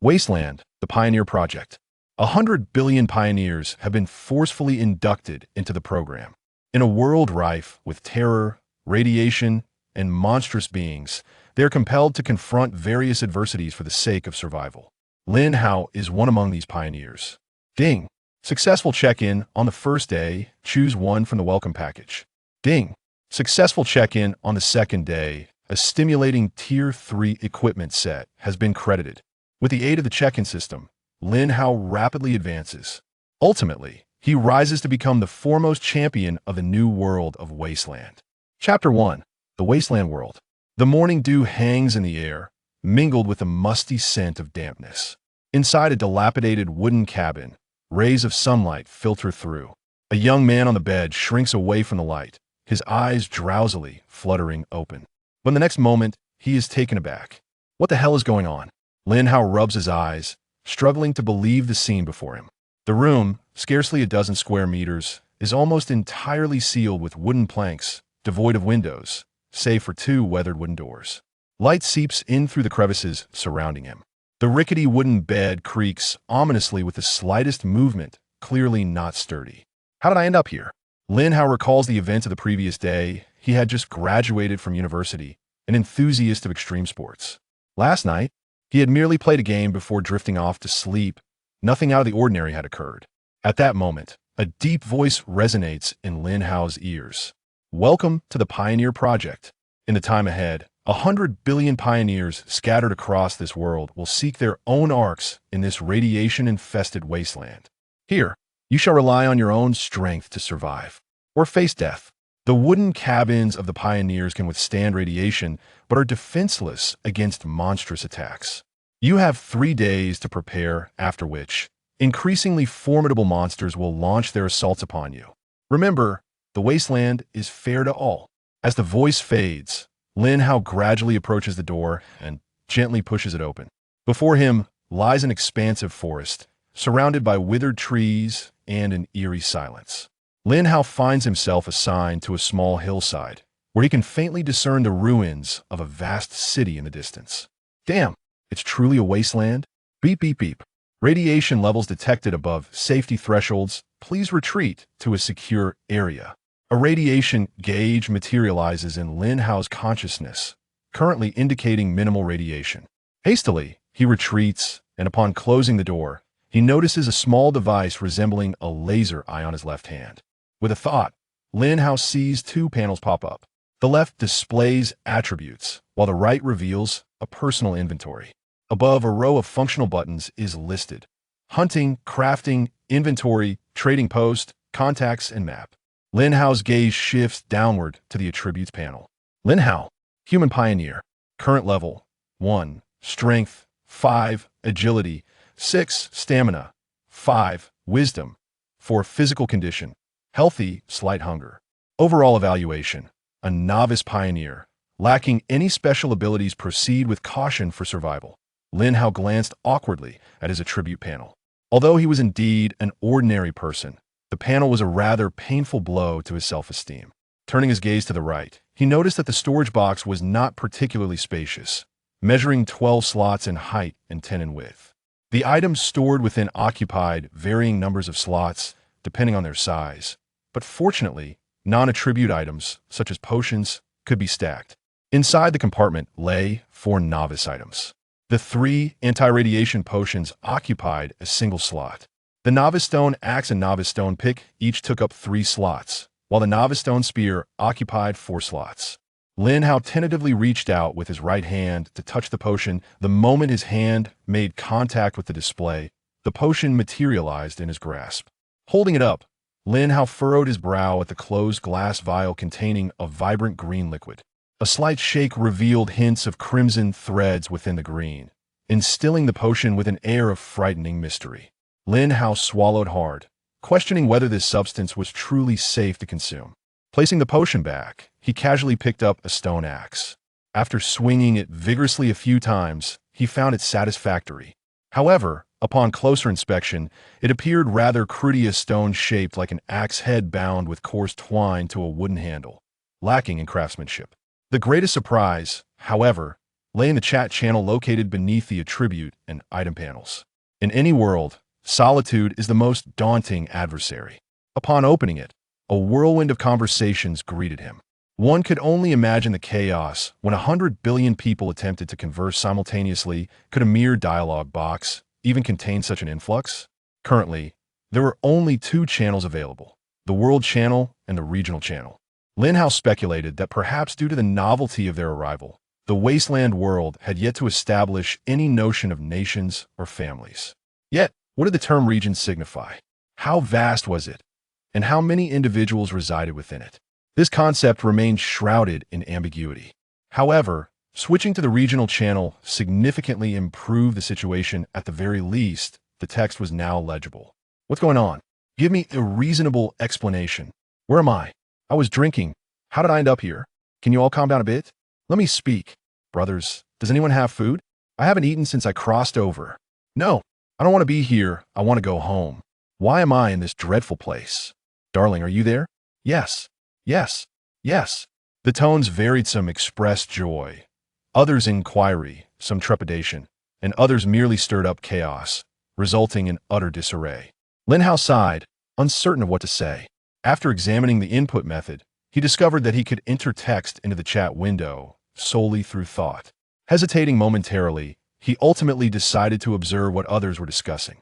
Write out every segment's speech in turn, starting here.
Wasteland, the Pioneer Project. 100 billion pioneers have been forcefully inducted into the program. In a world rife with terror, radiation, and monstrous beings, they are compelled to confront various adversities for the sake of survival. Lin Hao is one among these pioneers. Ding. Successful check-in on the first day. Choose one from the welcome package. Ding. Successful check-in on the second day. A stimulating Tier 3 equipment set has been credited. With the aid of the check-in system, Lin Hao rapidly advances. Ultimately, he rises to become the foremost champion of the new world of Wasteland. Chapter 1. The Wasteland World. The morning dew hangs in the air, mingled with a musty scent of dampness. Inside a dilapidated wooden cabin, rays of sunlight filter through. A young man on the bed shrinks away from the light, his eyes drowsily fluttering open. But the next moment, he is taken aback. What the hell is going on? Lin Hao rubs his eyes, struggling to believe the scene before him. The room, scarcely a dozen square meters, is almost entirely sealed with wooden planks, devoid of windows, save for two weathered wooden doors. Light seeps in through the crevices surrounding him. The rickety wooden bed creaks ominously with the slightest movement, clearly not sturdy. How did I end up here? Lin Hao recalls the events of the previous day. He had just graduated from university, an enthusiast of extreme sports. Last night, he had merely played a game before drifting off to sleep. Nothing out of the ordinary had occurred. At that moment, a deep voice resonates in Lin Hao's ears. Welcome to the Pioneer Project. In the time ahead, 100 billion pioneers scattered across this world will seek their own arcs in this radiation-infested wasteland. Here, you shall rely on your own strength to survive, or face death. The wooden cabins of the pioneers can withstand radiation, but are defenseless against monstrous attacks. You have 3 days to prepare, after which, increasingly formidable monsters will launch their assaults upon you. Remember, the wasteland is fair to all. As the voice fades, Lin Hao gradually approaches the door and gently pushes it open. Before him lies an expansive forest, surrounded by withered trees and an eerie silence. Lin Hao finds himself assigned to a small hillside, where he can faintly discern the ruins of a vast city in the distance. Damn, it's truly a wasteland? Beep, beep, beep. Radiation levels detected above safety thresholds. Please retreat to a secure area. A radiation gauge materializes in Lin Hao's consciousness, currently indicating minimal radiation. Hastily, he retreats, and upon closing the door, he notices a small device resembling a laser eye on his left hand. With a thought, Lin Hao sees 2 panels pop up. The left displays attributes, while the right reveals a personal inventory. Above, a row of functional buttons is listed: hunting, crafting, inventory, trading post, contacts, and map. Lin Hao's gaze shifts downward to the attributes panel. Lin Hao, human pioneer. Current level: 1. Strength, 5. Agility, 6. Stamina, 5. Wisdom, 4. Physical condition: healthy, slight hunger. Overall evaluation: a novice pioneer. Lacking any special abilities, proceed with caution for survival. Lin Hao glanced awkwardly at his attribute panel. Although he was indeed an ordinary person, the panel was a rather painful blow to his self-esteem. Turning his gaze to the right, he noticed that the storage box was not particularly spacious, measuring 12 slots in height and 10 in width. The items stored within occupied varying numbers of slots, depending on their size. But fortunately, non-attribute items, such as potions, could be stacked. Inside the compartment lay 4 novice items. The 3 anti-radiation potions occupied a single slot. The Novice Stone Axe and Novice Stone Pick each took up 3 slots, while the Novice Stone Spear occupied 4 slots. Lin Hao tentatively reached out with his right hand to touch the potion. The moment his hand made contact with the display, the potion materialized in his grasp. Holding it up, Lin Hao furrowed his brow at the closed glass vial containing a vibrant green liquid. A slight shake revealed hints of crimson threads within the green, instilling the potion with an air of frightening mystery. Lin Hao swallowed hard, questioning whether this substance was truly safe to consume. Placing the potion back, he casually picked up a stone axe. After swinging it vigorously a few times, he found it satisfactory. However, upon closer inspection, it appeared rather crudely, a stone shaped like an axe head bound with coarse twine to a wooden handle, lacking in craftsmanship. The greatest surprise, however, lay in the chat channel located beneath the attribute and item panels. In any world, solitude is the most daunting adversary. Upon opening it, a whirlwind of conversations greeted him. One could only imagine the chaos when 100 billion people attempted to converse simultaneously. Could a mere dialogue box even contain such an influx? Currently, there were only two channels available, the World Channel and the Regional Channel. Lin Hao speculated that perhaps due to the novelty of their arrival, the wasteland world had yet to establish any notion of nations or families. Yet, what did the term region signify? How vast was it? And how many individuals resided within it? This concept remained shrouded in ambiguity. However, switching to the regional channel significantly improved the situation. At the very least, the text was now legible. What's going on? Give me a reasonable explanation. Where am I? I was drinking. How did I end up here? Can you all calm down a bit? Let me speak. Brothers, does anyone have food? I haven't eaten since I crossed over. No, I don't want to be here. I want to go home. Why am I in this dreadful place? Darling, are you there? Yes. Yes. Yes. The tones varied. Some expressed joy, others inquiry, some trepidation, and others merely stirred up chaos, resulting in utter disarray. Lin Hao sighed, uncertain of what to say. After examining the input method, he discovered that he could enter text into the chat window solely through thought. Hesitating momentarily, he ultimately decided to observe what others were discussing.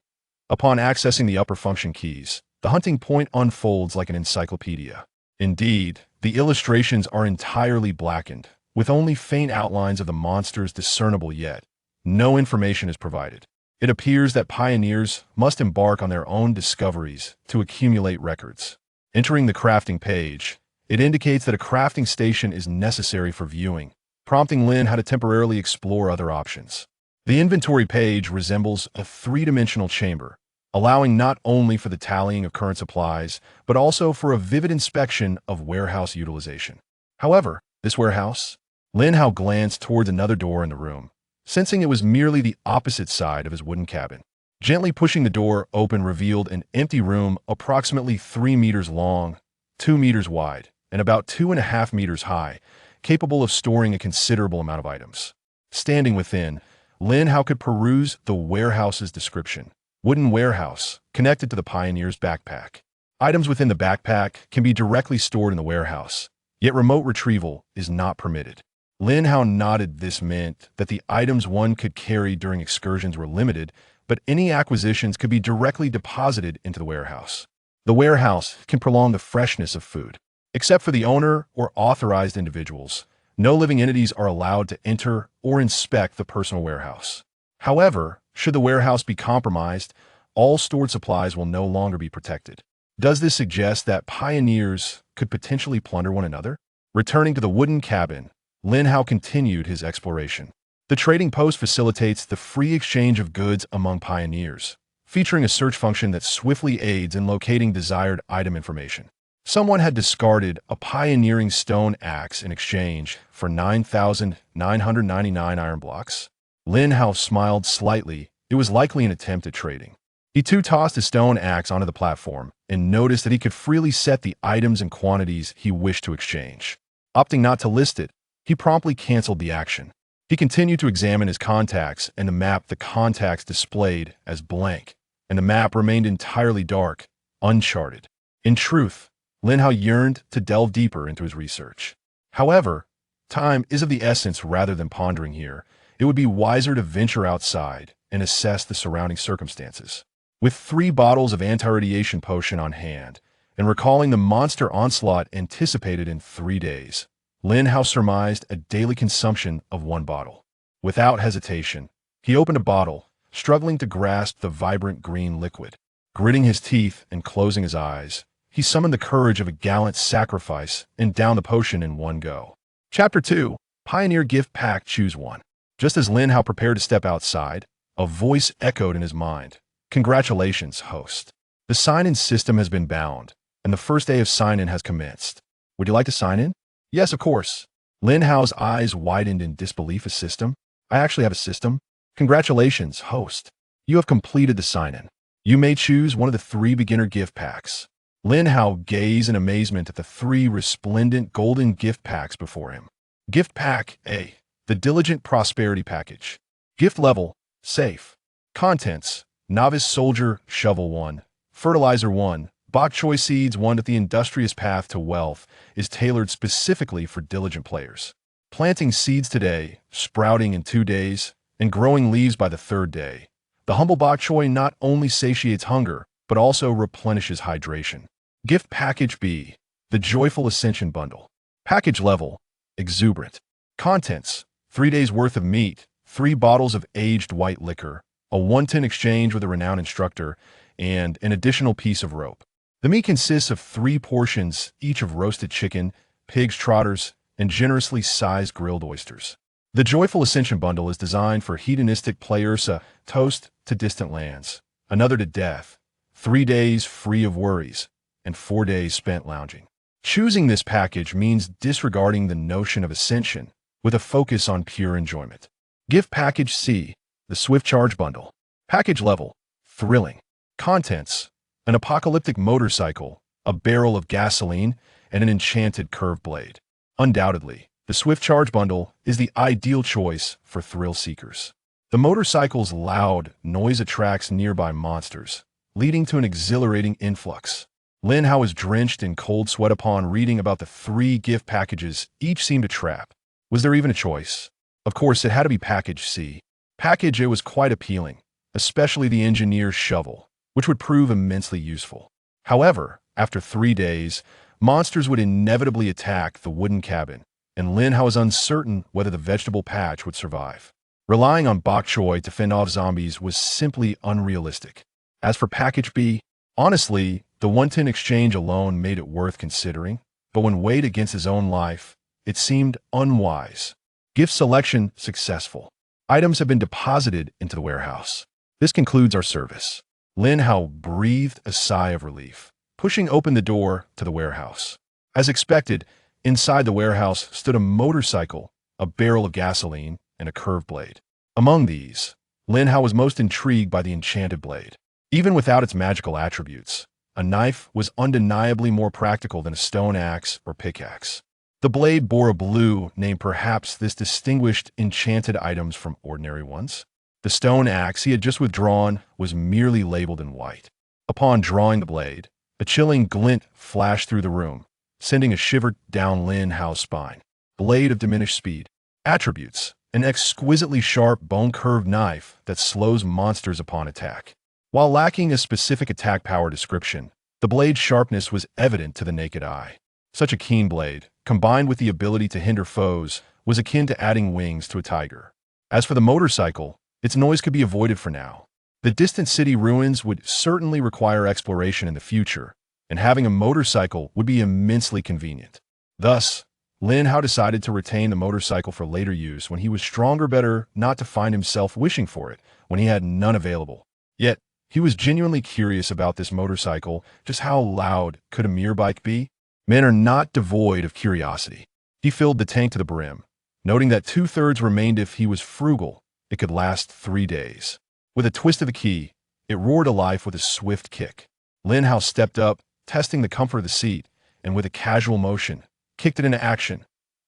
Upon accessing the upper function keys, the hunting point unfolds like an encyclopedia. Indeed, the illustrations are entirely blackened, with only faint outlines of the monsters discernible yet. No information is provided. It appears that pioneers must embark on their own discoveries to accumulate records. Entering the crafting page, it indicates that a crafting station is necessary for viewing, prompting Lin how to temporarily explore other options. The inventory page resembles a three-dimensional chamber, allowing not only for the tallying of current supplies, but also for a vivid inspection of warehouse utilization. However, this warehouse? Lin Hao glanced towards another door in the room, sensing it was merely the opposite side of his wooden cabin. Gently pushing the door open revealed an empty room approximately 3 meters long, 2 meters wide, and about 2.5 meters high, capable of storing a considerable amount of items. Standing within, Lin Hao could peruse the warehouse's description. Wooden warehouse, connected to the pioneer's backpack. Items within the backpack can be directly stored in the warehouse, yet remote retrieval is not permitted. Lin Hao nodded. This meant that the items one could carry during excursions were limited, but any acquisitions could be directly deposited into the warehouse. The warehouse can prolong the freshness of food. Except for the owner or authorized individuals, no living entities are allowed to enter or inspect the personal warehouse. However, should the warehouse be compromised, all stored supplies will no longer be protected. Does this suggest that pioneers could potentially plunder one another? Returning to the wooden cabin, Lin Hao continued his exploration. The trading post facilitates the free exchange of goods among pioneers, featuring a search function that swiftly aids in locating desired item information. Someone had discarded a pioneering stone axe in exchange for 9,999 iron blocks. Lin Hao smiled slightly. It was likely an attempt at trading. He too tossed his stone axe onto the platform and noticed that he could freely set the items and quantities he wished to exchange. Opting not to list it, he promptly canceled the action. He continued to examine his contacts and the map. The contacts displayed as blank, and the map remained entirely dark, uncharted. In truth, Lin Hao yearned to delve deeper into his research. However, time is of the essence. Rather than pondering here, it would be wiser to venture outside and assess the surrounding circumstances. With 3 bottles of anti-radiation potion on hand, and recalling the monster onslaught anticipated in 3 days, Lin Hao surmised a daily consumption of 1 bottle. Without hesitation, he opened a bottle, struggling to grasp the vibrant green liquid. Gritting his teeth and closing his eyes, he summoned the courage of a gallant sacrifice and downed the potion in one go. Chapter 2, Pioneer Gift Pack. Choose one. Just as Lin Hao prepared to step outside, a voice echoed in his mind. Congratulations, host. The sign-in system has been bound, and the first day of sign-in has commenced. Would you like to sign in? Yes, of course. Lin Hao's eyes widened in disbelief. A system? I actually have a system? Congratulations, host. You have completed the sign-in. You may choose one of the 3 beginner gift packs. Lin Hao gazed in amazement at the 3 resplendent golden gift packs before him. Gift Pack A. the Diligent Prosperity Package. Gift level, safe. Contents, Novice Soldier, Shovel 1, Fertilizer 1, Bok Choy Seeds 1. The industrious path to wealth is tailored specifically for diligent players. Planting seeds today, sprouting in 2 days, and growing leaves by the 3rd day. The humble bok choy not only satiates hunger, but also replenishes hydration. Gift Package B, the Joyful Ascension Bundle. Package level, exuberant. Contents, 3 days worth of meat, 3 bottles of aged white liquor, a 1-tin exchange with a renowned instructor, and an additional piece of rope. The meat consists of 3 portions, each of roasted chicken, pig's trotters, and generously sized grilled oysters. The Joyful Ascension Bundle is designed for hedonistic players, a toast to distant lands, another to death, 3 days free of worries, and 4 days spent lounging. Choosing this package means disregarding the notion of ascension with a focus on pure enjoyment. Gift Package C, the Swift Charge Bundle. Package level, thrilling. Contents, an apocalyptic motorcycle, a barrel of gasoline, and an enchanted curved blade. Undoubtedly, the Swift Charge Bundle is the ideal choice for thrill seekers. The motorcycle's loud noise attracts nearby monsters, leading to an exhilarating influx. Lin Hao was drenched in cold sweat upon reading about the 3 gift packages each seemed a trap. Was there even a choice? Of course, it had to be Package C. Package A was quite appealing, especially the engineer's shovel, which would prove immensely useful. However, after 3 days, monsters would inevitably attack the wooden cabin, and Lin Hao was uncertain whether the vegetable patch would survive. Relying on bok choy to fend off zombies was simply unrealistic. As for Package B, honestly, the 1-tin exchange alone made it worth considering, but when weighed against his own life, it seemed unwise. Gift selection successful. Items have been deposited into the warehouse. This concludes our service. Lin Hao breathed a sigh of relief, pushing open the door to the warehouse. As expected, inside the warehouse stood a motorcycle, a barrel of gasoline, and a curved blade. Among these, Lin Hao was most intrigued by the enchanted blade. Even without its magical attributes, a knife was undeniably more practical than a stone axe or pickaxe. The blade bore a blue name. Perhaps this distinguished enchanted items from ordinary ones. The stone axe he had just withdrawn was merely labeled in white. Upon drawing the blade, a chilling glint flashed through the room, sending a shiver down Lin Hao's spine. Blade of diminished speed. Attributes: an exquisitely sharp bone-curved knife that slows monsters upon attack. While lacking a specific attack power description, the blade's sharpness was evident to the naked eye. Such a keen blade, combined with the ability to hinder foes, was akin to adding wings to a tiger. As for the motorcycle, its noise could be avoided for now. The distant city ruins would certainly require exploration in the future, and having a motorcycle would be immensely convenient. Thus, Lin Hao decided to retain the motorcycle for later use when he was stronger. Better not to find himself wishing for it when he had none available. Yet, he was genuinely curious about this motorcycle. Just how loud could a mere bike be? Men are not devoid of curiosity. He filled the tank to the brim, noting that 2/3 remained. If he was frugal, it could last 3 days. With a twist of the key, it roared to life with a swift kick. Lin Hao stepped up, testing the comfort of the seat, and with a casual motion, kicked it into action.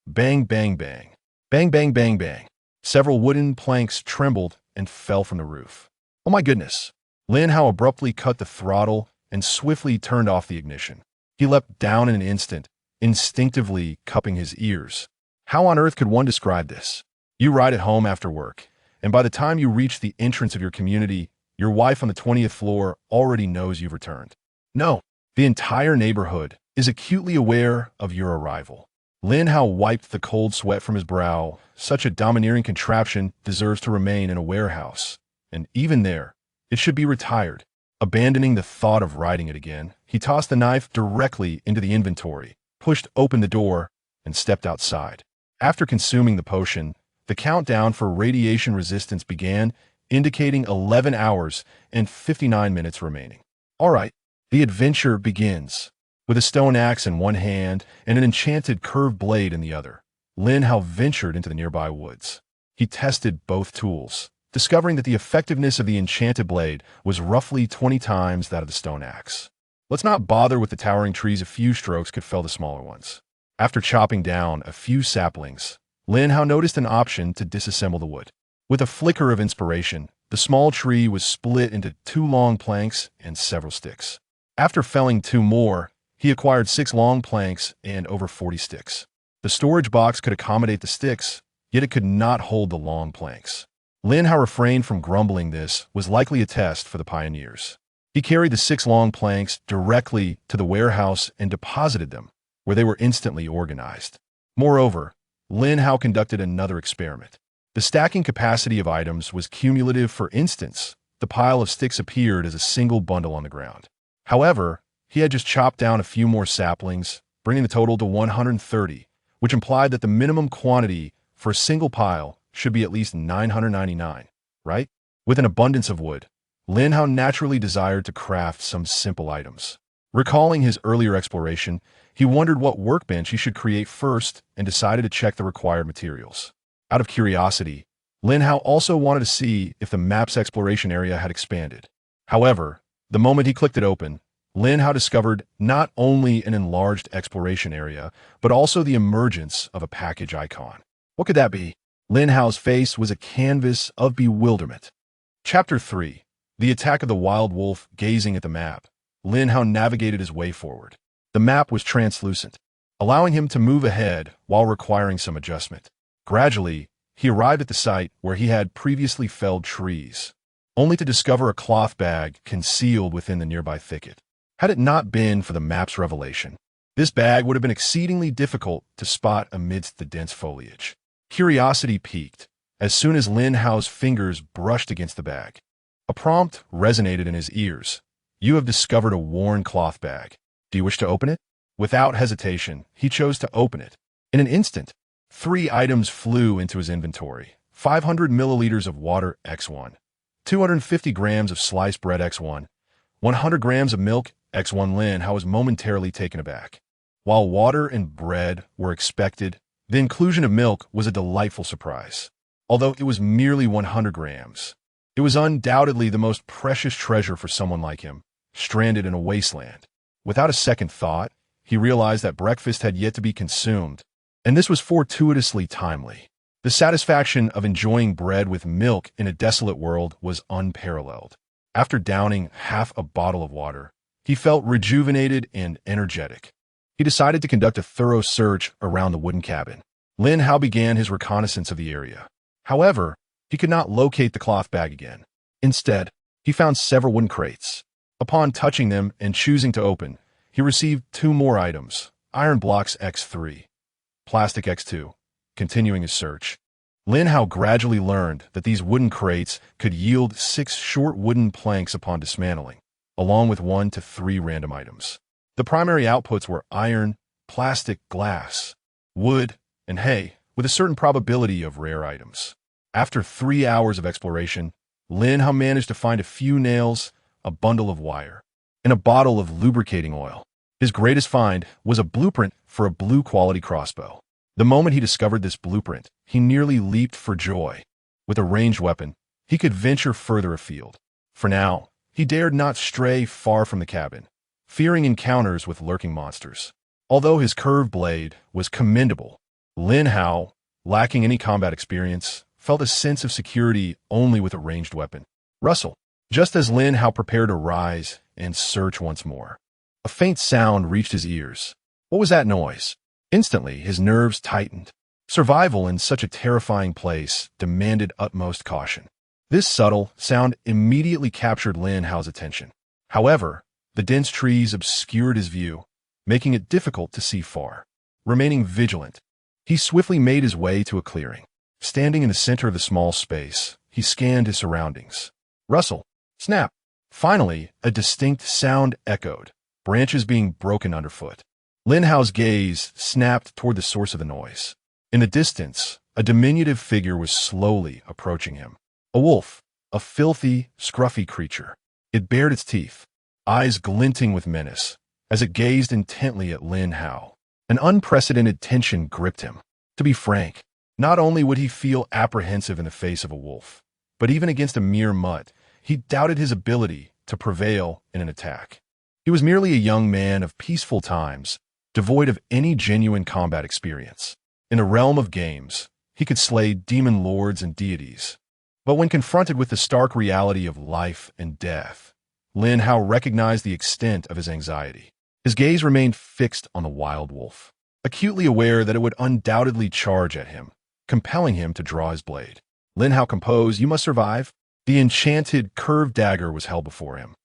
Bang, bang, bang. Bang, bang, bang, bang. Several wooden planks trembled and fell from the roof. Oh my goodness. Lin Hao abruptly cut the throttle and swiftly turned off the ignition. He leapt down in an instant, instinctively cupping his ears. How on earth could one describe this? You ride at home after work, and by the time you reach the entrance of your community, your wife on the 20th floor already knows you've returned. No, the entire neighborhood is acutely aware of your arrival. Lin Hao wiped the cold sweat from his brow. Such a domineering contraption deserves to remain in a warehouse, and even there, it should be retired. Abandoning the thought of riding it again, he tossed the knife directly into the inventory, pushed open the door, and stepped outside. After consuming the potion, the countdown for radiation resistance began, indicating 11 hours and 59 minutes remaining. All right, the adventure begins. With a stone axe in one hand and an enchanted curved blade in the other, Lin Hao ventured into the nearby woods. He tested both tools, discovering that the effectiveness of the enchanted blade was roughly 20 times that of the stone axe. Let's not bother with the towering trees. A few strokes could fell the smaller ones. After chopping down a few saplings, Lin Hao noticed an option to disassemble the wood. With a flicker of inspiration, the small tree was split into 2 long planks and several sticks. After felling 2 more, he acquired 6 long planks and over 40 sticks. The storage box could accommodate the sticks, yet it could not hold the long planks. Lin Hao refrained from grumbling. This was likely a test for the pioneers. He carried the 6 long planks directly to the warehouse and deposited them, where they were instantly organized. Moreover, Lin Hao conducted another experiment. The stacking capacity of items was cumulative. For instance, the pile of sticks appeared as a single bundle on the ground. However, he had just chopped down a few more saplings, bringing the total to 130, which implied that the minimum quantity for a single pile should be at least 999, right? With an abundance of wood, Lin Hao naturally desired to craft some simple items. Recalling his earlier exploration, he wondered what workbench he should create first and decided to check the required materials. Out of curiosity, Lin Hao also wanted to see if the map's exploration area had expanded. However, the moment he clicked it open, Lin Hao discovered not only an enlarged exploration area, but also the emergence of a package icon. What could that be? Lin Hao's face was a canvas of bewilderment. Chapter 3. The Attack of the Wild Wolf. Gazing at the map, Lin Hao navigated his way forward. The map was translucent, allowing him to move ahead while requiring some adjustment. Gradually, he arrived at the site where he had previously felled trees, only to discover a cloth bag concealed within the nearby thicket. Had it not been for the map's revelation, this bag would have been exceedingly difficult to spot amidst the dense foliage. Curiosity piqued as soon as Lin Hao's fingers brushed against the bag. A prompt resonated in his ears. You have discovered a worn cloth bag. Do you wish to open it? Without hesitation, he chose to open it. In an instant, 3 items flew into his inventory. 500 milliliters of water X1, 250 grams of sliced bread X1, 100 grams of milk X1. Lin Hao was momentarily taken aback. While water and bread were expected, the inclusion of milk was a delightful surprise. Although it was merely 100 grams, it was undoubtedly the most precious treasure for someone like him, stranded in a wasteland. Without a second thought, he realized that breakfast had yet to be consumed, and this was fortuitously timely. The satisfaction of enjoying bread with milk in a desolate world was unparalleled. After downing half a bottle of water, he felt rejuvenated and energetic. He decided to conduct a thorough search around the wooden cabin. Lin Hao began his reconnaissance of the area. However, he could not locate the cloth bag again. Instead, he found several wooden crates. Upon touching them and choosing to open, he received 2 more items, iron blocks X3, plastic X2. Continuing his search, Lin Hao gradually learned that these wooden crates could yield 6 short wooden planks upon dismantling, along with 1 to 3 random items. The primary outputs were iron, plastic, glass, wood, and hay, with a certain probability of rare items. After 3 hours of exploration, Lin Hao managed to find a few nails, a bundle of wire, and a bottle of lubricating oil. His greatest find was a blueprint for a blue-quality crossbow. The moment he discovered this blueprint, he nearly leaped for joy. With a ranged weapon, he could venture further afield. For now, he dared not stray far from the cabin, fearing encounters with lurking monsters. Although his curved blade was commendable, Lin Hao, lacking any combat experience, felt a sense of security only with a ranged weapon. Rustle. Just as Lin Hao prepared to rise and search once more, a faint sound reached his ears. What was that noise? Instantly, his nerves tightened. Survival in such a terrifying place demanded utmost caution. This subtle sound immediately captured Lin Hao's attention. However, the dense trees obscured his view, making it difficult to see far. Remaining vigilant, he swiftly made his way to a clearing. Standing in the center of the small space, he scanned his surroundings. Rustle. Snap. Finally, a distinct sound echoed, branches being broken underfoot. Lin Hao's gaze snapped toward the source of the noise. In the distance, a diminutive figure was slowly approaching him. A wolf, a filthy, scruffy creature. It bared its teeth, eyes glinting with menace, as it gazed intently at Lin Hao. An unprecedented tension gripped him. To be frank, not only would he feel apprehensive in the face of a wolf, but even against a mere mutt, he doubted his ability to prevail in an attack. He was merely a young man of peaceful times, devoid of any genuine combat experience. In the realm of games, he could slay demon lords and deities. But when confronted with the stark reality of life and death, Lin Hao recognized the extent of his anxiety. His gaze remained fixed on the wild wolf, acutely aware that it would undoubtedly charge at him, compelling him to draw his blade. Lin Hao composed, "You must survive." The enchanted, curved dagger was held before him,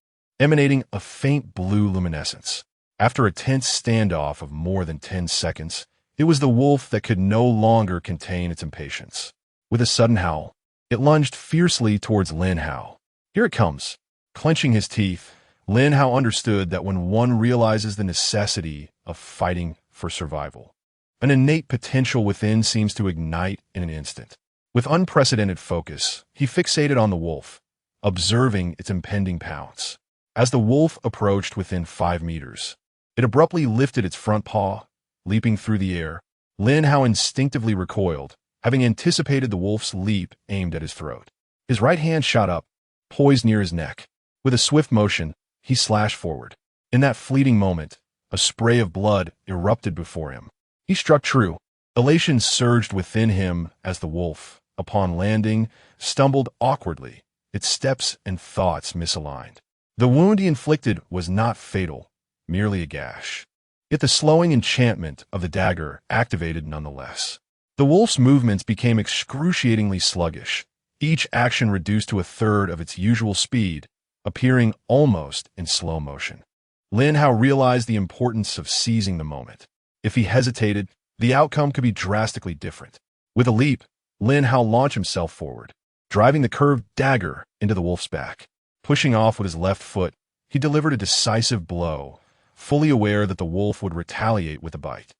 emanating a faint blue luminescence. After a tense standoff of more than 10 seconds, it was the wolf that could no longer contain its impatience. With a sudden howl, it lunged fiercely towards Lin Hao. Here it comes. Clenching his teeth, Lin Hao understood that when one realizes the necessity of fighting for survival, an innate potential within seems to ignite in an instant. With unprecedented focus, he fixated on the wolf, observing its impending pounce. As the wolf approached within 5 meters, it abruptly lifted its front paw, leaping through the air. Lin Hao instinctively recoiled, having anticipated the wolf's leap aimed at his throat. His right hand shot up, poised near his neck. With a swift motion, he slashed forward. In that fleeting moment, a spray of blood erupted before him. He struck true. Elation surged within him as the wolf, upon landing, stumbled awkwardly, its steps and thoughts misaligned. The wound he inflicted was not fatal, merely a gash. Yet the slowing enchantment of the dagger activated nonetheless. The wolf's movements became excruciatingly sluggish, each action reduced to a third of its usual speed, appearing almost in slow motion. Lin Hao realized the importance of seizing the moment. If he hesitated, the outcome could be drastically different. With a leap, Lin Hao launched himself forward, driving the curved dagger into the wolf's back. Pushing off with his left foot, he delivered a decisive blow, fully aware that the wolf would retaliate with a bite.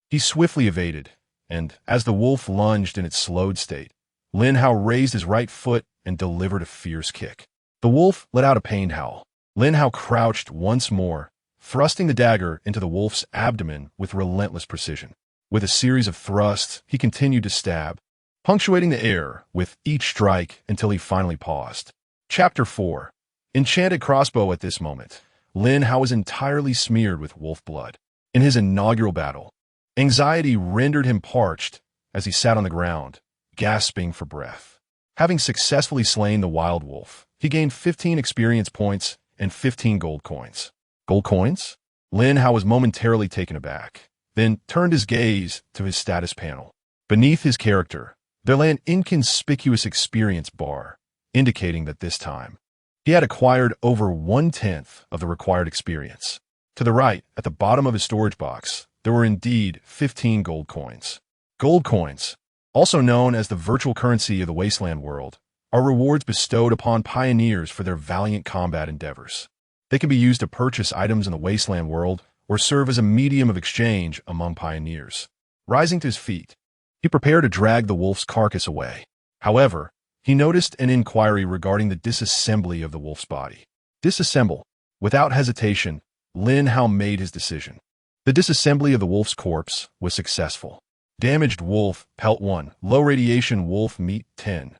He swiftly evaded, and as the wolf lunged in its slowed state, Lin Hao raised his right foot and delivered a fierce kick. The wolf let out a pained howl. Lin Hao crouched once more, thrusting the dagger into the wolf's abdomen with relentless precision. With a series of thrusts, he continued to stab, punctuating the air with each strike until he finally paused. Chapter 4. Enchanted crossbow. At this moment, Lin Hao was entirely smeared with wolf blood. In his inaugural battle, anxiety rendered him parched as he sat on the ground, gasping for breath. Having successfully slain the wild wolf, he gained 15 experience points and 15 gold coins. Gold coins? Lin Hao was momentarily taken aback, then turned his gaze to his status panel. Beneath his character, there lay an inconspicuous experience bar, indicating that this time, he had acquired over 1/10 of the required experience. To the right, at the bottom of his storage box, there were indeed 15 gold coins. Gold coins, also known as the virtual currency of the wasteland world, are rewards bestowed upon pioneers for their valiant combat endeavors. They can be used to purchase items in the wasteland world or serve as a medium of exchange among pioneers. Rising to his feet, he prepared to drag the wolf's carcass away. However, he noticed an inquiry regarding the disassembly of the wolf's body. Disassemble. Without hesitation, Lin Hao made his decision. The disassembly of the wolf's corpse was successful. Damaged wolf, pelt 1, low radiation wolf meat 10.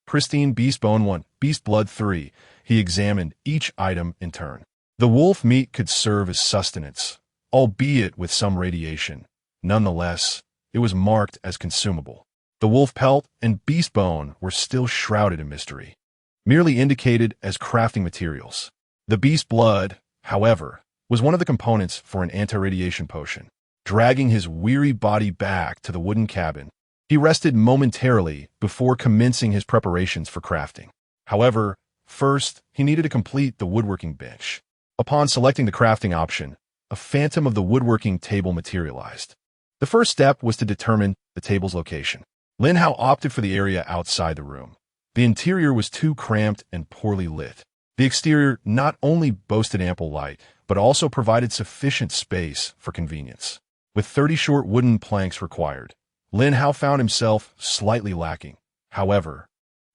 Pristine beast bone 1, beast blood 3. He examined each item in turn. The wolf meat could serve as sustenance, albeit with some radiation. Nonetheless, it was marked as consumable. The wolf pelt and beast bone were still shrouded in mystery, merely indicated as crafting materials. The beast blood, however, was one of the components for an anti-radiation potion. Dragging his weary body back to the wooden cabin, he rested momentarily before commencing his preparations for crafting. However, first, he needed to complete the woodworking bench. Upon selecting the crafting option, a phantom of the woodworking table materialized. The first step was to determine the table's location. Lin Hao opted for the area outside the room. The interior was too cramped and poorly lit. The exterior not only boasted ample light, but also provided sufficient space for convenience. With 30 short wooden planks required, Lin Hao found himself slightly lacking. However,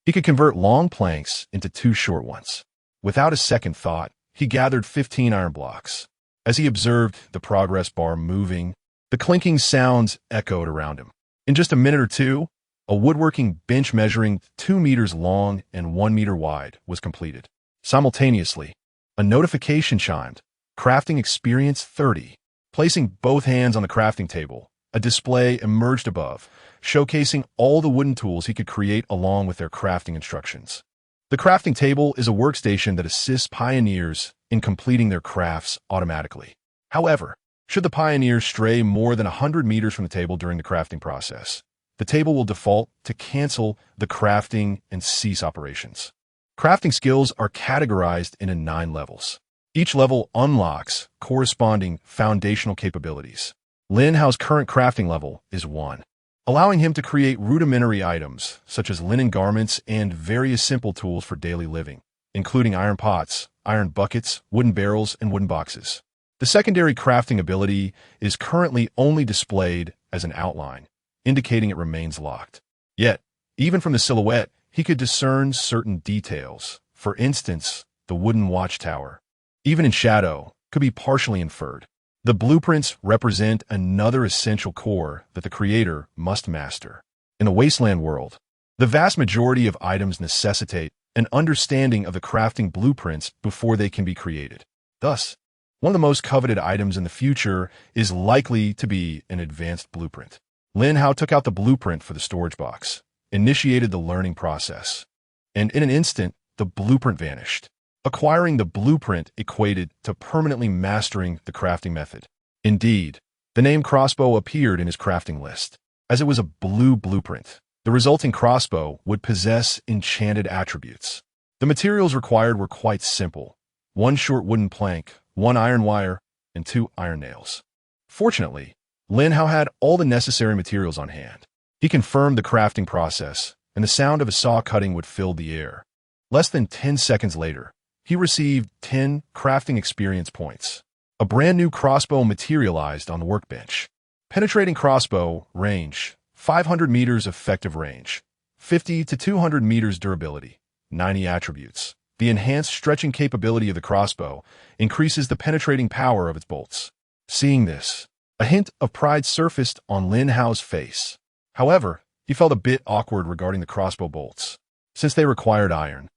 he could convert long planks into 2 short ones. Without a second thought, he gathered 15 iron blocks. As he observed the progress bar moving, the clinking sounds echoed around him. In just a minute or two, a woodworking bench measuring 2 meters long and 1 meter wide was completed. Simultaneously, a notification chimed, crafting experience 30. Placing both hands on the crafting table, a display emerged above, showcasing all the wooden tools he could create along with their crafting instructions. The crafting table is a workstation that assists pioneers in completing their crafts automatically. However, should the pioneer stray more than 100 meters from the table during the crafting process, the table will default to cancel the crafting and cease operations. Crafting skills are categorized into 9 levels. Each level unlocks corresponding foundational capabilities. Lin Hao's current crafting level is 1, allowing him to create rudimentary items such as linen garments and various simple tools for daily living, including iron pots, iron buckets, wooden barrels, and wooden boxes. The secondary crafting ability is currently only displayed as an outline, indicating it remains locked. Yet, even from the silhouette, he could discern certain details. For instance, the wooden watchtower, even in shadow, could be partially inferred. The blueprints represent another essential core that the creator must master. In the wasteland world, the vast majority of items necessitate an understanding of the crafting blueprints before they can be created. Thus, one of the most coveted items in the future is likely to be an advanced blueprint. Lin Hao took out the blueprint for the storage box, initiated the learning process, and in an instant, the blueprint vanished. Acquiring the blueprint equated to permanently mastering the crafting method. Indeed, the name crossbow appeared in his crafting list. As it was a blue blueprint, the resulting crossbow would possess enchanted attributes. The materials required were quite simple: 1 short wooden plank, 1 iron wire, and 2 iron nails. Fortunately, Lin Hao had all the necessary materials on hand. He confirmed the crafting process, and the sound of a saw cutting would fill the air. Less than 10 seconds later, he received 10 crafting experience points. A brand new crossbow materialized on the workbench. Penetrating crossbow range, 500 meters effective range, 50 to 200 meters durability, 90 attributes. The enhanced stretching capability of the crossbow increases the penetrating power of its bolts. Seeing this, a hint of pride surfaced on Lin Hao's face. However, he felt a bit awkward regarding the crossbow bolts. Since they required iron,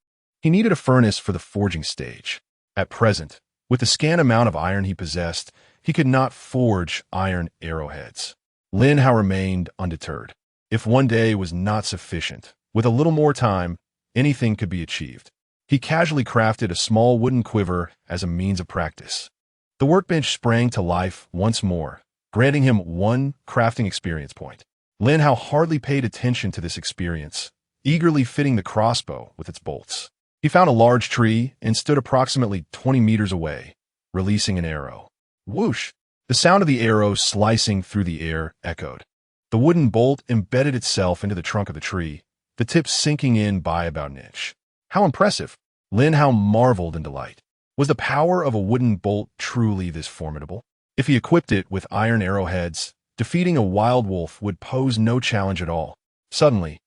he needed a furnace for the forging stage. At present, with the scant amount of iron he possessed, he could not forge iron arrowheads. Lin Hao remained undeterred. If one day was not sufficient, with a little more time, anything could be achieved. He casually crafted a small wooden quiver as a means of practice. The workbench sprang to life once more, granting him 1 crafting experience point. Lin Hao hardly paid attention to this experience, eagerly fitting the crossbow with its bolts. He found a large tree and stood approximately 20 meters away, releasing an arrow. Whoosh! The sound of the arrow slicing through the air echoed. The wooden bolt embedded itself into the trunk of the tree, the tip sinking in by about an inch. How impressive! Lin Hao marveled in delight. Was the power of a wooden bolt truly this formidable? If he equipped it with iron arrowheads, defeating a wild wolf would pose no challenge at all. Suddenly,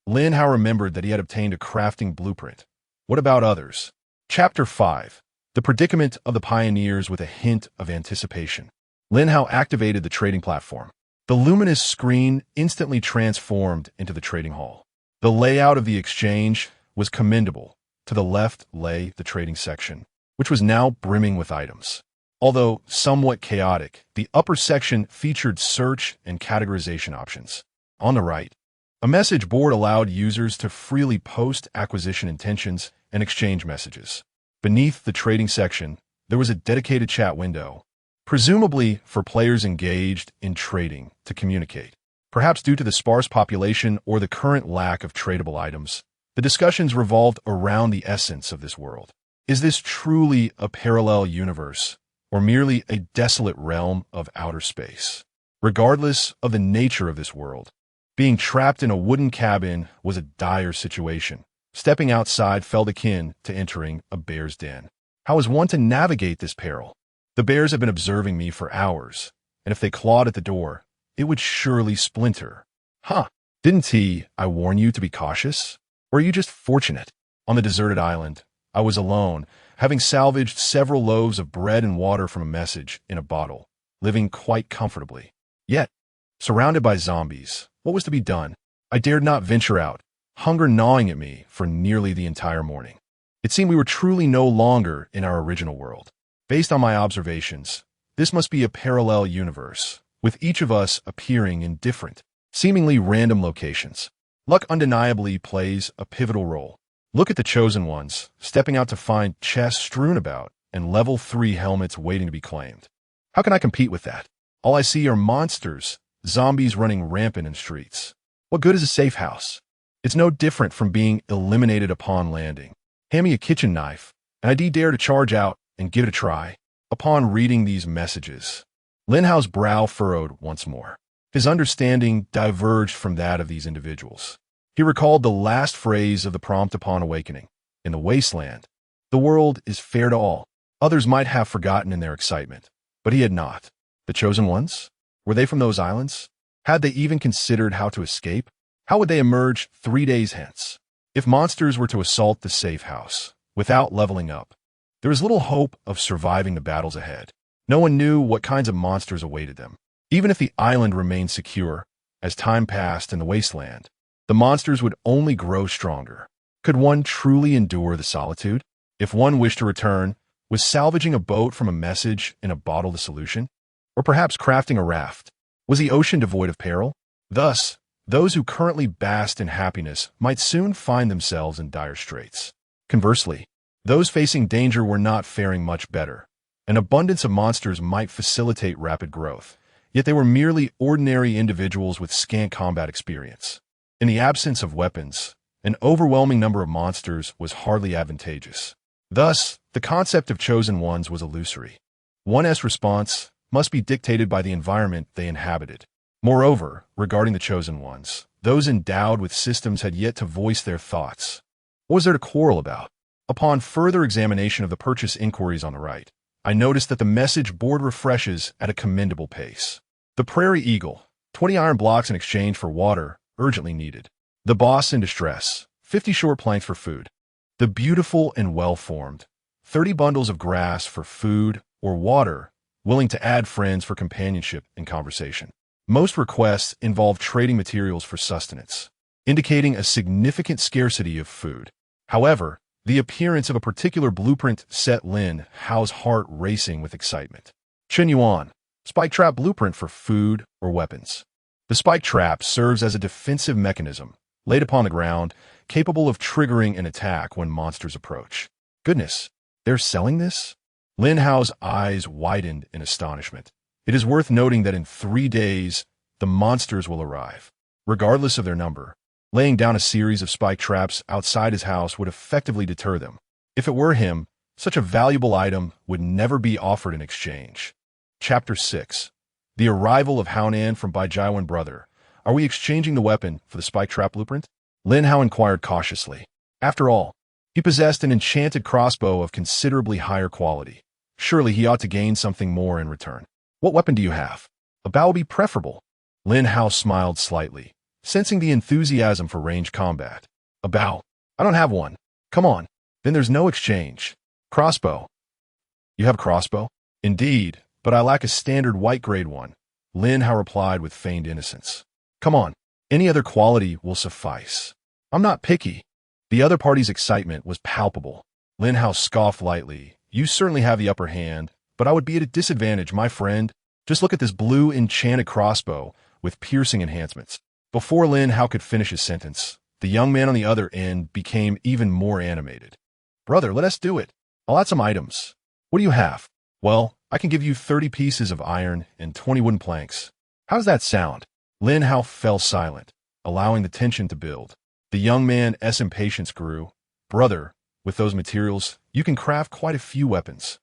Lin Hao remembered that he had obtained a crafting blueprint. What about others? Chapter 5. The Predicament of the Pioneers with a Hint of Anticipation. Lin Hao activated the trading platform. The luminous screen instantly transformed into the trading hall. The layout of the exchange was commendable. To the left lay the trading section, which was now brimming with items. Although somewhat chaotic, the upper section featured search and categorization options. On the right, a message board allowed users to freely post acquisition intentions and exchange messages. Beneath the trading section, there was a dedicated chat window, presumably for players engaged in trading to communicate. Perhaps due to the sparse population or the current lack of tradable items, the discussions revolved around the essence of this world. Is this truly a parallel universe, or merely a desolate realm of outer space? Regardless of the nature of this world, being trapped in a wooden cabin was a dire situation. Stepping outside felt akin to entering a bear's den. How is one to navigate this peril? The bears have been observing me for hours, and if they clawed at the door, it would surely splinter. Didn't I warn you to be cautious? Or are you just fortunate? On the deserted island, I was alone, having salvaged several loaves of bread and water from a message in a bottle, living quite comfortably. Yet, surrounded by zombies, what was to be done? I dared not venture out, hunger gnawing at me for nearly the entire morning. It seemed we were truly no longer in our original world. Based on my observations, this must be a parallel universe, with each of us appearing in different seemingly random locations. Luck undeniably plays a pivotal role. Look at the chosen ones, stepping out to find chests strewn about and level 3 helmets waiting to be claimed. How can I compete with that? All I see are monsters, zombies running rampant in streets. What good is a safe house? It's no different from being eliminated upon landing. Hand me a kitchen knife, and I dare to charge out and give it a try. Upon reading these messages, Lin Hao's brow furrowed once more. His understanding diverged from that of these individuals. He recalled the last phrase of the prompt upon awakening. In the wasteland, the world is fair to all. Others might have forgotten in their excitement, but he had not. The chosen ones? Were they from those islands? Had they even considered how to escape? How would they emerge 3 days hence? If monsters were to assault the safe house without leveling up, there was little hope of surviving the battles ahead. No one knew what kinds of monsters awaited them. Even if the island remained secure, as time passed in the wasteland, the monsters would only grow stronger. Could one truly endure the solitude? If one wished to return, was salvaging a boat from a message in a bottle the solution? Or perhaps crafting a raft? Was the ocean devoid of peril? Thus, those who currently basked in happiness might soon find themselves in dire straits. Conversely, those facing danger were not faring much better. An abundance of monsters might facilitate rapid growth, yet they were merely ordinary individuals with scant combat experience. In the absence of weapons, an overwhelming number of monsters was hardly advantageous. Thus, the concept of chosen ones was illusory. One's response must be dictated by the environment they inhabited. Moreover, regarding the chosen ones, those endowed with systems had yet to voice their thoughts. What was there to quarrel about? Upon further examination of the purchase inquiries on the right, I noticed that the message board refreshes at a commendable pace. The Prairie Eagle, 20 iron blocks in exchange for water, urgently needed. The Boss in distress, 50 short planks for food. The Beautiful and well-formed, 30 bundles of grass for food or water, willing to add friends for companionship and conversation. Most requests involve trading materials for sustenance, indicating a significant scarcity of food. However, the appearance of a particular blueprint set Lin Hao's heart racing with excitement. Chen Yuan, spike trap blueprint for food or weapons. The spike trap serves as a defensive mechanism, laid upon the ground, capable of triggering an attack when monsters approach. Goodness, they're selling this? Lin Hao's eyes widened in astonishment. It is worth noting that in 3 days, the monsters will arrive. Regardless of their number, laying down a series of spike traps outside his house would effectively deter them. If it were him, such a valuable item would never be offered in exchange. Chapter 6. The Arrival of Haonan from Baijiawan Brother. Are we exchanging the weapon for the spike trap blueprint? Lin Hao inquired cautiously. After all, he possessed an enchanted crossbow of considerably higher quality. Surely he ought to gain something more in return. What weapon do you have? A bow would be preferable. Lin Hao smiled slightly, sensing the enthusiasm for ranged combat. A bow? I don't have one. Come on. Then there's no exchange. Crossbow. You have a crossbow? Indeed, but I lack a standard white-grade one. Lin Hao replied with feigned innocence. Come on. Any other quality will suffice. I'm not picky. The other party's excitement was palpable. Lin Hao scoffed lightly. You certainly have the upper hand, but I would be at a disadvantage, my friend. Just look at this blue enchanted crossbow with piercing enhancements. Before Lin Hao could finish his sentence, the young man on the other end became even more animated. Brother, let us do it. I'll add some items. What do you have? Well, I can give you 30 pieces of iron and 20 wooden planks. How does that sound? Lin Hao fell silent, allowing the tension to build. The young man's impatience grew. Brother, with those materials, you can craft quite a few weapons.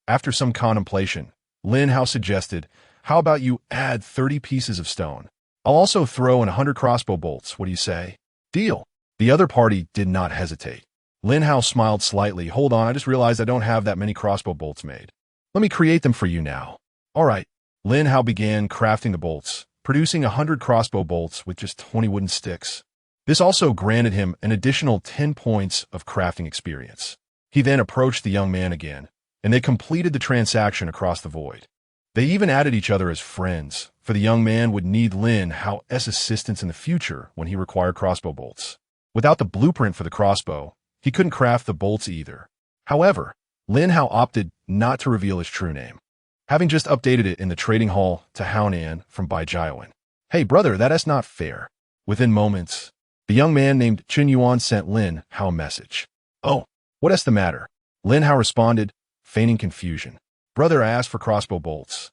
After some contemplation, Lin Hao suggested, how about you add 30 pieces of stone? I'll also throw in 100 crossbow bolts. What do you say? Deal. The other party did not hesitate. Lin Hao smiled slightly. Hold on, I just realized I don't have that many crossbow bolts made. Let me create them for you now. All right. Lin Hao began crafting the bolts, producing 100 crossbow bolts with just 20 wooden sticks. This also granted him an additional 10 points of crafting experience. He then approached the young man again, and they completed the transaction across the void. They even added each other as friends, for the young man would need Lin Hao's assistance in the future when he required crossbow bolts. Without the blueprint for the crossbow, he couldn't craft the bolts either. However, Lin Hao opted not to reveal his true name, having just updated it in the trading hall to Haonan from Baijiawan. Hey, brother, that's not fair. Within moments, the young man named Chen Yuan sent Lin Hao a message. Oh, what's the matter? Lin Hao responded, feigning confusion. Brother, I asked for crossbow bolts,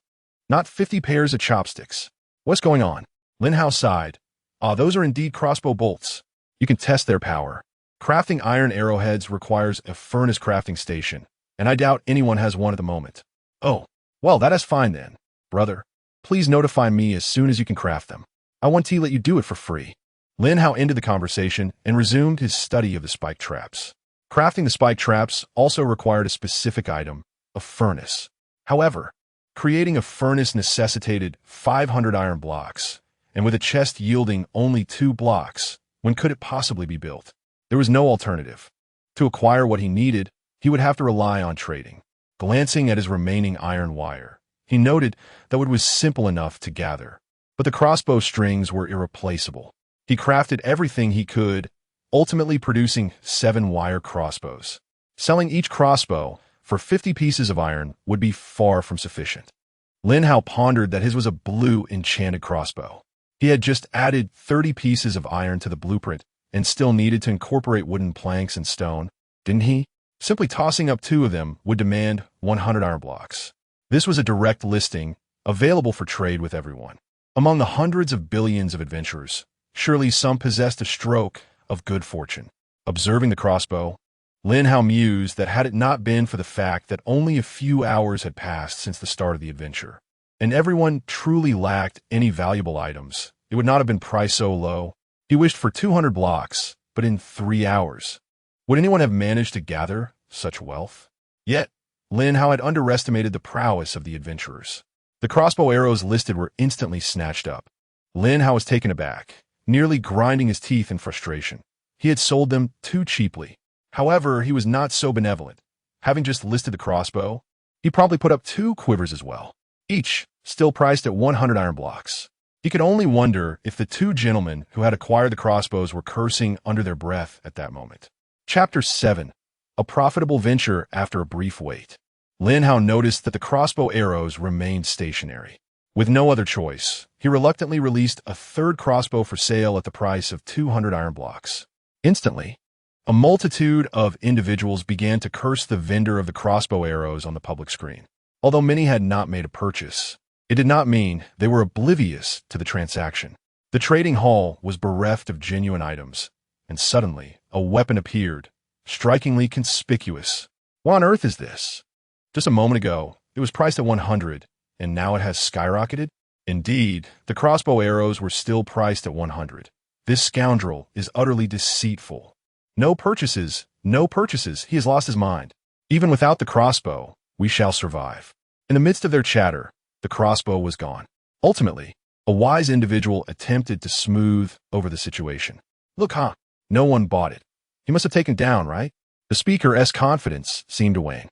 not 50 pairs of chopsticks. What's going on? Lin Hao sighed. Ah, those are indeed crossbow bolts. You can test their power. Crafting iron arrowheads requires a furnace crafting station, and I doubt anyone has one at the moment. Oh, well, that is fine then. Brother, please notify me as soon as you can craft them. I want to let you do it for free. Lin Hao ended the conversation and resumed his study of the spike traps. Crafting the spike traps also required a specific item, a furnace. However, creating a furnace necessitated 500 iron blocks, and with a chest yielding only 2 blocks, when could it possibly be built? There was no alternative. To acquire what he needed, he would have to rely on trading. Glancing at his remaining iron wire, he noted that it was simple enough to gather, but the crossbow strings were irreplaceable. He crafted everything he could, ultimately producing 7 wire crossbows. Selling each crossbow for 50 pieces of iron would be far from sufficient. Lin Hao pondered that his was a blue enchanted crossbow. He had just added 30 pieces of iron to the blueprint and still needed to incorporate wooden planks and stone, didn't he? Simply tossing up 2 of them would demand 100 iron blocks. This was a direct listing, available for trade with everyone. Among the hundreds of billions of adventurers, surely some possessed a stroke of good fortune. Observing the crossbow, Lin Hao mused that had it not been for the fact that only a few hours had passed since the start of the adventure, and everyone truly lacked any valuable items, it would not have been priced so low. He wished for 200 blocks, but in 3 hours. Would anyone have managed to gather such wealth? Yet, Lin Hao had underestimated the prowess of the adventurers. The crossbow arrows listed were instantly snatched up. Lin Hao was taken aback, nearly grinding his teeth in frustration. He had sold them too cheaply. However, he was not so benevolent. Having just listed the crossbow, he promptly put up 2 quivers as well, each still priced at 100 iron blocks. He could only wonder if the 2 gentlemen who had acquired the crossbows were cursing under their breath at that moment. Chapter 7. A profitable venture after a brief wait. Lin Hao noticed that the crossbow arrows remained stationary. With no other choice, he reluctantly released a 3rd crossbow for sale at the price of 200 iron blocks. Instantly, a multitude of individuals began to curse the vendor of the crossbow arrows on the public screen. Although many had not made a purchase, it did not mean they were oblivious to the transaction. The trading hall was bereft of genuine items, and suddenly a weapon appeared, strikingly conspicuous. What on earth is this? Just a moment ago, it was priced at 100, and now it has skyrocketed? Indeed, the crossbow arrows were still priced at 100. This scoundrel is utterly deceitful. No purchases, no purchases, he has lost his mind. Even without the crossbow, we shall survive. In the midst of their chatter, the crossbow was gone. Ultimately, a wise individual attempted to smooth over the situation. Look, no one bought it. He must have taken it down, right? The speaker's confidence seemed to wane.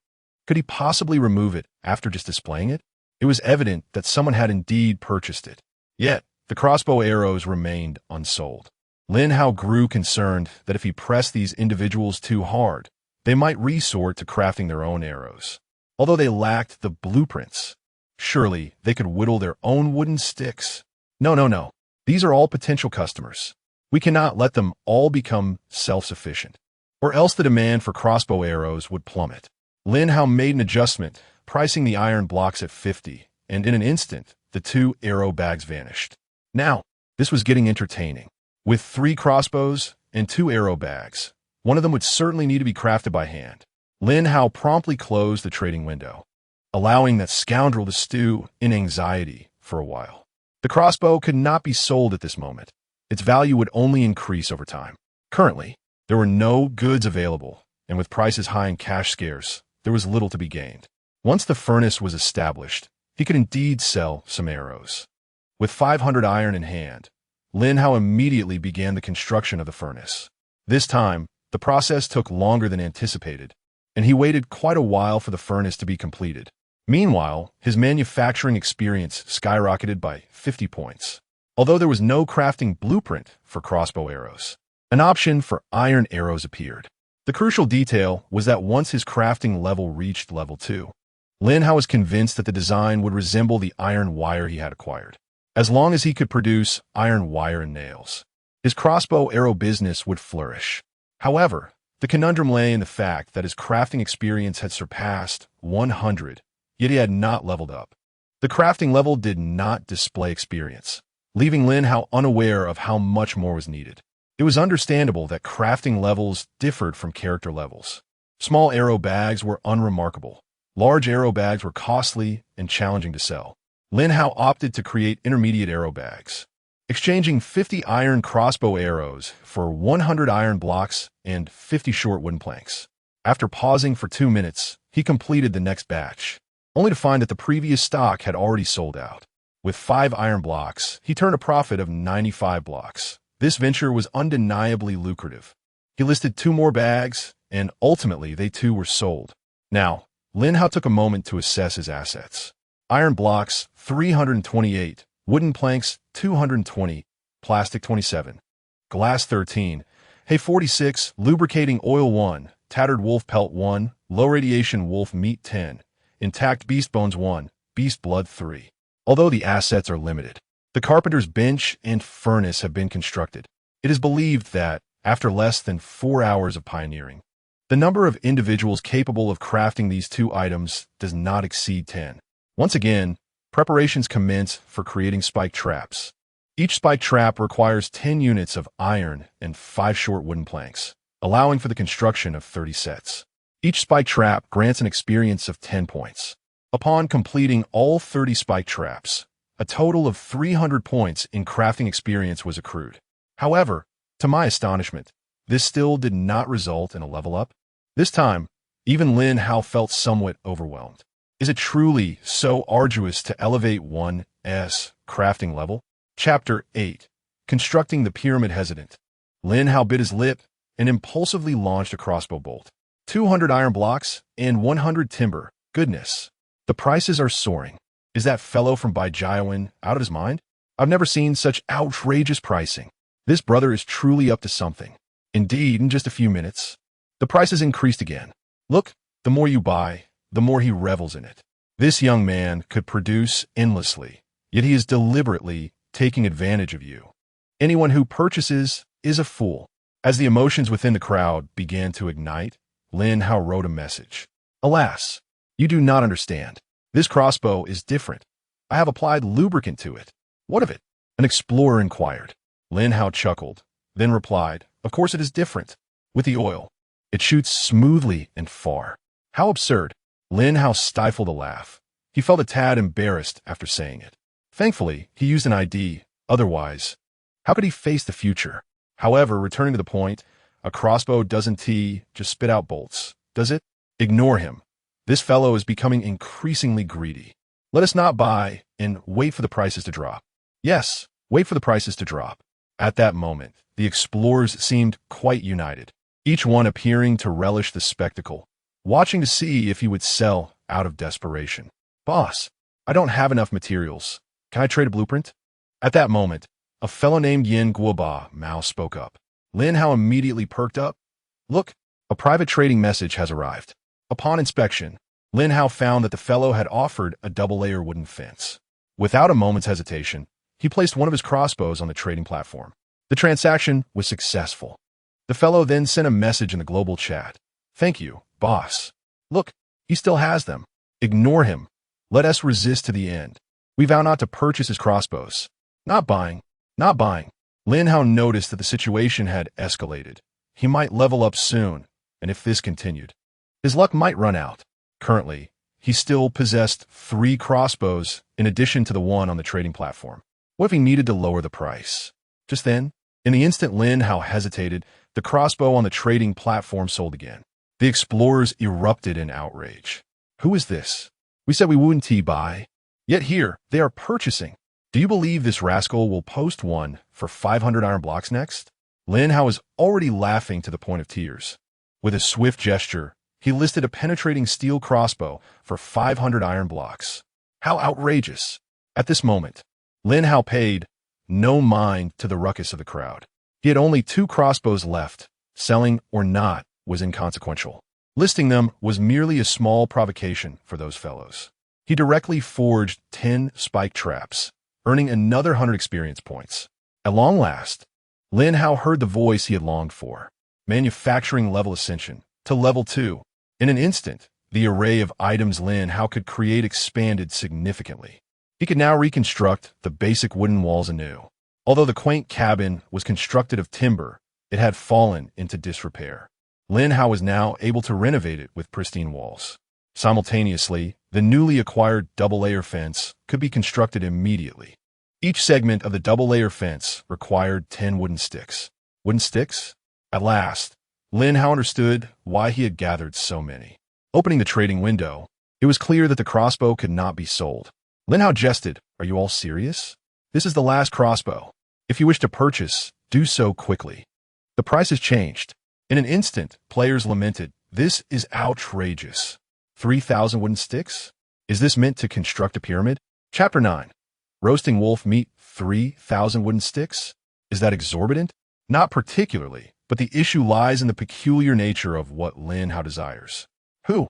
Could he possibly remove it after just displaying it? It was evident that someone had indeed purchased it. Yet, the crossbow arrows remained unsold. Lin Hao grew concerned that if he pressed these individuals too hard, they might resort to crafting their own arrows. Although they lacked the blueprints, surely they could whittle their own wooden sticks. No. These are all potential customers. We cannot let them all become self-sufficient, or else the demand for crossbow arrows would plummet. Lin Hao made an adjustment, pricing the iron blocks at 50, and in an instant, the 2 arrow bags vanished. Now, this was getting entertaining. With 3 crossbows and 2 arrow bags, one of them would certainly need to be crafted by hand. Lin Hao promptly closed the trading window, allowing that scoundrel to stew in anxiety for a while. The crossbow could not be sold at this moment. Its value would only increase over time. Currently, there were no goods available, and with prices high and cash scarce, there was little to be gained. Once the furnace was established, he could indeed sell some arrows. With 500 iron in hand, Lin Hao immediately began the construction of the furnace. This time, the process took longer than anticipated, and he waited quite a while for the furnace to be completed. Meanwhile, his manufacturing experience skyrocketed by 50 points. Although there was no crafting blueprint for crossbow arrows, an option for iron arrows appeared. The crucial detail was that once his crafting level reached level 2, Lin Hao was convinced that the design would resemble the iron wire he had acquired. As long as he could produce iron wire and nails, his crossbow arrow business would flourish. However, the conundrum lay in the fact that his crafting experience had surpassed 100, yet he had not leveled up. The crafting level did not display experience, leaving Lin Hao unaware of how much more was needed. It was understandable that crafting levels differed from character levels. Small arrow bags were unremarkable. Large arrow bags were costly and challenging to sell. Lin Hao opted to create intermediate arrow bags, exchanging 50 iron crossbow arrows for 100 iron blocks and 50 short wooden planks. After pausing for 2 minutes, he completed the next batch, only to find that the previous stock had already sold out. With 5 iron blocks, he turned a profit of 95 blocks. This venture was undeniably lucrative. He listed 2 more bags, and ultimately they too were sold. Now, Lin Hao took a moment to assess his assets. Iron blocks, 328. Wooden planks, 220. Plastic, 27. Glass, 13. Hay, 46. Lubricating oil, 1. Tattered wolf pelt, 1. Low radiation wolf meat, 10. Intact beast bones, 1. Beast blood, 3. Although the assets are limited, the carpenter's bench and furnace have been constructed. It is believed that, after less than 4 hours of pioneering, the number of individuals capable of crafting these 2 items does not exceed 10. Once again, preparations commence for creating spike traps. Each spike trap requires 10 units of iron and 5 short wooden planks, allowing for the construction of 30 sets. Each spike trap grants an experience of 10 points. Upon completing all 30 spike traps, a total of 300 points in crafting experience was accrued. However, to my astonishment, this still did not result in a level up. This time, even Lin Hao felt somewhat overwhelmed. Is it truly so arduous to elevate one's crafting level? Chapter 8. Constructing the Pyramid Hesitant. Lin Hao bit his lip and impulsively launched a crossbow bolt. 200 iron blocks and 100 timber. Goodness. The prices are soaring. Is that fellow from Baijiawan out of his mind? I've never seen such outrageous pricing. This brother is truly up to something. Indeed, in just a few minutes, the prices increased again. Look, the more you buy, the more he revels in it. This young man could produce endlessly, yet he is deliberately taking advantage of you. Anyone who purchases is a fool. As the emotions within the crowd began to ignite, Lin Hao wrote a message. Alas, you do not understand. This crossbow is different. I have applied lubricant to it. What of it? An explorer inquired. Lin Hao chuckled, then replied, Of course it is different. With the oil, it shoots smoothly and far. How absurd. Lin Hao stifled a laugh. He felt a tad embarrassed after saying it. Thankfully, he used an ID. Otherwise, how could he face the future? However, returning to the point, a crossbow doesn't just spit out bolts, does it? Ignore him. This fellow is becoming increasingly greedy. Let us not buy and wait for the prices to drop. Yes, wait for the prices to drop. At that moment, the explorers seemed quite united, each one appearing to relish the spectacle, watching to see if he would sell out of desperation. Boss, I don't have enough materials. Can I trade a blueprint? At that moment, a fellow named Yin Guoba Mao spoke up. Lin Hao immediately perked up. Look, a private trading message has arrived. Upon inspection, Lin Hao found that the fellow had offered a double-layer wooden fence. Without a moment's hesitation, he placed one of his crossbows on the trading platform. The transaction was successful. The fellow then sent a message in the global chat. Thank you, boss. Look, he still has them. Ignore him. Let us resist to the end. We vow not to purchase his crossbows. Not buying. Not buying. Lin Hao noticed that the situation had escalated. He might level up soon, and if this continued, his luck might run out. Currently, he still possessed 3 crossbows in addition to the one on the trading platform. What if he needed to lower the price? Just then, in the instant Lin Hao hesitated, the crossbow on the trading platform sold again. The explorers erupted in outrage. Who is this? We said we wouldn't buy. Yet here, they are purchasing. Do you believe this rascal will post one for 500 iron blocks next? Lin Hao was already laughing to the point of tears. With a swift gesture, he listed a penetrating steel crossbow for 500 iron blocks. How outrageous! At this moment, Lin Hao paid no mind to the ruckus of the crowd. He had only 2 crossbows left. Selling or not was inconsequential. Listing them was merely a small provocation for those fellows. He directly forged 10 spike traps, earning another 100 experience points. At long last, Lin Hao heard the voice he had longed for. Manufacturing level ascension to level 2. In an instant, the array of items Lin Hao could create expanded significantly. He could now reconstruct the basic wooden walls anew. Although the quaint cabin was constructed of timber, it had fallen into disrepair. Lin Hao was now able to renovate it with pristine walls. Simultaneously, the newly acquired double-layer fence could be constructed immediately. Each segment of the double-layer fence required 10 wooden sticks. Wooden sticks? At last, Lin Hao understood why he had gathered so many. Opening the trading window, it was clear that the crossbow could not be sold. Lin Hao jested, "Are you all serious? This is the last crossbow. If you wish to purchase, do so quickly. The price has changed." In an instant, players lamented, "This is outrageous. 3,000 wooden sticks? Is this meant to construct a pyramid?" Chapter 9. Roasting wolf meat, 3,000 wooden sticks? Is that exorbitant? Not particularly, but the issue lies in the peculiar nature of what Lin Hao desires. Who,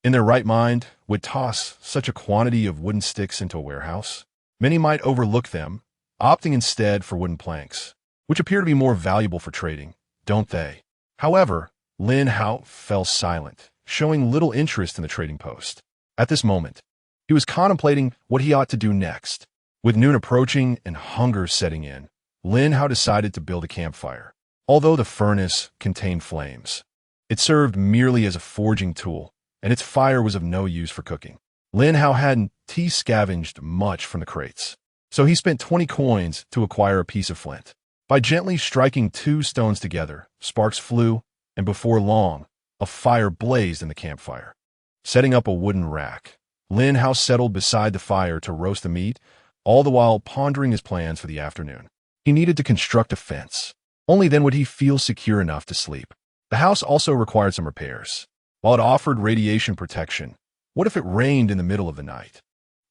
in their right mind, would toss such a quantity of wooden sticks into a warehouse? Many might overlook them, opting instead for wooden planks, which appear to be more valuable for trading, don't they? However, Lin Hao fell silent, showing little interest in the trading post. At this moment, he was contemplating what he ought to do next. With noon approaching and hunger setting in, Lin Hao decided to build a campfire. Although the furnace contained flames, it served merely as a forging tool, and its fire was of no use for cooking. Lin Hao hadn't scavenged much from the crates, so he spent 20 coins to acquire a piece of flint. By gently striking 2 stones together, sparks flew, and before long, a fire blazed in the campfire. Setting up a wooden rack, Lin Hao settled beside the fire to roast the meat, all the while pondering his plans for the afternoon. He needed to construct a fence. Only then would he feel secure enough to sleep. The house also required some repairs. While it offered radiation protection, what if it rained in the middle of the night?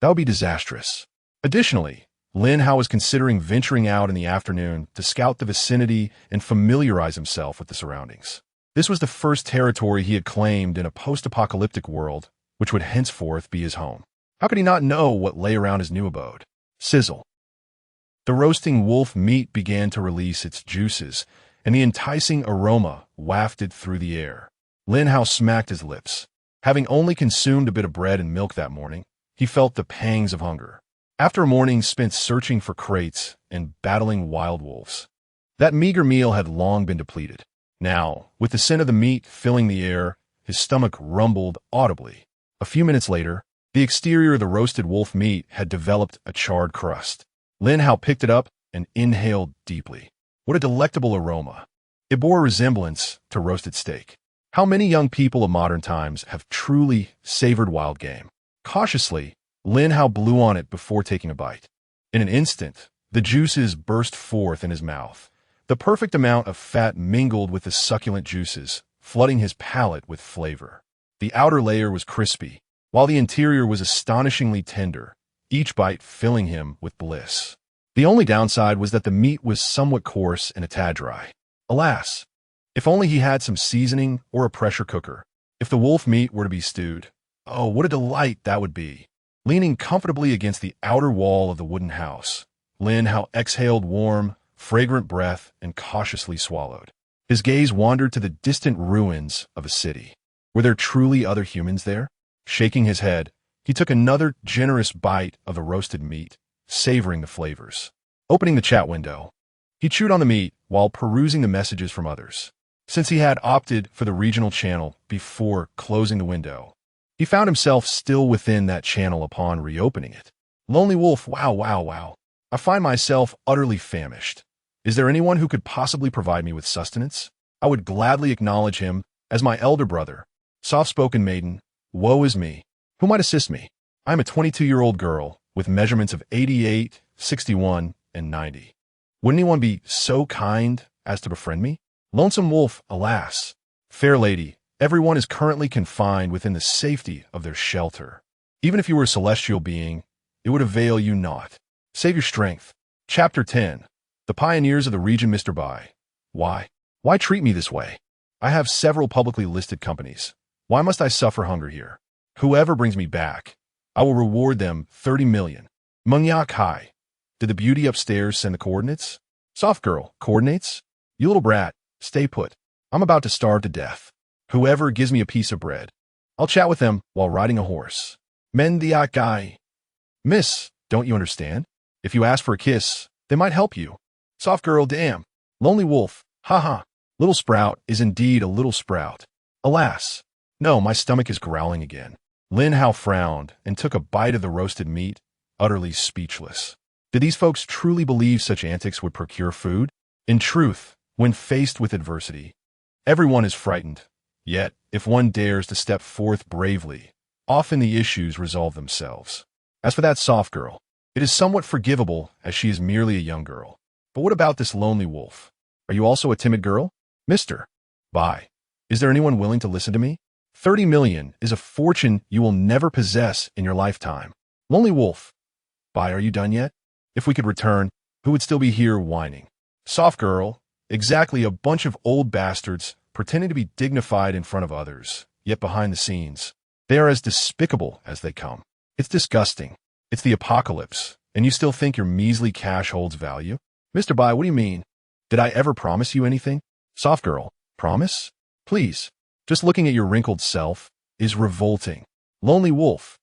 That would be disastrous. Additionally, Lin Hao was considering venturing out in the afternoon to scout the vicinity and familiarize himself with the surroundings. This was the first territory he had claimed in a post-apocalyptic world, which would henceforth be his home. How could he not know what lay around his new abode? Sizzle. The roasting wolf meat began to release its juices, and the enticing aroma wafted through the air. Lin Hao smacked his lips. Having only consumed a bit of bread and milk that morning, he felt the pangs of hunger. After a morning spent searching for crates and battling wild wolves, that meager meal had long been depleted. Now, with the scent of the meat filling the air, his stomach rumbled audibly. A few minutes later, the exterior of the roasted wolf meat had developed a charred crust. Lin Hao picked it up and inhaled deeply. What a delectable aroma. It bore a resemblance to roasted steak. How many young people of modern times have truly savored wild game? Cautiously, Lin Hao blew on it before taking a bite. In an instant, the juices burst forth in his mouth. The perfect amount of fat mingled with the succulent juices, flooding his palate with flavor. The outer layer was crispy, while the interior was astonishingly tender, each bite filling him with bliss. The only downside was that the meat was somewhat coarse and a tad dry. Alas, if only he had some seasoning or a pressure cooker. If the wolf meat were to be stewed, oh, what a delight that would be. Leaning comfortably against the outer wall of the wooden house, Lin Hao exhaled warm, fragrant breath and cautiously swallowed. His gaze wandered to the distant ruins of a city. Were there truly other humans there? Shaking his head, he took another generous bite of the roasted meat, savoring the flavors. Opening the chat window, he chewed on the meat while perusing the messages from others. Since he had opted for the regional channel before closing the window, he found himself still within that channel upon reopening it. Lonely wolf, wow. I find myself utterly famished. Is there anyone who could possibly provide me with sustenance? I would gladly acknowledge him as my elder brother. Soft-spoken maiden, woe is me. Who might assist me? I am a 22-year-old girl with measurements of 88, 61, and 90. Would anyone be so kind as to befriend me? Lonesome wolf, alas. Fair lady, everyone is currently confined within the safety of their shelter. Even if you were a celestial being, it would avail you naught. Save your strength. Chapter 10. The Pioneers of the Region Mr. Bai. Why? Why treat me this way? I have several publicly listed companies. Why must I suffer hunger here? Whoever brings me back, I will reward them 30 million. Mungyak Hai. Did the beauty upstairs send the coordinates? Soft girl, coordinates? You little brat, stay put. I'm about to starve to death. Whoever gives me a piece of bread, I'll chat with them while riding a horse. Mendiak guy. Miss, don't you understand? If you ask for a kiss, they might help you. Soft girl, damn. Lonely wolf, haha. Little sprout is indeed a little sprout. Alas. No, my stomach is growling again. Lin Hao frowned and took a bite of the roasted meat, utterly speechless. Did these folks truly believe such antics would procure food? In truth, when faced with adversity, everyone is frightened. Yet, if one dares to step forth bravely, often the issues resolve themselves. As for that soft girl, it is somewhat forgivable as she is merely a young girl. But what about this lonely wolf? Are you also a timid girl? Mister. Bye. Is there anyone willing to listen to me? 30 million is a fortune you will never possess in your lifetime. Lonely wolf. Bye, are you done yet? If we could return, who would still be here whining? Soft girl. Exactly, a bunch of old bastards pretending to be dignified in front of others, yet behind the scenes, they are as despicable as they come. It's disgusting. It's the apocalypse, and you still think your measly cash holds value? Mr. Bai, what do you mean? Did I ever promise you anything? Soft girl, promise? Please. Just looking at your wrinkled self is revolting. Lonely wolf.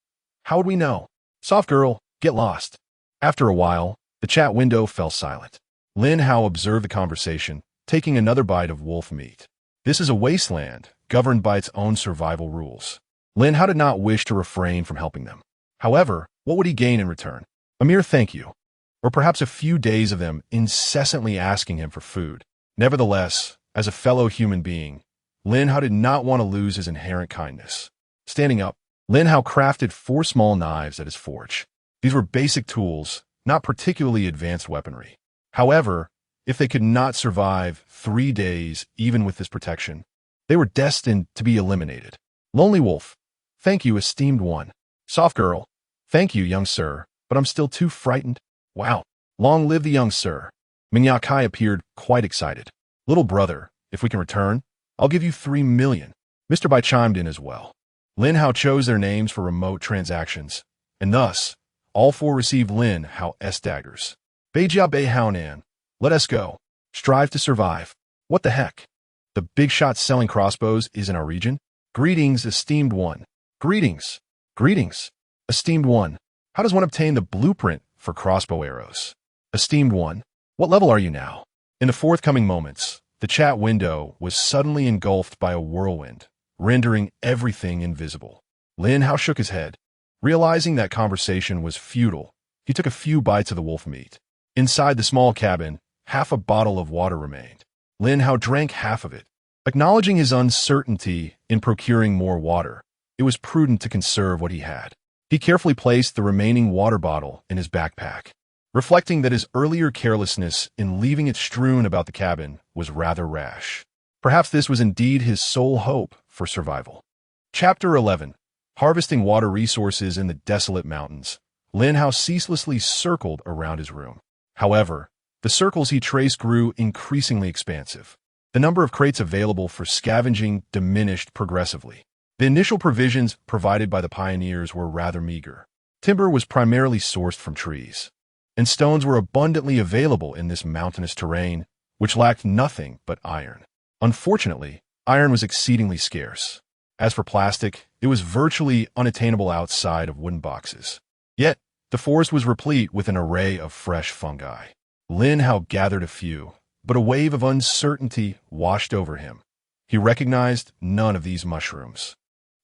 How would we know? Soft girl, get lost. After a while, the chat window fell silent. Lin Hao observed the conversation, taking another bite of wolf meat. This is a wasteland, governed by its own survival rules. Lin Hao did not wish to refrain from helping them. However, what would he gain in return? A mere thank you. Or perhaps a few days of them incessantly asking him for food. Nevertheless, as a fellow human being, Lin Hao did not want to lose his inherent kindness. Standing up, Lin Hao crafted 4 small knives at his forge. These were basic tools, not particularly advanced weaponry. However, if they could not survive 3 days even with this protection, they were destined to be eliminated. Lonely wolf. Thank you, esteemed one. Soft girl. Thank you, young sir, but I'm still too frightened. Wow. Long live the young sir. Mingya Kai appeared quite excited. Little brother, if we can return, I'll give you 3 million. Mr. Bai chimed in as well. Lin Hao chose their names for remote transactions, and thus, all 4 received Lin Hao's daggers. Beijia Bei Haonan. Let us go. Strive to survive. What the heck? The big shot selling crossbows is in our region? Greetings, esteemed one. Greetings. Greetings. Esteemed one. How does one obtain the blueprint for crossbow arrows? Esteemed one. What level are you now? In the forthcoming moments, the chat window was suddenly engulfed by a whirlwind, rendering everything invisible. Lin Hao shook his head. Realizing that conversation was futile, he took a few bites of the wolf meat. Inside the small cabin, half a bottle of water remained. Lin Hao drank half of it. Acknowledging his uncertainty in procuring more water, it was prudent to conserve what he had. He carefully placed the remaining water bottle in his backpack, reflecting that his earlier carelessness in leaving it strewn about the cabin was rather rash. Perhaps this was indeed his sole hope for survival. Chapter 11. Harvesting water resources in the desolate mountains. Lin Hao ceaselessly circled around his room. However, the circles he traced grew increasingly expansive. The number of crates available for scavenging diminished progressively. The initial provisions provided by the pioneers were rather meager. Timber was primarily sourced from trees, and stones were abundantly available in this mountainous terrain, which lacked nothing but iron. Unfortunately, iron was exceedingly scarce. As for plastic, it was virtually unattainable outside of wooden boxes. Yet, the forest was replete with an array of fresh fungi. Lin Hao gathered a few, but a wave of uncertainty washed over him. He recognized none of these mushrooms.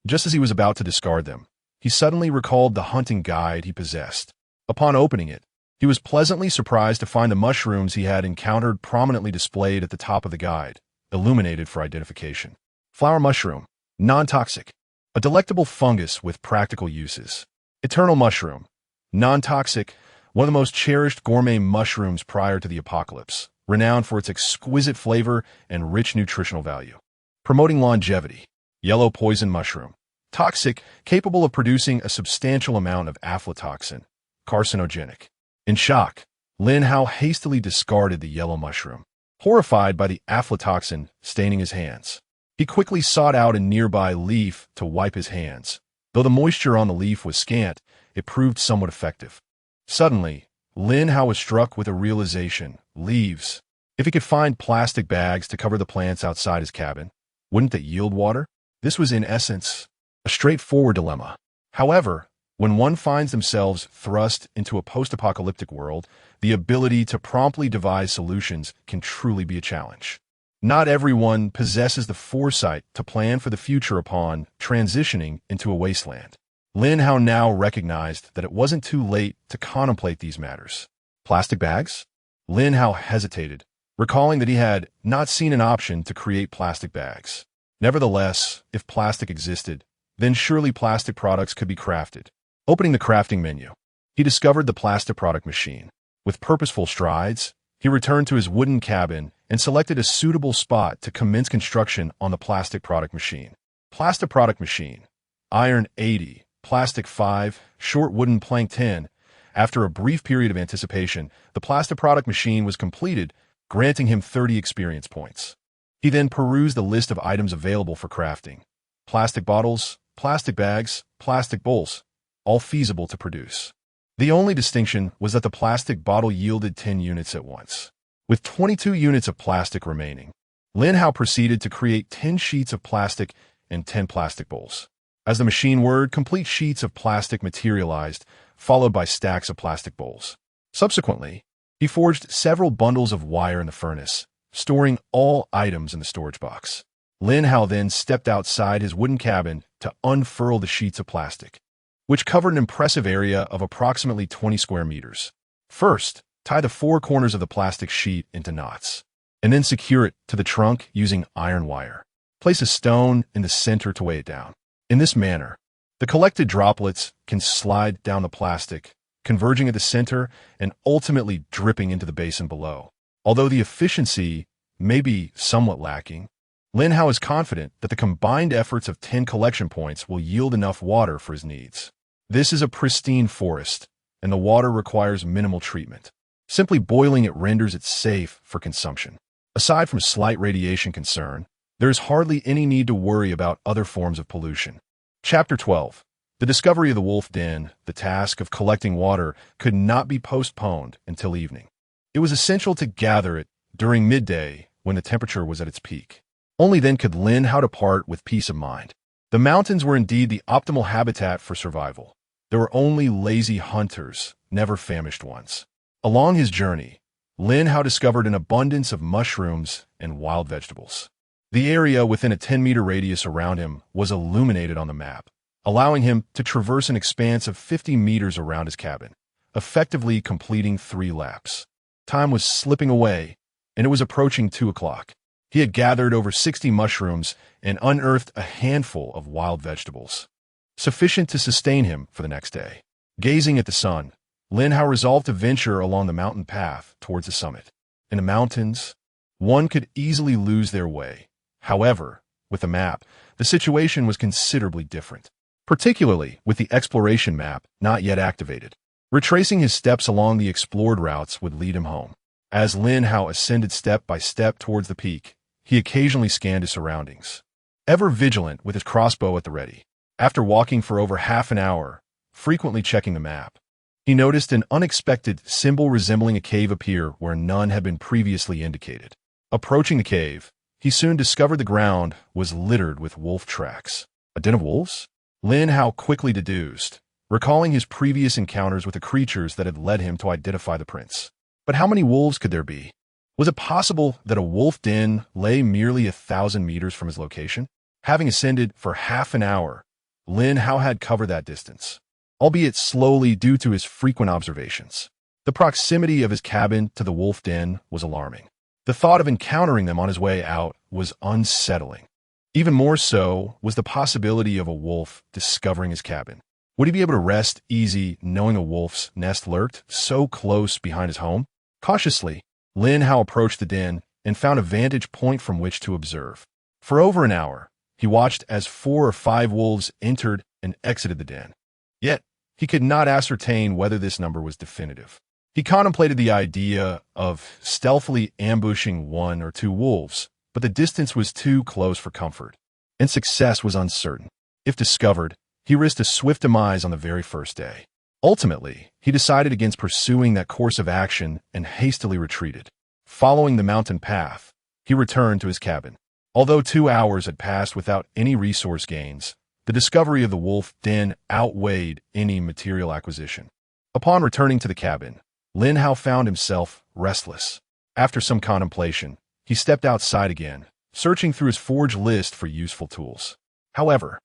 Just as he was about to discard them, he suddenly recalled the hunting guide he possessed. Upon opening it, he was pleasantly surprised to find the mushrooms he had encountered prominently displayed at the top of the guide, illuminated for identification. Flower mushroom, non-toxic, a delectable fungus with practical uses. Eternal mushroom, non-toxic, one of the most cherished gourmet mushrooms prior to the apocalypse, renowned for its exquisite flavor and rich nutritional value. Promoting longevity, yellow poison mushroom, toxic, capable of producing a substantial amount of aflatoxin, carcinogenic. In shock, Lin Hao hastily discarded the yellow mushroom, horrified by the aflatoxin staining his hands. He quickly sought out a nearby leaf to wipe his hands. Though the moisture on the leaf was scant, it proved somewhat effective. Suddenly, Lin Hao was struck with a realization. Leaves. If he could find plastic bags to cover the plants outside his cabin, wouldn't they yield water? This was, in essence, a straightforward dilemma. However, when one finds themselves thrust into a post-apocalyptic world, the ability to promptly devise solutions can truly be a challenge. Not everyone possesses the foresight to plan for the future upon transitioning into a wasteland. Lin Hao now recognized that it wasn't too late to contemplate these matters. Plastic bags? Lin Hao hesitated, recalling that he had not seen an option to create plastic bags. Nevertheless, if plastic existed, then surely plastic products could be crafted. Opening the crafting menu, he discovered the plastic product machine. With purposeful strides, he returned to his wooden cabin and selected a suitable spot to commence construction on the plastic product machine. Plastic product machine. Iron 80, plastic 5, short wooden plank 10. After a brief period of anticipation, the plastic product machine was completed, granting him 30 experience points. He then perused the list of items available for crafting. Plastic bottles, plastic bags, plastic bowls, all feasible to produce. The only distinction was that the plastic bottle yielded 10 units at once. With 22 units of plastic remaining, Lin Hao proceeded to create 10 sheets of plastic and 10 plastic bowls. As the machine whirred, complete sheets of plastic materialized, followed by stacks of plastic bowls. Subsequently, he forged several bundles of wire in the furnace, storing all items in the storage box. Lin Hao then stepped outside his wooden cabin to unfurl the sheets of plastic, which covered an impressive area of approximately 20 square meters. First, tie the 4 corners of the plastic sheet into knots, and then secure it to the trunk using iron wire. Place a stone in the center to weigh it down. In this manner, the collected droplets can slide down the plastic, converging at the center and ultimately dripping into the basin below. Although the efficiency may be somewhat lacking, Lin Hao is confident that the combined efforts of 10 collection points will yield enough water for his needs. This is a pristine forest, and the water requires minimal treatment. Simply boiling it renders it safe for consumption. Aside from slight radiation concern, there is hardly any need to worry about other forms of pollution. Chapter 12. The discovery of the wolf den. The task of collecting water could not be postponed until evening. It was essential to gather it during midday when the temperature was at its peak. Only then could Lin Hao depart with peace of mind. The mountains were indeed the optimal habitat for survival. There were only lazy hunters, never famished ones. Along his journey, Lin Hao discovered an abundance of mushrooms and wild vegetables. The area within a 10-meter radius around him was illuminated on the map, allowing him to traverse an expanse of 50 meters around his cabin, effectively completing 3 laps. Time was slipping away, and it was approaching 2 o'clock. He had gathered over 60 mushrooms and unearthed a handful of wild vegetables, sufficient to sustain him for the next day. Gazing at the sun, Lin Hao resolved to venture along the mountain path towards the summit. In the mountains, one could easily lose their way. However, with the map, the situation was considerably different, particularly with the exploration map not yet activated. Retracing his steps along the explored routes would lead him home. As Lin Hao ascended step by step towards the peak, he occasionally scanned his surroundings, ever vigilant with his crossbow at the ready. After walking for over half an hour, frequently checking the map, he noticed an unexpected symbol resembling a cave appear where none had been previously indicated. Approaching the cave, he soon discovered the ground was littered with wolf tracks. A den of wolves? Lin Hao quickly deduced, recalling his previous encounters with the creatures that had led him to identify the prince. But how many wolves could there be? Was it possible that a wolf den lay merely 1,000 meters from his location? Having ascended for half an hour, Lin Hao had covered that distance, albeit slowly due to his frequent observations. The proximity of his cabin to the wolf den was alarming. The thought of encountering them on his way out was unsettling. Even more so was the possibility of a wolf discovering his cabin. Would he be able to rest easy knowing a wolf's nest lurked so close behind his home? Cautiously, Lin Hao approached the den and found a vantage point from which to observe. For over an hour, he watched as 4 or 5 wolves entered and exited the den. Yet, he could not ascertain whether this number was definitive. He contemplated the idea of stealthily ambushing 1 or 2 wolves, but the distance was too close for comfort, and success was uncertain. If discovered, he risked a swift demise on the very first day. Ultimately, he decided against pursuing that course of action and hastily retreated. Following the mountain path, he returned to his cabin. Although 2 hours had passed without any resource gains, the discovery of the wolf den outweighed any material acquisition. Upon returning to the cabin, Lin Hao found himself restless. After some contemplation, he stepped outside again, searching through his forge list for useful tools. However,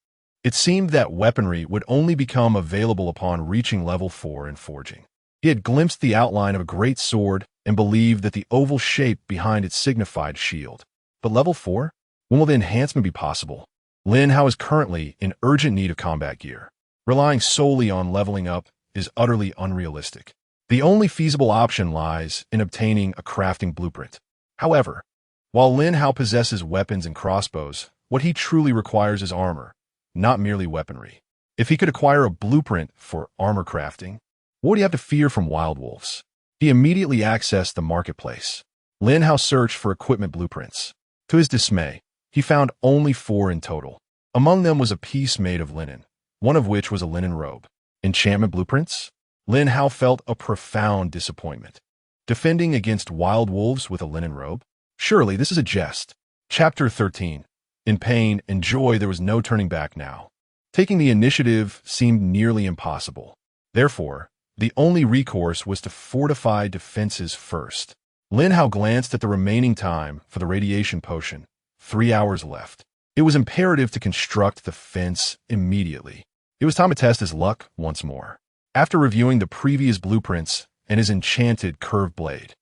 it seemed that weaponry would only become available upon reaching level 4 in forging. He had glimpsed the outline of a great sword and believed that the oval shape behind it signified shield. But level 4? When will the enhancement be possible? Lin Hao is currently in urgent need of combat gear. Relying solely on leveling up is utterly unrealistic. The only feasible option lies in obtaining a crafting blueprint. However, while Lin Hao possesses weapons and crossbows, what he truly requires is armor, not merely weaponry. If he could acquire a blueprint for armor crafting, what would he have to fear from wild wolves? He immediately accessed the marketplace. Lin Hao searched for equipment blueprints. To his dismay, he found only 4 in total. Among them was a piece made of linen, one of which was a linen robe. Enchantment blueprints? Lin Hao felt a profound disappointment. Defending against wild wolves with a linen robe? Surely this is a jest. Chapter 13. In pain and joy there was no turning back now. Taking the initiative seemed nearly impossible. Therefore, the only recourse was to fortify defenses first. Lin Hao glanced at the remaining time for the radiation potion. 3 hours left. It was imperative to construct the fence immediately. It was time to test his luck once more. After reviewing the previous blueprints and his enchanted curved blade,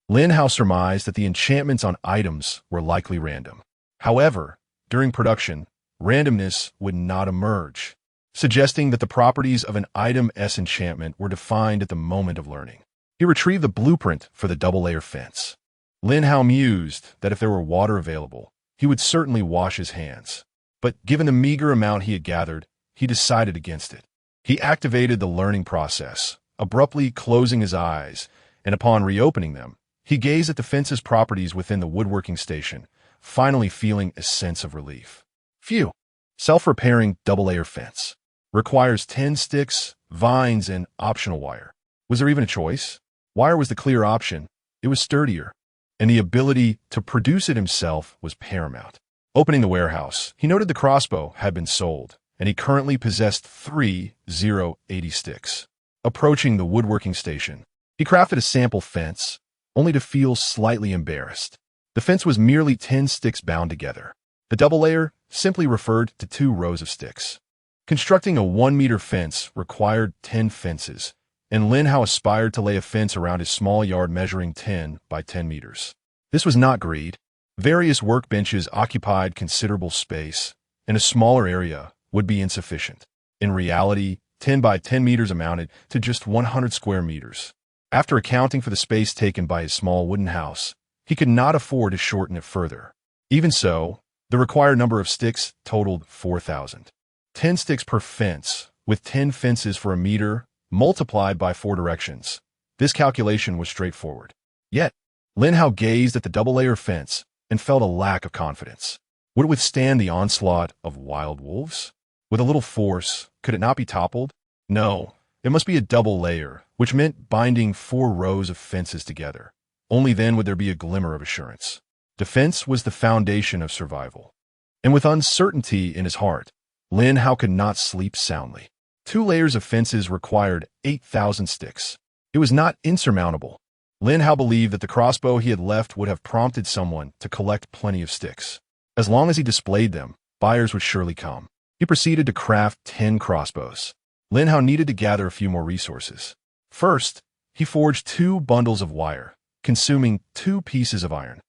Lin Hao surmised that the enchantments on items were likely random. However, during production, randomness would not emerge, suggesting that the properties of an item's enchantment were defined at the moment of learning. He retrieved the blueprint for the double-layer fence. Lin Hao mused that if there were water available, he would certainly wash his hands. But given the meager amount he had gathered, he decided against it. He activated the learning process, abruptly closing his eyes, and upon reopening them, he gazed at the fence's properties within the woodworking station, finally feeling a sense of relief. Phew! Self-repairing double-layer fence. Requires 10 sticks, vines, and optional wire. Was there even a choice? Wire was the clear option. It was sturdier, and the ability to produce it himself was paramount. Opening the warehouse, he noted the crossbow had been sold, and he currently possessed 3 080 sticks. Approaching the woodworking station, he crafted a sample fence, only to feel slightly embarrassed. The fence was merely 10 sticks bound together. The double layer simply referred to 2 rows of sticks. Constructing a 1-meter fence required 10 fences, and Lin Hao aspired to lay a fence around his small yard measuring 10 by 10 meters. This was not greed. Various workbenches occupied considerable space, and a smaller area would be insufficient. In reality, 10 by 10 meters amounted to just 100 square meters. After accounting for the space taken by his small wooden house, he could not afford to shorten it further. Even so, the required number of sticks totaled 4,000. 10 sticks per fence, with 10 fences for a meter, multiplied by 4 directions. This calculation was straightforward. Yet, Lin Hao gazed at the double-layer fence and felt a lack of confidence. Would it withstand the onslaught of wild wolves? With a little force, could it not be toppled? No, it must be a double layer, which meant binding 4 rows of fences together. Only then would there be a glimmer of assurance. Defense was the foundation of survival. And with uncertainty in his heart, Lin Hao could not sleep soundly. 2 layers of fences required 8,000 sticks. It was not insurmountable. Lin Hao believed that the crossbow he had left would have prompted someone to collect plenty of sticks. As long as he displayed them, buyers would surely come. He proceeded to craft 10 crossbows. Lin Hao needed to gather a few more resources. First, he forged 2 bundles of wire, consuming 2 pieces of iron.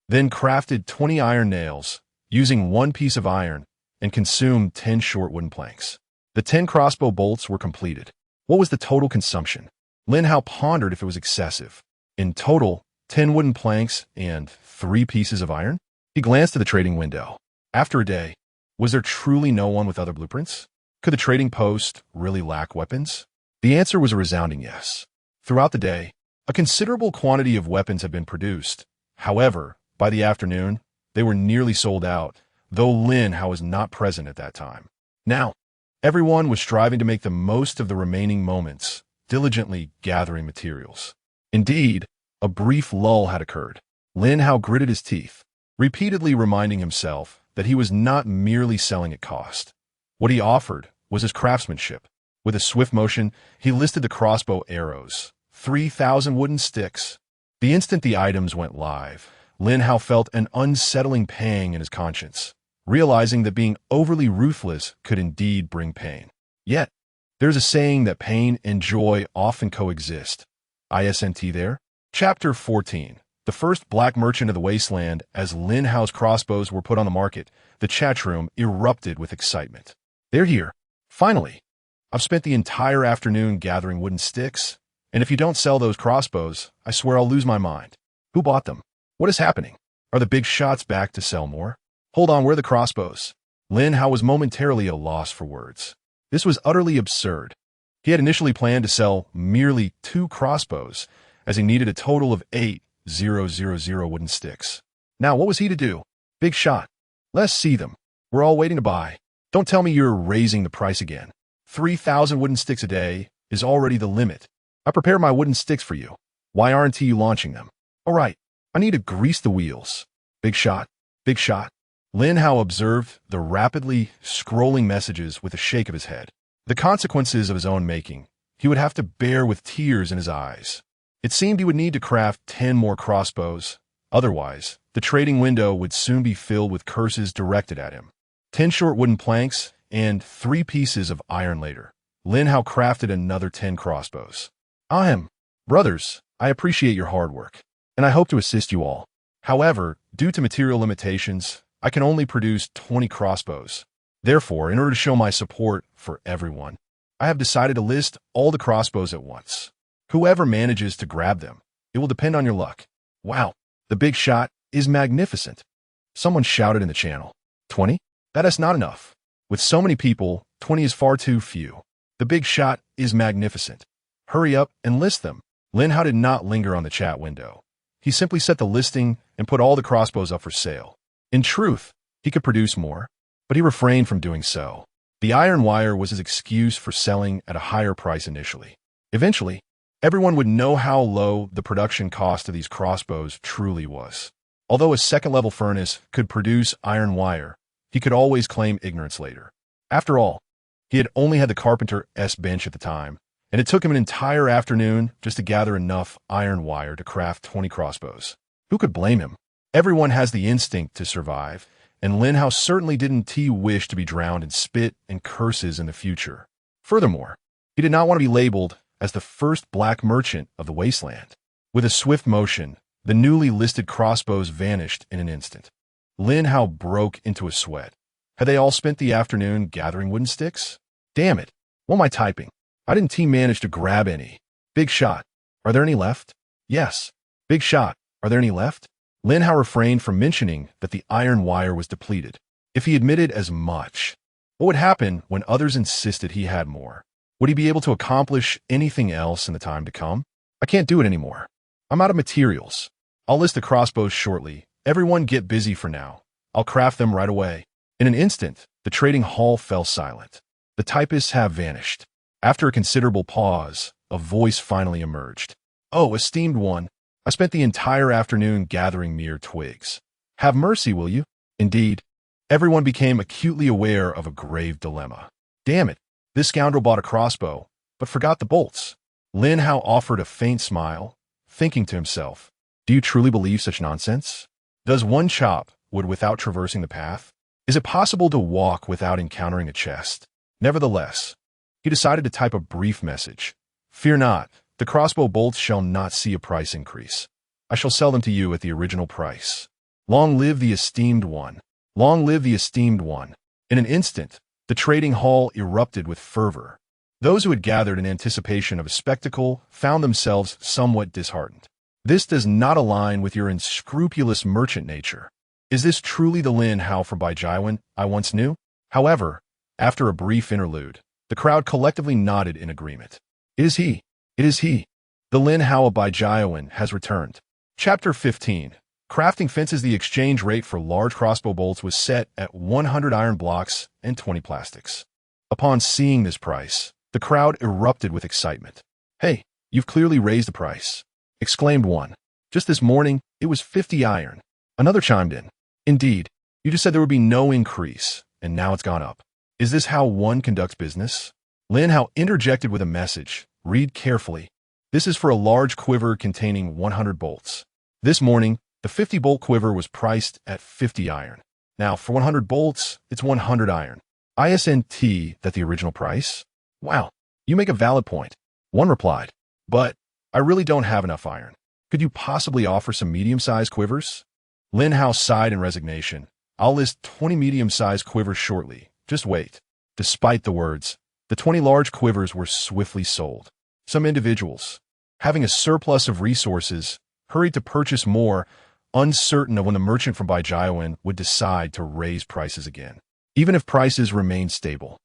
Then crafted 20 iron nails, using 1 piece of iron, and consumed 10 short wooden planks. The 10 crossbow bolts were completed. What was the total consumption? Lin Hao pondered if it was excessive. In total, 10 wooden planks and 3 pieces of iron? He glanced at the trading window. After a day, was there truly no one with other blueprints? Could the trading post really lack weapons? The answer was a resounding yes. Throughout the day, a considerable quantity of weapons had been produced. However, by the afternoon, they were nearly sold out, though Lin Hao was not present at that time. Now, everyone was striving to make the most of the remaining moments diligently gathering materials. Indeed, a brief lull had occurred. Lin Hao gritted his teeth, repeatedly reminding himself that he was not merely selling at cost. What he offered was his craftsmanship. With a swift motion, he listed the crossbow arrows, 3,000 wooden sticks. The instant the items went live, Lin Hao felt an unsettling pang in his conscience, realizing that being overly ruthless could indeed bring pain. Yet, there's a saying that pain and joy often coexist. Isn't there? Chapter 14. The first black merchant of the wasteland. As Lin Hao's crossbows were put on the market, the chat room erupted with excitement. They're here. Finally. I've spent the entire afternoon gathering wooden sticks, and if you don't sell those crossbows, I swear I'll lose my mind. Who bought them? What is happening? Are the big shots back to sell more? Hold on, where are the crossbows? Lin Hao was momentarily at a loss for words. This was utterly absurd. He had initially planned to sell merely 2 crossbows, as he needed a total of 8,000 wooden sticks. Now, what was he to do? Big shot. Let's see them. We're all waiting to buy. Don't tell me you're raising the price again. 3,000 wooden sticks a day is already the limit. I prepare my wooden sticks for you. Why aren't you launching them? All right, I need to grease the wheels. Big shot. Big shot. Lin Hao observed the rapidly scrolling messages with a shake of his head. The consequences of his own making, he would have to bear with tears in his eyes. It seemed he would need to craft 10 more crossbows. Otherwise, the trading window would soon be filled with curses directed at him. 10 short wooden planks and 3 pieces of iron later, Lin Hao crafted another 10 crossbows. Brothers, I appreciate your hard work, and I hope to assist you all. However, due to material limitations, I can only produce 20 crossbows. Therefore, in order to show my support for everyone, I have decided to list all the crossbows at once. Whoever manages to grab them, it will depend on your luck. Wow, the big shot is magnificent. Someone shouted in the channel. 20? That is not enough. With so many people, 20 is far too few. The big shot is magnificent. Hurry up and list them. Lin Hao did not linger on the chat window. He simply set the listing and put all the crossbows up for sale. In truth, he could produce more, but he refrained from doing so. The iron wire was his excuse for selling at a higher price initially. Eventually, everyone would know how low the production cost of these crossbows truly was. Although a second-level furnace could produce iron wire, he could always claim ignorance later. After all, he had only had the carpenter's bench at the time, and it took him an entire afternoon just to gather enough iron wire to craft 20 crossbows. Who could blame him? Everyone has the instinct to survive, and Lin Hao certainly didn't wish to be drowned in spit and curses in the future. Furthermore, he did not want to be labeled as the first black merchant of the wasteland. With a swift motion, the newly listed crossbows vanished in an instant. Lin Hao broke into a sweat. Had they all spent the afternoon gathering wooden sticks? Damn it, what am I typing? I didn't manage to grab any. Big shot. Are there any left? Yes. Big shot. Are there any left? Lin Hao refrained from mentioning that the iron wire was depleted. If he admitted as much, what would happen when others insisted he had more? Would he be able to accomplish anything else in the time to come? I can't do it anymore. I'm out of materials. I'll list the crossbows shortly. Everyone get busy for now. I'll craft them right away. In an instant, the trading hall fell silent. The typists have vanished. After a considerable pause, a voice finally emerged. Oh, esteemed one, I spent the entire afternoon gathering mere twigs. Have mercy, will you? Indeed, everyone became acutely aware of a grave dilemma. Damn it, this scoundrel bought a crossbow, but forgot the bolts. Lin Hao offered a faint smile, thinking to himself, do you truly believe such nonsense? Does one chop wood without traversing the path? Is it possible to walk without encountering a chest? Nevertheless, he decided to type a brief message. Fear not, the crossbow bolts shall not see a price increase. I shall sell them to you at the original price. Long live the esteemed one. Long live the esteemed one. In an instant, the trading hall erupted with fervor. Those who had gathered in anticipation of a spectacle found themselves somewhat disheartened. This does not align with your unscrupulous merchant nature. Is this truly the Lin Hao from Baijiawan I once knew? However, after a brief interlude, the crowd collectively nodded in agreement. It is he. It is he. The Lin Hao of Baijiawan has returned. Chapter 15. Crafting fences. The exchange rate for large crossbow bolts was set at 100 iron blocks and 20 plastics. Upon seeing this price, the crowd erupted with excitement. "Hey, you've clearly raised the price," exclaimed one. "Just this morning, it was 50 iron." Another chimed in. "Indeed, you just said there would be no increase, and now it's gone up. Is this how one conducts business?" Lin Hao interjected with a message. "Read carefully. This is for a large quiver containing 100 bolts. This morning, the 50-bolt quiver was priced at 50 iron. Now, for 100 bolts, it's 100 iron. Isn't that the original price?" "Wow, you make a valid point," one replied. "But I really don't have enough iron. Could you possibly offer some medium-sized quivers?" Lin Hao sighed in resignation. "I'll list 20 medium-sized quivers shortly. Just wait." Despite the words, the 20 large quivers were swiftly sold. Some individuals, having a surplus of resources, hurried to purchase more, uncertain of when the merchant from Baijiaoan would decide to raise prices again. Even if prices remained stable,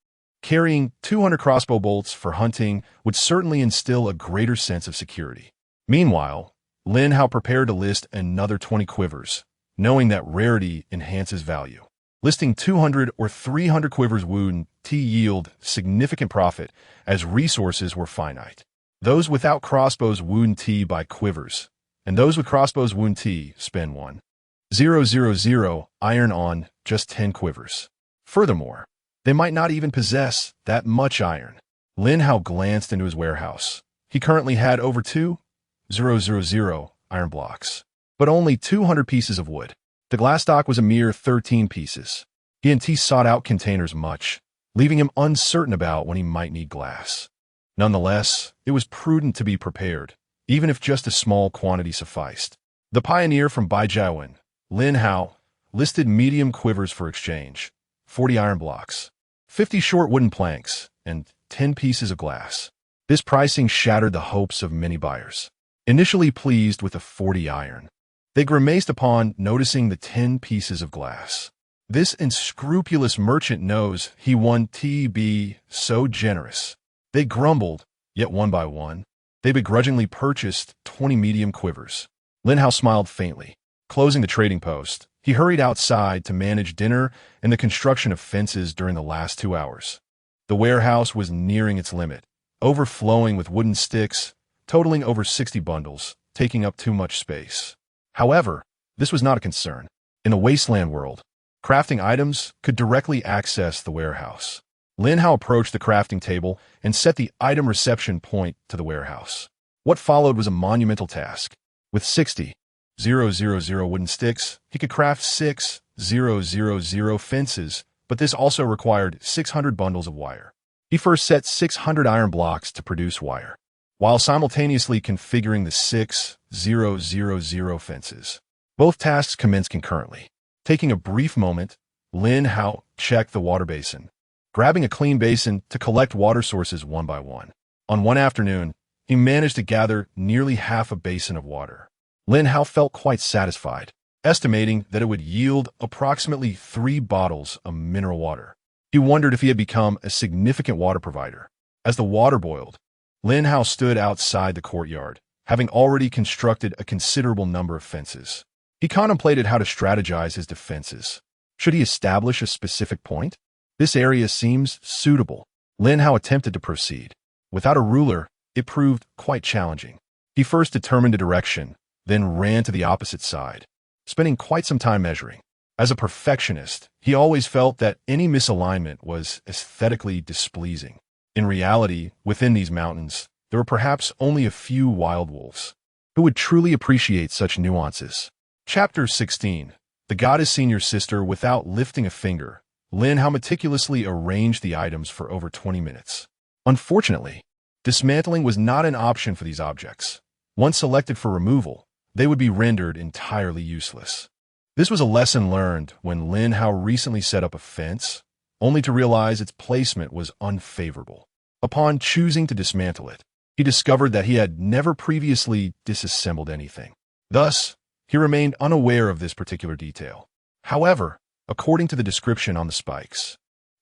carrying 200 crossbow bolts for hunting would certainly instill a greater sense of security. Meanwhile, Lin Hao prepared to list another 20 quivers, knowing that rarity enhances value. Listing 200 or 300 quivers would yield significant profit, as resources were finite. Those without crossbows would buy quivers, and those with crossbows would spend 1,000 iron on just 10 quivers. Furthermore, they might not even possess that much iron. Lin Hao glanced into his warehouse. He currently had over 2,000 iron blocks, but only 200 pieces of wood. The glass stock was a mere 13 pieces. He sought out containers much, leaving him uncertain about when he might need glass. Nonetheless, it was prudent to be prepared, even if just a small quantity sufficed. The pioneer from Baijiaoan, Lin Hao, listed medium quivers for exchange: 40 iron blocks, 50 short wooden planks, and 10 pieces of glass. This pricing shattered the hopes of many buyers. Initially pleased with the 40 iron, they grimaced upon noticing the 10 pieces of glass. This unscrupulous merchant knows he won't be so generous. They grumbled, yet one by one, they begrudgingly purchased 20 medium quivers. Lin Hao smiled faintly. Closing the trading post, he hurried outside to manage dinner and the construction of fences during the last 2 hours. The warehouse was nearing its limit, overflowing with wooden sticks, totaling over 60 bundles, taking up too much space. However, this was not a concern. In a wasteland world, crafting items could directly access the warehouse. Lin Hao approached the crafting table and set the item reception point to the warehouse. What followed was a monumental task. With 60,000 wooden sticks, he could craft 6,000 fences, but this also required 600 bundles of wire. He first set 600 iron blocks to produce wire, while simultaneously configuring the 6,000 fences. Both tasks commenced concurrently. Taking a brief moment, Lin Hao checked the water basin, grabbing a clean basin to collect water sources one by one. On one afternoon, he managed to gather nearly half a basin of water. Lin Hao felt quite satisfied, estimating that it would yield approximately 3 bottles of mineral water. He wondered if he had become a significant water provider. As the water boiled, Lin Hao stood outside the courtyard, having already constructed a considerable number of fences. He contemplated how to strategize his defenses. Should he establish a specific point? This area seems suitable. Lin Hao attempted to proceed. Without a ruler, it proved quite challenging. He first determined a direction, then ran to the opposite side, spending quite some time measuring. As a perfectionist, he always felt that any misalignment was aesthetically displeasing. In reality, within these mountains, there were perhaps only a few wild wolves who would truly appreciate such nuances. Chapter 16. The goddess senior sister. Without lifting a finger, Lin Hao meticulously arranged the items for over 20 minutes. Unfortunately, dismantling was not an option for these objects. Once selected for removal, they would be rendered entirely useless. This was a lesson learned when Lin Hao recently set up a fence, only to realize its placement was unfavorable. Upon choosing to dismantle it, he discovered that he had never previously disassembled anything. Thus, he remained unaware of this particular detail. However, according to the description on the spikes,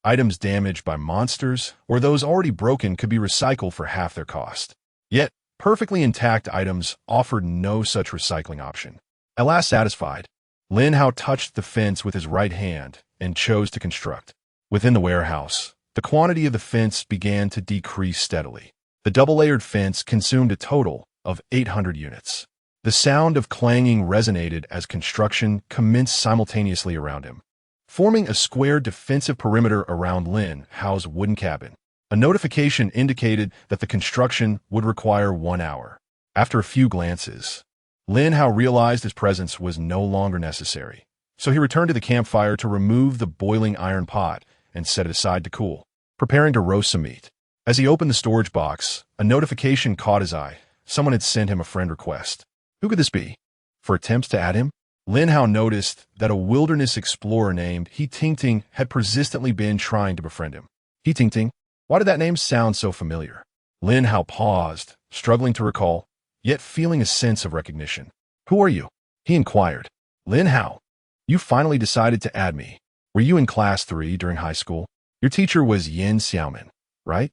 items damaged by monsters or those already broken could be recycled for half their cost. Yet, perfectly intact items offered no such recycling option. At last satisfied, Lin Hao touched the fence with his right hand and chose to construct. Within the warehouse, the quantity of the fence began to decrease steadily. The double-layered fence consumed a total of 800 units. The sound of clanging resonated as construction commenced simultaneously around him, forming a square defensive perimeter around Lin Hao's wooden cabin. A notification indicated that the construction would require 1 hour. After a few glances, Lin Hao realized his presence was no longer necessary, so he returned to the campfire to remove the boiling iron pot and set it aside to cool, preparing to roast some meat. As he opened the storage box, a notification caught his eye. Someone had sent him a friend request. Who could this be? For attempts to add him, Lin Hao noticed that a wilderness explorer named He Tingting had persistently been trying to befriend him. He Tingting? Why did that name sound so familiar? Lin Hao paused, struggling to recall, yet feeling a sense of recognition. Who are you? He inquired. Lin Hao, you finally decided to add me. Were you in class 3 during high school? Your teacher was Yin Xiaomin, right?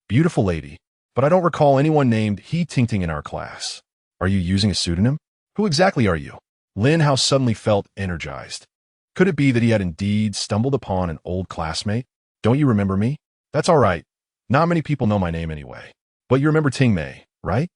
Beautiful lady, but I don't recall anyone named He Tingting in our class. Are you using a pseudonym? Who exactly are you? Lin Hao suddenly felt energized. Could it be that he had indeed stumbled upon an old classmate? Don't you remember me? That's all right. Not many people know my name anyway. But you remember Ting Mei, right?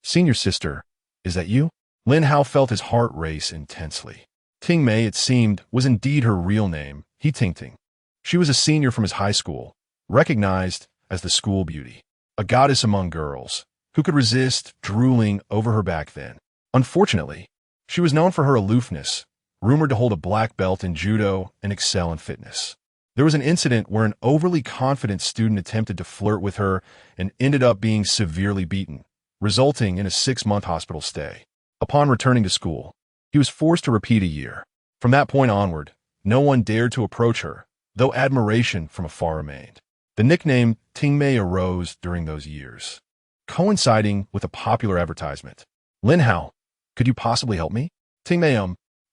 Senior sister, is that you? Lin Hao felt his heart race intensely. Ting Mei, it seemed, was indeed her real name, He Tingting. She was a senior from his high school, recognized as the school beauty, a goddess among girls. Who could resist drooling over her back then? Unfortunately, she was known for her aloofness, rumored to hold a black belt in judo and excel in fitness. There was an incident where an overly confident student attempted to flirt with her and ended up being severely beaten, resulting in a 6-month hospital stay. Upon returning to school, he was forced to repeat a year. From that point onward, no one dared to approach her, though admiration from afar remained. The nickname Ting Mei arose during those years, coinciding with a popular advertisement. Lin Hao, could you possibly help me? Ting Mei,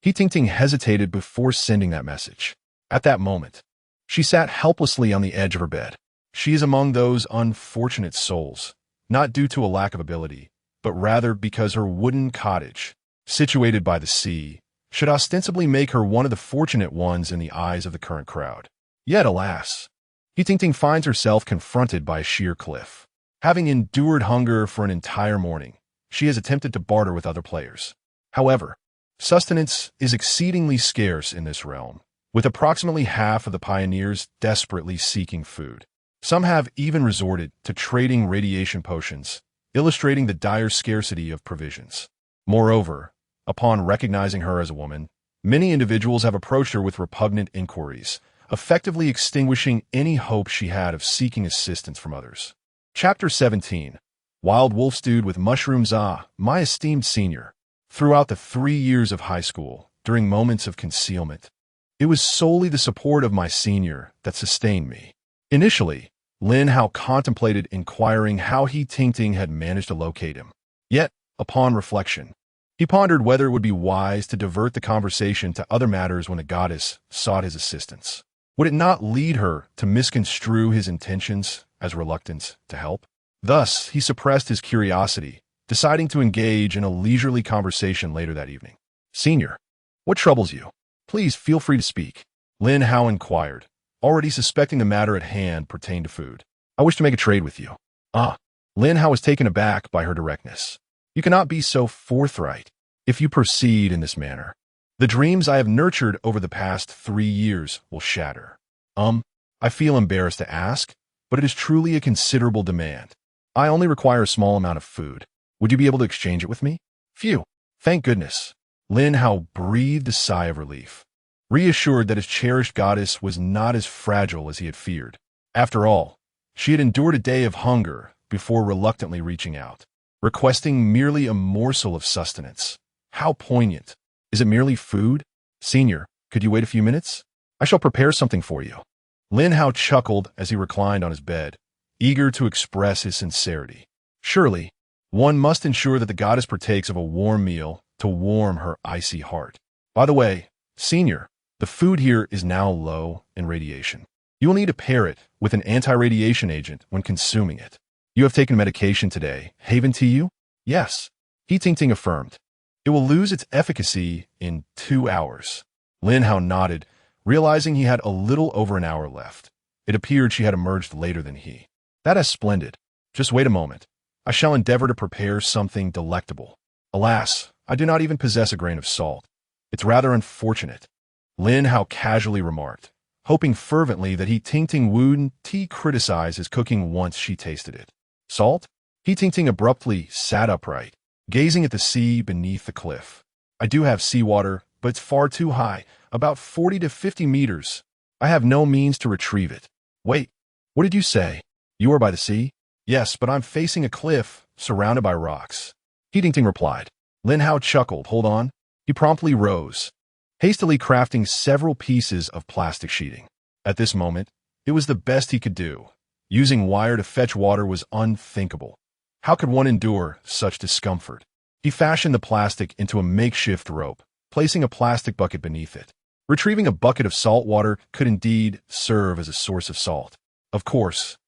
He Tingting hesitated before sending that message. At that moment, she sat helplessly on the edge of her bed. She is among those unfortunate souls, not due to a lack of ability, but rather because her wooden cottage, situated by the sea, should ostensibly make her one of the fortunate ones in the eyes of the current crowd. Yet, alas, He Tingting finds herself confronted by a sheer cliff. Having endured hunger for an entire morning, she has attempted to barter with other players. However, sustenance is exceedingly scarce in this realm, with approximately half of the pioneers desperately seeking food. Some have even resorted to trading radiation potions, illustrating the dire scarcity of provisions. Moreover, upon recognizing her as a woman, many individuals have approached her with repugnant inquiries, effectively extinguishing any hope she had of seeking assistance from others. Chapter 17. Wild Wolf Stewed with Mushrooms. My esteemed senior. Throughout the 3 years of high school, during moments of concealment, it was solely the support of my senior that sustained me. Initially, Lin Hao contemplated inquiring how He Tingting had managed to locate him. Yet, upon reflection, he pondered whether it would be wise to divert the conversation to other matters when a goddess sought his assistance. Would it not lead her to misconstrue his intentions as reluctance to help? Thus, he suppressed his curiosity, deciding to engage in a leisurely conversation later that evening. Senior, what troubles you? Please feel free to speak. Lin Hao inquired, already suspecting the matter at hand pertained to food. I wish to make a trade with you. Lin Hao was taken aback by her directness. You cannot be so forthright if you proceed in this manner. The dreams I have nurtured over the past 3 years will shatter. I feel embarrassed to ask, but it is truly a considerable demand. I only require a small amount of food. Would you be able to exchange it with me? Phew, thank goodness. Lin Hao breathed a sigh of relief, reassured that his cherished goddess was not as fragile as he had feared. After all, she had endured a day of hunger before reluctantly reaching out, requesting merely a morsel of sustenance. How poignant. Is it merely food? Senior, could you wait a few minutes? I shall prepare something for you. Lin Hao chuckled as he reclined on his bed, eager to express his sincerity. Surely, one must ensure that the goddess partakes of a warm meal to warm her icy heart. By the way, Senior, the food here is now low in radiation. You will need to pair it with an anti-radiation agent when consuming it. You have taken medication today, Haven to you? Yes, He Tingting affirmed. It will lose its efficacy in 2 hours. Lin Hao nodded, realizing he had a little over an hour left. It appeared she had emerged later than he. That is splendid. Just wait a moment. I shall endeavor to prepare something delectable. Alas, I do not even possess a grain of salt. It's rather unfortunate. Lin Hao casually remarked, hoping fervently that He Tingting wouldn't criticize his cooking once she tasted it. Salt? He Tingting abruptly sat upright, gazing at the sea beneath the cliff. I do have seawater, but it's far too high, about 40 to 50 meters. I have no means to retrieve it. Wait, what did you say? You are by the sea? Yes, but I'm facing a cliff, surrounded by rocks. He Tingting replied. Lin Hao chuckled. Hold on. He promptly rose, hastily crafting several pieces of plastic sheeting. At this moment, it was the best he could do. Using wire to fetch water was unthinkable. How could one endure such discomfort? He fashioned the plastic into a makeshift rope, placing a plastic bucket beneath it. Retrieving a bucket of salt water could indeed serve as a source of salt. Of course,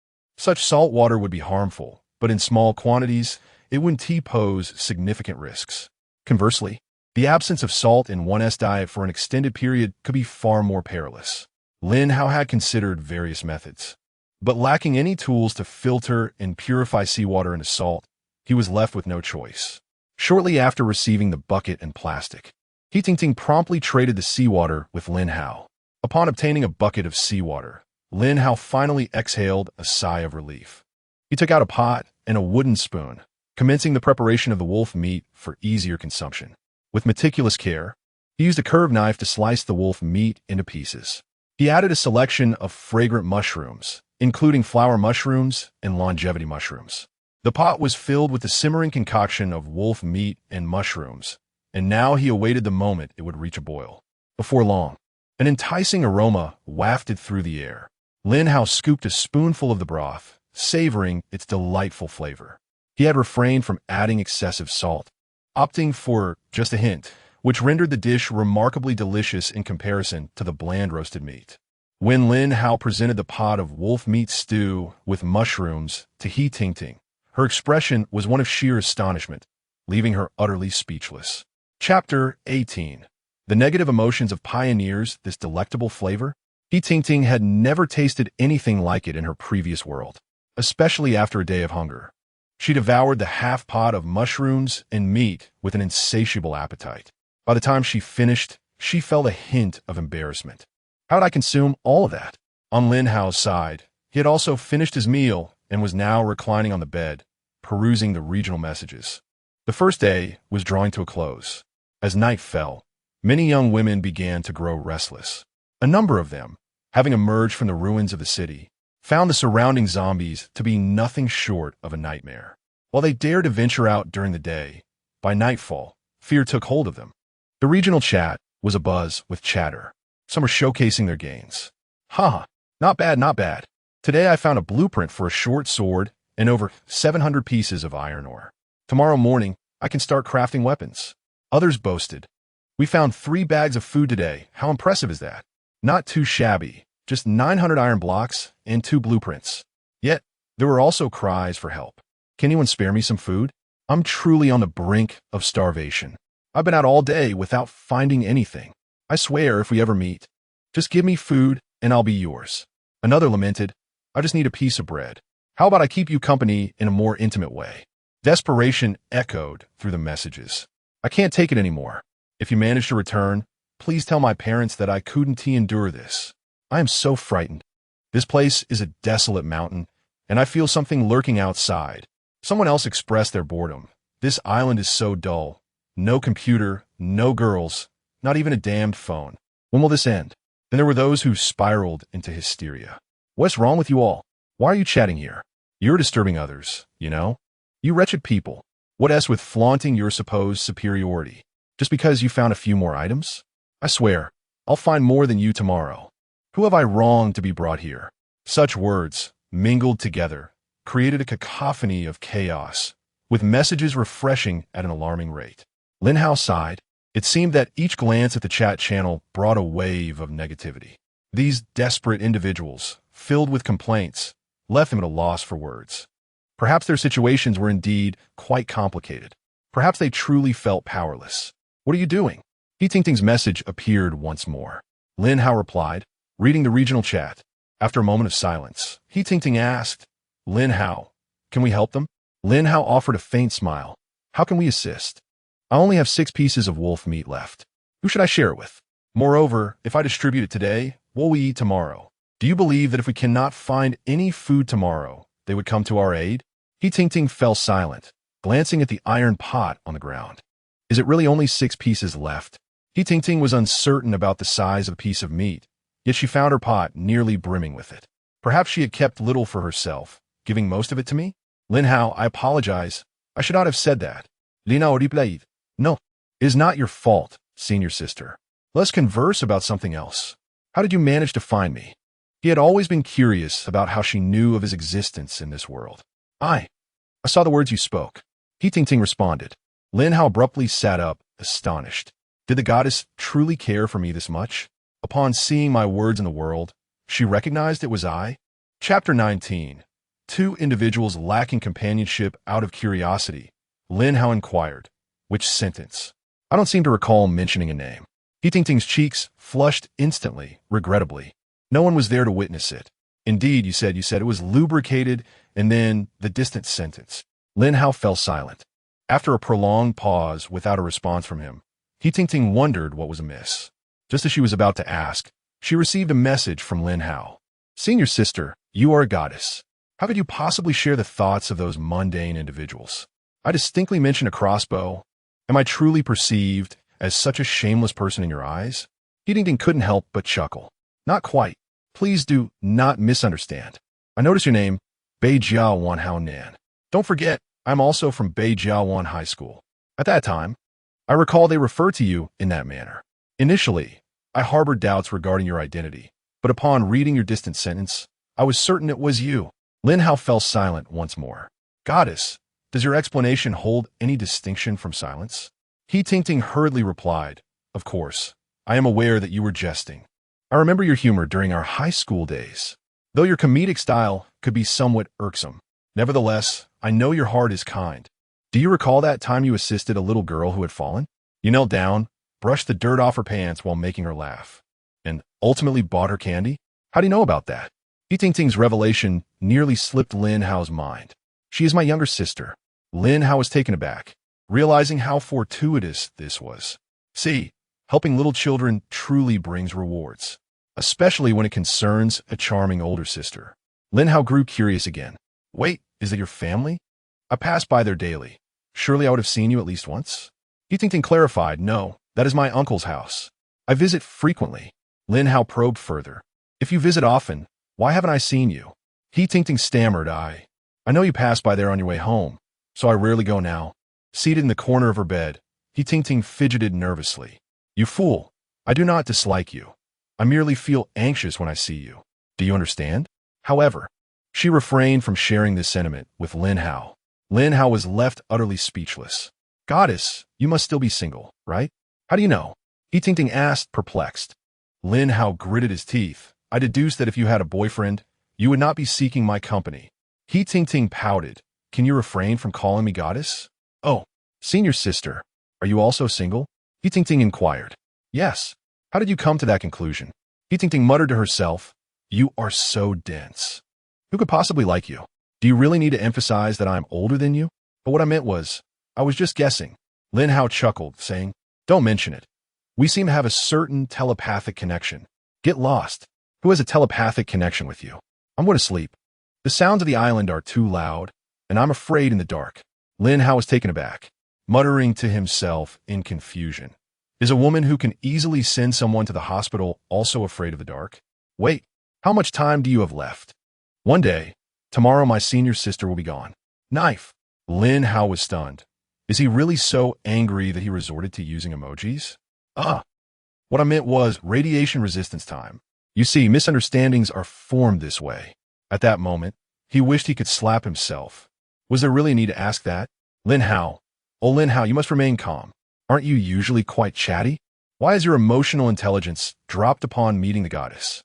such salt water would be harmful, but in small quantities, it wouldn't pose significant risks. Conversely, the absence of salt in one's diet for an extended period could be far more perilous. Lin Hao had considered various methods, but lacking any tools to filter and purify seawater into salt, he was left with no choice. Shortly after receiving the bucket and plastic, He Tingting promptly traded the seawater with Lin Hao. Upon obtaining a bucket of seawater, Lin Hao finally exhaled a sigh of relief. He took out a pot and a wooden spoon, commencing the preparation of the wolf meat for easier consumption. With meticulous care, he used a curved knife to slice the wolf meat into pieces. He added a selection of fragrant mushrooms, including flower mushrooms and longevity mushrooms. The pot was filled with the simmering concoction of wolf meat and mushrooms, and now he awaited the moment it would reach a boil. Before long, an enticing aroma wafted through the air. Lin Hao scooped a spoonful of the broth, savoring its delightful flavor. He had refrained from adding excessive salt, opting for just a hint, which rendered the dish remarkably delicious in comparison to the bland roasted meat. When Lin Hao presented the pot of wolf meat stew with mushrooms to He Tingting, her expression was one of sheer astonishment, leaving her utterly speechless. Chapter 18. The negative emotions of pioneers this delectable flavor? He Tingting had never tasted anything like it in her previous world, especially after a day of hunger. She devoured the half-pot of mushrooms and meat with an insatiable appetite. By the time she finished, she felt a hint of embarrassment. How did I consume all of that? On Lin Hao's side, he had also finished his meal and was now reclining on the bed, perusing the regional messages. The first day was drawing to a close. As night fell, many young women began to grow restless. A number of them, having emerged from the ruins of the city, found the surrounding zombies to be nothing short of a nightmare. While they dared to venture out during the day, by nightfall, fear took hold of them. The regional chat was abuzz with chatter. Some were showcasing their gains. Haha, not bad, not bad. Today I found a blueprint for a short sword and over 700 pieces of iron ore. Tomorrow morning, I can start crafting weapons. Others boasted. We found 3 bags of food today. How impressive is that? Not too shabby, just 900 iron blocks and 2 blueprints. Yet, there were also cries for help. Can anyone spare me some food? I'm truly on the brink of starvation. I've been out all day without finding anything. I swear if we ever meet, just give me food and I'll be yours. Another lamented, I just need a piece of bread. How about I keep you company in a more intimate way? Desperation echoed through the messages. I can't take it anymore. If you manage to return, please tell my parents that I couldn't endure this. I am so frightened. This place is a desolate mountain, and I feel something lurking outside. Someone else expressed their boredom. This island is so dull. No computer, no girls, not even a damned phone. When will this end? Then there were those who spiraled into hysteria. What's wrong with you all? Why are you chatting here? You're disturbing others, you know? You wretched people. What else with flaunting your supposed superiority? Just because you found a few more items? I swear, I'll find more than you tomorrow. Who have I wronged to be brought here? Such words, mingled together, created a cacophony of chaos, with messages refreshing at an alarming rate. Lin Hao sighed. It seemed that each glance at the chat channel brought a wave of negativity. These desperate individuals, filled with complaints, left him at a loss for words. Perhaps their situations were indeed quite complicated. Perhaps they truly felt powerless. What are you doing? He Tingting's message appeared once more. Lin Hao replied, reading the regional chat. After a moment of silence, He Tingting asked, Lin Hao, can we help them? Lin Hao offered a faint smile. How can we assist? I only have 6 pieces of wolf meat left. Who should I share it with? Moreover, if I distribute it today, what will we eat tomorrow? Do you believe that if we cannot find any food tomorrow, they would come to our aid? He Ting Ting fell silent, glancing at the iron pot on the ground. Is it really only 6 pieces left? He Ting Ting was uncertain about the size of a piece of meat, yet she found her pot nearly brimming with it. Perhaps she had kept little for herself, giving most of it to me? Lin Hao, I apologize. I should not have said that. Nano Combat Blade. No, it is not your fault, senior sister. Let's converse about something else. How did you manage to find me? He had always been curious about how she knew of his existence in this world. I saw the words you spoke. He Ting Ting responded. Lin Hao abruptly sat up, astonished. Did the goddess truly care for me this much? Upon seeing my words in the world, she recognized it was I. Chapter 19. 2 individuals lacking companionship out of curiosity. Lin Hao inquired. Which sentence? I don't seem to recall mentioning a name. He Ting Ting's cheeks flushed instantly, regrettably. No one was there to witness it. Indeed, you said it was lubricated, and then the distant sentence. Lin Hao fell silent. After a prolonged pause without a response from him, He Ting Ting wondered what was amiss. Just as she was about to ask, she received a message from Lin Hao. Senior sister, you are a goddess. How could you possibly share the thoughts of those mundane individuals? I distinctly mentioned a crossbow. Am I truly perceived as such a shameless person in your eyes? He Ting Ting couldn't help but chuckle. Not quite. Please do not misunderstand. I notice your name, Beijiawan Hao Nan. Don't forget, I'm also from Beijiawan High School. At that time, I recall they referred to you in that manner. Initially, I harbored doubts regarding your identity, but upon reading your distant sentence, I was certain it was you. Lin Hao fell silent once more. Goddess, does your explanation hold any distinction from silence? He Ting Ting hurriedly replied, Of course, I am aware that you were jesting. I remember your humor during our high school days. Though your comedic style could be somewhat irksome, nevertheless, I know your heart is kind. Do you recall that time you assisted a little girl who had fallen? You knelt down, brushed the dirt off her pants while making her laugh, and ultimately bought her candy? How do you know about that? He Ting Ting's revelation nearly slipped Lin Hao's mind. She is my younger sister. Lin Hao was taken aback, realizing how fortuitous this was. See, helping little children truly brings rewards, especially when it concerns a charming older sister. Lin Hao grew curious again. Wait, is that your family? I pass by there daily. Surely I would have seen you at least once? He Ting Ting clarified, No, that is my uncle's house. I visit frequently. Lin Hao probed further. If you visit often, why haven't I seen you? He Ting Ting stammered, I know you pass by there on your way home, so I rarely go now. Seated in the corner of her bed, He Ting Ting fidgeted nervously. You fool, I do not dislike you. I merely feel anxious when I see you. Do you understand? However, she refrained from sharing this sentiment with Lin Hao. Lin Hao was left utterly speechless. Goddess, you must still be single, right? How do you know? He Ting Ting asked, perplexed. Lin Hao gritted his teeth. I deduced that if you had a boyfriend, you would not be seeking my company. He Ting Ting pouted. Can you refrain from calling me goddess? Oh, senior sister, are you also single? He Ting Ting inquired. Yes. How did you come to that conclusion? He Ting Ting muttered to herself. You are so dense. Who could possibly like you? Do you really need to emphasize that I am older than you? But what I meant was, I was just guessing. Lin Hao chuckled, saying, Don't mention it. We seem to have a certain telepathic connection. Get lost. Who has a telepathic connection with you? I'm going to sleep. The sounds of the island are too loud, and I'm afraid in the dark. Lin Hao was taken aback, muttering to himself in confusion. Is a woman who can easily send someone to the hospital also afraid of the dark? Wait, how much time do you have left? One day, tomorrow my senior sister will be gone. Knife. Lin Hao was stunned. Is he really so angry that he resorted to using emojis? What I meant was radiation resistance time. You see, misunderstandings are formed this way. At that moment, he wished he could slap himself. Was there really a need to ask that? Lin Hao. Oh, Lin Hao, you must remain calm. Aren't you usually quite chatty? Why has your emotional intelligence dropped upon meeting the goddess?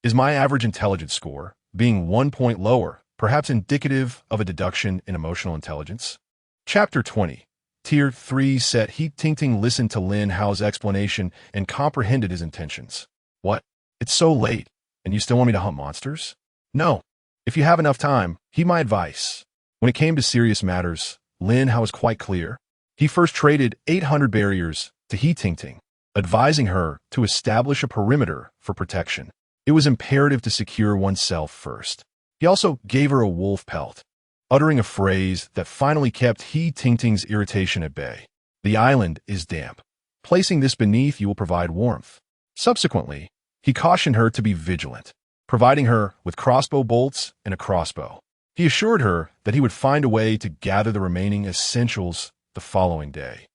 Is my average intelligence score, being 1 point lower, perhaps indicative of a deduction in emotional intelligence? Chapter 20. Tier 3 set. He Ting Ting listened to Lin Hao's explanation and comprehended his intentions. What? It's so late, and you still want me to hunt monsters? No. If you have enough time, heed my advice. When it came to serious matters, Lin Hao was quite clear. He first traded 800 barriers to He Tingting, advising her to establish a perimeter for protection. It was imperative to secure oneself first. He also gave her a wolf pelt, uttering a phrase that finally kept He Tingting's irritation at bay. The island is damp. Placing this beneath you will provide warmth. Subsequently, he cautioned her to be vigilant, providing her with crossbow bolts and a crossbow. He assured her that he would find a way to gather the remaining essentials the following day.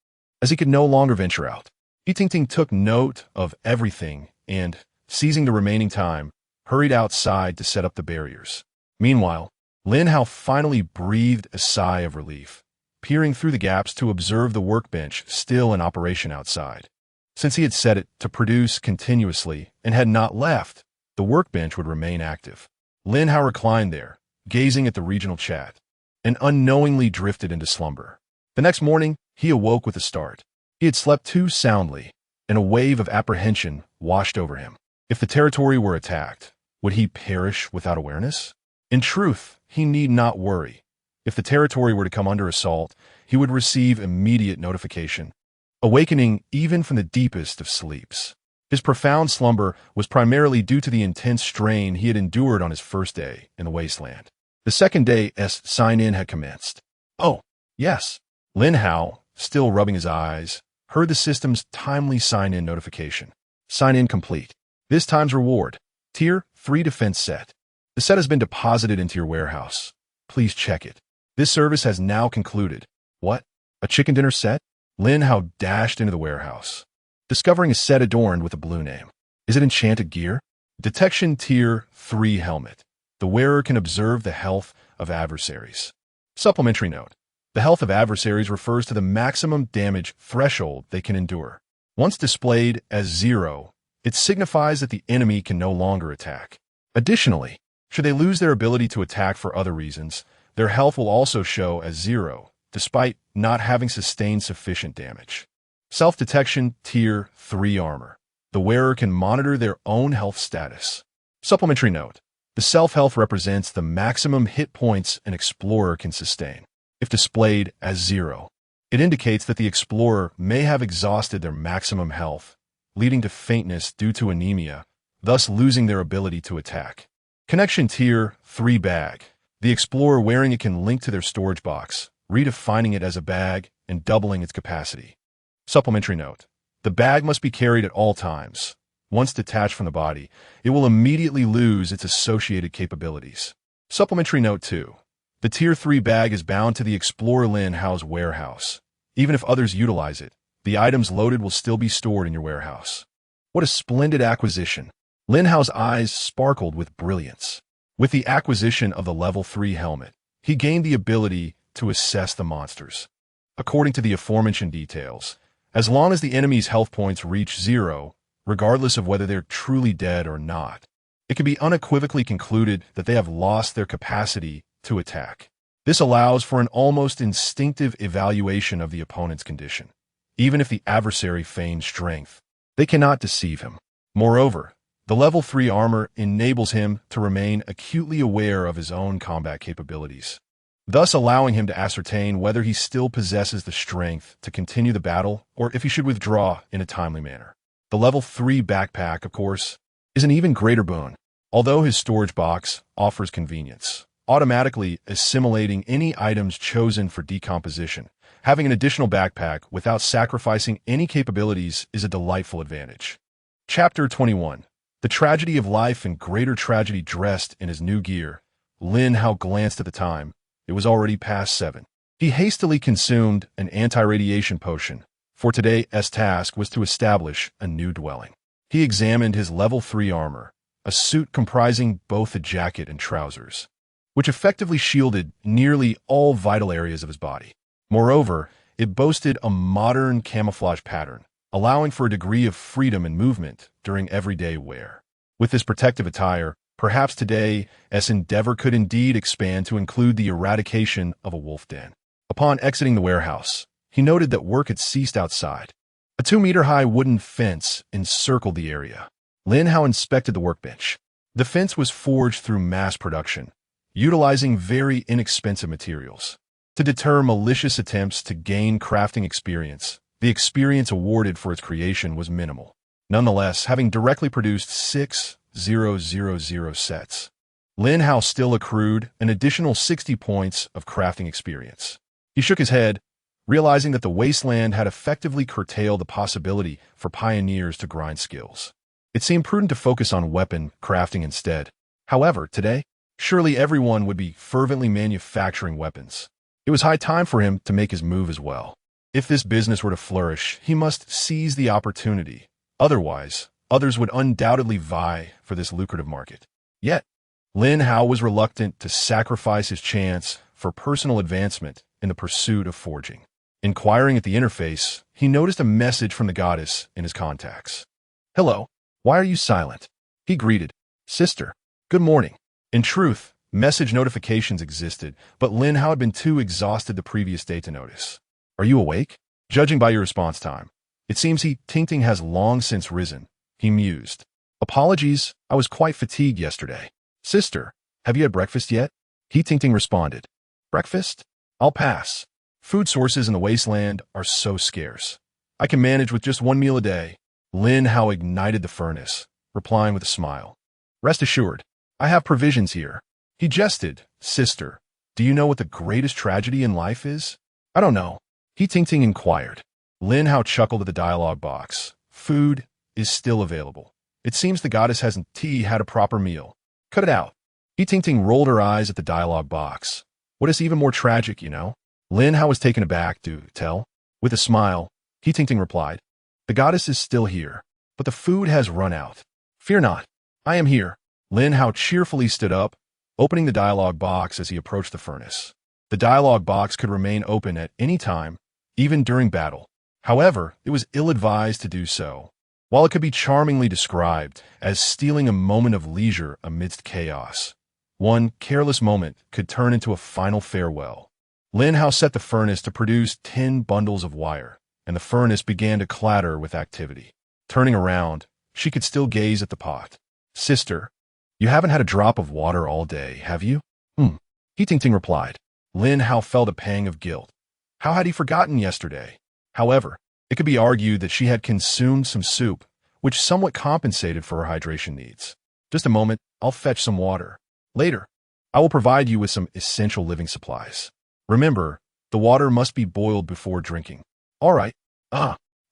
As he could no longer venture out, He Tingting took note of everything and, seizing the remaining time, hurried outside to set up the barriers. Meanwhile, Lin Hao finally breathed a sigh of relief, peering through the gaps to observe the workbench still in operation outside. Since he had set it to produce continuously and had not left, the workbench would remain active. Lin Hao reclined there, gazing at the regional chat, and unknowingly drifted into slumber. The next morning, he awoke with a start. He had slept too soundly, and a wave of apprehension washed over him. If the territory were attacked, would he perish without awareness? In truth, he need not worry. If the territory were to come under assault, he would receive immediate notification, awakening even from the deepest of sleeps. His profound slumber was primarily due to the intense strain he had endured on his first day in the wasteland. The second day's sign-in had commenced. Oh, yes. Lin Hao, still rubbing his eyes, heard the system's timely sign-in notification. Sign-in complete. This time's reward. Tier 3 defense set. The set has been deposited into your warehouse. Please check it. This service has now concluded. What? A chicken dinner set? Lin Hao dashed into the warehouse, discovering a set adorned with a blue name. Is it enchanted gear? Detection Tier 3 helmet. The wearer can observe the health of adversaries. Supplementary note. The health of adversaries refers to the maximum damage threshold they can endure. Once displayed as 0, it signifies that the enemy can no longer attack. Additionally, should they lose their ability to attack for other reasons, their health will also show as 0, despite not having sustained sufficient damage. Self-detection Tier 3 armor. The wearer can monitor their own health status. Supplementary note. The self-health represents the maximum hit points an explorer can sustain. If displayed as 0, it indicates that the explorer may have exhausted their maximum health, leading to faintness due to anemia, thus losing their ability to attack. Connection Tier 3 bag. The explorer wearing it can link to their storage box, redefining it as a bag and doubling its capacity. Supplementary note. The bag must be carried at all times. Once detached from the body, it will immediately lose its associated capabilities. Supplementary note 2. The Tier 3 bag is bound to the Explorer Lin Hao's warehouse. Even if others utilize it, the items loaded will still be stored in your warehouse. What a splendid acquisition. Lin Hao's eyes sparkled with brilliance. With the acquisition of the Level 3 helmet, he gained the ability to assess the monsters. According to the aforementioned details, as long as the enemy's health points reach 0, regardless of whether they're truly dead or not, it can be unequivocally concluded that they have lost their capacity to attack. This allows for an almost instinctive evaluation of the opponent's condition. Even if the adversary feigns strength, they cannot deceive him. Moreover, the Level 3 armor enables him to remain acutely aware of his own combat capabilities, thus allowing him to ascertain whether he still possesses the strength to continue the battle or if he should withdraw in a timely manner. The Level 3 backpack, of course, is an even greater boon. Although his storage box offers convenience, automatically assimilating any items chosen for decomposition, having an additional backpack without sacrificing any capabilities is a delightful advantage. Chapter 21. The tragedy of life and greater tragedy. Dressed in his new gear, Lin Hao glanced at the time. It was already past 7. He hastily consumed an anti-radiation potion, for today's task was to establish a new dwelling. He examined his Level 3 armor, a suit comprising both a jacket and trousers, which effectively shielded nearly all vital areas of his body. Moreover, it boasted a modern camouflage pattern, allowing for a degree of freedom and movement during everyday wear. With this protective attire, perhaps today's endeavor could indeed expand to include the eradication of a wolf den. Upon exiting the warehouse, he noted that work had ceased outside. A 2-meter-high wooden fence encircled the area. Lin Hao inspected the workbench. The fence was forged through mass production, utilizing very inexpensive materials. To deter malicious attempts to gain crafting experience, the experience awarded for its creation was minimal. Nonetheless, having directly produced 6,000 sets, Lin Hao still accrued an additional 60 points of crafting experience. He shook his head, realizing that the wasteland had effectively curtailed the possibility for pioneers to grind skills. It seemed prudent to focus on weapon crafting instead. However, today, surely everyone would be fervently manufacturing weapons. It was high time for him to make his move as well. If this business were to flourish, he must seize the opportunity. Otherwise, others would undoubtedly vie for this lucrative market. Yet, Lin Hao was reluctant to sacrifice his chance for personal advancement in the pursuit of forging. Inquiring at the interface, he noticed a message from the goddess in his contacts. "Hello, why are you silent?" He greeted. "Sister, good morning." In truth, message notifications existed, but Lin Hao had been too exhausted the previous day to notice. "Are you awake?" "Judging by your response time, it seems Ting has long since risen," he mused. "Apologies, I was quite fatigued yesterday." "Sister, have you had breakfast yet?" Ting responded. "Breakfast? I'll pass. Food sources in the wasteland are so scarce. I can manage with just one meal a day." Lin Hao ignited the furnace, replying with a smile. "Rest assured, I have provisions here." He jested. "Sister, do you know what the greatest tragedy in life is?" "I don't know." Ting inquired. Lin Hao chuckled at the dialogue box. "Food is still available. It seems the goddess hasn't had a proper meal. Cut it out." Ting rolled her eyes at the dialogue box. "What is even more tragic, you know?" Lin Hao was taken aback. "Do tell." With a smile, Ting replied, "The goddess is still here, but the food has run out. Fear not, I am here." Lin Hao cheerfully stood up, opening the dialogue box as he approached the furnace. The dialogue box could remain open at any time, even during battle. However, it was ill-advised to do so. While it could be charmingly described as stealing a moment of leisure amidst chaos, one careless moment could turn into a final farewell. Lin Hao set the furnace to produce 10 bundles of wire, and the furnace began to clatter with activity. Turning around, she could still gaze at the pot. "Sister, you haven't had a drop of water all day, have you?" Ting replied. Lin Hao felt a pang of guilt. How had he forgotten yesterday? However, it could be argued that she had consumed some soup, which somewhat compensated for her hydration needs. "Just a moment, I'll fetch some water. Later, I will provide you with some essential living supplies. Remember, the water must be boiled before drinking." "All right."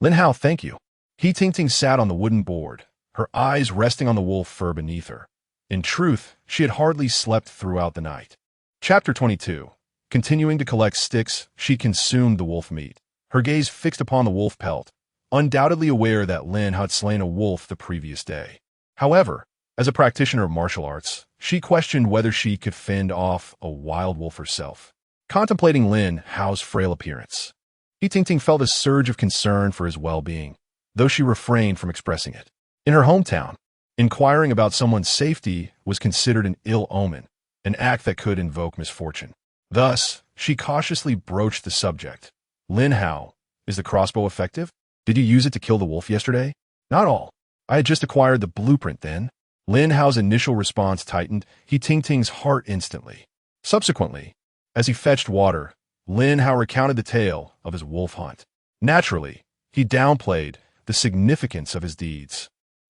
Lin Hao, thank you." Ting sat on the wooden board, her eyes resting on the wolf fur beneath her. In truth, she had hardly slept throughout the night. Chapter 22. Continuing to collect sticks, she consumed the wolf meat, her gaze fixed upon the wolf pelt, undoubtedly aware that Lin had slain a wolf the previous day. However, as a practitioner of martial arts, she questioned whether she could fend off a wild wolf herself. Contemplating Lin Hao's frail appearance, Ting felt a surge of concern for his well-being, though she refrained from expressing it. In her hometown, inquiring about someone's safety was considered an ill omen, an act that could invoke misfortune. Thus, she cautiously broached the subject. "Lin Hao, is the crossbow effective? Did you use it to kill the wolf yesterday?" "Not all. I had just acquired the blueprint then." Lin Hao's initial response tightened Ting's heart instantly. Subsequently, as he fetched water, Lin Hao recounted the tale of his wolf hunt. Naturally, he downplayed the significance of his deeds,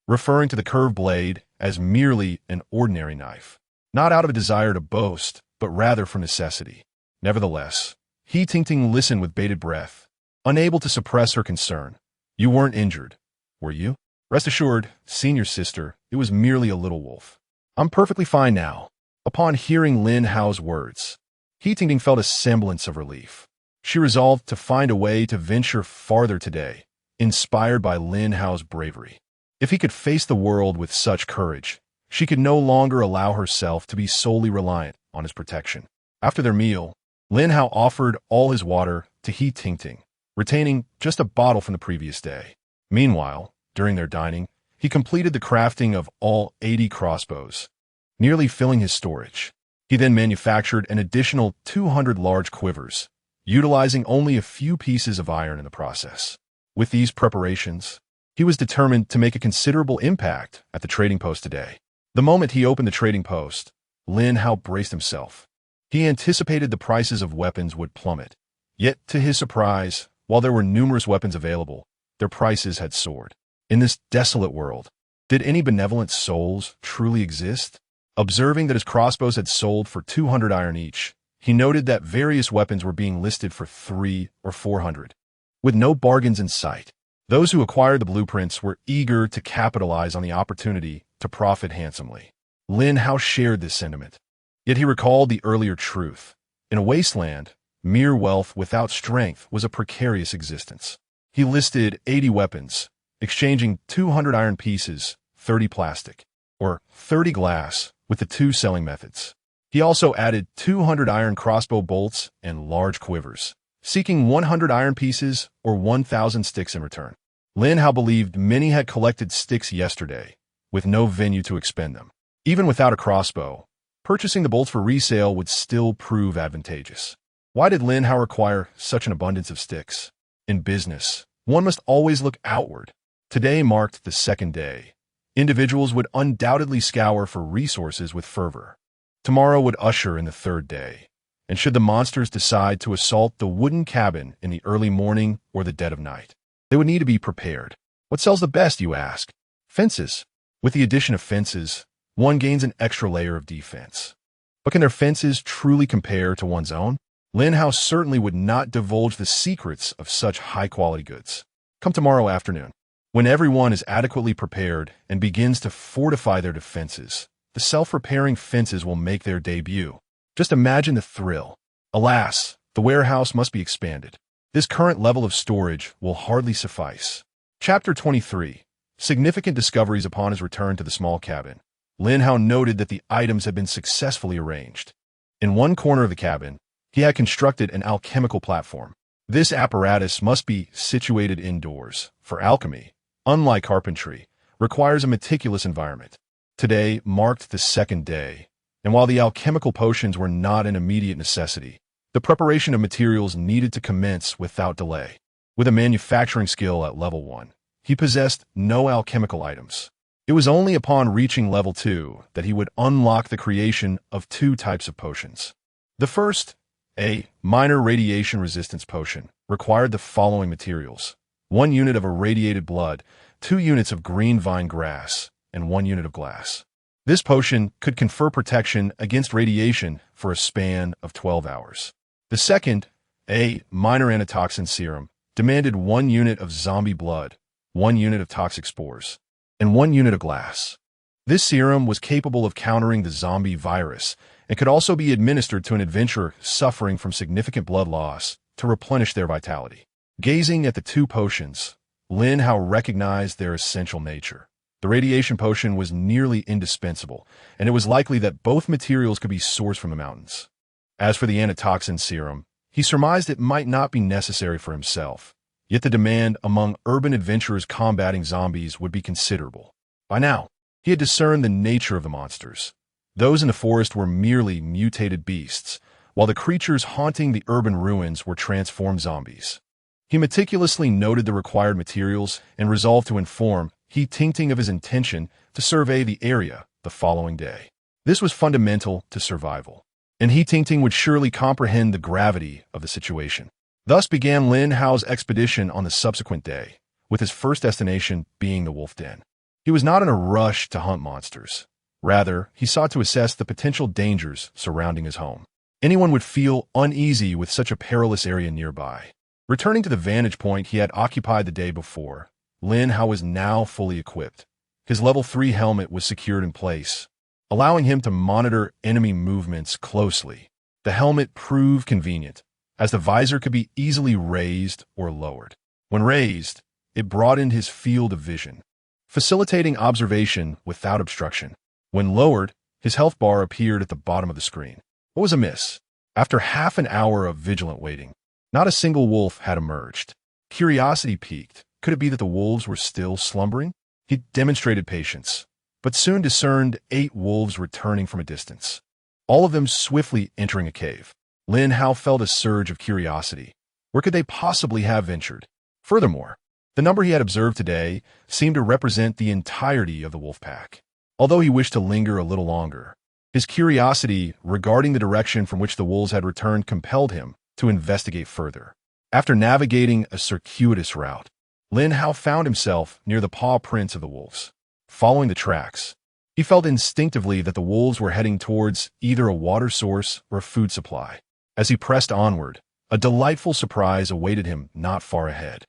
referring to the curved blade as merely an ordinary knife, not out of a desire to boast, but rather for necessity. Nevertheless, Ting listened with bated breath, unable to suppress her concern. "You weren't injured, were you?" "Rest assured, senior sister, it was merely a little wolf. I'm perfectly fine now." Upon hearing Lin Hao's words, Ting felt a semblance of relief. She resolved to find a way to venture farther today, inspired by Lin Hao's bravery. If he could face the world with such courage, she could no longer allow herself to be solely reliant on his protection. After their meal, Lin Hao offered all his water to Ting, retaining just a bottle from the previous day. Meanwhile, during their dining, he completed the crafting of all 80 crossbows, nearly filling his storage. He then manufactured an additional 200 large quivers, utilizing only a few pieces of iron in the process. With these preparations, he was determined to make a considerable impact at the trading post today. The moment he opened the trading post, Lin Hao braced himself. He anticipated the prices of weapons would plummet. Yet, to his surprise, while there were numerous weapons available, their prices had soared. In this desolate world, did any benevolent souls truly exist? Observing that his crossbows had sold for 200 iron each, he noted that various weapons were being listed for 300 or 400. With no bargains in sight, those who acquired the blueprints were eager to capitalize on the opportunity to profit handsomely. Lin Hao shared this sentiment. Yet he recalled the earlier truth. In a wasteland, mere wealth without strength was a precarious existence. He listed 80 weapons, exchanging 200 iron pieces, 30 plastic, or 30 glass, with the two selling methods. He also added 200 iron crossbow bolts and large quivers, seeking 100 iron pieces or 1,000 sticks in return. Lin Hao believed many had collected sticks yesterday, with no venue to expend them. Even without a crossbow, purchasing the bolts for resale would still prove advantageous. Why did Lin Hao require such an abundance of sticks? In business, one must always look outward. Today marked the second day. Individuals would undoubtedly scour for resources with fervor. Tomorrow would usher in the third day. And should the monsters decide to assault the wooden cabin in the early morning or the dead of night, they would need to be prepared. What sells the best, you ask? Fences. With the addition of fences, one gains an extra layer of defense. But can their fences truly compare to one's own? Lin Hao certainly would not divulge the secrets of such high-quality goods. Come tomorrow afternoon, when everyone is adequately prepared and begins to fortify their defenses, the self-repairing fences will make their debut. Just imagine the thrill. Alas, the warehouse must be expanded. This current level of storage will hardly suffice. Chapter 23. Significant discoveries upon his return to the small cabin. Lin Hao noted that the items had been successfully arranged. In one corner of the cabin, he had constructed an alchemical platform. This apparatus must be situated indoors, for alchemy, unlike carpentry, requires a meticulous environment. Today marked the second day, and while the alchemical potions were not an immediate necessity, the preparation of materials needed to commence without delay. With a manufacturing skill at level 1, he possessed no alchemical items. It was only upon reaching level 2 that he would unlock the creation of 2 types of potions. The first, a minor radiation resistance potion, required the following materials: 1 unit of irradiated blood, 2 units of green vine grass, and 1 unit of glass. This potion could confer protection against radiation for a span of 12 hours. The second, a minor antitoxin serum, demanded 1 unit of zombie blood, 1 unit of toxic spores, and 1 unit of glass. This serum was capable of countering the zombie virus and could also be administered to an adventurer suffering from significant blood loss to replenish their vitality. Gazing at the 2 potions, Lin Hao recognized their essential nature. The radiation potion was nearly indispensable, and it was likely that both materials could be sourced from the mountains. As for the antitoxin serum, he surmised it might not be necessary for himself, yet the demand among urban adventurers combating zombies would be considerable. By now, he had discerned the nature of the monsters. Those in the forest were merely mutated beasts, while the creatures haunting the urban ruins were transformed zombies. He meticulously noted the required materials and resolved to inform He-Ting of his intention to survey the area the following day. This was fundamental to survival, and He-Ting would surely comprehend the gravity of the situation. Thus began Lin Hao's expedition on the subsequent day, with his first destination being the wolf den. He was not in a rush to hunt monsters. Rather, he sought to assess the potential dangers surrounding his home. Anyone would feel uneasy with such a perilous area nearby. Returning to the vantage point he had occupied the day before, Lin Hao was now fully equipped. His level 3 helmet was secured in place, allowing him to monitor enemy movements closely. The helmet proved convenient, as the visor could be easily raised or lowered. When raised, it broadened his field of vision, facilitating observation without obstruction. When lowered, his health bar appeared at the bottom of the screen. What was amiss? After half an hour of vigilant waiting, not a single wolf had emerged. Curiosity piqued. Could it be that the wolves were still slumbering? He demonstrated patience, but soon discerned 8 wolves returning from a distance, all of them swiftly entering a cave. Lin Hao felt a surge of curiosity. Where could they possibly have ventured? Furthermore, the number he had observed today seemed to represent the entirety of the wolf pack. Although he wished to linger a little longer, His curiosity regarding the direction from which the wolves had returned compelled him to investigate further. After navigating a circuitous route, Lin Hao found himself near the paw prints of the wolves. Following the tracks, he felt instinctively that the wolves were heading towards either a water source or a food supply. As he pressed onward, a delightful surprise awaited him not far ahead.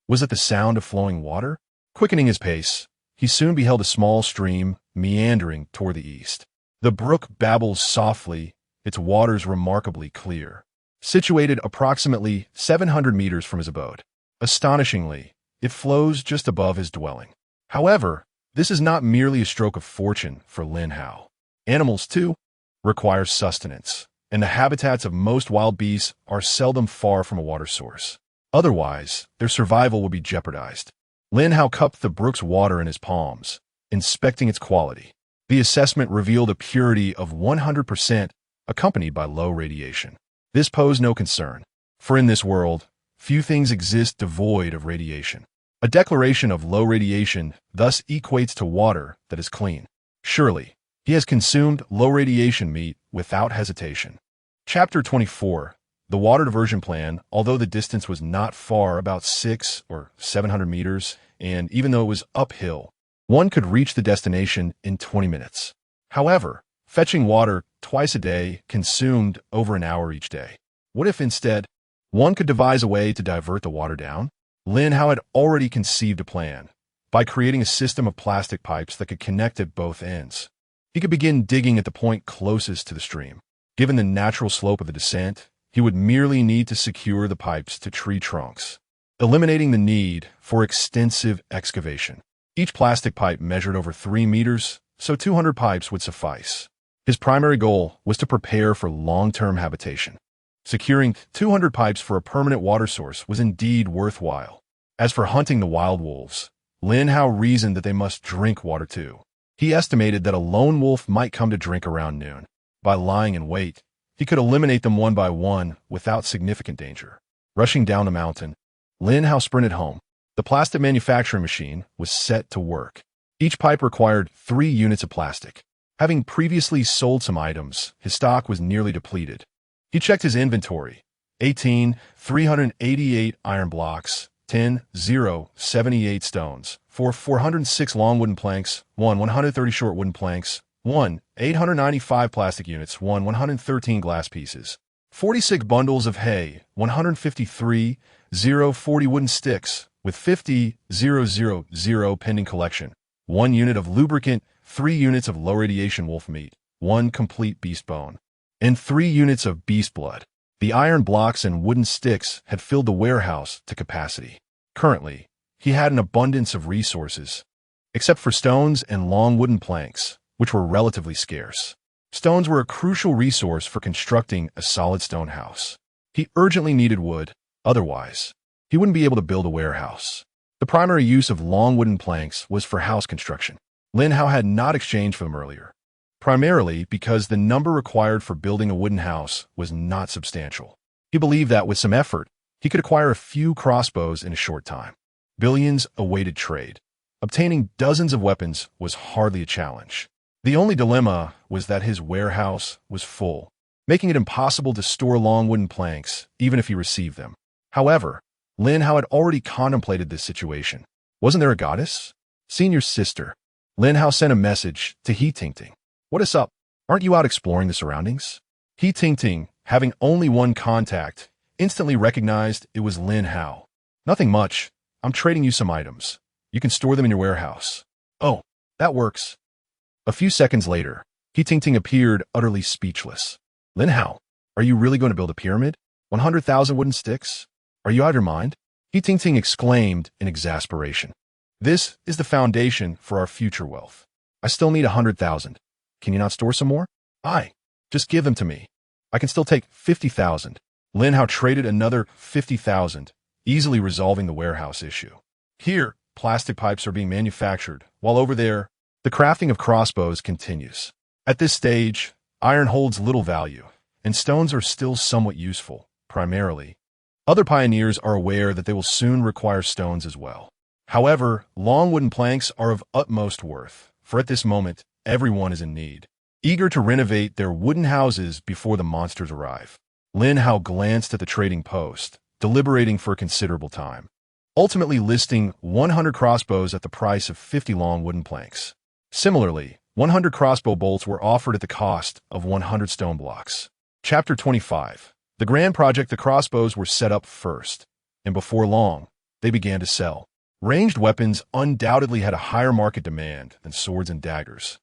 Was it the sound of flowing water? Quickening his pace, he soon beheld a small stream meandering toward the east. The brook babbles softly, its waters remarkably clear. Situated approximately 700 meters from his abode, astonishingly, it flows just above his dwelling. However, this is not merely a stroke of fortune for Lin Hao. Animals, too, require sustenance, and the habitats of most wild beasts are seldom far from a water source. Otherwise, their survival would be jeopardized. Lin Hao cupped the brook's water in his palms, inspecting its quality. The assessment revealed a purity of 100%, accompanied by low radiation. This posed no concern, for in this world, few things exist devoid of radiation. A declaration of low radiation thus equates to water that is clean. Surely, he has consumed low radiation meat without hesitation. Chapter 24. The Water Diversion Plan. Although the distance was not far, about 600 or 700 meters, and even though it was uphill, one could reach the destination in 20 minutes. However, fetching water twice a day consumed over an hour each day. What if instead, one could devise a way to divert the water down? Lin Hao had already conceived a plan by creating a system of plastic pipes that could connect at both ends. He could begin digging at the point closest to the stream. Given the natural slope of the descent, he would merely need to secure the pipes to tree trunks, eliminating the need for extensive excavation. Each plastic pipe measured over 3 meters, so 200 pipes would suffice. His primary goal was to prepare for long-term habitation. Securing 200 pipes for a permanent water source was indeed worthwhile. As for hunting the wild wolves, Lin Hao reasoned that they must drink water too. He estimated that a lone wolf might come to drink around noon. By lying in wait, he could eliminate them one by one without significant danger. Rushing down the mountain, Lin Hao sprinted home. The plastic manufacturing machine was set to work. Each pipe required 3 units of plastic. Having previously sold some items, his stock was nearly depleted. He checked his inventory. 388 iron blocks, 78 stones, 406 long wooden planks, 130 short wooden planks, 895 plastic units, 113 glass pieces, 46 bundles of hay, 153, 40 wooden sticks, with 50, pending collection, 1 unit of lubricant, 3 units of low radiation wolf meat, 1 complete beast bone, and 3 units of beast blood. The iron blocks and wooden sticks had filled the warehouse to capacity. Currently, he had an abundance of resources, except for stones and long wooden planks, which were relatively scarce. Stones were a crucial resource for constructing a solid stone house. He urgently needed wood, otherwise, he wouldn't be able to build a warehouse. The primary use of long wooden planks was for house construction. Lin Hao had not exchanged for them earlier, primarily because the number required for building a wooden house was not substantial. He believed that with some effort, he could acquire a few crossbows in a short time. Billions awaited trade. Obtaining dozens of weapons was hardly a challenge. The only dilemma was that his warehouse was full, making it impossible to store long wooden planks, even if he received them. However, Lin Hao had already contemplated this situation. Wasn't there a goddess? Senior sister. Lin Hao sent a message to He Tingting. What is up? Aren't you out exploring the surroundings? He Tingting, having only one contact, instantly recognized it was Lin Hao. Nothing much. I'm trading you some items. You can store them in your warehouse. Oh, that works. A few seconds later, He Tingting appeared utterly speechless. Lin Hao, are you really going to build a pyramid? 100,000 wooden sticks? Are you out of your mind? He Tingting exclaimed in exasperation. This is the foundation for our future wealth. I still need 100,000. Can you not store some more? Just give them to me. I can still take 50,000. Lin Hao traded another 50,000, easily resolving the warehouse issue. Here, plastic pipes are being manufactured, while over there, the crafting of crossbows continues. At this stage, iron holds little value, and stones are still somewhat useful, primarily. Other pioneers are aware that they will soon require stones as well. However, long wooden planks are of utmost worth, for at this moment, everyone is in need. eager to renovate their wooden houses before the monsters arrive. Lin Hao glanced at the trading post, deliberating for a considerable time, ultimately listing 100 crossbows at the price of 50 long wooden planks. Similarly, 100 crossbow bolts were offered at the cost of 100 stone blocks. Chapter 25. The grand project. The crossbows were set up first, and before long, they began to sell. Ranged weapons undoubtedly had a higher market demand than swords and daggers,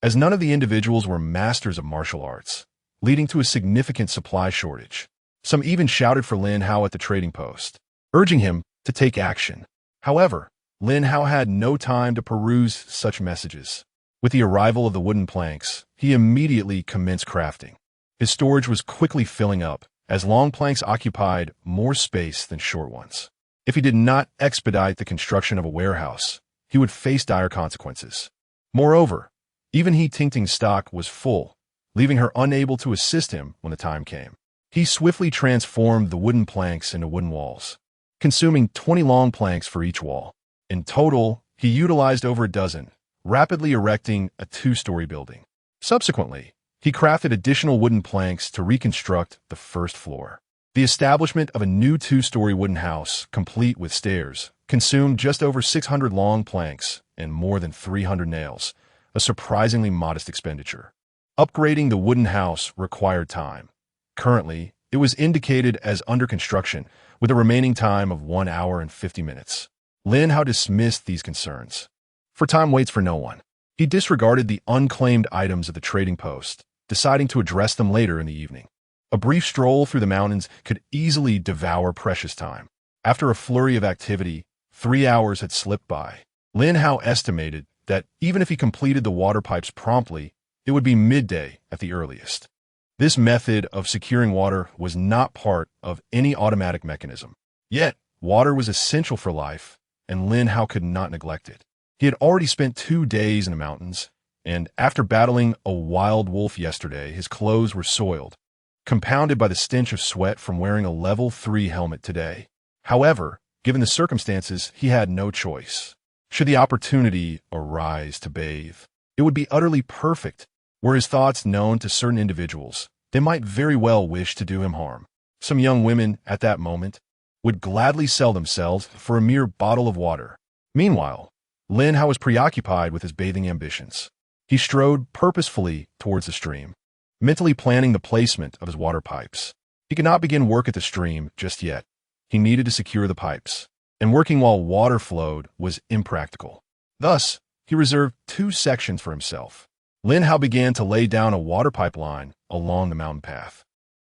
as none of the individuals were masters of martial arts, leading to a significant supply shortage. Some even shouted for Lin Hao at the trading post, urging him to take action. However, Lin Hao had no time to peruse such messages. With the arrival of the wooden planks, he immediately commenced crafting. His storage was quickly filling up, as long planks occupied more space than short ones. If he did not expedite the construction of a warehouse, he would face dire consequences. Moreover, even He-Tingting's stock was full, leaving her unable to assist him when the time came. He swiftly transformed the wooden planks into wooden walls, consuming 20 long planks for each wall. In total, he utilized over a dozen, rapidly erecting a 2-story building. Subsequently, he crafted additional wooden planks to reconstruct the first floor. The establishment of a new 2-story wooden house, complete with stairs, consumed just over 600 long planks and more than 300 nails, a surprisingly modest expenditure. Upgrading the wooden house required time. Currently, it was indicated as under construction, with a remaining time of 1 hour and 50 minutes. Lin Hao dismissed these concerns, for time waits for no one. He disregarded the unclaimed items of the trading post, deciding to address them later in the evening. A brief stroll through the mountains could easily devour precious time. After a flurry of activity, 3 hours had slipped by. Lin Hao estimated that even if he completed the water pipes promptly, it would be midday at the earliest. This method of securing water was not part of any automatic mechanism. Yet, water was essential for life, and Lin Hao could not neglect it. He had already spent 2 days in the mountains, and after battling a wild wolf yesterday, his clothes were soiled, compounded by the stench of sweat from wearing a level 3 helmet today. However, given the circumstances, he had no choice. Should the opportunity arise to bathe, it would be utterly perfect. Were his thoughts known to certain individuals, they might very well wish to do him harm. Some young women, at that moment, would gladly sell themselves for a mere bottle of water. Meanwhile, Lin Hao was preoccupied with his bathing ambitions. He strode purposefully towards the stream, mentally planning the placement of his water pipes. He could not begin work at the stream just yet. He needed to secure the pipes, and working while water flowed was impractical. Thus, he reserved 2 sections for himself. Lin Hao began to lay down a water pipeline along the mountain path.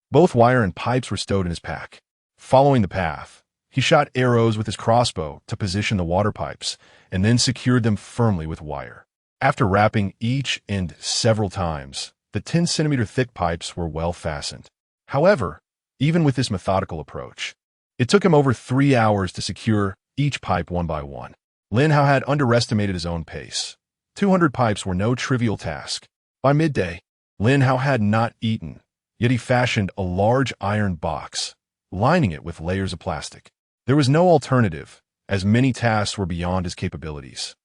Both wire and pipes were stowed in his pack. Following the path, he shot arrows with his crossbow to position the water pipes, and then secured them firmly with wire. After wrapping each end several times, the 10-centimeter thick pipes were well fastened. However, even with this methodical approach, it took him over 3 hours to secure each pipe one by one. Lin Hao had underestimated his own pace. 200 pipes were no trivial task. By midday, Lin Hao had not eaten, yet he fashioned a large iron box, lining it with layers of plastic. There was no alternative, as many tasks were beyond his capabilities.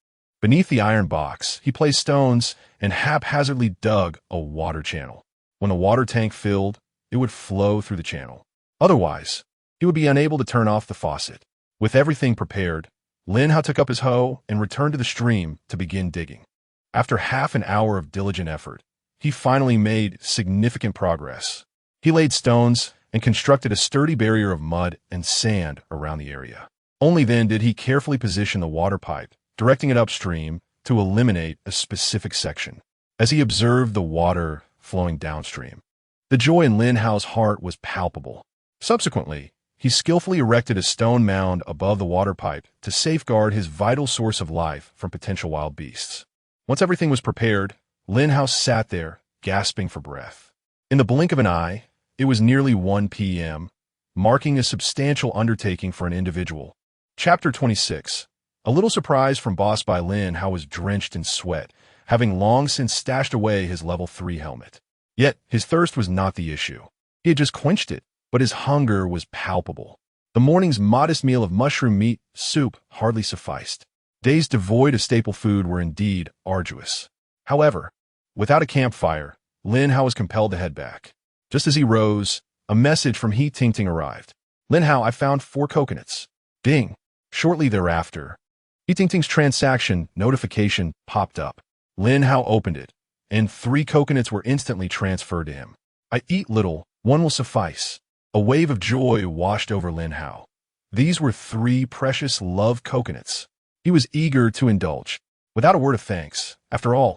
Beneath the iron box, he placed stones and haphazardly dug a water channel. When the water tank filled, it would flow through the channel. Otherwise, he would be unable to turn off the faucet. With everything prepared, Lin Hao took up his hoe and returned to the stream to begin digging. After half an hour of diligent effort, he finally made significant progress. He laid stones and constructed a sturdy barrier of mud and sand around the area. Only then did he carefully position the water pipe, directing it upstream to eliminate a specific section. As he observed the water flowing downstream, the joy in Lin Hao's heart was palpable. Subsequently, he skillfully erected a stone mound above the water pipe to safeguard his vital source of life from potential wild beasts. Once everything was prepared, Lin Hao sat there, gasping for breath. In the blink of an eye, it was nearly 1 p.m., marking a substantial undertaking for an individual. Chapter 26. A little surprise from Boss by Lin Hao was drenched in sweat, having long since stashed away his level 3 helmet. Yet, his thirst was not the issue. He had just quenched it, but his hunger was palpable. The morning's modest meal of mushroom meat soup hardly sufficed. Days devoid of staple food were indeed arduous. However, Without a campfire, Lin Hao was compelled to head back. Just as he rose, a message from He Tingting arrived. Lin Hao, I found 4 coconuts. Ding. Shortly thereafter, He Tingting's transaction notification popped up. Lin Hao opened it, and 3 coconuts were instantly transferred to him. I eat little, 1 will suffice. A wave of joy washed over Lin Hao. These were 3 precious love coconuts. He was eager to indulge, without a word of thanks. After all,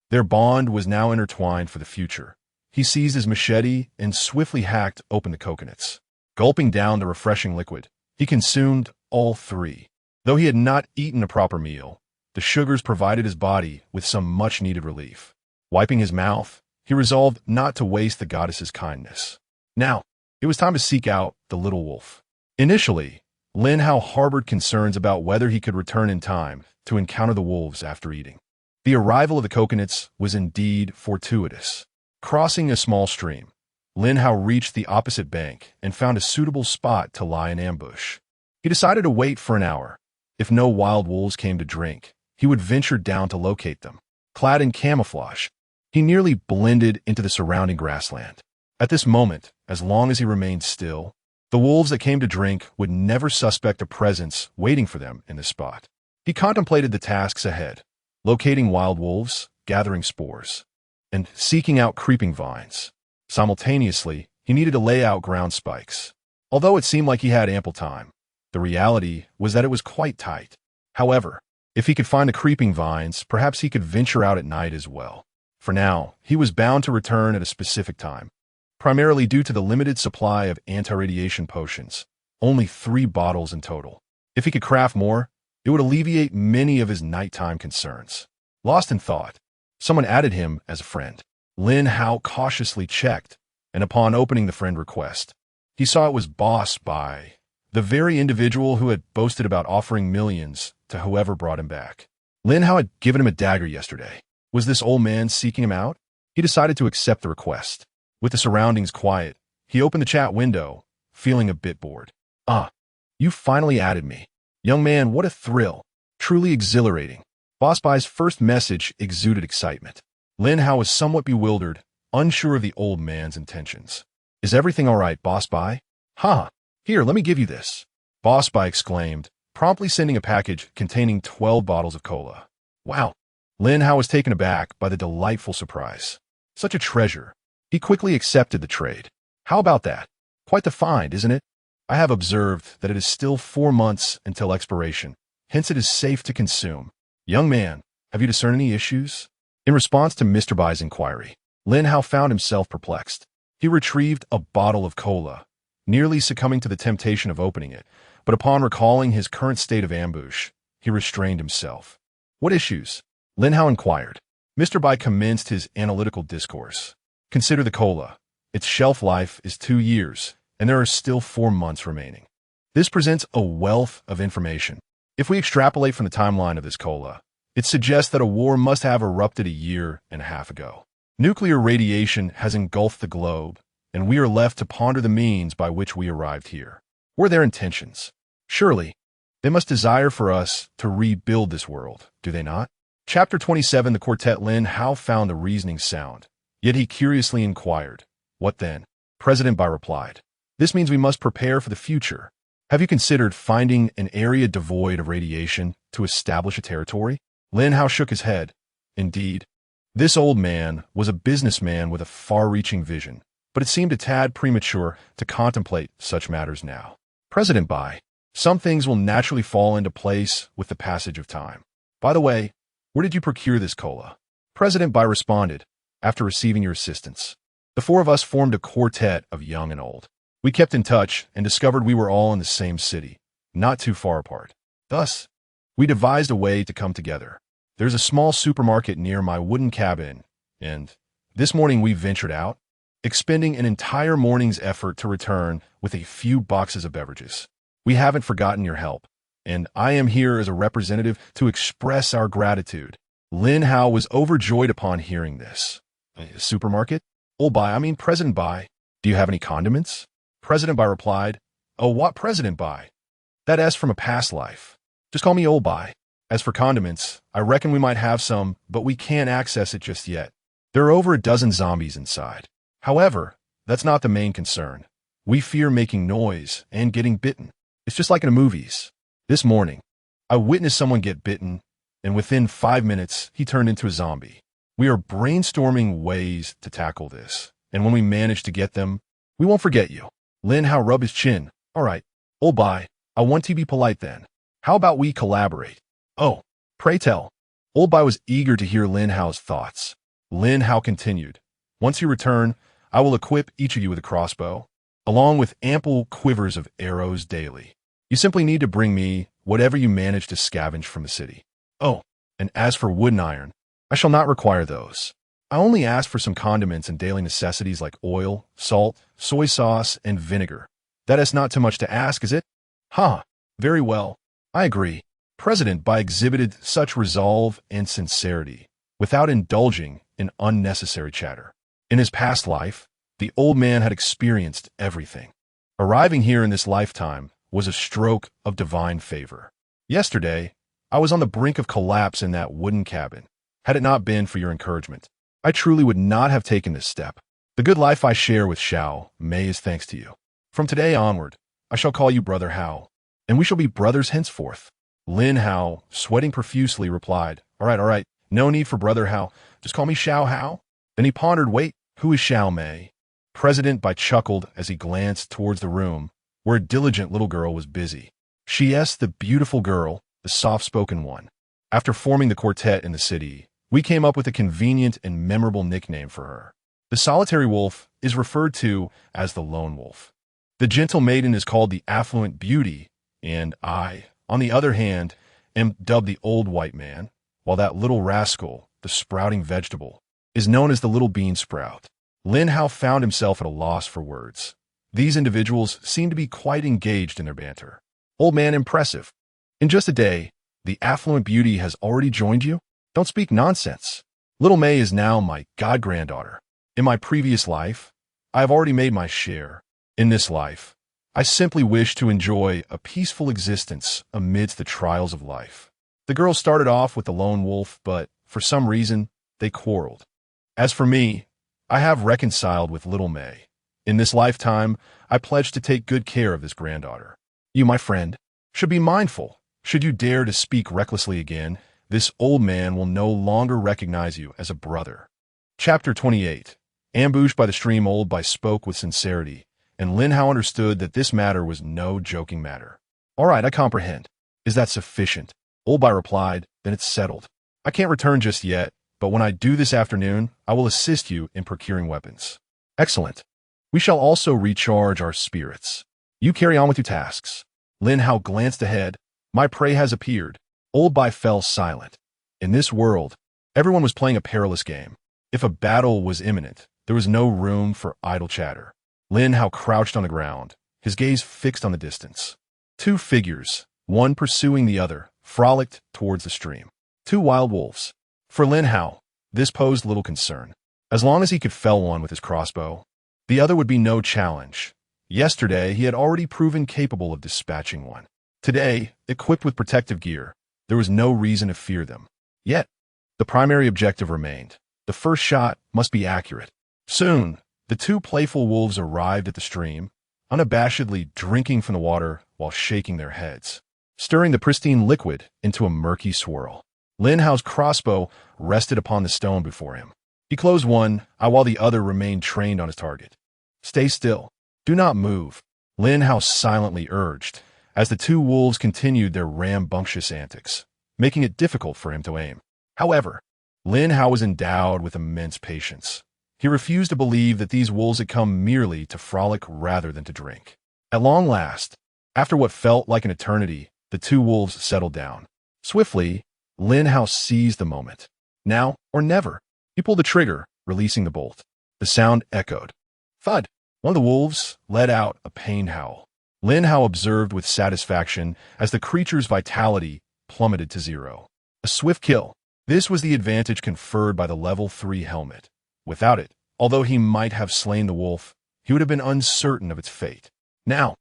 their bond was now intertwined for the future. He seized his machete and swiftly hacked open the coconuts. Gulping down the refreshing liquid, he consumed all 3. Though he had not eaten a proper meal, the sugars provided his body with some much-needed relief. Wiping his mouth, he resolved not to waste the goddess's kindness. Now, it was time to seek out the little wolf. Initially, Lin Hao harbored concerns about whether he could return in time to encounter the wolves after eating. The arrival of the coconuts was indeed fortuitous. Crossing a small stream, Lin Hao reached the opposite bank and found a suitable spot to lie in ambush. He decided to wait for an hour. If no wild wolves came to drink, he would venture down to locate them. Clad in camouflage, he nearly blended into the surrounding grassland. At this moment, as long as he remained still, the wolves that came to drink would never suspect a presence waiting for them in this spot. He contemplated the tasks ahead, locating wild wolves, gathering spores, and seeking out creeping vines. Simultaneously, he needed to lay out ground spikes. Although it seemed like he had ample time, the reality was that it was quite tight. However, if he could find the creeping vines, perhaps he could venture out at night as well. For now, he was bound to return at a specific time, primarily due to the limited supply of anti-radiation potions, only 3 bottles in total. If he could craft more, it would alleviate many of his nighttime concerns. Lost in thought, someone added him as a friend. Lin Hao cautiously checked, and upon opening the friend request, he saw it was bossed by the very individual who had boasted about offering millions to whoever brought him back. Lin Hao had given him a dagger yesterday. Was this old man seeking him out? He decided to accept the request. With the surroundings quiet, he opened the chat window, feeling a bit bored. Ah, you finally added me. Young man, what a thrill. Truly exhilarating. Boss Bai's first message exuded excitement. Lin Hao was somewhat bewildered, unsure of the old man's intentions. Is everything all right, Boss Bai? Ha! Here, let me give you this. Boss Bai exclaimed, promptly sending a package containing 12 bottles of cola. Wow. Lin Hao was taken aback by the delightful surprise. Such a treasure. He quickly accepted the trade. How about that? Quite the find, isn't it? I have observed that it is still 4 months until expiration, hence it is safe to consume. Young man, have you discerned any issues? In response to Mr. Bai's inquiry, Lin Hao found himself perplexed. He retrieved a bottle of cola, nearly succumbing to the temptation of opening it, but upon recalling his current state of ambush, he restrained himself. What issues? Lin Hao inquired. Mr. Bai commenced his analytical discourse. Consider the cola. Its shelf life is 2 years, and there are still 4 months remaining. This presents a wealth of information. If we extrapolate from the timeline of this cola, it suggests that a war must have erupted 1.5 years ago. Nuclear radiation has engulfed the globe, and we are left to ponder the means by which we arrived here. What are their intentions? Surely, they must desire for us to rebuild this world, do they not? Chapter 27, the quartet. Lin Hao found the reasoning sound, yet he curiously inquired, what then? President Bai replied, this means we must prepare for the future. Have you considered finding an area devoid of radiation to establish a territory? Lin Hao shook his head. Indeed, this old man was a businessman with a far-reaching vision, but it seemed a tad premature to contemplate such matters now. President Bai, some things will naturally fall into place with the passage of time. By the way, where did you procure this cola? President Bai responded, after receiving your assistance. The 4 of us formed a quartet of young and old. We kept in touch and discovered we were all in the same city, not too far apart. Thus, we devised a way to come together. There's a small supermarket near my wooden cabin, and this morning we ventured out, expending an entire morning's effort to return with a few boxes of beverages. We haven't forgotten your help, and I am here as a representative to express our gratitude. Lin Hao was overjoyed upon hearing this. A supermarket? Old Bai, President Bai. Do you have any condiments? President Bai replied, oh, what President Bai? That S from a past life. Just call me Old Bai. As for condiments, I reckon we might have some, but we can't access it just yet. There are over a dozen zombies inside. However, that's not the main concern. We fear making noise and getting bitten. It's just like in the movies. This morning, I witnessed someone get bitten, and within 5 minutes, he turned into a zombie. We are brainstorming ways to tackle this, and when we manage to get them, we won't forget you. Lin Hao rubbed his chin. All right, old bye. I want to be polite then. How about we collaborate? Oh, pray tell. Old bye was eager to hear Lin Hao's thoughts. Lin Hao continued. Once you return, I will equip each of you with a crossbow, along with ample quivers of arrows daily. You simply need to bring me whatever you manage to scavenge from the city. Oh, and as for wood and iron, I shall not require those. I only ask for some condiments and daily necessities like oil, salt, soy sauce, and vinegar. That is not too much to ask, is it? Ha! Very well. I agree. President Bai exhibited such resolve and sincerity, without indulging in unnecessary chatter. In his past life, the old man had experienced everything. Arriving here in this lifetime was a stroke of divine favor. Yesterday, I was on the brink of collapse in that wooden cabin. Had it not been for your encouragement, I truly would not have taken this step. The good life I share with Xiao Mei is thanks to you. From today onward, I shall call you Brother Hao, and we shall be brothers henceforth. Lin Hao, sweating profusely, replied, all right, no need for Brother Hao. Just call me Xiao Hao. Then he pondered, wait, who is Xiao Mei? President Bai chuckled as he glanced towards the room where a diligent little girl was busy. She is the beautiful girl, the soft-spoken one. After forming the quartet in the city, we came up with a convenient and memorable nickname for her. The solitary wolf is referred to as the lone wolf. The gentle maiden is called the affluent beauty, and I, on the other hand, am dubbed the old white man, while that little rascal, the sprouting vegetable, is known as the little bean sprout. Lin Hao found himself at a loss for words. These individuals seemed to be quite engaged in their banter. Old man, impressive. In just a day, the affluent beauty has already joined you? Don't speak nonsense. Little May is now my god-granddaughter. In my previous life, I have already made my share. In this life, I simply wish to enjoy a peaceful existence amidst the trials of life. The girl started off with the lone wolf, but for some reason, they quarreled. As for me, I have reconciled with little May. In this lifetime, I pledge to take good care of this granddaughter. You, my friend, should be mindful. Should you dare to speak recklessly again, this old man will no longer recognize you as a brother. Chapter 28. Ambushed by the stream, Old Bai spoke with sincerity, and Lin Hao understood that this matter was no joking matter. All right, I comprehend. Is that sufficient? Old Bai replied, then it's settled. I can't return just yet, but when I do this afternoon, I will assist you in procuring weapons. Excellent. We shall also recharge our spirits. You carry on with your tasks. Lin Hao glanced ahead. My prey has appeared. Old Bai fell silent. In this world, everyone was playing a perilous game. If a battle was imminent, there was no room for idle chatter. Lin Hao crouched on the ground, his gaze fixed on the distance. Two figures, one pursuing the other, frolicked towards the stream. Two wild wolves. For Lin Hao, this posed little concern. As long as he could fell one with his crossbow, the other would be no challenge. Yesterday, he had already proven capable of dispatching one. Today, equipped with protective gear, there was no reason to fear them. Yet, the primary objective remained. The first shot must be accurate. Soon, the two playful wolves arrived at the stream, unabashedly drinking from the water while shaking their heads, stirring the pristine liquid into a murky swirl. Lin Hao's crossbow rested upon the stone before him. He closed one, while the other remained trained on his target. Stay still. Do not move, Lin Hao silently urged, as the two wolves continued their rambunctious antics, making it difficult for him to aim. However, Lin Hao was endowed with immense patience. He refused to believe that these wolves had come merely to frolic rather than to drink. At long last, after what felt like an eternity, the two wolves settled down. Swiftly, Lin Hao seized the moment. Now or never. He pulled the trigger, releasing the bolt. The sound echoed. Thud! One of the wolves let out a pained howl. Lin Hao observed with satisfaction as the creature's vitality plummeted to zero. A swift kill. This was the advantage conferred by the level 3 helmet. Without it, although he might have slain the wolf, he would have been uncertain of its fate. Now,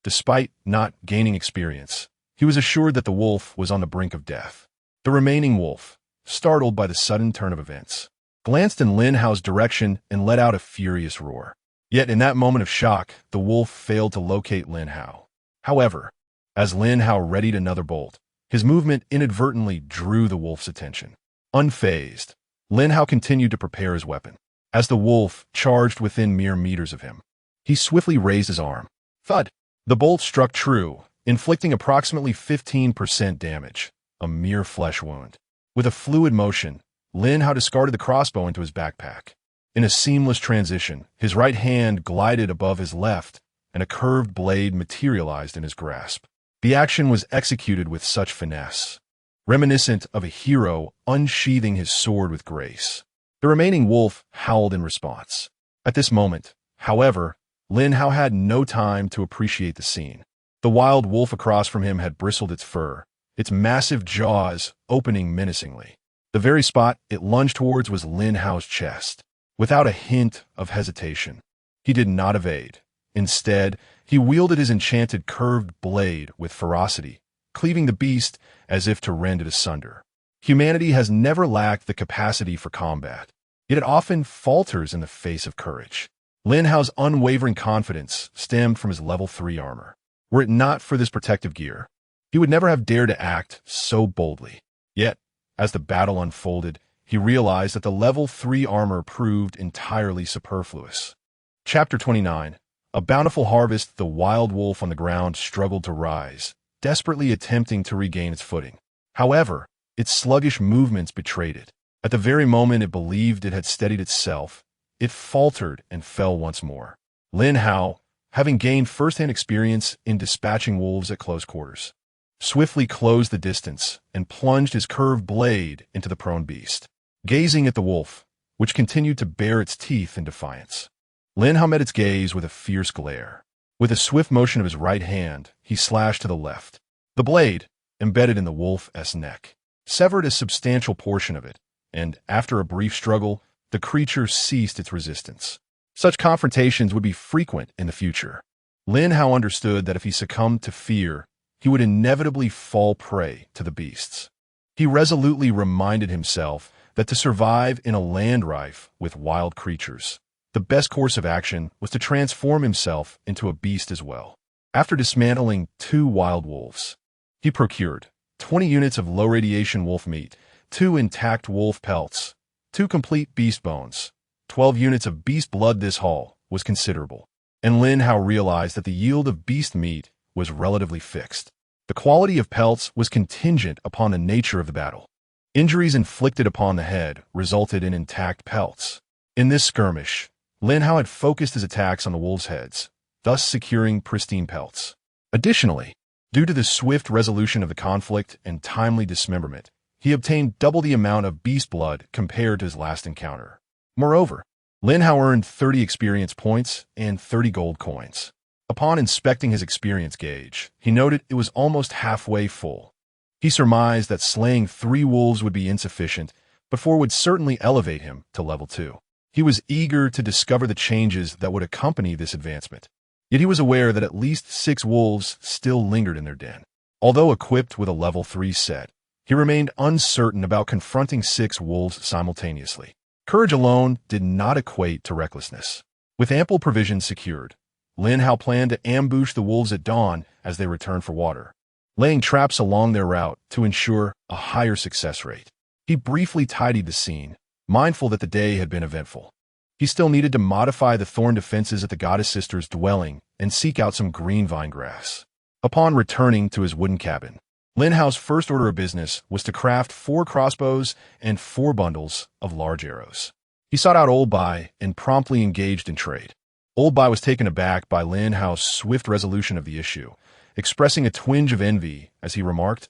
despite not gaining experience, he was assured that the wolf was on the brink of death. The remaining wolf, startled by the sudden turn of events, glanced in Lin Hao's direction and let out a furious roar. Yet in that moment of shock, the wolf failed to locate Lin Hao. However, as Lin Hao readied another bolt, his movement inadvertently drew the wolf's attention. Unfazed, Lin Hao continued to prepare his weapon. As the wolf charged within mere meters of him, he swiftly raised his arm. Thud! The bolt struck true, inflicting approximately 15% damage, a mere flesh wound. With a fluid motion, Lin Hao discarded the crossbow into his backpack. In a seamless transition, his right hand glided above his left, and a curved blade materialized in his grasp. The action was executed with such finesse, reminiscent of a hero unsheathing his sword with grace. The remaining wolf howled in response. At this moment, however, Lin Hao had no time to appreciate the scene. The wild wolf across from him had bristled its fur, its massive jaws opening menacingly. The very spot it lunged towards was Lin Hao's chest. Without a hint of hesitation, he did not evade. Instead, he wielded his enchanted curved blade with ferocity, cleaving the beast as if to rend it asunder. Humanity has never lacked the capacity for combat, yet it often falters in the face of courage. Lin Hao's unwavering confidence stemmed from his level 3 armor. Were it not for this protective gear, he would never have dared to act so boldly. Yet, as the battle unfolded, he realized that the level 3 armor proved entirely superfluous. Chapter 29. A bountiful harvest. The wild wolf on the ground struggled to rise, desperately attempting to regain its footing. However, its sluggish movements betrayed it. At the very moment it believed it had steadied itself, it faltered and fell once more. Lin Hao, having gained first-hand experience in dispatching wolves at close quarters, swiftly closed the distance and plunged his curved blade into the prone beast. Gazing at the wolf, which continued to bare its teeth in defiance, Lin Hao met its gaze with a fierce glare. With a swift motion of his right hand, he slashed to the left. The blade, embedded in the wolf's neck, severed a substantial portion of it, and, after a brief struggle, the creature ceased its resistance. Such confrontations would be frequent in the future. Lin Hao understood that if he succumbed to fear, he would inevitably fall prey to the beasts. He resolutely reminded himself that to survive in a land rife with wild creatures, the best course of action was to transform himself into a beast as well. After dismantling 2 wild wolves, he procured 20 units of low-radiation wolf meat, 2 intact wolf pelts, 2 complete beast bones, 12 units of beast blood. This haul was considerable, and Lin Hao realized that the yield of beast meat was relatively fixed. The quality of pelts was contingent upon the nature of the battle. Injuries inflicted upon the head resulted in intact pelts. In this skirmish, Lin Hao had focused his attacks on the wolves' heads, thus securing pristine pelts. Additionally, due to the swift resolution of the conflict and timely dismemberment, he obtained double the amount of beast blood compared to his last encounter. Moreover, Lin Hao earned 30 experience points and 30 gold coins. Upon inspecting his experience gauge, he noted it was almost halfway full. He surmised that slaying 3 wolves would be insufficient, but 4 would certainly elevate him to level 2. He was eager to discover the changes that would accompany this advancement. Yet he was aware that at least 6 wolves still lingered in their den. Although equipped with a level 3 set, he remained uncertain about confronting 6 wolves simultaneously. Courage alone did not equate to recklessness. With ample provisions secured, Lin Hao planned to ambush the wolves at dawn as they returned for water, laying traps along their route to ensure a higher success rate. He briefly tidied the scene, mindful that the day had been eventful. He still needed to modify the thorn defenses at the goddess sister's dwelling and seek out some green vine grass. Upon returning to his wooden cabin, Lin Hao's first order of business was to craft 4 crossbows and 4 bundles of large arrows. He sought out Old Bai and promptly engaged in trade. Old Bai was taken aback by Lin Hao's swift resolution of the issue, expressing a twinge of envy as he remarked,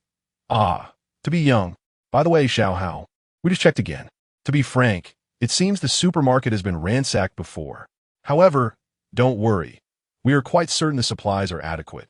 "Ah, to be young. By the way, Xiao Hao, we just checked again. To be frank, it seems the supermarket has been ransacked before. However, don't worry. We are quite certain the supplies are adequate,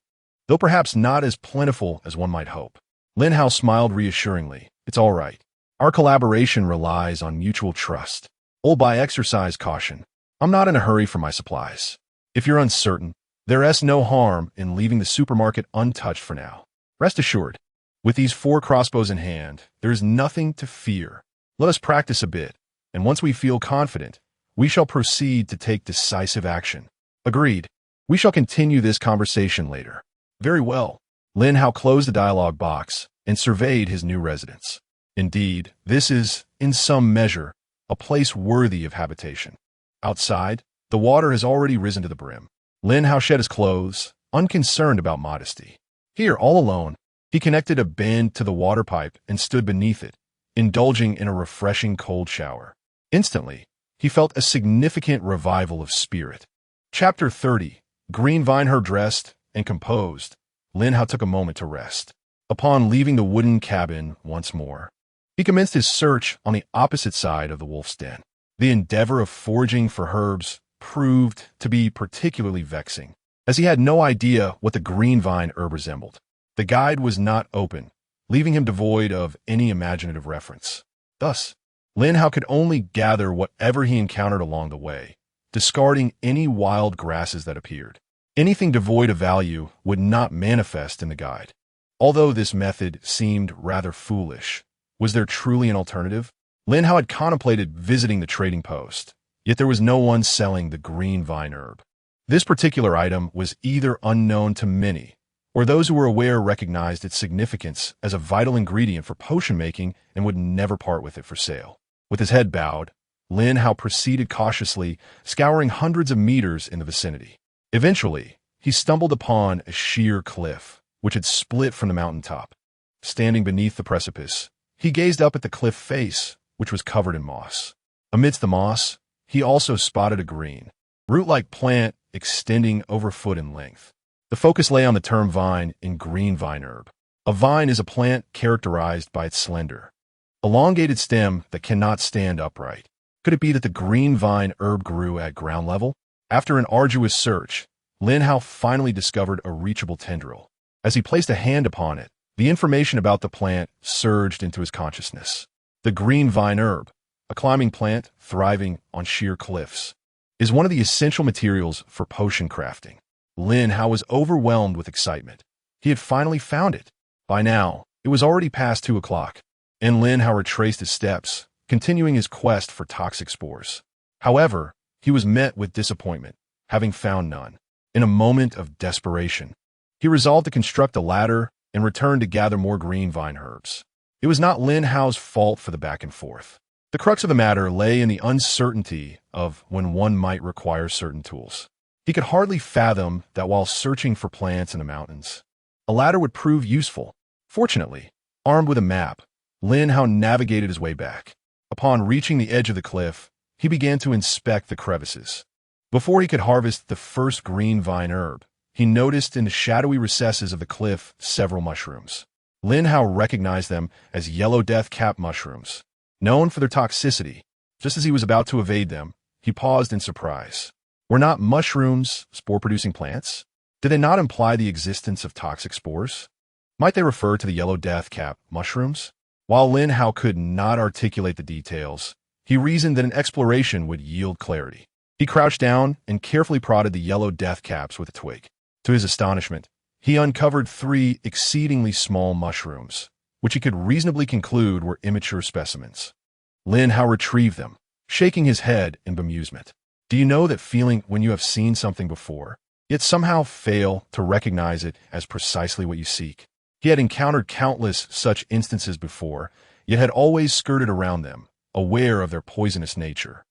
though perhaps not as plentiful as one might hope." Lin Hao smiled reassuringly. "It's all right. Our collaboration relies on mutual trust." Old Bai exercised caution. "I'm not in a hurry for my supplies. If you're uncertain, there is no harm in leaving the supermarket untouched for now. Rest assured, with these 4 crossbows in hand, there is nothing to fear. Let us practice a bit, and once we feel confident, we shall proceed to take decisive action. Agreed. We shall continue this conversation later. Very well. Lin Hao closed the dialogue box and surveyed his new residence. Indeed, this is, in some measure, a place worthy of habitation. Outside, the water has already risen to the brim. Lin Hao shed his clothes, unconcerned about modesty. Here, all alone, he connected a bend to the water pipe and stood beneath it, indulging in a refreshing cold shower. Instantly, he felt a significant revival of spirit. Chapter 30. Green vine herb dressed and composed, Lin Hao took a moment to rest. Upon leaving the wooden cabin once more, he commenced his search on the opposite side of the wolf's den. The endeavor of foraging for herbs proved to be particularly vexing, as he had no idea what the green vine herb resembled. The guide was not open, leaving him devoid of any imaginative reference. Thus, Lin Hao could only gather whatever he encountered along the way, discarding any wild grasses that appeared. Anything devoid of value would not manifest in the guide. Although this method seemed rather foolish, was there truly an alternative? Lin Hao had contemplated visiting the trading post, yet there was no one selling the green vine herb. This particular item was either unknown to many, or those who were aware recognized its significance as a vital ingredient for potion making and would never part with it for sale. With his head bowed, Lin Hao proceeded cautiously, scouring hundreds of meters in the vicinity. Eventually, he stumbled upon a sheer cliff, which had split from the mountaintop. Standing beneath the precipice, he gazed up at the cliff face, which was covered in moss. Amidst the moss, he also spotted a green, root-like plant extending over a foot in length. The focus lay on the term vine in green vine herb. A vine is a plant characterized by its slender, elongated stem that cannot stand upright. Could it be that the green vine herb grew at ground level? After an arduous search, Lin Hao finally discovered a reachable tendril. As he placed a hand upon it, the information about the plant surged into his consciousness. The green vine herb, a climbing plant thriving on sheer cliffs, is one of the essential materials for potion crafting. Lin Hao was overwhelmed with excitement. He had finally found it. By now, it was already past 2 o'clock, and Lin Hao retraced his steps, continuing his quest for toxic spores. However, he was met with disappointment, having found none. In a moment of desperation, he resolved to construct a ladder and return to gather more green vine herbs. It was not Lin Hao's fault for the back and forth. The crux of the matter lay in the uncertainty of when one might require certain tools. He could hardly fathom that while searching for plants in the mountains, a ladder would prove useful. Fortunately, armed with a map, Lin Hao navigated his way back. Upon reaching the edge of the cliff, he began to inspect the crevices. Before he could harvest the first green vine herb, he noticed in the shadowy recesses of the cliff several mushrooms. Lin Hao recognized them as yellow death cap mushrooms, known for their toxicity. Just as he was about to evade them, he paused in surprise. Were not mushrooms spore-producing plants? Did they not imply the existence of toxic spores? Might they refer to the yellow death cap mushrooms? While Lin Hao could not articulate the details, he reasoned that an exploration would yield clarity. He crouched down and carefully prodded the yellow death caps with a twig. To his astonishment, he uncovered 3 exceedingly small mushrooms, which he could reasonably conclude were immature specimens. Lin Hao retrieved them, shaking his head in bemusement. Do you know that feeling when you have seen something before, yet somehow fail to recognize it as precisely what you seek? He had encountered countless such instances before, yet had always skirted around them, aware of their poisonous nature.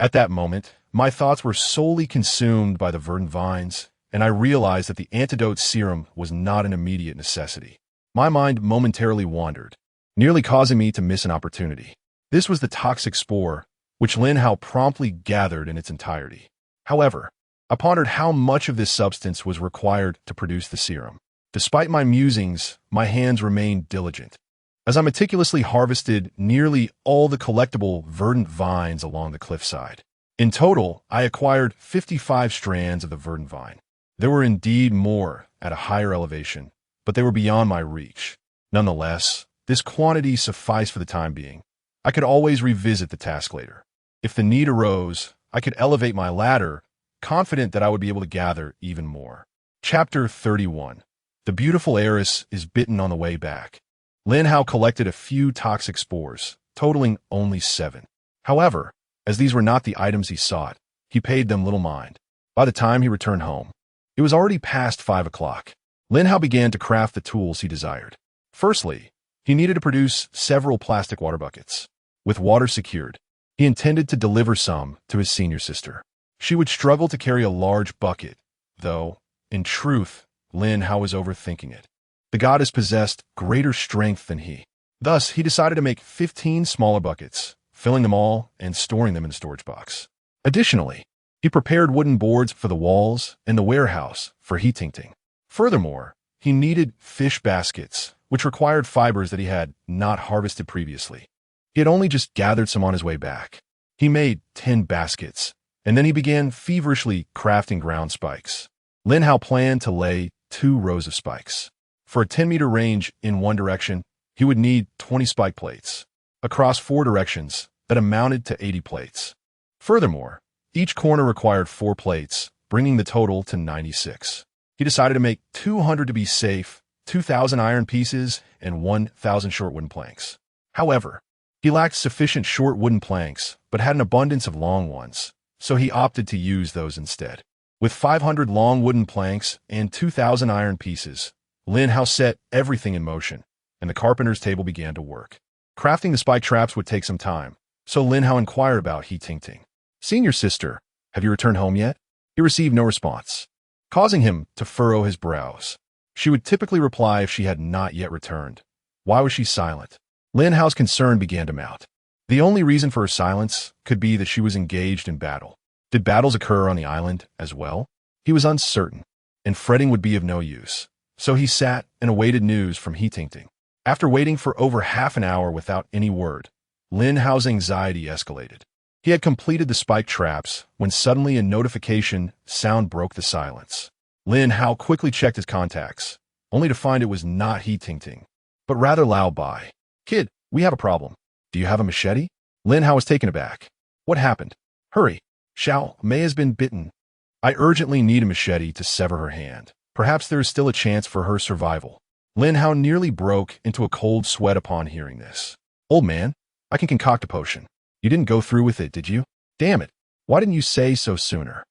At that moment, my thoughts were solely consumed by the verdant vines, and I realized that the antidote serum was not an immediate necessity. My mind momentarily wandered, nearly causing me to miss an opportunity. This was the toxic spore, which Lin Hao promptly gathered in its entirety. However, I pondered how much of this substance was required to produce the serum. Despite my musings, my hands remained diligent, as I meticulously harvested nearly all the collectible verdant vines along the cliffside. In total, I acquired 55 strands of the verdant vine. There were indeed more at a higher elevation, but they were beyond my reach. Nonetheless, this quantity sufficed for the time being. I could always revisit the task later. If the need arose, I could elevate my ladder, confident that I would be able to gather even more. Chapter 31. The beautiful heiress is bitten on the way back. Lin Hao collected a few toxic spores, totaling only 7. However, as these were not the items he sought, he paid them little mind. By the time he returned home, it was already past 5 o'clock. Lin Hao began to craft the tools he desired. Firstly, he needed to produce several plastic water buckets. With water secured, he intended to deliver some to his senior sister. She would struggle to carry a large bucket, though, in truth, Lin Hao was overthinking it. The goddess possessed greater strength than he. Thus, he decided to make 15 smaller buckets, filling them all and storing them in a storage box. Additionally, he prepared wooden boards for the walls and the warehouse for heat tinting. Furthermore, he needed fish baskets, which required fibers that he had not harvested previously. He had only just gathered some on his way back. He made 10 baskets, and then he began feverishly crafting ground spikes. Lin Hao planned to lay 2 rows of spikes. For a 10-meter range in one direction, he would need 20 spike plates. Across 4 directions, that amounted to 80 plates. Furthermore, each corner required 4 plates, bringing the total to 96. He decided to make 200 to be safe, 2,000 iron pieces, and 1,000 short wooden planks. However, he lacked sufficient short wooden planks, but had an abundance of long ones, so he opted to use those instead. With 500 long wooden planks and 2,000 iron pieces, Lin Hao set everything in motion, and the carpenter's table began to work. Crafting the spike traps would take some time, so Lin Hao inquired about heat tinting. "Senior sister, have you returned home yet?" He received no response, causing him to furrow his brows. She would typically reply if she had not yet returned. Why was she silent? Lin Hao's concern began to mount. The only reason for her silence could be that she was engaged in battle. Did battles occur on the island as well? He was uncertain, and fretting would be of no use. So he sat and awaited news from heat tinting. After waiting for over half an hour without any word, Lin Hao's anxiety escalated. He had completed the spike traps when suddenly a notification sound broke the silence. Lin Hao quickly checked his contacts, only to find it was not heat tinting, but rather Lao Bai. "Kid, we have a problem. Do you have a machete?" Lin Hao was taken aback. "What happened? Hurry. Xiao Mei has been bitten. I urgently need a machete to sever her hand. Perhaps there is still a chance for her survival." Lin Hao nearly broke into a cold sweat upon hearing this. "Old man, I can concoct a potion. You didn't go through with it, did you? Damn it. Why didn't you say so sooner?"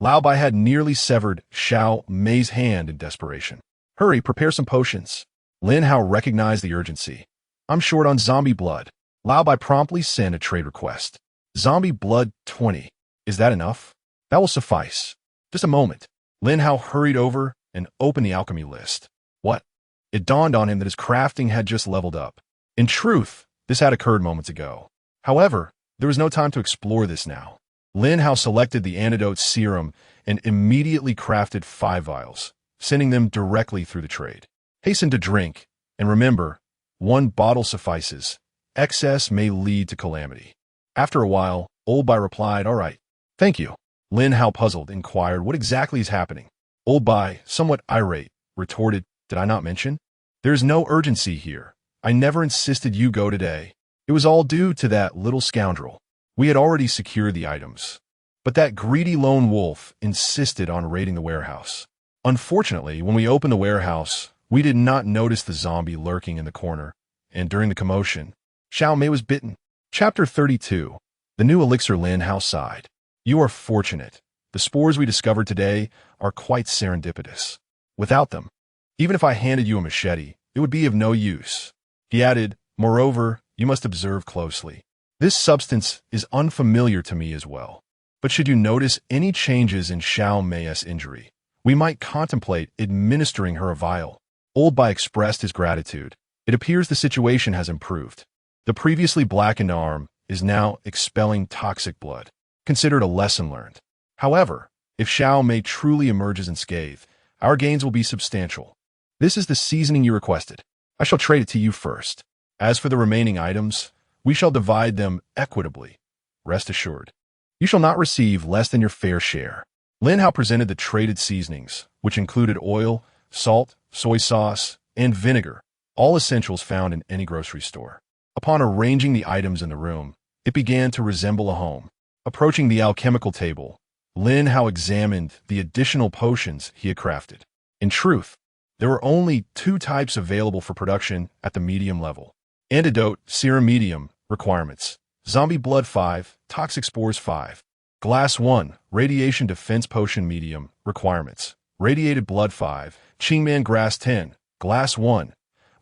Lao Bai had nearly severed Xiao Mei's hand in desperation. "Hurry, prepare some potions." Lin Hao recognized the urgency. "I'm short on zombie blood." Lao Bai promptly sent a trade request. "Zombie blood 20. Is that enough?" "That will suffice." Just a moment. Lin Hao hurried over and opened the alchemy list. What? It dawned on him that his crafting had just leveled up. In truth, this had occurred moments ago. However, there was no time to explore this now. Lin Hao selected the antidote serum and immediately crafted 5 vials, sending them directly through the trade. "Hasten to drink, and remember, 1 bottle suffices. Excess may lead to calamity." After a while, Old Bai replied, "All right. Thank you." Lin Hao, puzzled, inquired, "What exactly is happening?" Old Bai, somewhat irate, retorted, "Did I not mention? There is no urgency here. I never insisted you go today. It was all due to that little scoundrel. We had already secured the items. But that greedy lone wolf insisted on raiding the warehouse. Unfortunately, when we opened the warehouse, we did not notice the zombie lurking in the corner, and during the commotion, Xiao Mei was bitten." Chapter 32. The New Elixir. Lin Hao sighed. "You are fortunate. The spores we discovered today are quite serendipitous. Without them, even if I handed you a machete, it would be of no use." He added, "Moreover, you must observe closely. This substance is unfamiliar to me as well. But should you notice any changes in Xiao Mei's injury, we might contemplate administering her a vial." Old Bai expressed his gratitude. "It appears the situation has improved. The previously blackened arm is now expelling toxic blood, considered a lesson learned. However, if Xiao Mei truly emerges unscathed, our gains will be substantial. This is the seasoning you requested. I shall trade it to you first. As for the remaining items, we shall divide them equitably. Rest assured, you shall not receive less than your fair share." Lin Hao presented the traded seasonings, which included oil, salt, soy sauce, and vinegar, all essentials found in any grocery store. Upon arranging the items in the room, it began to resemble a home. Approaching the alchemical table, Lin Hao examined the additional potions he had crafted. In truth, there were only 2 types available for production at the medium level. Antidote serum medium requirements. Zombie Blood 5, Toxic Spores 5. Glass 1, Radiation Defense Potion Medium, Requirements. Radiated Blood 5, Qingman Grass 10, Glass 1.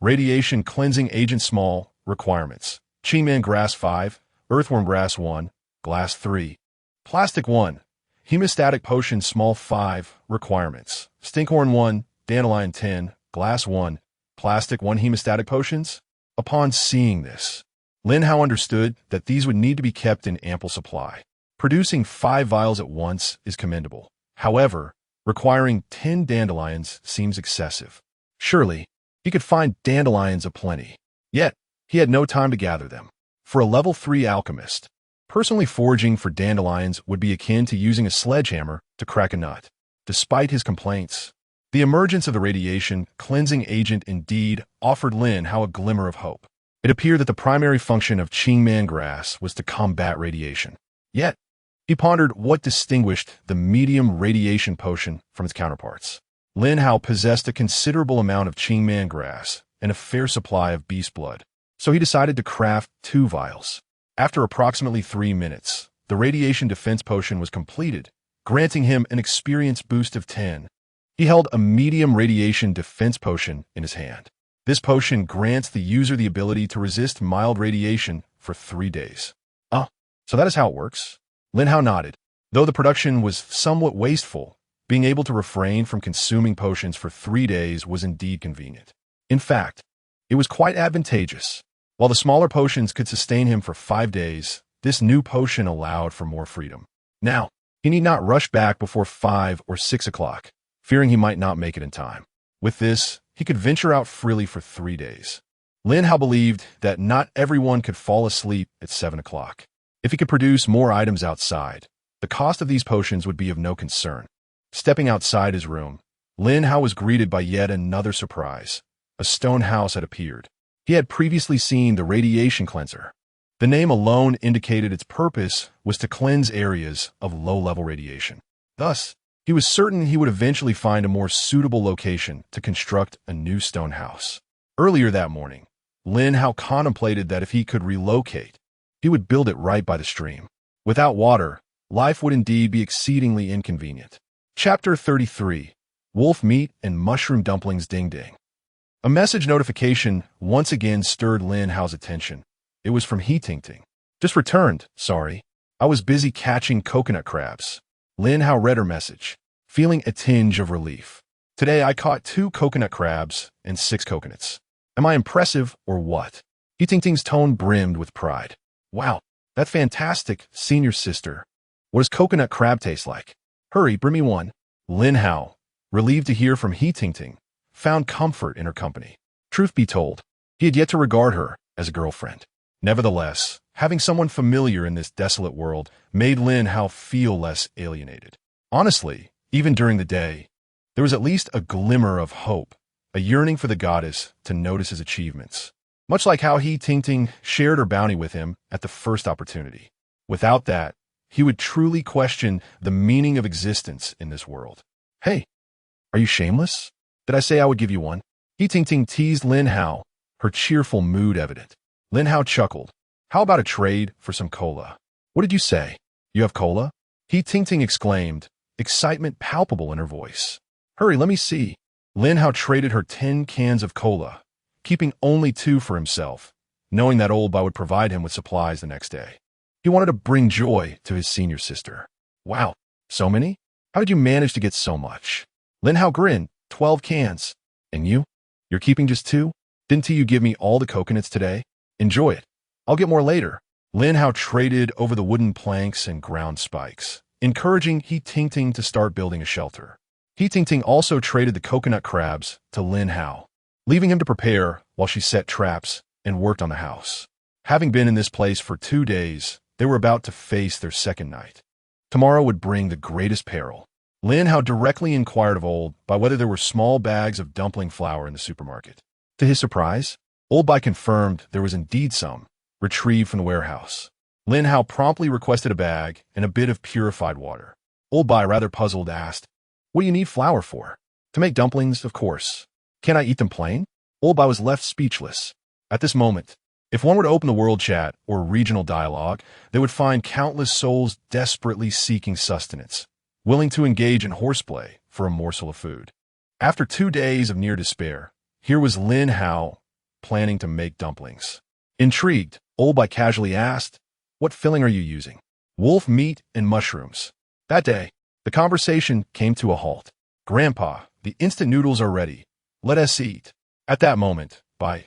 Radiation Cleansing Agent Small, Requirements. Qingman Grass 5, Earthworm Grass 1, Glass 3. Plastic 1, Hemostatic Potion Small 5, Requirements. Stinkhorn 1, Dandelion 10, Glass 1, Plastic 1 Hemostatic Potions. Upon seeing this, Lin Hao understood that these would need to be kept in ample supply. Producing 5 vials at once is commendable. However, requiring 10 dandelions seems excessive. Surely, he could find dandelions aplenty. Yet, he had no time to gather them. For a level 3 alchemist, personally foraging for dandelions would be akin to using a sledgehammer to crack a nut. Despite his complaints, the emergence of the radiation cleansing agent indeed offered Lin Hao a glimmer of hope. It appeared that the primary function of Qingman grass was to combat radiation. Yet, he pondered what distinguished the medium radiation potion from its counterparts. Lin Hao possessed a considerable amount of Qingman grass and a fair supply of beast blood, so he decided to craft 2 vials. After approximately 3 minutes, the radiation defense potion was completed, granting him an experience boost of 10. He held a medium radiation defense potion in his hand. This potion grants the user the ability to resist mild radiation for 3 days. So that is how it works? Lin Hao nodded. Though the production was somewhat wasteful, being able to refrain from consuming potions for 3 days was indeed convenient. In fact, it was quite advantageous. While the smaller potions could sustain him for 5 days, this new potion allowed for more freedom. Now, he need not rush back before 5 or 6 o'clock, fearing he might not make it in time. With this, he could venture out freely for 3 days. Lin Hao believed that not everyone could fall asleep at 7 o'clock. If he could produce more items outside, the cost of these potions would be of no concern. Stepping outside his room, Lin Hao was greeted by yet another surprise. A stone house had appeared. He had previously seen the radiation cleanser. The name alone indicated its purpose was to cleanse areas of low-level radiation. Thus, he was certain he would eventually find a more suitable location to construct a new stone house. Earlier that morning, Lin Hao contemplated that if he could relocate, he would build it right by the stream. Without water, life would indeed be exceedingly inconvenient. Chapter 33, Wolf Meat and Mushroom Dumplings Ding Ding. A message notification once again stirred Lin Hao's attention. It was from He Ting Ting. Just returned, sorry. I was busy catching coconut crabs. Lin Hao read her message, feeling a tinge of relief. Today I caught 2 coconut crabs and 6 coconuts. Am I impressive or what? He Ting Ting's tone brimmed with pride. Wow, that's fantastic, senior sister. What does coconut crab taste like? Hurry, bring me one. Lin Hao, relieved to hear from He Ting Ting, found comfort in her company. Truth be told, he had yet to regard her as a girlfriend. Nevertheless, having someone familiar in this desolate world made Lin Hao feel less alienated. Honestly, even during the day, there was at least a glimmer of hope, a yearning for the goddess to notice his achievements, much like how He Ting Ting shared her bounty with him at the first opportunity. Without that, he would truly question the meaning of existence in this world. Hey, are you shameless? Did I say I would give you one? He Ting Ting teased Lin Hao, her cheerful mood evident. Lin Hao chuckled. How about a trade for some cola? What did you say? You have cola? He Ting Ting exclaimed, excitement palpable in her voice. Hurry, let me see. Lin Hao traded her 10 cans of cola, keeping only 2 for himself, knowing that Old Bai would provide him with supplies the next day. He wanted to bring joy to his senior sister. Wow, so many? How did you manage to get so much? Lin Hao grinned. 12 cans. And you? You're keeping just 2? Didn't you give me all the coconuts today? Enjoy it. I'll get more later. Lin Hao traded over the wooden planks and ground spikes, encouraging He Ting Ting to start building a shelter. He Ting Ting also traded the coconut crabs to Lin Hao, leaving him to prepare while she set traps and worked on the house. Having been in this place for 2 days, they were about to face their second night. Tomorrow would bring the greatest peril. Lin Hao directly inquired of Old Bai whether there were small bags of dumpling flour in the supermarket. To his surprise, Old Bai confirmed there was indeed some, retrieved from the warehouse. Lin Hao promptly requested a bag and a bit of purified water. Old Bai, rather puzzled, asked, What do you need flour for? To make dumplings, of course. Can I eat them plain? Old Bai was left speechless. At this moment, If one were to open the world chat or regional dialogue, they would find countless souls desperately seeking sustenance, willing to engage in horseplay for a morsel of food. After 2 days of near despair, here was Lin Hao planning to make dumplings. Intrigued, Olbai casually asked, "What filling are you using?" "Wolf meat and mushrooms." That day, the conversation came to a halt. "Grandpa, the instant noodles are ready. Let us eat." At that moment,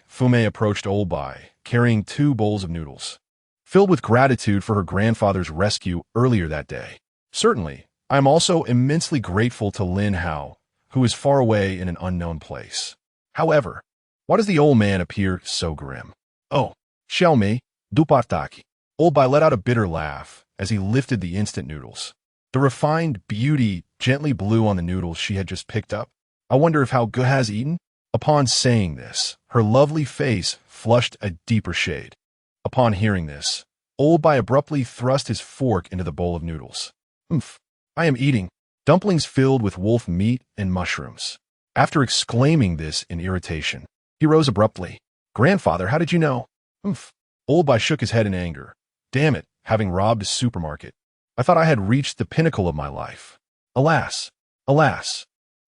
Fume approached Olbai, carrying 2 bowls of noodles. Filled with gratitude for her grandfather's rescue earlier that day. "Certainly, I am also immensely grateful to Lin Hao, who is far away in an unknown place. However, why does the old man appear so grim?" "Oh, Xiaomei, Dupartaki." Olbai let out a bitter laugh as he lifted the instant noodles. The refined beauty gently blew on the noodles she had just picked up. "I wonder if Hao Ge has eaten?" Upon saying this, her lovely face flushed a deeper shade. Upon hearing this, Olbai abruptly thrust his fork into the bowl of noodles. "Umph, I am eating dumplings filled with wolf meat and mushrooms." After exclaiming this in irritation, he rose abruptly. "Grandfather, how did you know?" "Umph." Olbai shook his head in anger. "Damn it, having robbed a supermarket. I thought I had reached the pinnacle of my life. Alas, alas."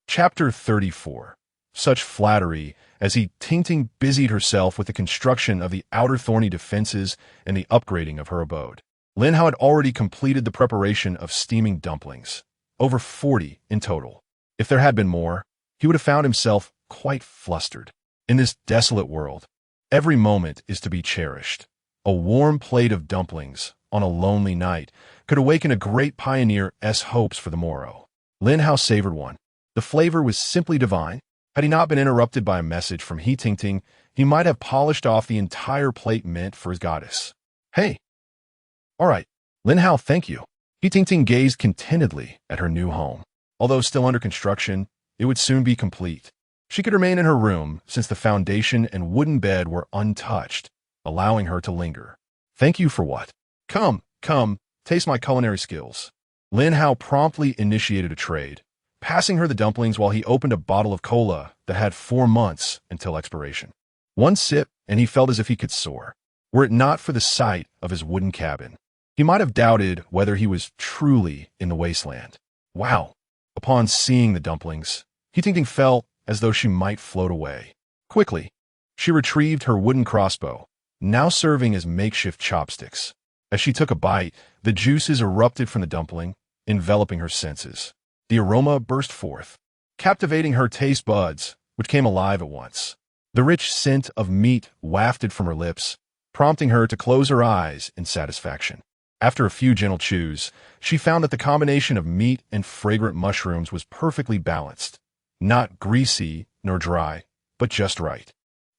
Chapter 34. Such flattery, as Ting busied herself with the construction of the outer thorny defenses and the upgrading of her abode. Lin Hao had already completed the preparation of steaming dumplings, over 40 in total. If there had been more, he would have found himself quite flustered. In this desolate world, every moment is to be cherished. A warm plate of dumplings on a lonely night could awaken a great pioneer's hopes for the morrow. Lin Hao savored one. The flavor was simply divine. Had he not been interrupted by a message from Ting, he might have polished off the entire plate meant for his goddess. "Hey." "All right, Lin Hao, thank you." Ting gazed contentedly at her new home. Although still under construction, it would soon be complete. She could remain in her room since the foundation and wooden bed were untouched, allowing her to linger. "Thank you for what?" Come, taste my culinary skills." Lin Hao promptly initiated a trade, passing her the dumplings while he opened a bottle of cola that had 4 months until expiration. One sip, and he felt as if he could soar. Were it not for the sight of his wooden cabin, he might have doubted whether he was truly in the wasteland. Wow! Upon seeing the dumplings, Ting felt as though she might float away. Quickly, she retrieved her wooden crossbow, now serving as makeshift chopsticks. As she took a bite, the juices erupted from the dumpling, enveloping her senses. The aroma burst forth, captivating her taste buds, which came alive at once. The rich scent of meat wafted from her lips, prompting her to close her eyes in satisfaction. After a few gentle chews, she found that the combination of meat and fragrant mushrooms was perfectly balanced. Not greasy nor dry, but just right.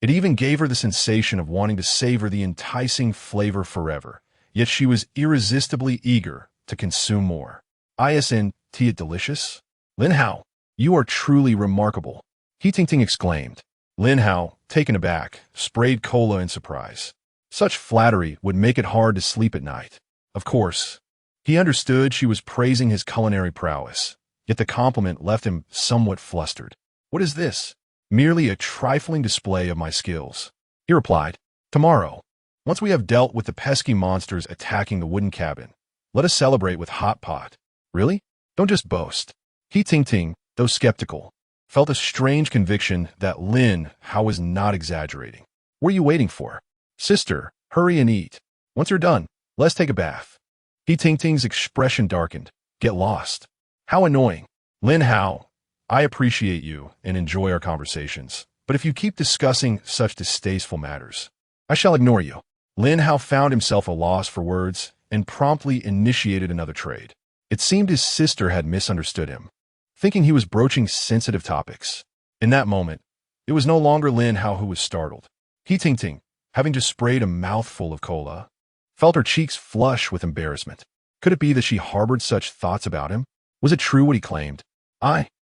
It even gave her the sensation of wanting to savor the enticing flavor forever, yet she was irresistibly eager to consume more. "Isn't it delicious?" "Lin Hao, you are truly remarkable," Ting exclaimed. Lin Hao, taken aback, sprayed cola in surprise. Such flattery would make it hard to sleep at night. Of course, he understood she was praising his culinary prowess, yet the compliment left him somewhat flustered. "What is this?" "Merely a trifling display of my skills," he replied. "Tomorrow, once we have dealt with the pesky monsters attacking the wooden cabin, let us celebrate with hot pot." "Really? Don't just boast." Ting, though skeptical, felt a strange conviction that Lin Hao was not exaggerating. "What are you waiting for? Sister, hurry and eat. Once you're done, let's take a bath." Ting's expression darkened. "Get lost." "How annoying." "Lin Hao, I appreciate you and enjoy our conversations, but if you keep discussing such distasteful matters, I shall ignore you." Lin Hao found himself at a loss for words and promptly initiated another trade. It seemed his sister had misunderstood him, thinking he was broaching sensitive topics. In that moment, it was no longer Lin Hao who was startled. Ting, having just sprayed a mouthful of cola, felt her cheeks flush with embarrassment. Could it be that she harbored such thoughts about him? Was it true what he claimed?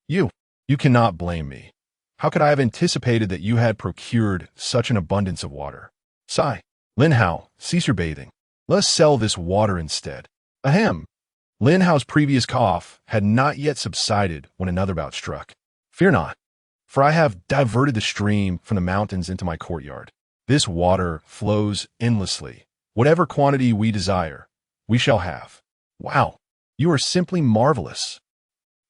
You cannot blame me. How could I have anticipated that you had procured such an abundance of water?" "Sigh. Lin Hao, cease your bathing. Let us sell this water instead." "Ahem." Lin Hao's previous cough had not yet subsided when another bout struck. "Fear not, for I have diverted the stream from the mountains into my courtyard. This water flows endlessly. Whatever quantity we desire, we shall have. Wow, you are simply marvelous.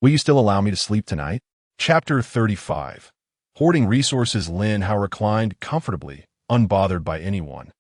Will you still allow me to sleep tonight? Chapter 35. Hoarding resources. Lin Hao reclined comfortably, unbothered by anyone.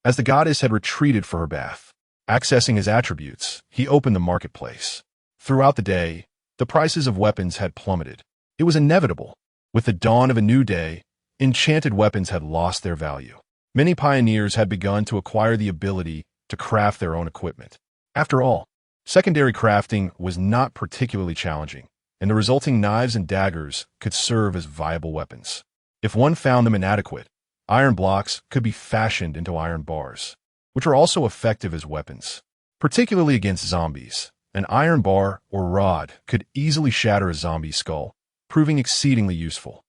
As the goddess had retreated for her bath, accessing his attributes, he opened the marketplace. Throughout the day, the prices of weapons had plummeted. It was inevitable. With the dawn of a new day, enchanted weapons had lost their value. Many pioneers had begun to acquire the ability to craft their own equipment. After all, secondary crafting was not particularly challenging, and the resulting knives and daggers could serve as viable weapons. If one found them inadequate, iron blocks could be fashioned into iron bars, which are also effective as weapons. Particularly against zombies, an iron bar or rod could easily shatter a zombie's skull, proving exceedingly useful.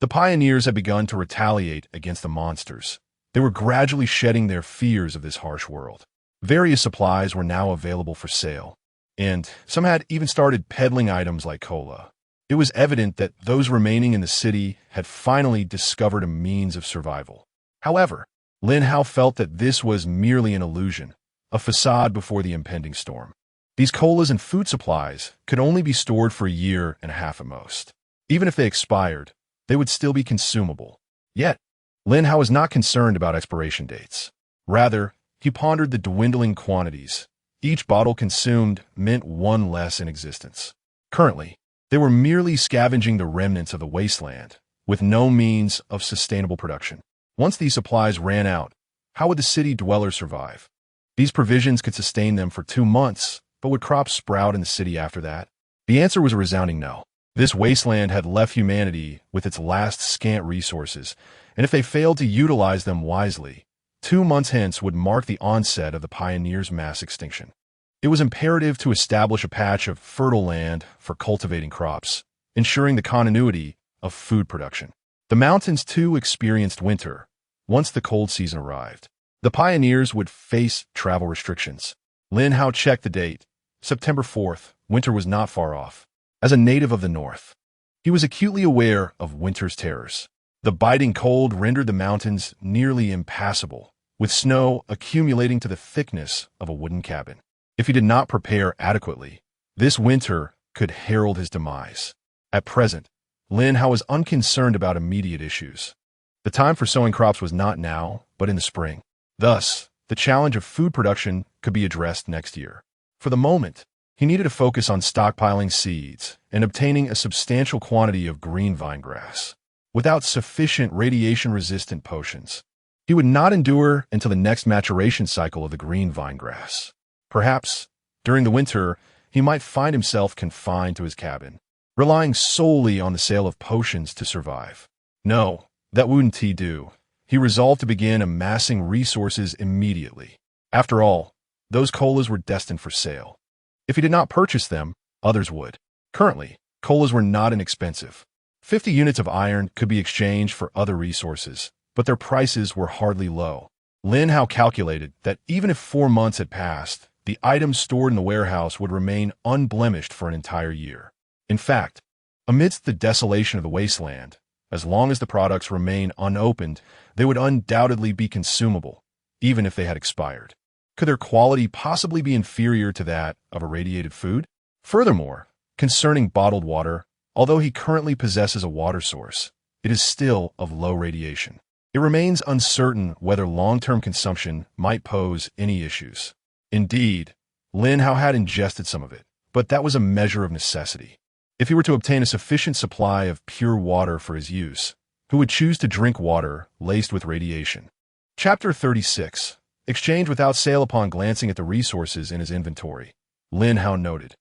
The pioneers had begun to retaliate against the monsters. They were gradually shedding their fears of this harsh world. Various supplies were now available for sale, and some had even started peddling items like cola. It was evident that those remaining in the city had finally discovered a means of survival. However, Lin Hao felt that this was merely an illusion, a facade before the impending storm. These colas and food supplies could only be stored for a year and a half at most. Even if they expired, they would still be consumable. Yet, Lin Hao was not concerned about expiration dates. Rather, he pondered the dwindling quantities. Each bottle consumed meant one less in existence. Currently, they were merely scavenging the remnants of the wasteland, with no means of sustainable production. Once these supplies ran out, how would the city dwellers survive? These provisions could sustain them for 2 months, but would crops sprout in the city after that? The answer was a resounding no. This wasteland had left humanity with its last scant resources, and if they failed to utilize them wisely, 2 months hence would mark the onset of the pioneers' mass extinction. It was imperative to establish a patch of fertile land for cultivating crops, ensuring the continuity of food production. The mountains, too, experienced winter. Once the cold season arrived, the pioneers would face travel restrictions. Lin Hao checked the date. September 4th, winter was not far off. As a native of the north, he was acutely aware of winter's terrors. The biting cold rendered the mountains nearly impassable, with snow accumulating to the thickness of a wooden cabin. If he did not prepare adequately, this winter could herald his demise. At present, Lin Hao was unconcerned about immediate issues. The time for sowing crops was not now, but in the spring. Thus, the challenge of food production could be addressed next year. For the moment, he needed to focus on stockpiling seeds and obtaining a substantial quantity of green vine grass. Without sufficient radiation-resistant potions, he would not endure until the next maturation cycle of the green vine grass. Perhaps, during the winter, he might find himself confined to his cabin, relying solely on the sale of potions to survive. No, that wouldn't he do. He resolved to begin amassing resources immediately. After all, those colas were destined for sale. If he did not purchase them, others would. Currently, colas were not inexpensive. 50 units of iron could be exchanged for other resources, but their prices were hardly low. Lin Hao calculated that even if 4 months had passed, the items stored in the warehouse would remain unblemished for an entire year. In fact, amidst the desolation of the wasteland, as long as the products remain unopened, they would undoubtedly be consumable, even if they had expired. Could their quality possibly be inferior to that of irradiated food? Furthermore, concerning bottled water, although he currently possesses a water source, it is still of low radiation. It remains uncertain whether long-term consumption might pose any issues. Indeed, Lin Hao had ingested some of it, but that was a measure of necessity. If he were to obtain a sufficient supply of pure water for his use, who would choose to drink water laced with radiation? Chapter 36. Exchange without sale. Upon glancing at the resources in his inventory, Lin Hao noted: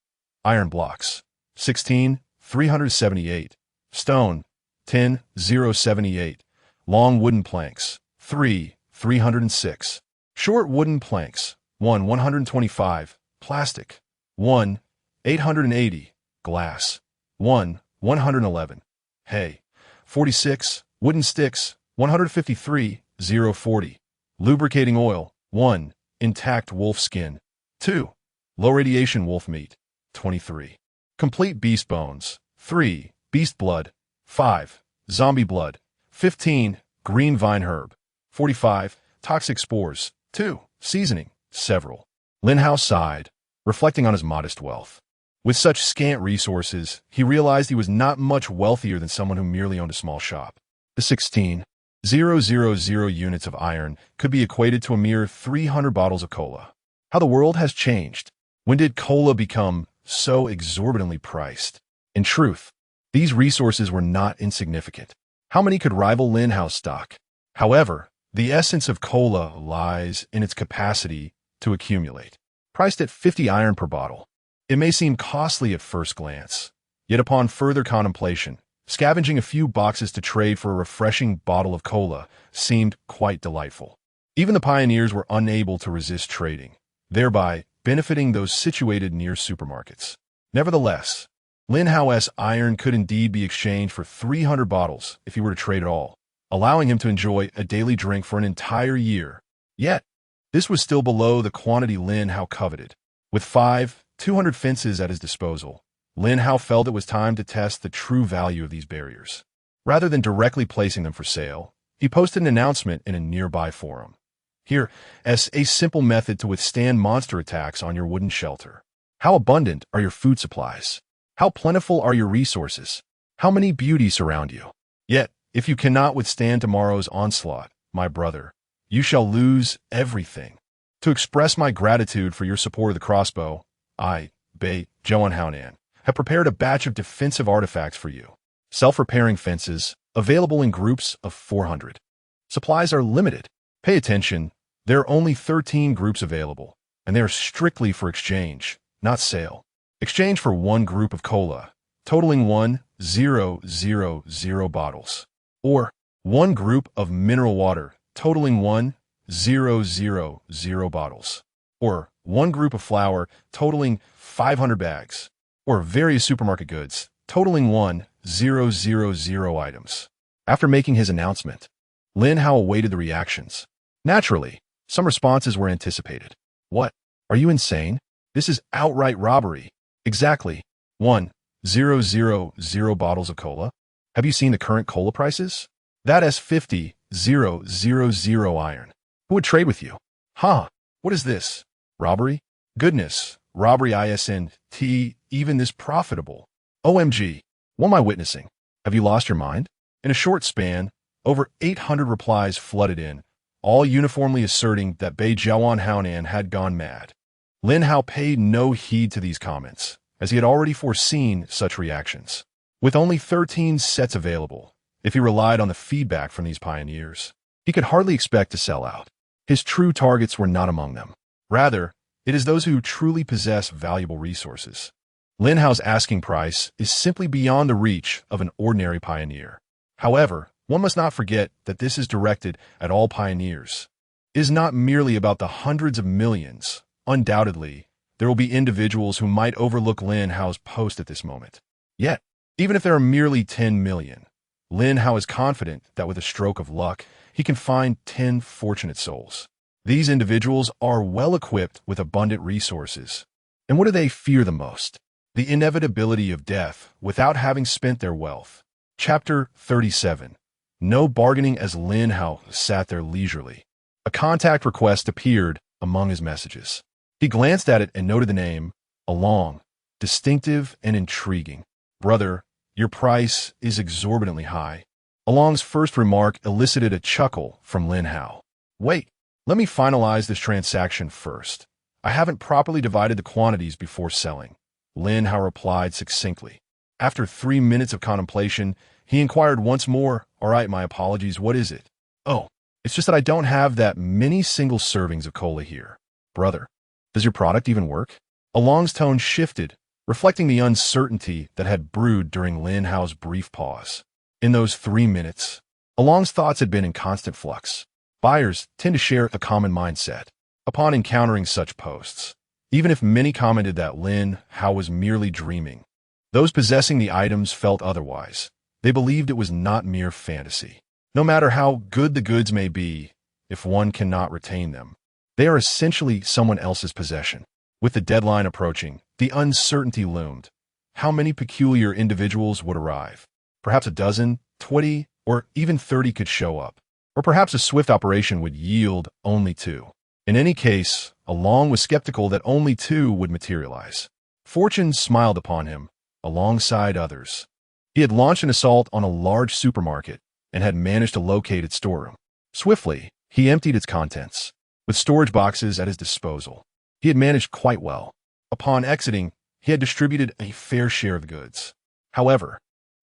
iron blocks, 16, 378. Stone, 10, 078. Long wooden planks, 3, 306. Short wooden planks, 1, 125. Plastic, 1, 880. Glass, 1, 111. Hay, 46. Wooden sticks, 153, 040. Lubricating oil, 1. Intact wolf skin, 2. Low radiation wolf meat, 23. Complete beast bones, 3. Beast blood, 5. Zombie blood, 15. Green vine herb, 45. Toxic spores. 2. Seasoning. Several. Lin Hao sighed, reflecting on his modest wealth. With such scant resources, he realized he was not much wealthier than someone who merely owned a small shop. The 16,000 units of iron could be equated to a mere 300 bottles of cola. How the world has changed. When did cola become so exorbitantly priced? In truth, these resources were not insignificant. How many could rival Lin Hao's stock? However, the essence of cola lies in its capacity to accumulate. Priced at 50 iron per bottle, it may seem costly at first glance, yet upon further contemplation, scavenging a few boxes to trade for a refreshing bottle of cola seemed quite delightful. Even the pioneers were unable to resist trading, thereby benefiting those situated near supermarkets. Nevertheless, Lin Hao's iron could indeed be exchanged for 300 bottles if he were to trade at all, allowing him to enjoy a daily drink for an entire year. Yet, this was still below the quantity Lin Hao coveted. With 200 fences at his disposal, Lin Hao felt it was time to test the true value of these barriers. Rather than directly placing them for sale, he posted an announcement in a nearby forum. Here, as a simple method to withstand monster attacks on your wooden shelter. How abundant are your food supplies? How plentiful are your resources? How many beauties surround you? Yet, if you cannot withstand tomorrow's onslaught, my brother, you shall lose everything. To express my gratitude for your support of the crossbow, I, Bei Zhouanhaonan, have prepared a batch of defensive artifacts for you. Self-repairing fences, available in groups of 400. Supplies are limited. Pay attention, there are only 13 groups available, and they are strictly for exchange, not sale. Exchange for one group of cola, totaling 1,000 bottles. Or one group of mineral water, totaling 1,000 bottles. Or one group of flour, totaling 500 bags. Or various supermarket goods, totaling 1,000 items. After making his announcement, Lin Hao awaited the reactions. Naturally, some responses were anticipated. What? Are you insane? This is outright robbery. Exactly. 1,000 bottles of cola? Have you seen the current cola prices? That is 50,000 iron. Who would trade with you? Huh? What is this? Robbery? Goodness, robbery isn't even this profitable. OMG, what am I witnessing? Have you lost your mind? In a short span, over 800 replies flooded in, all uniformly asserting that Bei Zhouanhaonan had gone mad. Lin Hao paid no heed to these comments, as he had already foreseen such reactions. With only 13 sets available, if he relied on the feedback from these pioneers, he could hardly expect to sell out. His true targets were not among them. Rather, it is those who truly possess valuable resources. Lin Hao's asking price is simply beyond the reach of an ordinary pioneer. However, one must not forget that this is directed at all pioneers. It is not merely about the hundreds of millions. Undoubtedly, there will be individuals who might overlook Lin Hao's post at this moment. Yet, even if there are merely 10 million, Lin Hao is confident that with a stroke of luck, he can find 10 fortunate souls. These individuals are well equipped with abundant resources. And what do they fear the most? The inevitability of death without having spent their wealth. Chapter 37. No bargaining as Lin Hao sat there leisurely. A contact request appeared among his messages. He glanced at it and noted the name, Along, distinctive and intriguing. Brother, your price is exorbitantly high. Along's first remark elicited a chuckle from Lin Hao. Wait, let me finalize this transaction first. I haven't properly divided the quantities before selling. Lin Hao replied succinctly. After 3 minutes of contemplation, he inquired once more, All right, my apologies, what is it? Oh, it's just that I don't have that many single servings of cola here. Brother, does your product even work? Along's tone shifted, reflecting the uncertainty that had brewed during Lin Hao's brief pause. In those 3 minutes, Along's thoughts had been in constant flux. Buyers tend to share a common mindset upon encountering such posts. Even if many commented that Lin Hao was merely dreaming, those possessing the items felt otherwise. They believed it was not mere fantasy. No matter how good the goods may be, if one cannot retain them, they are essentially someone else's possession. With the deadline approaching, the uncertainty loomed. How many peculiar individuals would arrive? Perhaps a dozen, 20, or even 30 could show up. Or perhaps a swift operation would yield only two. In any case, Along was skeptical that only two would materialize. Fortune smiled upon him, alongside others. He had launched an assault on a large supermarket and had managed to locate its storeroom. Swiftly, he emptied its contents. With storage boxes at his disposal, he had managed quite well. Upon exiting, he had distributed a fair share of the goods. However,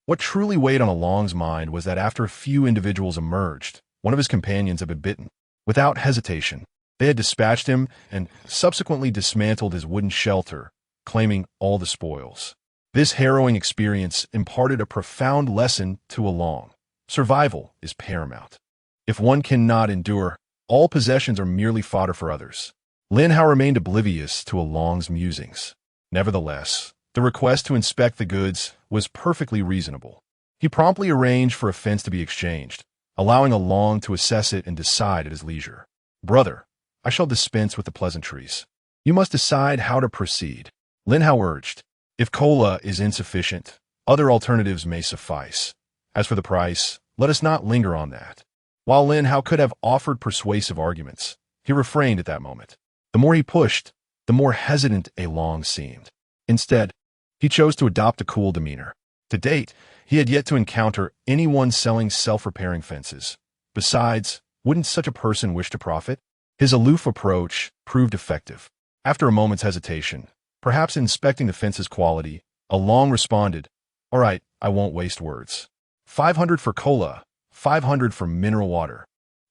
what truly weighed on Along's mind was that after a few individuals emerged, one of his companions had been bitten. Without hesitation, they had dispatched him and subsequently dismantled his wooden shelter, claiming all the spoils. This harrowing experience imparted a profound lesson to Along. Survival is paramount. If one cannot endure, all possessions are merely fodder for others. Lin Hao remained oblivious to Along's musings. Nevertheless, the request to inspect the goods was perfectly reasonable. He promptly arranged for a fence to be exchanged, allowing Along to assess it and decide at his leisure. "Brother, I shall dispense with the pleasantries. You must decide how to proceed," Lin Hao urged. "If cola is insufficient, other alternatives may suffice. As for the price, let us not linger on that." While Lin Hao could have offered persuasive arguments, he refrained at that moment. The more he pushed, the more hesitant Along seemed. Instead, he chose to adopt a cool demeanor. To date, he had yet to encounter anyone selling self-repairing fences. Besides, wouldn't such a person wish to profit? His aloof approach proved effective. After a moment's hesitation, perhaps inspecting the fence's quality, Along responded, "All right, I won't waste words. 500 for cola, 500 for mineral water.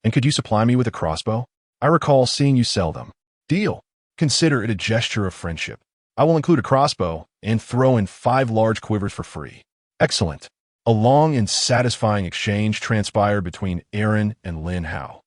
And could you supply me with a crossbow? I recall seeing you sell them." "Deal. Consider it a gesture of friendship. I will include a crossbow and throw in 5 large quivers for free." "Excellent." A long and satisfying exchange transpired between Aaron and Lin Hao,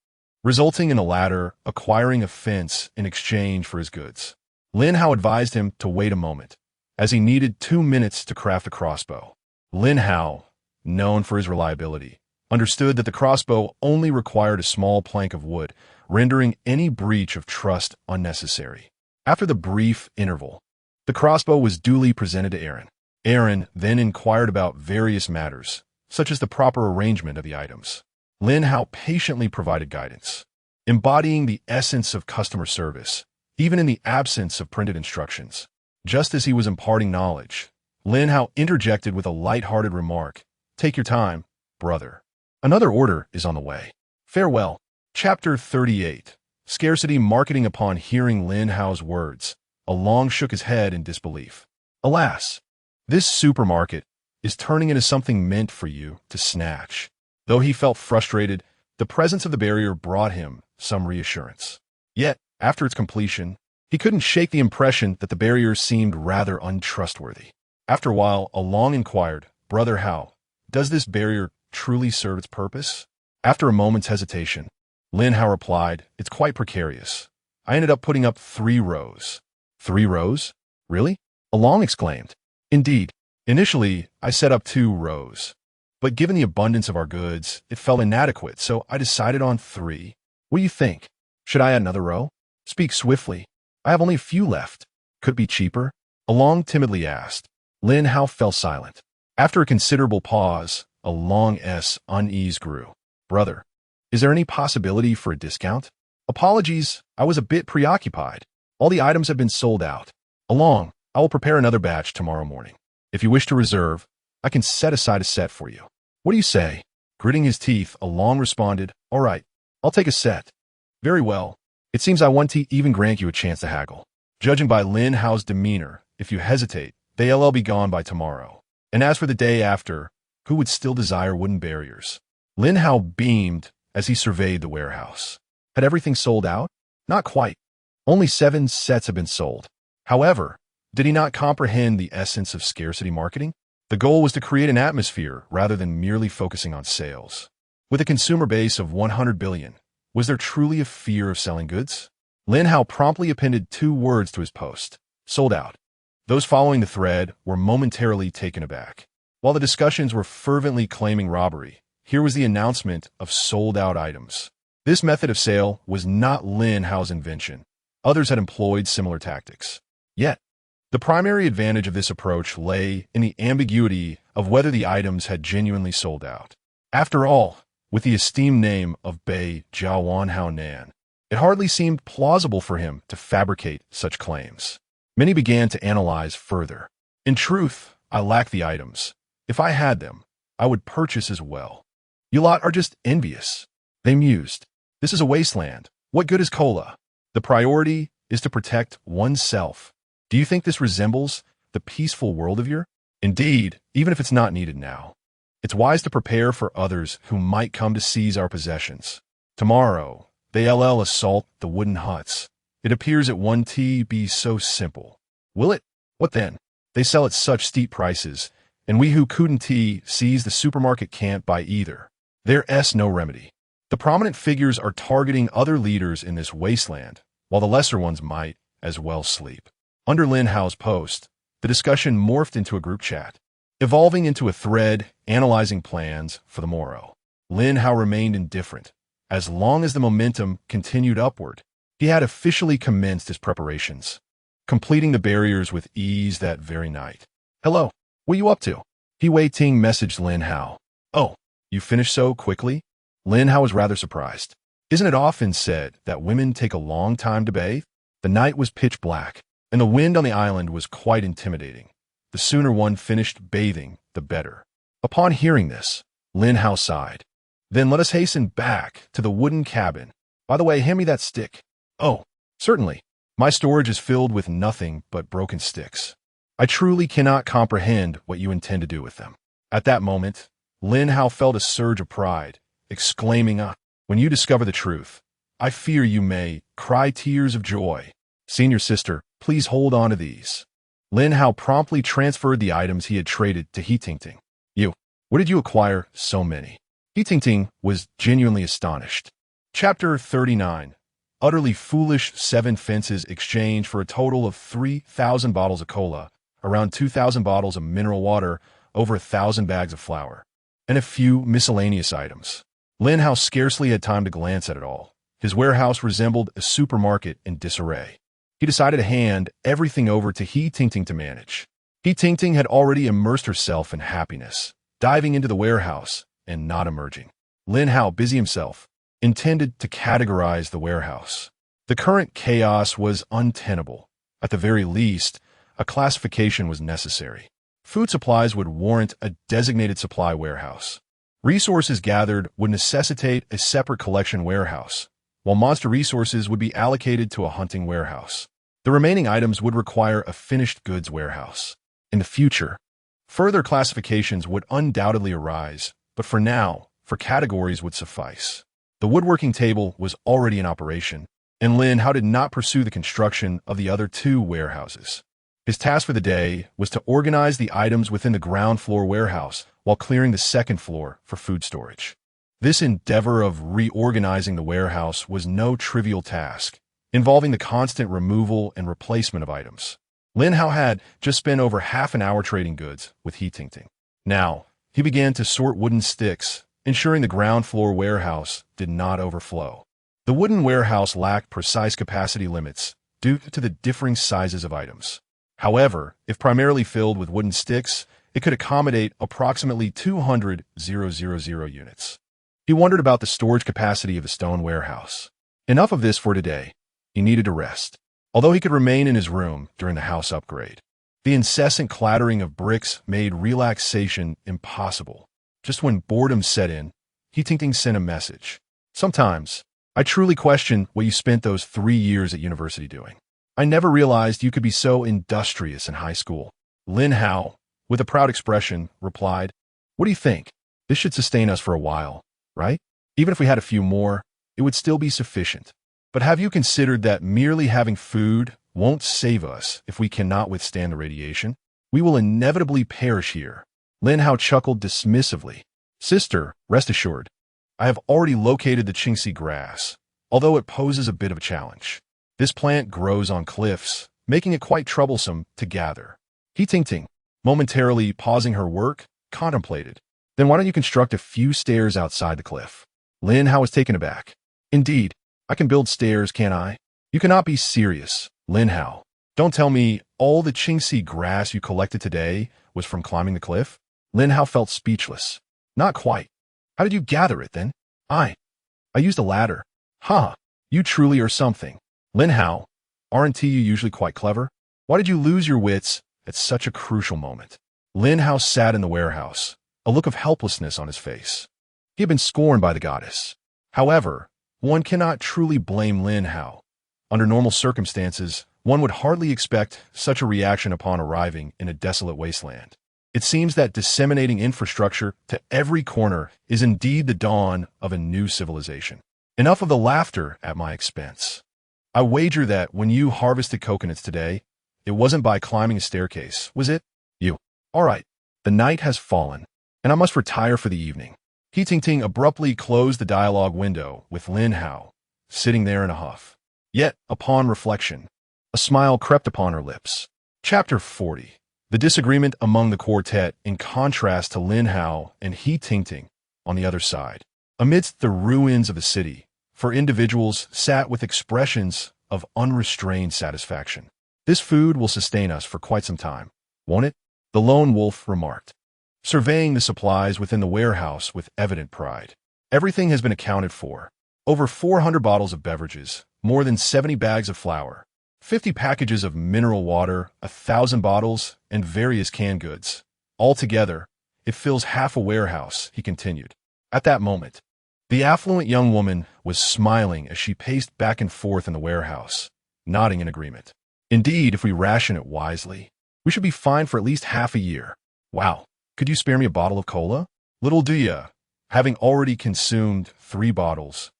resulting in the latter acquiring a fence in exchange for his goods. Lin Hao advised him to wait a moment, as he needed 2 minutes to craft a crossbow. Lin Hao, known for his reliability, understood that the crossbow only required a small plank of wood, rendering any breach of trust unnecessary. After the brief interval, the crossbow was duly presented to Aaron. Aaron then inquired about various matters, such as the proper arrangement of the items. Lin Hao patiently provided guidance, embodying the essence of customer service, even in the absence of printed instructions. Just as he was imparting knowledge, Lin Hao interjected with a light-hearted remark, "Take your time, brother. Another order is on the way. Farewell." Chapter 38. Scarcity Marketing. Upon hearing Lin Hao's words, Along shook his head in disbelief. "Alas, this supermarket is turning into something meant for you to snatch." Though he felt frustrated, the presence of the barrier brought him some reassurance. Yet, after its completion, he couldn't shake the impression that the barrier seemed rather untrustworthy. After a while, Along inquired, "Brother Hao, does this barrier truly serve its purpose?" After a moment's hesitation, Lin Hao replied, "It's quite precarious. I ended up putting up 3 rows. 3 rows? Really?" Along exclaimed. "Indeed. Initially, I set up 2 rows. But given the abundance of our goods, it felt inadequate, so I decided on 3. What do you think? Should I add another row? Speak swiftly. I have only a few left. Could it be cheaper?" Along timidly asked. Lin Hao fell silent. After a considerable pause, Along's unease grew. "Brother, is there any possibility for a discount?" "Apologies, I was a bit preoccupied. All the items have been sold out." "Along, I will prepare another batch tomorrow morning. If you wish to reserve, I can set aside a set for you." "What do you say?" Gritting his teeth, Along responded, "All right, I'll take a set." "Very well. It seems I want to even grant you a chance to haggle. Judging by Lin Hao's demeanor, if you hesitate, they'll all be gone by tomorrow. And as for the day after, who would still desire wooden barriers?" Lin Hao beamed as he surveyed the warehouse. Had everything sold out? Not quite. Only 7 sets had been sold. However, did he not comprehend the essence of scarcity marketing? The goal was to create an atmosphere rather than merely focusing on sales. With a consumer base of 100 billion, was there truly a fear of selling goods? Lin Hao promptly appended 2 words to his post: "Sold out." Those following the thread were momentarily taken aback. While the discussions were fervently claiming robbery, here was the announcement of sold-out items. This method of sale was not Lin Hao's invention. Others had employed similar tactics. Yet, the primary advantage of this approach lay in the ambiguity of whether the items had genuinely sold out. After all, with the esteemed name of Bei Jiawan Hao Nan. It hardly seemed plausible for him to fabricate such claims. Many began to analyze further. In truth, I lack the items. If I had them, I would purchase as well. You lot are just envious. They mused. This is a wasteland. What good is cola? The priority is to protect oneself. Do you think this resembles the peaceful world of your? Indeed, even if it's not needed now. It's wise to prepare for others who might come to seize our possessions. Tomorrow, they assault the wooden huts. It appears at 1T be so simple. Will it? What then? They sell at such steep prices, and we who couldn't seize the supermarket can't buy either. There's no remedy. The prominent figures are targeting other leaders in this wasteland, while the lesser ones might as well sleep. Under Lin Hao's post, the discussion morphed into a group chat, evolving into a thread analyzing plans for the morrow. Lin Hao remained indifferent. As long as the momentum continued upward, he had officially commenced his preparations, completing the barriers with ease that very night. Hello, what are you up to? He waiting messaged Lin Hao. Oh, you finished so quickly? Lin Hao was rather surprised. Isn't it often said that women take a long time to bathe? The night was pitch black, and the wind on the island was quite intimidating. The sooner one finished bathing, the better. Upon hearing this, Lin Hao sighed. Then let us hasten back to the wooden cabin. By the way, hand me that stick. Oh, certainly. My storage is filled with nothing but broken sticks. I truly cannot comprehend what you intend to do with them. At that moment, Lin Hao felt a surge of pride, exclaiming, when you discover the truth, I fear you may cry tears of joy. Senior sister, please hold on to these. Lin Hao promptly transferred the items he had traded to He Tingting. You, where did you acquire so many? He Tingting was genuinely astonished. Chapter 39. Utterly foolish 7 fences exchange for a total of 3,000 bottles of cola, around 2,000 bottles of mineral water, over 1,000 bags of flour, and a few miscellaneous items. Lin Hao scarcely had time to glance at it all. His warehouse resembled a supermarket in disarray. He decided to hand everything over to He Tingting to manage. He Tingting had already immersed herself in happiness, diving into the warehouse and not emerging. Lin Hao, busy himself, intended to categorize the warehouse. The current chaos was untenable. At the very least, a classification was necessary. Food supplies would warrant a designated supply warehouse. Resources gathered would necessitate a separate collection warehouse, while monster resources would be allocated to a hunting warehouse. The remaining items would require a finished goods warehouse. In the future, further classifications would undoubtedly arise, but for now, categories would suffice. The woodworking table was already in operation, and Lin Hao did not pursue the construction of the other 2 warehouses. His task for the day was to organize the items within the ground floor warehouse while clearing the second floor for food storage. This endeavor of reorganizing the warehouse was no trivial task, involving the constant removal and replacement of items. Lin Hao had just spent over half an hour trading goods with He Tingting. Now, he began to sort wooden sticks, ensuring the ground floor warehouse did not overflow. The wooden warehouse lacked precise capacity limits due to the differing sizes of items. However, if primarily filled with wooden sticks, it could accommodate approximately 200,000 units. He wondered about the storage capacity of the stone warehouse. Enough of this for today. He needed to rest, although he could remain in his room during the house upgrade. The incessant clattering of bricks made relaxation impossible. Just when boredom set in, He Tingting sent a message. Sometimes, I truly question what you spent those 3 years at university doing. I never realized you could be so industrious in high school. Lin Hao, with a proud expression, replied, What do you think? This should sustain us for a while, right? Even if we had a few more, it would still be sufficient. But have you considered that merely having food won't save us if we cannot withstand the radiation? We will inevitably perish here. Lin Hao chuckled dismissively. Sister, rest assured, I have already located the Qingxi grass, although it poses a bit of a challenge. This plant grows on cliffs, making it quite troublesome to gather. He Tingting, momentarily pausing her work, contemplated. Then why don't you construct a few stairs outside the cliff? Lin Hao was taken aback. Indeed, I can build stairs, can't I? You cannot be serious, Lin Hao. Don't tell me all the Qingxi grass you collected today was from climbing the cliff? Lin Hao felt speechless. Not quite. How did you gather it, then? I used a ladder. Ha! You truly are something. Lin Hao, aren't you usually quite clever? Why did you lose your wits at such a crucial moment? Lin Hao sat in the warehouse, a look of helplessness on his face. He had been scorned by the goddess. However, one cannot truly blame Lin Hao. Under normal circumstances, one would hardly expect such a reaction upon arriving in a desolate wasteland. It seems that disseminating infrastructure to every corner is indeed the dawn of a new civilization. Enough of the laughter at my expense. I wager that when you harvested coconuts today, it wasn't by climbing a staircase, was it? You. All right. The night has fallen, and I must retire for the evening. He Ting abruptly closed the dialogue window with Lin Hao, sitting there in a huff. Yet, upon reflection, a smile crept upon her lips. Chapter 40. The disagreement among the quartet in contrast to Lin Hao and He Ting on the other side. Amidst the ruins of the city, for individuals sat with expressions of unrestrained satisfaction. This food will sustain us for quite some time, won't it? The lone wolf remarked, surveying the supplies within the warehouse with evident pride. Everything has been accounted for. Over 400 bottles of beverages, more than 70 bags of flour, 50 packages of mineral water, 1,000 bottles, and various canned goods. Altogether, it fills half a warehouse, he continued. At that moment, the affluent young woman was smiling as she paced back and forth in the warehouse, nodding in agreement. Indeed, if we ration it wisely, we should be fine for at least half a year. Wow, could you spare me a bottle of cola? Little Duya, having already consumed 3 bottles,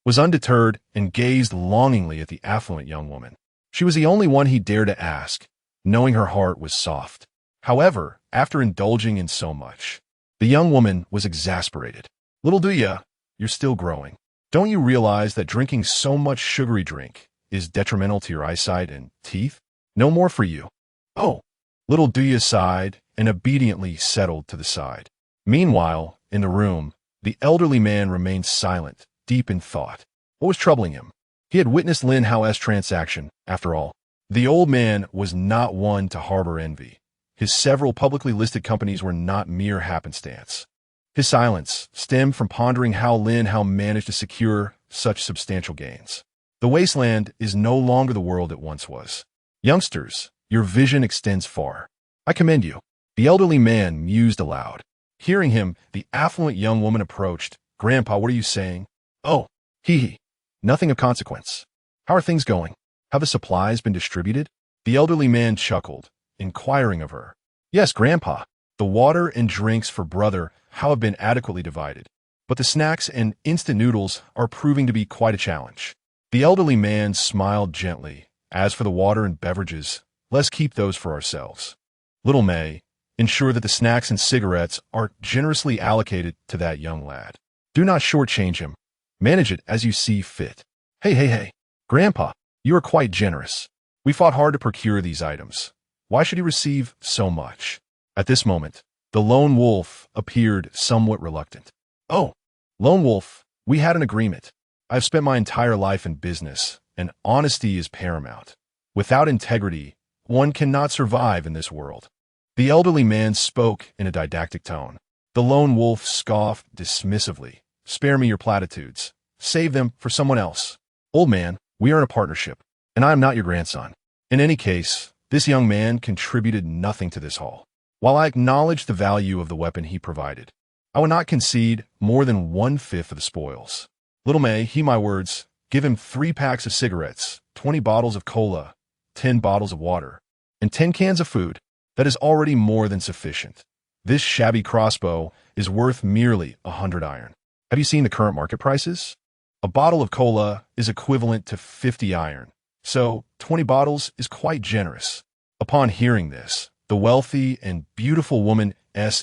was undeterred and gazed longingly at the affluent young woman. She was the only one he dared to ask, knowing her heart was soft. However, after indulging in so much, the young woman was exasperated. Little Duya, you're still growing. Don't you realize that drinking so much sugary drink is detrimental to your eyesight and teeth? No more for you. Oh, little Duya sighed and obediently settled to the side. Meanwhile, in the room, the elderly man remained silent, deep in thought. What was troubling him? He had witnessed Lin Hao's transaction, after all. The old man was not one to harbor envy. His several publicly listed companies were not mere happenstance. His silence stemmed from pondering how Lin Hao managed to secure such substantial gains. The wasteland is no longer the world it once was. Youngsters, your vision extends far. I commend you. The elderly man mused aloud. Hearing him, the affluent young woman approached. Grandpa, what are you saying? Oh, hee. Nothing of consequence. How are things going? Have the supplies been distributed? The elderly man chuckled, inquiring of her. Yes, Grandpa. The water and drinks for brother Hao have been adequately divided, but the snacks and instant noodles are proving to be quite a challenge. The elderly man smiled gently. As for the water and beverages, let's keep those for ourselves. Little May, ensure that the snacks and cigarettes are generously allocated to that young lad. Do not shortchange him. Manage it as you see fit. Hey. Grandpa, you are quite generous. We fought hard to procure these items. Why should he receive so much? At this moment, the lone wolf appeared somewhat reluctant. Oh, lone wolf, we had an agreement. I've spent my entire life in business, and honesty is paramount. Without integrity, one cannot survive in this world. The elderly man spoke in a didactic tone. The lone wolf scoffed dismissively. Spare me your platitudes. Save them for someone else. Old man, we are in a partnership, and I am not your grandson. In any case, this young man contributed nothing to this haul. While I acknowledge the value of the weapon he provided, I will not concede more than 1/5 of the spoils. Little May, heed my words, give him 3 packs of cigarettes, 20 bottles of cola, 10 bottles of water, and 10 cans of food. That is already more than sufficient. This shabby crossbow is worth merely 100 iron. Have you seen the current market prices? A bottle of cola is equivalent to 50 iron, so 20 bottles is quite generous. Upon hearing this, the wealthy and beautiful woman's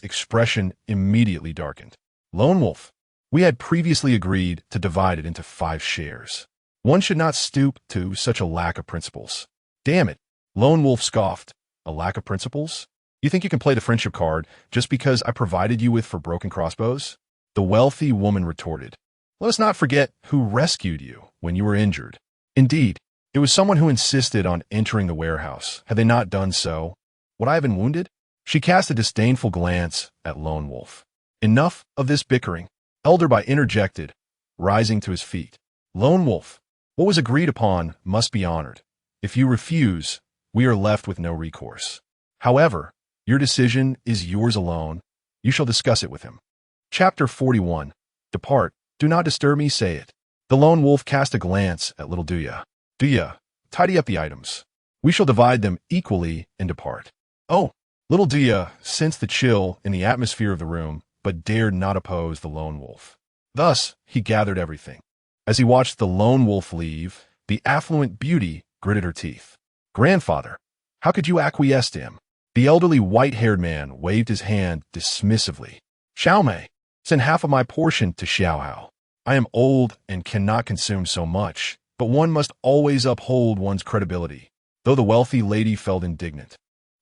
expression immediately darkened. Lone Wolf, we had previously agreed to divide it into 5 shares. One should not stoop to such a lack of principles. Damn it, Lone Wolf scoffed. A lack of principles? You think you can play the friendship card just because I provided you with for broken crossbows? The wealthy woman retorted. Let us not forget who rescued you when you were injured. Indeed, it was someone who insisted on entering the warehouse. Had they not done so, would I have been wounded? She cast a disdainful glance at Lone Wolf. Enough of this bickering. Elderby interjected. rising to his feet. Lone Wolf, what was agreed upon must be honored. If you refuse, we are left with no recourse. However, your decision is yours alone. You shall discuss it with him. Chapter 41. Depart. Do not disturb me, say it. The Lone Wolf cast a glance at little Duya. Duya, tidy up the items. We shall divide them equally and depart. Oh, little Duya sensed the chill in the atmosphere of the room, but dared not oppose the Lone Wolf. Thus, he gathered everything. As he watched the Lone Wolf leave, the affluent beauty gritted her teeth. Grandfather, how could you acquiesce to him? The elderly white-haired man waved his hand dismissively. Xiaomei, send half of my portion to Xiaohao. I am old and cannot consume so much, but one must always uphold one's credibility, though the wealthy lady felt indignant.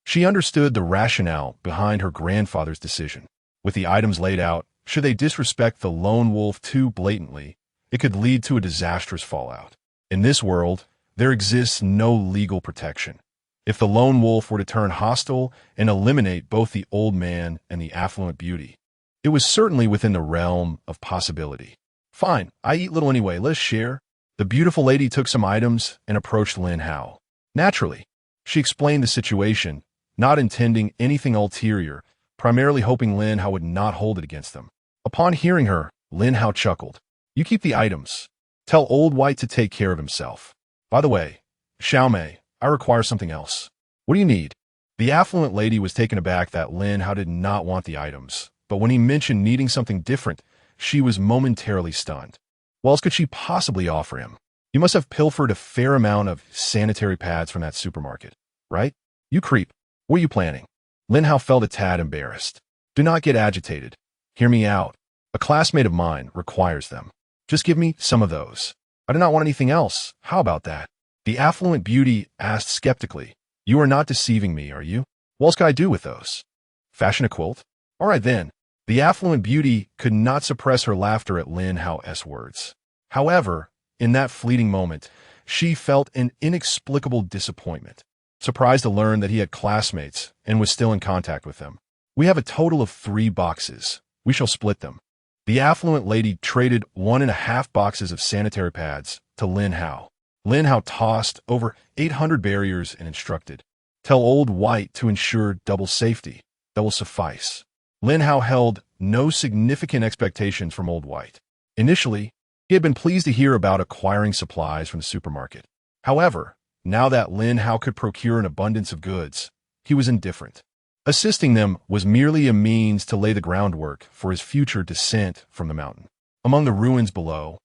She understood the rationale behind her grandfather's decision. With the items laid out, should they disrespect the Lone Wolf too blatantly, it could lead to a disastrous fallout. In this world, there exists no legal protection. If the Lone Wolf were to turn hostile and eliminate both the old man and the affluent beauty, it was certainly within the realm of possibility. Fine, I eat little anyway, let's share. The beautiful lady took some items and approached Lin Hao. Naturally, she explained the situation, not intending anything ulterior, primarily hoping Lin Hao would not hold it against them. Upon hearing her, Lin Hao chuckled. You keep the items. Tell Old White to take care of himself. By the way, Xiaomei, I require something else. What do you need? The affluent lady was taken aback that Lin Hao did not want the items, but when he mentioned needing something different, she was momentarily stunned. What else could she possibly offer him? You must have pilfered a fair amount of sanitary pads from that supermarket, right? You creep. What are you planning? Lin Hao felt a tad embarrassed. Do not get agitated. Hear me out. A classmate of mine requires them. Just give me some of those. I do not want anything else. How about that? The affluent beauty asked skeptically. You are not deceiving me, are you? What else can I do with those? Fashion a quilt? All right then. The affluent beauty could not suppress her laughter at Lin Hao's words. However, in that fleeting moment, she felt an inexplicable disappointment, surprised to learn that he had classmates and was still in contact with them. We have a total of 3 boxes. We shall split them. The affluent lady traded 1.5 boxes of sanitary pads to Lin Hao. Lin Hao tossed over 800 barriers and instructed, tell Old White to ensure double safety. That will suffice. Lin Hao held no significant expectations from Old White. Initially, he had been pleased to hear about acquiring supplies from the supermarket. However, now that Lin Hao could procure an abundance of goods, he was indifferent. Assisting them was merely a means to lay the groundwork for his future descent from the mountain. Among the ruins below,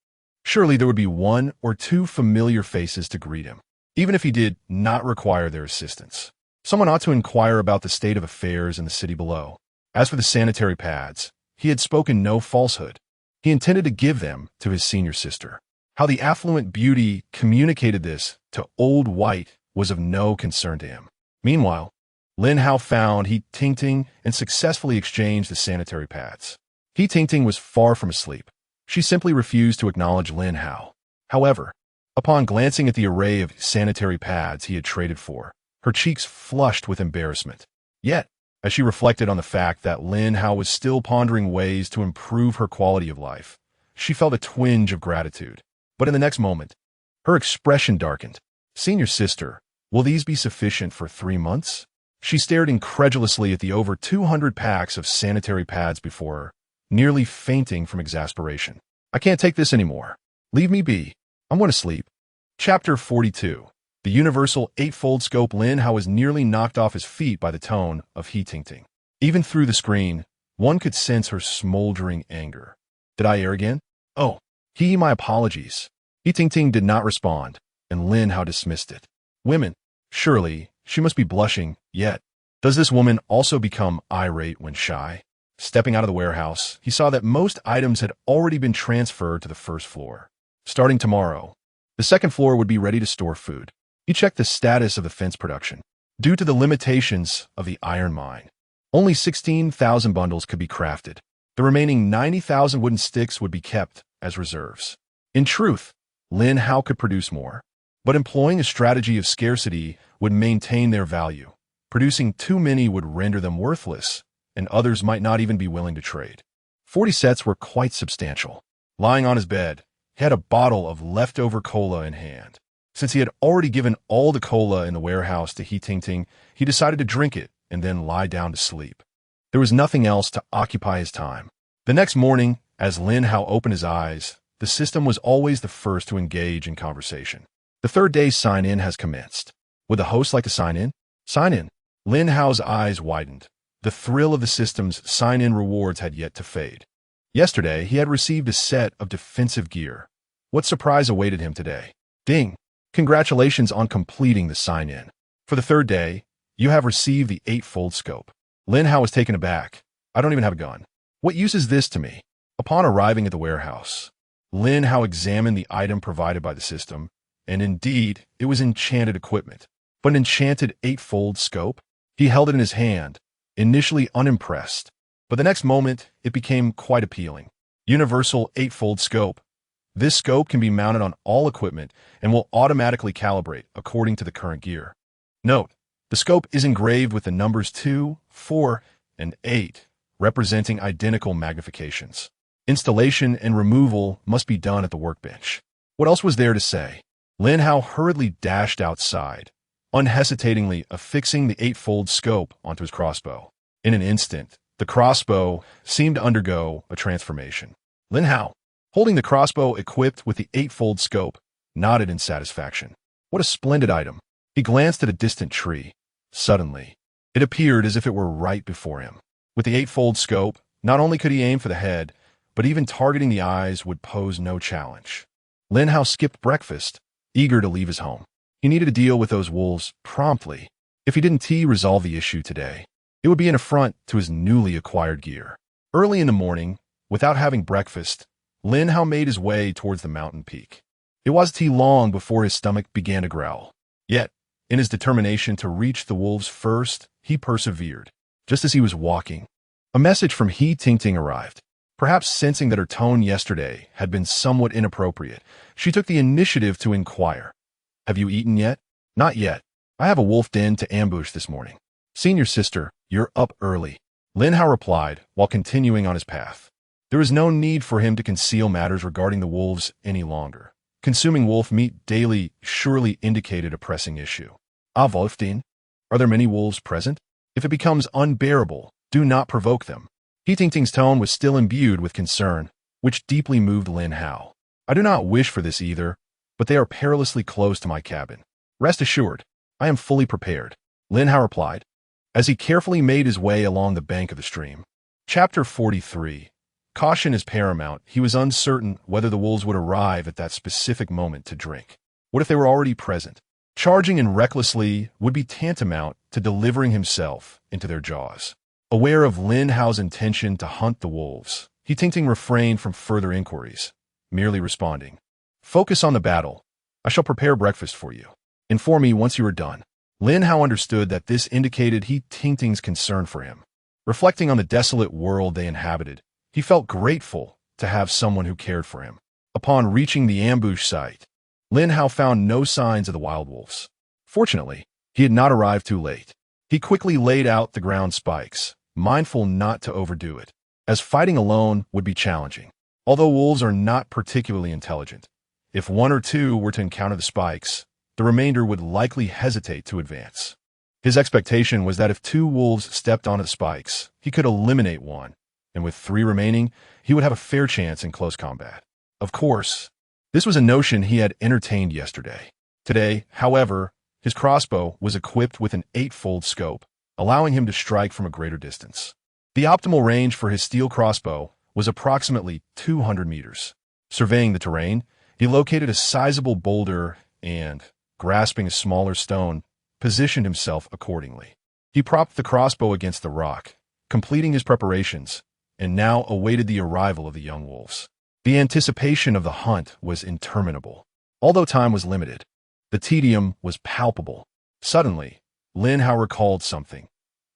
surely there would be 1 or 2 familiar faces to greet him, even if he did not require their assistance. Someone ought to inquire about the state of affairs in the city below. As for the sanitary pads, he had spoken no falsehood. He intended to give them to his senior sister. How the affluent beauty communicated this to Old White was of no concern to him. Meanwhile, Lin Hao found He Tingting and successfully exchanged the sanitary pads. He Tingting was far from asleep. She simply refused to acknowledge Lin Hao. However, upon glancing at the array of sanitary pads he had traded for, her cheeks flushed with embarrassment. Yet, as she reflected on the fact that Lin Hao was still pondering ways to improve her quality of life, she felt a twinge of gratitude. But in the next moment, her expression darkened. Senior sister, will these be sufficient for 3 months? She stared incredulously at the over 200 packs of sanitary pads before her, nearly fainting from exasperation. I can't take this anymore. Leave me be. I'm going to sleep. Chapter 42. The universal 8-fold scope. Lin Hao was nearly knocked off his feet by the tone of He Tingting. Even through the screen, one could sense her smoldering anger. Did I err again? Oh, my apologies. He Tingting did not respond, and Lin Hao dismissed it. Women, surely, she must be blushing, yet. Does this woman also become irate when shy? Stepping out of the warehouse, he saw that most items had already been transferred to the first floor. Starting tomorrow, the second floor would be ready to store food. He checked the status of the fence production. Due to the limitations of the iron mine, only 16,000 bundles could be crafted. The remaining 90,000 wooden sticks would be kept as reserves. In truth, Lin Hao could produce more, but employing a strategy of scarcity would maintain their value. Producing too many would render them worthless, and others might not even be willing to trade. 40 sets were quite substantial. Lying on his bed, he had a bottle of leftover cola in hand. Since he had already given all the cola in the warehouse to He Ting, he decided to drink it and then lie down to sleep. There was nothing else to occupy his time. The next morning, as Lin Hao opened his eyes, the system was always the first to engage in conversation. The third day's sign-in has commenced. Would the host like to sign in? Sign in. Lin Hao's eyes widened. The thrill of the system's sign-in rewards had yet to fade. Yesterday, he had received a set of defensive gear. What surprise awaited him today? Ding! Congratulations on completing the sign-in. For the third day, you have received the 8-fold scope. Lin Hao was taken aback. I don't even have a gun. What use is this to me? Upon arriving at the warehouse, Lin Hao examined the item provided by the system, and indeed, it was enchanted equipment. But an enchanted 8-fold scope? He held it in his hand, initially unimpressed. But the next moment, it became quite appealing. Universal 8-fold scope. This scope can be mounted on all equipment and will automatically calibrate according to the current gear. Note, the scope is engraved with the numbers 2, 4, and 8, representing identical magnifications. Installation and removal must be done at the workbench. What else was there to say? Lin Hao hurriedly dashed outside, unhesitatingly affixing the 8-fold scope onto his crossbow. In an instant, the crossbow seemed to undergo a transformation. Lin Hao, holding the crossbow equipped with the 8-fold scope, nodded in satisfaction. What a splendid item. He glanced at a distant tree. Suddenly, it appeared as if it were right before him. With the 8-fold scope, not only could he aim for the head, but even targeting the eyes would pose no challenge. Lin Hao skipped breakfast, eager to leave his home. He needed to deal with those wolves promptly. If he didn't resolve the issue today, it would be an affront to his newly acquired gear. Early in the morning, without having breakfast, Lin Hao made his way towards the mountain peak. It wasn't long before his stomach began to growl. Yet, in his determination to reach the wolves first, he persevered. Just as he was walking, a message from He Ting arrived. Perhaps sensing that her tone yesterday had been somewhat inappropriate, she took the initiative to inquire. Have you eaten yet? Not yet. I have a wolf den to ambush this morning. Senior sister, you're up early. Lin Hao replied while continuing on his path. There is no need for him to conceal matters regarding the wolves any longer. Consuming wolf meat daily surely indicated a pressing issue. Wolfden, are there many wolves present? If it becomes unbearable, do not provoke them. He Ting's tone was still imbued with concern, which deeply moved Lin Hao. I do not wish for this either, but they are perilously close to my cabin. Rest assured, I am fully prepared. Lin Hao replied, as he carefully made his way along the bank of the stream. Chapter 43. Caution is paramount. He was uncertain whether the wolves would arrive at that specific moment to drink. What if they were already present? Charging in recklessly would be tantamount to delivering himself into their jaws. Aware of Lin Hao's intention to hunt the wolves, He Ting refrained from further inquiries, merely responding, focus on the battle. I shall prepare breakfast for you. Inform me once you are done. Lin Hao understood that this indicated He Ting's concern for him. Reflecting on the desolate world they inhabited, he felt grateful to have someone who cared for him. Upon reaching the ambush site, Lin Hao found no signs of the wild wolves. Fortunately, he had not arrived too late. He quickly laid out the ground spikes, mindful not to overdo it, as fighting alone would be challenging. Although wolves are not particularly intelligent, if one or two were to encounter the spikes, the remainder would likely hesitate to advance. His expectation was that if 2 wolves stepped onto the spikes, he could eliminate one, and with 3 remaining, he would have a fair chance in close combat. Of course, this was a notion he had entertained yesterday. Today, however, his crossbow was equipped with an 8-fold scope, allowing him to strike from a greater distance. The optimal range for his steel crossbow was approximately 200 meters. Surveying the terrain, he located a sizable boulder and, grasping a smaller stone, positioned himself accordingly. He propped the crossbow against the rock, completing his preparations, and now awaited the arrival of the young wolves. The anticipation of the hunt was interminable. Although time was limited, the tedium was palpable. Suddenly, Lin Hao recalled something.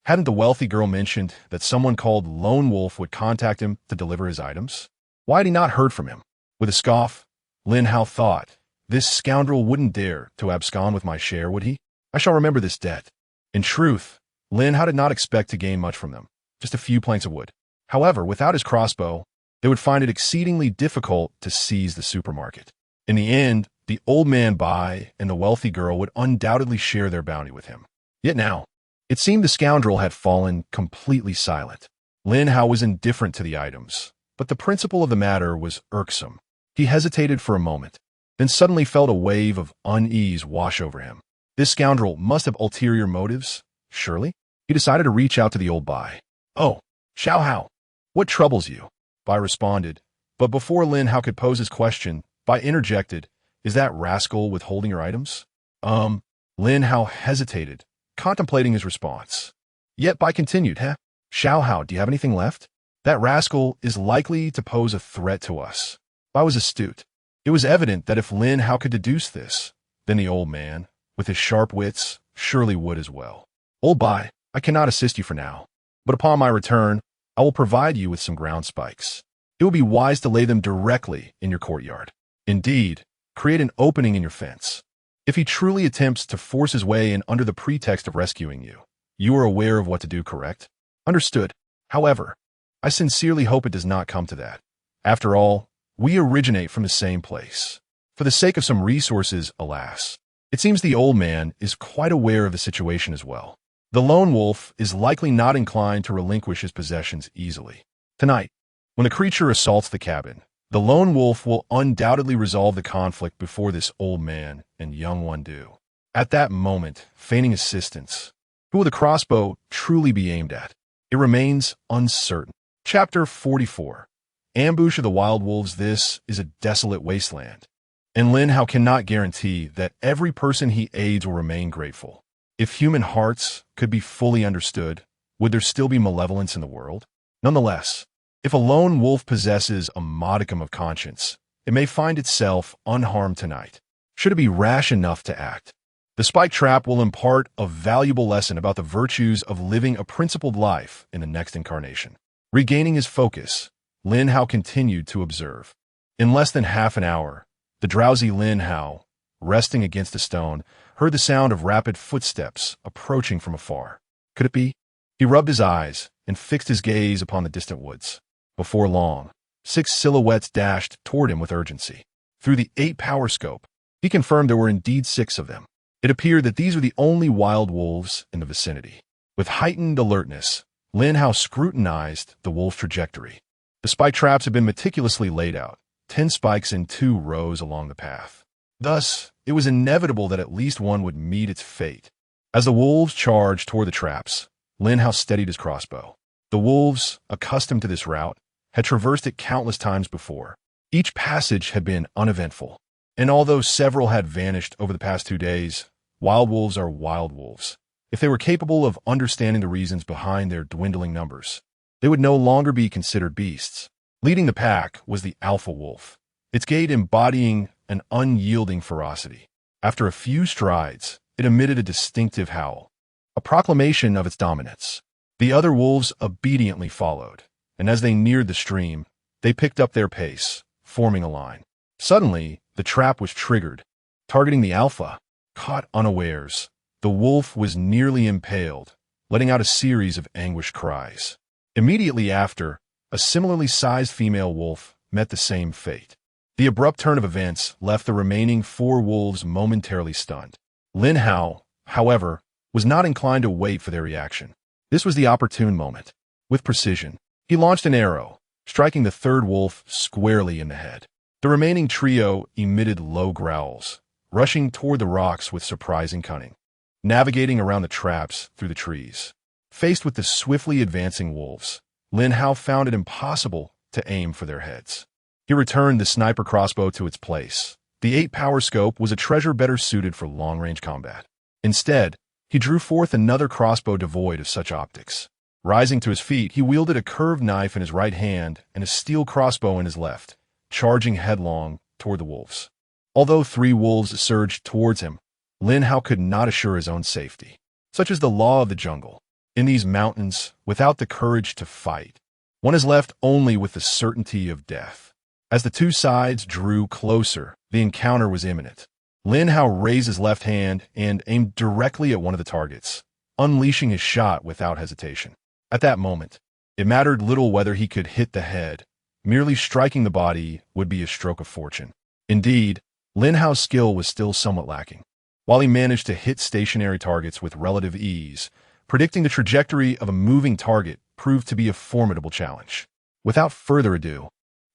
Hadn't the wealthy girl mentioned that someone called Lone Wolf would contact him to deliver his items? Why had he not heard from him? With a scoff, Lin Hao thought, this scoundrel wouldn't dare to abscond with my share, would he? I shall remember this debt. In truth, Lin Hao did not expect to gain much from them, just a few planks of wood. However, without his crossbow, they would find it exceedingly difficult to seize the supermarket. In the end, the old man Bai and the wealthy girl would undoubtedly share their bounty with him. Yet now, it seemed the scoundrel had fallen completely silent. Lin Hao was indifferent to the items, but the principle of the matter was irksome. He hesitated for a moment, then suddenly felt a wave of unease wash over him. This scoundrel must have ulterior motives, surely? He decided to reach out to the old Bai. "Oh, Xiao Hao, what troubles you?" Bai responded, but before Lin Hao could pose his question, Bai interjected, "Is that rascal withholding your items?" Lin Hao hesitated, contemplating his response. Yet Bai continued, Xiao Hao, do you have anything left? That rascal is likely to pose a threat to us." Bai was astute. It was evident that if Lin Hao could deduce this, then the old man, with his sharp wits, surely would as well. "Old Bai, I cannot assist you for now, but upon my return, I will provide you with some ground spikes. It will be wise to lay them directly in your courtyard. Indeed, create an opening in your fence. If he truly attempts to force his way in under the pretext of rescuing you, you are aware of what to do, correct?" "Understood. However, I sincerely hope it does not come to that. After all, we originate from the same place. For the sake of some resources, alas." It seems the old man is quite aware of the situation as well. The lone wolf is likely not inclined to relinquish his possessions easily. Tonight, when the creature assaults the cabin, the lone wolf will undoubtedly resolve the conflict before this old man and young one do. At that moment, feigning assistance, who will the crossbow truly be aimed at? It remains uncertain. Chapter 44. Ambush of the Wild Wolves. This is a desolate wasteland, and Lin Hao cannot guarantee that every person he aids will remain grateful. If human hearts could be fully understood, would there still be malevolence in the world? Nonetheless, if a lone wolf possesses a modicum of conscience, it may find itself unharmed tonight, should it be rash enough to act. The spike trap will impart a valuable lesson about the virtues of living a principled life in the next incarnation. Regaining his focus, Lin Hao continued to observe. In less than half an hour, the drowsy Lin Hao, resting against a stone, heard the sound of rapid footsteps approaching from afar. Could it be? He rubbed his eyes and fixed his gaze upon the distant woods. Before long, 6 silhouettes dashed toward him with urgency. Through the 8-power scope, he confirmed there were indeed 6 of them. It appeared that these were the only wild wolves in the vicinity. With heightened alertness, Lin Hao scrutinized the wolf trajectory. The spike traps had been meticulously laid out, 10 spikes in 2 rows along the path. Thus, it was inevitable that at least one would meet its fate. As the wolves charged toward the traps, Lin Hao steadied his crossbow. The wolves, accustomed to this route, had traversed it countless times before. Each passage had been uneventful, and although several had vanished over the past 2 days, wild wolves are wild wolves. If they were capable of understanding the reasons behind their dwindling numbers, they would no longer be considered beasts. Leading the pack was the alpha wolf, its gait embodying an unyielding ferocity. After a few strides, it emitted a distinctive howl, a proclamation of its dominance. The other wolves obediently followed, and as they neared the stream, they picked up their pace, forming a line. Suddenly, the trap was triggered, targeting the alpha. Caught unawares, the wolf was nearly impaled, letting out a series of anguished cries. Immediately after, a similarly sized female wolf met the same fate. The abrupt turn of events left the remaining 4 wolves momentarily stunned. Lin Hao, however, was not inclined to wait for their reaction. This was the opportune moment. With precision, he launched an arrow, striking the 3rd wolf squarely in the head. The remaining trio emitted low growls, rushing toward the rocks with surprising cunning, navigating around the traps through the trees. Faced with the swiftly advancing wolves, Lin Hao found it impossible to aim for their heads. He returned the sniper crossbow to its place. The 8-power scope was a treasure better suited for long-range combat. Instead, he drew forth another crossbow devoid of such optics. Rising to his feet, he wielded a curved knife in his right hand and a steel crossbow in his left, charging headlong toward the wolves. Although 3 wolves surged towards him, Lin Hao could not assure his own safety. Such is the law of the jungle. In these mountains, without the courage to fight, one is left only with the certainty of death. As the 2 sides drew closer, the encounter was imminent. Lin Hao raised his left hand and aimed directly at one of the targets, unleashing his shot without hesitation. At that moment, it mattered little whether he could hit the head merely striking the body would be a stroke of fortune. Indeed, Lin Hao's skill was still somewhat lacking. While he managed to hit stationary targets with relative ease, predicting the trajectory of a moving target proved to be a formidable challenge. Without further ado,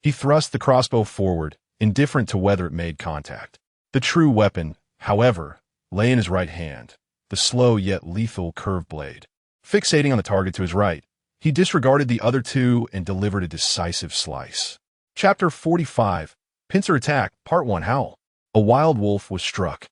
he thrust the crossbow forward, indifferent to whether it made contact. The true weapon, however, lay in his right hand, the slow yet lethal curved blade. Fixating on the target to his right, he disregarded the other two and delivered a decisive slice. Chapter 45, Pincer Attack, Part 1. Howl. A wild wolf was struck.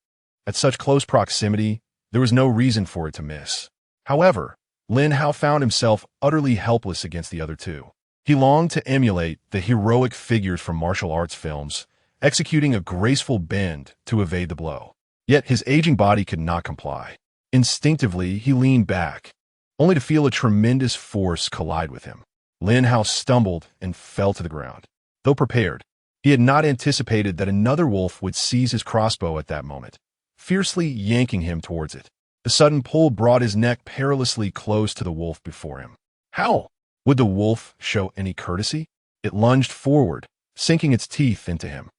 At such close proximity, there was no reason for it to miss. However, Lin Hao found himself utterly helpless against the other two. He longed to emulate the heroic figures from martial arts films, executing a graceful bend to evade the blow. Yet his aging body could not comply. Instinctively, he leaned back, only to feel a tremendous force collide with him. Lin Hao stumbled and fell to the ground. Though prepared, he had not anticipated that another wolf would seize his crossbow at that moment, fiercely yanking him towards it. The sudden pull brought his neck perilously close to the wolf before him. How? Would the wolf show any courtesy? It lunged forward, sinking its teeth into him.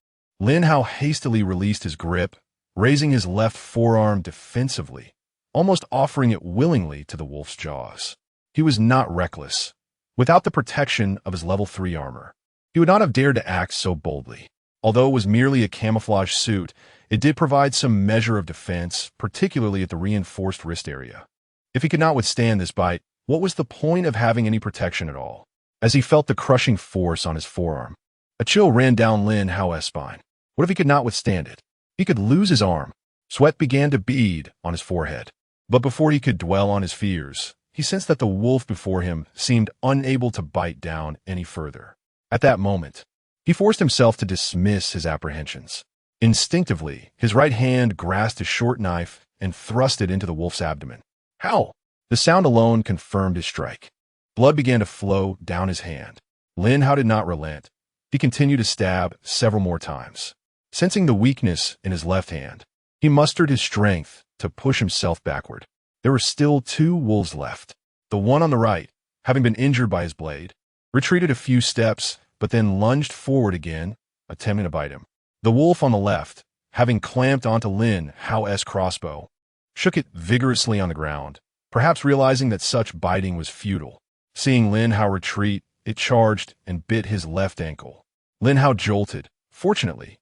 Lin Hao hastily released his grip, raising his left forearm defensively, almost offering it willingly to the wolf's jaws. He was not reckless. Without the protection of his level 3 armor, he would not have dared to act so boldly. Although it was merely a camouflage suit, it did provide some measure of defense, particularly at the reinforced wrist area. If he could not withstand this bite, what was the point of having any protection at all? As he felt the crushing force on his forearm, a chill ran down Lin Hao's spine. What if he could not withstand it? He could lose his arm. Sweat began to bead on his forehead. But before he could dwell on his fears, he sensed that the wolf before him seemed unable to bite down any further. At that moment, he forced himself to dismiss his apprehensions. Instinctively, his right hand grasped a short knife and thrust it into the wolf's abdomen. How? The sound alone confirmed his strike. Blood began to flow down his hand. Lin Hao did not relent. He continued to stab several more times. Sensing the weakness in his left hand, he mustered his strength to push himself backward. There were still 2 wolves left. The one on the right, having been injured by his blade, retreated a few steps, but then lunged forward again, attempting to bite him. The wolf on the left, having clamped onto Lin Hao's crossbow, shook it vigorously on the ground, perhaps realizing that such biting was futile. Seeing Lin Hao retreat, it charged and bit his left ankle. Lin Hao jolted. Fortunately,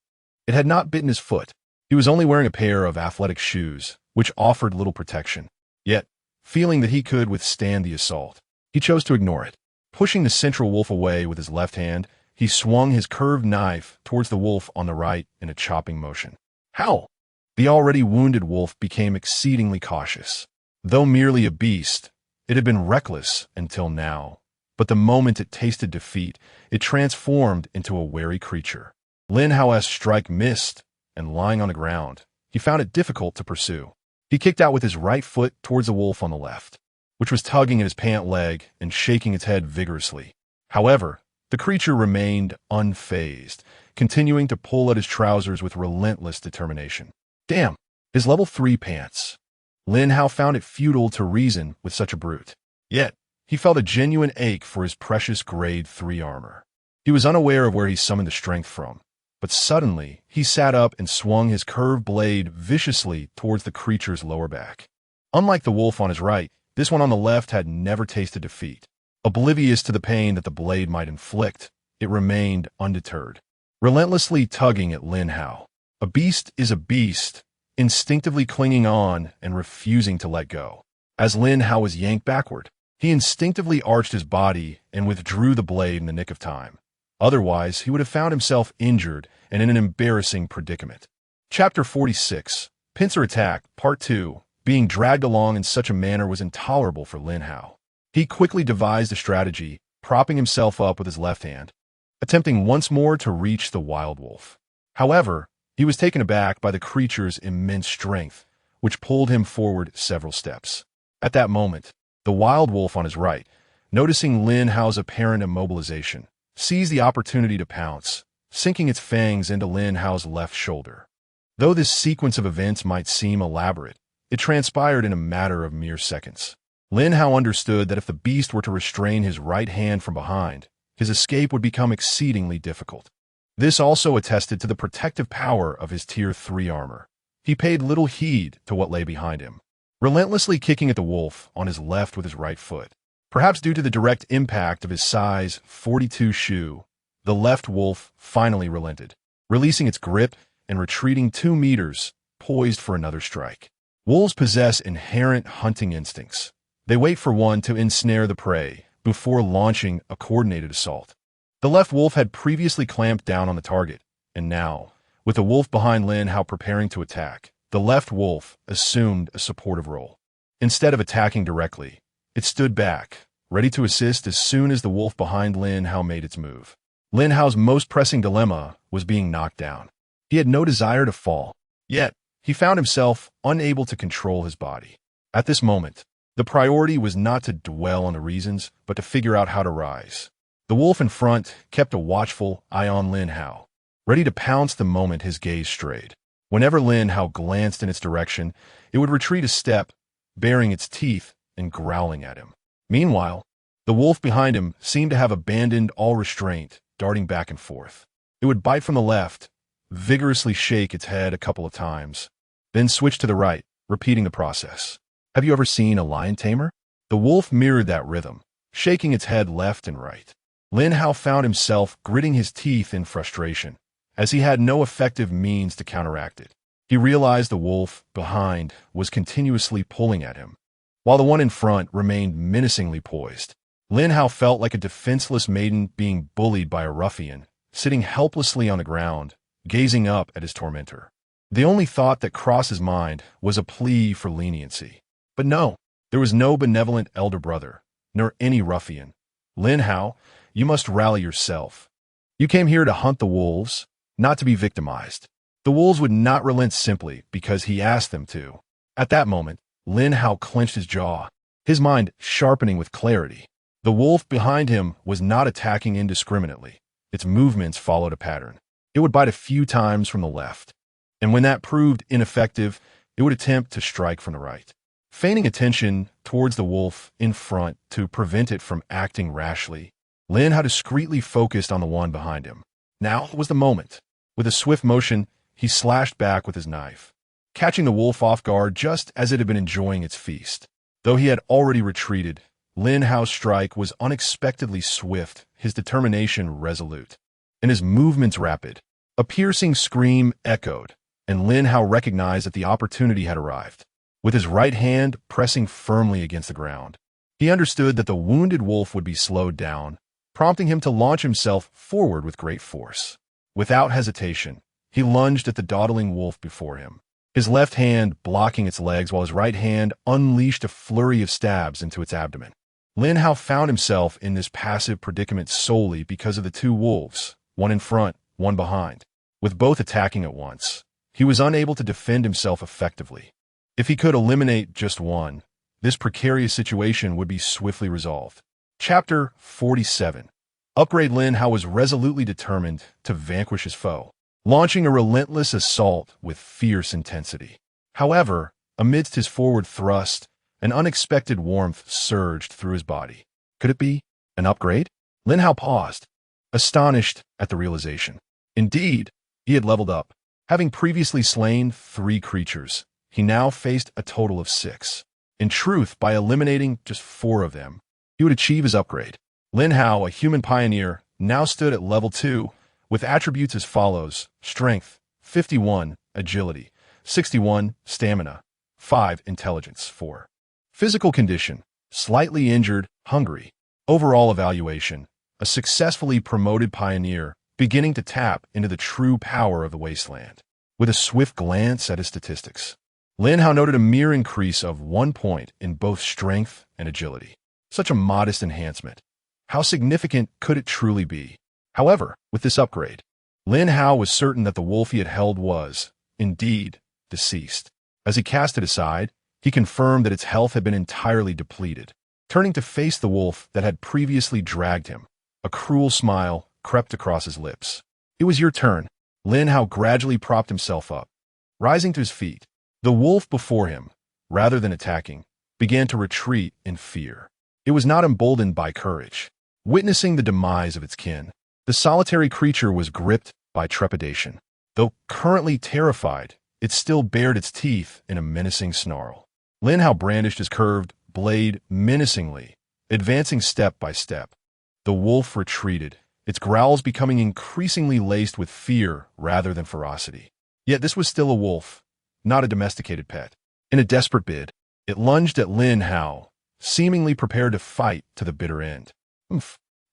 it had not bitten his foot. He was only wearing a pair of athletic shoes, which offered little protection. Yet, feeling that he could withstand the assault, he chose to ignore it. Pushing the central wolf away with his left hand, he swung his curved knife towards the wolf on the right in a chopping motion. How? The already wounded wolf became exceedingly cautious. Though merely a beast, it had been reckless until now. But the moment it tasted defeat, it transformed into a wary creature. Lin Hao's strike missed, and lying on the ground, he found it difficult to pursue. He kicked out with his right foot towards the wolf on the left, which was tugging at his pant leg and shaking its head vigorously. However, the creature remained unfazed, continuing to pull at his trousers with relentless determination. Damn, his level 3 pants. Lin Hao found it futile to reason with such a brute. Yet, he felt a genuine ache for his precious grade 3 armor. He was unaware of where he summoned the strength from, but suddenly he sat up and swung his curved blade viciously towards the creature's lower back. Unlike the wolf on his right, this one on the left had never tasted defeat. Oblivious to the pain that the blade might inflict, it remained undeterred, relentlessly tugging at Lin Hao. A beast is a beast, instinctively clinging on and refusing to let go. As Lin Hao was yanked backward, he instinctively arched his body and withdrew the blade in the nick of time. Otherwise, he would have found himself injured and in an embarrassing predicament. Chapter 46, Pincer Attack, Part 2. Being dragged along in such a manner was intolerable for Lin Hao. He quickly devised a strategy, propping himself up with his left hand, attempting once more to reach the wild wolf. However, he was taken aback by the creature's immense strength, which pulled him forward several steps. At that moment, the wild wolf on his right, noticing Lin Hao's apparent immobilization, seized the opportunity to pounce, sinking its fangs into Lin Hao's left shoulder. Though this sequence of events might seem elaborate, it transpired in a matter of mere seconds. Lin Hao understood that if the beast were to restrain his right hand from behind, his escape would become exceedingly difficult. This also attested to the protective power of his Tier 3 armor. He paid little heed to what lay behind him, relentlessly kicking at the wolf on his left with his right foot. Perhaps due to the direct impact of his size 42 shoe, the left wolf finally relented, releasing its grip and retreating 2 meters, poised for another strike. Wolves possess inherent hunting instincts. They wait for one to ensnare the prey before launching a coordinated assault. The left wolf had previously clamped down on the target, and now, with the wolf behind Lin Hao preparing to attack, the left wolf assumed a supportive role. Instead of attacking directly, it stood back, ready to assist as soon as the wolf behind Lin Hao made its move. Lin Hao's most pressing dilemma was being knocked down. He had no desire to fall, yet he found himself unable to control his body. At this moment, the priority was not to dwell on the reasons, but to figure out how to rise. The wolf in front kept a watchful eye on Lin Hao, ready to pounce the moment his gaze strayed. Whenever Lin Hao glanced in its direction, it would retreat a step, baring its teeth and growling at him. Meanwhile, the wolf behind him seemed to have abandoned all restraint, darting back and forth. It would bite from the left, vigorously shake its head a couple of times, then switch to the right, repeating the process. Have you ever seen a lion tamer? The wolf mirrored that rhythm, shaking its head left and right. Lin Hao found himself gritting his teeth in frustration, as he had no effective means to counteract it. He realized the wolf behind was continuously pulling at him, while the one in front remained menacingly poised. Lin Hao felt like a defenseless maiden being bullied by a ruffian, sitting helplessly on the ground, gazing up at his tormentor. The only thought that crossed his mind was a plea for leniency. But no, there was no benevolent elder brother, nor any ruffian. Lin Hao, you must rally yourself. You came here to hunt the wolves, not to be victimized. The wolves would not relent simply because he asked them to. At that moment, Lin Hao clenched his jaw, his mind sharpening with clarity. The wolf behind him was not attacking indiscriminately. Its movements followed a pattern. It would bite a few times from the left, and when that proved ineffective, it would attempt to strike from the right. Feigning attention towards the wolf in front to prevent it from acting rashly, Lin Hao discreetly focused on the one behind him. Now was the moment. With a swift motion, he slashed back with his knife, catching the wolf off guard just as it had been enjoying its feast. Though he had already retreated, Lin Hao's strike was unexpectedly swift, his determination resolute, and his movements rapid. A piercing scream echoed, and Lin Hao recognized that the opportunity had arrived. With his right hand pressing firmly against the ground, he understood that the wounded wolf would be slowed down, prompting him to launch himself forward with great force. Without hesitation, he lunged at the dawdling wolf before him, his left hand blocking its legs while his right hand unleashed a flurry of stabs into its abdomen. Lin Hao found himself in this passive predicament solely because of the two wolves, one in front, one behind. With both attacking at once, he was unable to defend himself effectively. If he could eliminate just one, this precarious situation would be swiftly resolved. Chapter 47. Upgrade. Lin Hao was resolutely determined to vanquish his foe, launching a relentless assault with fierce intensity. However, amidst his forward thrust, an unexpected warmth surged through his body. Could it be an upgrade? Lin Hao paused, astonished at the realization. Indeed, he had leveled up. Having previously slain 3 creatures, he now faced a total of 6. In truth, by eliminating just 4 of them, he would achieve his upgrade. Lin Hao, a human pioneer, now stood at level 2, with attributes as follows: Strength, 51, Agility, 61, Stamina, 5, Intelligence, 4. Physical condition, slightly injured, hungry. Overall evaluation, a successfully promoted pioneer, beginning to tap into the true power of the wasteland. With a swift glance at his statistics, Lin Hao noted a mere increase of 1 point in both strength and agility. Such a modest enhancement. How significant could it truly be? However, with this upgrade, Lin Hao was certain that the wolf he had held was, indeed, deceased. As he cast it aside, he confirmed that its health had been entirely depleted. Turning to face the wolf that had previously dragged him, a cruel smile crept across his lips. It was your turn. Lin Hao gradually propped himself up. Rising to his feet, the wolf before him, rather than attacking, began to retreat in fear. It was not emboldened by courage. Witnessing the demise of its kin, the solitary creature was gripped by trepidation. Though currently terrified, it still bared its teeth in a menacing snarl. Lin Hao brandished his curved blade menacingly, advancing step by step. The wolf retreated, its growls becoming increasingly laced with fear rather than ferocity. Yet this was still a wolf, not a domesticated pet. In a desperate bid, it lunged at Lin Hao, seemingly prepared to fight to the bitter end.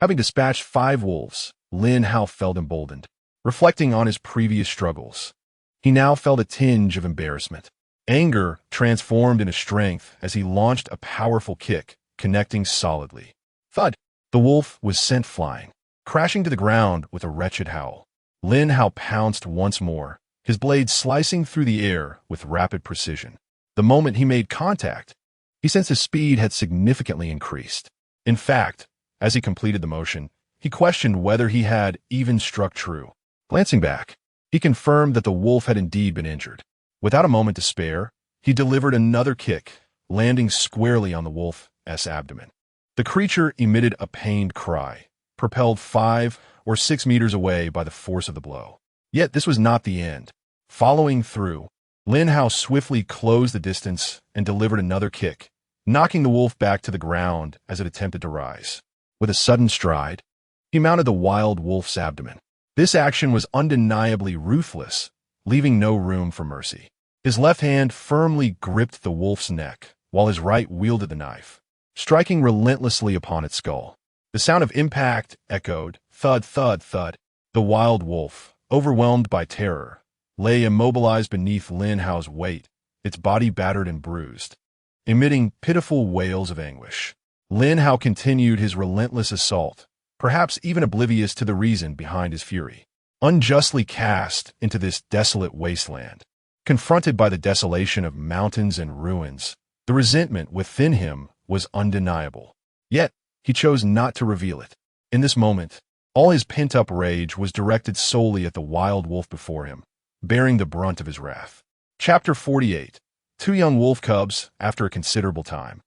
Having dispatched 5 wolves, Lin Hao felt emboldened. Reflecting on his previous struggles, he now felt a tinge of embarrassment. Anger transformed into strength as he launched a powerful kick, connecting solidly. Thud! The wolf was sent flying, crashing to the ground with a wretched howl. Lin Hao pounced once more, his blade slicing through the air with rapid precision. The moment he made contact, he sensed his speed had significantly increased. In fact, as he completed the motion, he questioned whether he had even struck true. Glancing back, he confirmed that the wolf had indeed been injured. Without a moment to spare, he delivered another kick, landing squarely on the wolf's abdomen. The creature emitted a pained cry, propelled 5 or 6 meters away by the force of the blow. Yet this was not the end. Following through, Lin Hao swiftly closed the distance and delivered another kick, knocking the wolf back to the ground as it attempted to rise. With a sudden stride, he mounted the wild wolf's abdomen. This action was undeniably ruthless, leaving no room for mercy. His left hand firmly gripped the wolf's neck, while his right wielded the knife, striking relentlessly upon its skull. The sound of impact echoed, thud, thud, thud. The wild wolf, overwhelmed by terror, lay immobilized beneath Lin Hao's weight, its body battered and bruised, emitting pitiful wails of anguish. Lin Hao continued his relentless assault, perhaps even oblivious to the reason behind his fury. Unjustly cast into this desolate wasteland, confronted by the desolation of mountains and ruins, the resentment within him was undeniable. Yet, he chose not to reveal it. In this moment, all his pent-up rage was directed solely at the wild wolf before him, bearing the brunt of his wrath. Chapter 48. 2 young wolf cubs after a considerable time.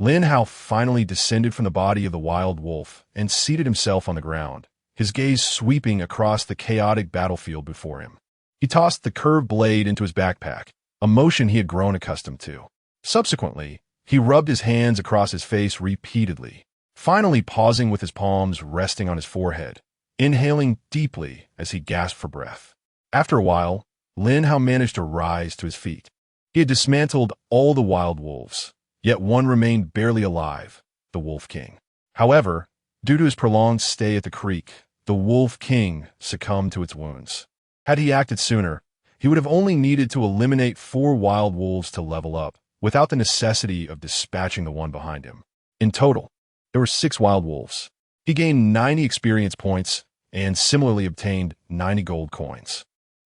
Lin Hao finally descended from the body of the wild wolf and seated himself on the ground, his gaze sweeping across the chaotic battlefield before him. He tossed the curved blade into his backpack, a motion he had grown accustomed to. Subsequently, he rubbed his hands across his face repeatedly, finally pausing with his palms resting on his forehead, inhaling deeply as he gasped for breath. After a while, Lin Hao managed to rise to his feet. He had dismantled all the wild wolves, yet one remained barely alive, the Wolf King. However, due to his prolonged stay at the creek, the Wolf King succumbed to its wounds. Had he acted sooner, he would have only needed to eliminate 4 wild wolves to level up, without the necessity of dispatching the one behind him. In total, there were 6 wild wolves. He gained 90 experience points and similarly obtained 90 gold coins.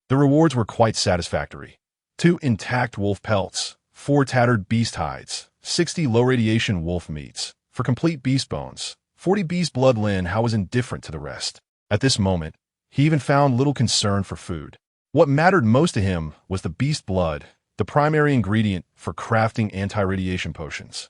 The rewards were quite satisfactory. 2 intact wolf pelts, 4 tattered beast hides, 60 low-radiation wolf meats. For complete beast bones, 40 beast blood. Lin Hao was indifferent to the rest. At this moment, he even found little concern for food. What mattered most to him was the beast blood, the primary ingredient for crafting anti-radiation potions.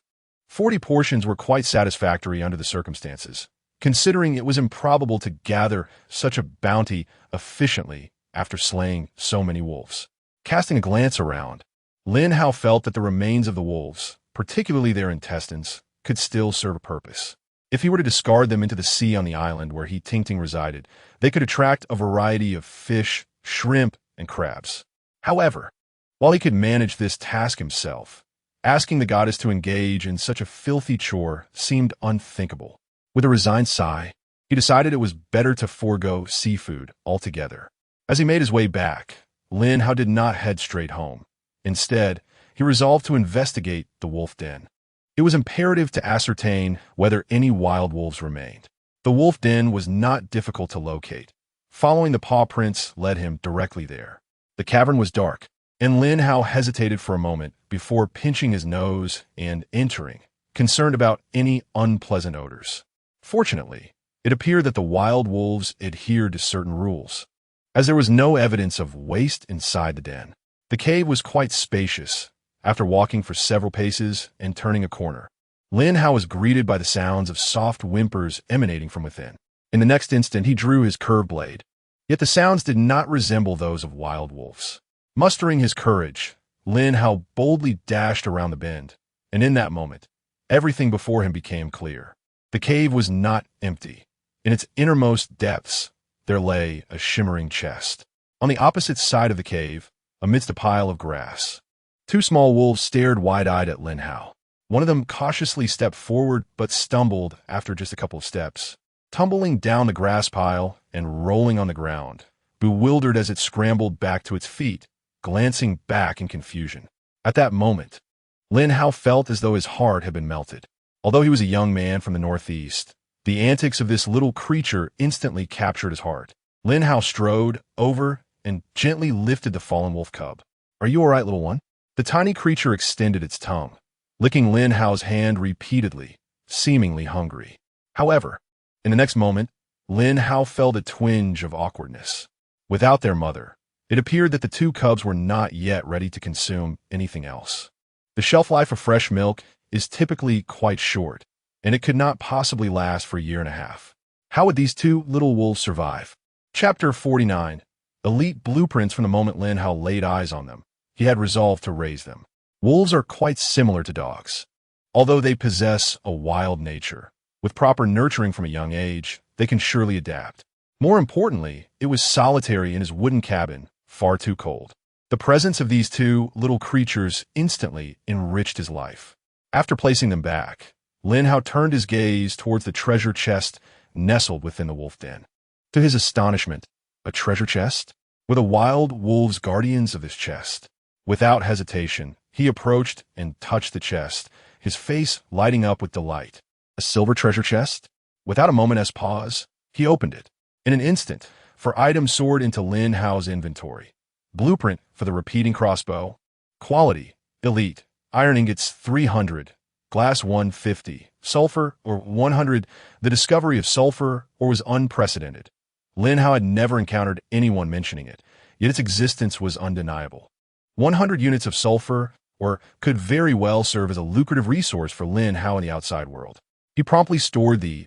40 portions were quite satisfactory under the circumstances, considering it was improbable to gather such a bounty efficiently after slaying so many wolves. Casting a glance around, Lin Hao felt that the remains of the wolves, particularly their intestines, could still serve a purpose. If he were to discard them into the sea on the island where Ting resided, they could attract a variety of fish, shrimp, and crabs. However, while he could manage this task himself, asking the goddess to engage in such a filthy chore seemed unthinkable. With a resigned sigh, he decided it was better to forego seafood altogether. As he made his way back, Lin Hao did not head straight home. Instead, he resolved to investigate the wolf den. It was imperative to ascertain whether any wild wolves remained. The wolf den was not difficult to locate. Following the paw prints led him directly there. The cavern was dark, and Lin Hao hesitated for a moment before pinching his nose and entering, concerned about any unpleasant odors. Fortunately, it appeared that the wild wolves adhered to certain rules, as there was no evidence of waste inside the den. The cave was quite spacious. After walking for several paces and turning a corner, Lin Hao was greeted by the sounds of soft whimpers emanating from within. In the next instant, he drew his curved blade. Yet the sounds did not resemble those of wild wolves. Mustering his courage, Lin Hao boldly dashed around the bend, and in that moment, everything before him became clear. The cave was not empty. In its innermost depths, there lay a shimmering chest. On the opposite side of the cave, amidst a pile of grass, two small wolves stared wide-eyed at Lin Hao. One of them cautiously stepped forward but stumbled after just a couple of steps, tumbling down the grass pile and rolling on the ground, bewildered as it scrambled back to its feet, glancing back in confusion. At that moment, Lin Hao felt as though his heart had been melted. Although he was a young man from the northeast, the antics of this little creature instantly captured his heart. Lin Hao strode over and gently lifted the fallen wolf cub. "Are you all right, little one?" The tiny creature extended its tongue, licking Lin Hao's hand repeatedly, seemingly hungry. However, in the next moment, Lin Hao felt a twinge of awkwardness. Without their mother, it appeared that the two cubs were not yet ready to consume anything else. The shelf life of fresh milk is typically quite short, and it could not possibly last for a year and a half. How would these two little wolves survive? Chapter 49. Elite blueprints. From the moment Lin Hao laid eyes on them, he had resolved to raise them. Wolves are quite similar to dogs. Although they possess a wild nature, with proper nurturing from a young age, they can surely adapt. More importantly, it was solitary in his wooden cabin, far too cold. The presence of these two little creatures instantly enriched his life. After placing them back, Lin Hao turned his gaze towards the treasure chest nestled within the wolf den. To his astonishment, a treasure chest? Were the wild wolves guardians of this chest? Without hesitation, he approached and touched the chest, his face lighting up with delight. A silver treasure chest? Without a moment's pause, he opened it. In an instant, four items soared into Lin Hao's inventory. Blueprint for the repeating crossbow. Quality, elite. Iron ingots 300. Glass 150. Sulfur or 100. The discovery of sulfur was unprecedented. Lin Hao had never encountered anyone mentioning it, yet its existence was undeniable. 100 units of sulfur could very well serve as a lucrative resource for Lin Hao in the outside world. He promptly stored the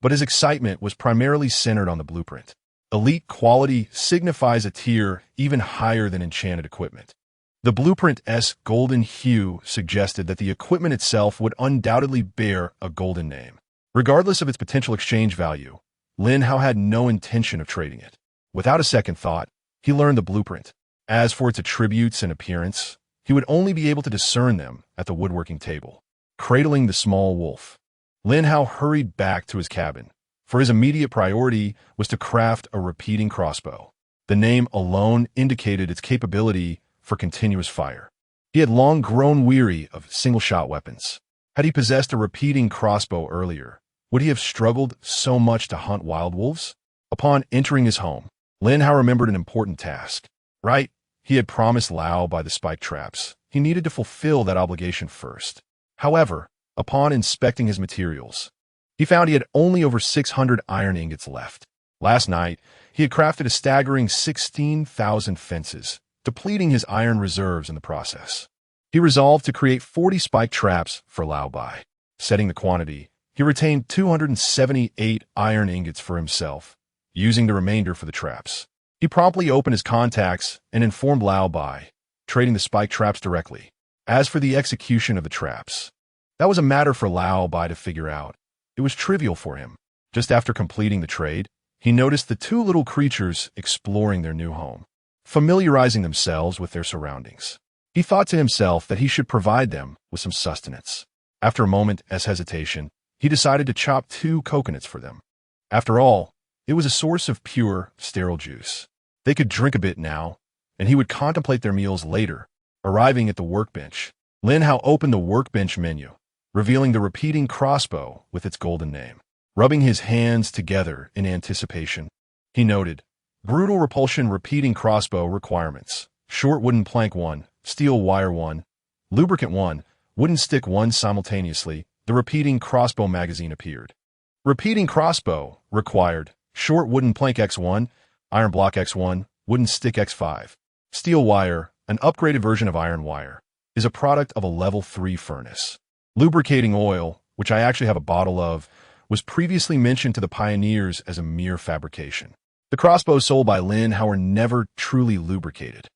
but his excitement was primarily centered on the blueprint. Elite quality signifies a tier even higher than enchanted equipment. The blueprint's golden hue suggested that the equipment itself would undoubtedly bear a golden name. Regardless of its potential exchange value, Lin Hao had no intention of trading it. Without a second thought, he learned the blueprint. As for its attributes and appearance, he would only be able to discern them at the woodworking table. Cradling the small wolf, Lin Hao hurried back to his cabin, for his immediate priority was to craft a repeating crossbow. The name alone indicated its capability for continuous fire. He had long grown weary of single-shot weapons. Had he possessed a repeating crossbow earlier, would he have struggled so much to hunt wild wolves? Upon entering his home, Lin Hao remembered an important task. Right, he had promised Lao by the spike traps. He needed to fulfill that obligation first. However, upon inspecting his materials, he found he had only over 600 iron ingots left. Last night, he had crafted a staggering 16,000 fences, depleting his iron reserves in the process. He resolved to create 40 spike traps for Lao Bai. Setting the quantity, he retained 278 iron ingots for himself, using the remainder for the traps. He promptly opened his contacts and informed Lao Bai, trading the spike traps directly. As for the execution of the traps, that was a matter for Lao Bai to figure out. It was trivial for him. Just after completing the trade, he noticed the two little creatures exploring their new home, familiarizing themselves with their surroundings. He thought to himself that he should provide them with some sustenance. After a moment's hesitation, he decided to chop 2 coconuts for them. After all, it was a source of pure, sterile juice. They could drink a bit now, and he would contemplate their meals later. Arriving at the workbench, Lin Hao opened the workbench menu, revealing the repeating crossbow with its golden name. Rubbing his hands together in anticipation, he noted, brutal repulsion repeating crossbow requirements. Short wooden plank 1, steel wire 1, lubricant 1, wooden stick 1. Simultaneously, the repeating crossbow magazine appeared. Repeating crossbow required short wooden plank X1, iron block X1, wooden stick X5. Steel wire, an upgraded version of iron wire, is a product of a level 3 furnace. Lubricating oil, which I actually have a bottle of, was previously mentioned to the pioneers as a mere fabrication. The crossbows sold by Lin Hao were never truly lubricated.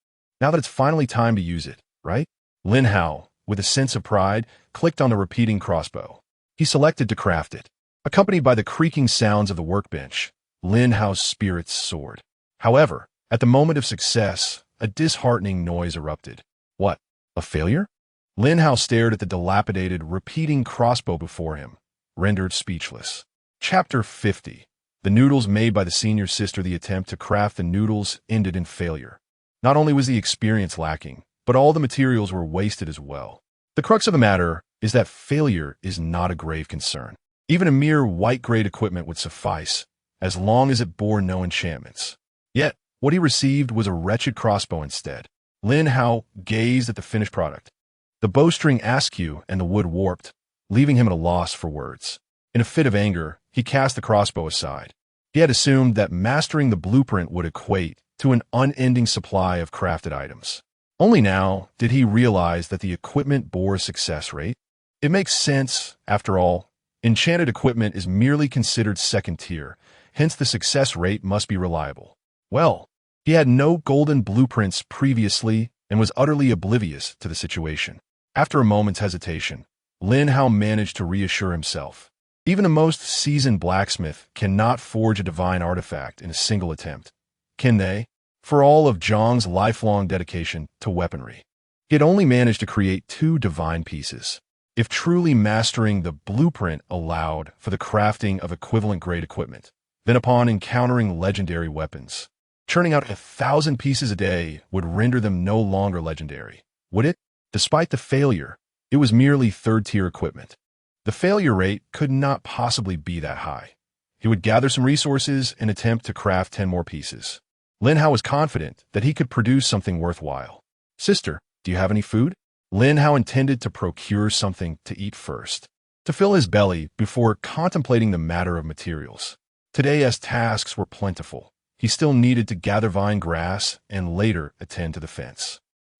Now that it's finally time to use it, right? Lin Hao, with a sense of pride, clicked on the repeating crossbow. He selected to craft it. Accompanied by the creaking sounds of the workbench, Lin Hao's spirits soared. However, at the moment of success, a disheartening noise erupted. What? A failure? Lin Hao stared at the dilapidated, repeating crossbow before him, rendered speechless. Chapter 50. The noodles made by the senior sister. The attempt to craft the noodles ended in failure. Not only was the experience lacking, but all the materials were wasted as well. The crux of the matter is that failure is not a grave concern. Even a mere white-grade equipment would suffice, as long as it bore no enchantments. Yet, what he received was a wretched crossbow instead. Lin Hao gazed at the finished product. The bowstring askew and the wood warped, leaving him at a loss for words. In a fit of anger, he cast the crossbow aside. He had assumed that mastering the blueprint would equate to an unending supply of crafted items. Only now did he realize that the equipment bore a success rate. It makes sense, after all. Enchanted equipment is merely considered second tier, hence the success rate must be reliable. Well, he had no golden blueprints previously and was utterly oblivious to the situation. After a moment's hesitation, Lin Hao managed to reassure himself. Even the most seasoned blacksmith cannot forge a divine artifact in a single attempt. Can they? For all of Zhang's lifelong dedication to weaponry, he had only managed to create 2 divine pieces. If truly mastering the blueprint allowed for the crafting of equivalent-grade equipment, then upon encountering legendary weapons, churning out 1,000 pieces a day would render them no longer legendary, would it? Despite the failure, it was merely third-tier equipment. The failure rate could not possibly be that high. He would gather some resources and attempt to craft 10 more pieces. Lin Hao was confident that he could produce something worthwhile. Sister, do you have any food? Lin Hao intended to procure something to eat first, to fill his belly before contemplating the matter of materials. Today, as tasks were plentiful, he still needed to gather vine grass and later attend to the fence.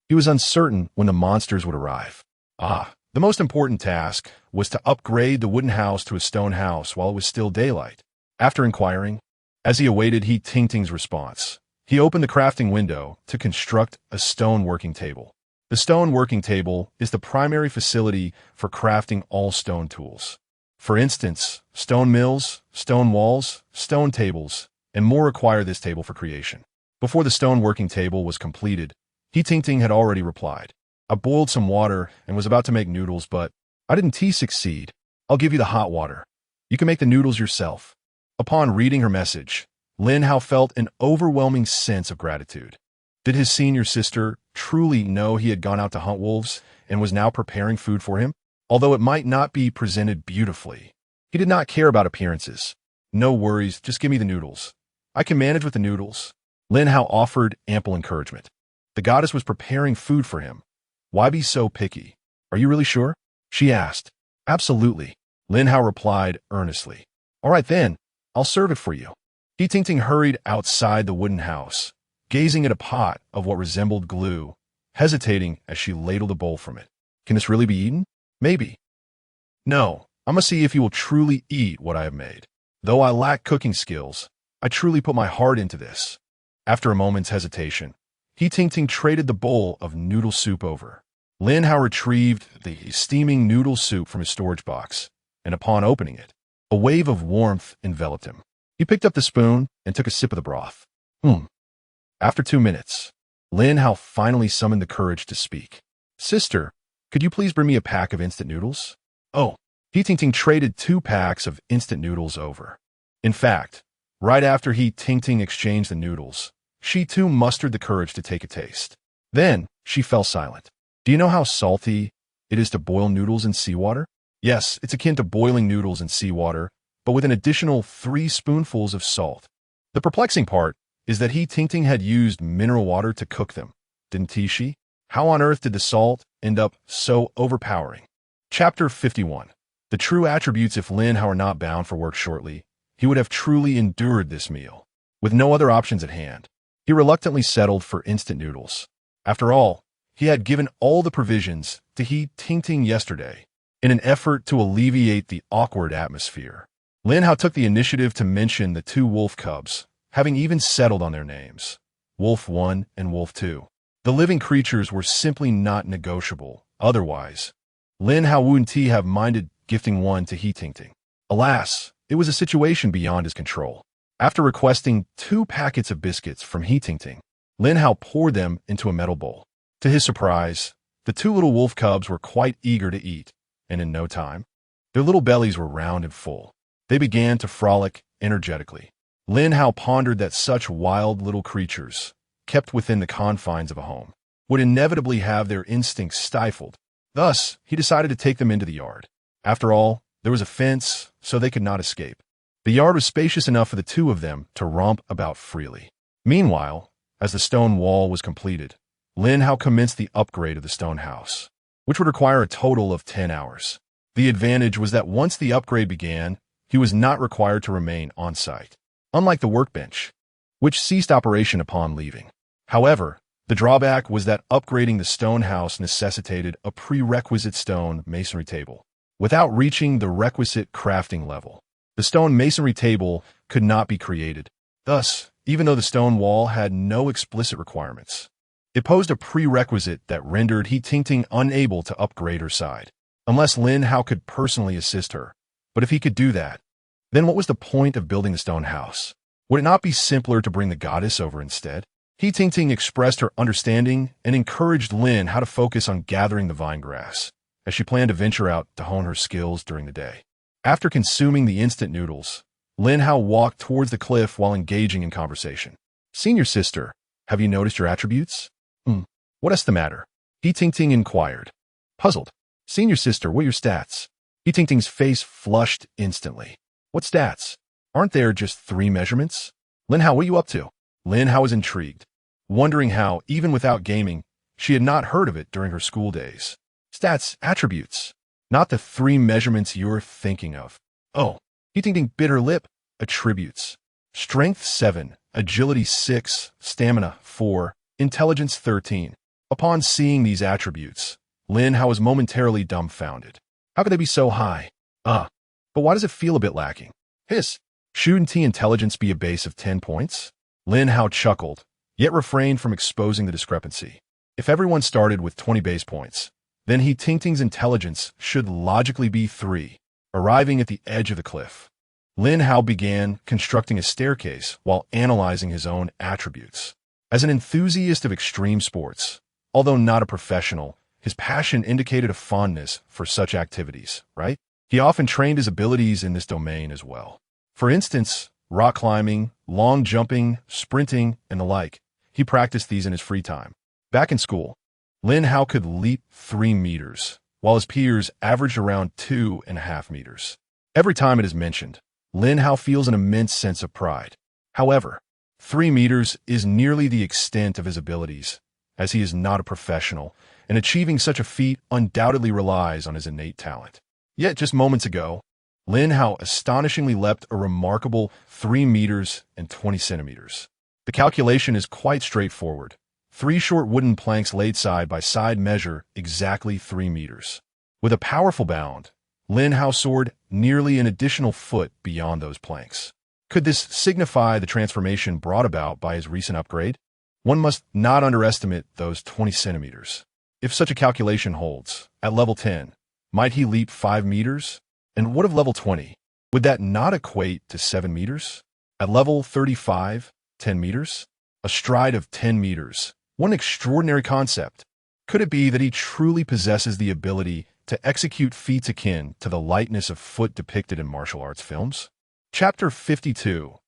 He was uncertain when the monsters would arrive. The most important task was to upgrade the wooden house to a stone house while it was still daylight. After inquiring, as he awaited He Tingting's response, he opened the crafting window to construct a stone working table. The stone working table is the primary facility for crafting all stone tools. For instance, stone mills, stone walls, stone tables, and more require this table for creation. Before the stone working table was completed, He Tingting had already replied. I boiled some water and was about to make noodles, but I didn't succeed. I'll give you the hot water. You can make the noodles yourself. Upon reading her message, Lin Hao felt an overwhelming sense of gratitude. Did his senior sister truly know he had gone out to hunt wolves and was now preparing food for him? Although it might not be presented beautifully, he did not care about appearances. No worries, just give me the noodles. I can manage with the noodles. Lin Hao offered ample encouragement. The goddess was preparing food for him. Why be so picky? Are you really sure? She asked. Absolutely, Lin Hao replied earnestly. All right then, I'll serve it for you. He Tingting hurried outside the wooden house, gazing at a pot of what resembled glue, hesitating as she ladled a bowl from it. Can this really be eaten? Maybe. No, I must see if you will truly eat what I have made. Though I lack cooking skills, I truly put my heart into this. After a moment's hesitation, He Tingting traded the bowl of noodle soup over. Lin Hao retrieved the steaming noodle soup from his storage box, and upon opening it, a wave of warmth enveloped him. He picked up the spoon and took a sip of the broth. After 2 minutes, Lin Hao finally summoned the courage to speak. Sister, could you please bring me a pack of instant noodles? Oh, He Tingting traded 2 packs of instant noodles over. In fact, right after He Tingting exchanged the noodles, she too mustered the courage to take a taste. Then, she fell silent. Do you know how salty it is to boil noodles in seawater? Yes, it's akin to boiling noodles in seawater, but with an additional 3 spoonfuls of salt. The perplexing part is that He Tingting had used mineral water to cook them, didn't she? How on earth did the salt end up so overpowering? Chapter 51. The true attributes. If Lin Hao were not bound for work shortly, he would have truly endured this meal. With no other options at hand, he reluctantly settled for instant noodles. After all, he had given all the provisions to He Tingting yesterday. in an effort to alleviate the awkward atmosphere. Lin Hao took the initiative to mention the two wolf cubs, having even settled on their names, Wolf 1 and Wolf 2. The living creatures were simply not negotiable. Otherwise, Lin Hao wouldn't have minded gifting one to He Tingting. Alas, it was a situation beyond his control. After requesting 2 packets of biscuits from He Tingting, Lin Hao poured them into a metal bowl. To his surprise, the 2 little wolf cubs were quite eager to eat, and in no time, their little bellies were round and full. They began to frolic energetically. Lin Hao pondered that such wild little creatures, kept within the confines of a home, would inevitably have their instincts stifled. Thus, he decided to take them into the yard. After all, there was a fence, so they could not escape. The yard was spacious enough for the 2 of them to romp about freely. Meanwhile, as the stone wall was completed, Lin Hao commenced the upgrade of the stone house, which would require a total of 10 hours. The advantage was that once the upgrade began, he was not required to remain on site, unlike the workbench, which ceased operation upon leaving. However, the drawback was that upgrading the stone house necessitated a prerequisite stone masonry table. Without reaching the requisite crafting level, the stone masonry table could not be created. Thus, even though the stone wall had no explicit requirements, it posed a prerequisite that rendered He Tingting unable to upgrade her side, unless Lin Hao could personally assist her. But if he could do that, then what was the point of building the stone house? Would it not be simpler to bring the goddess over instead? He Tingting expressed her understanding and encouraged Lin Hao to focus on gathering the vine grass, as she planned to venture out to hone her skills during the day. After consuming the instant noodles, Lin Hao walked towards the cliff while engaging in conversation. "Senior sister, have you noticed your attributes?" What's the matter?" He Tingting inquired, puzzled. "Senior sister, what are your stats?" He Tingting's face flushed instantly. "What stats? Aren't there just 3 measurements?" "Lin Hao, what are you up to?" Lin Hao was intrigued, wondering how, even without gaming, she had not heard of it during her school days. "Stats, attributes. Not the 3 measurements you're thinking of." "Oh." He Tingting bit her lip. "Attributes. Strength 7, agility 6, stamina 4, intelligence 13. Upon seeing these attributes, Lin Hao was momentarily dumbfounded. How could they be so high? But why does it feel a bit lacking? Hiss. Shouldn't T intelligence be a base of 10 points? Lin Hao chuckled, yet refrained from exposing the discrepancy. If everyone started with 20 base points, then He Tingting's intelligence should logically be 3. Arriving at the edge of the cliff, Lin Hao began constructing a staircase while analyzing his own attributes. As an enthusiast of extreme sports, although not a professional, his passion indicated a fondness for such activities, right? He often trained his abilities in this domain as well. For instance, rock climbing, long jumping, sprinting, and the like. He practiced these in his free time. Back in school, Lin Hao could leap 3 meters, while his peers averaged around 2.5 meters. Every time it is mentioned, Lin Hao feels an immense sense of pride. However, 3 meters is nearly the extent of his abilities, as he is not a professional, and achieving such a feat undoubtedly relies on his innate talent. Yet just moments ago, Lin Hao astonishingly leapt a remarkable 3 meters and 20 centimeters. The calculation is quite straightforward. 3 short wooden planks laid side by side measure exactly 3 meters. With a powerful bound, Lin Hao soared nearly an additional foot beyond those planks. Could this signify the transformation brought about by his recent upgrade? One must not underestimate those 20 centimeters. If such a calculation holds, at level 10, might he leap 5 meters? And what of level 20? Would that not equate to 7 meters? At level 35, 10 meters? A stride of 10 meters. What an extraordinary concept. Could it be that he truly possesses the ability to execute feats akin to the lightness of foot depicted in martial arts films? Chapter 52.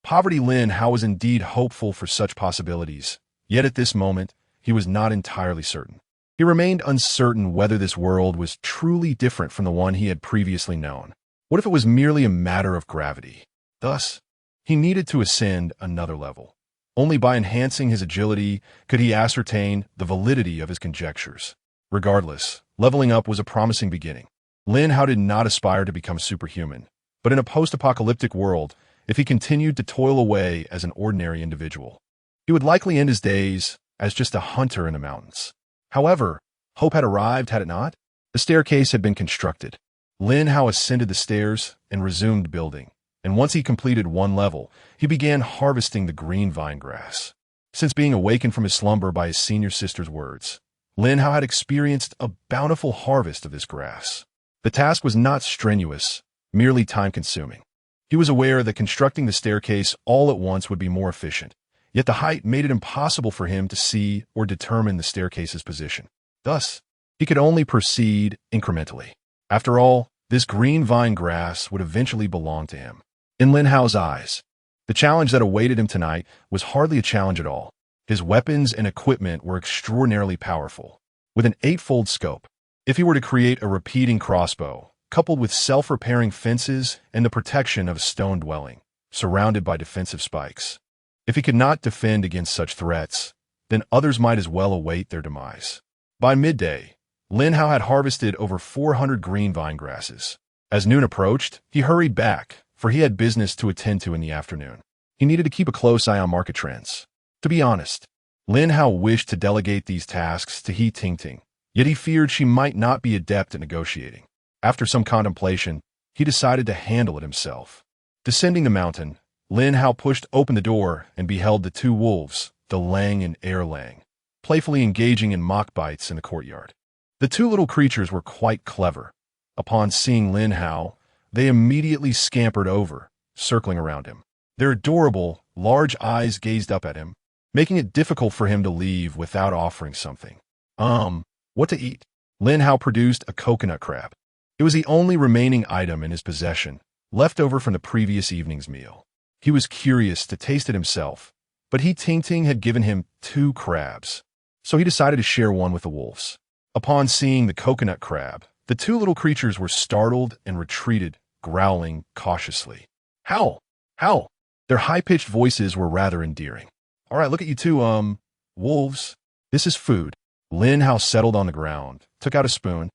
Poverty. Lin Hao was indeed hopeful for such possibilities, yet at this moment, he was not entirely certain. He remained uncertain whether this world was truly different from the one he had previously known. What if it was merely a matter of gravity? Thus, he needed to ascend another level. Only by enhancing his agility could he ascertain the validity of his conjectures. Regardless, leveling up was a promising beginning. Lin Hao did not aspire to become superhuman, but in a post-apocalyptic world, if he continued to toil away as an ordinary individual, he would likely end his days as just a hunter in the mountains. However, hope had arrived, had it not? The staircase had been constructed. Lin Hao ascended the stairs and resumed building, and once he completed one level, he began harvesting the green vine grass. Since being awakened from his slumber by his senior sister's words, Lin Hao had experienced a bountiful harvest of this grass. The task was not strenuous, merely time-consuming. He was aware that constructing the staircase all at once would be more efficient, yet the height made it impossible for him to see or determine the staircase's position. Thus, he could only proceed incrementally. After all, this green vine grass would eventually belong to him. In Lin Hao's eyes, the challenge that awaited him tonight was hardly a challenge at all. His weapons and equipment were extraordinarily powerful. With an 8-fold scope, if he were to create a repeating crossbow, coupled with self-repairing fences and the protection of a stone dwelling, surrounded by defensive spikes. If he could not defend against such threats, then others might as well await their demise. By midday, Lin Hao had harvested over 400 green vine grasses. As noon approached, he hurried back, for he had business to attend to in the afternoon. He needed to keep a close eye on market trends. To be honest, Lin Hao wished to delegate these tasks to He Tingting, yet he feared she might not be adept at negotiating. After some contemplation, he decided to handle it himself. Descending the mountain, Lin Hao pushed open the door and beheld the two wolves, the Lang and Air Lang, playfully engaging in mock bites in the courtyard. The two little creatures were quite clever. Upon seeing Lin Hao, they immediately scampered over, circling around him. Their adorable, large eyes gazed up at him, making it difficult for him to leave without offering something. What to eat? Lin Hao produced a coconut crab. It was the only remaining item in his possession, left over from the previous evening's meal. He was curious to taste it himself, but He Tingting had given him 2 crabs, so he decided to share one with the wolves. Upon seeing the coconut crab, the two little creatures were startled and retreated, growling cautiously. Howl! Howl! Their high-pitched voices were rather endearing. All right, look at you two, wolves. This is food. Lin Hao settled on the ground, took out a spoon,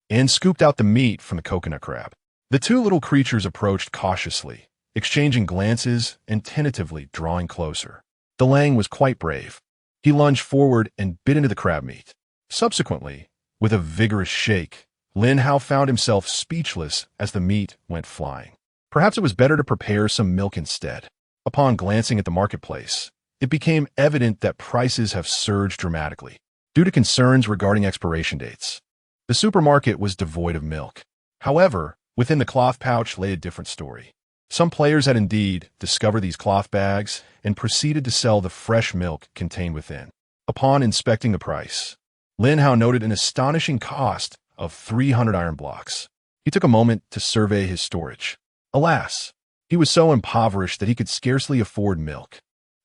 and scooped out the meat from the coconut crab. The two little creatures approached cautiously, exchanging glances and tentatively drawing closer. The Lang was quite brave. He lunged forward and bit into the crab meat. Subsequently, with a vigorous shake, Lin Hao found himself speechless as the meat went flying. Perhaps it was better to prepare some milk instead. Upon glancing at the marketplace, it became evident that prices have surged dramatically due to concerns regarding expiration dates. The supermarket was devoid of milk. However, within the cloth pouch lay a different story. Some players had indeed discovered these cloth bags and proceeded to sell the fresh milk contained within. Upon inspecting the price, Lin Hao noted an astonishing cost of 300 iron blocks. He took a moment to survey his storage. Alas, he was so impoverished that he could scarcely afford milk.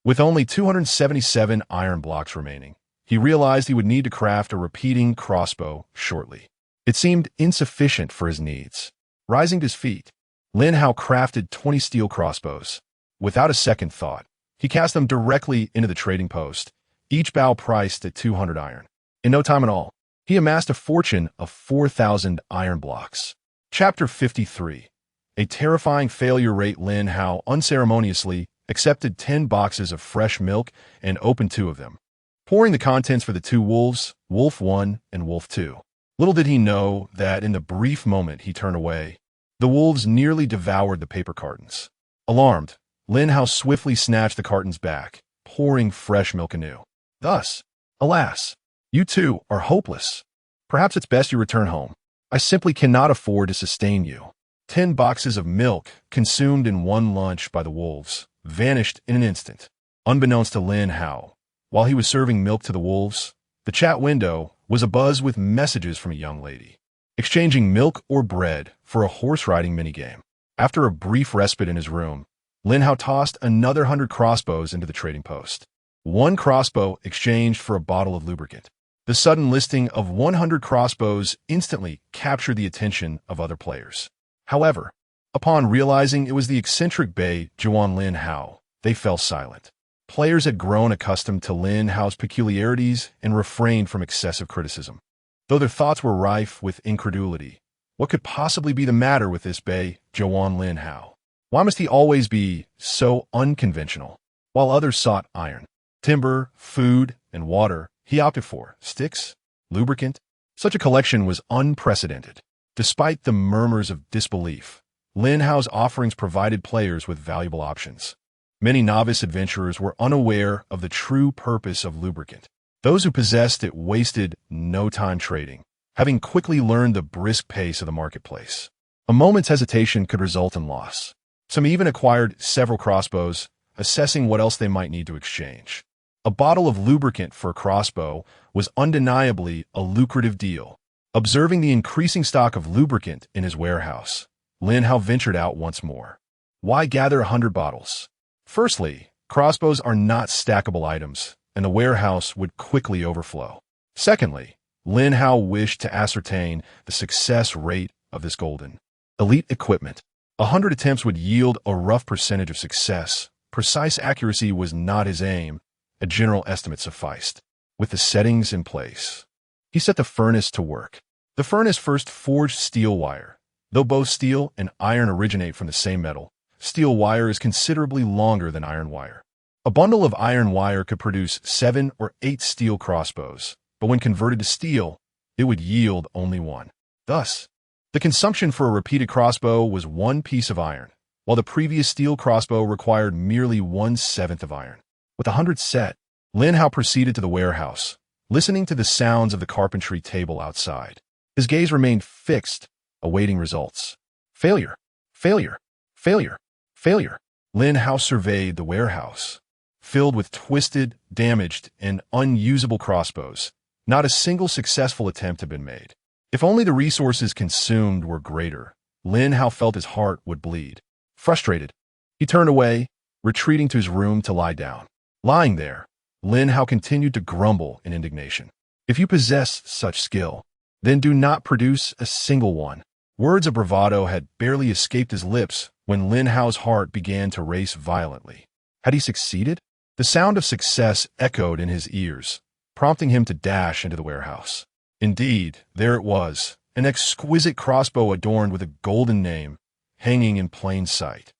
With only 277 iron blocks remaining, he realized he would need to craft a repeating crossbow shortly. It seemed insufficient for his needs. Rising to his feet, Lin Hao crafted 20 steel crossbows. Without a second thought, he cast them directly into the trading post, each bow priced at 200 iron. In no time at all, he amassed a fortune of 4,000 iron blocks. Chapter 53. A terrifying failure rate. Lin Hao unceremoniously accepted 10 boxes of fresh milk and opened 2 of them, pouring the contents for the 2 wolves, Wolf 1 and Wolf 2. Little did he know that in the brief moment he turned away, the wolves nearly devoured the paper cartons. Alarmed, Lin Hao swiftly snatched the cartons back, pouring fresh milk anew. Thus, alas, you two are hopeless. Perhaps it's best you return home. I simply cannot afford to sustain you. 10 boxes of milk, consumed in one lunch by the wolves, vanished in an instant. Unbeknownst to Lin Hao, while he was serving milk to the wolves, the chat window was abuzz with messages from a young lady, exchanging milk or bread for a horse-riding minigame. After a brief respite in his room, Lin Hao tossed another 100 crossbows into the trading post. 1 crossbow exchanged for a bottle of lubricant. The sudden listing of 100 crossbows instantly captured the attention of other players. However, upon realizing it was the eccentric Bei Zhuan Lin Hao, they fell silent. Players had grown accustomed to Lin Hao's peculiarities and refrained from excessive criticism. Though their thoughts were rife with incredulity, what could possibly be the matter with this Bei Zhuan Lin Hao? Why must he always be so unconventional? While others sought iron, timber, food, and water, he opted for sticks, lubricant, Such a collection was unprecedented. Despite the murmurs of disbelief, Lin Hao's offerings provided players with valuable options. Many novice adventurers were unaware of the true purpose of lubricant. Those who possessed it wasted no time trading, having quickly learned the brisk pace of the marketplace. A moment's hesitation could result in loss. Some even acquired several crossbows, assessing what else they might need to exchange. A bottle of lubricant for a crossbow was undeniably a lucrative deal. Observing the increasing stock of lubricant in his warehouse, Lin Hao ventured out once more. Why gather 100 bottles? Firstly, crossbows are not stackable items, and the warehouse would quickly overflow. Secondly, Lin Hao wished to ascertain the success rate of this golden elite equipment. 100 attempts would yield a rough percentage of success. Precise accuracy was not his aim. A general estimate sufficed. With the settings in place, he set the furnace to work. The furnace first forged steel wire. Though both steel and iron originate from the same metal, steel wire is considerably longer than iron wire. A bundle of iron wire could produce 7 or 8 steel crossbows, but when converted to steel, it would yield only 1. Thus, the consumption for a repeated crossbow was 1 piece of iron, while the previous steel crossbow required merely 1/7 of iron. With 100 set, Lin Hao proceeded to the warehouse, listening to the sounds of the carpentry table outside. His gaze remained fixed, awaiting results. Failure, failure, failure, failure. Lin Hao surveyed the warehouse, filled with twisted, damaged, and unusable crossbows. Not a single successful attempt had been made. If only the resources consumed were greater, Lin Hao felt his heart would bleed. Frustrated, he turned away, retreating to his room to lie down. Lying there, Lin Hao continued to grumble in indignation. If you possess such skill, then do not produce a single one. Words of bravado had barely escaped his lips when Lin Hao's heart began to race violently. Had he succeeded? The sound of success echoed in his ears, prompting him to dash into the warehouse. Indeed, there it was, an exquisite crossbow adorned with a golden name, hanging in plain sight.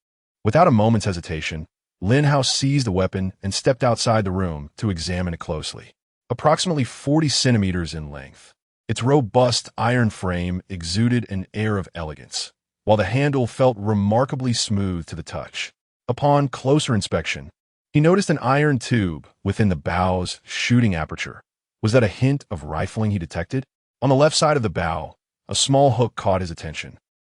Without a moment's hesitation, Lin Hao seized the weapon and stepped outside the room to examine it closely. Approximately 40 centimeters in length, its robust iron frame exuded an air of elegance, while the handle felt remarkably smooth to the touch. Upon closer inspection, he noticed an iron tube within the bow's shooting aperture. Was that a hint of rifling he detected? On the left side of the bow, a small hook caught his attention.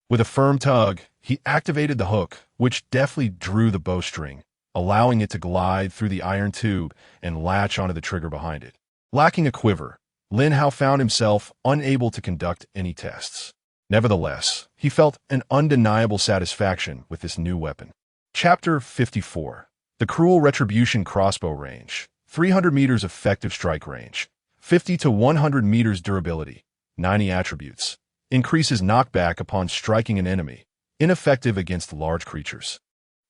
With a firm tug, he activated the hook, which deftly drew the bowstring, allowing it to glide through the iron tube and latch onto the trigger behind it. Lacking a quiver, Lin Hao found himself unable to conduct any tests. Nevertheless, he felt an undeniable satisfaction with this new weapon. Chapter 54. The Cruel Retribution Crossbow Range. 300 meters effective strike range. 50 to 100 meters durability. 90 attributes. Increases knockback upon striking an enemy. Ineffective against large creatures.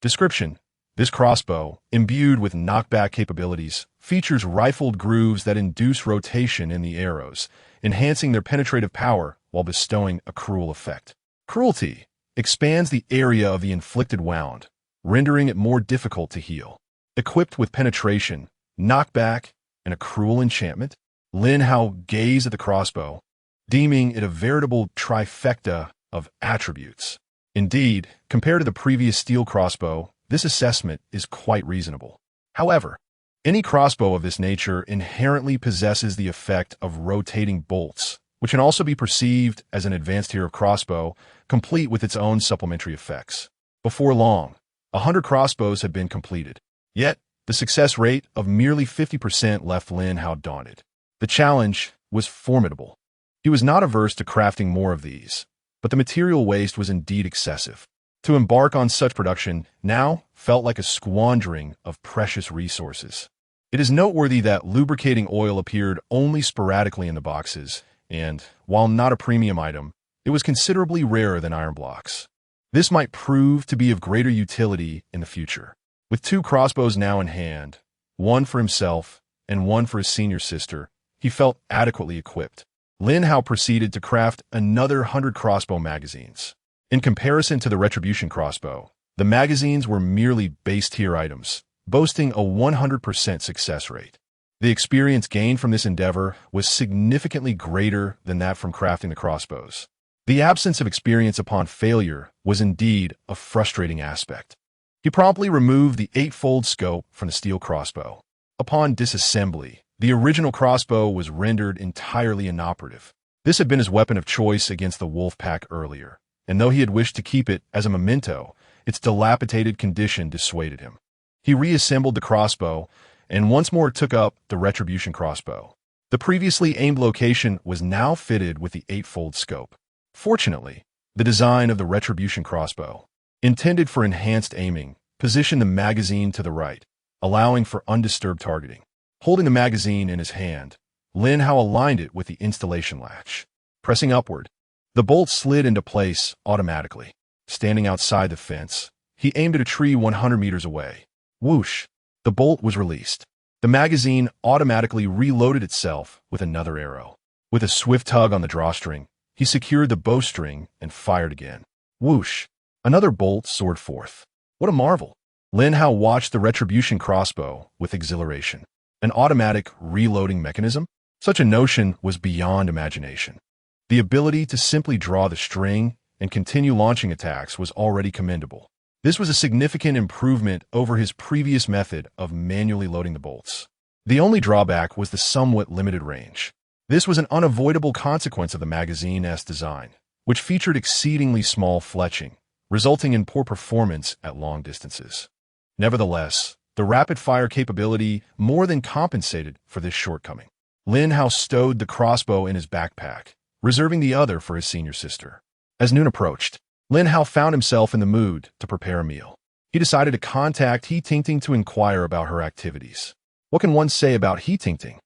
Description. This crossbow, imbued with knockback capabilities, features rifled grooves that induce rotation in the arrows, enhancing their penetrative power while bestowing a cruel effect. Cruelty expands the area of the inflicted wound, rendering it more difficult to heal. Equipped with penetration, knockback, and a cruel enchantment, Lin Hao gazed at the crossbow, deeming it a veritable trifecta of attributes. Indeed, compared to the previous steel crossbow, this assessment is quite reasonable. However, any crossbow of this nature inherently possesses the effect of rotating bolts, which can also be perceived as an advanced tier of crossbow, complete with its own supplementary effects. Before long, 100 crossbows had been completed. Yet, the success rate of merely 50% left Lin Hao daunted. The challenge was formidable. He was not averse to crafting more of these, but the material waste was indeed excessive. To embark on such production now felt like a squandering of precious resources. It is noteworthy that lubricating oil appeared only sporadically in the boxes, and, while not a premium item, it was considerably rarer than iron blocks. This might prove to be of greater utility in the future. With 2 crossbows now in hand, one for himself and one for his senior sister, he felt adequately equipped. Lin Hao proceeded to craft another 100 crossbow magazines. In comparison to the Retribution crossbow, the magazines were merely base-tier items, boasting a 100% success rate. The experience gained from this endeavor was significantly greater than that from crafting the crossbows. The absence of experience upon failure was indeed a frustrating aspect. He promptly removed the eightfold scope from the steel crossbow. Upon disassembly, the original crossbow was rendered entirely inoperative. This had been his weapon of choice against the wolf pack earlier, and though he had wished to keep it as a memento, its dilapidated condition dissuaded him. He reassembled the crossbow and once more took up the retribution crossbow. The previously aimed location was now fitted with the eightfold scope. Fortunately, the design of the retribution crossbow, intended for enhanced aiming, positioned the magazine to the right, allowing for undisturbed targeting. Holding the magazine in his hand, Lin Hao aligned it with the installation latch. Pressing upward, the bolt slid into place automatically. Standing outside the fence, he aimed at a tree 100 meters away. Whoosh! The bolt was released. The magazine automatically reloaded itself with another arrow. With a swift tug on the drawstring, he secured the bowstring and fired again. Whoosh! Another bolt soared forth. What a marvel! Lin Hao watched the retribution crossbow with exhilaration. An automatic reloading mechanism? Such a notion was beyond imagination. The ability to simply draw the string and continue launching attacks was already commendable. This was a significant improvement over his previous method of manually loading the bolts. The only drawback was the somewhat limited range. This was an unavoidable consequence of the magazine's design, which featured exceedingly small fletching, resulting in poor performance at long distances. Nevertheless, the rapid-fire capability more than compensated for this shortcoming. Lin Hao stowed the crossbow in his backpack, reserving the other for his senior sister. As noon approached, Lin Hao found himself in the mood to prepare a meal. He decided to contact He Tingting to inquire about her activities. What can one say about He Tingting?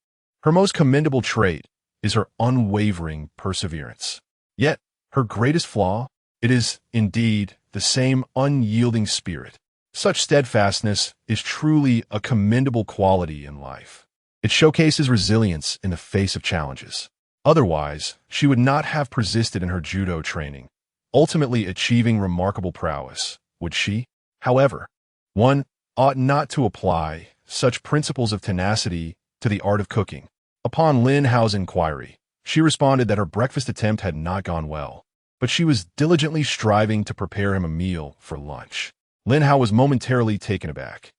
Her most commendable trait is her unwavering perseverance. Yet, her greatest flaw? It is, indeed, the same unyielding spirit. Such steadfastness is truly a commendable quality in life. It showcases resilience in the face of challenges. Otherwise, she would not have persisted in her judo training, ultimately achieving remarkable prowess, would she? However, one ought not to apply such principles of tenacity to the art of cooking. Upon Lin Hao's inquiry, she responded that her breakfast attempt had not gone well, but she was diligently striving to prepare him a meal for lunch. Lin Hao was momentarily taken aback.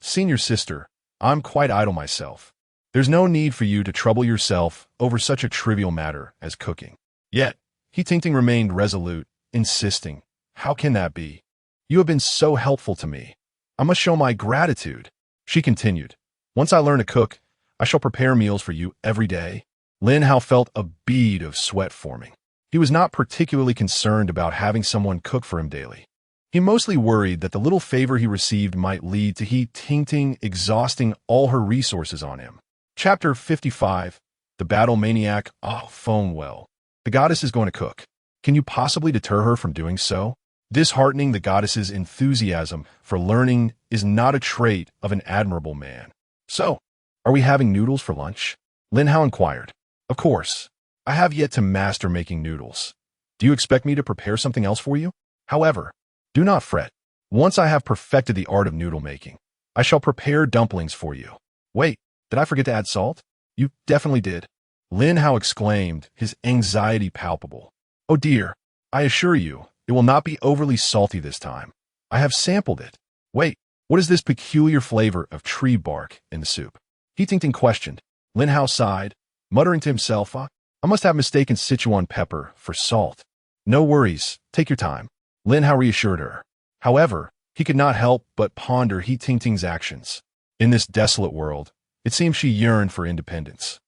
Senior sister, I'm quite idle myself. There's no need for you to trouble yourself over such a trivial matter as cooking. Yet, He Tingting remained resolute, insisting, how can that be? You have been so helpful to me. I must show my gratitude. She continued, once I learn to cook, I shall prepare meals for you every day. Lin Hao felt a bead of sweat forming. He was not particularly concerned about having someone cook for him daily. He mostly worried that the little favor he received might lead to He Tingting exhausting all her resources on him. Chapter 55, The Battle Maniac. Phone well. The goddess is going to cook. Can you possibly deter her from doing so? Disheartening the goddess's enthusiasm for learning is not a trait of an admirable man. So, are we having noodles for lunch? Lin Hao inquired. Of course. I have yet to master making noodles. Do you expect me to prepare something else for you? However, do not fret. Once I have perfected the art of noodle making, I shall prepare dumplings for you. Wait, did I forget to add salt? You definitely did. Lin Hao exclaimed, his anxiety palpable. Oh dear, I assure you, it will not be overly salty this time. I have sampled it. Wait, what is this peculiar flavor of tree bark in the soup? He Tingting questioned. Lin Hao sighed, muttering to himself, I must have mistaken Sichuan pepper for salt. No worries, take your time. Lin Hao reassured her. However, he could not help but ponder He Tingting's actions. In this desolate world, it seemed she yearned for independence.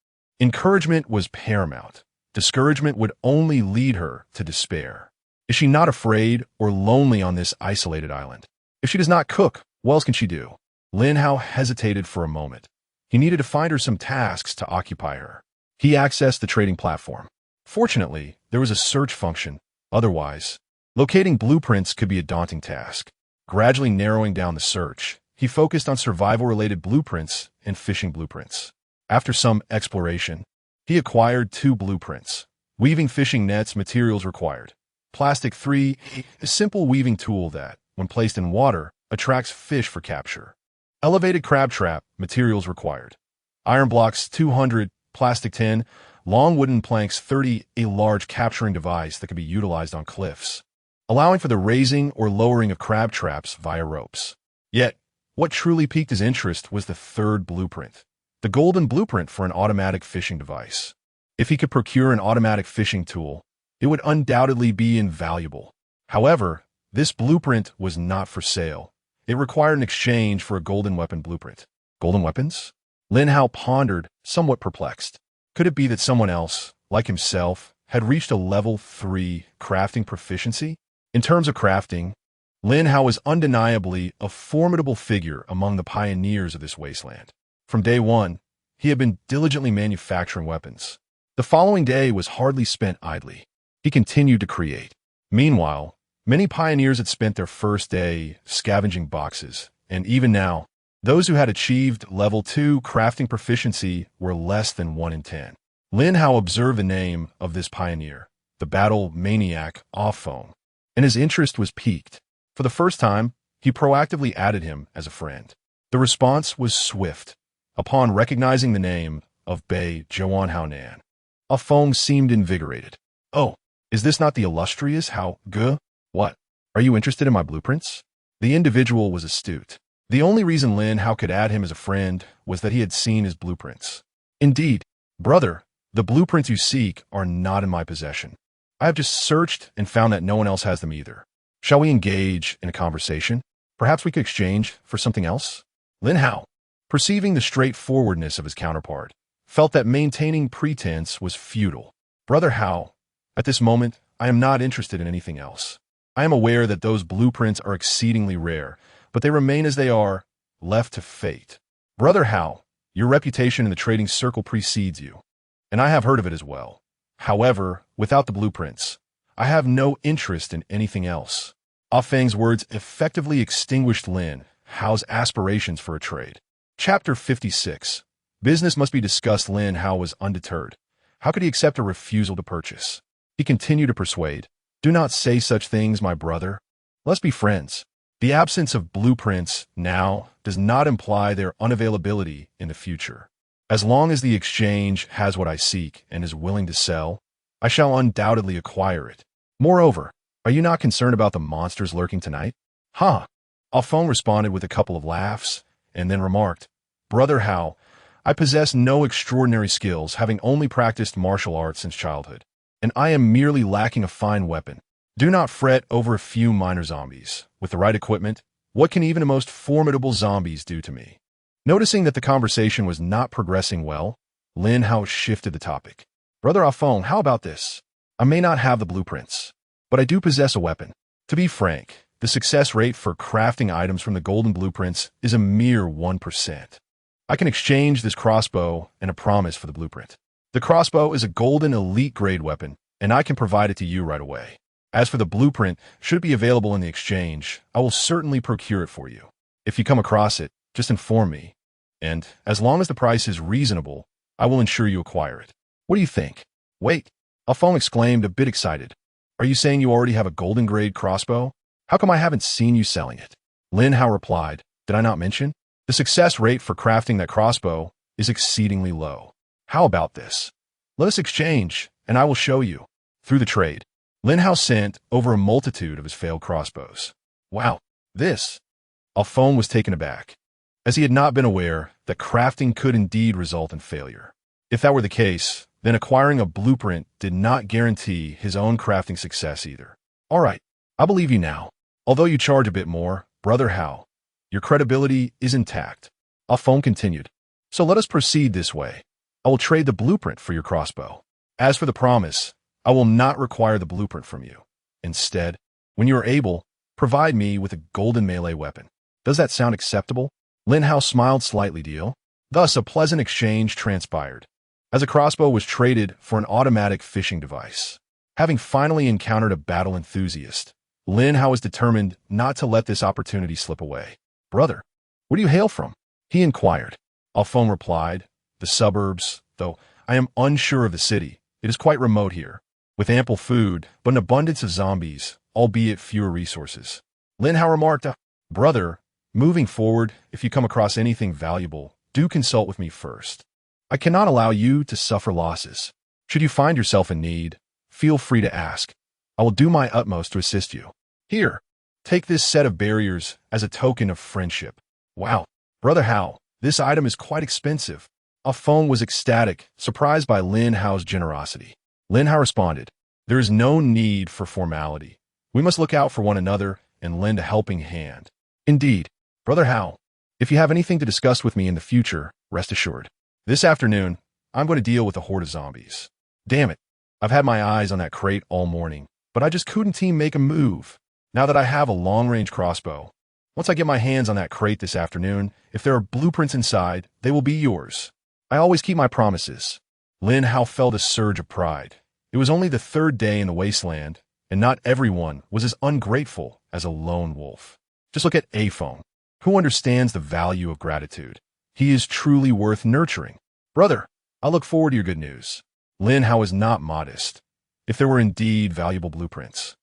Encouragement was paramount. Discouragement would only lead her to despair. Is she not afraid or lonely on this isolated island? If she does not cook, what else can she do? Lin Hao hesitated for a moment. He needed to find her some tasks to occupy her. He accessed the trading platform. Fortunately, there was a search function. Otherwise, locating blueprints could be a daunting task. Gradually narrowing down the search, he focused on survival-related blueprints and fishing blueprints. After some exploration, he acquired 2 blueprints. Weaving fishing nets materials required. Plastic 3, a simple weaving tool that, when placed in water, attracts fish for capture. Elevated crab trap materials required. Iron blocks 200, plastic 10, long wooden planks 30, a large capturing device that could be utilized on cliffs, allowing for the raising or lowering of crab traps via ropes. Yet, what truly piqued his interest was the third blueprint, the golden blueprint for an automatic fishing device. If he could procure an automatic fishing tool, it would undoubtedly be invaluable. However, this blueprint was not for sale. It required an exchange for a golden weapon blueprint. Golden weapons? Lin Hao pondered, somewhat perplexed. Could it be that someone else, like himself, had reached a level 3 crafting proficiency? In terms of crafting, Lin Hao was undeniably a formidable figure among the pioneers of this wasteland. From day one, he had been diligently manufacturing weapons. The following day was hardly spent idly. He continued to create. Meanwhile, many pioneers had spent their first day scavenging boxes, and even now, those who had achieved level 2 crafting proficiency were less than 1 in 10. Lin Hao observed the name of this pioneer, the battle maniac Offone, and his interest was piqued. For the first time, he proactively added him as a friend. The response was swift. Upon recognizing the name of Bei Zhuan Haonan, Offone seemed invigorated. "Oh, is this not the illustrious Hao Ge? What? Are you interested in my blueprints?" The individual was astute. The only reason Lin Hao could add him as a friend was that he had seen his blueprints. "Indeed, brother, the blueprints you seek are not in my possession. I have just searched and found that no one else has them either. Shall we engage in a conversation? Perhaps we could exchange for something else?" Lin Hao, perceiving the straightforwardness of his counterpart, felt that maintaining pretense was futile. "Brother Hao, at this moment, I am not interested in anything else. I am aware that those blueprints are exceedingly rare, but they remain as they are, left to fate. Brother Hao, your reputation in the trading circle precedes you, and I have heard of it as well. However, without the blueprints, I have no interest in anything else." Ah Feng's words effectively extinguished Lin Hao's aspirations for a trade. Chapter 56. Business must be discussed. Lin Hao was undeterred. How could he accept a refusal to purchase? He continued to persuade. "Do not say such things, my brother. Let's be friends. The absence of blueprints now does not imply their unavailability in the future. As long as the exchange has what I seek and is willing to sell, I shall undoubtedly acquire it. Moreover, are you not concerned about the monsters lurking tonight?" "Huh." Alphone responded with a couple of laughs, and then remarked, "Brother Hao, I possess no extraordinary skills, having only practiced martial arts since childhood, and I am merely lacking a fine weapon. Do not fret over a few minor zombies. With the right equipment, what can even the most formidable zombies do to me?" Noticing that the conversation was not progressing well, Lin Hao shifted the topic. "Brother Alphone, how about this? I may not have the blueprints, but I do possess a weapon. To be frank, the success rate for crafting items from the golden blueprints is a mere 1%. I can exchange this crossbow and a promise for the blueprint. The crossbow is a golden elite grade weapon, and I can provide it to you right away. As for the blueprint, should it be available in the exchange, I will certainly procure it for you. If you come across it, just inform me, and as long as the price is reasonable, I will ensure you acquire it. What do you think?" "Wait," Alphone exclaimed, a bit excited. "Are you saying you already have a golden grade crossbow? How come I haven't seen you selling it?" Lin Hao replied, "Did I not mention? The success rate for crafting that crossbow is exceedingly low. How about this? Let us exchange, and I will show you." Through the trade, Lin Hao sent over a multitude of his failed crossbows. "Wow, this..." Alphone was taken aback, as he had not been aware that crafting could indeed result in failure. If that were the case, then acquiring a blueprint did not guarantee his own crafting success either. "All right, I believe you now. Although you charge a bit more, Brother Hao, your credibility is intact." Alphone continued, "So let us proceed this way. I will trade the blueprint for your crossbow. As for the promise, I will not require the blueprint from you. Instead, when you are able, provide me with a golden melee weapon. Does that sound acceptable?" Lin Hao smiled slightly. Deal. Thus, a pleasant exchange transpired, as a crossbow was traded for an automatic fishing device. Having finally encountered a battle enthusiast, Lin Hao was determined not to let this opportunity slip away. "Brother, where do you hail from?" he inquired. Alphone replied, "The suburbs, though I am unsure of the city. It is quite remote here, with ample food, but an abundance of zombies, albeit fewer resources." Lin Hao remarked, "Brother, moving forward, if you come across anything valuable, do consult with me first. I cannot allow you to suffer losses. Should you find yourself in need, feel free to ask. I will do my utmost to assist you. Here, take this set of barriers as a token of friendship. Wow, Brother Hao, this item is quite expensive. Afong was ecstatic, surprised by Lin Hao's generosity. Lin Hao responded, there is no need for formality. We must look out for one another and lend a helping hand. Indeed, Brother Hao, if you have anything to discuss with me in the future, rest assured. This afternoon, I'm going to deal with a horde of zombies. Damn it, I've had my eyes on that crate all morning, but I just couldn't make a move. Now that I have a long-range crossbow, once I get my hands on that crate this afternoon, if there are blueprints inside, they will be yours. I always keep my promises. Lin Hao felt a surge of pride. It was only the third day in the wasteland, and not everyone was as ungrateful as a lone wolf. Just look at Afong, who understands the value of gratitude. He is truly worth nurturing. Brother, I look forward to your good news. Lin Hao is not modest. If there were indeed valuable blueprints,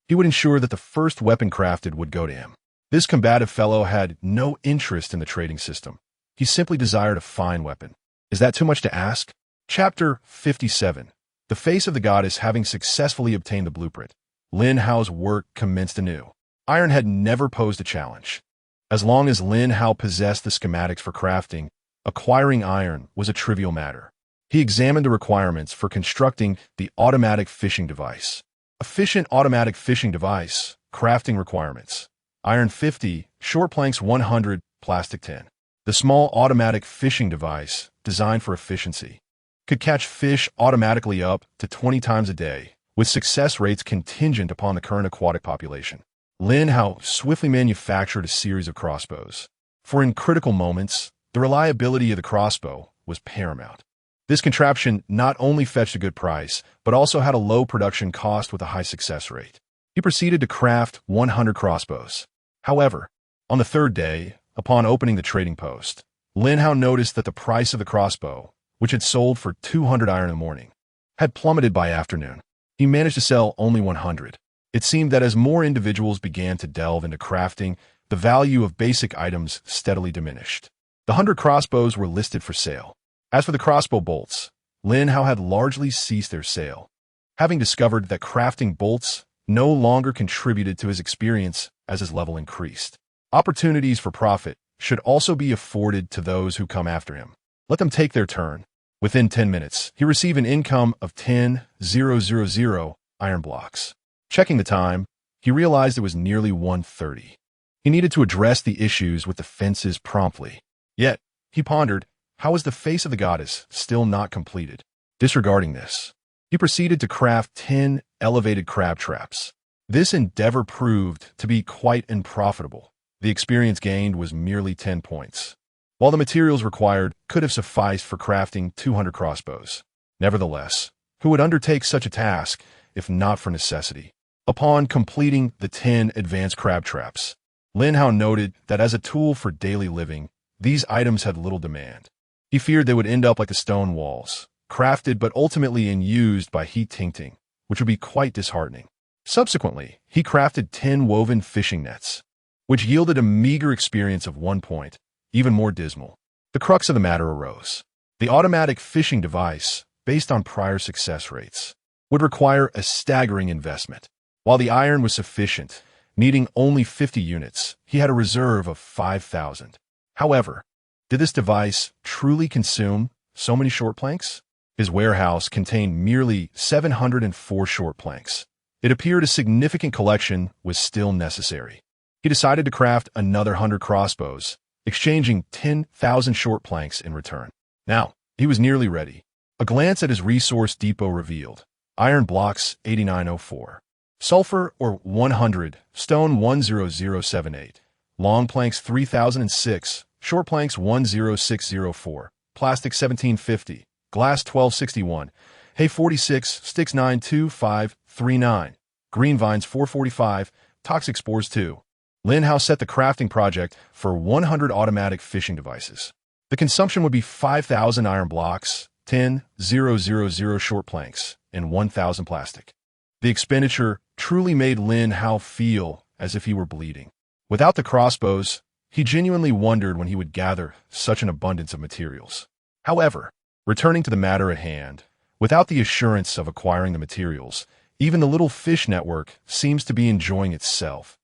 he would ensure that the first weapon crafted would go to him. This combative fellow had no interest in the trading system. He simply desired a fine weapon. Is that too much to ask? Chapter 57. The face of the goddess having successfully obtained the blueprint, Lin Hao's work commenced anew. Iron had never posed a challenge. As long as Lin Hao possessed the schematics for crafting, acquiring iron was a trivial matter. He examined the requirements for constructing the automatic fishing device. Efficient automatic fishing device, crafting requirements. Iron 50, short planks 100, plastic 10. The small automatic fishing device, designed for efficiency, could catch fish automatically up to 20 times a day, with success rates contingent upon the current aquatic population. Lin Hao swiftly manufactured a series of crossbows. For in critical moments, the reliability of the crossbow was paramount. This contraption not only fetched a good price, but also had a low production cost with a high success rate. He proceeded to craft 100 crossbows. However, on the third day, upon opening the trading post, Lin Hao noticed that the price of the crossbow, which had sold for 200 iron in the morning, had plummeted by afternoon. He managed to sell only 100. It seemed that as more individuals began to delve into crafting, the value of basic items steadily diminished. The 100 crossbows were listed for sale. As for the crossbow bolts, Lin Hao had largely ceased their sale, having discovered that crafting bolts no longer contributed to his experience as his level increased. Opportunities for profit should also be afforded to those who come after him. Let them take their turn. Within 10 minutes, he received an income of 10,000 iron blocks. Checking the time, he realized it was nearly 1:30. He needed to address the issues with the fences promptly. Yet, he pondered, how was the face of the goddess still not completed? Disregarding this, he proceeded to craft 10 elevated crab traps. This endeavor proved to be quite unprofitable. The experience gained was merely 10 points, while the materials required could have sufficed for crafting 200 crossbows. Nevertheless, who would undertake such a task if not for necessity? Upon completing the 10 advanced crab traps, Lin Hao noted that as a tool for daily living, these items had little demand. He feared they would end up like the stone walls, crafted but ultimately unused by heat tinting, which would be quite disheartening. Subsequently, he crafted 10 woven fishing nets, which yielded a meager experience of 1 point, even more dismal. The crux of the matter arose. The automatic fishing device, based on prior success rates, would require a staggering investment. While the iron was sufficient, needing only 50 units, he had a reserve of 5,000. However, did this device truly consume so many short planks? His warehouse contained merely 704 short planks. It appeared a significant collection was still necessary. He decided to craft another 100 crossbows, exchanging 10,000 short planks in return. Now, he was nearly ready. A glance at his resource depot revealed iron blocks 8904, sulfur or 100, stone 10078, long planks 3006, short planks 10604, plastic 1750, glass 1261, hay 46, sticks 92539, green vines 445, toxic spores 2. Lin Hao set the crafting project for 100 automatic fishing devices. The consumption would be 5,000 iron blocks, 10,000 short planks, and 1,000 plastic. The expenditure truly made Lin Hao feel as if he were bleeding. Without the crossbows, he genuinely wondered when he would gather such an abundance of materials. However, Returning to the matter at hand, without the assurance of acquiring the materials, even the little fish network seems to be enjoying itself.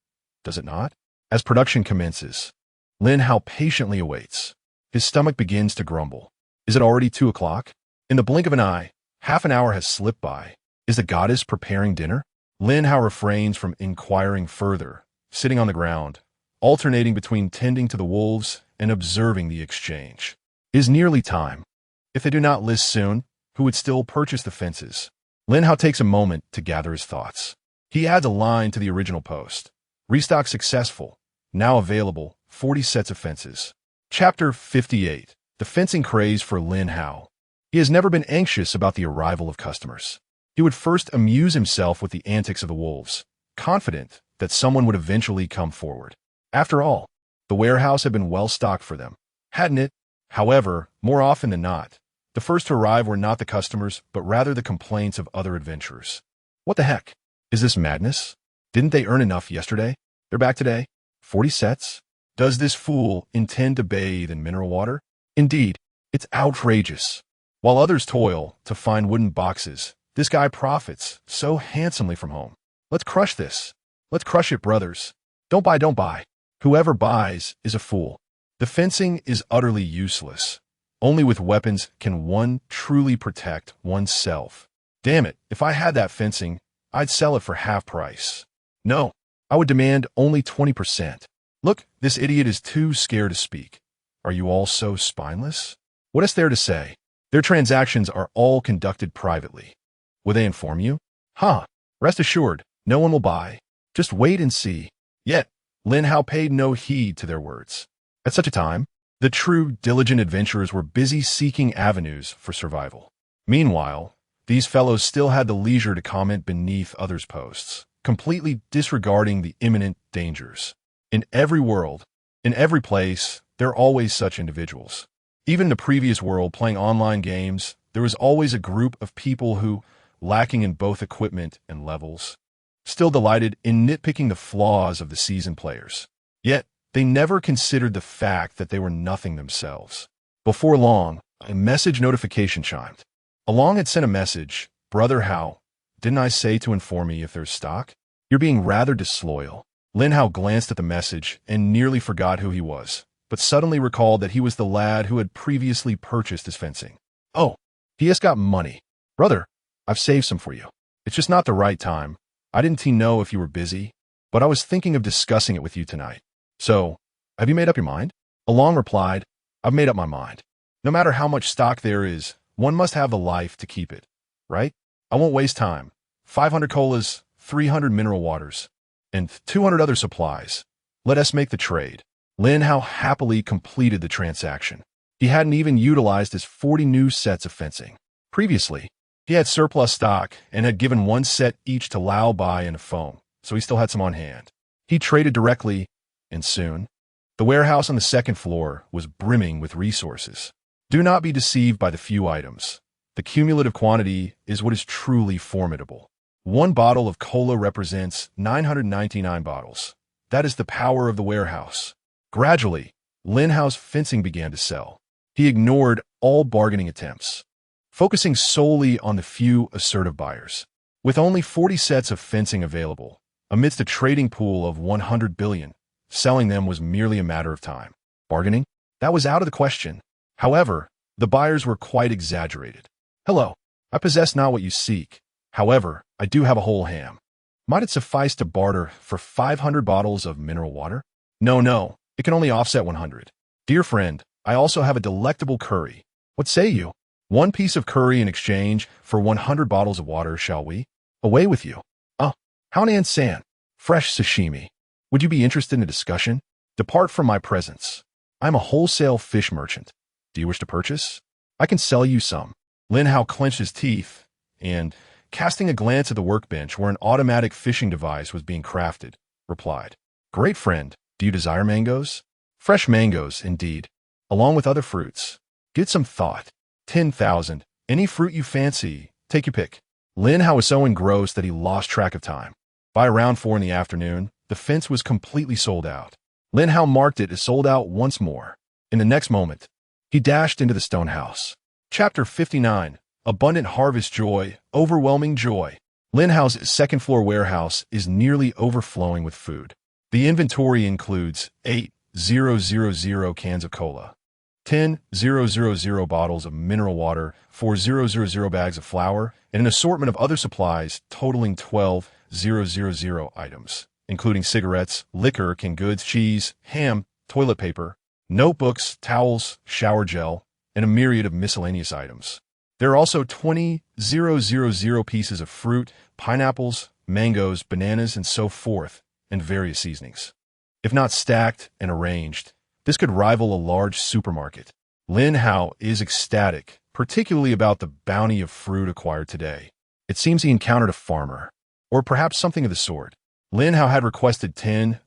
Does it not? As production commences, Lin Hao patiently awaits. His stomach begins to grumble. Is it already 2 o'clock? In the blink of an eye, half an hour has slipped by. Is the goddess preparing dinner? Lin Hao refrains from inquiring further, sitting on the ground, alternating between tending to the wolves and observing the exchange. It is nearly time. If they do not list soon, who would still purchase the fences? Lin Hao takes a moment to gather his thoughts. He adds a line to the original post. Restock successful. Now available, 40 sets of fences. Chapter 58. The fencing craze for Lin Hao. He has never been anxious about the arrival of customers. He would first amuse himself with the antics of the wolves, confident that someone would eventually come forward. After all, the warehouse had been well stocked for them, hadn't it? However, more often than not, the first to arrive were not the customers, but rather the complaints of other adventurers. What the heck? Is this madness? Didn't they earn enough yesterday? They're back today? 40 sets? Does this fool intend to bathe in mineral water? Indeed, it's outrageous. While others toil to find wooden boxes, this guy profits so handsomely from home. Let's crush this. Let's crush it, brothers. Don't buy, don't buy. Whoever buys is a fool. The fencing is utterly useless. Only with weapons can one truly protect oneself. Damn it, if I had that fencing, I'd sell it for half price. No, I would demand only 20%. Look, this idiot is too scared to speak. Are you all so spineless? What is there to say? Their transactions are all conducted privately. Will they inform you? Rest assured, no one will buy. Just wait and see. Yet, Lin Hao paid no heed to their words. At such a time, the true, diligent adventurers were busy seeking avenues for survival. Meanwhile, these fellows still had the leisure to comment beneath others' posts, completely disregarding the imminent dangers. In every world, in every place, there are always such individuals. Even in the previous world, playing online games, there was always a group of people who, lacking in both equipment and levels, still delighted in nitpicking the flaws of the seasoned players. Yet, they never considered the fact that they were nothing themselves. Before long, a message notification chimed. Along had sent a message, "Brother Hao, didn't I say to inform me if there's stock? You're being rather disloyal." Lin Hao glanced at the message and nearly forgot who he was, but suddenly recalled that he was the lad who had previously purchased his fencing. Oh, he has got money. Brother, I've saved some for you. It's just not the right time. I didn't know if you were busy, but I was thinking of discussing it with you tonight. So, have you made up your mind? Along replied, I've made up my mind. No matter how much stock there is, one must have the life to keep it, right? I won't waste time. 500 colas, 300 mineral waters, and 200 other supplies. Let us make the trade. Lin Hao happily completed the transaction. He hadn't even utilized his 40 new sets of fencing. Previously, he had surplus stock and had given 1 set each to Lao Bai and Foam, so he still had some on hand. He traded directly, and soon, the warehouse on the 2nd floor was brimming with resources. Do not be deceived by the few items. The cumulative quantity is what is truly formidable. 1 bottle of cola represents 999 bottles. That is the power of the warehouse. Gradually, Lin Hao's fencing began to sell. He ignored all bargaining attempts, focusing solely on the few assertive buyers. With only 40 sets of fencing available, amidst a trading pool of 100 billion, selling them was merely a matter of time. Bargaining? That was out of the question. However, the buyers were quite exaggerated. Hello, I possess not what you seek. However, I do have a whole ham. Might it suffice to barter for 500 bottles of mineral water? No, it can only offset 100. Dear friend, I also have a delectable curry. What say you? 1 piece of curry in exchange for 100 bottles of water, shall we? Away with you. Hao-Nan San, fresh sashimi. Would you be interested in a discussion? Depart from my presence. I'm a wholesale fish merchant. Do you wish to purchase? I can sell you some. Lin Hao clenched his teeth and, casting a glance at the workbench where an automatic fishing device was being crafted, replied, Great friend, do you desire mangoes? Fresh mangoes, indeed, along with other fruits. Get some thought. 10,000. Any fruit you fancy, take your pick. Lin Hao was so engrossed that he lost track of time. By around 4 in the afternoon, the fence was completely sold out. Lin Hao marked it as sold out once more. In the next moment, he dashed into the stone house. Chapter 59. Abundant Harvest Joy, Overwhelming Joy. Lin Hao's second-floor warehouse is nearly overflowing with food. The inventory includes 8,000 cans of cola, 10,000 bottles of mineral water, 4,000 bags of flour, and an assortment of other supplies totaling 12,000 items, including cigarettes, liquor, canned goods, cheese, ham, toilet paper, notebooks, towels, shower gel, and a myriad of miscellaneous items. There are also 20,000 pieces of fruit, pineapples, mangoes, bananas, and so forth, and various seasonings. If not stacked and arranged, this could rival a large supermarket. Lin Hao is ecstatic, particularly about the bounty of fruit acquired today. It seems he encountered a farmer, or perhaps something of the sort. Lin Hao had requested 10,000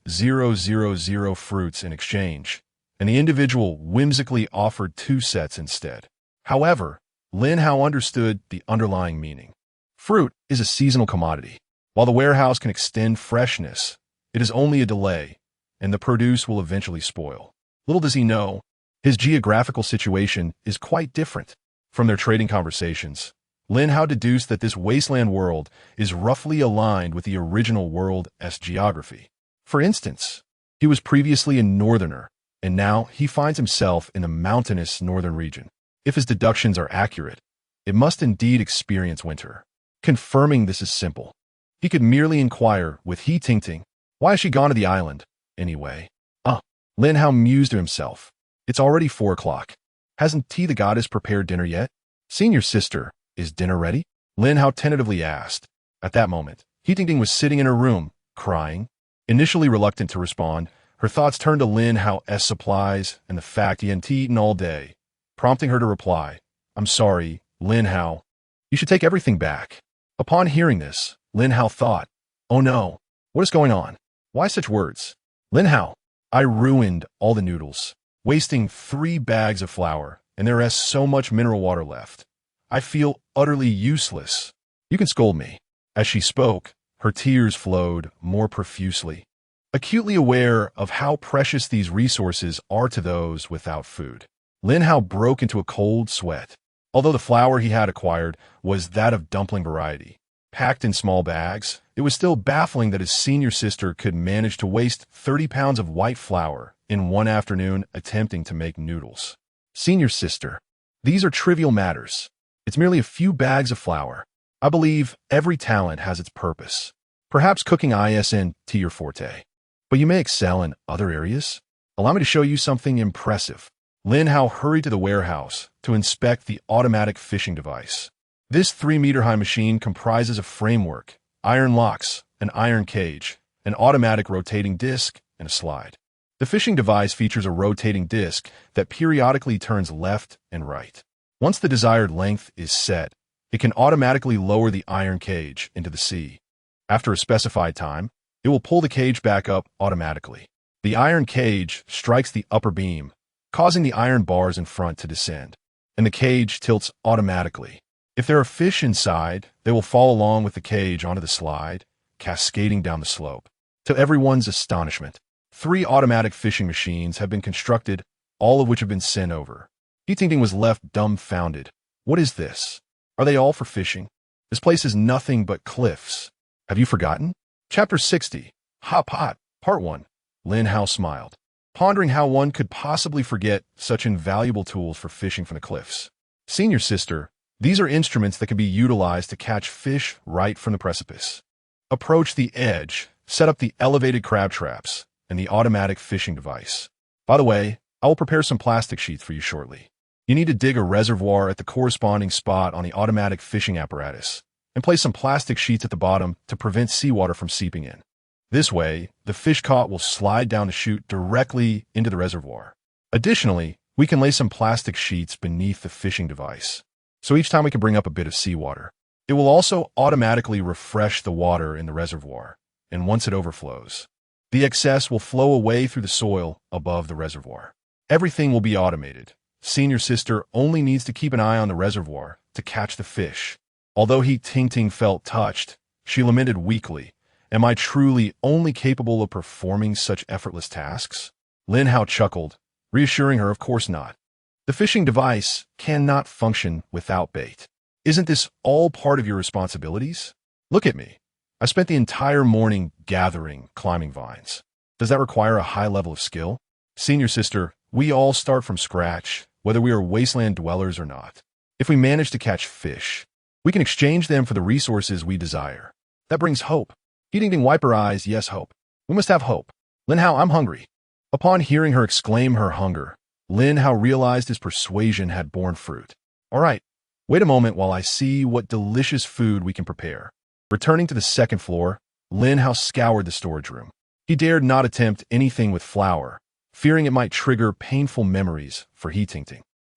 fruits in exchange, and the individual whimsically offered 2 sets instead. However, Lin Hao understood the underlying meaning. Fruit is a seasonal commodity. While the warehouse can extend freshness, it is only a delay, and the produce will eventually spoil. Little does he know, his geographical situation is quite different. From their trading conversations, Lin Hao deduced that this wasteland world is roughly aligned with the original world's geography. For instance, he was previously a northerner, and now he finds himself in the mountainous northern region. If his deductions are accurate, it must indeed experience winter. Confirming this is simple. He could merely inquire with He Tingting, why has she gone to the island, anyway? Lin Hao mused to himself. It's already 4 o'clock. Hasn't T the goddess prepared dinner yet? Senior sister, is dinner ready? Lin Hao tentatively asked. At that moment, He Tingting was sitting in her room, crying. Initially reluctant to respond, her thoughts turned to Lin Hao's supplies and the fact he hadn't eaten all day, prompting her to reply, I'm sorry, Lin Hao. You should take everything back. Upon hearing this, Lin Hao thought, oh no, what is going on? Why such words? Lin Hao, I ruined all the noodles, wasting 3 bags of flour, and there is so much mineral water left. I feel utterly useless. You can scold me. As she spoke, her tears flowed more profusely. Acutely aware of how precious these resources are to those without food, Lin Hao broke into a cold sweat. Although the flour he had acquired was that of dumpling variety, packed in small bags, it was still baffling that his senior sister could manage to waste 30 pounds of white flour in one afternoon attempting to make noodles. Senior sister, these are trivial matters. It's merely a few bags of flour. I believe every talent has its purpose. Perhaps cooking isn't your forte, but you may excel in other areas. Allow me to show you something impressive. Lin Hao hurried to the warehouse to inspect the automatic fishing device. This 3-meter-high machine comprises a framework, iron locks, an iron cage, an automatic rotating disc, and a slide. The fishing device features a rotating disc that periodically turns left and right. Once the desired length is set, it can automatically lower the iron cage into the sea. After a specified time, it will pull the cage back up automatically. The iron cage strikes the upper beam, causing the iron bars in front to descend, and the cage tilts automatically. If there are fish inside, they will fall along with the cage onto the slide, cascading down the slope. To everyone's astonishment, 3 automatic fishing machines have been constructed, all of which have been sent over. He Tingting was left dumbfounded. What is this? Are they all for fishing? This place is nothing but cliffs. Have you forgotten? Chapter 60. Hop Hot, Part 1. Lin Hao smiled, pondering how one could possibly forget such invaluable tools for fishing from the cliffs. Senior sister, these are instruments that can be utilized to catch fish right from the precipice. Approach the edge, set up the elevated crab traps, and the automatic fishing device. By the way, I will prepare some plastic sheets for you shortly. You need to dig a reservoir at the corresponding spot on the automatic fishing apparatus, and place some plastic sheets at the bottom to prevent seawater from seeping in. This way, the fish caught will slide down the chute directly into the reservoir. Additionally, we can lay some plastic sheets beneath the fishing device, so each time we can bring up a bit of seawater. It will also automatically refresh the water in the reservoir, and once it overflows, the excess will flow away through the soil above the reservoir. Everything will be automated. Senior sister only needs to keep an eye on the reservoir to catch the fish. Although He Tingting felt touched, she lamented weakly, am I truly only capable of performing such effortless tasks? Lin Hao chuckled, reassuring her of course not. The fishing device cannot function without bait. Isn't this all part of your responsibilities? Look at me. I spent the entire morning gathering climbing vines. Does that require a high level of skill? Senior sister, we all start from scratch, whether we are wasteland dwellers or not. If we manage to catch fish, we can exchange them for the resources we desire. That brings hope. Heating wipe her eyes, yes, hope. We must have hope. Lin Hao, I'm hungry. Upon hearing her exclaim her hunger, Lin Hao realized his persuasion had borne fruit. All right, wait a moment while I see what delicious food we can prepare. Returning to the second floor, Lin Hao scoured the storage room. He dared not attempt anything with flour, fearing it might trigger painful memories for heating.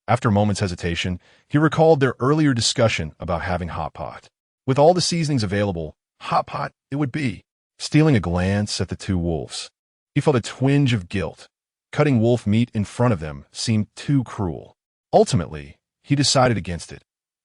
After a moment's hesitation, he recalled their earlier discussion about having hot pot. With all the seasonings available, hot pot it would be. Stealing a glance at the two wolves, he felt a twinge of guilt. Cutting wolf meat in front of them seemed too cruel. Ultimately, he decided against it,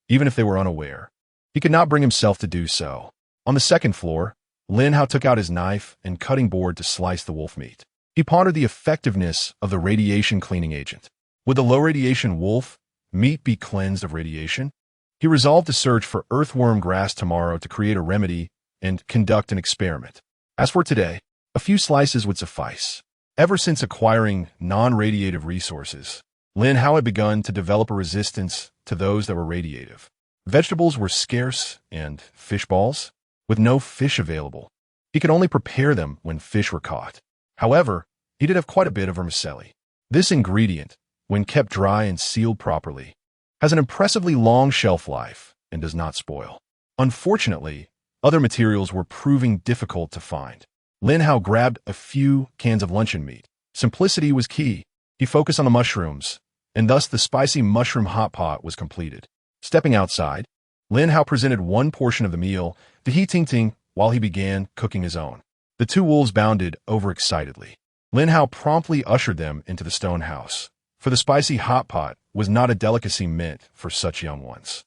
even if they were unaware. He could not bring himself to do so. On the second floor, Lin Hao took out his knife and cutting board to slice the wolf meat. He pondered the effectiveness of the radiation cleaning agent. Would the low-radiation wolf meat be cleansed of radiation? He resolved to search for earthworm grass tomorrow to create a remedy and conduct an experiment. As for today, a few slices would suffice. Ever since acquiring non-radiative resources, Lin Hao had begun to develop a resistance to those that were radiative. Vegetables were scarce and fish balls, with no fish available. He could only prepare them when fish were caught. However, he did have quite a bit of vermicelli. This ingredient, when kept dry and sealed properly, has an impressively long shelf life and does not spoil. Unfortunately, other materials were proving difficult to find. Lin Hao grabbed a few cans of luncheon meat. Simplicity was key. He focused on the mushrooms, and thus the spicy mushroom hot pot was completed. Stepping outside, Lin Hao presented one portion of the meal to He while he began cooking his own. The two wolves bounded overexcitedly. Lin Hao promptly ushered them into the stone house, for the spicy hot pot was not a delicacy meant for such young ones.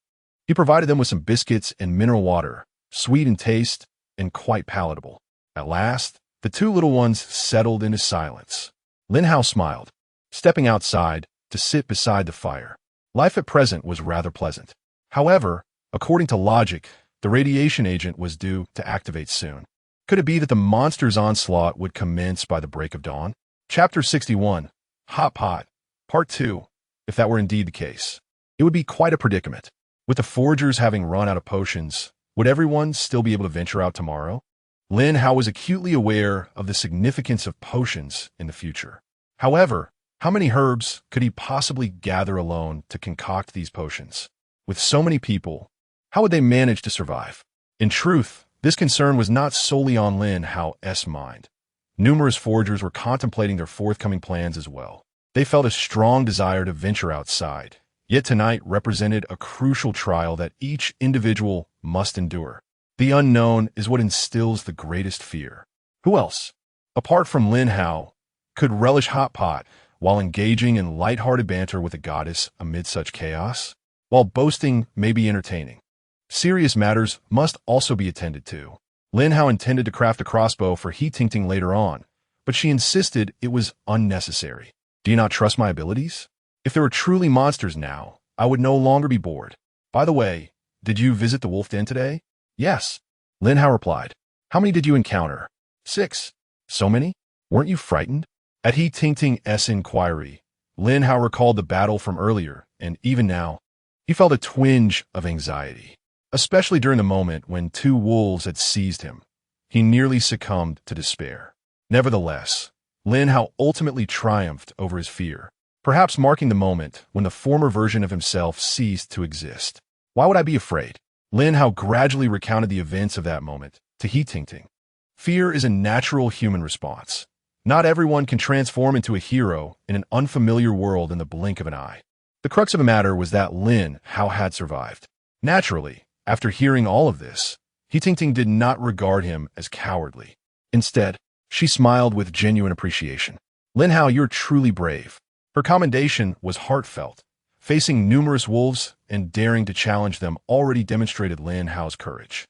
He provided them with some biscuits and mineral water, sweet in taste and quite palatable. At last, the two little ones settled into silence. Lin Hao smiled, stepping outside to sit beside the fire. Life at present was rather pleasant. However, according to logic, the radiation agent was due to activate soon. Could it be that the monster's onslaught would commence by the break of dawn? Chapter 61, Hot Pot, Part 2. If that were indeed the case, it would be quite a predicament. With the foragers having run out of potions, would everyone still be able to venture out tomorrow? Lin Hao was acutely aware of the significance of potions in the future. However, how many herbs could he possibly gather alone to concoct these potions? With so many people, how would they manage to survive? In truth, this concern was not solely on Lin Hao's mind. Numerous foragers were contemplating their forthcoming plans as well. They felt a strong desire to venture outside, yet tonight represented a crucial trial that each individual must endure. The unknown is what instills the greatest fear. Who else, apart from Lin Hao, could relish hot pot while engaging in light-hearted banter with a goddess amid such chaos? While boasting may be entertaining, serious matters must also be attended to. Lin Hao intended to craft a crossbow for He later on, but she insisted it was unnecessary. Do you not trust my abilities? If there were truly monsters now, I would no longer be bored. By the way, did you visit the wolf den today? Yes, Lin Hao replied. How many did you encounter? 6. So many? Weren't you frightened? At He Ting's inquiry, Lin Hao recalled the battle from earlier, and even now, he felt a twinge of anxiety, especially during the moment when two wolves had seized him. He nearly succumbed to despair. Nevertheless, Lin Hao ultimately triumphed over his fear, perhaps marking the moment when the former version of himself ceased to exist. Why would I be afraid? Lin Hao gradually recounted the events of that moment to He Ting. Fear is a natural human response. Not everyone can transform into a hero in an unfamiliar world in the blink of an eye. The crux of the matter was that Lin Hao had survived. Naturally, after hearing all of this, He Ting did not regard him as cowardly. Instead, she smiled with genuine appreciation. Lin Hao, you're truly brave. Her commendation was heartfelt. Facing numerous wolves and daring to challenge them already demonstrated Lin Hao's courage.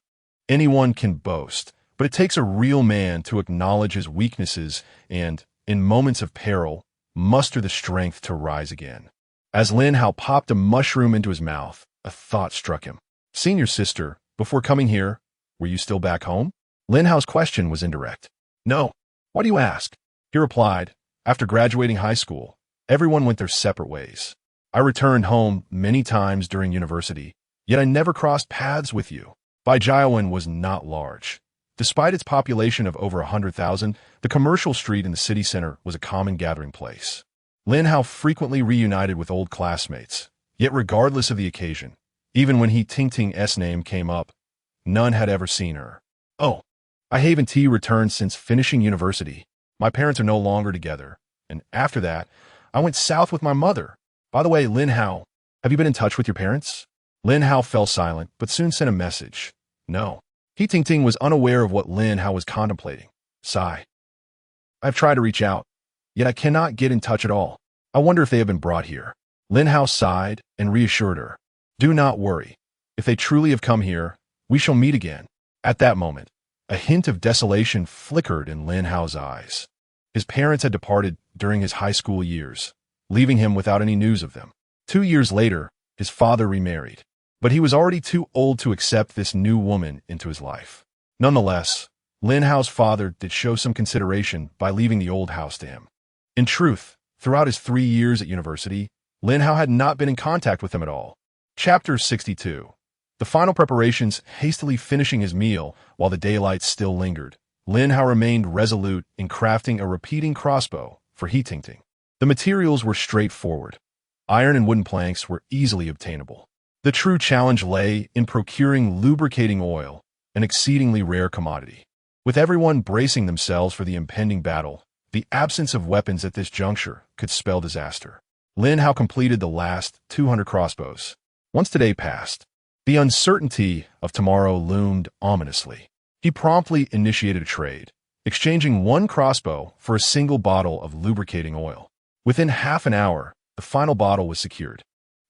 Anyone can boast, but it takes a real man to acknowledge his weaknesses and, in moments of peril, muster the strength to rise again. As Lin Hao popped a mushroom into his mouth, a thought struck him. Seeing your sister, before coming here, were you still back home? Lin Hao's question was indirect. No. Why do you ask? He replied, after graduating high school, everyone went their separate ways. I returned home many times during university, yet I never crossed paths with you. Baijiawan was not large. Despite its population of over 100,000, the commercial street in the city center was a common gathering place. Lin Hao frequently reunited with old classmates, yet regardless of the occasion, even when he Ting-Ting's name came up, none had ever seen her. Oh, I haven't returned since finishing university. My parents are no longer together, and after that, I went south with my mother. By the way, Lin Hao, have you been in touch with your parents? Lin Hao fell silent, but soon sent a message. No. He Ting-Ting was unaware of what Lin Hao was contemplating. Sigh. I've tried to reach out, yet I cannot get in touch at all. I wonder if they have been brought here. Lin Hao sighed and reassured her. Do not worry. If they truly have come here, we shall meet again. At that moment, a hint of desolation flickered in Lin Hao's eyes. His parents had departed during his high school years, leaving him without any news of them. 2 years later, his father remarried, but he was already too old to accept this new woman into his life. Nonetheless, Lin Hao's father did show some consideration by leaving the old house to him. In truth, throughout his 3 years at university, Lin Hao had not been in contact with him at all. Chapter 62. The final preparations hastily finishing his meal while the daylight still lingered, Lin Hao remained resolute in crafting a repeating crossbow for He Ting-Ting. The materials were straightforward. Iron and wooden planks were easily obtainable. The true challenge lay in procuring lubricating oil, an exceedingly rare commodity. With everyone bracing themselves for the impending battle, the absence of weapons at this juncture could spell disaster. Lin Hao completed the last 200 crossbows. Once the day passed, the uncertainty of tomorrow loomed ominously. He promptly initiated a trade, exchanging one crossbow for a single bottle of lubricating oil. Within half an hour, the final bottle was secured.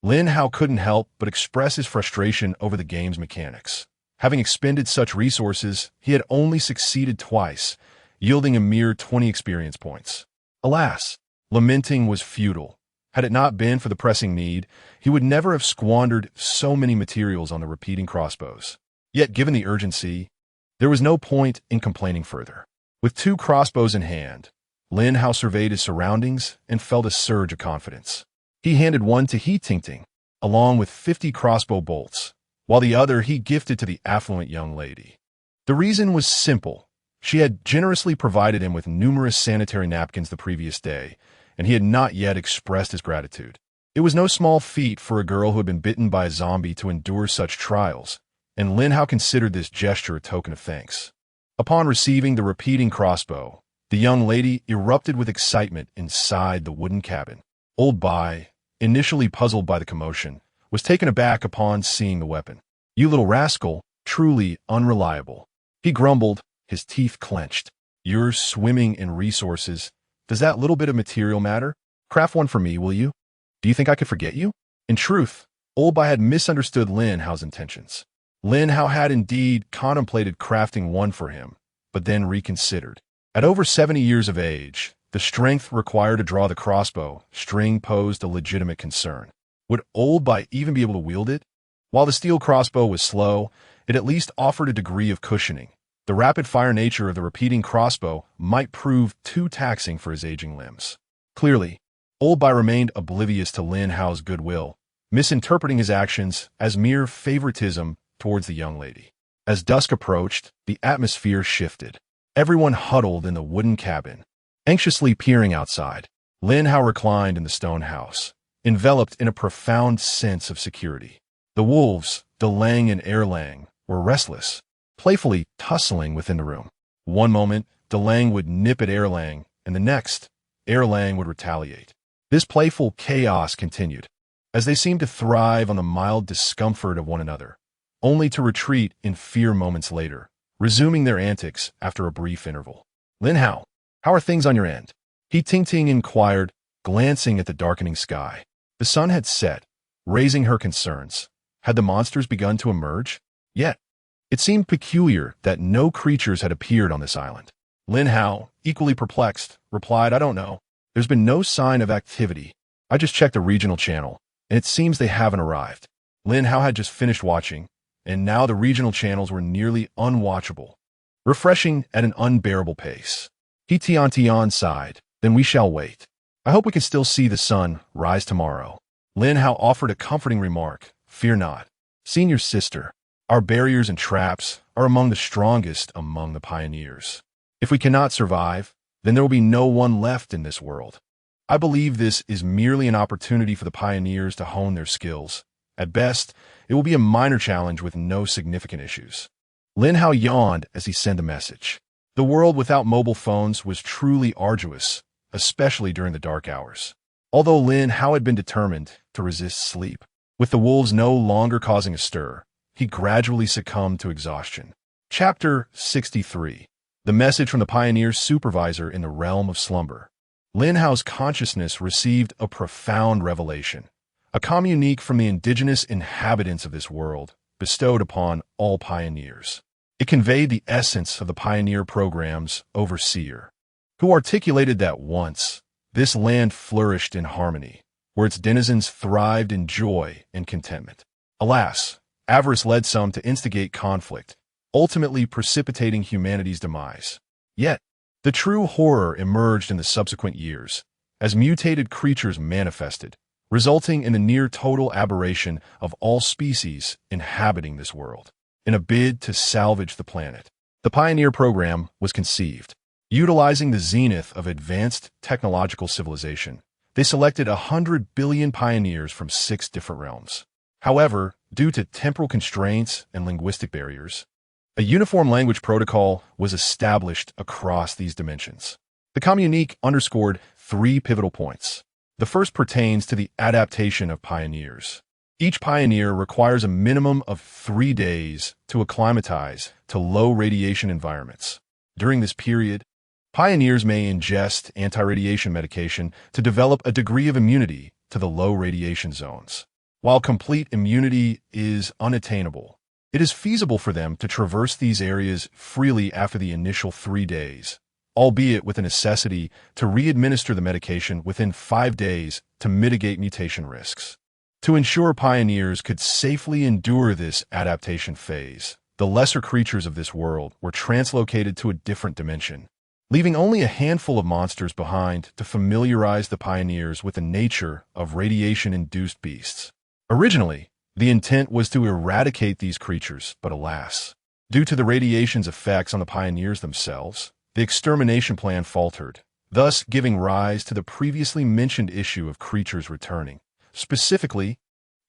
Lin Hao couldn't help but express his frustration over the game's mechanics. Having expended such resources, he had only succeeded twice, yielding a mere 20 experience points. Alas, lamenting was futile. Had it not been for the pressing need, he would never have squandered so many materials on the repeating crossbows. Yet, given the urgency, there was no point in complaining further. With 2 crossbows in hand, Lin Hao surveyed his surroundings and felt a surge of confidence. He handed one to He Ting-Ting, along with 50 crossbow bolts, while the other he gifted to the affluent young lady. The reason was simple. She had generously provided him with numerous sanitary napkins the previous day, and he had not yet expressed his gratitude. It was no small feat for a girl who had been bitten by a zombie to endure such trials, and Lin Hao considered this gesture a token of thanks. Upon receiving the repeating crossbow, the young lady erupted with excitement inside the wooden cabin. Old Bai, initially puzzled by the commotion, was taken aback upon seeing the weapon. You little rascal, truly unreliable. He grumbled, his teeth clenched. You're swimming in resources. Does that little bit of material matter? Craft one for me, will you? Do you think I could forget you? In truth, Old Bai had misunderstood Lin Hao's intentions. Lin Hao had indeed contemplated crafting one for him, but then reconsidered. At over 70 years of age, the strength required to draw the crossbow string posed a legitimate concern. Would Old Bai even be able to wield it? While the steel crossbow was slow, it at least offered a degree of cushioning. The rapid-fire nature of the repeating crossbow might prove too taxing for his aging limbs. Clearly, Old Bai remained oblivious to Lin Hao's goodwill, misinterpreting his actions as mere favoritism towards the young lady. As dusk approached, the atmosphere shifted. Everyone huddled in the wooden cabin, anxiously peering outside. Lin Hao reclined in the stone house, enveloped in a profound sense of security. The wolves, Delang and Erlang, were restless, playfully tussling within the room. One moment, Delang would nip at Erlang, and the next, Erlang would retaliate. This playful chaos continued, as they seemed to thrive on the mild discomfort of one another, only to retreat in fear moments later, resuming their antics after a brief interval. Lin Hao, how are things on your end? He Ting-Ting inquired, glancing at the darkening sky. The sun had set, raising her concerns. Had the monsters begun to emerge? Yet, it seemed peculiar that no creatures had appeared on this island. Lin Hao, equally perplexed, replied, I don't know. There's been no sign of activity. I just checked the regional channel, and it seems they haven't arrived. Lin Hao had just finished watching, and now the regional channels were nearly unwatchable, refreshing at an unbearable pace. He Tian sighed, then we shall wait. I hope we can still see the sun rise tomorrow. Lin Hao offered a comforting remark. Fear not. Senior sister, our barriers and traps are among the strongest among the pioneers. If we cannot survive, then there will be no one left in this world. I believe this is merely an opportunity for the pioneers to hone their skills. At best, it will be a minor challenge with no significant issues. Lin Hao yawned as he sent the message. The world without mobile phones was truly arduous, especially during the dark hours. Although Lin Hao had been determined to resist sleep, with the wolves no longer causing a stir, he gradually succumbed to exhaustion. Chapter 63. The message from the pioneer's supervisor in the realm of slumber. Lin Hao's consciousness received a profound revelation, a communique from the indigenous inhabitants of this world, bestowed upon all pioneers. It conveyed the essence of the pioneer program's overseer, who articulated that once, this land flourished in harmony, where its denizens thrived in joy and contentment. Alas, avarice led some to instigate conflict, ultimately precipitating humanity's demise. Yet, the true horror emerged in the subsequent years, as mutated creatures manifested, resulting in the near-total aberration of all species inhabiting this world. In a bid to salvage the planet, the Pioneer Program was conceived. Utilizing the zenith of advanced technological civilization, they selected 100 billion pioneers from 6 different realms. However, due to temporal constraints and linguistic barriers, a uniform language protocol was established across these dimensions. The communique underscored 3 pivotal points. The first pertains to the adaptation of pioneers. Each pioneer requires a minimum of 3 days to acclimatize to low radiation environments. During this period, pioneers may ingest anti-radiation medication to develop a degree of immunity to the low radiation zones. While complete immunity is unattainable, it is feasible for them to traverse these areas freely after the initial 3 days, albeit with a necessity to re-administer the medication within 5 days to mitigate mutation risks. To ensure pioneers could safely endure this adaptation phase, the lesser creatures of this world were translocated to a different dimension, leaving only a handful of monsters behind to familiarize the pioneers with the nature of radiation-induced beasts. Originally, the intent was to eradicate these creatures, but alas, due to the radiation's effects on the pioneers themselves, the extermination plan faltered, thus giving rise to the previously mentioned issue of creatures returning, specifically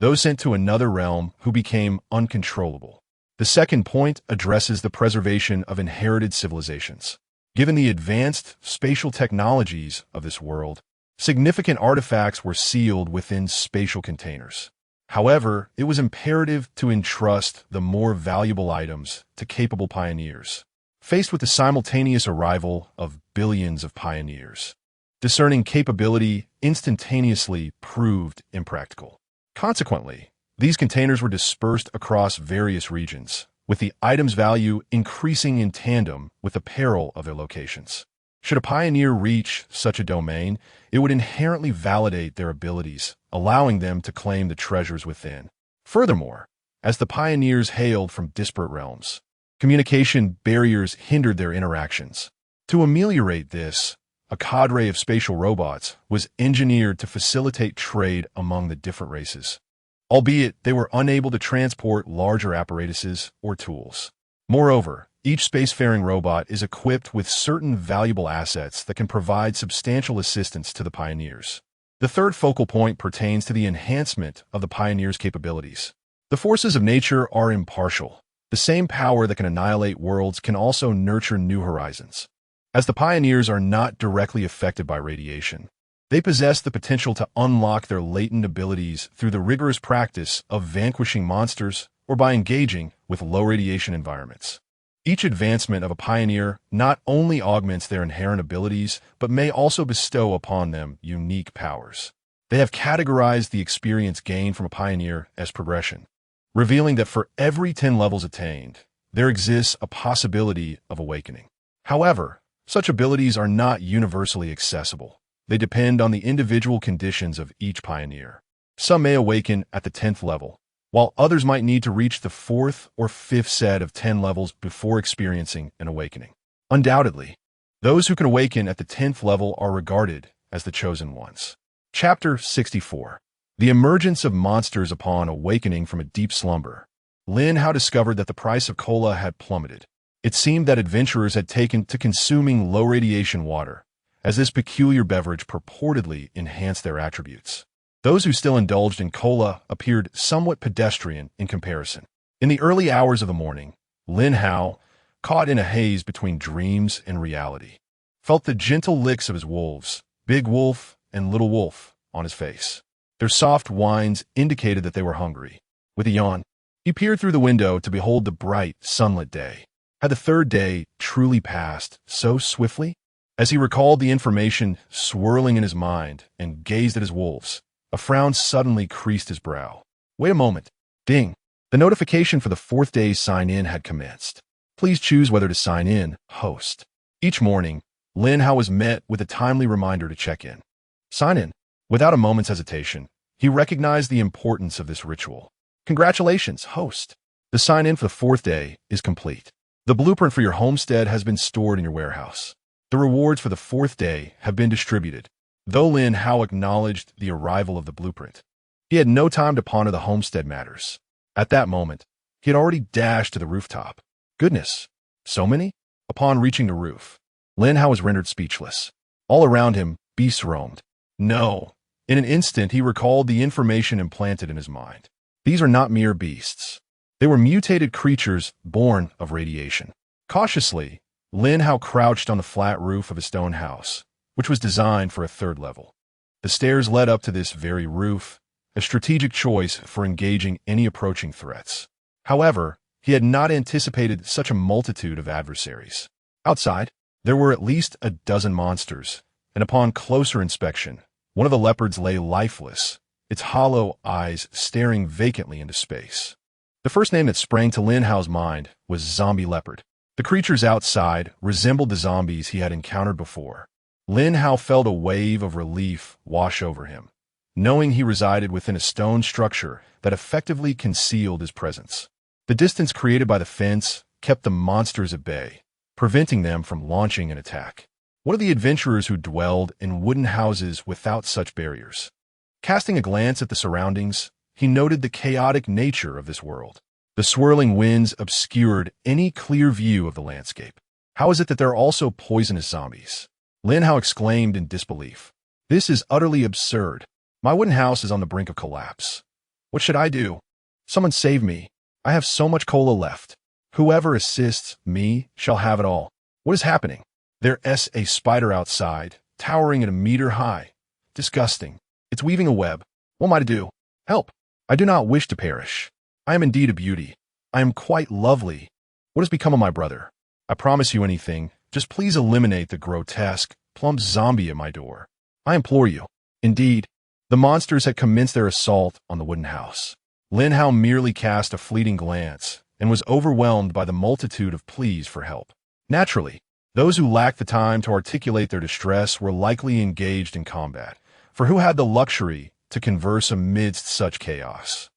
those sent to another realm who became uncontrollable. The second point addresses the preservation of inherited civilizations. Given the advanced spatial technologies of this world, significant artifacts were sealed within spatial containers. However, it was imperative to entrust the more valuable items to capable pioneers. Faced with the simultaneous arrival of billions of pioneers, discerning capability instantaneously proved impractical. Consequently, these containers were dispersed across various regions, with the item's value increasing in tandem with the peril of their locations. Should a pioneer reach such a domain, it would inherently validate their abilities, allowing them to claim the treasures within. Furthermore, as the pioneers hailed from disparate realms, communication barriers hindered their interactions. To ameliorate this, a cadre of spatial robots was engineered to facilitate trade among the different races, albeit they were unable to transport larger apparatuses or tools. Moreover, each spacefaring robot is equipped with certain valuable assets that can provide substantial assistance to the pioneers. The third focal point pertains to the enhancement of the pioneers' capabilities. The forces of nature are impartial. The same power that can annihilate worlds can also nurture new horizons. As the pioneers are not directly affected by radiation, they possess the potential to unlock their latent abilities through the rigorous practice of vanquishing monsters or by engaging with low-radiation environments. Each advancement of a pioneer not only augments their inherent abilities, but may also bestow upon them unique powers. They have categorized the experience gained from a pioneer as progression, revealing that for every 10 levels attained, there exists a possibility of awakening. However, such abilities are not universally accessible. They depend on the individual conditions of each pioneer. Some may awaken at the 10th level, while others might need to reach the 4th or 5th set of 10 levels before experiencing an awakening. Undoubtedly, those who can awaken at the 10th level are regarded as the chosen ones. Chapter 64. The Emergence of Monsters Upon Awakening from a Deep Slumber. Lin Hao discovered that the price of cola had plummeted. It seemed that adventurers had taken to consuming low-radiation water, as this peculiar beverage purportedly enhanced their attributes. Those who still indulged in cola appeared somewhat pedestrian in comparison. In the early hours of the morning, Lin Hao, caught in a haze between dreams and reality, felt the gentle licks of his wolves, Big Wolf and Little Wolf, on his face. Their soft whines indicated that they were hungry. With a yawn, he peered through the window to behold the bright, sunlit day. Had the third day truly passed so swiftly? As he recalled the information swirling in his mind and gazed at his wolves, a frown suddenly creased his brow. Wait a moment. Ding. The notification for the 4th day's sign-in had commenced. Please choose whether to sign in, host. Each morning, Lin Hao was met with a timely reminder to check in. Sign in. Without a moment's hesitation, he recognized the importance of this ritual. Congratulations, host. The sign-in for the 4th day is complete. The blueprint for your homestead has been stored in your warehouse. The rewards for the 4th day have been distributed. Though Lin Hao acknowledged the arrival of the blueprint, he had no time to ponder the homestead matters. At that moment, he had already dashed to the rooftop. Goodness, so many? Upon reaching the roof, Lin Hao was rendered speechless. All around him, beasts roamed. No. In an instant, he recalled the information implanted in his mind. These are not mere beasts. They were mutated creatures born of radiation. Cautiously, Lin Hao crouched on the flat roof of a stone house, which was designed for a 3rd level. The stairs led up to this very roof, a strategic choice for engaging any approaching threats. However, he had not anticipated such a multitude of adversaries. Outside, there were at least a dozen monsters, and upon closer inspection, one of the leopards lay lifeless, its hollow eyes staring vacantly into space. The first name that sprang to Lin Hao's mind was Zombie Leopard. The creatures outside resembled the zombies he had encountered before. Lin Hao felt a wave of relief wash over him, knowing he resided within a stone structure that effectively concealed his presence. The distance created by the fence kept the monsters at bay, preventing them from launching an attack. What of the adventurers who dwelled in wooden houses without such barriers? Casting a glance at the surroundings, he noted the chaotic nature of this world. The swirling winds obscured any clear view of the landscape. How is it that there are also poisonous zombies? Lin Hao exclaimed in disbelief. This is utterly absurd. My wooden house is on the brink of collapse. What should I do? Someone save me. I have so much cola left. Whoever assists me shall have it all. What is happening? There's a spider outside, towering at a meter high. Disgusting. It's weaving a web. What am I to do? Help. I do not wish to perish. I am indeed a beauty. I am quite lovely. What has become of my brother? I promise you anything. Just please eliminate the grotesque, plump zombie at my door. I implore you. Indeed, the monsters had commenced their assault on the wooden house. Lin Hao merely cast a fleeting glance and was overwhelmed by the multitude of pleas for help. Naturally, those who lacked the time to articulate their distress were likely engaged in combat, for who had the luxury to converse amidst such chaos?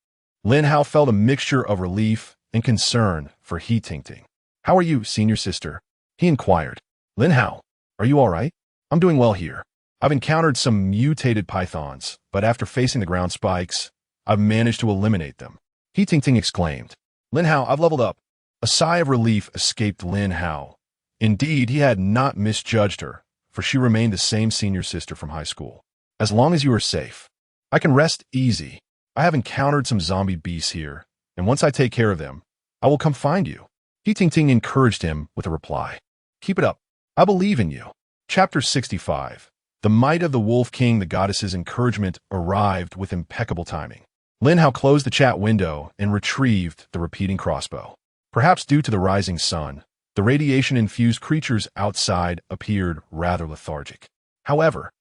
Lin Hao felt a mixture of relief and concern for He Tingting. How are you, senior sister? He inquired. Lin Hao, are you all right? I'm doing well here. I've encountered some mutated pythons, but after facing the ground spikes, I've managed to eliminate them. He Tingting exclaimed. Lin Hao, I've leveled up. A sigh of relief escaped Lin Hao. Indeed, he had not misjudged her, for she remained the same senior sister from high school. As long as you are safe, I can rest easy. I have encountered some zombie beasts here, and once I take care of them, I will come find you. He Tingting encouraged him with a reply. Keep it up. I believe in you. Chapter 65. The might of the Wolf King. The goddess's encouragement arrived with impeccable timing. Lin Hao closed the chat window and retrieved the repeating crossbow. Perhaps due to the rising sun, the radiation-infused creatures outside appeared rather lethargic. However,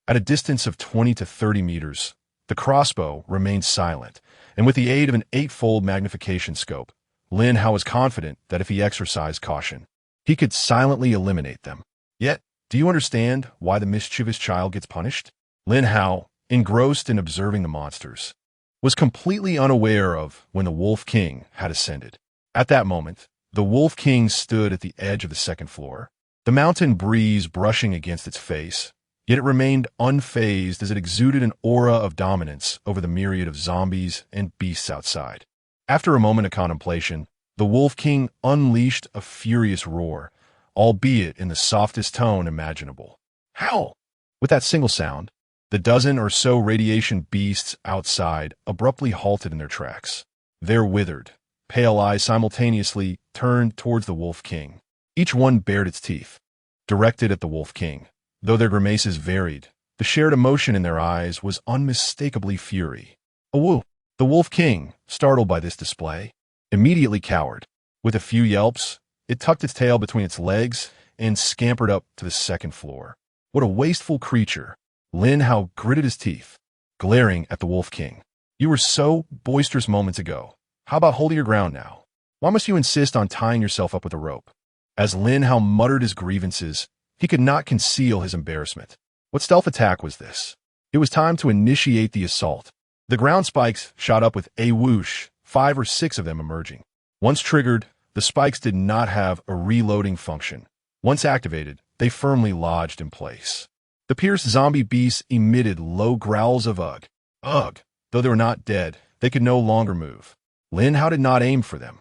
at a distance of 20 to 30 meters, the crossbow remained silent, and with the aid of an 8-fold magnification scope, Lin Hao was confident that if he exercised caution, he could silently eliminate them. Yet, Do you understand why the mischievous child gets punished? Lin Hao, engrossed in observing the monsters, was completely unaware of when the Wolf King had ascended. At that moment, the Wolf King stood at the edge of the second floor, the mountain breeze brushing against its face, yet it remained unfazed as it exuded an aura of dominance over the myriad of zombies and beasts outside. After a moment of contemplation, the Wolf King unleashed a furious roar, albeit in the softest tone imaginable. Howl! With that single sound, the dozen or so radiation beasts outside abruptly halted in their tracks. Their withered, pale eyes simultaneously turned towards the Wolf King. Each one bared its teeth, directed at the Wolf King. Though their grimaces varied, the shared emotion in their eyes was unmistakably fury. Awoo! The Wolf King, startled by this display, immediately cowered. With a few yelps, it tucked its tail between its legs and scampered up to the second floor. What a wasteful creature! Lin Hao gritted his teeth, glaring at the Wolf King. You were so boisterous moments ago. How about holding your ground now? Why must you insist on tying yourself up with a rope? As Lin Hao muttered his grievances, he could not conceal his embarrassment. What stealth attack was this? It was time to initiate the assault. The ground spikes shot up with a whoosh, 5 or 6 of them emerging. Once triggered, the spikes did not have a reloading function. Once activated, they firmly lodged in place. The pierced zombie beasts emitted low growls of ugh. Ugh! Though they were not dead, they could no longer move. Lin Hao did not aim for them.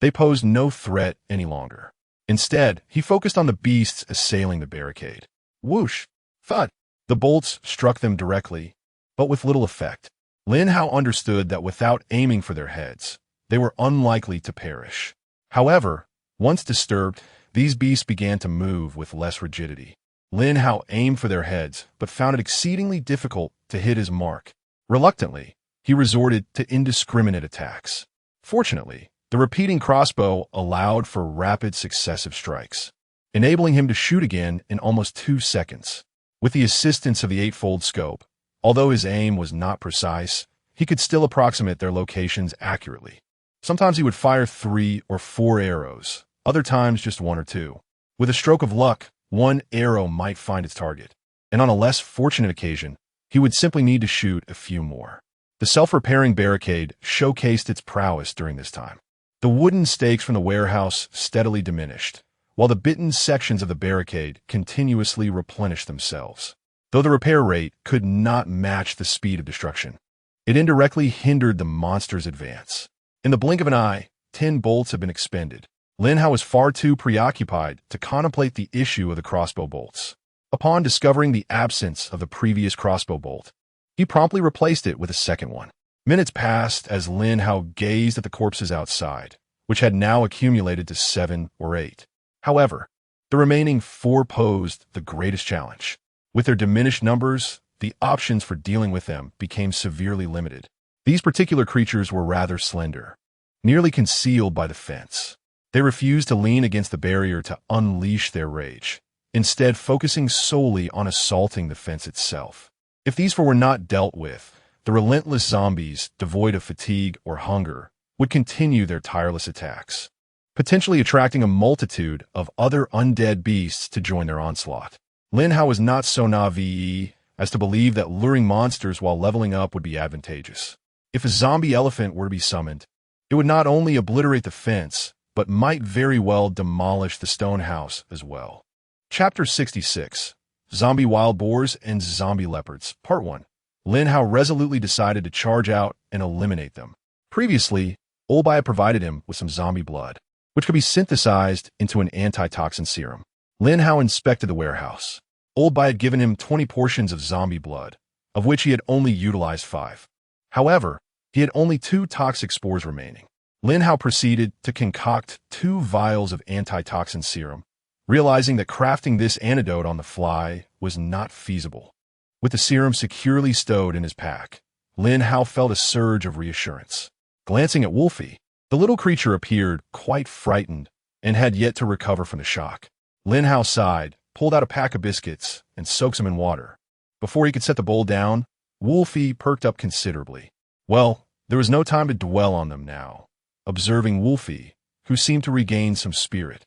They posed no threat any longer. Instead, he focused on the beasts assailing the barricade. Whoosh! Thud! The bolts struck them directly, but with little effect. Lin Hao understood that without aiming for their heads, they were unlikely to perish. However, once disturbed, these beasts began to move with less rigidity. Lin Hao aimed for their heads, but found it exceedingly difficult to hit his mark. Reluctantly, he resorted to indiscriminate attacks. Fortunately, the repeating crossbow allowed for rapid successive strikes, enabling him to shoot again in almost 2 seconds. With the assistance of the eightfold scope, although his aim was not precise, he could still approximate their locations accurately. Sometimes he would fire 3 or 4 arrows, other times just 1 or 2. With a stroke of luck, 1 arrow might find its target, and on a less fortunate occasion, he would simply need to shoot a few more. The self-repairing barricade showcased its prowess during this time. The wooden stakes from the warehouse steadily diminished, while the bitten sections of the barricade continuously replenished themselves. Though the repair rate could not match the speed of destruction, it indirectly hindered the monster's advance. In the blink of an eye, 10 bolts had been expended. Lin Hao was far too preoccupied to contemplate the issue of the crossbow bolts. Upon discovering the absence of the previous crossbow bolt, he promptly replaced it with a second one. Minutes passed as Lin Hao gazed at the corpses outside, which had now accumulated to 7 or 8. However, the remaining 4 posed the greatest challenge. With their diminished numbers, the options for dealing with them became severely limited. These particular creatures were rather slender, nearly concealed by the fence. They refused to lean against the barrier to unleash their rage, instead focusing solely on assaulting the fence itself. If these 4 were not dealt with, the relentless zombies, devoid of fatigue or hunger, would continue their tireless attacks, potentially attracting a multitude of other undead beasts to join their onslaught. Lin Hao was not so naive as to believe that luring monsters while leveling up would be advantageous. If a zombie elephant were to be summoned, it would not only obliterate the fence, but might very well demolish the stone house as well. Chapter 66: Zombie Wild Boars and Zombie Leopards, Part 1. Lin Hao resolutely decided to charge out and eliminate them. Previously, Olbai had provided him with some zombie blood, which could be synthesized into an antitoxin serum. Lin Hao inspected the warehouse. Olbai had given him 20 portions of zombie blood, of which he had only utilized 5. However, he had only 2 toxic spores remaining. Lin Hao proceeded to concoct 2 vials of antitoxin serum, realizing that crafting this antidote on the fly was not feasible. With the serum securely stowed in his pack, Lin Hao felt a surge of reassurance. Glancing at Wolfie, the little creature appeared quite frightened and had yet to recover from the shock. Lin Hao sighed, pulled out a pack of biscuits, and soaked them in water. Before he could set the bowl down, Wolfie perked up considerably. Well, there was no time to dwell on them now. Observing Wolfie, who seemed to regain some spirit,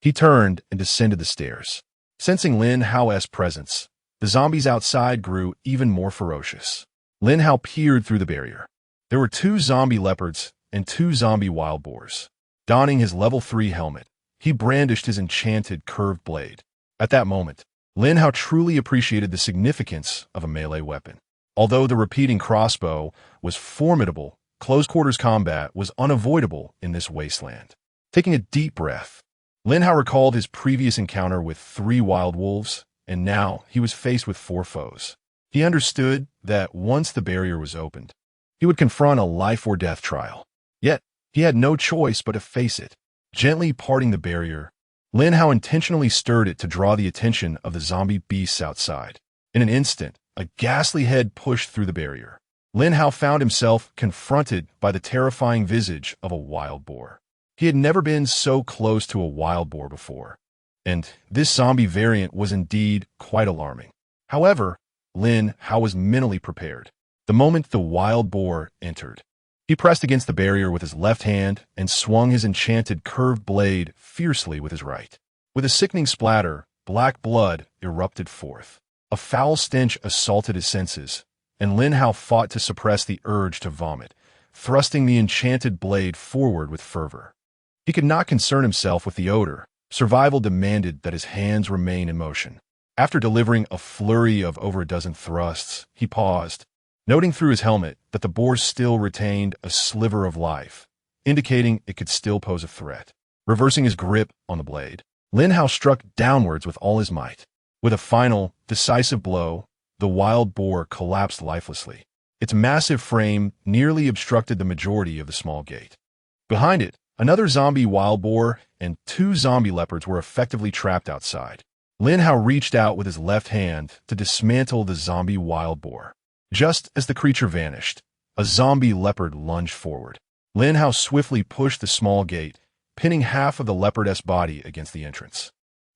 he turned and descended the stairs. Sensing Lin Hao's presence, the zombies outside grew even more ferocious. Lin Hao peered through the barrier. There were 2 zombie leopards and 2 zombie wild boars. Donning his level 3 helmet, he brandished his enchanted curved blade. At that moment, Lin Hao truly appreciated the significance of a melee weapon. Although the repeating crossbow was formidable, close-quarters combat was unavoidable in this wasteland. Taking a deep breath, Lin Hao recalled his previous encounter with 3 wild wolves, and now he was faced with 4 foes. He understood that once the barrier was opened, he would confront a life-or-death trial. Yet, he had no choice but to face it. Gently parting the barrier, Lin Hao intentionally stirred it to draw the attention of the zombie beasts outside. In an instant, a ghastly head pushed through the barrier. Lin Hao found himself confronted by the terrifying visage of a wild boar. He had never been so close to a wild boar before, and this zombie variant was indeed quite alarming. However, Lin Hao was mentally prepared. The moment the wild boar entered, he pressed against the barrier with his left hand and swung his enchanted curved blade fiercely with his right. With a sickening splatter, black blood erupted forth. A foul stench assaulted his senses, and Lin Hao fought to suppress the urge to vomit, thrusting the enchanted blade forward with fervor. He could not concern himself with the odor. Survival demanded that his hands remain in motion. After delivering a flurry of over a dozen thrusts, he paused, noting through his helmet that the boar still retained a sliver of life, indicating it could still pose a threat. Reversing his grip on the blade, Lin Hao struck downwards with all his might. With a final, decisive blow, the wild boar collapsed lifelessly. Its massive frame nearly obstructed the majority of the small gate. Behind it, another zombie wild boar and 2 zombie leopards were effectively trapped outside. Lin Hao reached out with his left hand to dismantle the zombie wild boar. Just as the creature vanished, a zombie leopard lunged forward. Lin Hao swiftly pushed the small gate, pinning half of the leopardess body against the entrance.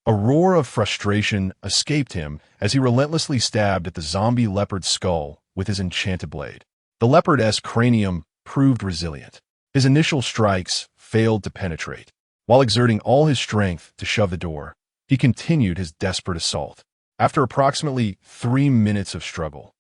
A roar of frustration escaped him as he relentlessly stabbed at the zombie leopard's skull with his enchanted blade. The leopardess cranium proved resilient. His initial strikes failed to penetrate. While exerting all his strength to shove the door, he continued his desperate assault. After approximately 3 minutes of struggle,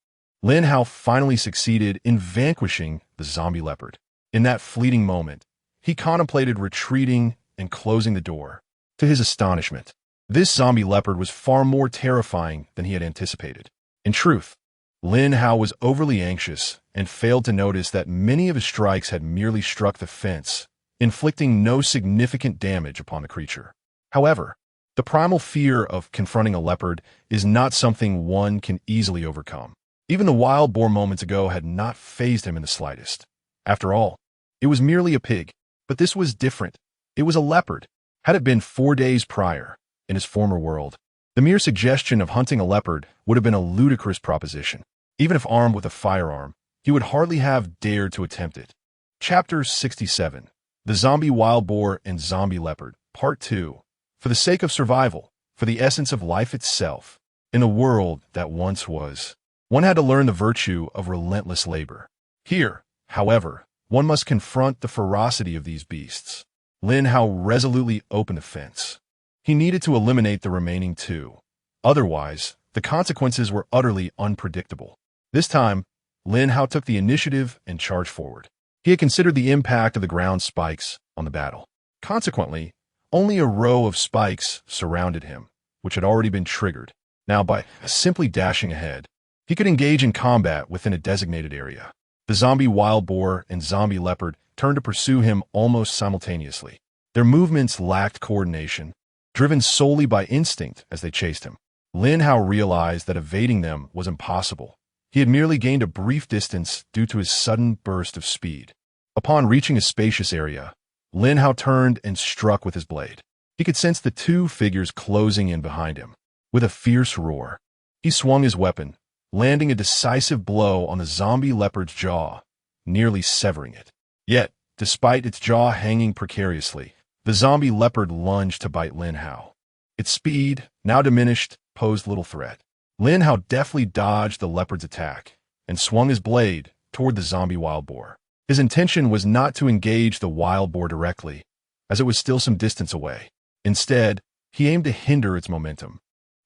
Lin Hao finally succeeded in vanquishing the zombie leopard. In that fleeting moment, he contemplated retreating and closing the door. To his astonishment, this zombie leopard was far more terrifying than he had anticipated. In truth, Lin Hao was overly anxious and failed to notice that many of his strikes had merely struck the fence, inflicting no significant damage upon the creature. However, the primal fear of confronting a leopard is not something one can easily overcome. Even the wild boar moments ago had not fazed him in the slightest. After all, it was merely a pig, but this was different. It was a leopard. Had it been 4 days prior, in his former world, the mere suggestion of hunting a leopard would have been a ludicrous proposition. Even if armed with a firearm, he would hardly have dared to attempt it. Chapter 67. The Zombie Wild Boar and Zombie Leopard, Part 2. For the sake of survival, for the essence of life itself, in a world that once was, one had to learn the virtue of relentless labor. Here, however, one must confront the ferocity of these beasts. Lin Hao resolutely opened the fence. He needed to eliminate the remaining 2. Otherwise, the consequences were utterly unpredictable. This time, Lin Hao took the initiative and charged forward. He had considered the impact of the ground spikes on the battle. Consequently, only a row of spikes surrounded him, which had already been triggered. Now, by simply dashing ahead, he could engage in combat within a designated area. The zombie wild boar and zombie leopard turned to pursue him almost simultaneously. Their movements lacked coordination, driven solely by instinct as they chased him. Lin Hao realized that evading them was impossible. He had merely gained a brief distance due to his sudden burst of speed. Upon reaching a spacious area, Lin Hao turned and struck with his blade. He could sense the 2 figures closing in behind him. With a fierce roar, he swung his weapon, landing a decisive blow on the zombie leopard's jaw, nearly severing it. Yet, despite its jaw hanging precariously, the zombie leopard lunged to bite Lin Hao. Its speed, now diminished, posed little threat. Lin Hao deftly dodged the leopard's attack and swung his blade toward the zombie wild boar. His intention was not to engage the wild boar directly, as it was still some distance away. Instead, he aimed to hinder its momentum.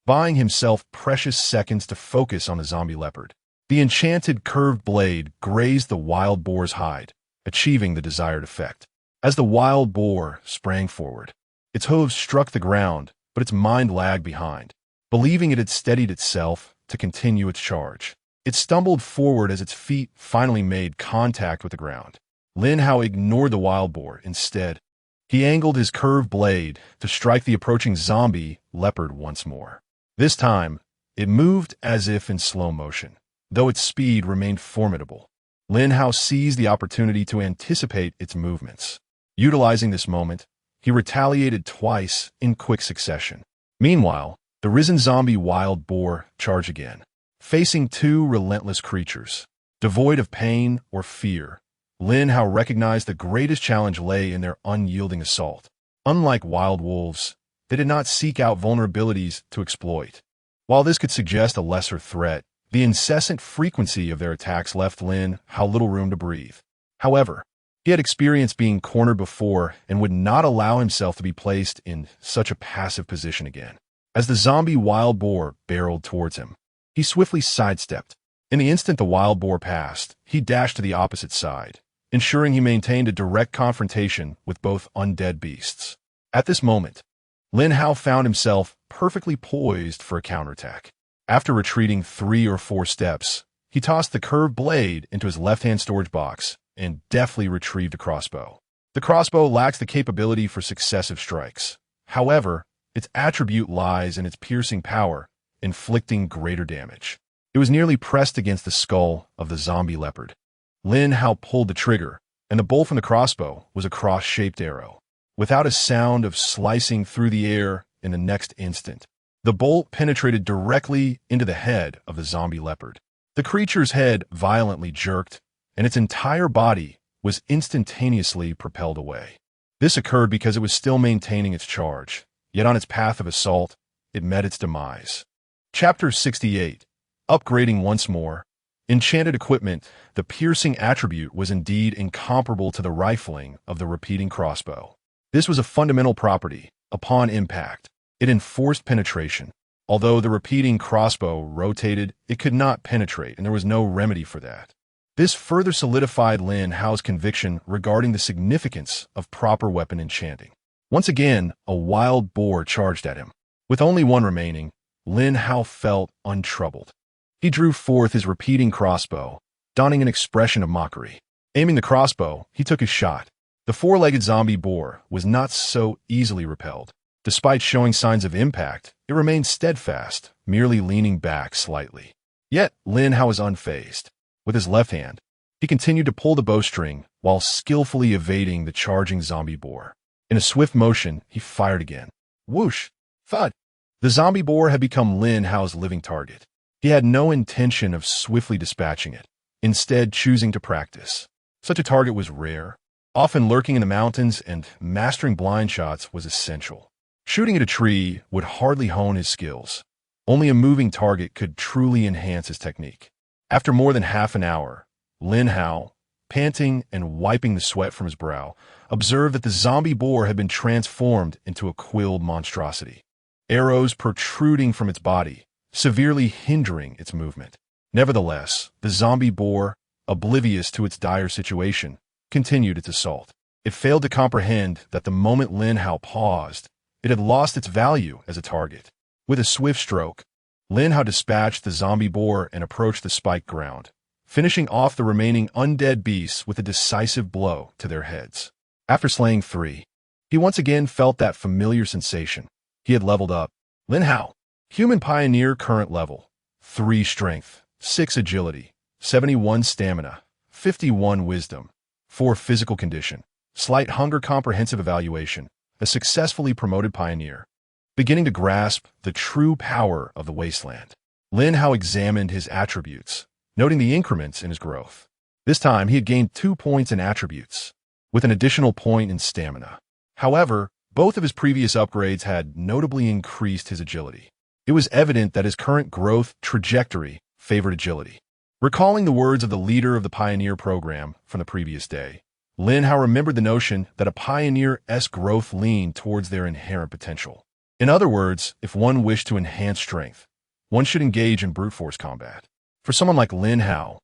buying himself precious seconds to focus on the zombie leopard. The enchanted curved blade grazed the wild boar's hide, achieving the desired effect. As the wild boar sprang forward, its hooves struck the ground, but its mind lagged behind, believing it had steadied itself to continue its charge. It stumbled forward as its feet finally made contact with the ground. Lin Hao ignored the wild boar. Instead, he angled his curved blade to strike the approaching zombie leopard once more. This time, it moved as if in slow motion, though its speed remained formidable. Lin Hao seized the opportunity to anticipate its movements. Utilizing this moment, he retaliated twice in quick succession. Meanwhile, the risen zombie wild boar charged again. Facing two relentless creatures, devoid of pain or fear, Lin Hao recognized the greatest challenge lay in their unyielding assault. Unlike wild wolves, they did not seek out vulnerabilities to exploit. While this could suggest a lesser threat, the incessant frequency of their attacks left Lin Hao little room to breathe. However, he had experienced being cornered before and would not allow himself to be placed in such a passive position again. As the zombie wild boar barreled towards him, he swiftly sidestepped. In the instant the wild boar passed, he dashed to the opposite side, ensuring he maintained a direct confrontation with both undead beasts. At this moment, Lin Hao found himself perfectly poised for a counterattack. After retreating 3 or 4 steps, he tossed the curved blade into his left-hand storage box and deftly retrieved a crossbow. The crossbow lacks the capability for successive strikes. However, its attribute lies in its piercing power, inflicting greater damage. It was nearly pressed against the skull of the zombie leopard. Lin Hao pulled the trigger, and the bolt from the crossbow was a cross-shaped arrow. Without a sound of slicing through the air in the next instant, the bolt penetrated directly into the head of the zombie leopard. The creature's head violently jerked, and its entire body was instantaneously propelled away. This occurred because it was still maintaining its charge, yet on its path of assault, it met its demise. Chapter 68. Upgrading once more. Enchanted equipment, the piercing attribute was indeed incomparable to the rifling of the repeating crossbow. This was a fundamental property. Upon impact, it enforced penetration. Although the repeating crossbow rotated, it could not penetrate, and there was no remedy for that. This further solidified Lin Hao's conviction regarding the significance of proper weapon enchanting. Once again, a wild boar charged at him. With only one remaining, Lin Hao felt untroubled. He drew forth his repeating crossbow, donning an expression of mockery. Aiming the crossbow, he took his shot. The 4-legged zombie boar was not so easily repelled. Despite showing signs of impact, it remained steadfast, merely leaning back slightly. Yet, Lin Hao was unfazed. With his left hand, he continued to pull the bowstring while skillfully evading the charging zombie boar. In a swift motion, he fired again. Whoosh! Thud! The zombie boar had become Lin Hao's living target. He had no intention of swiftly dispatching it, instead choosing to practice. Such a target was rare, often lurking in the mountains, and mastering blind shots was essential. Shooting at a tree would hardly hone his skills. Only a moving target could truly enhance his technique. After more than half an hour, Lin Hao, panting and wiping the sweat from his brow, observed that the zombie boar had been transformed into a quilled monstrosity. Arrows protruding from its body, severely hindering its movement. Nevertheless, the zombie boar, oblivious to its dire situation, continued its assault. It failed to comprehend that the moment Lin Hao paused, it had lost its value as a target. With a swift stroke, Lin Hao dispatched the zombie boar and approached the spiked ground, finishing off the remaining undead beasts with a decisive blow to their heads. After slaying 3, he once again felt that familiar sensation. He had leveled up. Lin Hao, Human Pioneer current level, 3 strength, 6 agility, 71 stamina, 51 wisdom, 4 physical condition, slight hunger comprehensive evaluation, a successfully promoted pioneer. Beginning to grasp the true power of the wasteland, Lin Hao examined his attributes, noting the increments in his growth. This time, he had gained 2 points in attributes, with an additional point in stamina. However, both of his previous upgrades had notably increased his agility. It was evident that his current growth trajectory favored agility. Recalling the words of the leader of the Pioneer program from the previous day, Lin Hao remembered the notion that a Pioneer's growth leaned towards their inherent potential. In other words, if one wished to enhance strength, one should engage in brute force combat. For someone like Lin Hao,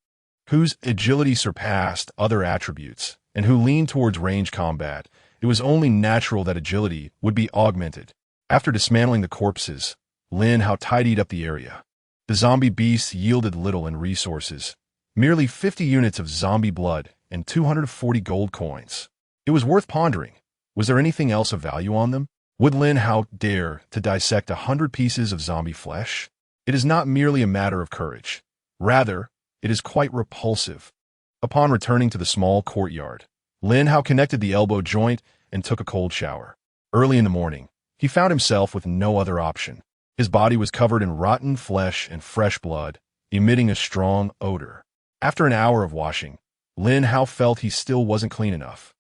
whose agility surpassed other attributes and who leaned towards range combat, it was only natural that agility would be augmented. After dismantling the corpses, Lin Hao tidied up the area. The zombie beasts yielded little in resources, merely 50 units of zombie blood and 240 gold coins. It was worth pondering. Was there anything else of value on them? Would Lin Hao dare to dissect 100 pieces of zombie flesh? It is not merely a matter of courage. Rather, it is quite repulsive. Upon returning to the small courtyard, Lin Hao connected the elbow joint and took a cold shower. Early in the morning, he found himself with no other option. His body was covered in rotten flesh and fresh blood, emitting a strong odor. After an hour of washing, Lin Hao felt he still wasn't clean enough,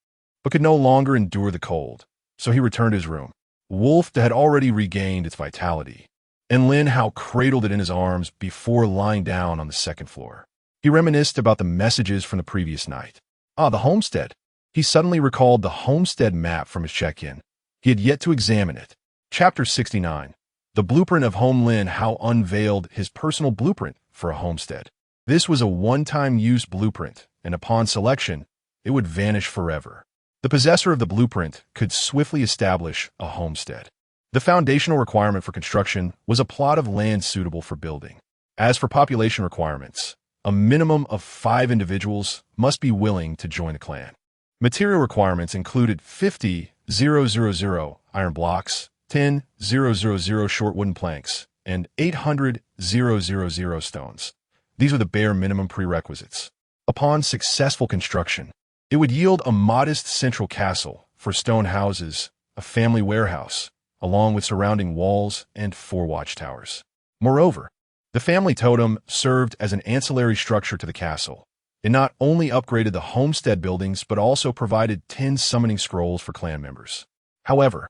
but could no longer endure the cold, so he returned to his room. Wolf had already regained its vitality, and Lin Hao cradled it in his arms before lying down on the second floor. He reminisced about the messages from the previous night. The homestead. He suddenly recalled the homestead map from his check-in. He had yet to examine it. Chapter 69. The blueprint of home. Lin Hao unveiled his personal blueprint for a homestead. This was a one-time use blueprint, and upon selection, it would vanish forever. The possessor of the blueprint could swiftly establish a homestead. The foundational requirement for construction was a plot of land suitable for building. As for population requirements, a minimum of 5 individuals must be willing to join the clan. Material requirements included 50,000 iron blocks, 10,000 short wooden planks, and 800,000 stones. These are the bare minimum prerequisites. Upon successful construction, it would yield a modest central castle for stone houses, a family warehouse, along with surrounding walls and 4 watchtowers. Moreover, the family totem served as an ancillary structure to the castle. It not only upgraded the homestead buildings but also provided 10 summoning scrolls for clan members. However,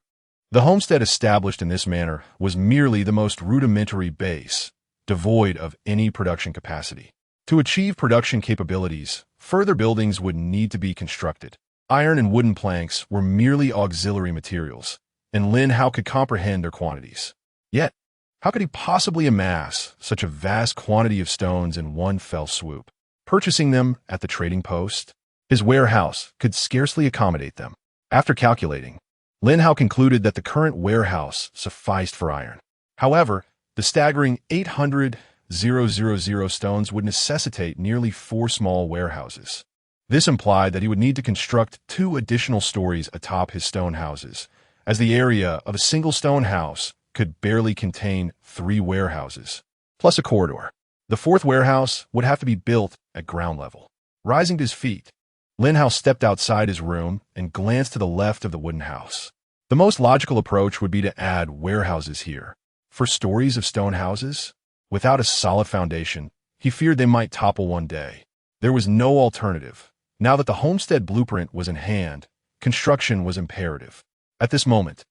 the homestead established in this manner was merely the most rudimentary base, devoid of any production capacity. To achieve production capabilities, further buildings would need to be constructed. Iron and wooden planks were merely auxiliary materials, and Lin Hao could comprehend their quantities. Yet, how could he possibly amass such a vast quantity of stones in one fell swoop? Purchasing them at the trading post, his warehouse could scarcely accommodate them. After calculating, Lin Hao concluded that the current warehouse sufficed for iron. However, the staggering 800,000 stones would necessitate nearly 4 small warehouses. This implied that he would need to construct 2 additional stories atop his stone houses, as the area of a single stone house could barely contain 3 warehouses, plus a corridor. The 4th warehouse would have to be built at ground level. Rising to his feet, Lin Hao stepped outside his room and glanced to the left of the wooden house. The most logical approach would be to add warehouses here. For stories of stone houses, without a solid foundation, he feared they might topple one day. There was no alternative. Now that the homestead blueprint was in hand, construction was imperative. At this moment,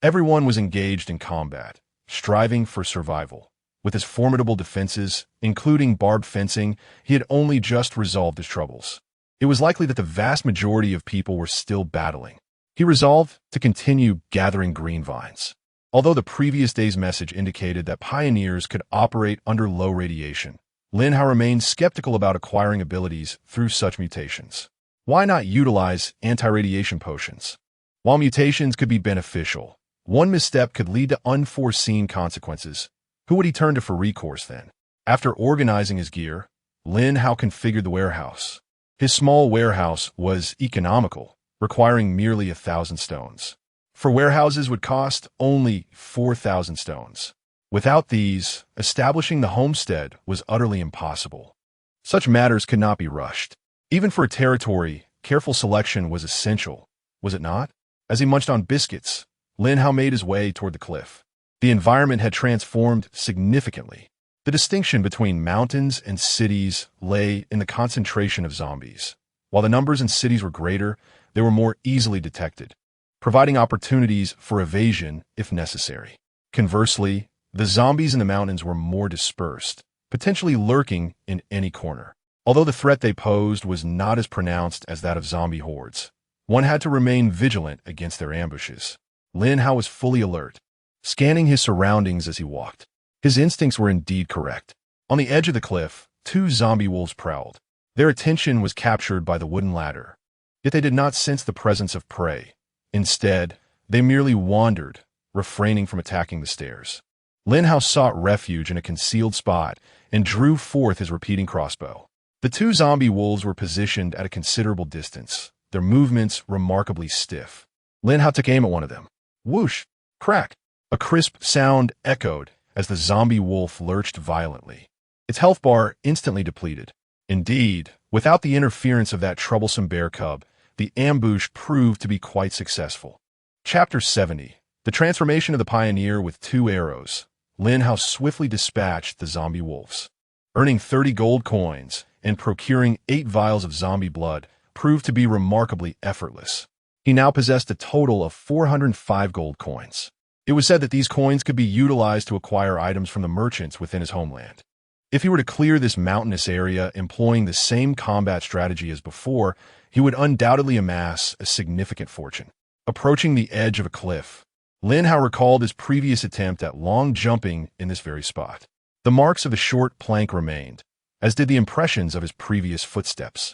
everyone was engaged in combat, striving for survival. With his formidable defenses, including barbed fencing, he had only just resolved his troubles. It was likely that the vast majority of people were still battling. He resolved to continue gathering green vines. Although the previous day's message indicated that pioneers could operate under low radiation, Lin Hao remained skeptical about acquiring abilities through such mutations. Why not utilize anti-radiation potions? While mutations could be beneficial, one misstep could lead to unforeseen consequences. Who would he turn to for recourse then? After organizing his gear, Lin Hao configured the warehouse. His small warehouse was economical, requiring merely 1,000 stones. For warehouses would cost only 4,000 stones. Without these, establishing the homestead was utterly impossible. Such matters could not be rushed. Even for a territory, careful selection was essential, was it not? As he munched on biscuits, Lin Hao made his way toward the cliff. The environment had transformed significantly. The distinction between mountains and cities lay in the concentration of zombies. While the numbers in cities were greater, they were more easily detected, providing opportunities for evasion if necessary. Conversely, the zombies in the mountains were more dispersed, potentially lurking in any corner. Although the threat they posed was not as pronounced as that of zombie hordes, one had to remain vigilant against their ambushes. Lin Hao was fully alert. scanning his surroundings as he walked. His instincts were indeed correct. On the edge of the cliff, two zombie wolves prowled. Their attention was captured by the wooden ladder. Yet they did not sense the presence of prey. Instead, they merely wandered, refraining from attacking the stairs. Lin Hao sought refuge in a concealed spot and drew forth his repeating crossbow. The two zombie wolves were positioned at a considerable distance, their movements remarkably stiff. Lin Hao took aim at one of them. Whoosh! Crack! A crisp sound echoed as the zombie wolf lurched violently. Its health bar instantly depleted. Indeed, without the interference of that troublesome bear cub, the ambush proved to be quite successful. Chapter 70. The transformation of the pioneer with 2 arrows. Lin Hao swiftly dispatched the zombie wolves. Earning 30 gold coins and procuring 8 vials of zombie blood proved to be remarkably effortless. He now possessed a total of 405 gold coins. It was said that these coins could be utilized to acquire items from the merchants within his homeland. If he were to clear this mountainous area employing the same combat strategy as before, he would undoubtedly amass a significant fortune. Approaching the edge of a cliff, Lin Hao recalled his previous attempt at long jumping in this very spot. The marks of the short plank remained, as did the impressions of his previous footsteps.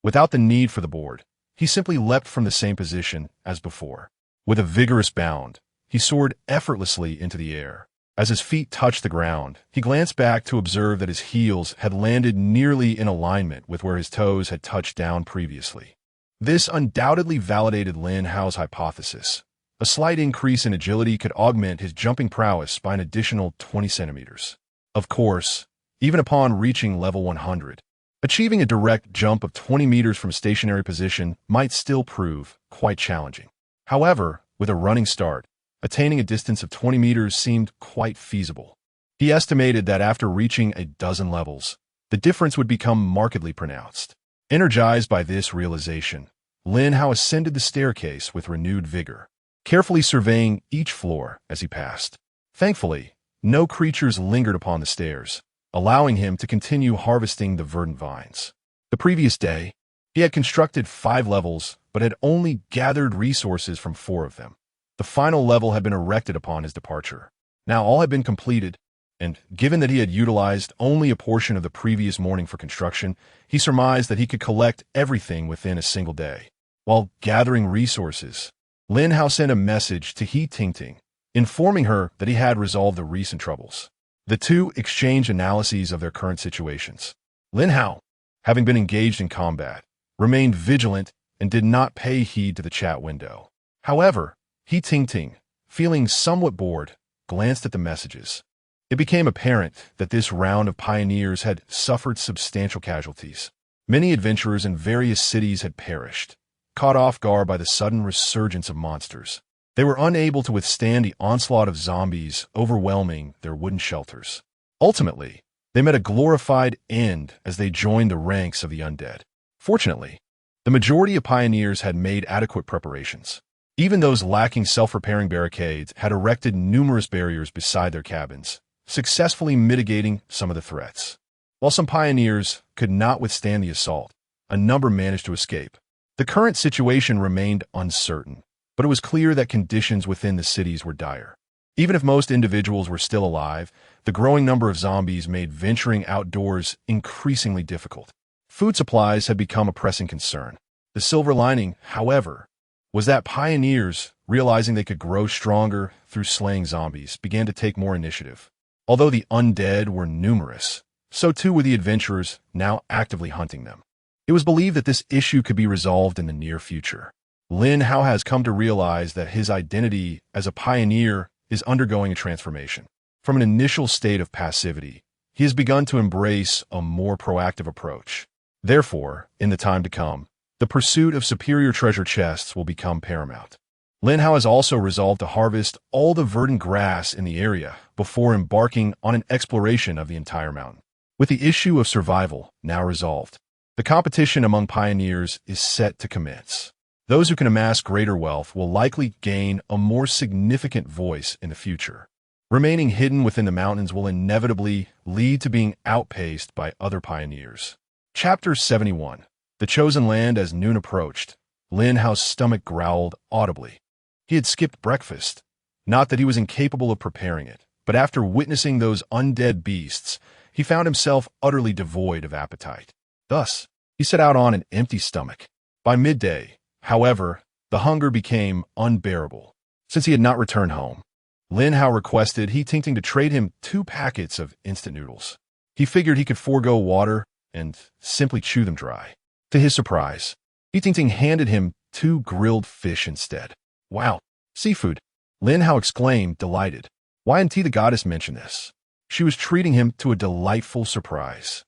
Without the need for the board, he simply leapt from the same position as before. With a vigorous bound, he soared effortlessly into the air. As his feet touched the ground, he glanced back to observe that his heels had landed nearly in alignment with where his toes had touched down previously. This undoubtedly validated Lin Hao's hypothesis. A slight increase in agility could augment his jumping prowess by an additional 20 centimeters. Of course, even upon reaching level 100, achieving a direct jump of 20 meters from a stationary position might still prove quite challenging. However, with a running start, attaining a distance of 20 meters seemed quite feasible. He estimated that after reaching a dozen levels, the difference would become markedly pronounced. Energized by this realization, Lin Hao ascended the staircase with renewed vigor, carefully surveying each floor as he passed. Thankfully, no creatures lingered upon the stairs, allowing him to continue harvesting the verdant vines. The previous day, he had constructed 5 levels, but had only gathered resources from 4 of them. The final level had been erected upon his departure. Now all had been completed, and given that he had utilized only a portion of the previous morning for construction, he surmised that he could collect everything within a single day. While gathering resources, Lin Hao sent a message to He Tingting, informing her that he had resolved the recent troubles. The two exchanged analyses of their current situations. Lin Hao, having been engaged in combat, remained vigilant and did not pay heed to the chat window. However, He Tingting, feeling somewhat bored, glanced at the messages. It became apparent that this round of pioneers had suffered substantial casualties. Many adventurers in various cities had perished, caught off guard by the sudden resurgence of monsters. They were unable to withstand the onslaught of zombies overwhelming their wooden shelters. Ultimately, they met a glorified end as they joined the ranks of the undead. Fortunately, the majority of pioneers had made adequate preparations. Even those lacking self-repairing barricades had erected numerous barriers beside their cabins, successfully mitigating some of the threats. While some pioneers could not withstand the assault, a number managed to escape. The current situation remained uncertain, but it was clear that conditions within the cities were dire. Even if most individuals were still alive, the growing number of zombies made venturing outdoors increasingly difficult. Food supplies had become a pressing concern. The silver lining, however, was that pioneers, realizing they could grow stronger through slaying zombies, began to take more initiative. Although the undead were numerous, so too were the adventurers now actively hunting them. It was believed that this issue could be resolved in the near future. Lin Hao has come to realize that his identity as a pioneer is undergoing a transformation. From an initial state of passivity, he has begun to embrace a more proactive approach. Therefore, in the time to come, the pursuit of superior treasure chests will become paramount. Lin Hao has also resolved to harvest all the verdant grass in the area before embarking on an exploration of the entire mountain. With the issue of survival now resolved, the competition among pioneers is set to commence. Those who can amass greater wealth will likely gain a more significant voice in the future. Remaining hidden within the mountains will inevitably lead to being outpaced by other pioneers. Chapter 71. The Chosen Land. As noon approached, Lin Hao's stomach growled audibly. He had skipped breakfast, Not that he was incapable of preparing it, but after witnessing those undead beasts, he found himself utterly devoid of appetite. Thus, he set out on an empty stomach. By midday, however, the hunger became unbearable. Since he had not returned home, Lin Hao requested He Tingting to trade him 2 packets of instant noodles. He figured he could forego water and simply chew them dry. To his surprise, He Tingting handed him 2 grilled fish instead. Wow, seafood! Lin Hao exclaimed, delighted. Why hadn't the goddess mentioned this? She was treating him to a delightful surprise.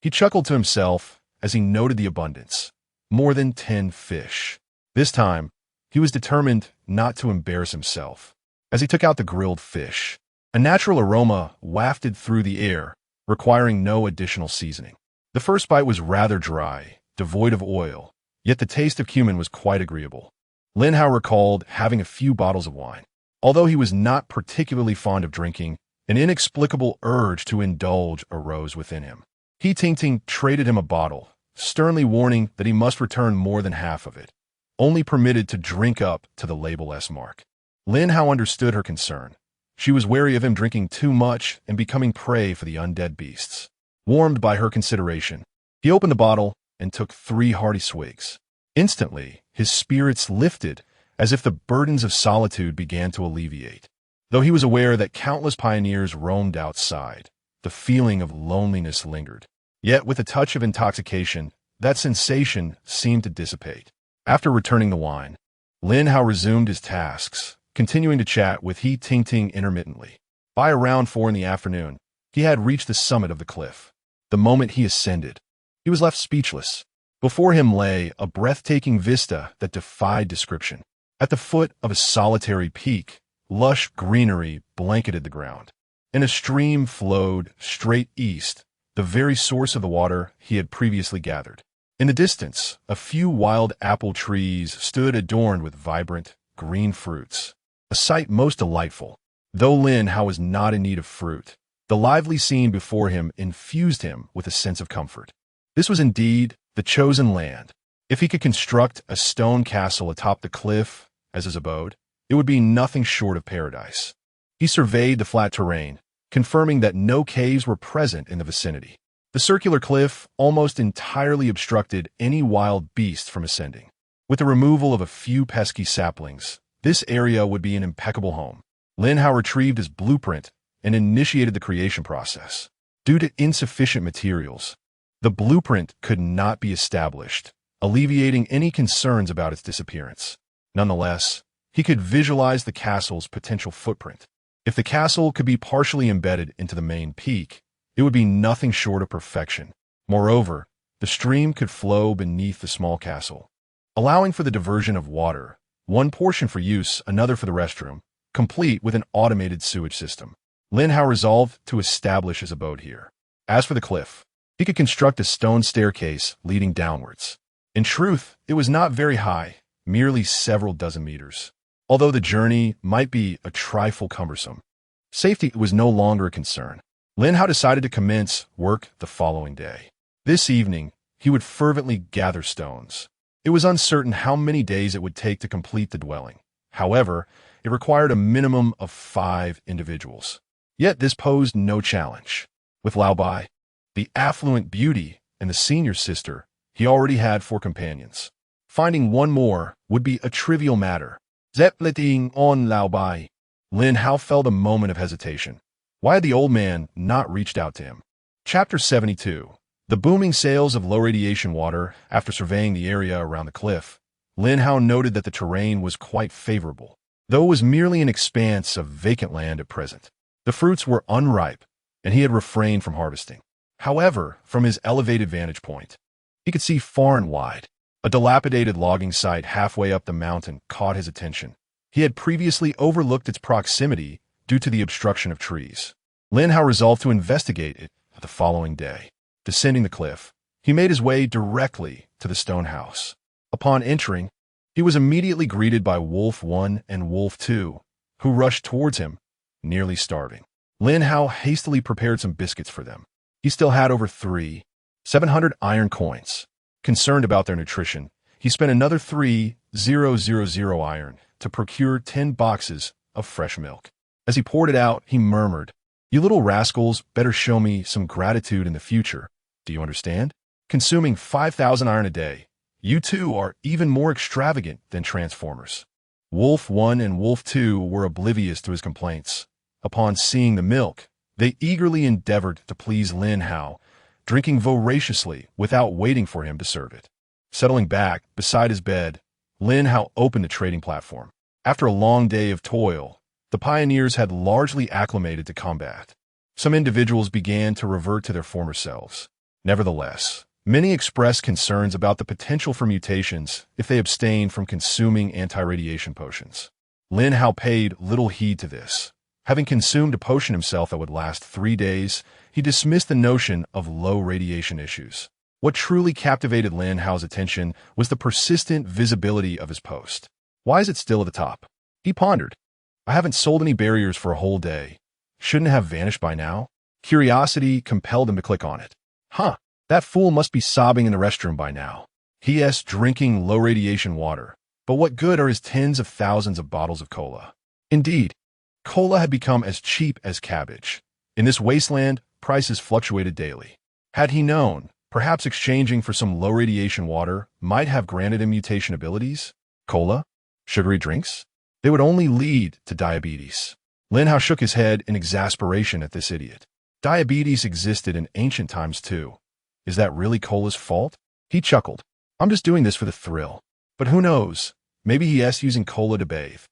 He chuckled to himself as he noted the abundance. More than 10 fish. This time, he was determined not to embarrass himself. As he took out the grilled fish, a natural aroma wafted through the air, requiring no additional seasoning. The first bite was rather dry, devoid of oil, yet the taste of cumin was quite agreeable. Lin Hao recalled having a few bottles of wine. Although he was not particularly fond of drinking, an inexplicable urge to indulge arose within him. He Tingting traded him a bottle, sternly warning that he must return more than half of it, only permitted to drink up to the label S mark. Lin Hao understood her concern. She was wary of him drinking too much and becoming prey for the undead beasts. Warmed by her consideration, he opened the bottle and took 3 hearty swigs. Instantly, his spirits lifted as if the burdens of solitude began to alleviate. Though he was aware that countless pioneers roamed outside, the feeling of loneliness lingered. Yet with a touch of intoxication, that sensation seemed to dissipate. After returning the wine, Lin Hao resumed his tasks, continuing to chat with He Tingting intermittently. By around 4 in the afternoon, he had reached the summit of the cliff. The moment he ascended, he was left speechless. Before him lay a breathtaking vista that defied description. At the foot of a solitary peak, lush greenery blanketed the ground, and a stream flowed straight east, the very source of the water he had previously gathered. In the distance, a few wild apple trees stood adorned with vibrant, green fruits, a sight most delightful. Though Lin Hao was not in need of fruit, the lively scene before him infused him with a sense of comfort. This was indeed the chosen land. If he could construct a stone castle atop the cliff as his abode, it would be nothing short of paradise. He surveyed the flat terrain, confirming that no caves were present in the vicinity. The circular cliff almost entirely obstructed any wild beast from ascending. With the removal of a few pesky saplings, this area would be an impeccable home. Lin Hao retrieved his blueprint and initiated the creation process. Due to insufficient materials, the blueprint could not be established, alleviating any concerns about its disappearance. Nonetheless, he could visualize the castle's potential footprint. If the castle could be partially embedded into the main peak, it would be nothing short of perfection. Moreover, the stream could flow beneath the small castle, allowing for the diversion of water, one portion for use, another for the restroom, complete with an automated sewage system. Lin Hao resolved to establish his abode here. As for the cliff, he could construct a stone staircase leading downwards. In truth, it was not very high, merely several dozen meters. Although the journey might be a trifle cumbersome, safety was no longer a concern. Lin Hao decided to commence work the following day. This evening, he would fervently gather stones. It was uncertain how many days it would take to complete the dwelling. However, it required a minimum of 5 individuals. Yet this posed no challenge. With Lao Bai, the affluent beauty, and the senior sister, he already had 4 companions. Finding one more would be a trivial matter. Zeppleting on Lao Bai. Lin Hao felt a moment of hesitation. Why had the old man not reached out to him? Chapter 72. The booming sales of low-radiation water. After surveying the area around the cliff, Lin Hao noted that the terrain was quite favorable, though it was merely an expanse of vacant land at present. The fruits were unripe, and he had refrained from harvesting. However, from his elevated vantage point, he could see far and wide. A dilapidated logging site halfway up the mountain caught his attention. He had previously overlooked its proximity due to the obstruction of trees. Lin Hao resolved to investigate it the following day. Descending the cliff, he made his way directly to the stone house. Upon entering, he was immediately greeted by Wolf 1 and Wolf 2, who rushed towards him, nearly starving. Lin Hao hastily prepared some biscuits for them. He still had over 700 iron coins. Concerned about their nutrition, he spent another 3,000 iron to procure 10 boxes of fresh milk. As he poured it out, he murmured, "You little rascals better show me some gratitude in the future. Do you understand? Consuming 5,000 iron a day, you two are even more extravagant than Transformers." Wolf 1 and Wolf 2 were oblivious to his complaints. Upon seeing the milk, they eagerly endeavored to please Lin Hao, drinking voraciously without waiting for him to serve it. Settling back beside his bed, Lin Hao opened the trading platform. After a long day of toil, the pioneers had largely acclimated to combat. Some individuals began to revert to their former selves. Nevertheless, many expressed concerns about the potential for mutations if they abstained from consuming anti-radiation potions. Lin Hao paid little heed to this. Having consumed a potion himself that would last 3 days, he dismissed the notion of low radiation issues. What truly captivated Lin Hao's attention was the persistent visibility of his post. Why is it still at the top? He pondered. I haven't sold any barriers for a whole day. Shouldn't it have vanished by now? Curiosity compelled him to click on it. That fool must be sobbing in the restroom by now. He.s. drinking low-radiation water. But what good are his tens of thousands of bottles of cola? Indeed, cola had become as cheap as cabbage. In this wasteland, prices fluctuated daily. Had he known, perhaps exchanging for some low-radiation water might have granted him mutation abilities? Cola? Sugary drinks? They would only lead to diabetes. Lin Hao shook his head in exasperation at this idiot. Diabetes existed in ancient times too. Is that really cola's fault? He chuckled. I'm just doing this for the thrill. But who knows? Maybe he's using cola to bathe.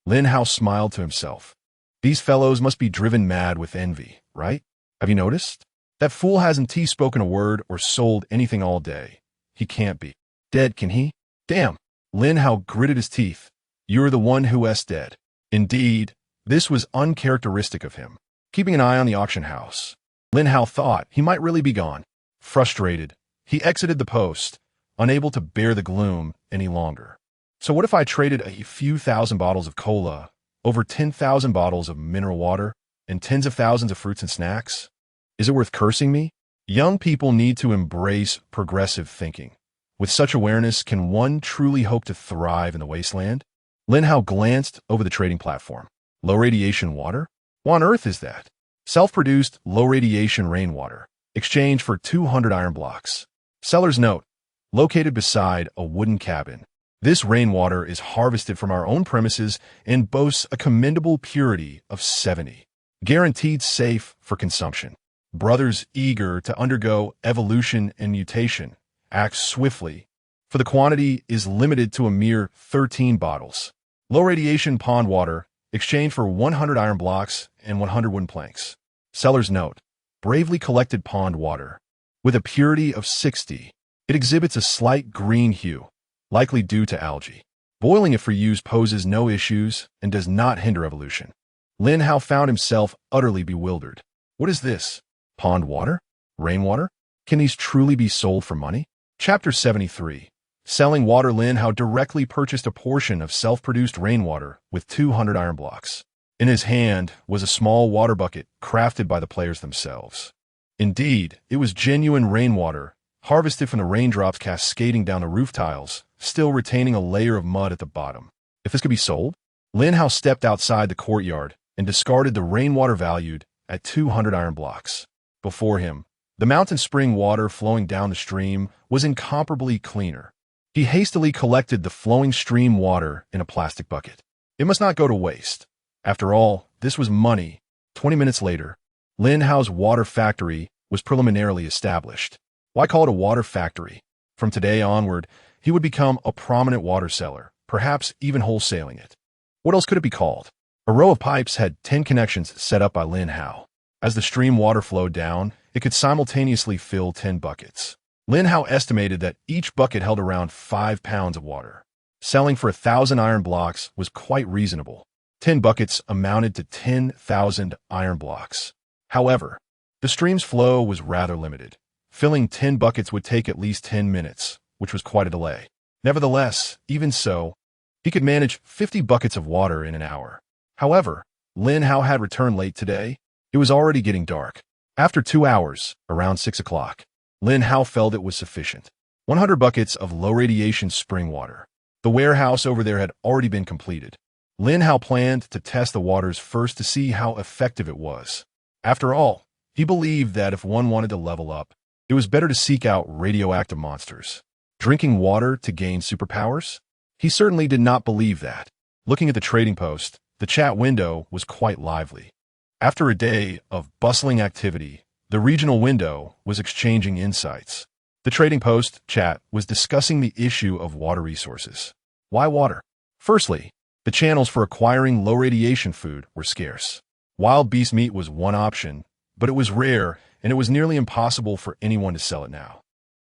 Lin Hao smiled to himself. These fellows must be driven mad with envy, right? Have you noticed? That fool hasn't spoken a word or sold anything all day. He can't be dead, can he? Damn. Lin Hao gritted his teeth. You're the one who's dead. Indeed, this was uncharacteristic of him. Keeping an eye on the auction house, Lin Hao thought he might really be gone. Frustrated, he exited the post, unable to bear the gloom any longer. So what if I traded a few thousand bottles of cola, over 10,000 bottles of mineral water, and tens of thousands of fruits and snacks? Is it worth cursing me? Young people need to embrace progressive thinking. With such awareness, can one truly hope to thrive in the wasteland? Lin Hao glanced over the trading platform. Low-radiation water? What on earth is that? Self-produced low-radiation rainwater. Exchange for 200 iron blocks. Seller's note. Located beside a wooden cabin. This rainwater is harvested from our own premises and boasts a commendable purity of 70. Guaranteed safe for consumption. Brothers eager to undergo evolution and mutation. Act swiftly, for the quantity is limited to a mere 13 bottles. Low-radiation pond water. Exchange for 100 iron blocks and 100 wooden planks. Seller's note. Bravely collected pond water. With a purity of 60, it exhibits a slight green hue, likely due to algae. Boiling it for use poses no issues and does not hinder evolution. Lin Hao found himself utterly bewildered. What is this? Pond water? Rainwater? Can these truly be sold for money? Chapter 73. Selling water. Lin Hao directly purchased a portion of self-produced rainwater with 200 iron blocks. In his hand was a small water bucket crafted by the players themselves. Indeed, it was genuine rainwater, harvested from the raindrops cascading down the roof tiles, still retaining a layer of mud at the bottom. If this could be sold? Lin Hao stepped outside the courtyard and discarded the rainwater valued at 200 iron blocks. Before him, the mountain spring water flowing down the stream was incomparably cleaner. He hastily collected the flowing stream water in a plastic bucket. It must not go to waste. After all, this was money. 20 minutes later, Lin Hao's water factory was preliminarily established. Why call it a water factory? From today onward, he would become a prominent water seller, perhaps even wholesaling it. What else could it be called? A row of pipes had 10 connections set up by Lin Hao. As the stream water flowed down, it could simultaneously fill 10 buckets. Lin Hao estimated that each bucket held around 5 pounds of water. Selling for 1,000 iron blocks was quite reasonable. 10 buckets amounted to 10,000 iron blocks. However, the stream's flow was rather limited. Filling 10 buckets would take at least 10 minutes, which was quite a delay. Nevertheless, even so, he could manage 50 buckets of water in an hour. However, Lin Hao had returned late today. It was already getting dark. After 2 hours, around 6 o'clock, Lin Hao felt it was sufficient. 100 buckets of low-radiation spring water. The warehouse over there had already been completed. Lin Hao planned to test the waters first to see how effective it was. After all, he believed that if one wanted to level up, it was better to seek out radioactive monsters. Drinking water to gain superpowers? He certainly did not believe that. Looking at the trading post, the chat window was quite lively. After a day of bustling activity, the regional window was exchanging insights. The trading post chat was discussing the issue of water resources. Why water? Firstly, the channels for acquiring low-radiation food were scarce. Wild beast meat was one option, but it was rare and it was nearly impossible for anyone to sell it now.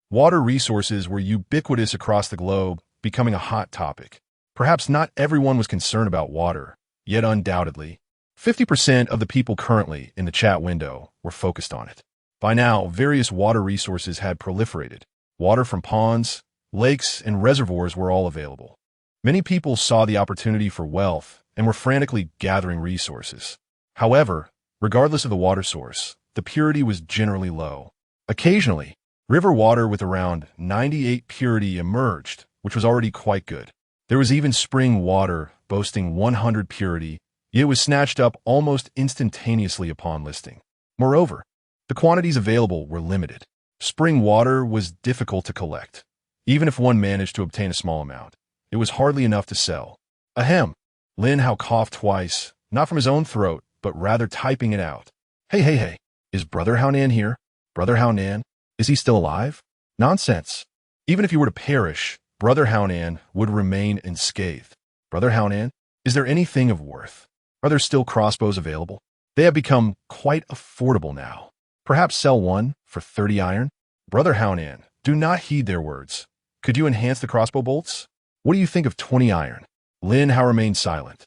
Water resources were ubiquitous across the globe, becoming a hot topic. Perhaps not everyone was concerned about water, yet undoubtedly, 50% of the people currently in the chat window were focused on it. By now, various water resources had proliferated. Water from ponds, lakes, and reservoirs were all available. Many people saw the opportunity for wealth and were frantically gathering resources. However, regardless of the water source, the purity was generally low. Occasionally, river water with around 98 purity emerged, which was already quite good. There was even spring water boasting 100 purity, yet it was snatched up almost instantaneously upon listing. Moreover, the quantities available were limited. Spring water was difficult to collect. Even if one managed to obtain a small amount, it was hardly enough to sell. Ahem. Lin Hao coughed twice, not from his own throat, but rather typing it out. Hey. Is Brother Haonan here? Brother Haonan? Is he still alive? Nonsense. Even if he were to perish, Brother Haonan would remain unscathed. Brother Haonan, is there anything of worth? Are there still crossbows available? They have become quite affordable now. Perhaps sell one for 30 iron? Brother Haonan, do not heed their words. Could you enhance the crossbow bolts? What do you think of 20 iron? Lin Hao remained silent,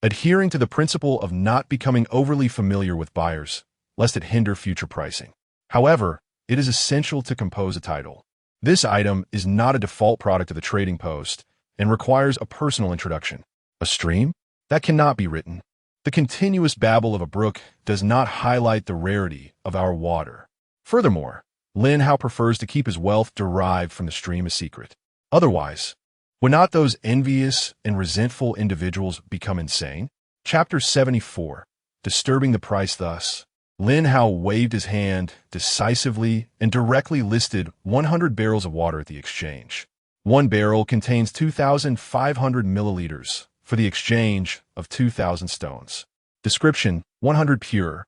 adhering to the principle of not becoming overly familiar with buyers, lest it hinder future pricing. However, it is essential to compose a title. This item is not a default product of the trading post and requires a personal introduction. A stream? That cannot be written. The continuous babble of a brook does not highlight the rarity of our water. Furthermore, Lin Hao prefers to keep his wealth derived from the stream a secret. Otherwise, would not those envious and resentful individuals become insane? Chapter 74. Disturbing the price thus. Lin Hao waved his hand decisively and directly listed 100 barrels of water at the exchange. One barrel contains 2,500 milliliters for the exchange of 2,000 stones. Description: 100 pure,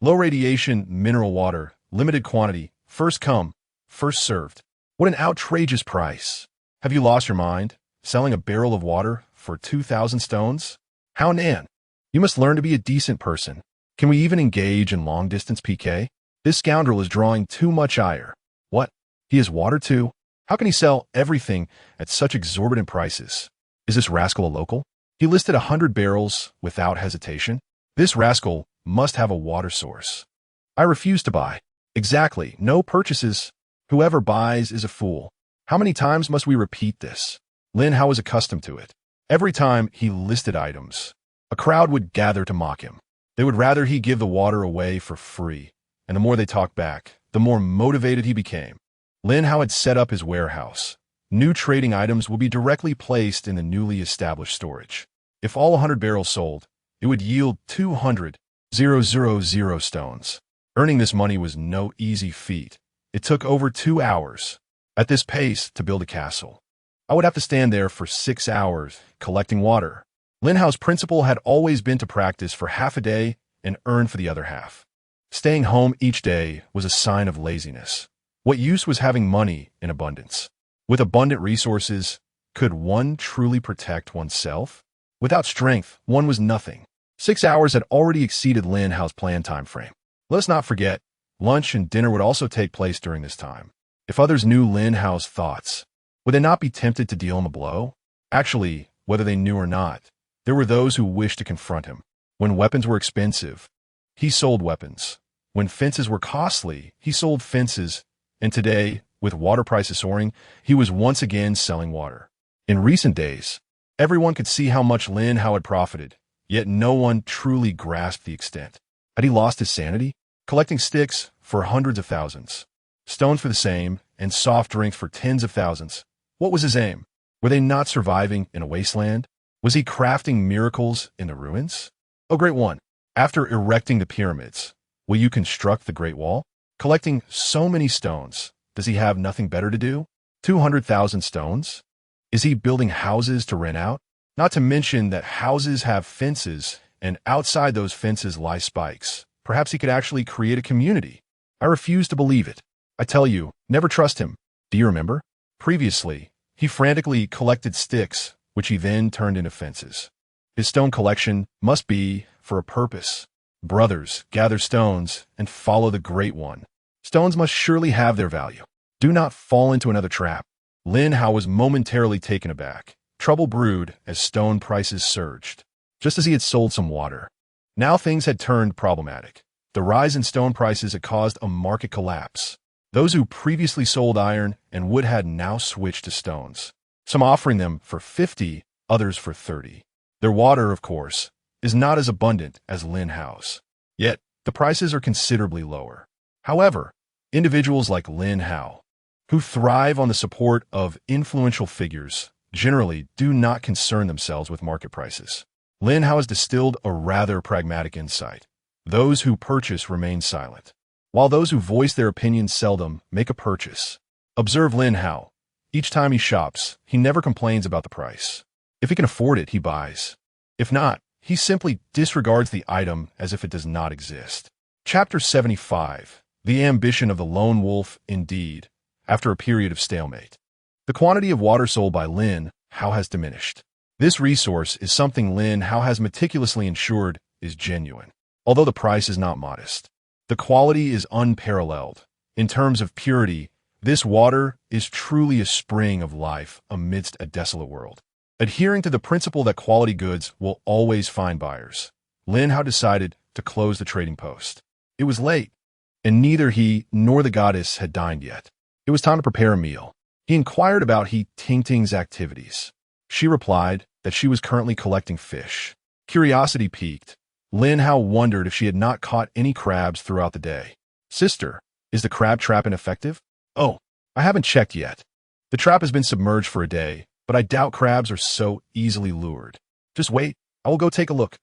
low radiation mineral water, limited quantity, first come, first served. What an outrageous price! Have you lost your mind, selling a barrel of water for 2,000 stones? Haonan, you must learn to be a decent person. Can we even engage in long-distance PK? This scoundrel is drawing too much ire. What? He has water too? How can he sell everything at such exorbitant prices? Is this rascal a local? He listed 100 barrels without hesitation. This rascal must have a water source. I refuse to buy. Exactly, no purchases. Whoever buys is a fool. How many times must we repeat this? Lin Hao was accustomed to it. Every time he listed items, a crowd would gather to mock him. They would rather he give the water away for free, and the more they talked back, the more motivated he became. Lin Hao had set up his warehouse. New trading items will be directly placed in the newly established storage. If all 100 barrels sold, it would yield 200,000 stones. Earning this money was no easy feat. It took over 2 hours. At this pace, to build a castle, I would have to stand there for 6 hours collecting water. Lin Hao's principle had always been to practice for half a day and earn for the other half. Staying home each day was a sign of laziness. What use was having money in abundance? With abundant resources, could one truly protect oneself? Without strength, one was nothing. 6 hours had already exceeded Lin Hao's planned time frame. Let us not forget, lunch and dinner would also take place during this time. If others knew Lin Hao's thoughts, would they not be tempted to deal him a blow? Actually, whether they knew or not, there were those who wished to confront him. When weapons were expensive, he sold weapons. When fences were costly, he sold fences. And today, with water prices soaring, he was once again selling water. In recent days, everyone could see how much Lin Hao had profited, yet no one truly grasped the extent. Had he lost his sanity? Collecting sticks for hundreds of thousands, stones for the same, and soft drinks for tens of thousands. What was his aim? Were they not surviving in a wasteland? Was he crafting miracles in the ruins? Oh, great one. After erecting the pyramids, will you construct the Great Wall? Collecting so many stones, does he have nothing better to do? 200,000 stones? Is he building houses to rent out? Not to mention that houses have fences, and outside those fences lie spikes. Perhaps he could actually create a community. I refuse to believe it. I tell you, never trust him. Do you remember? Previously, he frantically collected sticks, which he then turned into fences. His stone collection must be for a purpose. Brothers, gather stones and follow the Great One. Stones must surely have their value. Do not fall into another trap. Lin Hao was momentarily taken aback. Trouble brewed as stone prices surged, just as he had sold some water. Now things had turned problematic. The rise in stone prices had caused a market collapse. Those who previously sold iron and wood had now switched to stones, some offering them for 50, others for 30. Their water, of course, is not as abundant as Lin Hao's. Yet, the prices are considerably lower. However, individuals like Lin Hao, who thrive on the support of influential figures, generally do not concern themselves with market prices. Lin Hao has distilled a rather pragmatic insight. Those who purchase remain silent, while those who voice their opinions seldom make a purchase. Observe Lin Hao. Each time he shops, he never complains about the price. If he can afford it, he buys. If not, he simply disregards the item as if it does not exist. Chapter 75. The ambition of the lone wolf, indeed, after a period of stalemate. The quantity of water sold by Lin Hao has diminished. This resource is something Lin Hao has meticulously ensured is genuine, although the price is not modest. The quality is unparalleled. In terms of purity, this water is truly a spring of life amidst a desolate world. Adhering to the principle that quality goods will always find buyers, Lin Hao decided to close the trading post. It was late, and neither he nor the goddess had dined yet. It was time to prepare a meal. He inquired about He Tingting's activities. She replied that she was currently collecting fish. Curiosity piqued. Lin Hao wondered if she had not caught any crabs throughout the day. Sister, is the crab trap ineffective? Oh, I haven't checked yet. The trap has been submerged for a day, but I doubt crabs are so easily lured. Just wait, I will go take a look.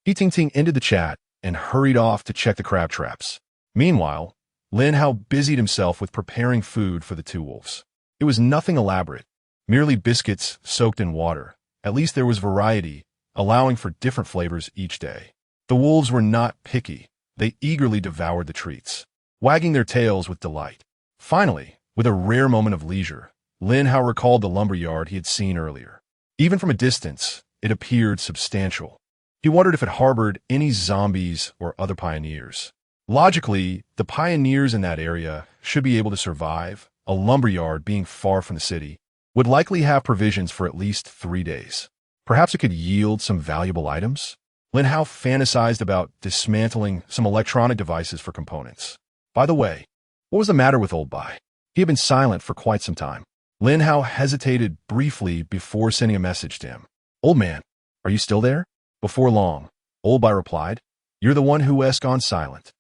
He Tingting ended the chat and hurried off to check the crab traps. Meanwhile, Lin Hao busied himself with preparing food for the two wolves. It was nothing elaborate, merely biscuits soaked in water. At least there was variety, allowing for different flavors each day. The wolves were not picky. They eagerly devoured the treats, wagging their tails with delight. Finally, with a rare moment of leisure, Lin Hao recalled the lumberyard he had seen earlier. Even from a distance, it appeared substantial. He wondered if it harbored any zombies or other pioneers. Logically, the pioneers in that area should be able to survive. A lumberyard, being far from the city, would likely have provisions for at least 3 days. Perhaps it could yield some valuable items? Lin Hao fantasized about dismantling some electronic devices for components. By the way, what was the matter with Old Bai? He had been silent for quite some time. Lin Hao hesitated briefly before sending a message to him. Old man, are you still there? Before long, Old Bai replied, You're the one who has gone silent.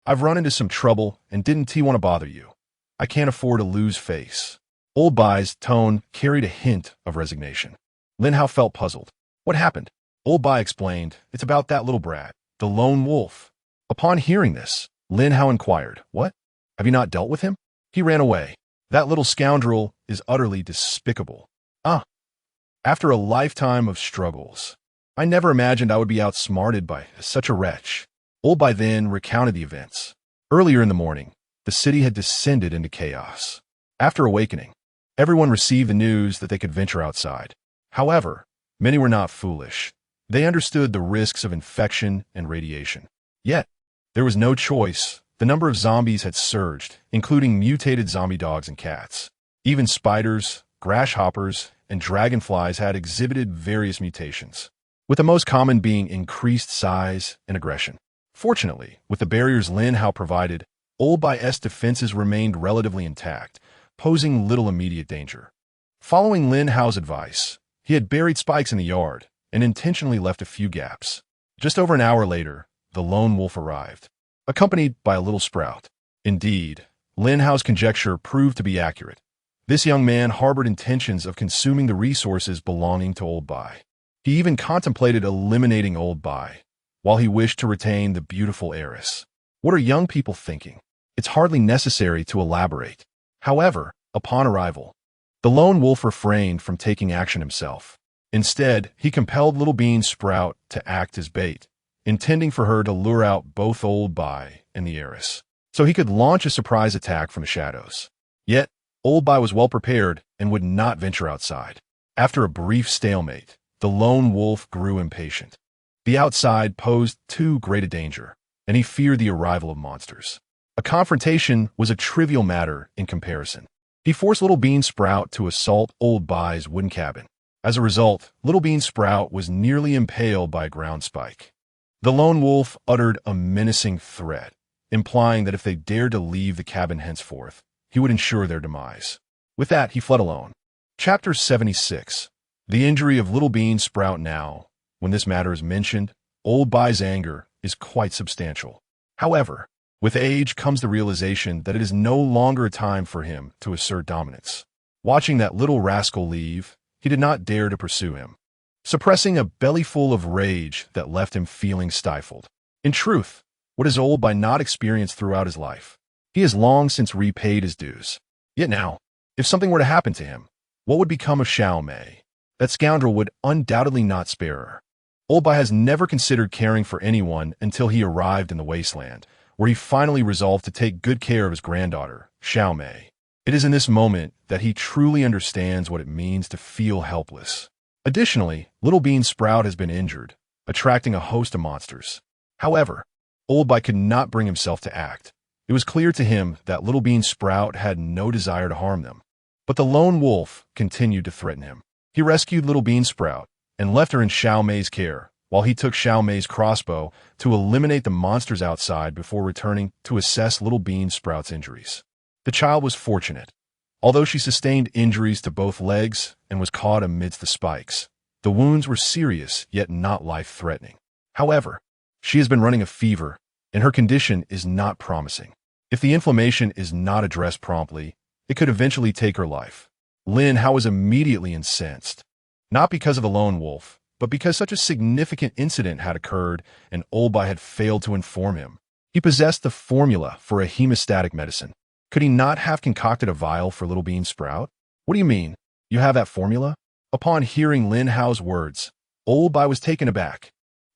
I've run into some trouble and didn't want to bother you. I can't afford to lose face. Old Bai's tone carried a hint of resignation. Lin Hao felt puzzled. What happened? Old Bai explained, It's about that little brat, the lone wolf. Upon hearing this, Lin Hao inquired, What? Have you not dealt with him? He ran away. That little scoundrel is utterly despicable. After a lifetime of struggles, I never imagined I would be outsmarted by such a wretch. Old Bai then recounted the events. Earlier in the morning, the city had descended into chaos. After awakening, everyone received the news that they could venture outside. However, many were not foolish. They understood the risks of infection and radiation. Yet, there was no choice. The number of zombies had surged, including mutated zombie dogs and cats. Even spiders, grasshoppers, and dragonflies had exhibited various mutations, with the most common being increased size and aggression. Fortunately, with the barriers Lin Hao provided, Old Bai's defenses remained relatively intact, posing little immediate danger. Following Lin Hao's advice, he had buried spikes in the yard and intentionally left a few gaps. Just over an hour later, the lone wolf arrived, accompanied by a little sprout. Indeed, Lin Hao's conjecture proved to be accurate. This young man harbored intentions of consuming the resources belonging to Old Bai. He even contemplated eliminating Old Bai, while he wished to retain the beautiful heiress. What are young people thinking? It's hardly necessary to elaborate. However, upon arrival, the lone wolf refrained from taking action himself. Instead, he compelled Little Bean Sprout to act as bait, intending for her to lure out both Old Bai and the heiress, so he could launch a surprise attack from the shadows. Yet, Old Bai was well prepared and would not venture outside. After a brief stalemate, the lone wolf grew impatient. The outside posed too great a danger, and he feared the arrival of monsters. A confrontation was a trivial matter in comparison. He forced Little Bean Sprout to assault Old Bai's wooden cabin. As a result, Little Bean Sprout was nearly impaled by a ground spike. The lone wolf uttered a menacing threat, implying that if they dared to leave the cabin henceforth, he would ensure their demise. With that, he fled alone. Chapter 76. The injury of Little Bean Sprout. Now, when this matter is mentioned, Old Bai's anger is quite substantial. However, with age comes the realization that it is no longer a time for him to assert dominance. Watching that little rascal leave, he did not dare to pursue him, suppressing a bellyful of rage that left him feeling stifled. In truth, what has Old Bai not experienced throughout his life? He has long since repaid his dues. Yet now, if something were to happen to him, what would become of Xiao Mei? That scoundrel would undoubtedly not spare her. Old Bai has never considered caring for anyone until he arrived in the wasteland, where he finally resolved to take good care of his granddaughter, Xiao Mei. It is in this moment that he truly understands what it means to feel helpless. Additionally, Little Bean Sprout has been injured, attracting a host of monsters. However, Old Bai could not bring himself to act. It was clear to him that Little Bean Sprout had no desire to harm them. But the lone wolf continued to threaten him. He rescued Little Bean Sprout and left her in Xiao Mei's care, while he took Xiao Mei's crossbow to eliminate the monsters outside before returning to assess Little Bean Sprout's injuries. The child was fortunate. Although she sustained injuries to both legs and was caught amidst the spikes, the wounds were serious yet not life-threatening. However, she has been running a fever, and her condition is not promising. If the inflammation is not addressed promptly, it could eventually take her life. Lin Hao was immediately incensed, not because of the lone wolf, but because such a significant incident had occurred and Old Bai had failed to inform him. He possessed the formula for a hemostatic medicine. Could he not have concocted a vial for Little Bean Sprout? What do you mean? You have that formula? Upon hearing Lin Hao's words, Old Bai was taken aback.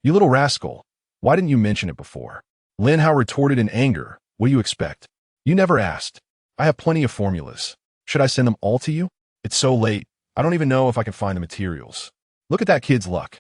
You little rascal, why didn't you mention it before? Lin Hao retorted in anger. What do you expect? You never asked. I have plenty of formulas. Should I send them all to you? It's so late, I don't even know if I can find the materials. Look at that kid's luck.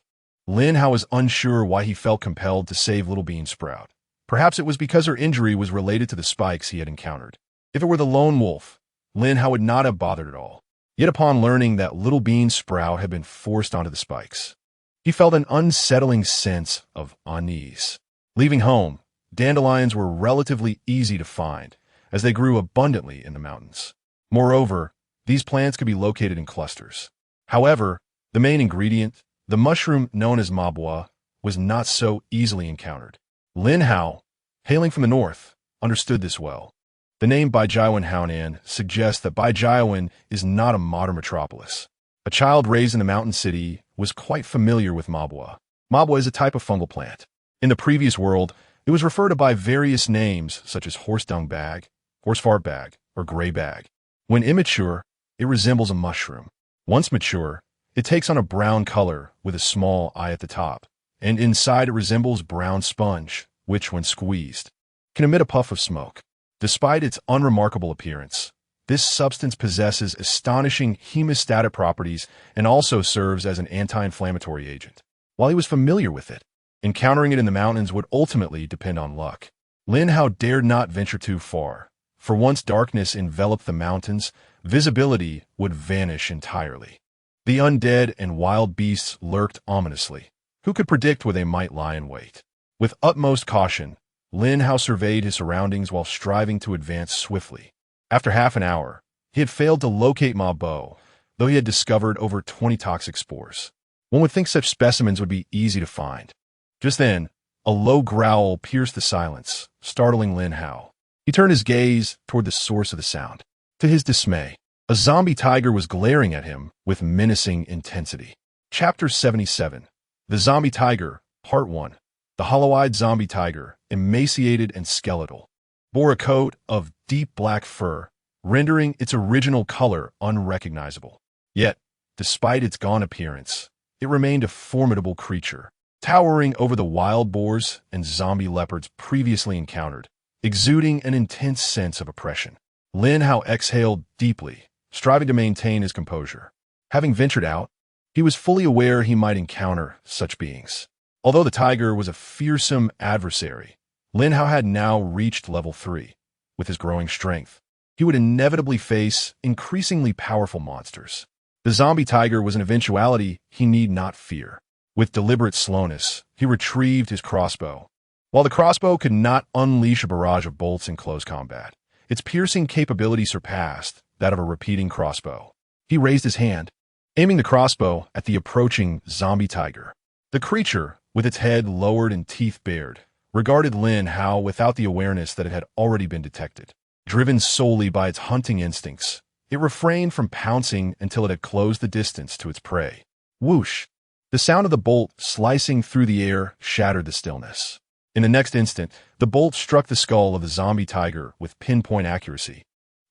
Lin Hao was unsure why he felt compelled to save Little Bean Sprout. Perhaps it was because her injury was related to the spikes he had encountered. If it were the lone wolf, Lin Hao would not have bothered at all. Yet upon learning that Little Bean Sprout had been forced onto the spikes, he felt an unsettling sense of unease. Leaving home, dandelions were relatively easy to find, as they grew abundantly in the mountains. Moreover, these plants could be located in clusters. However, the main ingredient, the mushroom known as mabua, was not so easily encountered. Lin Hao, hailing from the north, understood this well. The name Baijiawan Haonan suggests that Baijiawan is not a modern metropolis. A child raised in the mountain city was quite familiar with mabua. Mabua is a type of fungal plant. In the previous world, it was referred to by various names such as horse dung bag, horse fart bag, or gray bag. When immature, it resembles a mushroom. Once mature, it takes on a brown color with a small eye at the top, and inside it resembles brown sponge, which, when squeezed, can emit a puff of smoke. Despite its unremarkable appearance, this substance possesses astonishing hemostatic properties and also serves as an anti-inflammatory agent. While he was familiar with it, encountering it in the mountains would ultimately depend on luck. Lin Hao dared not venture too far, for once darkness enveloped the mountains, visibility would vanish entirely. The undead and wild beasts lurked ominously. Who could predict where they might lie in wait? With utmost caution, Lin Hao surveyed his surroundings while striving to advance swiftly. After half an hour, he had failed to locate Ma Bo, though he had discovered over 20 toxic spores. One would think such specimens would be easy to find. Just then, a low growl pierced the silence, startling Lin Hao. He turned his gaze toward the source of the sound. To his dismay, a zombie tiger was glaring at him with menacing intensity. Chapter 77. The Zombie Tiger, Part 1. The hollow-eyed zombie tiger, emaciated and skeletal, bore a coat of deep black fur, rendering its original color unrecognizable. Yet, despite its gaunt appearance, it remained a formidable creature, towering over the wild boars and zombie leopards previously encountered, exuding an intense sense of oppression. Lin Hao exhaled deeply, striving to maintain his composure. Having ventured out, he was fully aware he might encounter such beings. Although the tiger was a fearsome adversary, Lin Hao had now reached level 3. With his growing strength, he would inevitably face increasingly powerful monsters. The zombie tiger was an eventuality he need not fear. With deliberate slowness, he retrieved his crossbow. While the crossbow could not unleash a barrage of bolts in close combat, its piercing capability surpassed that of a repeating crossbow. He raised his hand, aiming the crossbow at the approaching zombie tiger. The creature, with its head lowered and teeth bared, regarded Lin Hao without the awareness that it had already been detected. Driven solely by its hunting instincts, it refrained from pouncing until it had closed the distance to its prey. Whoosh! The sound of the bolt slicing through the air shattered the stillness. In the next instant, the bolt struck the skull of the zombie tiger with pinpoint accuracy,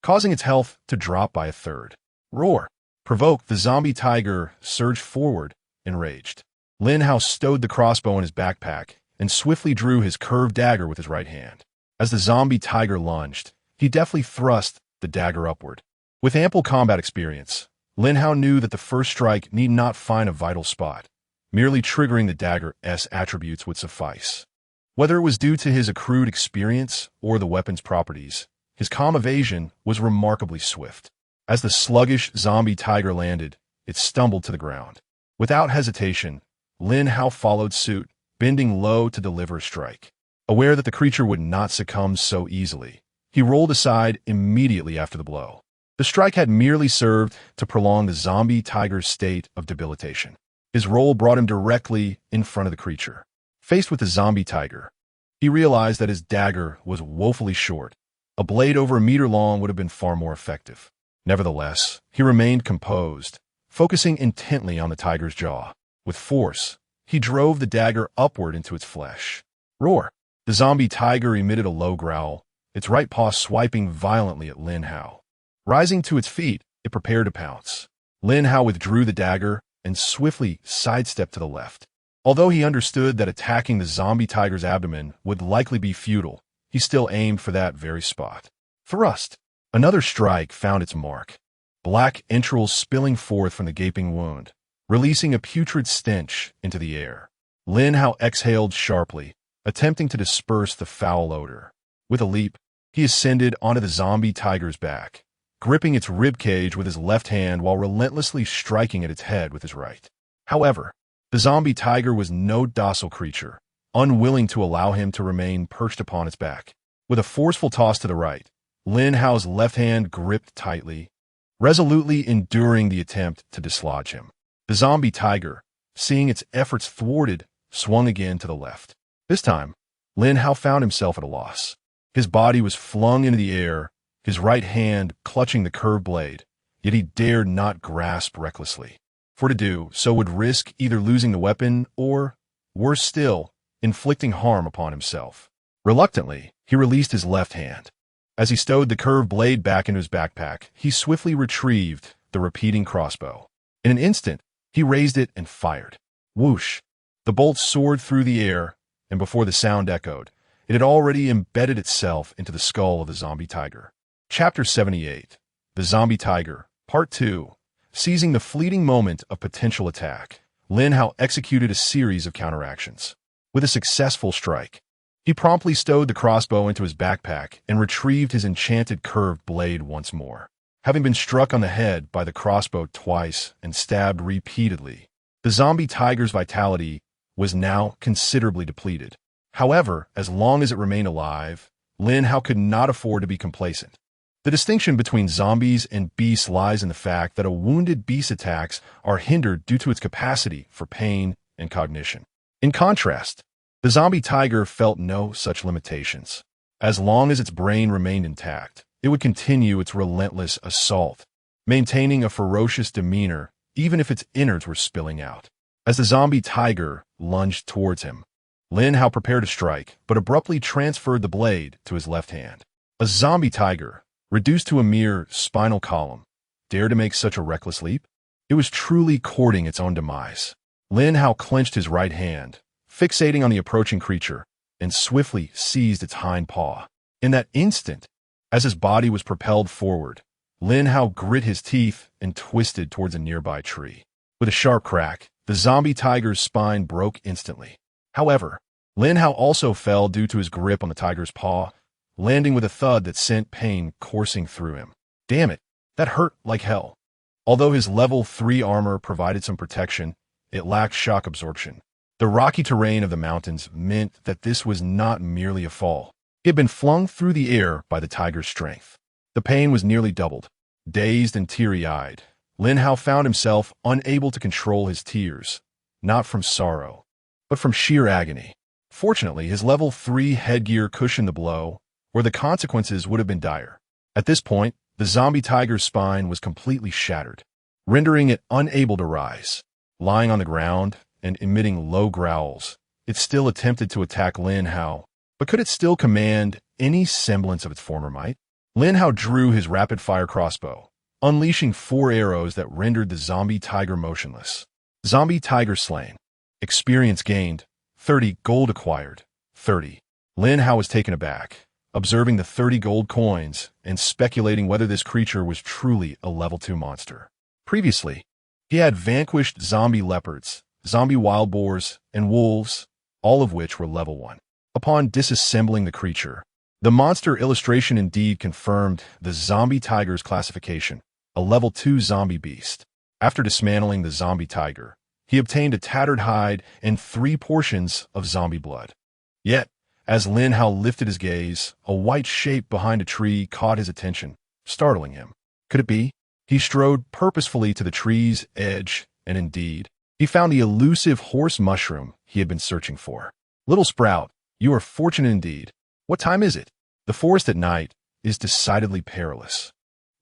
causing its health to drop by a third. Roar! Provoked, the zombie tiger surged forward, enraged. Lin Hao stowed the crossbow in his backpack and swiftly drew his curved dagger with his right hand. As the zombie tiger lunged, he deftly thrust the dagger upward. With ample combat experience, Lin Hao knew that the first strike need not find a vital spot. Merely triggering the dagger's attributes would suffice. Whether it was due to his accrued experience or the weapon's properties, his calm evasion was remarkably swift. As the sluggish zombie tiger landed, it stumbled to the ground. Without hesitation, Lin Hao followed suit, bending low to deliver a strike. Aware that the creature would not succumb so easily, he rolled aside immediately after the blow. The strike had merely served to prolong the zombie tiger's state of debilitation. His roll brought him directly in front of the creature. Faced with the zombie tiger, he realized that his dagger was woefully short. A blade over a meter long would have been far more effective. Nevertheless, he remained composed, focusing intently on the tiger's jaw. With force, he drove the dagger upward into its flesh. Roar! The zombie tiger emitted a low growl, its right paw swiping violently at Lin Hao. Rising to its feet, it prepared to pounce. Lin Hao withdrew the dagger and swiftly sidestepped to the left. Although he understood that attacking the zombie tiger's abdomen would likely be futile, he still aimed for that very spot. Thrust! Another strike found its mark. Black entrails spilling forth from the gaping wound, releasing a putrid stench into the air. Lin Hao exhaled sharply, attempting to disperse the foul odor. With a leap, he ascended onto the zombie tiger's back, gripping its ribcage with his left hand while relentlessly striking at its head with his right. However, the zombie tiger was no docile creature, unwilling to allow him to remain perched upon its back. With a forceful toss to the right, Lin Hao's left hand gripped tightly, resolutely enduring the attempt to dislodge him. The zombie tiger, seeing its efforts thwarted, swung again to the left. This time, Lin Hao found himself at a loss. His body was flung into the air, his right hand clutching the curved blade, yet he dared not grasp recklessly. For to do so would risk either losing the weapon or, worse still, inflicting harm upon himself. Reluctantly, he released his left hand. As he stowed the curved blade back into his backpack, he swiftly retrieved the repeating crossbow. In an instant, he raised it and fired. Whoosh! The bolt soared through the air, and before the sound echoed, it had already embedded itself into the skull of the zombie tiger. Chapter 78. The Zombie Tiger, Part 2. Seizing the fleeting moment of potential attack, Lin Hao executed a series of counteractions. With a successful strike, he promptly stowed the crossbow into his backpack and retrieved his enchanted curved blade once more. Having been struck on the head by the crossbow twice and stabbed repeatedly, the zombie tiger's vitality was now considerably depleted. However, as long as it remained alive, Lin Hao could not afford to be complacent. The distinction between zombies and beasts lies in the fact that a wounded beast's attacks are hindered due to its capacity for pain and cognition. In contrast, the zombie tiger felt no such limitations. As long as its brain remained intact, it would continue its relentless assault, maintaining a ferocious demeanor even if its innards were spilling out. as the zombie tiger lunged towards him. Lin Hao prepared to strike, but abruptly transferred the blade to his left hand. A zombie tiger, reduced to a mere spinal column, dared to make such a reckless leap? It was truly courting its own demise. Lin Hao clenched his right hand, fixating on the approaching creature, and swiftly seized its hind paw. In that instant, as his body was propelled forward, Lin Hao grit his teeth and twisted towards a nearby tree. With a sharp crack, the zombie tiger's spine broke instantly. However, Lin Hao also fell due to his grip on the tiger's paw, landing with a thud that sent pain coursing through him. Damn it, that hurt like hell. Although his level 3 armor provided some protection, it lacked shock absorption. The rocky terrain of the mountains meant that this was not merely a fall. He had been flung through the air by the tiger's strength. The pain was nearly doubled. Dazed and teary-eyed, Lin Hao found himself unable to control his tears, not from sorrow, but from sheer agony. Fortunately, his level 3 headgear cushioned the blow, where the consequences would have been dire. At this point, the zombie tiger's spine was completely shattered, rendering it unable to rise. Lying on the ground and emitting low growls, it still attempted to attack Lin Hao, but could it still command any semblance of its former might? Lin Hao drew his rapid-fire crossbow, unleashing 4 arrows that rendered the zombie tiger motionless. Zombie tiger slain. Experience gained. 30 gold acquired. 30. Lin Hao was taken aback, observing the 30 gold coins and speculating whether this creature was truly a level 2 monster. Previously, he had vanquished zombie leopards, zombie wild boars, and wolves, all of which were level 1. Upon disassembling the creature, the monster illustration indeed confirmed the zombie tiger's classification, a level 2 zombie beast. After dismantling the zombie tiger, he obtained a tattered hide and 3 portions of zombie blood. Yet, as Lin Hao lifted his gaze, a white shape behind a tree caught his attention, startling him. Could it be? He strode purposefully to the tree's edge, and indeed, he found the elusive horse mushroom he had been searching for. Little sprout, you are fortunate indeed. What time is it? The forest at night is decidedly perilous.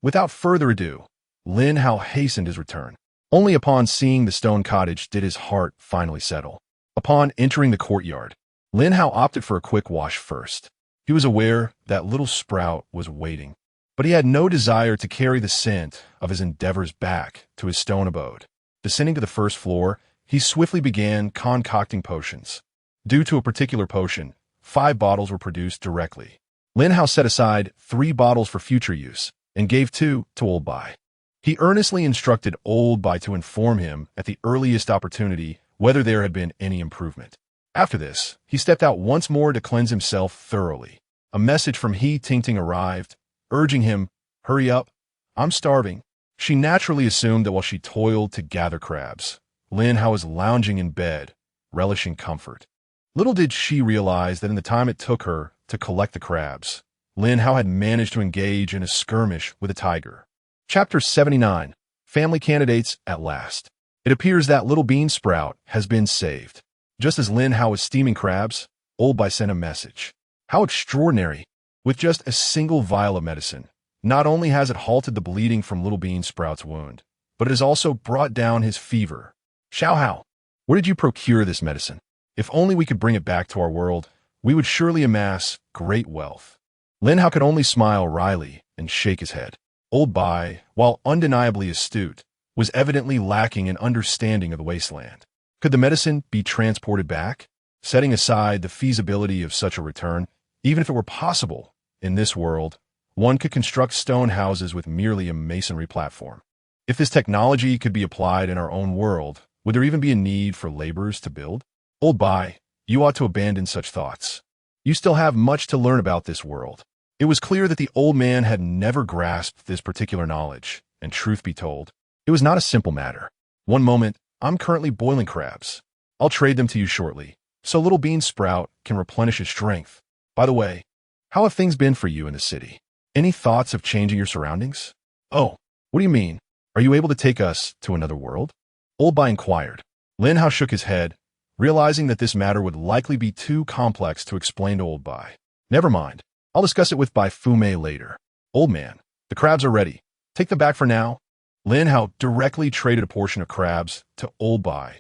Without further ado, Lin Hao hastened his return. Only upon seeing the stone cottage did his heart finally settle. Upon entering the courtyard, Lin Hao opted for a quick wash first. He was aware that little sprout was waiting, but he had no desire to carry the scent of his endeavors back to his stone abode. Descending to the first floor, he swiftly began concocting potions. Due to a particular potion, 5 bottles were produced directly. Lin Hao set aside 3 bottles for future use and gave 2 to Old Bai. He earnestly instructed Old Bai to inform him at the earliest opportunity whether there had been any improvement. After this, he stepped out once more to cleanse himself thoroughly. A message from He Tingting arrived, urging him, "Hurry up, I'm starving." She naturally assumed that while she toiled to gather crabs, Lin Hao was lounging in bed, relishing comfort. Little did she realize that in the time it took her to collect the crabs, Lin Hao had managed to engage in a skirmish with a tiger. Chapter 79. Family Candidates at Last. It appears that Little Bean Sprout has been saved. Just as Lin Hao was steaming crabs, Old Bai sent a message. How extraordinary! With just a single vial of medicine, not only has it halted the bleeding from Little Bean Sprout's wound, but it has also brought down his fever. Xiao Hao, where did you procure this medicine? If only we could bring it back to our world, we would surely amass great wealth. Lin Hao could only smile wryly and shake his head. Old Bai, while undeniably astute, was evidently lacking in understanding of the wasteland. Could the medicine be transported back? Setting aside the feasibility of such a return, even if it were possible, in this world, one could construct stone houses with merely a masonry platform. If this technology could be applied in our own world, would there even be a need for laborers to build? Old Bai, you ought to abandon such thoughts. You still have much to learn about this world. It was clear that the old man had never grasped this particular knowledge, and truth be told, it was not a simple matter. One moment, I'm currently boiling crabs. I'll trade them to you shortly, so Little Bean Sprout can replenish his strength. By the way, how have things been for you in the city? Any thoughts of changing your surroundings? Oh, what do you mean? Are you able to take us to another world? Old Bai inquired. Lin Hao shook his head, realizing that this matter would likely be too complex to explain to Old Bai. Never mind. I'll discuss it with Bai Fume later. Old man, the crabs are ready. Take them back for now. Lin Hao directly traded a portion of crabs to Old Bai,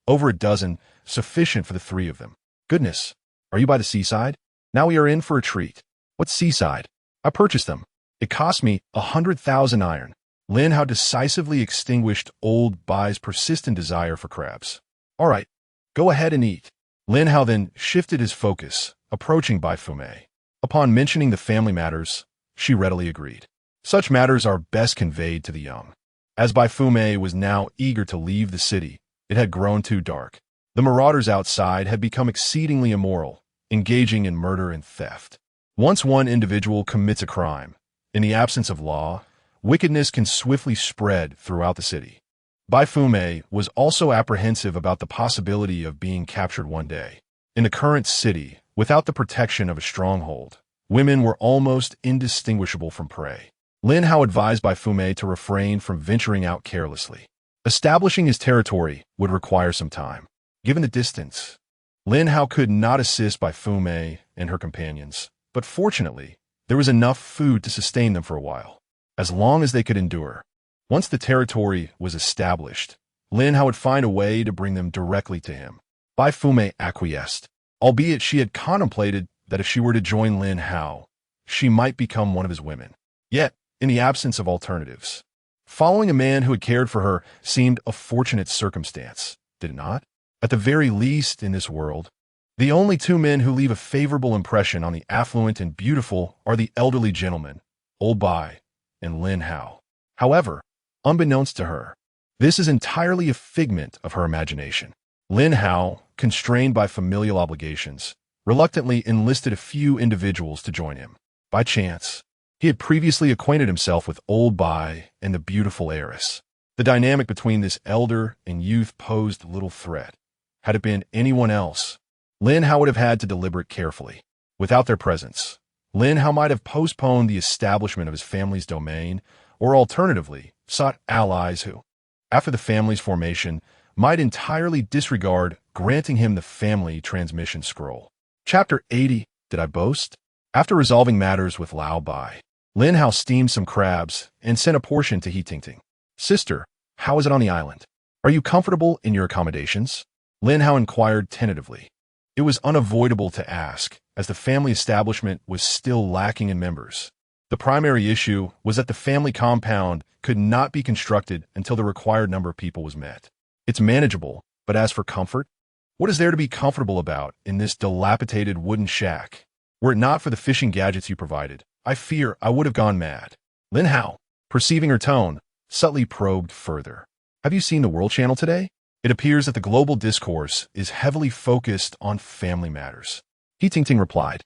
Over a dozen, sufficient for the three of them. Goodness, are you by the seaside? Now we are in for a treat. What seaside? I purchased them. It cost me 100,000 iron. Lin Hao decisively extinguished old Bai's persistent desire for crabs. All right, go ahead and eat. Lin Hao then shifted his focus, approaching Bai Fume. Upon mentioning the family matters, she readily agreed. Such matters are best conveyed to the young. As Bai Fume was now eager to leave the city, it had grown too dark. The marauders outside had become exceedingly immoral, engaging in murder and theft. Once one individual commits a crime, in the absence of law, wickedness can swiftly spread throughout the city. Bai Fume was also apprehensive about the possibility of being captured one day. In the current city, without the protection of a stronghold, women were almost indistinguishable from prey. Lin Hao advised Bai Fume to refrain from venturing out carelessly. Establishing his territory would require some time. Given the distance, Lin Hao could not assist Bai Fume and her companions, but fortunately, there was enough food to sustain them for a while, as long as they could endure. Once the territory was established, Lin Hao would find a way to bring them directly to him. Bai Fume acquiesced, albeit she had contemplated that if she were to join Lin Hao, she might become one of his women. Yet, in the absence of alternatives, following a man who had cared for her seemed a fortunate circumstance, did it not? At the very least in this world, the only two men who leave a favorable impression on the affluent and beautiful are the elderly gentlemen, Old Bai and Lin Hao. However, unbeknownst to her, this is entirely a figment of her imagination. Lin Hao, constrained by familial obligations, reluctantly enlisted a few individuals to join him. By chance, he had previously acquainted himself with Old Bai and the beautiful heiress. The dynamic between this elder and youth posed little threat. Had it been anyone else, Lin Hao would have had to deliberate carefully. Without their presence, Lin Hao might have postponed the establishment of his family's domain, or alternatively, sought allies who, after the family's formation, might entirely disregard granting him the family transmission scroll. Chapter 80, Did I Boast? After resolving matters with Lao Bai, Lin Hao steamed some crabs and sent a portion to He Tingting. Sister, how is it on the island? Are you comfortable in your accommodations? Lin Hao inquired tentatively. It was unavoidable to ask, as the family establishment was still lacking in members. The primary issue was that the family compound could not be constructed until the required number of people was met. It's manageable, but as for comfort, what is there to be comfortable about in this dilapidated wooden shack? Were it not for the fishing gadgets you provided, I fear I would have gone mad. Lin Hao, perceiving her tone, subtly probed further. Have you seen the World Channel today? It appears that the global discourse is heavily focused on family matters. He Tingting replied,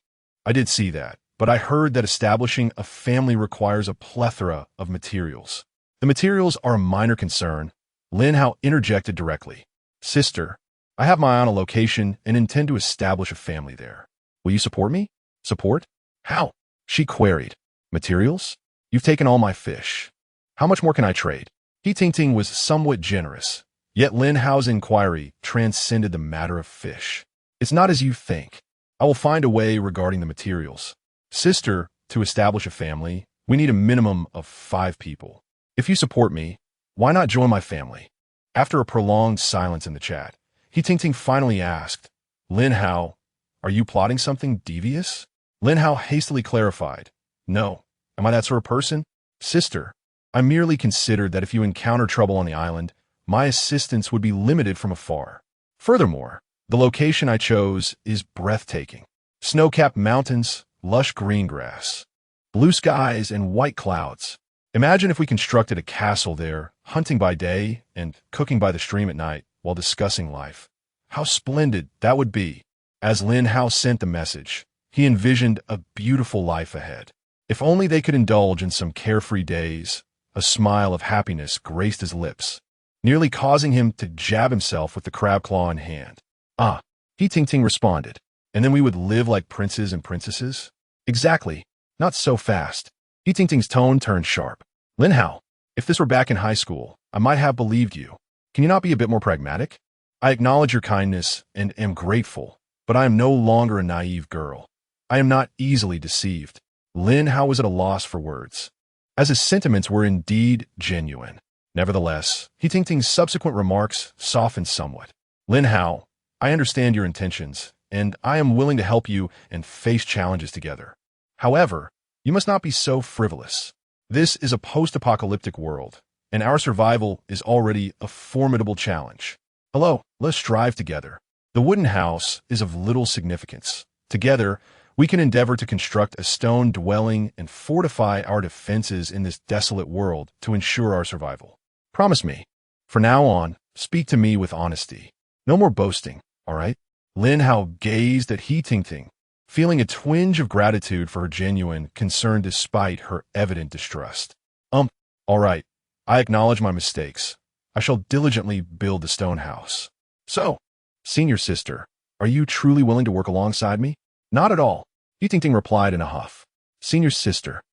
I did see that, but I heard that establishing a family requires a plethora of materials. The materials are a minor concern. Lin Hao interjected directly. Sister, I have my eye on a location and intend to establish a family there. Will you support me? Support? How? She queried. Materials? You've taken all my fish. How much more can I trade? He Tingting was somewhat generous, yet Lin Hao's inquiry transcended the matter of fish. It's not as you think. I will find a way regarding the materials. Sister, to establish a family, we need a minimum of 5 people. If you support me, why not join my family? After a prolonged silence in the chat, He Tingting finally asked, Lin Hao, are you plotting something devious? Lin Hao hastily clarified, No, am I that sort of person? Sister, I merely considered that if you encounter trouble on the island, my assistance would be limited from afar. Furthermore, the location I chose is breathtaking. Snow-capped mountains, lush green grass, blue skies, and white clouds. Imagine if we constructed a castle there, hunting by day and cooking by the stream at night while discussing life. How splendid that would be. As Lin Hao sent the message, he envisioned a beautiful life ahead. If only they could indulge in some carefree days. A smile of happiness graced his lips, nearly causing him to jab himself with the crab claw in hand. Ah, He Tingting responded. And then we would live like princes and princesses? Exactly. Not so fast. He Tingting's tone turned sharp. Lin Hao, if this were back in high school, I might have believed you. Can you not be a bit more pragmatic? I acknowledge your kindness and am grateful, but I am no longer a naive girl. I am not easily deceived. Lin Hao was at a loss for words, as his sentiments were indeed genuine. Nevertheless, He Tingting's subsequent remarks softened somewhat. Lin Hao, I understand your intentions, and I am willing to help you and face challenges together. However, you must not be so frivolous. This is a post-apocalyptic world, and our survival is already a formidable challenge. Hello, let's strive together. The wooden house is of little significance. Together, we can endeavor to construct a stone dwelling and fortify our defenses in this desolate world to ensure our survival. Promise me. From now on, speak to me with honesty. No more boasting, all right? Lin Hao gazed at He Tingting, feeling a twinge of gratitude for her genuine concern despite her evident distrust. All right. I acknowledge my mistakes. I shall diligently build the stone house. So, senior sister, are you truly willing to work alongside me? Not at all, He Tingting replied in a huff. Senior sister,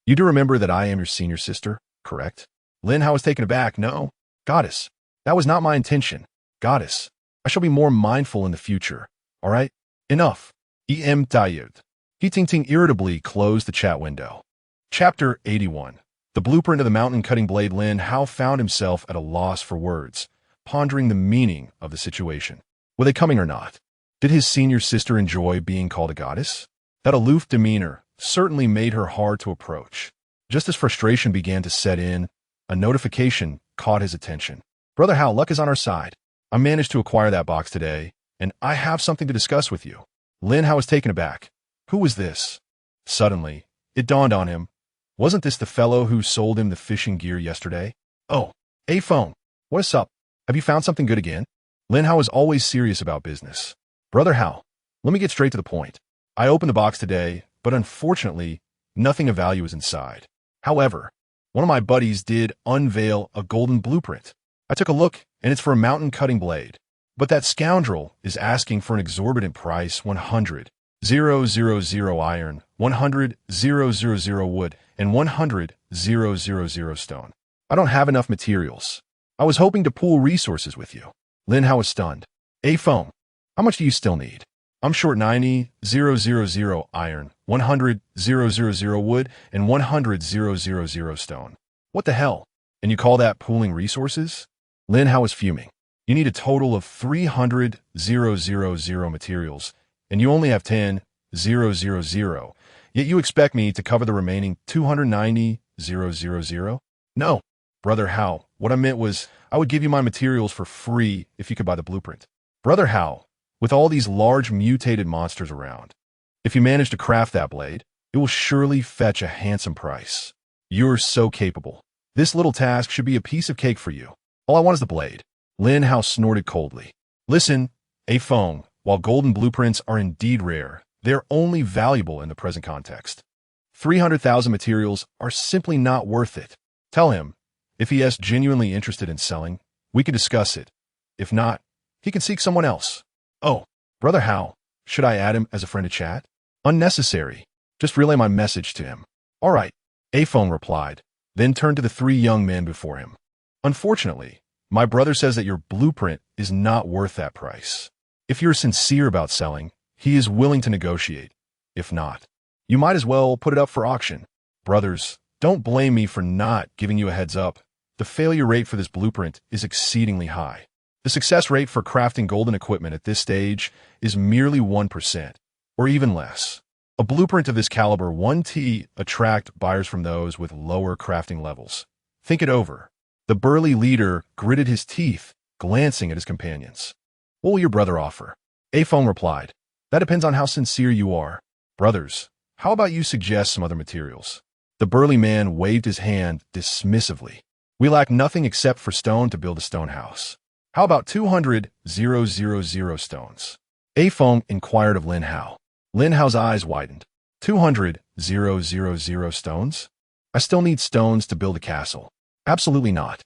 you do remember that I am your senior sister, correct? Lin Hao was taken aback. No, goddess, that was not my intention. Goddess, I shall be more mindful in the future. All right, enough. Tired. He Tingting irritably closed the chat window. Chapter 81. The blueprint of the mountain-cutting blade. Lin Hao found himself at a loss for words, pondering the meaning of the situation. Were they coming or not? Did his senior sister enjoy being called a goddess? That aloof demeanor certainly made her hard to approach. Just as frustration began to set in, a notification caught his attention. Brother Hao, luck is on our side. I managed to acquire that box today, and I have something to discuss with you. Lin Hao was taken aback. Who was this? Suddenly, it dawned on him. Wasn't this the fellow who sold him the fishing gear yesterday? Oh, hey phone. What's up? Have you found something good again? Lin Hao is always serious about business. Brother Hao, let me get straight to the point. I opened the box today, but unfortunately, nothing of value is inside. However, one of my buddies did unveil a golden blueprint. I took a look, and it's for a mountain-cutting blade. But that scoundrel is asking for an exorbitant price: 100,000 iron, 100,000 wood, and 100,000 stone. I don't have enough materials. I was hoping to pool resources with you. Lin Hao was stunned. Hey phone, how much do you still need? I'm short 90,000 iron, 100,000 wood, and 100,000 stone. What the hell? And you call that pooling resources? Lin Hao was fuming. You need a total of 300,000 materials, and you only have 10,000, yet you expect me to cover the remaining 290,000? No, Brother Hao, what I meant was I would give you my materials for free if you could buy the blueprint. Brother Hao, with all these large mutated monsters around, if you manage to craft that blade, it will surely fetch a handsome price. You're so capable. This little task should be a piece of cake for you. All I want is the blade. Lin Hao snorted coldly. Listen, phone, while golden blueprints are indeed rare, they're only valuable in the present context. 300,000 materials are simply not worth it. Tell him, if he is genuinely interested in selling, we can discuss it. If not, he can seek someone else. Oh, Brother Hao, should I add him as a friend to chat? Unnecessary. Just relay my message to him. All right, phone replied, then turned to the three young men before him. Unfortunately, my brother says that your blueprint is not worth that price. If you're sincere about selling, he is willing to negotiate. If not, you might as well put it up for auction. Brothers, don't blame me for not giving you a heads up. The failure rate for this blueprint is exceedingly high. The success rate for crafting golden equipment at this stage is merely 1%, or even less. A blueprint of this caliber 1T attract buyers from those with lower crafting levels. Think it over. The burly leader gritted his teeth, glancing at his companions. What will your brother offer? phone replied. That depends on how sincere you are. Brothers, how about you suggest some other materials? The burly man waved his hand dismissively. We lack nothing except for stone to build a stone house. How about 200,000 stones? phone inquired of Lin Hao. Lin Hao's eyes widened. 200,000 stones? I still need stones to build a castle. Absolutely not.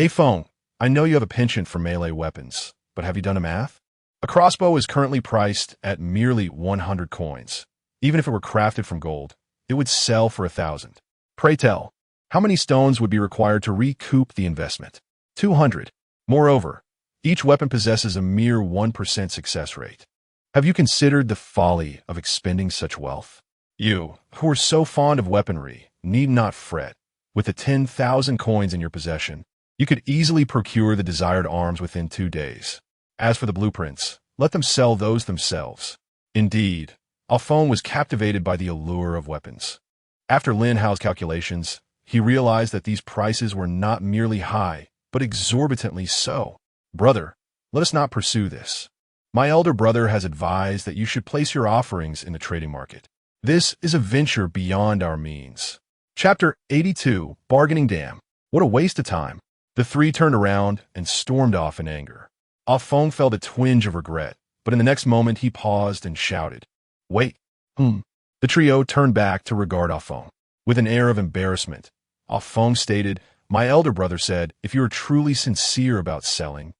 phone, I know you have a penchant for melee weapons, but have you done a math? A crossbow is currently priced at merely 100 coins. Even if it were crafted from gold, it would sell for 1,000. Pray tell, how many stones would be required to recoup the investment? 200. Moreover, each weapon possesses a mere 1% success rate. Have you considered the folly of expending such wealth? You, who are so fond of weaponry, need not fret. With the 10,000 coins in your possession, You could easily procure the desired arms within 2 days. As for the blueprints, let them sell those themselves. Indeed, Alphonse was captivated by the allure of weapons. After Lin Hao's calculations, he realized that these prices were not merely high, but exorbitantly so. Brother, let us not pursue this. My elder brother has advised that you should place your offerings in the trading market. This is a venture beyond our means. Chapter 82, Bargaining Dam. What a waste of time. The three turned around and stormed off in anger. Alphonse felt a twinge of regret, but in the next moment he paused and shouted, "Wait, The trio turned back to regard Alphonse. With an air of embarrassment, Alphonse stated, "My elder brother said, if you are truly sincere about selling,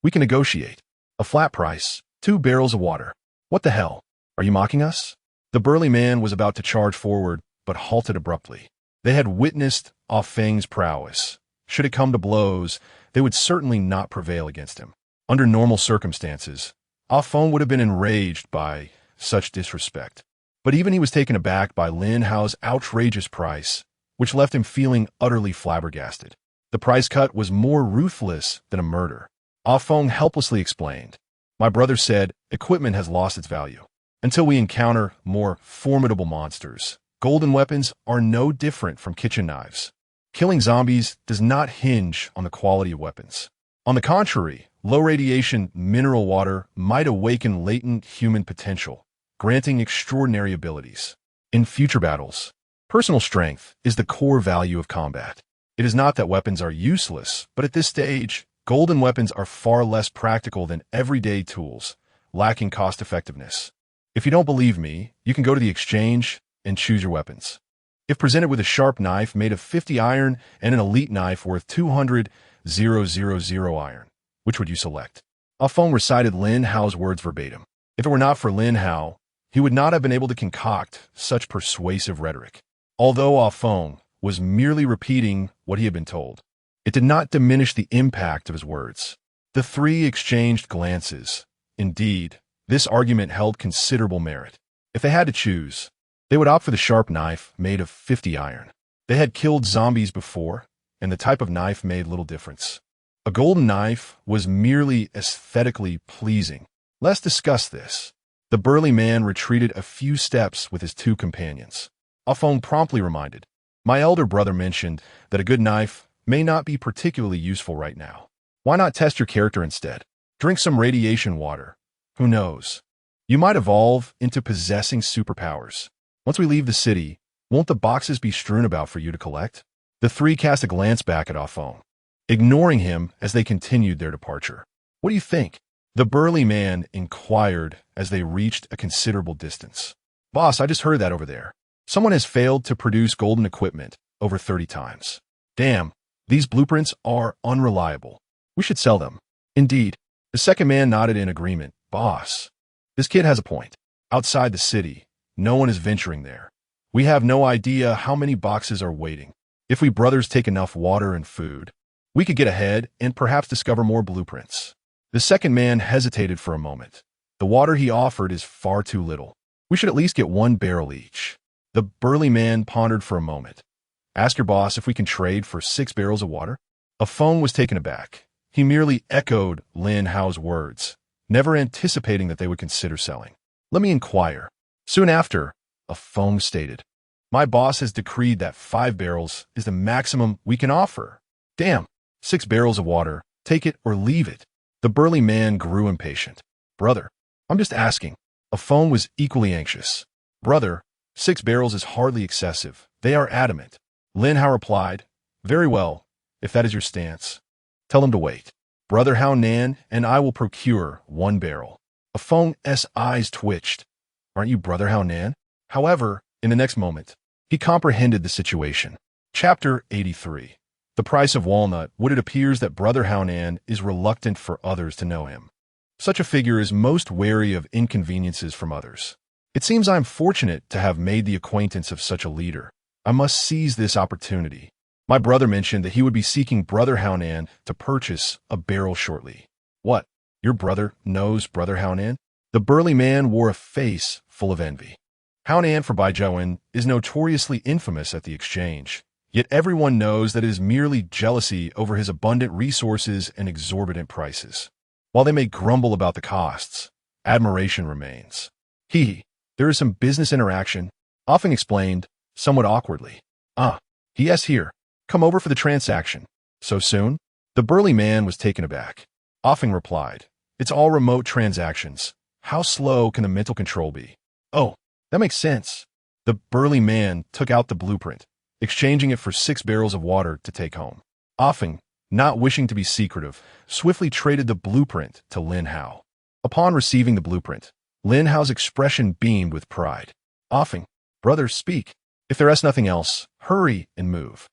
we can negotiate. A flat price, 2 barrels of water. What the hell? Are you mocking us?" The burly man was about to charge forward, but halted abruptly. They had witnessed Ah Feng's prowess. Should it come to blows, they would certainly not prevail against him. Under normal circumstances, Ah Feng would have been enraged by such disrespect. But even he was taken aback by Lin Hao's outrageous price, which left him feeling utterly flabbergasted. The price cut was more ruthless than a murder. Ah Feng helplessly explained, "My brother said equipment has lost its value. Until we encounter more formidable monsters, golden weapons are no different from kitchen knives. Killing zombies does not hinge on the quality of weapons. On the contrary, low-radiation mineral water might awaken latent human potential, granting extraordinary abilities. In future battles, personal strength is the core value of combat. It is not that weapons are useless, but at this stage, golden weapons are far less practical than everyday tools, lacking cost-effectiveness. If you don't believe me, you can go to the exchange and choose your weapons. If presented with a sharp knife made of 50 iron and an elite knife worth 200,000 iron, which would you select?" Alphonse recited Lin Hao's words verbatim. If it were not for Lin Hao, he would not have been able to concoct such persuasive rhetoric. Although Alphonse was merely repeating what he had been told, it did not diminish the impact of his words. The three exchanged glances. Indeed, this argument held considerable merit. If they had to choose, they would opt for the sharp knife made of 50 iron. They had killed zombies before, and the type of knife made little difference. A golden knife was merely aesthetically pleasing. Let's discuss this. The burly man retreated a few steps with his two companions. Alphonse promptly reminded, "My elder brother mentioned that a good knife may not be particularly useful right now. Why not test your character instead? Drink some radiation water. Who knows? You might evolve into possessing superpowers. Once we leave the city, won't the boxes be strewn about for you to collect?" The three cast a glance back at Alphonse, ignoring him as they continued their departure. "What do you think?" the burly man inquired as they reached a considerable distance. "Boss, I just heard that over there. Someone has failed to produce golden equipment over 30 times. Damn, these blueprints are unreliable. We should sell them." "Indeed." The second man nodded in agreement. "Boss, this kid has a point. Outside the city, no one is venturing there. We have no idea how many boxes are waiting. If we brothers take enough water and food, we could get ahead and perhaps discover more blueprints." The second man hesitated for a moment. The water he offered is far too little. We should at least get 1 barrel each. The burly man pondered for a moment. "Ask your boss if we can trade for 6 barrels of water." Alphonse was taken aback. He merely echoed Lin Hao's words, never anticipating that they would consider selling. "Let me inquire." Soon after, Alphonse stated, "My boss has decreed that 5 barrels is the maximum we can offer." "Damn, 6 barrels of water. Take it or leave it." The burly man grew impatient. "Brother, I'm just asking." Alphonse was equally anxious. "Brother, 6 barrels is hardly excessive. They are adamant." Lin Hao replied, "Very well, if that is your stance. Tell him to wait. Brother Hao Nan and I will procure 1 barrel." Alphonse's eyes twitched. "Aren't you Brother Hao Nan?" However, in the next moment, he comprehended the situation. Chapter 83. The price of walnut. What it appears that Brother Hao Nan is reluctant for others to know him. Such a figure is most wary of inconveniences from others. It seems I am fortunate to have made the acquaintance of such a leader. I must seize this opportunity. My brother mentioned that he would be seeking Brother Hao Nan to purchase a barrel shortly. "What? Your brother knows Brother Hao Nan?" The burly man wore a face full of envy. Hao Nan for Baijiaoan is notoriously infamous at the exchange. Yet everyone knows that it is merely jealousy over his abundant resources and exorbitant prices. While they may grumble about the costs, admiration remains. There is some business interaction, often explained, somewhat awkwardly. Yes, here. Come over for the transaction. So soon? The burly man was taken aback. Offing replied, "It's all remote transactions. How slow can the mental control be?" "Oh, that makes sense." The burly man took out the blueprint, exchanging it for 6 barrels of water to take home. Offing, not wishing to be secretive, swiftly traded the blueprint to Lin Hao. Upon receiving the blueprint, Lin Hao's expression beamed with pride. Offing, "Brother, speak. If there is nothing else, hurry and move."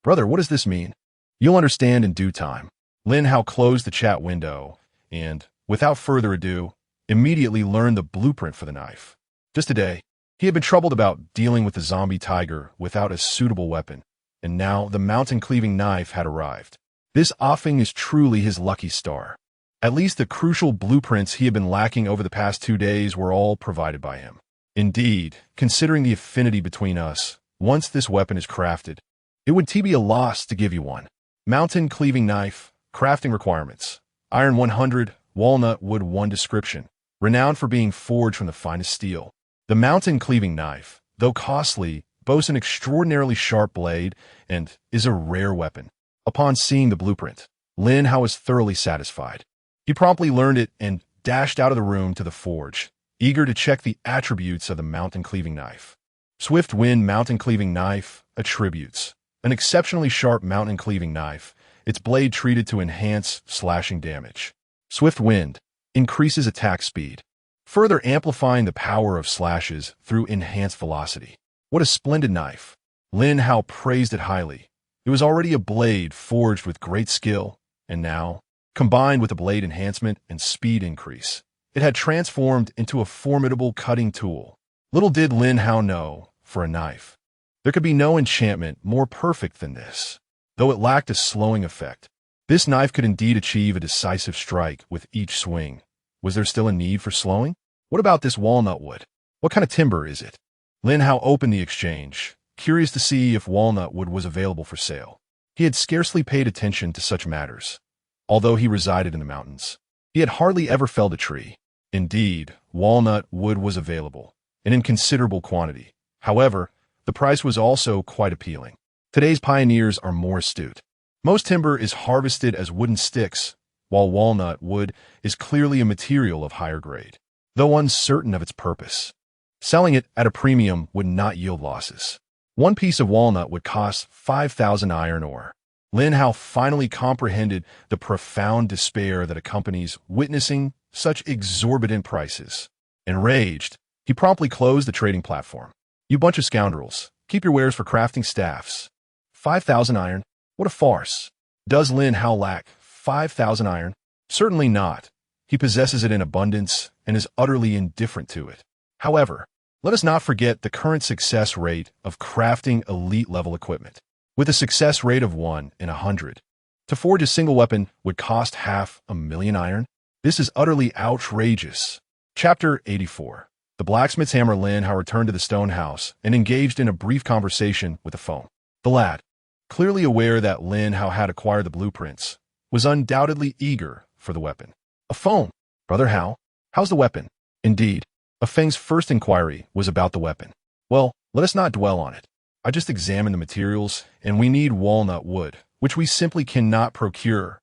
Brother, what does this mean?" "You'll understand in due time." Lin Hao closed the chat window and, without further ado, immediately learned the blueprint for the knife. Just today, he had been troubled about dealing with the zombie tiger without a suitable weapon, and now the mountain-cleaving knife had arrived. This offing is truly his lucky star. At least the crucial blueprints he had been lacking over the past 2 days were all provided by him. Indeed, considering the affinity between us, once this weapon is crafted, it would be a loss to give you one. Mountain-cleaving knife, crafting requirements, iron 100, walnut wood 1 description, renowned for being forged from the finest steel. The mountain-cleaving knife, though costly, boasts an extraordinarily sharp blade and is a rare weapon. Upon seeing the blueprint, Lin Hao was thoroughly satisfied. He promptly learned it and dashed out of the room to the forge, eager to check the attributes of the mountain-cleaving knife. Swift Wind Mountain-Cleaving Knife Attributes. An exceptionally sharp mountain-cleaving knife, its blade treated to enhance slashing damage. Swift Wind increases attack speed, further amplifying the power of slashes through enhanced velocity. What a splendid knife! Lin Hao praised it highly. It was already a blade forged with great skill, and now, combined with the blade enhancement and speed increase, it had transformed into a formidable cutting tool. Little did Lin Hao know, for a knife, there could be no enchantment more perfect than this. Though it lacked a slowing effect, this knife could indeed achieve a decisive strike with each swing. Was there still a need for slowing? What about this walnut wood? What kind of timber is it? Lin Hao opened the exchange, curious to see if walnut wood was available for sale. He had scarcely paid attention to such matters. Although he resided in the mountains, he had hardly ever felled a tree. Indeed, walnut wood was available, and in considerable quantity. However, the price was also quite appealing. Today's pioneers are more astute. Most timber is harvested as wooden sticks, while walnut wood is clearly a material of higher grade, though uncertain of its purpose. Selling it at a premium would not yield losses. One piece of walnut would cost 5,000 iron ore. Lin Hao finally comprehended the profound despair that accompanies witnessing such exorbitant prices. Enraged, he promptly closed the trading platform. "You bunch of scoundrels, keep your wares for crafting staffs." 5,000 iron? What a farce. Does Lin Hao lack 5,000 iron? Certainly not. He possesses it in abundance and is utterly indifferent to it. However, let us not forget the current success rate of crafting elite-level equipment. With a success rate of 1 in 100, to forge a single weapon would cost 500,000 iron. This is utterly outrageous. Chapter 84. The blacksmith's hammer. Lin Hao returned to the stone house and engaged in a brief conversation with the phone. The lad, clearly aware that Lin Hao had acquired the blueprints, was undoubtedly eager for the weapon. A phone. "Brother Hao, how's the weapon?" Indeed, Feng's first inquiry was about the weapon. "Well, let us not dwell on it. I just examined the materials, and we need walnut wood, which we simply cannot procure."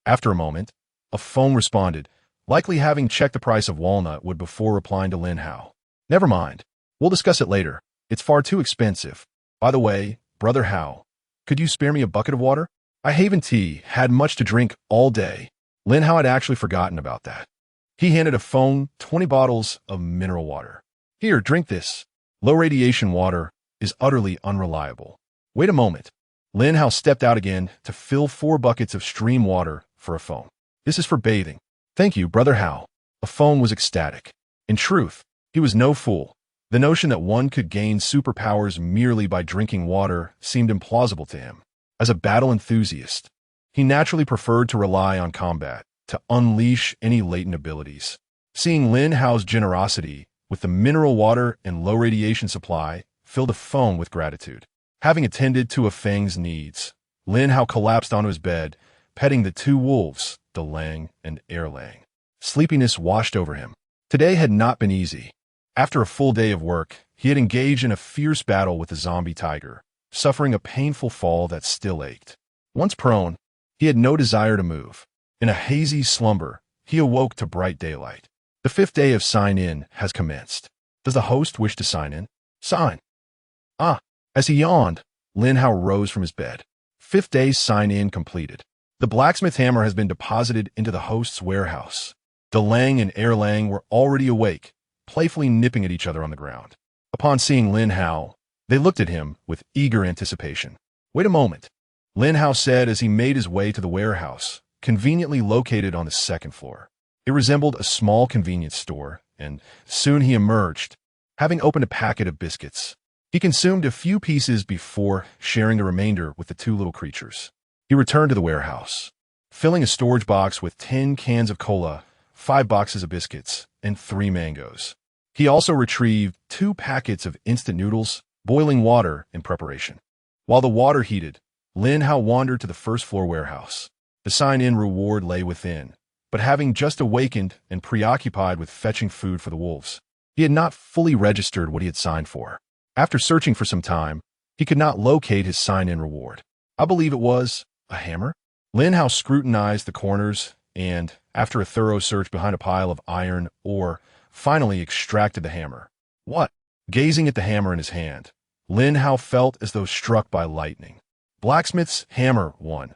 After a moment, Feng responded, likely having checked the price of walnut wood before replying to Lin Hao. "Never mind. We'll discuss it later. It's far too expensive. By the way, Brother Hao, could you spare me a bucket of water? I haven't had much to drink all day." Lin Hao had actually forgotten about that. He handed Feng 20 bottles of mineral water. "Here, drink this. Low radiation water is utterly unreliable." "Wait a moment." Lin Hao stepped out again to fill 4 buckets of stream water for Feng. "This is for bathing." "Thank you, Brother Hao." Feng was ecstatic. In truth, he was no fool. The notion that one could gain superpowers merely by drinking water seemed implausible to him. As a battle enthusiast, he naturally preferred to rely on combat to unleash any latent abilities. Seeing Lin Hao's generosity with the mineral water and low radiation supply filled Feng with gratitude. Having attended to Feng's needs, Lin Hao collapsed onto his bed, petting the two wolves, Delang and Erlang. Sleepiness washed over him. Today had not been easy. After a full day of work, he had engaged in a fierce battle with the zombie tiger, suffering a painful fall that still ached. Once prone, he had no desire to move. In a hazy slumber, he awoke to bright daylight. The 5th day of sign-in has commenced. Does the host wish to sign in? Sign. As he yawned, Lin Hao rose from his bed. 5th day's sign-in completed. The blacksmith hammer has been deposited into the host's warehouse. Delang and Erlang were already awake, playfully nipping at each other on the ground. Upon seeing Lin Hao, they looked at him with eager anticipation. Wait a moment, Lin Hao said as he made his way to the warehouse, conveniently located on the 2nd floor. It resembled a small convenience store, and soon he emerged, having opened a packet of biscuits. He consumed a few pieces before sharing the remainder with the two little creatures. He returned to the warehouse, filling a storage box with 10 cans of cola, 5 boxes of biscuits, and 3 mangoes. He also retrieved 2 packets of instant noodles, boiling water in preparation. While the water heated, Lin Hao wandered to the 1st floor warehouse. The sign-in reward lay within, but having just awakened and preoccupied with fetching food for the wolves, he had not fully registered what he had signed for. After searching for some time, he could not locate his sign-in reward. I believe it was a hammer? Lin Hao scrutinized the corners and, after a thorough search behind a pile of iron ore, finally extracted the hammer. What? Gazing at the hammer in his hand, Lin Hao felt as though struck by lightning. Blacksmith's Hammer 1.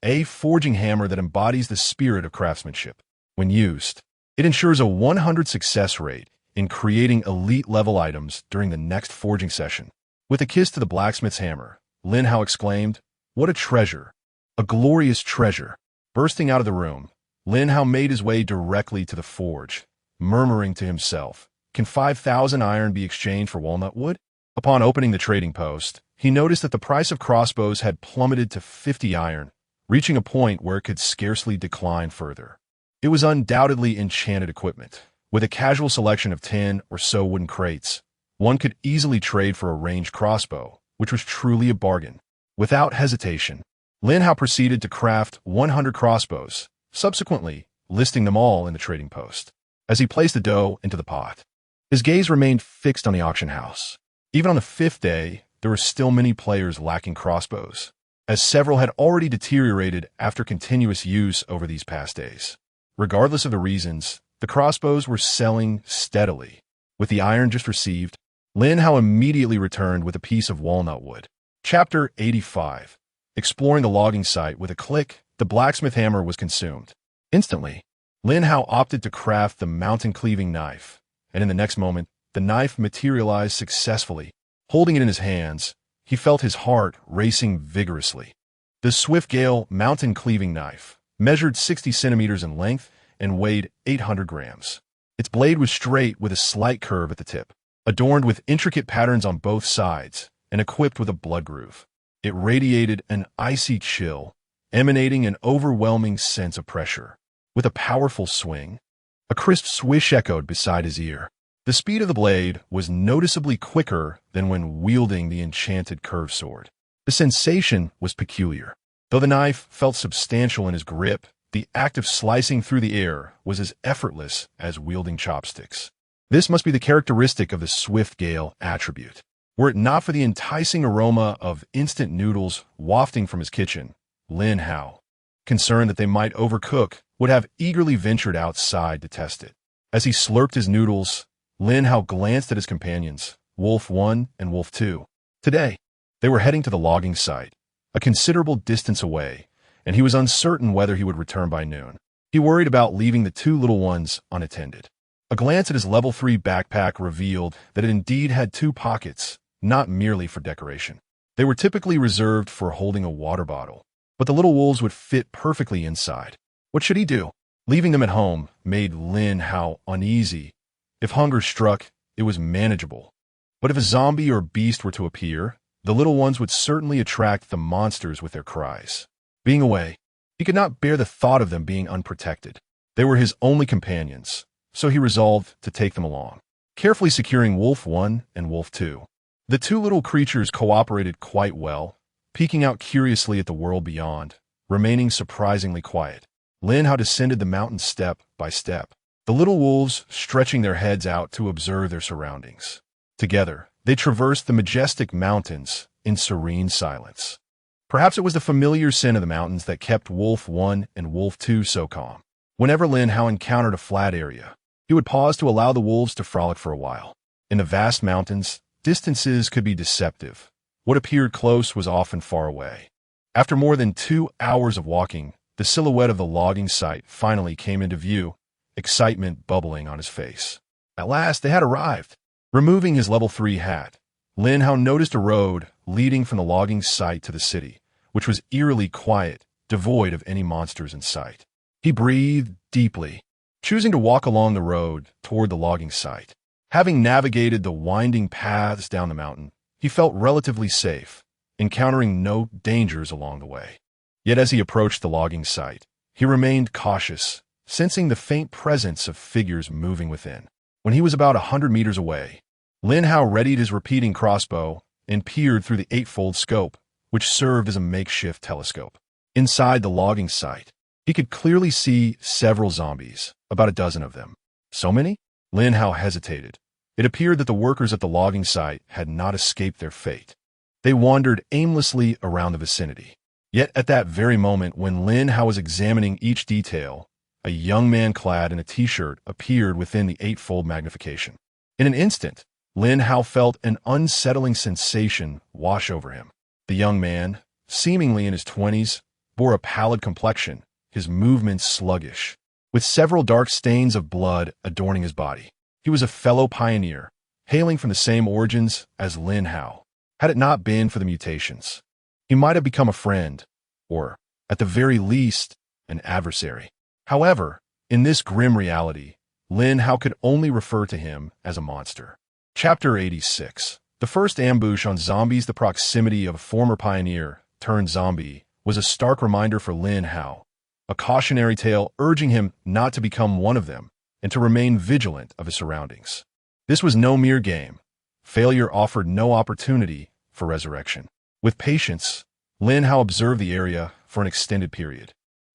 A forging hammer that embodies the spirit of craftsmanship. When used, it ensures a 100% success rate in creating elite-level items during the next forging session. With a kiss to the blacksmith's hammer, Lin Hao exclaimed, "What a treasure! A glorious treasure!" Bursting out of the room, Lin Hao made his way directly to the forge, murmuring to himself, "Can 5,000 iron be exchanged for walnut wood?" Upon opening the trading post, he noticed that the price of crossbows had plummeted to 50 iron, reaching a point where it could scarcely decline further. It was undoubtedly enchanted equipment. With a casual selection of 10 or so wooden crates, one could easily trade for a ranged crossbow, which was truly a bargain. Without hesitation, Lin Hao proceeded to craft 100 crossbows, subsequently listing them all in the trading post. As he placed the dough into the pot, his gaze remained fixed on the auction house. Even on the 5th day, there were still many players lacking crossbows, as several had already deteriorated after continuous use over these past days. Regardless of the reasons, the crossbows were selling steadily. With the iron just received, Lin Hao immediately returned with a piece of walnut wood. Chapter 85. Exploring the logging site with a click, the blacksmith hammer was consumed. Instantly, Lin Hao opted to craft the mountain-cleaving knife, and in the next moment, the knife materialized successfully. Holding it in his hands, he felt his heart racing vigorously. The Swift-Gale mountain-cleaving knife measured 60 centimeters in length and weighed 800 grams. Its blade was straight with a slight curve at the tip, adorned with intricate patterns on both sides, and equipped with a blood groove. It radiated an icy chill, emanating an overwhelming sense of pressure. With a powerful swing, a crisp swish echoed beside his ear. The speed of the blade was noticeably quicker than when wielding the enchanted curved sword. The sensation was peculiar. Though the knife felt substantial in his grip, the act of slicing through the air was as effortless as wielding chopsticks. This must be the characteristic of the Swift-Gale attribute. Were it not for the enticing aroma of instant noodles wafting from his kitchen, Lin Hao, concerned that they might overcook, would have eagerly ventured outside to test it. As he slurped his noodles, Lin Hao glanced at his companions, Wolf 1 and Wolf 2. Today, they were heading to the logging site, a considerable distance away, and he was uncertain whether he would return by noon. He worried about leaving the two little ones unattended. A glance at his level 3 backpack revealed that it indeed had 2 pockets, not merely for decoration. They were typically reserved for holding a water bottle, but the little wolves would fit perfectly inside. What should he do? Leaving them at home made Lin Hao uneasy. If hunger struck, it was manageable. But if a zombie or beast were to appear, the little ones would certainly attract the monsters with their cries. Being away, he could not bear the thought of them being unprotected. They were his only companions, so he resolved to take them along. Carefully securing Wolf 1 and Wolf 2, The two little creatures cooperated quite well, peeking out curiously at the world beyond, remaining surprisingly quiet. Lin Hao descended the mountain step by step, the little wolves stretching their heads out to observe their surroundings. Together, they traversed the majestic mountains in serene silence. Perhaps it was the familiar scent of the mountains that kept Wolf 1 and Wolf 2 so calm. Whenever Lin Hao encountered a flat area, he would pause to allow the wolves to frolic for a while. In the vast mountains, distances could be deceptive. What appeared close was often far away. After more than 2 hours of walking, the silhouette of the logging site finally came into view, excitement bubbling on his face. At last, they had arrived. Removing his level 3 hat, Lin Hao noticed a road leading from the logging site to the city, which was eerily quiet, devoid of any monsters in sight. He breathed deeply, choosing to walk along the road toward the logging site. Having navigated the winding paths down the mountain, he felt relatively safe, encountering no dangers along the way. Yet as he approached the logging site, he remained cautious, sensing the faint presence of figures moving within. When he was about 100 meters away, Lin Hao readied his repeating crossbow and peered through the 8-fold scope, which served as a makeshift telescope. Inside the logging site, he could clearly see several zombies, about a dozen of them. So many? Lin Hao hesitated. It appeared that the workers at the logging site had not escaped their fate. They wandered aimlessly around the vicinity. Yet at that very moment when Lin Hao was examining each detail, a young man clad in a t-shirt appeared within the 8-fold magnification. In an instant, Lin Hao felt an unsettling sensation wash over him. The young man, seemingly in his 20s, bore a pallid complexion, his movements sluggish, with several dark stains of blood adorning his body. He was a fellow pioneer, hailing from the same origins as Lin Hao. Had it not been for the mutations, he might have become a friend, or, at the very least, an adversary. However, in this grim reality, Lin Hao could only refer to him as a monster. Chapter 86. The first ambush on zombies. The proximity of a former pioneer turned zombie was a stark reminder for Lin Hao, a cautionary tale urging him not to become one of them and to remain vigilant of his surroundings. This was no mere game. Failure offered no opportunity for resurrection. With patience, Lin Hao observed the area for an extended period,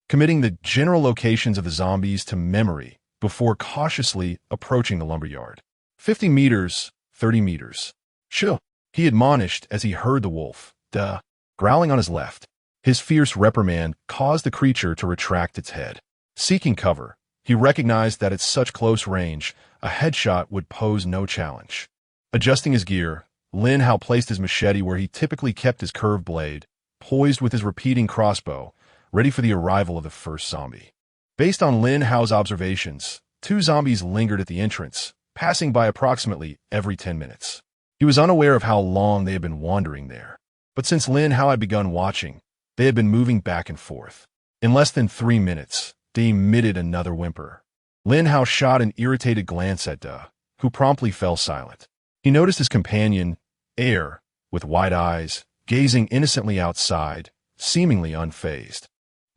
committing the general locations of the zombies to memory before cautiously approaching the lumberyard. 50 meters, 30 meters. Shoo, he admonished as he heard the wolf, growling on his left. His fierce reprimand caused the creature to retract its head. Seeking cover, he recognized that at such close range, a headshot would pose no challenge. Adjusting his gear, Lin Hao placed his machete where he typically kept his curved blade, poised with his repeating crossbow, ready for the arrival of the first zombie. Based on Lin Hao's observations, 2 zombies lingered at the entrance, passing by approximately every 10 minutes. He was unaware of how long they had been wandering there, but since Lin Hao had begun watching, they had been moving back and forth. In less than 3 minutes, they emitted another whimper. Lin Hao shot an irritated glance at who promptly fell silent. He noticed his companion, Air, with wide eyes, gazing innocently outside, seemingly unfazed.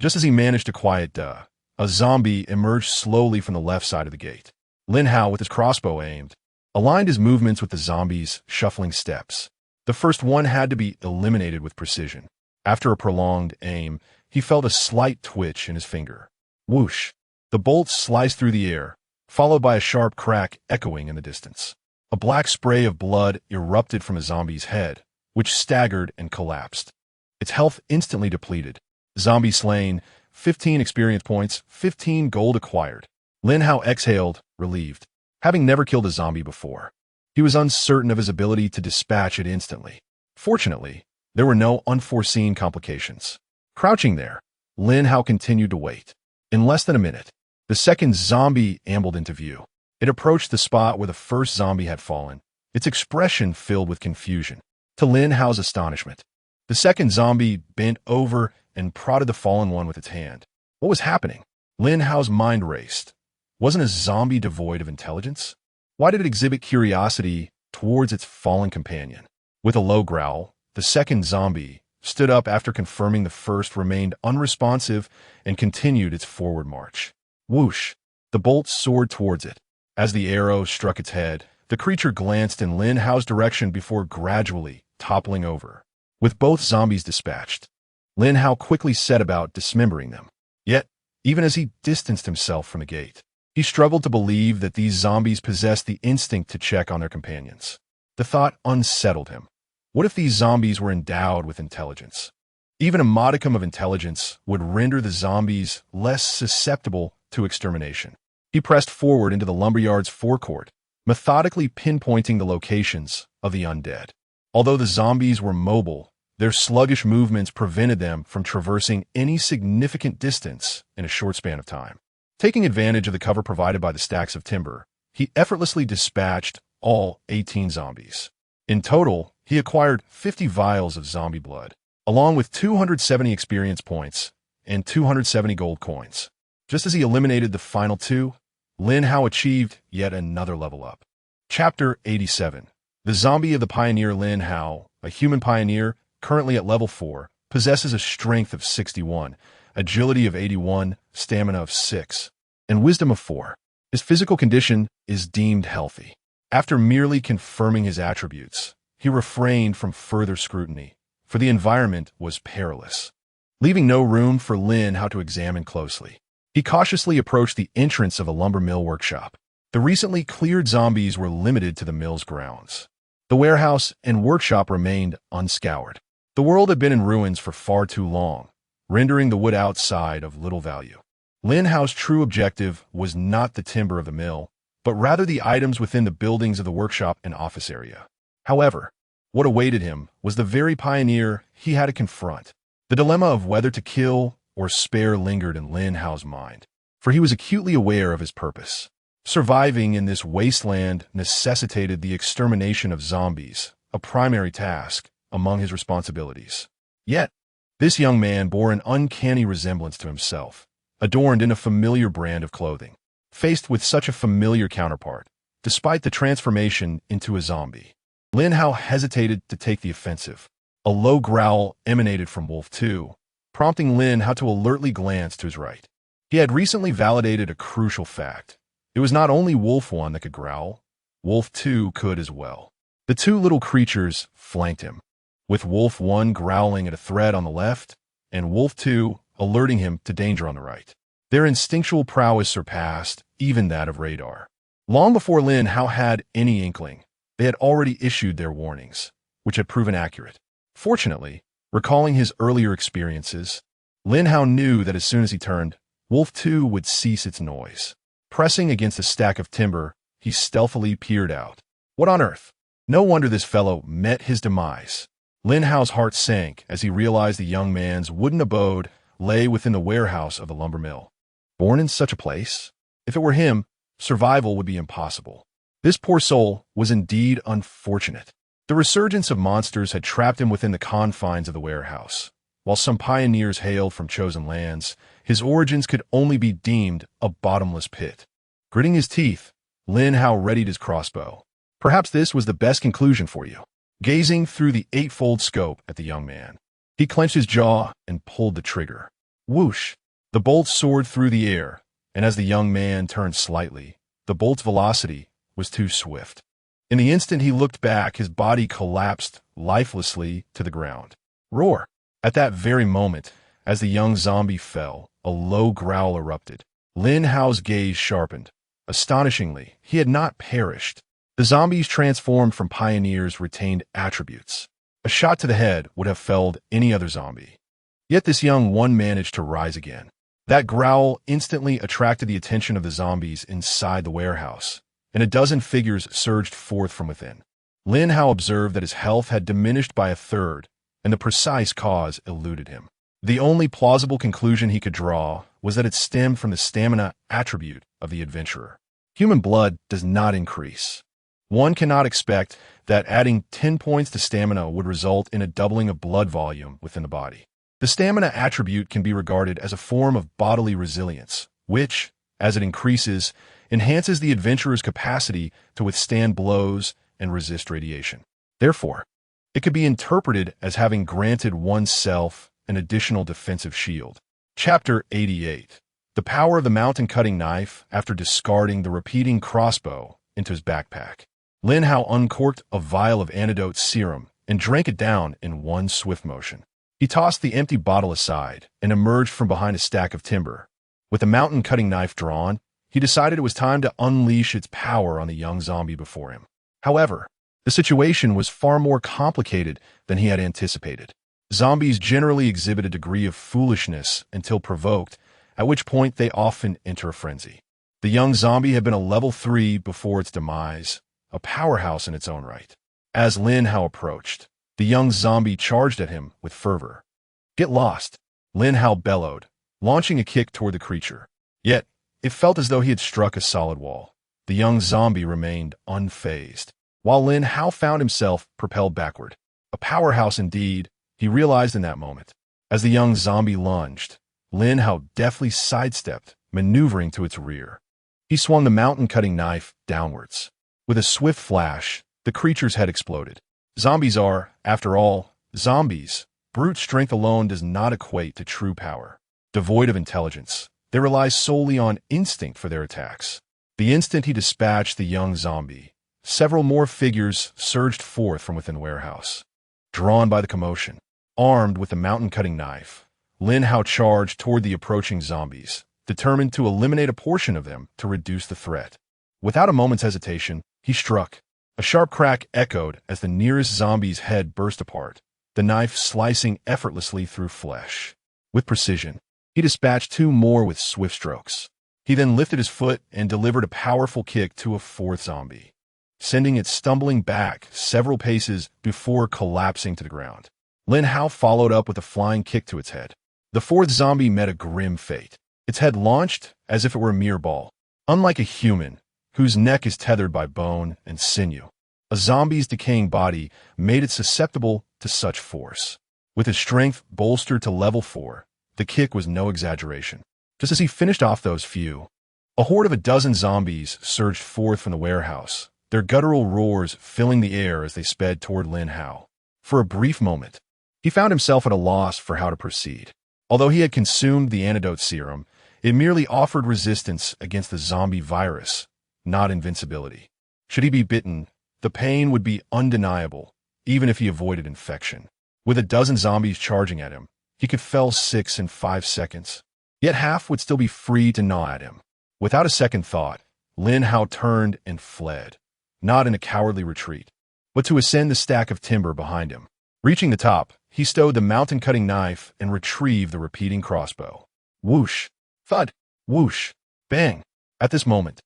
Just as he managed to quiet a zombie emerged slowly from the left side of the gate. Lin Hao, with his crossbow aimed, aligned his movements with the zombie's shuffling steps. The first one had to be eliminated with precision. After a prolonged aim, he felt a slight twitch in his finger. Whoosh! The bolt sliced through the air, followed by a sharp crack echoing in the distance. A black spray of blood erupted from a zombie's head, which staggered and collapsed. Its health instantly depleted. Zombie slain, 15 experience points, 15 gold acquired. Lin Hao exhaled, relieved. Having never killed a zombie before, he was uncertain of his ability to dispatch it instantly. Fortunately, there were no unforeseen complications. Crouching there, Lin Hao continued to wait. In less than a minute, the second zombie ambled into view. It approached the spot where the first zombie had fallen, its expression filled with confusion. To Lin Hao's astonishment, the second zombie bent over and prodded the fallen one with its hand. What was happening? Lin Hao's mind raced. Wasn't a zombie devoid of intelligence? Why did it exhibit curiosity towards its fallen companion? With a low growl, the second zombie stood up after confirming the first remained unresponsive and continued its forward march. Whoosh! The bolt soared towards it. As the arrow struck its head, The creature glanced in Lin Hao's direction before gradually toppling over. With both zombies dispatched, Lin Hao quickly set about dismembering them. Yet, even as he distanced himself from the gate, he struggled to believe that these zombies possessed the instinct to check on their companions. The thought unsettled him. What if these zombies were endowed with intelligence? Even a modicum of intelligence would render the zombies less susceptible to extermination. He pressed forward into the lumberyard's forecourt, methodically pinpointing the locations of the undead. Although the zombies were mobile, their sluggish movements prevented them from traversing any significant distance in a short span of time. Taking advantage of the cover provided by the stacks of timber, he effortlessly dispatched all 18 zombies. In total, he acquired 50 vials of zombie blood, along with 270 experience points and 270 gold coins. Just as he eliminated the final two, Lin Hao achieved yet another level up. Chapter 87. The Zombie of the Pioneer. Lin Hao, a human pioneer currently at level 4, possesses a strength of 61, agility of 81, stamina of 6, and wisdom of 4. His physical condition is deemed healthy. After merely confirming his attributes, he refrained from further scrutiny, for the environment was perilous. Leaving no room for Lin Hao to examine closely, he cautiously approached the entrance of a lumber mill workshop. The recently cleared zombies were limited to the mill's grounds. The warehouse and workshop remained unscoured. The world had been in ruins for far too long, rendering the wood outside of little value. Lin Hao's true objective was not the timber of the mill, but rather the items within the buildings of the workshop and office area. However, what awaited him was the very pioneer he had to confront. The dilemma of whether to kill or spare lingered in Lin Hao's mind, for he was acutely aware of his purpose. Surviving in this wasteland necessitated the extermination of zombies, a primary task among his responsibilities. Yet, this young man bore an uncanny resemblance to himself, adorned in a familiar brand of clothing. Faced with such a familiar counterpart, despite the transformation into a zombie, Lin Hao hesitated to take the offensive. A low growl emanated from Wolf 2, prompting Lin Hao to alertly glance to his right. He had recently validated a crucial fact. It was not only Wolf 1 that could growl, Wolf 2 could as well. The two little creatures flanked him, with Wolf 1 growling at a threat on the left, and Wolf 2 alerting him to danger on the right. Their instinctual prowess surpassed even that of radar. Long before Lin Hao had any inkling, they had already issued their warnings, which had proven accurate. Fortunately, recalling his earlier experiences, Lin Hao knew that as soon as he turned, Wolf 2 would cease its noise. Pressing against a stack of timber, he stealthily peered out. What on earth? No wonder this fellow met his demise. Lin Hao's heart sank as he realized the young man's wooden abode lay within the warehouse of the lumber mill. Born in such a place? If it were him, survival would be impossible. This poor soul was indeed unfortunate. The resurgence of monsters had trapped him within the confines of the warehouse. While some pioneers hailed from chosen lands, his origins could only be deemed a bottomless pit. Gritting his teeth, Lin Hao readied his crossbow. Perhaps this was the best conclusion for you. Gazing through the eightfold scope at the young man, he clenched his jaw and pulled the trigger. Whoosh! The bolt soared through the air, and as the young man turned slightly, the bolt's velocity was too swift. In the instant he looked back, his body collapsed lifelessly to the ground. Roar! At that very moment, as the young zombie fell, a low growl erupted. Lin Hao's gaze sharpened. Astonishingly, he had not perished. The zombies transformed from pioneers retained attributes. A shot to the head would have felled any other zombie. Yet this young one managed to rise again. That growl instantly attracted the attention of the zombies inside the warehouse, and a dozen figures surged forth from within. Lin Hao observed that his health had diminished by a third, and the precise cause eluded him. The only plausible conclusion he could draw was that it stemmed from the stamina attribute of the adventurer. Human blood does not increase. One cannot expect that adding 10 points to stamina would result in a doubling of blood volume within the body. The stamina attribute can be regarded as a form of bodily resilience, which, as it increases, enhances the adventurer's capacity to withstand blows and resist radiation. Therefore, it could be interpreted as having granted oneself an additional defensive shield. Chapter 88. The power of the mountain cutting knife after discarding the repeating crossbow into his backpack. Lin Hao uncorked a vial of antidote serum and drank it down in one swift motion. He tossed the empty bottle aside and emerged from behind a stack of timber. With the mountain-cutting knife drawn, he decided it was time to unleash its power on the young zombie before him. However, the situation was far more complicated than he had anticipated. Zombies generally exhibit a degree of foolishness until provoked, at which point they often enter a frenzy. The young zombie had been a level 3 before its demise, a powerhouse in its own right. As Lin Hao approached, the young zombie charged at him with fervor. "Get lost," Lin Hao bellowed, launching a kick toward the creature. Yet, it felt as though he had struck a solid wall. The young zombie remained unfazed, while Lin Hao found himself propelled backward. A powerhouse indeed, he realized in that moment. As the young zombie lunged, Lin Hao deftly sidestepped, maneuvering to its rear. He swung the mountain-cutting knife downwards. With a swift flash, the creature's head exploded. Zombies are, after all, zombies. Brute strength alone does not equate to true power. Devoid of intelligence, they rely solely on instinct for their attacks. The instant he dispatched the young zombie, several more figures surged forth from within the warehouse. Drawn by the commotion, armed with the mountain-cutting knife, Lin Hao charged toward the approaching zombies, determined to eliminate a portion of them to reduce the threat. Without a moment's hesitation, he struck. A sharp crack echoed as the nearest zombie's head burst apart, the knife slicing effortlessly through flesh. With precision, he dispatched 2 more with swift strokes. He then lifted his foot and delivered a powerful kick to a 4th zombie, sending it stumbling back several paces before collapsing to the ground. Lin Hao followed up with a flying kick to its head. The 4th zombie met a grim fate. Its head launched as if it were a mere ball. Unlike a human, whose neck is tethered by bone and sinew, a zombie's decaying body made it susceptible to such force. With his strength bolstered to level 4, the kick was no exaggeration. Just as he finished off those few, a horde of a dozen zombies surged forth from the warehouse, their guttural roars filling the air as they sped toward Lin Hao. For a brief moment, he found himself at a loss for how to proceed. Although he had consumed the antidote serum, it merely offered resistance against the zombie virus, not invincibility. Should he be bitten, the pain would be undeniable, even if he avoided infection. With a dozen zombies charging at him, he could fell 6 in 5 seconds. Yet half would still be free to gnaw at him. Without a second thought, Lin Hao turned and fled, not in a cowardly retreat, but to ascend the stack of timber behind him. Reaching the top, he stowed the mountain-cutting knife and retrieved the repeating crossbow. Whoosh! Thud! Whoosh! Bang! At this moment,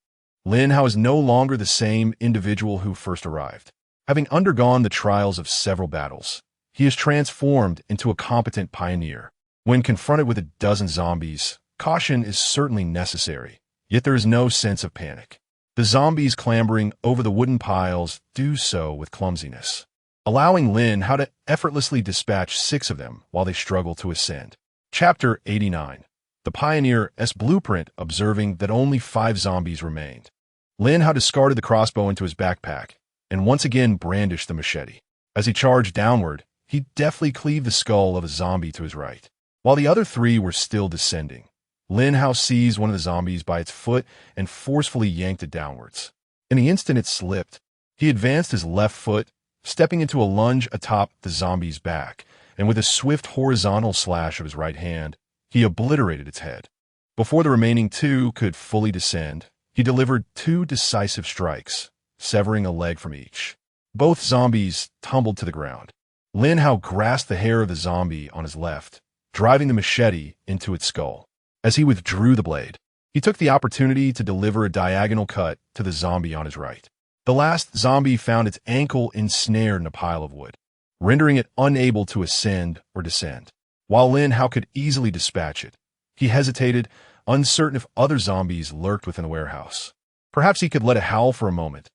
Lin Hao is no longer the same individual who first arrived. Having undergone the trials of several battles, he is transformed into a competent pioneer. When confronted with a dozen zombies, caution is certainly necessary, yet there is no sense of panic. The zombies clambering over the wooden piles do so with clumsiness, allowing Lin Hao to effortlessly dispatch 6 of them while they struggle to ascend. Chapter 89. The Pioneer's Blueprint. Observing that only 5 zombies remained, Lin Hao discarded the crossbow into his backpack and once again brandished the machete. As he charged downward, he deftly cleaved the skull of a zombie to his right. While the other 3 were still descending, Lin Hao seized one of the zombies by its foot and forcefully yanked it downwards. In the instant it slipped, he advanced his left foot, stepping into a lunge atop the zombie's back, and with a swift horizontal slash of his right hand, he obliterated its head. Before the remaining 2 could fully descend, he delivered 2 decisive strikes, severing a leg from each. Both zombies tumbled to the ground. Lin Hao grasped the hair of the zombie on his left, driving the machete into its skull. As he withdrew the blade, he took the opportunity to deliver a diagonal cut to the zombie on his right. The last zombie found its ankle ensnared in a pile of wood, rendering it unable to ascend or descend. While Lin Hao could easily dispatch it, he hesitated, uncertain if other zombies lurked within the warehouse. Perhaps he could let it howl for a moment,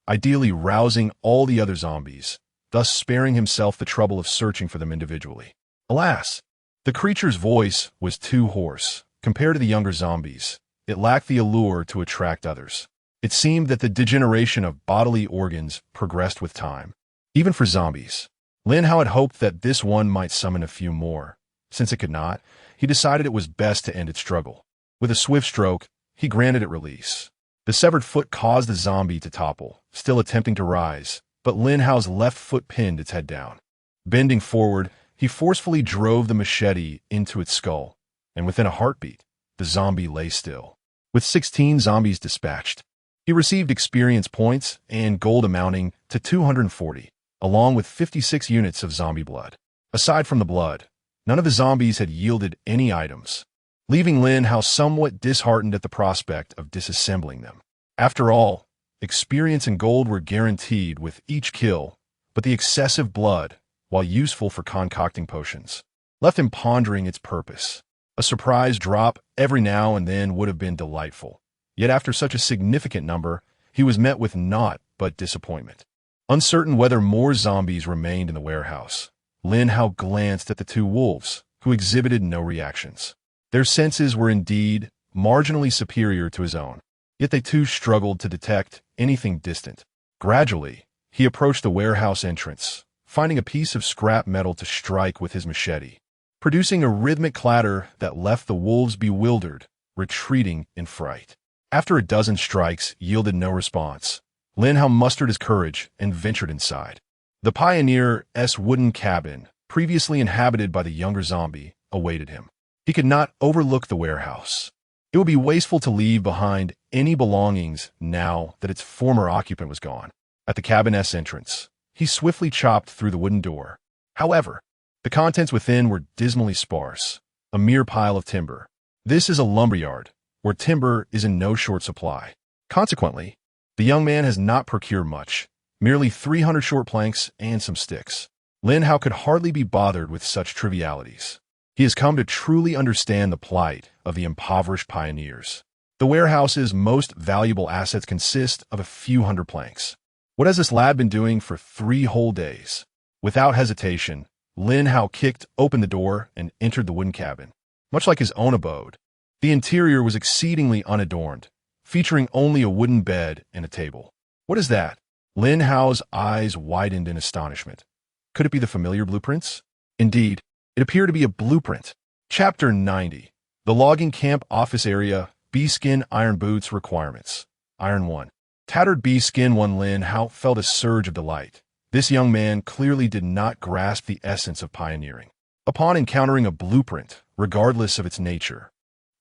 ideally rousing all the other zombies, thus sparing himself the trouble of searching for them individually. Alas, the creature's voice was too hoarse. Compared to the younger zombies, it lacked the allure to attract others. It seemed that the degeneration of bodily organs progressed with time. Even for zombies, Lin Hao had hoped that this one might summon a few more. Since it could not, he decided it was best to end its struggle. With a swift stroke, he granted it release. The severed foot caused the zombie to topple, still attempting to rise, but Lin Hao's left foot pinned its head down. Bending forward, he forcefully drove the machete into its skull, and within a heartbeat, the zombie lay still. With 16 zombies dispatched, he received experience points and gold amounting to 240, along with 56 units of zombie blood. Aside from the blood, none of the zombies had yielded any items, leaving Lin Hao somewhat disheartened at the prospect of disassembling them. After all, experience and gold were guaranteed with each kill, but the excessive blood, while useful for concocting potions, left him pondering its purpose. A surprise drop every now and then would have been delightful. Yet after such a significant number, he was met with naught but disappointment. Uncertain whether more zombies remained in the warehouse, Lin Hao glanced at the two wolves, who exhibited no reactions. Their senses were indeed marginally superior to his own, yet they too struggled to detect anything distant. Gradually, he approached the warehouse entrance, finding a piece of scrap metal to strike with his machete, producing a rhythmic clatter that left the wolves bewildered, retreating in fright. After a dozen strikes yielded no response, Lin Hao mustered his courage and ventured inside. The pioneer's wooden cabin, previously inhabited by the younger zombie, awaited him. He could not overlook the warehouse. It would be wasteful to leave behind any belongings now that its former occupant was gone. At the cabin's entrance, he swiftly chopped through the wooden door. However, the contents within were dismally sparse, a mere pile of timber. This is a lumberyard, where timber is in no short supply. Consequently, the young man has not procured much, merely 300 short planks and some sticks. Lin Hao could hardly be bothered with such trivialities. He has come to truly understand the plight of the impoverished pioneers. The warehouse's most valuable assets consist of a few hundred planks. What has this lad been doing for 3 whole days? Without hesitation, Lin Hao kicked open the door and entered the wooden cabin. Much like his own abode, the interior was exceedingly unadorned, featuring only a wooden bed and a table. What is that? Lin Hao's eyes widened in astonishment. Could it be the familiar blueprints? Indeed, it appeared to be a blueprint. Chapter 90. The Logging Camp Office Area, Bee-Skin Iron Boots Requirements. Iron 1. Tattered bee-skin. Lin Hao felt a surge of delight. This young man clearly did not grasp the essence of pioneering. Upon encountering a blueprint, regardless of its nature,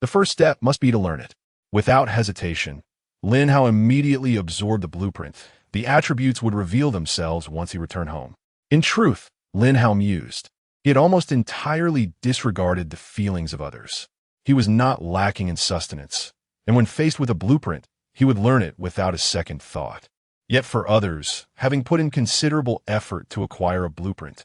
the first step must be to learn it. Without hesitation, Lin Hao immediately absorbed the blueprint. The attributes would reveal themselves once he returned home. In truth, Lin Hao mused, he had almost entirely disregarded the feelings of others. He was not lacking in sustenance, and when faced with a blueprint, he would learn it without a second thought. Yet for others, having put in considerable effort to acquire a blueprint,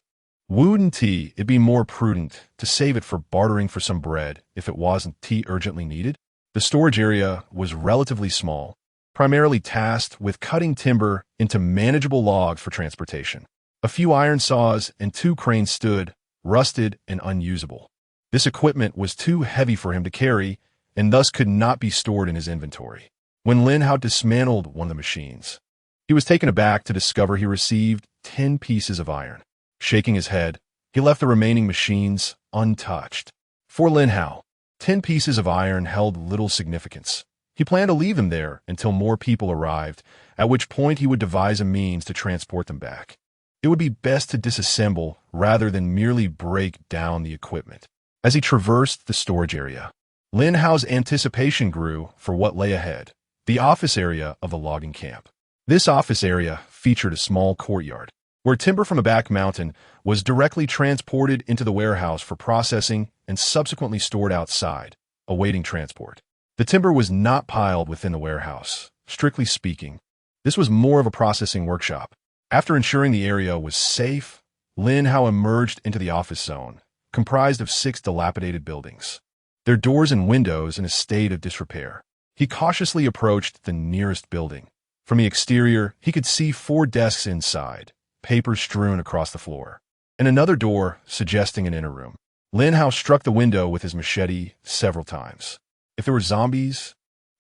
wouldn't it be more prudent to save it for bartering for some bread if it wasn't urgently needed? The storage area was relatively small, primarily tasked with cutting timber into manageable logs for transportation. A few iron saws and 2 cranes stood, rusted and unusable. This equipment was too heavy for him to carry and thus could not be stored in his inventory. When Lin Hao dismantled one of the machines, he was taken aback to discover he received 10 pieces of iron. Shaking his head, he left the remaining machines untouched. For Lin Hao, 10 pieces of iron held little significance. He planned to leave them there until more people arrived, at which point he would devise a means to transport them back. It would be best to disassemble rather than merely break down the equipment. As he traversed the storage area, Lin Hao's anticipation grew for what lay ahead, the office area of the logging camp. This office area featured a small courtyard, where timber from a back mountain was directly transported into the warehouse for processing and subsequently stored outside, awaiting transport. The timber was not piled within the warehouse. Strictly speaking, this was more of a processing workshop. After ensuring the area was safe, Lin Hao emerged into the office zone, comprised of 6 dilapidated buildings, their doors and windows in a state of disrepair. He cautiously approached the nearest building. From the exterior, he could see 4 desks inside, papers strewn across the floor, and another door suggesting an inner room. Lin Hao struck the window with his machete several times. If there were zombies,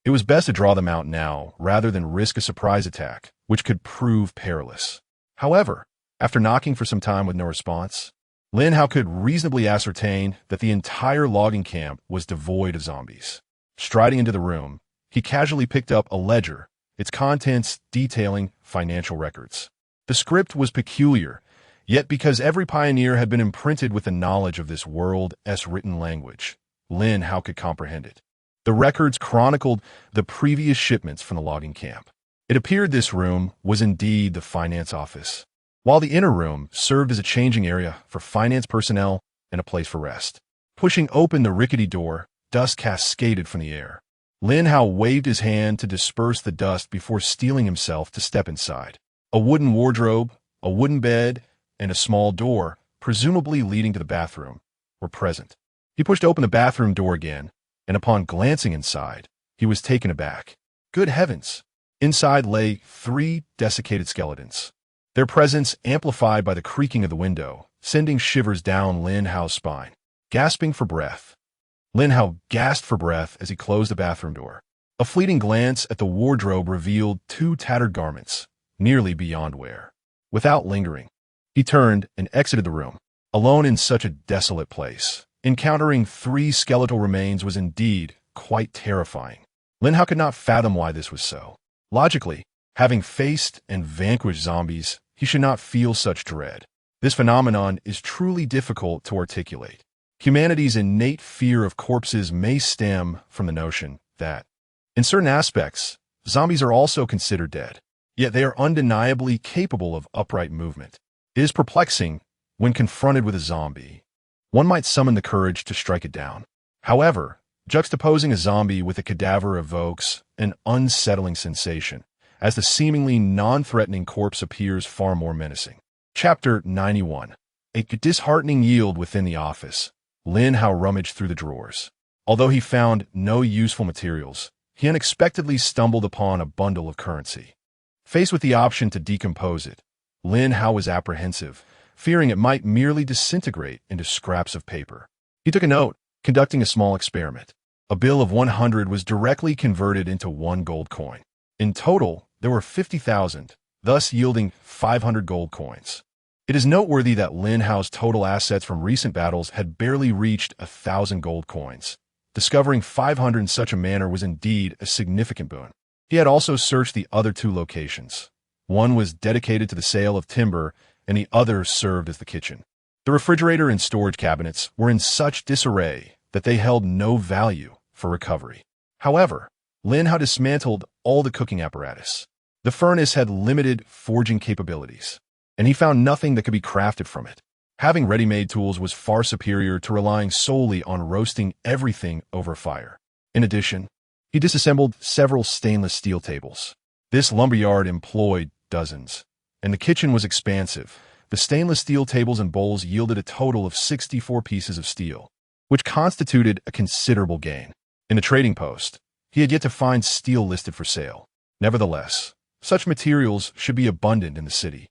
it was best to draw them out now rather than risk a surprise attack, which could prove perilous. However, after knocking for some time with no response, Lin Hao could reasonably ascertain that the entire logging camp was devoid of zombies. Striding into the room, he casually picked up a ledger, its contents detailing financial records. The script was peculiar, yet because every pioneer had been imprinted with the knowledge of this world's written language, Lin Hao could comprehend it. The records chronicled the previous shipments from the logging camp. It appeared this room was indeed the finance office, while the inner room served as a changing area for finance personnel and a place for rest. Pushing open the rickety door, dust cascaded from the air. Lin Hao waved his hand to disperse the dust before steeling himself to step inside. A wooden wardrobe, a wooden bed, and a small door, presumably leading to the bathroom, were present. He pushed open the bathroom door again, and upon glancing inside, he was taken aback. Good heavens! Inside lay 3 desiccated skeletons, their presence amplified by the creaking of the window, sending shivers down Lin Hao's spine. Gasping for breath, Lin Hao gasped for breath as he closed the bathroom door. A fleeting glance at the wardrobe revealed 2 tattered garments, nearly beyond wear. Without lingering, he turned and exited the room. Alone in such a desolate place, encountering 3 skeletal remains was indeed quite terrifying. Lin Hao could not fathom why this was so. Logically, having faced and vanquished zombies, he should not feel such dread. This phenomenon is truly difficult to articulate. Humanity's innate fear of corpses may stem from the notion that, in certain aspects, zombies are also considered dead, yet they are undeniably capable of upright movement. It is perplexing when confronted with a zombie. One might summon the courage to strike it down. However, juxtaposing a zombie with a cadaver evokes an unsettling sensation, as the seemingly non-threatening corpse appears far more menacing. Chapter 91. A disheartening yield within the office. Lin Hao rummaged through the drawers. Although he found no useful materials, he unexpectedly stumbled upon a bundle of currency. Faced with the option to decompose it, Lin Hao was apprehensive, fearing it might merely disintegrate into scraps of paper. He took a note, conducting a small experiment. A bill of 100 was directly converted into 1 gold coin. In total, there were 50,000, thus yielding 500 gold coins. It is noteworthy that Lin Hao's total assets from recent battles had barely reached 1,000 gold coins. Discovering 500 in such a manner was indeed a significant boon. He had also searched the other 2 locations. One was dedicated to the sale of timber, and the other served as the kitchen. The refrigerator and storage cabinets were in such disarray that they held no value for recovery. However, Lin Hao dismantled all the cooking apparatus. The furnace had limited forging capabilities, and he found nothing that could be crafted from it. Having ready-made tools was far superior to relying solely on roasting everything over fire. In addition, he disassembled several stainless steel tables. This lumberyard employed dozens, and the kitchen was expansive. The stainless steel tables and bowls yielded a total of 64 pieces of steel, which constituted a considerable gain. In the trading post, he had yet to find steel listed for sale. Nevertheless, such materials should be abundant in the city.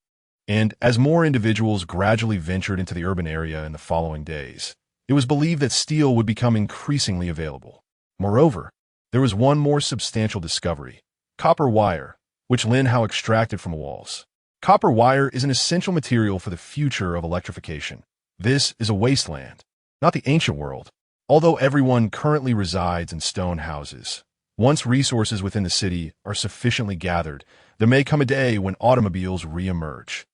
And as more individuals gradually ventured into the urban area in the following days, it was believed that steel would become increasingly available. Moreover, there was one more substantial discovery: copper wire, which Lin Hao extracted from the walls. Copper wire is an essential material for the future of electrification. This is a wasteland, not the ancient world. Although everyone currently resides in stone houses, once resources within the city are sufficiently gathered, there may come a day when automobiles re-emerge.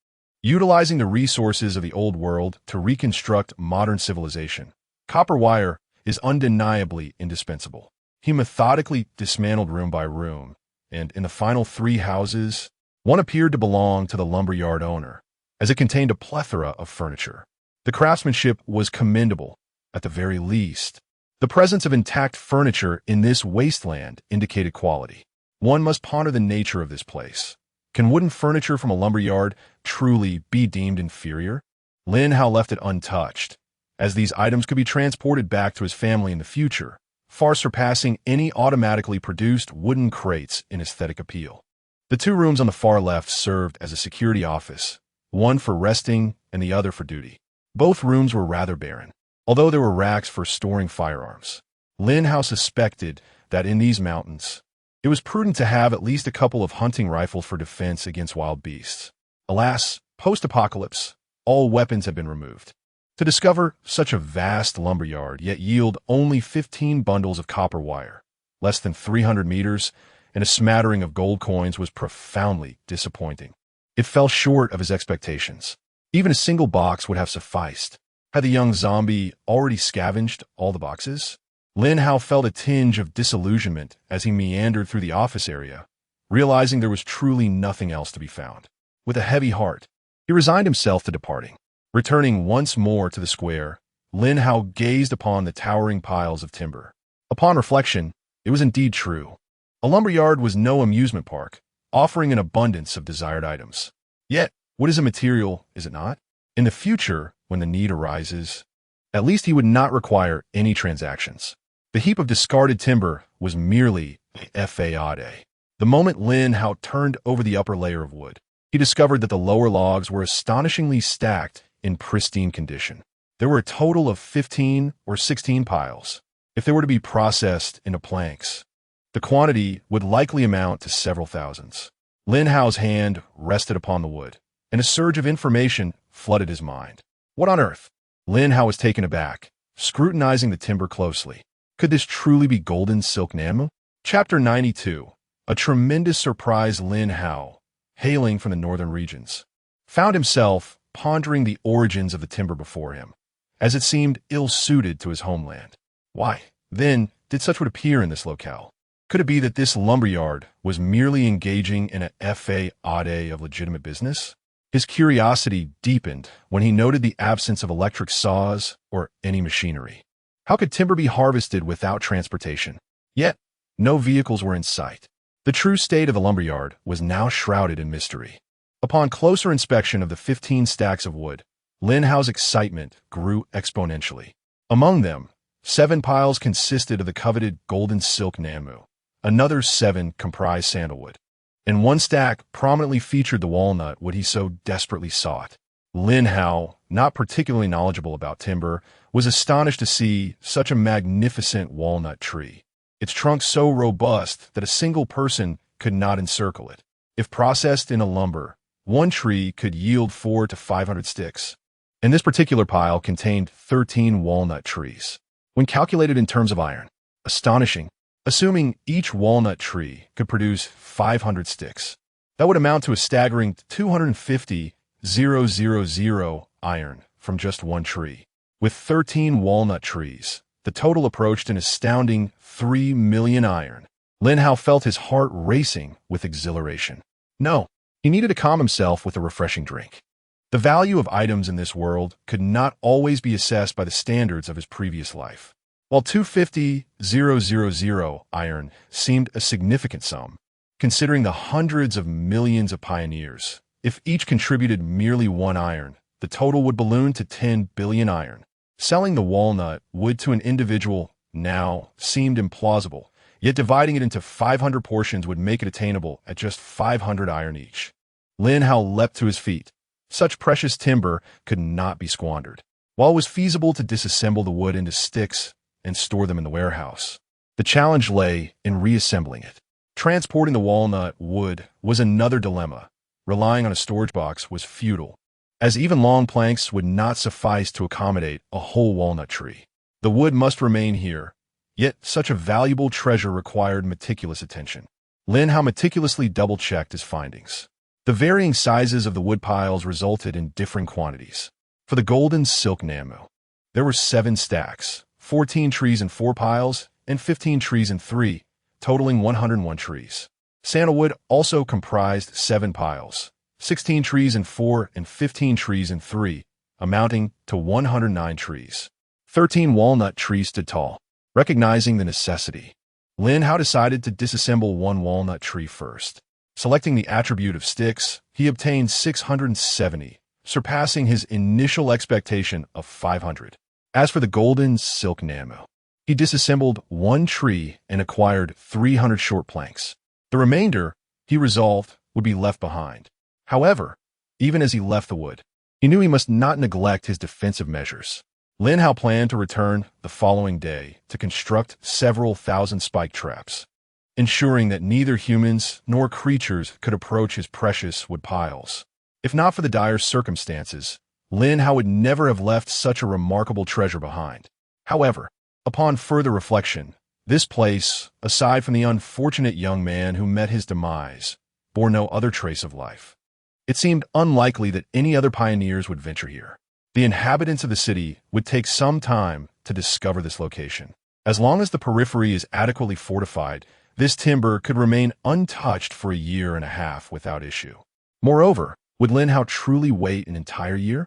Utilizing the resources of the old world to reconstruct modern civilization, copper wire is undeniably indispensable. He methodically dismantled room by room, and in the final 3 houses, one appeared to belong to the lumberyard owner, as it contained a plethora of furniture. The craftsmanship was commendable, at the very least. The presence of intact furniture in this wasteland indicated quality. One must ponder the nature of this place. Can wooden furniture from a lumberyard truly be deemed inferior? Lin Hao left it untouched, as these items could be transported back to his family in the future, far surpassing any automatically produced wooden crates in aesthetic appeal. The 2 rooms on the far left served as a security office, one for resting and the other for duty. Both rooms were rather barren, although there were racks for storing firearms. Lin Hao suspected that in these mountains, it was prudent to have at least a couple of hunting rifles for defense against wild beasts. Alas, post-apocalypse, all weapons had been removed. To discover such a vast lumberyard yet yield only 15 bundles of copper wire less than 300 meters, and a smattering of gold coins was profoundly disappointing. It fell short of his expectations. Even a single box would have sufficed. Had the young zombie already scavenged all the boxes? Lin Hao felt a tinge of disillusionment as he meandered through the office area, realizing there was truly nothing else to be found. With a heavy heart, he resigned himself to departing. Returning once more to the square, Lin Hao gazed upon the towering piles of timber. Upon reflection, it was indeed true. A lumberyard was no amusement park, offering an abundance of desired items. Yet, wood is a material, is it not? In the future, when the need arises, at least he would not require any transactions. The heap of discarded timber was merely a fade. The moment Lin Hao turned over the upper layer of wood, he discovered that the lower logs were astonishingly stacked in pristine condition. There were a total of 15 or 16 piles. If they were to be processed into planks, the quantity would likely amount to several thousands. Lin Hao's hand rested upon the wood, and a surge of information flooded his mind. What on earth? Lin Hao was taken aback, scrutinizing the timber closely. Could this truly be golden silk nano? Chapter 92. A tremendous surprise. Lin Hao, hailing from the northern regions, found himself pondering the origins of the timber before him, as it seemed ill-suited to his homeland. Why, then, did such wood appear in this locale? Could it be that this lumberyard was merely engaging in a fade of legitimate business? His curiosity deepened when he noted the absence of electric saws or any machinery. How could timber be harvested without transportation? Yet, no vehicles were in sight. The true state of the lumberyard was now shrouded in mystery. Upon closer inspection of the 15 stacks of wood, Lin Hao's excitement grew exponentially. Among them, 7 piles consisted of the coveted golden silk nano. Another 7 comprised sandalwood, and 1 stack prominently featured the walnut wood he so desperately sought. Lin Hao, not particularly knowledgeable about timber, was astonished to see such a magnificent walnut tree, its trunk so robust that a single person could not encircle it. If processed into lumber, one tree could yield 400 to 500 sticks, and this particular pile contained 13 walnut trees. When calculated in terms of iron, astonishing. Assuming each walnut tree could produce 500 sticks, that would amount to a staggering 250,000 iron from just one tree. With 13 walnut trees, the total approached an astounding 3 million iron. Lin Hao felt his heart racing with exhilaration. No, he needed to calm himself with a refreshing drink. The value of items in this world could not always be assessed by the standards of his previous life. While 250,000 iron seemed a significant sum, considering the hundreds of millions of pioneers, if each contributed merely 1 iron, the total would balloon to 10 billion iron. Selling the walnut wood to an individual now seemed implausible, yet dividing it into 500 portions would make it attainable at just 500 iron each. Lin Hao leapt to his feet. Such precious timber could not be squandered. While it was feasible to disassemble the wood into sticks and store them in the warehouse, the challenge lay in reassembling it. Transporting the walnut wood was another dilemma. Relying on a storage box was futile, as even long planks would not suffice to accommodate a whole walnut tree. The wood must remain here, yet such a valuable treasure required meticulous attention. Lin Hao meticulously double-checked his findings. The varying sizes of the wood piles resulted in differing quantities. For the golden silk nano, there were 7 stacks, 14 trees in 4 piles, and 15 trees in 3, totaling 101 trees. Sandalwood also comprised 7 piles, 16 trees in 4 and 15 trees in 3, amounting to 109 trees. 13 walnut trees stood tall. Recognizing the necessity, Lin Hao decided to disassemble 1 walnut tree first. Selecting the attribute of sticks, he obtained 670, surpassing his initial expectation of 500. As for the golden silk nano, he disassembled 1 tree and acquired 300 short planks. The remainder, he resolved, would be left behind. However, even as he left the wood, he knew he must not neglect his defensive measures. Lin Hao planned to return the following day to construct several thousand spike traps, ensuring that neither humans nor creatures could approach his precious wood piles. If not for the dire circumstances, Lin Hao would never have left such a remarkable treasure behind. However, upon further reflection, This place, aside from the unfortunate young man who met his demise, bore no other trace of life. It seemed unlikely that any other pioneers would venture here. The inhabitants of the city would take some time to discover this location. As long as the periphery is adequately fortified, this timber could remain untouched for a year and a half without issue. Moreover, would Lin Hao truly wait an entire year?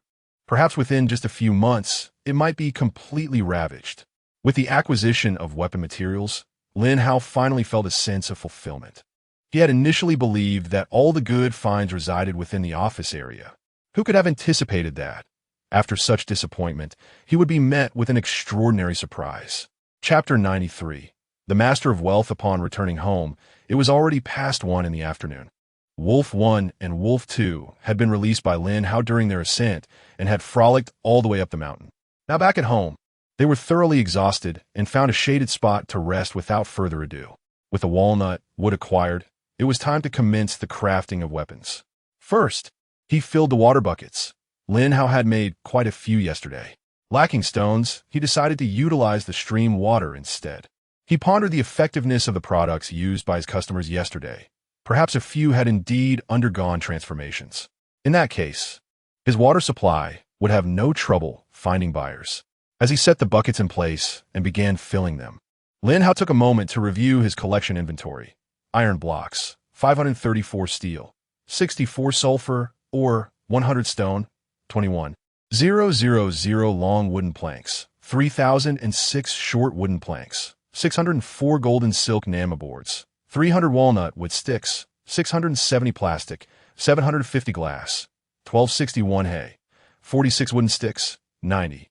Perhaps within just a few months, it might be completely ravaged. With the acquisition of weapon materials, Lin Hao finally felt a sense of fulfillment. He had initially believed that all the good finds resided within the office area. Who could have anticipated that? After such disappointment, he would be met with an extraordinary surprise. Chapter 93. The Master of Wealth. Upon returning home, it was already past 1 in the afternoon. Wolf 1 and Wolf 2 had been released by Lin Hao during their ascent and had frolicked all the way up the mountain. Now back at home, they were thoroughly exhausted and found a shaded spot to rest without further ado. With the walnut wood acquired, it was time to commence the crafting of weapons. First, he filled the water buckets. Lin Hao had made quite a few yesterday. Lacking stones, he decided to utilize the stream water instead. He pondered the effectiveness of the products used by his customers yesterday. Perhaps a few had indeed undergone transformations. In that case, his water supply would have no trouble finding buyers. As he set the buckets in place and began filling them, Lin Hao took a moment to review his collection inventory. Iron blocks, 534 steel, 64 sulfur, ore, 100 stone, 21,000 long wooden planks, 3,006 short wooden planks, 604 golden silk nanoboards, 300 walnut wood sticks, 670 plastic, 750 glass, 1261 hay, 46 wooden sticks, 90,000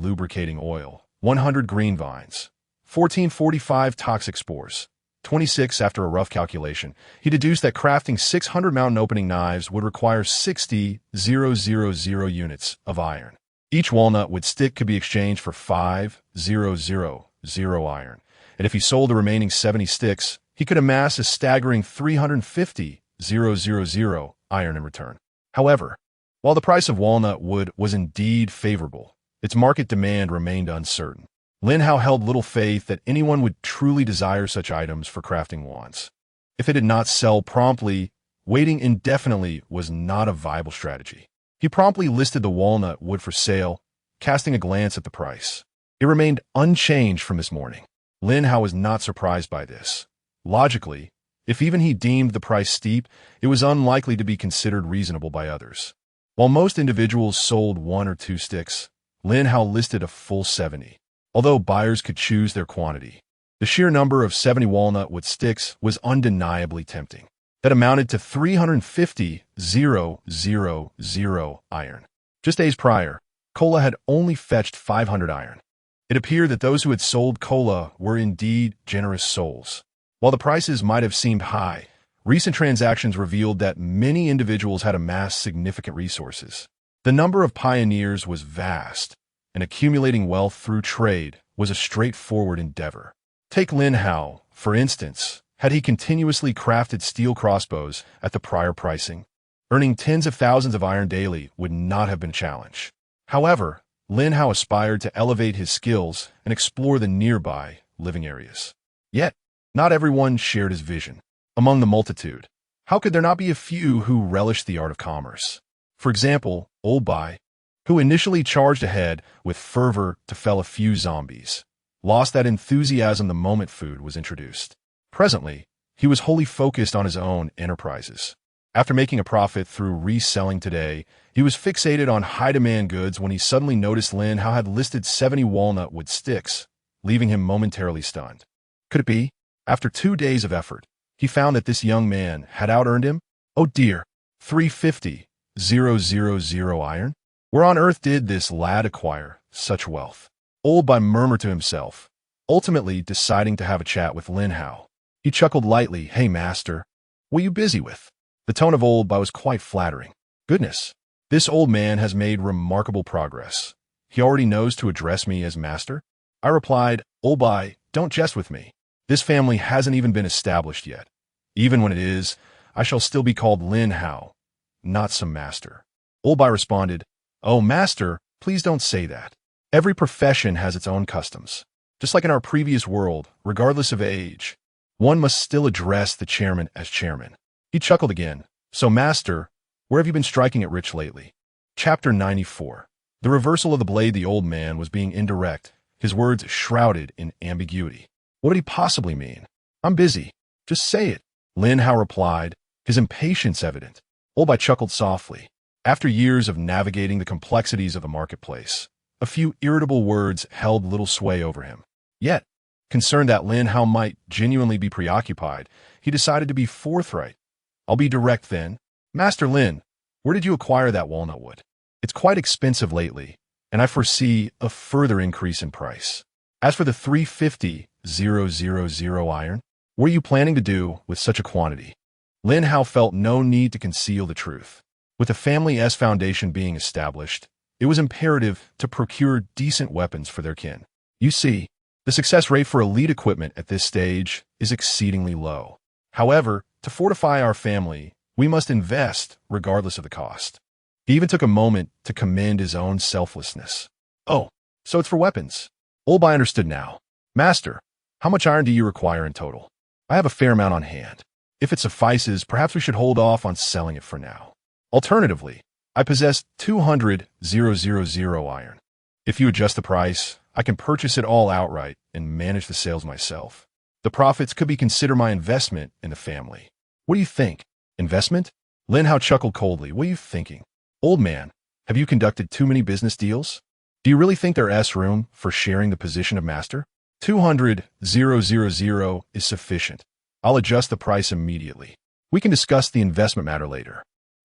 lubricating oil, 100 green vines, 1445 toxic spores, 26. After a rough calculation, he deduced that crafting 600 mountain opening knives would require 60,000 units of iron. Each walnut wood stick could be exchanged for 5,000 iron, and if he sold the remaining 70 sticks, he could amass a staggering 350,000 iron in return. However, while the price of walnut wood was indeed favorable, its market demand remained uncertain. Lin Hao held little faith that anyone would truly desire such items for crafting wands. If it did not sell promptly, waiting indefinitely was not a viable strategy. He promptly listed the walnut wood for sale, casting a glance at the price. It remained unchanged from this morning. Lin Hao was not surprised by this. Logically, if even he deemed the price steep, it was unlikely to be considered reasonable by others. While most individuals sold 1 or 2 sticks, Lin Hao listed a full 70. Although buyers could choose their quantity, the sheer number of 70 walnut wood sticks was undeniably tempting. That amounted to 350,000 iron. Just days prior, cola had only fetched 500 iron. It appeared that those who had sold cola were indeed generous souls. While the prices might have seemed high, recent transactions revealed that many individuals had amassed significant resources. The number of pioneers was vast, and accumulating wealth through trade was a straightforward endeavor. Take Lin Hao, for instance. Had he continuously crafted steel crossbows at the prior pricing, earning tens of thousands of iron daily would not have been a challenge. However, Lin Hao aspired to elevate his skills and explore the nearby living areas. Yet, not everyone shared his vision. Among the multitude, how could there not be a few who relished the art of commerce? For example, Old Bai, who initially charged ahead with fervor to fell a few zombies, lost that enthusiasm the moment food was introduced. Presently, he was wholly focused on his own enterprises. After making a profit through reselling today, he was fixated on high-demand goods when he suddenly noticed Lin Hao had listed 70 walnut wood sticks, leaving him momentarily stunned. Could it be? After 2 days of effort, he found that this young man had out-earned him? Oh dear, 350,000 iron? Where on earth did this lad acquire such wealth? Old Bai murmured to himself, ultimately deciding to have a chat with Lin Hao. He chuckled lightly. "Hey, master, what are you busy with?" The tone of Old Bai was quite flattering. Goodness, this old man has made remarkable progress. He already knows to address me as master? I replied, "Old Bai, don't jest with me. This family hasn't even been established yet. Even when it is, I shall still be called Lin Hao, not some master." Old Bai responded, "Oh, master, please don't say that. Every profession has its own customs. Just like in our previous world, regardless of age, one must still address the chairman as chairman. He chuckled again. So, master, where have you been striking it rich lately? Chapter 94. The reversal of the blade. The old man was being indirect, his words shrouded in ambiguity. What did he possibly mean? I'm busy. Just say it. Lin Hao replied, his impatience evident. Old Bai chuckled softly. After years of navigating the complexities of the marketplace, a few irritable words held little sway over him. Yet, concerned that Lin Hao might genuinely be preoccupied, he decided to be forthright. I'll be direct then. Master Lin, where did you acquire that walnut wood? It's quite expensive lately, and I foresee a further increase in price. As for the 350,000 iron, what are you planning to do with such a quantity? Lin Hao felt no need to conceal the truth. With the family's foundation being established, it was imperative to procure decent weapons for their kin. You see, the success rate for elite equipment at this stage is exceedingly low. However, to fortify our family, we must invest regardless of the cost. He even took a moment to commend his own selflessness. Oh, so it's for weapons. Old Bai understood now. Master, how much iron do you require in total? I have a fair amount on hand. If it suffices, perhaps we should hold off on selling it for now. Alternatively, I possess 200,000 iron. If you adjust the price, I can purchase it all outright and manage the sales myself. The profits could be considered my investment in the family. What do you think? Investment? Lin Hao chuckled coldly. What are you thinking? Old man, have you conducted too many business deals? Do you really think there's room for sharing the position of master? 200,000 is sufficient. I'll adjust the price immediately. We can discuss the investment matter later.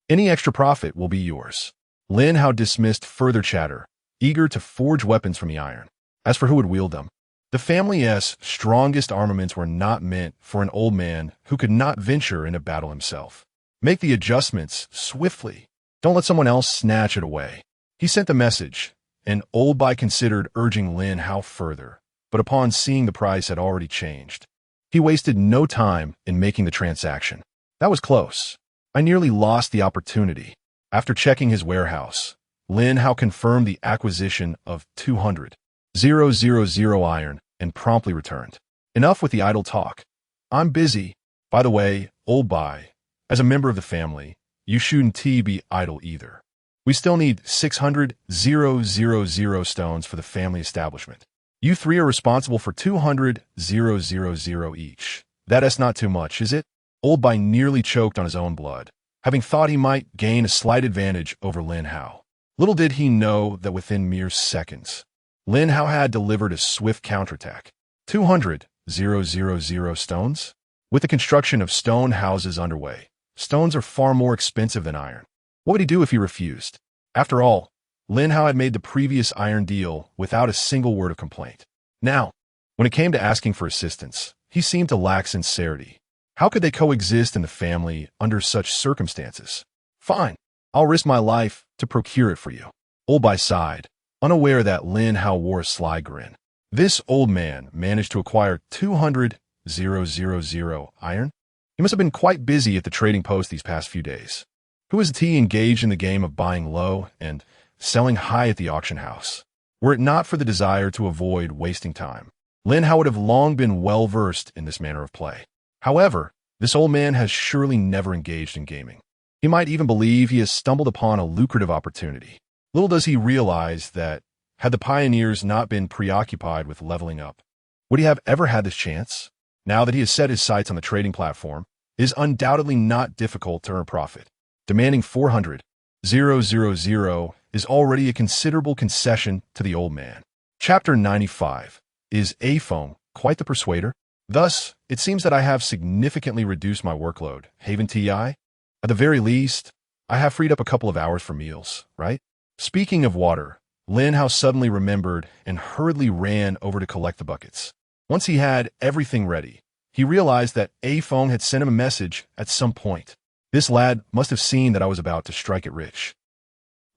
Any extra profit will be yours. Lin Hao dismissed further chatter, eager to forge weapons from the iron. As for who would wield them, the family's strongest armaments were not meant for an old man who could not venture into battle himself. Make the adjustments swiftly. Don't let someone else snatch it away. He sent the message, and Old Bai considered urging Lin Hao further, but upon seeing the price had already changed, he wasted no time in making the transaction. That was close. I nearly lost the opportunity. After checking his warehouse, Lin Hao confirmed the acquisition of 200,000 iron and promptly returned. Enough with the idle talk. I'm busy. By the way, Old Bai, as a member of the family, you shouldn't be idle either. We still need 600,000 stones for the family establishment. You three are responsible for 200,000 each. That's not too much, is it? Old Bai nearly choked on his own blood, having thought he might gain a slight advantage over Lin Hao. Little did he know that within mere seconds, Lin Hao had delivered a swift counterattack. 200,000 stones? With the construction of stone houses underway, stones are far more expensive than iron. What would he do if he refused? After all, Lin Hao had made the previous iron deal without a single word of complaint. Now, when it came to asking for assistance, he seemed to lack sincerity. How could they coexist in the family under such circumstances? Fine, I'll risk my life to procure it for you. Old Bai sighed, unaware that Lin Hao wore a sly grin. This old man managed to acquire 200,000 iron? He must have been quite busy at the trading post these past few days. Who is he engaged in the game of buying low and selling high at the auction house? Were it not for the desire to avoid wasting time, Lin Hao would have long been well-versed in this manner of play. However, this old man has surely never engaged in gaming. He might even believe he has stumbled upon a lucrative opportunity. Little does he realize that, had the pioneers not been preoccupied with leveling up, would he have ever had this chance? Now that he has set his sights on the trading platform, it is undoubtedly not difficult to earn profit. Demanding 400,000 is already a considerable concession to the old man. Chapter 95. Is A-Foam quite the persuader? Thus, it seems that I have significantly reduced my workload. Haven TI? At the very least, I have freed up a couple of hours for meals, right? Speaking of water, Lin Hao suddenly remembered and hurriedly ran over to collect the buckets. Once he had everything ready, he realized that A-Foam had sent him a message at some point. This lad must have seen that I was about to strike it rich.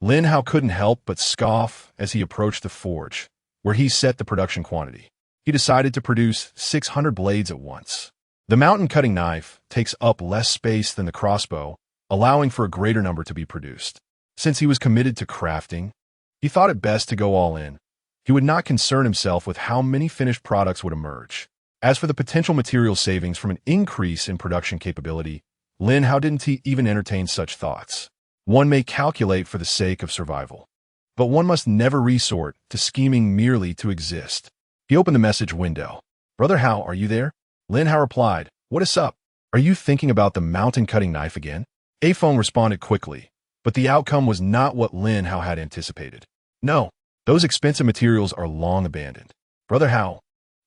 Lin Hao couldn't help but scoff as he approached the forge, where he set the production quantity. He decided to produce 600 blades at once. The mountain-cutting knife takes up less space than the crossbow, allowing for a greater number to be produced. Since he was committed to crafting, he thought it best to go all in. He would not concern himself with how many finished products would emerge. As for the potential material savings from an increase in production capability, Lin Hao didn't even entertain such thoughts. One may calculate for the sake of survival, but one must never resort to scheming merely to exist. He opened the message window. "Brother Hao, are you there?" Lin Hao replied, "What is up? Are you thinking about the mountain-cutting knife again?" A phone responded quickly, but the outcome was not what Lin Hao had anticipated. "No, those expensive materials are long abandoned. Brother Hao,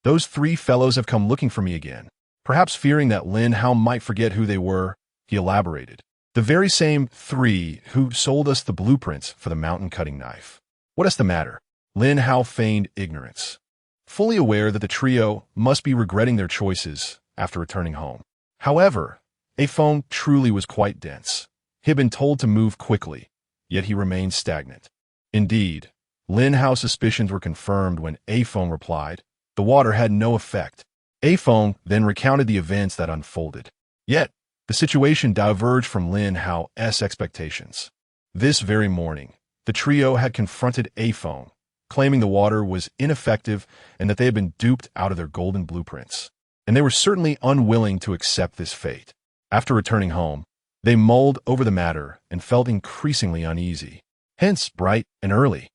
those three fellows have come looking for me again." Perhaps fearing that Lin Hao might forget who they were, he elaborated. "The very same three who sold us the blueprints for the mountain-cutting knife." "What is the matter?" Lin Hao feigned ignorance, fully aware that the trio must be regretting their choices after returning home. However, a phone truly was quite dense. He had been told to move quickly, yet he remained stagnant. Indeed, Lin Hao's suspicions were confirmed when A phone replied, "The water had no effect." A phone then recounted the events that unfolded. Yet, the situation diverged from Lin Hao's expectations. This very morning, the trio had confronted A phone, claiming the water was ineffective and that they had been duped out of their golden blueprints. And they were certainly unwilling to accept this fate. After returning home, they mulled over the matter and felt increasingly uneasy. Hence, bright and early,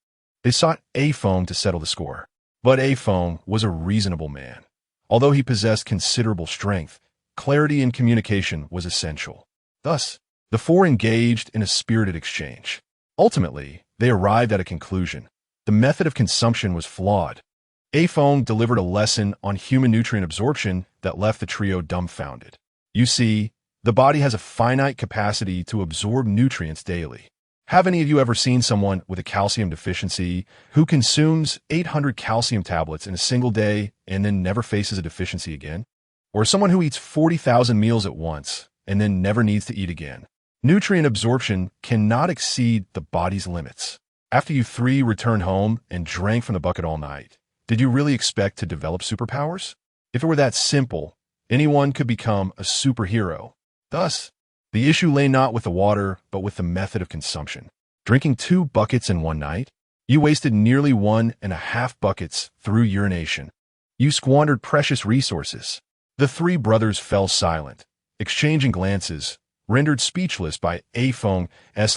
they sought A phone to settle the score. But A phone was a reasonable man. Although he possessed considerable strength, clarity in communication was essential. Thus, the four engaged in a spirited exchange. Ultimately, they arrived at a conclusion. The method of consumption was flawed. A phone delivered a lesson on human nutrient absorption that left the trio dumbfounded. You see, the body has a finite capacity to absorb nutrients daily. Have any of you ever seen someone with a calcium deficiency who consumes 800 calcium tablets in a single day and then never faces a deficiency again? Or someone who eats 40,000 meals at once and then never needs to eat again? Nutrient absorption cannot exceed the body's limits. After you three returned home and drank from the bucket all night, did you really expect to develop superpowers? If it were that simple, anyone could become a superhero. Thus, the issue lay not with the water, but with the method of consumption. Drinking 2 buckets in one night, you wasted nearly 1.5 buckets through urination. You squandered precious resources. The three brothers fell silent, exchanging glances, rendered speechless by A phone's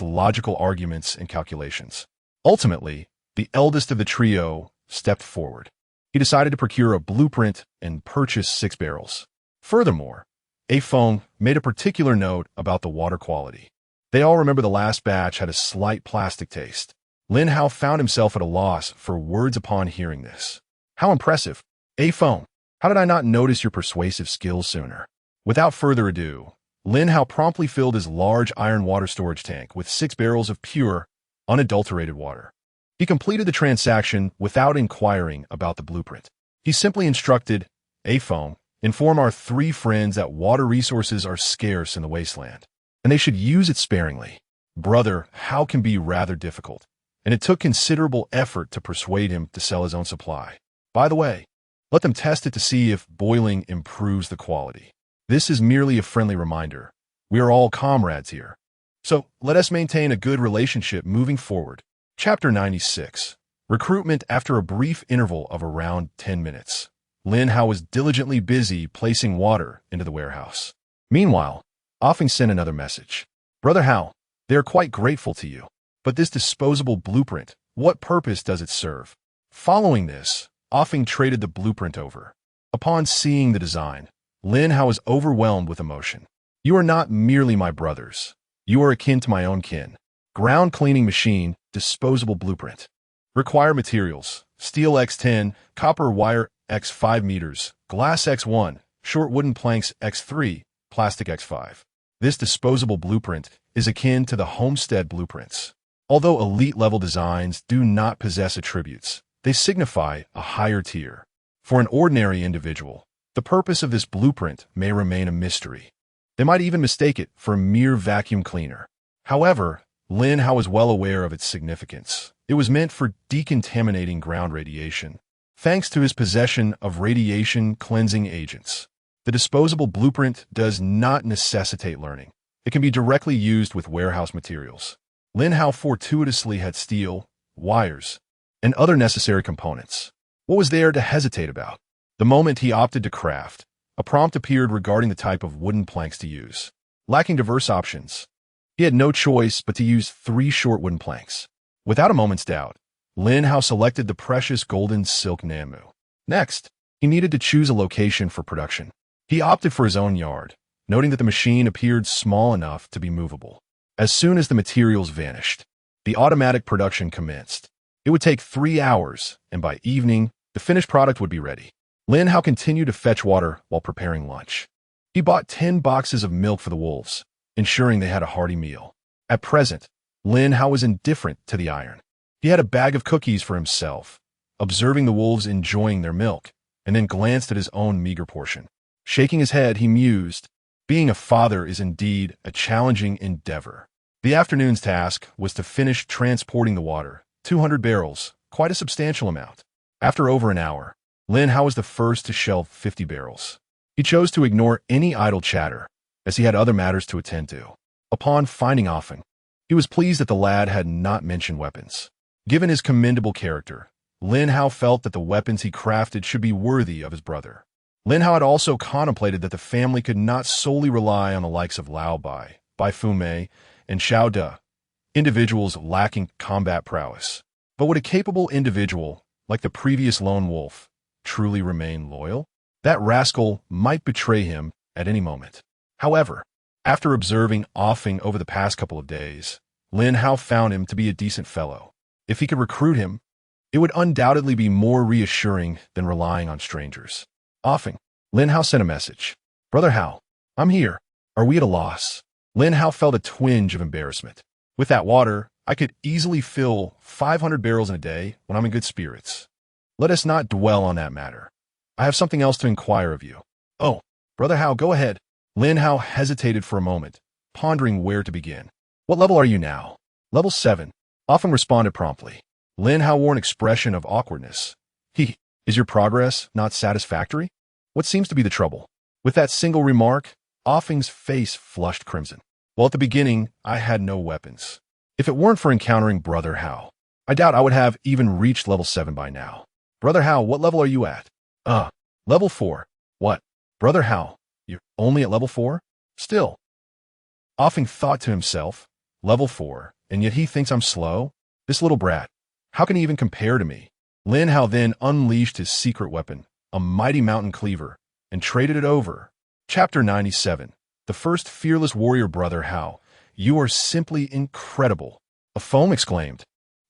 logical arguments and calculations. Ultimately, the eldest of the trio stepped forward. He decided to procure a blueprint and purchase 6 barrels. Furthermore, A phone made a particular note about the water quality. They all remember the last batch had a slight plastic taste. Lin Hao found himself at a loss for words upon hearing this. "How impressive! A phone, how did I not notice your persuasive skills sooner?" Without further ado, Lin Hao promptly filled his large iron water storage tank with 6 barrels of pure, unadulterated water. He completed the transaction without inquiring about the blueprint. He simply instructed, "A phone, inform our 3 friends that water resources are scarce in the wasteland, and they should use it sparingly." Brother Hao can be rather difficult, and it took considerable effort to persuade him to sell his own supply. By the way, let them test it to see if boiling improves the quality. This is merely a friendly reminder. We are all comrades here. So let us maintain a good relationship moving forward. Chapter 96. Recruitment. After a brief interval of around 10 minutes, Lin Hao was diligently busy placing water into the warehouse. Meanwhile, Offing sent another message. "Brother Hao, they are quite grateful to you. But this disposable blueprint, what purpose does it serve?" Following this, Offing traded the blueprint over. Upon seeing the design, Lin Hao was overwhelmed with emotion. "You are not merely my brothers. You are akin to my own kin. Ground cleaning machine, disposable blueprint. Required materials: steel X10, copper wire X5 meters, glass X1, short wooden planks X3, plastic X5. This disposable blueprint is akin to the homestead blueprints. Although elite-level designs do not possess attributes, they signify a higher tier. For an ordinary individual, the purpose of this blueprint may remain a mystery. They might even mistake it for a mere vacuum cleaner. However, Lin Hao was well aware of its significance. It was meant for decontaminating ground radiation. Thanks to his possession of radiation cleansing agents, the disposable blueprint does not necessitate learning. It can be directly used with warehouse materials. Lin Hao fortuitously had steel, wires, and other necessary components. What was there to hesitate about? The moment he opted to craft, a prompt appeared regarding the type of wooden planks to use. Lacking diverse options, he had no choice but to use 3 short wooden planks. Without a moment's doubt, Lin Hao selected the precious golden silk Namu. Next, he needed to choose a location for production. He opted for his own yard, noting that the machine appeared small enough to be movable. As soon as the materials vanished, the automatic production commenced. It would take 3 hours, and by evening, the finished product would be ready. Lin Hao continued to fetch water while preparing lunch. He bought 10 boxes of milk for the wolves, ensuring they had a hearty meal. At present, Lin Hao was indifferent to the iron. He had a bag of cookies for himself, observing the wolves enjoying their milk, and then glanced at his own meager portion. Shaking his head, he mused, being a father is indeed a challenging endeavor. The afternoon's task was to finish transporting the water, 200 barrels, quite a substantial amount. After over an hour, Lin Hao was the first to shelve 50 barrels. He chose to ignore any idle chatter, as he had other matters to attend to. Upon finding Offing, he was pleased that the lad had not mentioned weapons. Given his commendable character, Lin Hao felt that the weapons he crafted should be worthy of his brother. Lin Hao had also contemplated that the family could not solely rely on the likes of Lao Bai, Bai Fumei, and Xiao De, individuals lacking combat prowess. But would a capable individual, like the previous lone wolf, truly remain loyal? That rascal might betray him at any moment. However, after observing Offing over the past couple of days, Lin Hao found him to be a decent fellow. If he could recruit him, it would undoubtedly be more reassuring than relying on strangers. Offing, Lin Hao sent a message. Brother Hao, I'm here. Are we at a loss? Lin Hao felt a twinge of embarrassment. With that water, I could easily fill 500 barrels in a day when I'm in good spirits. Let us not dwell on that matter. I have something else to inquire of you. Oh, Brother Hao, go ahead. Lin Hao hesitated for a moment, pondering where to begin. What level are you now? Level 7. Offing responded promptly. Lin Hao wore an expression of awkwardness. Is your progress not satisfactory? What seems to be the trouble? With that single remark, Offing's face flushed crimson. Well, at the beginning, I had no weapons. If it weren't for encountering Brother Hao, I doubt I would have even reached level 7 by now. Brother Hao, what level are you at? Level 4. What? Brother Hao, you're only at level 4? Still. Offing thought to himself, level 4, and yet he thinks I'm slow? This little brat. How can he even compare to me? Lin Hao then unleashed his secret weapon, a mighty mountain cleaver, and traded it over. Chapter 97. The first fearless warrior. Brother Hao, you are simply incredible. A foam exclaimed,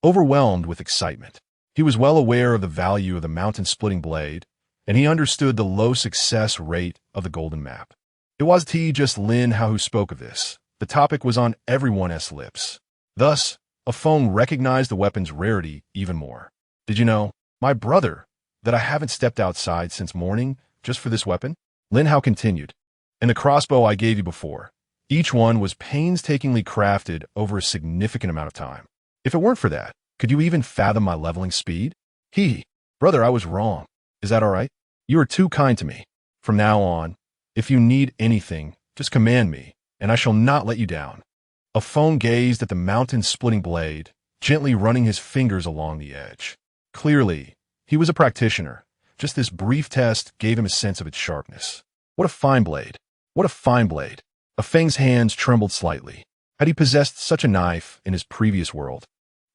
overwhelmed with excitement. He was well aware of the value of the mountain-splitting blade, and he understood the low success rate of the golden map. It wasn't just Lin Hao who spoke of this. The topic was on everyone's lips. Thus, a foam recognized the weapon's rarity even more. Did you know, my brother, that I haven't stepped outside since morning just for this weapon? Lin Hao continued. And the crossbow I gave you before, each one was painstakingly crafted over a significant amount of time. If it weren't for that, could you even fathom my leveling speed? Brother, I was wrong. Is that all right? You are too kind to me. From now on, if you need anything, just command me, and I shall not let you down. A foam gazed at the mountain-splitting blade, gently running his fingers along the edge. Clearly, he was a practitioner. Just this brief test gave him a sense of its sharpness. What a fine blade. What a fine blade. A Feng's hands trembled slightly. Had he possessed such a knife in his previous world,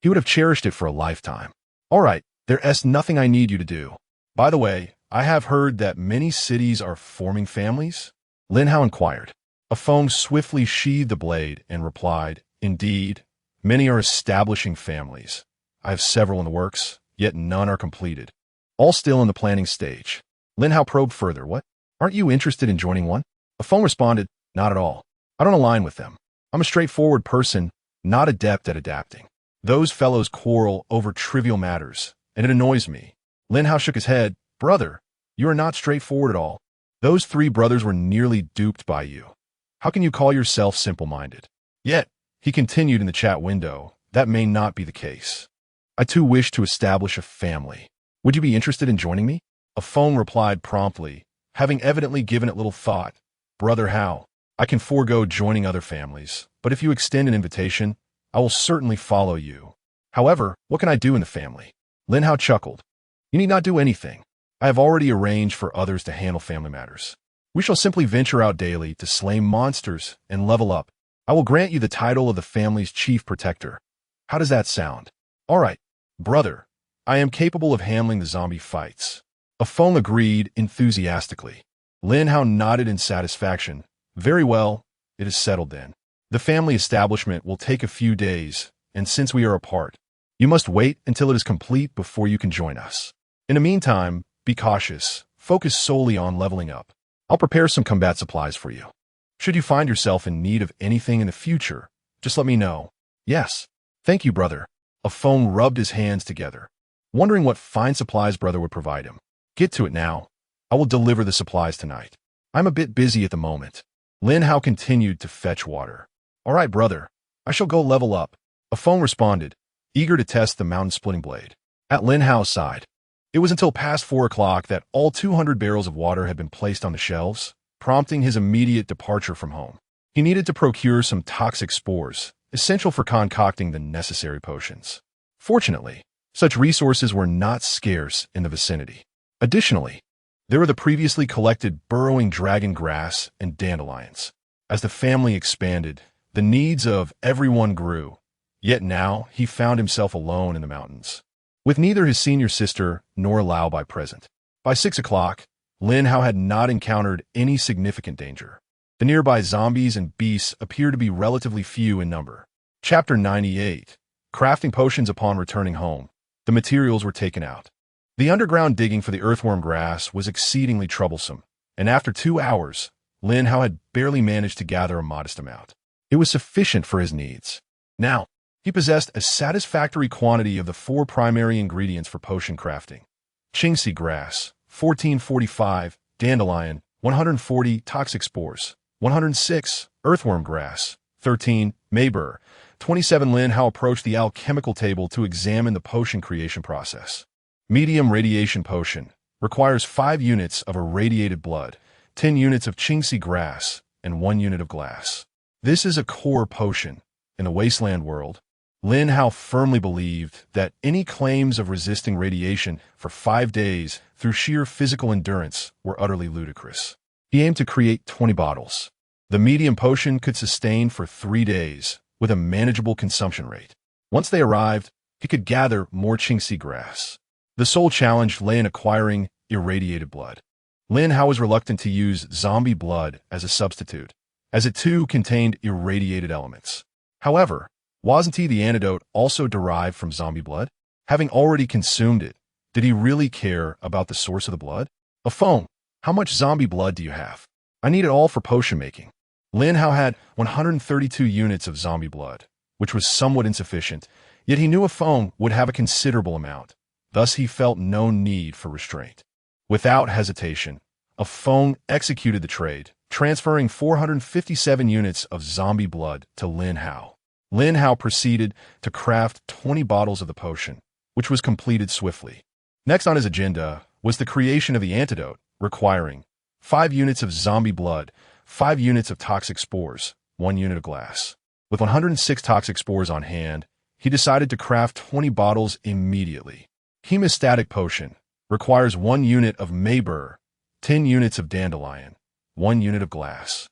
he would have cherished it for a lifetime. All right, there's nothing I need you to do. By the way, I have heard that many cities are forming families? Lin Hao inquired. A foam swiftly sheathed the blade and replied, Indeed, many are establishing families. I have several in the works, yet none are completed. All still in the planning stage. Lin Hao probed further. What? Aren't you interested in joining one? A foam responded, Not at all. I don't align with them. I'm a straightforward person, not adept at adapting. Those fellows quarrel over trivial matters, and it annoys me. Lin Hao shook his head. Brother, you are not straightforward at all. Those 3 brothers were nearly duped by you. How can you call yourself simple-minded? Yet, he continued in the chat window, that may not be the case. I too wish to establish a family. Would you be interested in joining me? A foam replied promptly, having evidently given it little thought. Brother Hao, I can forego joining other families, but if you extend an invitation, I will certainly follow you. However, what can I do in the family? Lin Hao chuckled. You need not do anything. I have already arranged for others to handle family matters. We shall simply venture out daily to slay monsters and level up. I will grant you the title of the family's chief protector. How does that sound? All right, brother. I am capable of handling the zombie fights. Afong agreed enthusiastically. Lin Hao nodded in satisfaction. Very well, it is settled then. The family establishment will take a few days, and since we are apart, you must wait until it is complete before you can join us. In the meantime, be cautious. Focus solely on leveling up. I'll prepare some combat supplies for you. Should you find yourself in need of anything in the future, just let me know. Yes. Thank you, brother. Afong rubbed his hands together, wondering what fine supplies brother would provide him. Get to it now. I will deliver the supplies tonight. I'm a bit busy at the moment. Lin Hao continued to fetch water. All right, brother. I shall go level up. Afong responded, eager to test the mountain-splitting blade. At Lin Hao's side, it was until past 4 o'clock that all 200 barrels of water had been placed on the shelves, prompting his immediate departure from home. He needed to procure some toxic spores, essential for concocting the necessary potions. Fortunately, such resources were not scarce in the vicinity. Additionally, there were the previously collected burrowing dragon grass and dandelions. As the family expanded, the needs of everyone grew, yet now he found himself alone in the mountains, with neither his senior sister nor Lao Bai present. By 6 o'clock, Lin Hao had not encountered any significant danger. The nearby zombies and beasts appeared to be relatively few in number. Chapter 98. Crafting potions upon returning home. The materials were taken out. The underground digging for the earthworm grass was exceedingly troublesome, and after 2 hours, Lin Hao had barely managed to gather a modest amount. It was sufficient for his needs. Now, he possessed a satisfactory quantity of the 4 primary ingredients for potion crafting. Qingxi grass, 1445, dandelion, 140 toxic spores, 106 earthworm grass, 13 mayburr, 27. Lin Hao approached the alchemical table to examine the potion creation process. Medium radiation potion requires 5 units of irradiated blood, 10 units of Qingxi grass, and 1 unit of glass. This is a core potion. In the wasteland world, Lin Hao firmly believed that any claims of resisting radiation for 5 days through sheer physical endurance were utterly ludicrous. He aimed to create 20 bottles. The medium potion could sustain for 3 days with a manageable consumption rate. Once they arrived, he could gather more Qingxi grass. The sole challenge lay in acquiring irradiated blood. Lin Hao was reluctant to use zombie blood as a substitute, as it too contained irradiated elements. However, wasn't the antidote also derived from zombie blood? Having already consumed it, did he really care about the source of the blood? Afong, how much zombie blood do you have? I need it all for potion making. Lin Hao had 132 units of zombie blood, which was somewhat insufficient, yet he knew Afong would have a considerable amount. Thus he felt no need for restraint. Without hesitation, Afong executed the trade, transferring 457 units of zombie blood to Lin Hao. Lin Hao proceeded to craft 20 bottles of the potion, which was completed swiftly. Next on his agenda was the creation of the antidote, requiring 5 units of zombie blood, 5 units of toxic spores, 1 unit of glass. With 106 toxic spores on hand, he decided to craft 20 bottles immediately. Hemostatic potion requires 1 unit of mayburr, 10 units of dandelion, 1 unit of glass,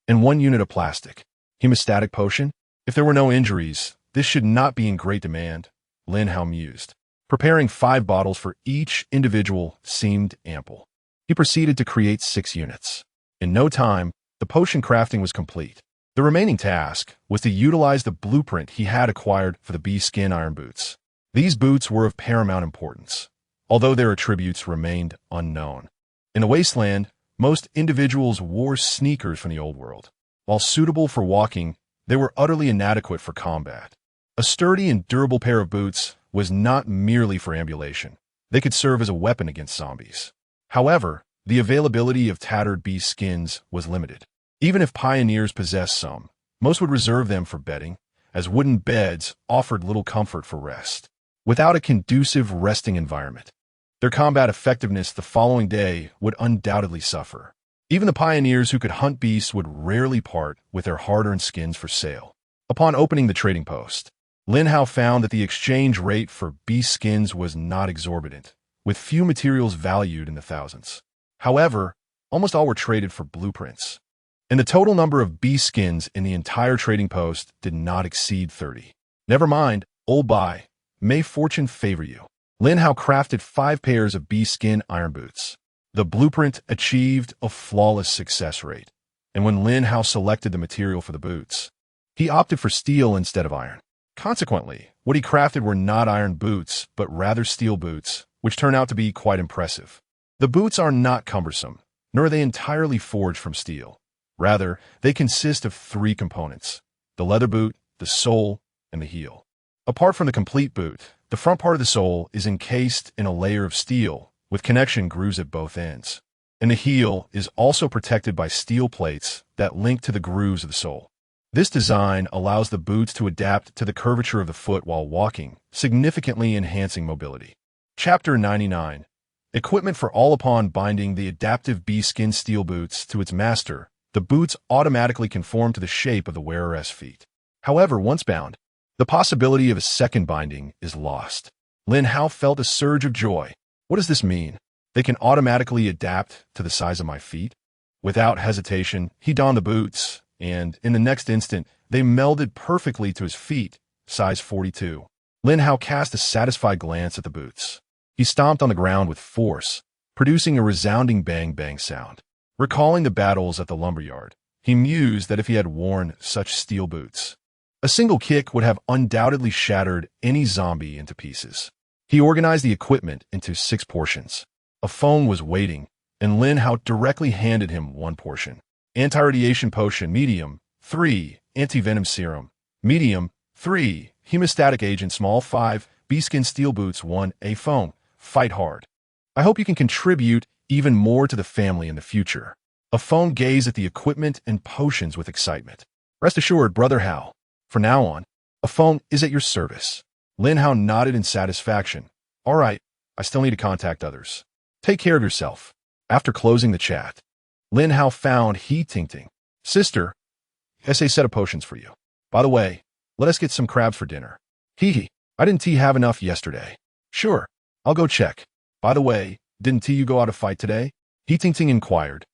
and 1 unit of plastic. Hemostatic potion? If there were no injuries, this should not be in great demand, Lin Hao mused. Preparing 5 bottles for each individual seemed ample. He proceeded to create 6 units. In no time, the potion crafting was complete. The remaining task was to utilize the blueprint he had acquired for the bee skin iron boots. These boots were of paramount importance, although their attributes remained unknown. In the wasteland, most individuals wore sneakers from the old world. While suitable for walking, they were utterly inadequate for combat. A sturdy and durable pair of boots was not merely for ambulation. They could serve as a weapon against zombies. However, the availability of tattered bee skins was limited. Even if pioneers possessed some, most would reserve them for bedding, as wooden beds offered little comfort for rest. Without a conducive resting environment, their combat effectiveness the following day would undoubtedly suffer. Even the pioneers who could hunt beasts would rarely part with their hard-earned skins for sale. Upon opening the trading post, Lin Hao found that the exchange rate for beast skins was not exorbitant, with few materials valued in the thousands. However, almost all were traded for blueprints, and the total number of beast skins in the entire trading post did not exceed 30. Never mind, old buy. May fortune favor you. Lin Hao crafted 5 pairs of beast skin iron boots. The blueprint achieved a flawless success rate, and when Lin Hao selected the material for the boots, he opted for steel instead of iron. Consequently, what he crafted were not iron boots, but rather steel boots, which turn out to be quite impressive. The boots are not cumbersome, nor are they entirely forged from steel. Rather, they consist of 3 components: the leather boot, the sole, and the heel. Apart from the complete boot, the front part of the sole is encased in a layer of steel with connection grooves at both ends, and the heel is also protected by steel plates that link to the grooves of the sole. This design allows the boots to adapt to the curvature of the foot while walking, significantly enhancing mobility. Chapter 99. Equipment for all. Upon binding the adaptive beast skin steel boots to its master, the boots automatically conform to the shape of the wearer's feet. However, once bound, the possibility of a second binding is lost. Lin Hao felt a surge of joy. What does this mean? They can automatically adapt to the size of my feet? Without hesitation, he donned the boots, and in the next instant, they melded perfectly to his feet, size 42. Lin Hao cast a satisfied glance at the boots. He stomped on the ground with force, producing a resounding bang-bang sound. Recalling the battles at the lumberyard, he mused that if he had worn such steel boots, a single kick would have undoubtedly shattered any zombie into pieces. He organized the equipment into 6 portions. A phone was waiting, and Lin Hao directly handed him 1 portion. Anti-radiation potion, medium, 3. Anti-venom serum, medium, 3. Hemostatic agent, small, 5. Beastskin steel boots, 1. A phone. Fight hard. I hope you can contribute even more to the family in the future. A phone gazed at the equipment and potions with excitement. Rest assured, Brother Hao, from now on, a phone is at your service. Lin Hao nodded in satisfaction. All right, I still need to contact others. Take care of yourself. After closing the chat, Lin Hao found He Tingting. Sister, here's a set of potions for you. By the way, let us get some crabs for dinner. Hee, I didn't have enough yesterday. Sure, I'll go check. By the way, didn't you go out to fight today? He Tingting inquired,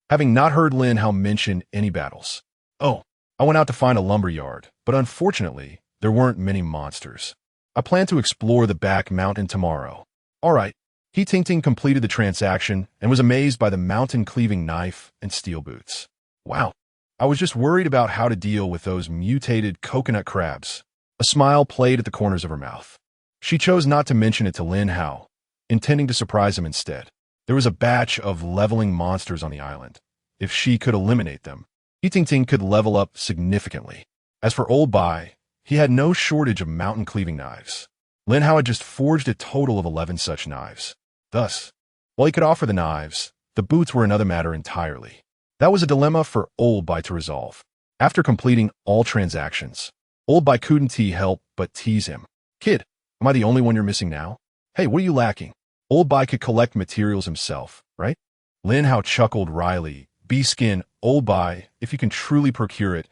having not heard Lin Hao mention any battles. Oh, I went out to find a lumberyard, but unfortunately, there weren't many monsters. I plan to explore the back mountain tomorrow. All right. He Tingting completed the transaction and was amazed by the mountain-cleaving knife and steel boots. Wow, I was just worried about how to deal with those mutated coconut crabs. A smile played at the corners of her mouth. She chose not to mention it to Lin Hao, intending to surprise him instead. There was a batch of leveling monsters on the island. If she could eliminate them, He Tingting could level up significantly. As for Old Bai, he had no shortage of mountain-cleaving knives. Lin Hao had just forged a total of 11 such knives. Thus, while he could offer the knives, the boots were another matter entirely. That was a dilemma for Old Bai to resolve. After completing all transactions, Old Bai couldn't help but tease him. Kid, am I the only one you're missing now? Hey, what are you lacking? Old Bai could collect materials himself, right? Lin Hao chuckled wryly. Beastskin, Old Bai, if you can truly procure it,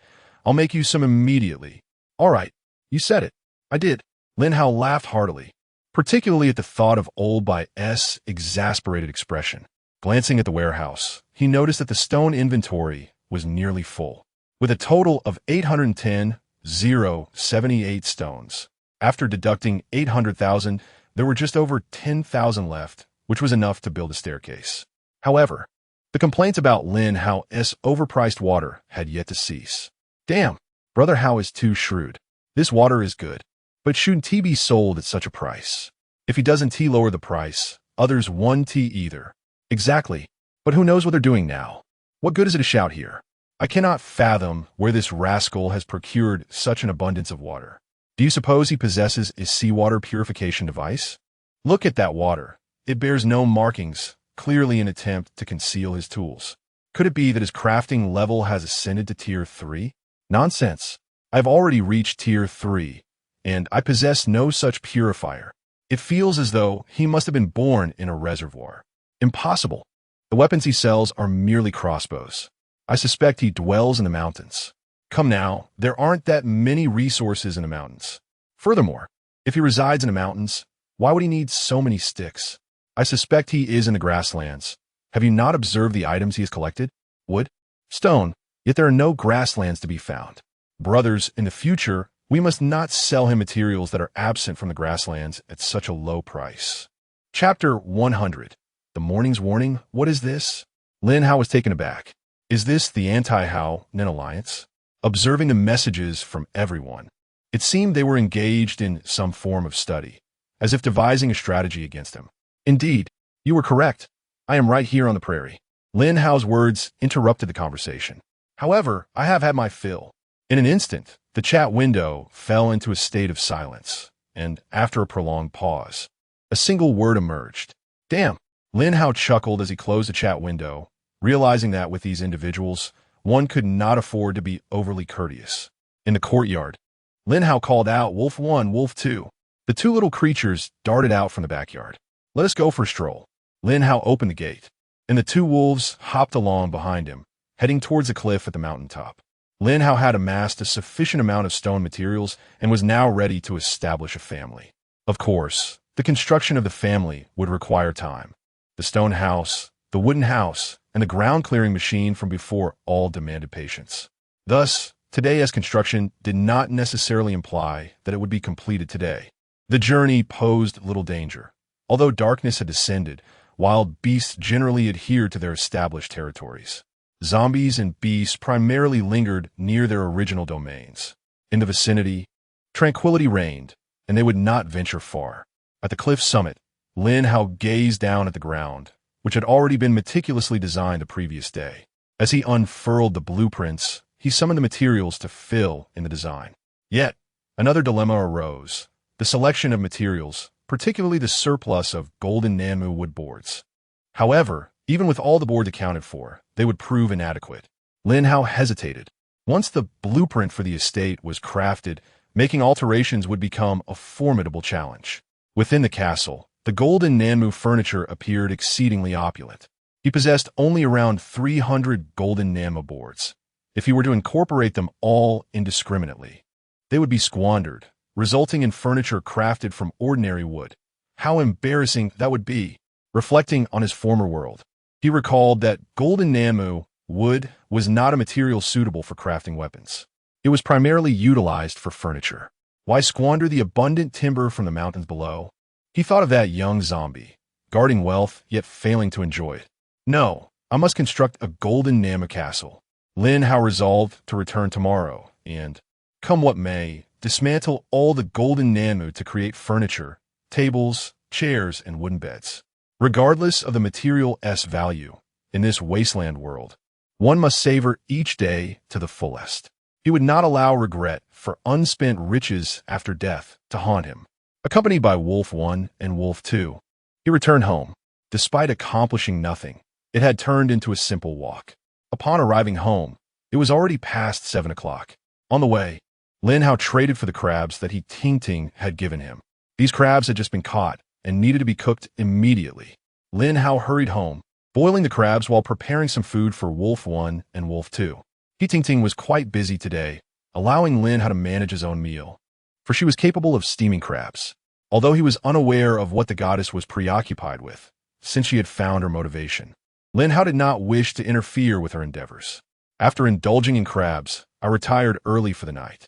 I'll make you some immediately. All right, you said it. I did. Lin Hao laughed heartily, particularly at the thought of Old Bai's exasperated expression. Glancing at the warehouse, he noticed that the stone inventory was nearly full, with a total of 810,078 stones. After deducting 800,000, there were just over 10,000 left, which was enough to build a staircase. However, the complaints about Lin Hao's overpriced water had yet to cease. Damn, Brother Hao is too shrewd. This water is good, but shouldn't tea be sold at such a price? If he doesn't lower the price, others won't either. Exactly, but who knows what they're doing now? What good is it to shout here? I cannot fathom where this rascal has procured such an abundance of water. Do you suppose he possesses a seawater purification device? Look at that water. It bears no markings, clearly an attempt to conceal his tools. Could it be that his crafting level has ascended to Tier 3? Nonsense. I've already reached Tier 3, and I possess no such purifier. It feels as though he must have been born in a reservoir. Impossible. The weapons he sells are merely crossbows. I suspect he dwells in the mountains. Come now, there aren't that many resources in the mountains. Furthermore, if he resides in the mountains, why would he need so many sticks? I suspect he is in the grasslands. Have you not observed the items he has collected? Wood, stone, yet there are no grasslands to be found. Brothers, in the future, we must not sell him materials that are absent from the grasslands at such a low price. Chapter 100. The Morning's Warning. What is this? Lin Hao was taken aback. Is this the anti-Hao Nin alliance? Observing the messages from everyone, it seemed they were engaged in some form of study, as if devising a strategy against him. Indeed, you were correct. I am right here on the prairie. Lin Hao's words interrupted the conversation. However, I have had my fill. In an instant, the chat window fell into a state of silence, and after a prolonged pause, a single word emerged. Damn! Lin Hao chuckled as he closed the chat window, realizing that with these individuals, one could not afford to be overly courteous. In the courtyard, Lin Hao called out, Wolf 1, Wolf 2. The two little creatures darted out from the backyard. Let us go for a stroll. Lin Hao opened the gate, and the two wolves hopped along behind him, heading towards the cliff at the mountaintop. Lin Hao had amassed a sufficient amount of stone materials and was now ready to establish a family. Of course, the construction of the family would require time. The stone house, the wooden house, and the ground-clearing machine from before all demanded patience. Thus, today's construction did not necessarily imply that it would be completed today. The journey posed little danger. Although darkness had descended, wild beasts generally adhered to their established territories. Zombies and beasts primarily lingered near their original domains. In the vicinity, tranquility reigned, and they would not venture far. At the cliff summit, Lin Hao gazed down at the ground, which had already been meticulously designed the previous day. As he unfurled the blueprints, he summoned the materials to fill in the design. Yet, another dilemma arose: the selection of materials, particularly the surplus of golden Namu wood boards. However, even with all the boards accounted for, they would prove inadequate. Lin Hao hesitated. Once the blueprint for the estate was crafted, making alterations would become a formidable challenge. Within the castle, the golden Namu furniture appeared exceedingly opulent. He possessed only around 300 golden Namu boards. If he were to incorporate them all indiscriminately, they would be squandered, resulting in furniture crafted from ordinary wood. How embarrassing that would be! Reflecting on his former world, he recalled that golden Namu wood was not a material suitable for crafting weapons. It was primarily utilized for furniture. Why squander the abundant timber from the mountains below? He thought of that young zombie, guarding wealth yet failing to enjoy it. No, I must construct a golden Namu castle. Lin Hao resolved to return tomorrow and, come what may, dismantle all the golden Namu to create furniture, tables, chairs, and wooden beds. Regardless of the material's value, in this wasteland world, one must savor each day to the fullest. He would not allow regret for unspent riches after death to haunt him. Accompanied by Wolf 1 and Wolf 2, he returned home. Despite accomplishing nothing, it had turned into a simple walk. Upon arriving home, it was already past 7 o'clock. On the way, Lin Hao traded for the crabs that Ting Ting had given him. These crabs had just been caught and needed to be cooked immediately. Lin Hao hurried home, boiling the crabs while preparing some food for Wolf 1 and Wolf 2. Ting Ting was quite busy today, allowing Lin Hao to manage his own meal, for she was capable of steaming crabs, although he was unaware of what the goddess was preoccupied with, since she had found her motivation. Lin Hao did not wish to interfere with her endeavors. After indulging in crabs, I retired early for the night.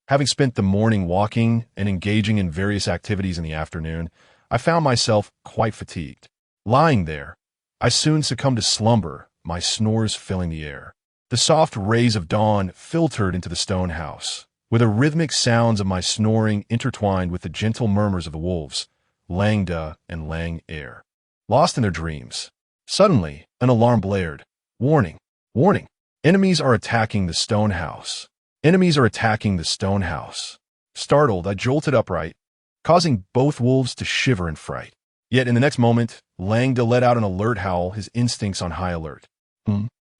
Having spent the morning walking and engaging in various activities in the afternoon, I found myself quite fatigued. Lying there, I soon succumbed to slumber, my snores filling the air. The soft rays of dawn filtered into the stone house, with the rhythmic sounds of my snoring intertwined with the gentle murmurs of the wolves, Langda and Lang Air. Lost in their dreams, suddenly an alarm blared. Warning! Warning! Enemies are attacking the stone house. Enemies are attacking the stone house. Startled, I jolted upright, causing both wolves to shiver in fright. Yet in the next moment, Langda let out an alert howl, his instincts on high alert.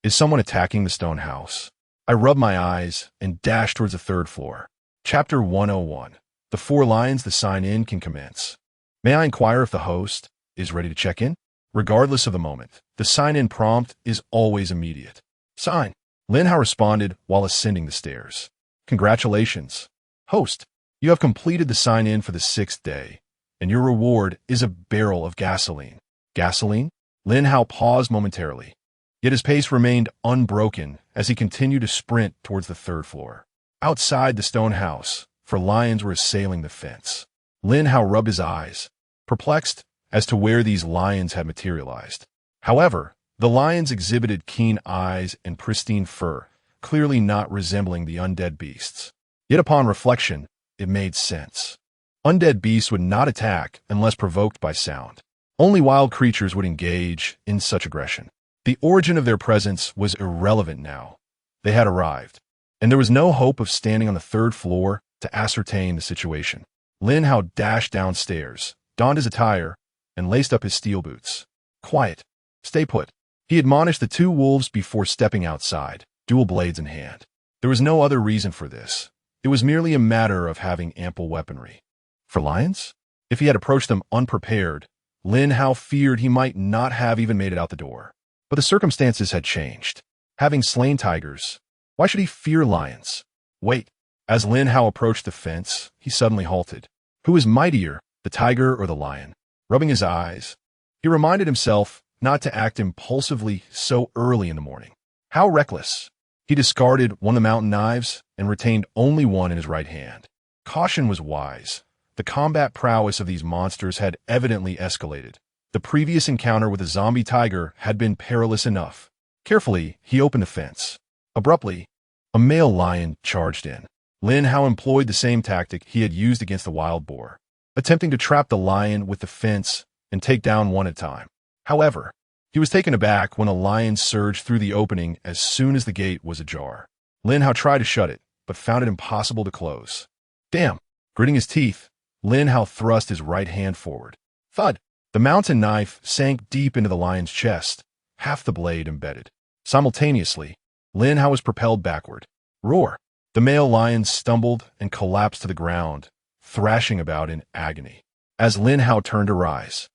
Is someone attacking the stone house? I rubbed my eyes and dashed towards the third floor. Chapter 101. The 4 lines, the sign-in can commence. May I inquire if the host is ready to check in? Regardless of the moment, the sign-in prompt is always immediate. Sign. Lin Hao responded while ascending the stairs. Congratulations. Host. You have completed the sign-in for the 6th day, and your reward is a barrel of gasoline. Gasoline? Lin Hao paused momentarily, yet his pace remained unbroken as he continued to sprint towards the 3rd floor. Outside the stone house, for lions were assailing the fence. Lin Hao rubbed his eyes, perplexed as to where these lions had materialized. However, the lions exhibited keen eyes and pristine fur, clearly not resembling the undead beasts. Yet upon reflection, it made sense. Undead beasts would not attack unless provoked by sound. Only wild creatures would engage in such aggression. The origin of their presence was irrelevant now. They had arrived, and there was no hope of standing on the 3rd floor to ascertain the situation. Lin Hao dashed downstairs, donned his attire, and laced up his steel boots. Quiet. Stay put. He admonished the 2 wolves before stepping outside, dual blades in hand. There was no other reason for this. It was merely a matter of having ample weaponry. For lions? If he had approached them unprepared, Lin Hao feared he might not have even made it out the door. But the circumstances had changed. Having slain tigers, why should he fear lions? Wait. As Lin Hao approached the fence, he suddenly halted. Who is mightier, the tiger or the lion? Rubbing his eyes, he reminded himself not to act impulsively so early in the morning. How reckless. He discarded one of the mountain knives and retained only one in his right hand. Caution was wise. The combat prowess of these monsters had evidently escalated. The previous encounter with a zombie tiger had been perilous enough. Carefully, he opened the fence. Abruptly, a male lion charged in. Lin Hao employed the same tactic he had used against the wild boar, attempting to trap the lion with the fence and take down one at a time. However, he was taken aback when a lion surged through the opening as soon as the gate was ajar. Lin Hao tried to shut it, but found it impossible to close. Damn! Gritting his teeth, Lin Hao thrust his right hand forward. Thud! The mountain knife sank deep into the lion's chest, half the blade embedded. Simultaneously, Lin Hao was propelled backward. Roar! The male lion stumbled and collapsed to the ground, thrashing about in agony. As Lin Hao turned to rise,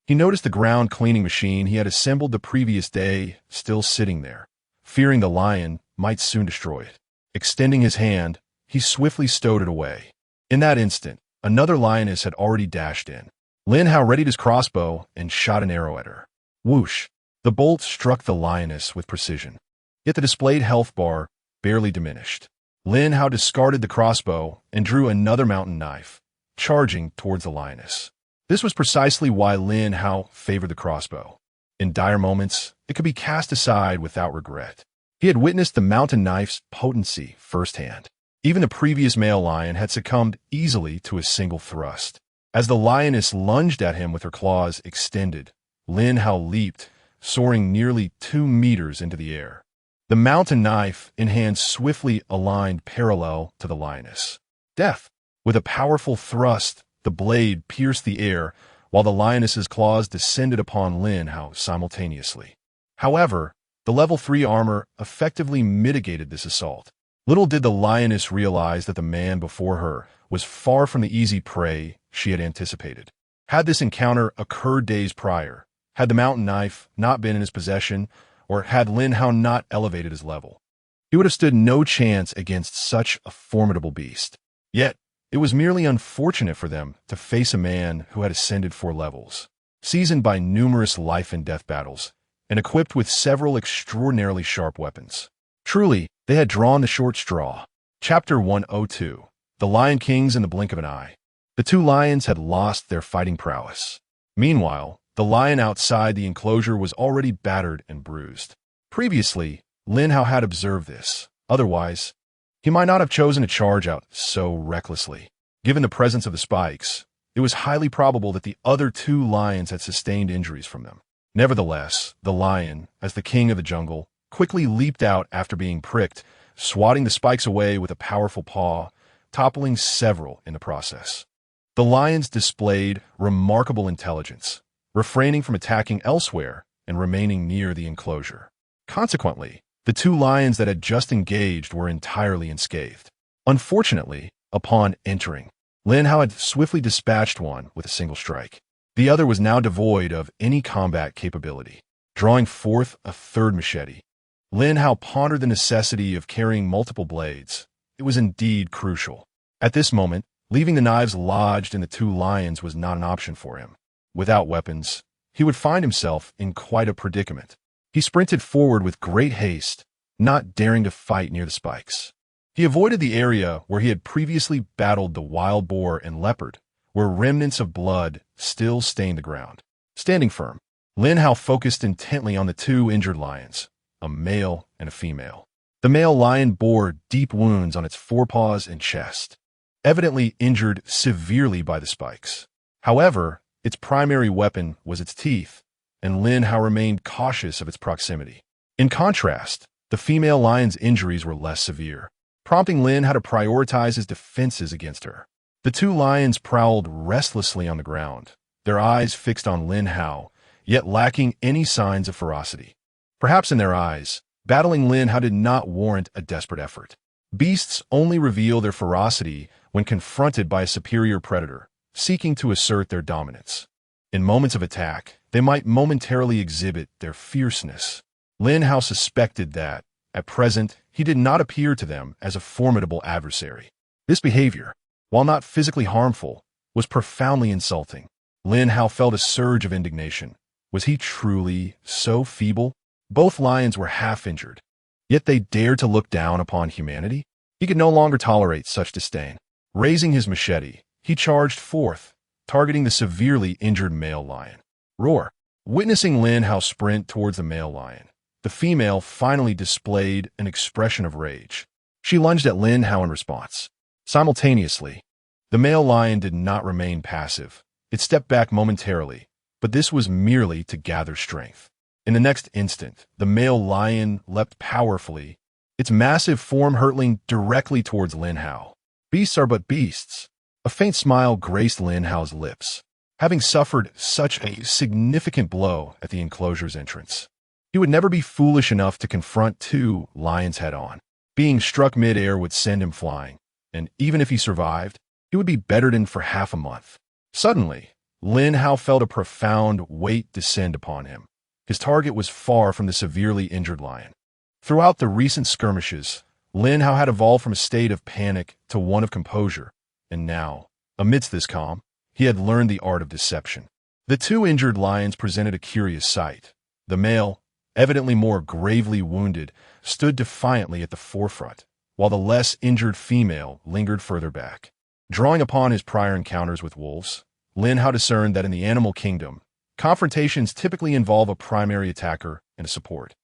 he noticed the ground cleaning machine he had assembled the previous day still sitting there, fearing the lion might soon destroy it. Extending his hand, he swiftly stowed it away. In that instant, another lioness had already dashed in. Lin Hao readied his crossbow and shot an arrow at her. Whoosh! The bolt struck the lioness with precision. Yet the displayed health bar barely diminished. Lin Hao discarded the crossbow and drew another mountain knife, charging towards the lioness. This was precisely why Lin Hao favored the crossbow. In dire moments, it could be cast aside without regret. He had witnessed the mountain knife's potency firsthand. Even the previous male lion had succumbed easily to a single thrust. As the lioness lunged at him with her claws extended, Lin Hao leaped, soaring nearly 2 meters into the air. The mountain knife in hand swiftly aligned parallel to the lioness. Death! With a powerful thrust, the blade pierced the air, while the lioness's claws descended upon Lin Hao simultaneously. However, the level 3 armor effectively mitigated this assault. Little did the lioness realize that the man before her was far from the easy prey she had anticipated. Had this encounter occurred days prior, had the mountain knife not been in his possession, or had Lin Hao not elevated his level, he would have stood no chance against such a formidable beast. Yet, it was merely unfortunate for them to face a man who had ascended 4 levels, seasoned by numerous life and death battles, and equipped with several extraordinarily sharp weapons. Truly, they had drawn the short straw. Chapter 102. The Lion Kings in the blink of an eye. The 2 lions had lost their fighting prowess. Meanwhile, the lion outside the enclosure was already battered and bruised. Previously, Lin Hao had observed this. Otherwise, he might not have chosen to charge out so recklessly. Given the presence of the spikes, it was highly probable that the other 2 lions had sustained injuries from them. Nevertheless, the lion, as the king of the jungle, quickly leaped out after being pricked, swatting the spikes away with a powerful paw, toppling several in the process. The lions displayed remarkable intelligence, refraining from attacking elsewhere and remaining near the enclosure. Consequently, the 2 lions that had just engaged were entirely unscathed. Unfortunately, upon entering, Lin Hao had swiftly dispatched one with a single strike. The other was now devoid of any combat capability. Drawing forth a 3rd machete, Lin Hao pondered the necessity of carrying multiple blades. It was indeed crucial. At this moment, Leaving the knives lodged in the two lions was not an option for him. Without weapons, he would find himself in quite a predicament. He sprinted forward with great haste, not daring to fight near the spikes. He avoided the area where he had previously battled the wild boar and leopard, where remnants of blood still stained the ground. Standing firm, Lin Hao focused intently on the two injured lions, a male and a female. The male lion bore deep wounds on its forepaws and chest, evidently injured severely by the spikes. However, its primary weapon was its teeth, and Lin Hao remained cautious of its proximity. In contrast, the female lion's injuries were less severe, prompting Lin Hao to prioritize his defenses against her. The two lions prowled restlessly on the ground, their eyes fixed on Lin Hao, yet lacking any signs of ferocity. Perhaps in their eyes, battling Lin Hao did not warrant a desperate effort. Beasts only reveal their ferocity when confronted by a superior predator, seeking to assert their dominance. In moments of attack, they might momentarily exhibit their fierceness. Lin Hao suspected that, at present, he did not appear to them as a formidable adversary. This behavior, while not physically harmful, was profoundly insulting. Lin Hao felt a surge of indignation. Was he truly so feeble? Both lions were half-injured, yet they dared to look down upon humanity? He could no longer tolerate such disdain. Raising his machete, he charged forth, targeting the severely injured male lion. Roar! Witnessing Lin Hao sprint towards the male lion, the female finally displayed an expression of rage. She lunged at Lin Hao in response. Simultaneously, the male lion did not remain passive. It stepped back momentarily, but this was merely to gather strength. In the next instant, the male lion leapt powerfully, its massive form hurtling directly towards Lin Hao. Beasts are but beasts. A faint smile graced Lin Hao's lips. Having suffered such a significant blow at the enclosure's entrance, he would never be foolish enough to confront two lions head-on. Being struck mid-air would send him flying, and even if he survived, he would be bedridden for half a month. Suddenly, Lin Hao felt a profound weight descend upon him. His target was far from the severely injured lion. Throughout the recent skirmishes, Lin Hao had evolved from a state of panic to one of composure, and now, amidst this calm, he had learned the art of deception. The two injured lions presented a curious sight. The male, evidently more gravely wounded, stood defiantly at the forefront, while the less injured female lingered further back. Drawing upon his prior encounters with wolves, Lin Hao discerned that in the animal kingdom, confrontations typically involve a primary attacker and a support.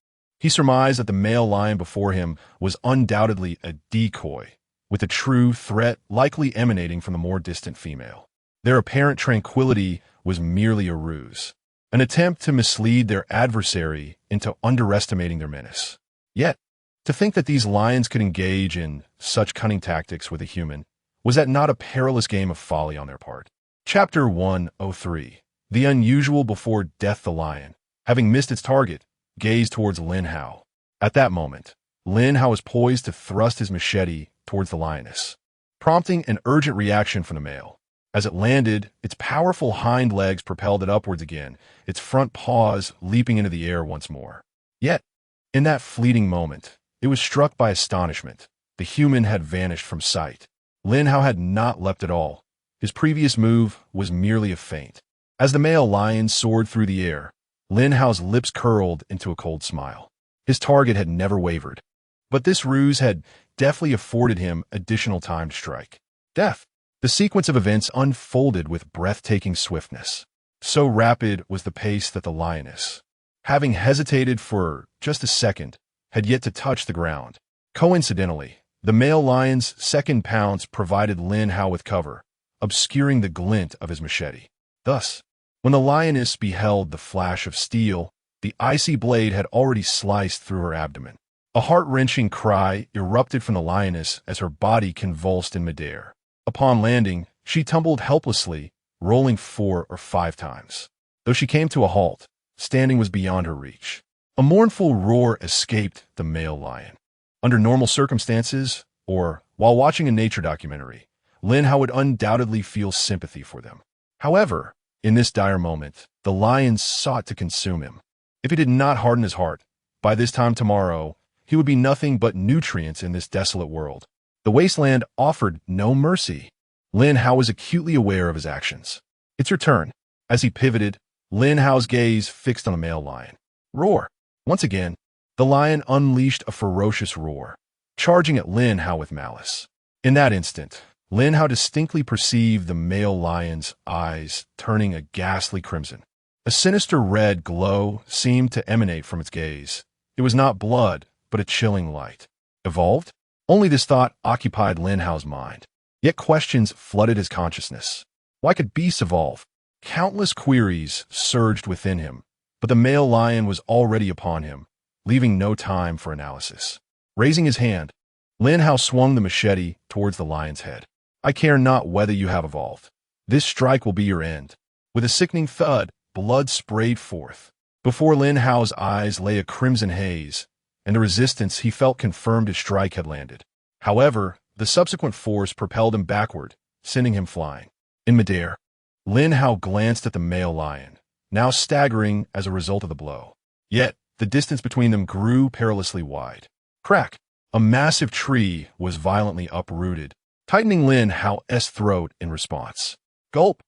He surmised that the male lion before him was undoubtedly a decoy, with the true threat likely emanating from the more distant female. Their apparent tranquility was merely a ruse, an attempt to mislead their adversary into underestimating their menace. Yet, to think that these lions could engage in such cunning tactics with a human, was that not a perilous game of folly on their part? Chapter 103. The unusual before death. The lion, having missed its target, gazed towards Lin Hao. At that moment, Lin Hao was poised to thrust his machete towards the lioness, prompting an urgent reaction from the male. As it landed, its powerful hind legs propelled it upwards again, its front paws leaping into the air once more. Yet, in that fleeting moment, it was struck by astonishment. The human had vanished from sight. Lin Hao had not leapt at all. His previous move was merely a feint. As the male lion soared through the air, Lin Hao's lips curled into a cold smile. His target had never wavered, but this ruse had deftly afforded him additional time to strike. Death. The sequence of events unfolded with breathtaking swiftness. So rapid was the pace that the lioness, having hesitated for just a second, had yet to touch the ground. Coincidentally, the male lion's second pounce provided Lin Hao with cover, obscuring the glint of his machete. Thus, when the lioness beheld the flash of steel, the icy blade had already sliced through her abdomen. A heart-wrenching cry erupted from the lioness as her body convulsed in midair. Upon landing, she tumbled helplessly, rolling 4 or 5 times. Though she came to a halt, standing was beyond her reach. A mournful roar escaped the male lion. Under normal circumstances, or while watching a nature documentary, Lin Hao would undoubtedly feel sympathy for them. However, in this dire moment, the lion sought to consume him. If he did not harden his heart, by this time tomorrow, he would be nothing but nutrients in this desolate world. The wasteland offered no mercy. Lin Hao was acutely aware of his actions. "It's your turn." As he pivoted, Lin Hao's gaze fixed on a male lion. "Roar." Once again, the lion unleashed a ferocious roar, charging at Lin Hao with malice. In that instant, Lin Hao distinctly perceived the male lion's eyes turning a ghastly crimson. A sinister red glow seemed to emanate from its gaze. It was not blood, but a chilling light. Evolved? Only this thought occupied Lin Hao's mind. Yet questions flooded his consciousness. Why could beasts evolve? Countless queries surged within him, but the male lion was already upon him, leaving no time for analysis. Raising his hand, Lin Hao swung the machete towards the lion's head. "I care not whether you have evolved. This strike will be your end." With a sickening thud, blood sprayed forth. Before Lin Hao's eyes lay a crimson haze, and the resistance he felt confirmed his strike had landed. However, the subsequent force propelled him backward, sending him flying. In midair, Lin Hao glanced at the male lion, now staggering as a result of the blow. Yet, the distance between them grew perilously wide. Crack! A massive tree was violently uprooted, tightening Lin Hao's throat in response. Gulp!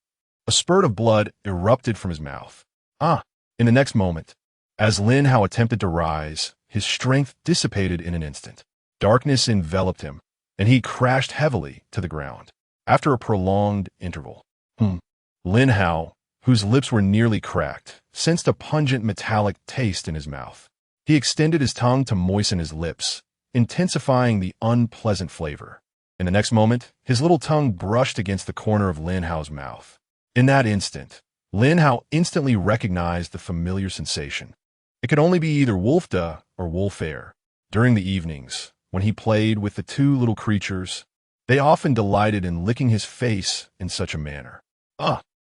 A spurt of blood erupted from his mouth. In the next moment, as Lin Hao attempted to rise, his strength dissipated in an instant. Darkness enveloped him, and he crashed heavily to the ground. After a prolonged interval, Lin Hao, whose lips were nearly cracked, sensed a pungent metallic taste in his mouth. He extended his tongue to moisten his lips, intensifying the unpleasant flavor. In the next moment, his little tongue brushed against the corner of Lin Hao's mouth. In that instant, Lin Hao instantly recognized the familiar sensation. It could only be either wolfda or wolf-air. During the evenings, when he played with the two little creatures, they often delighted in licking his face in such a manner.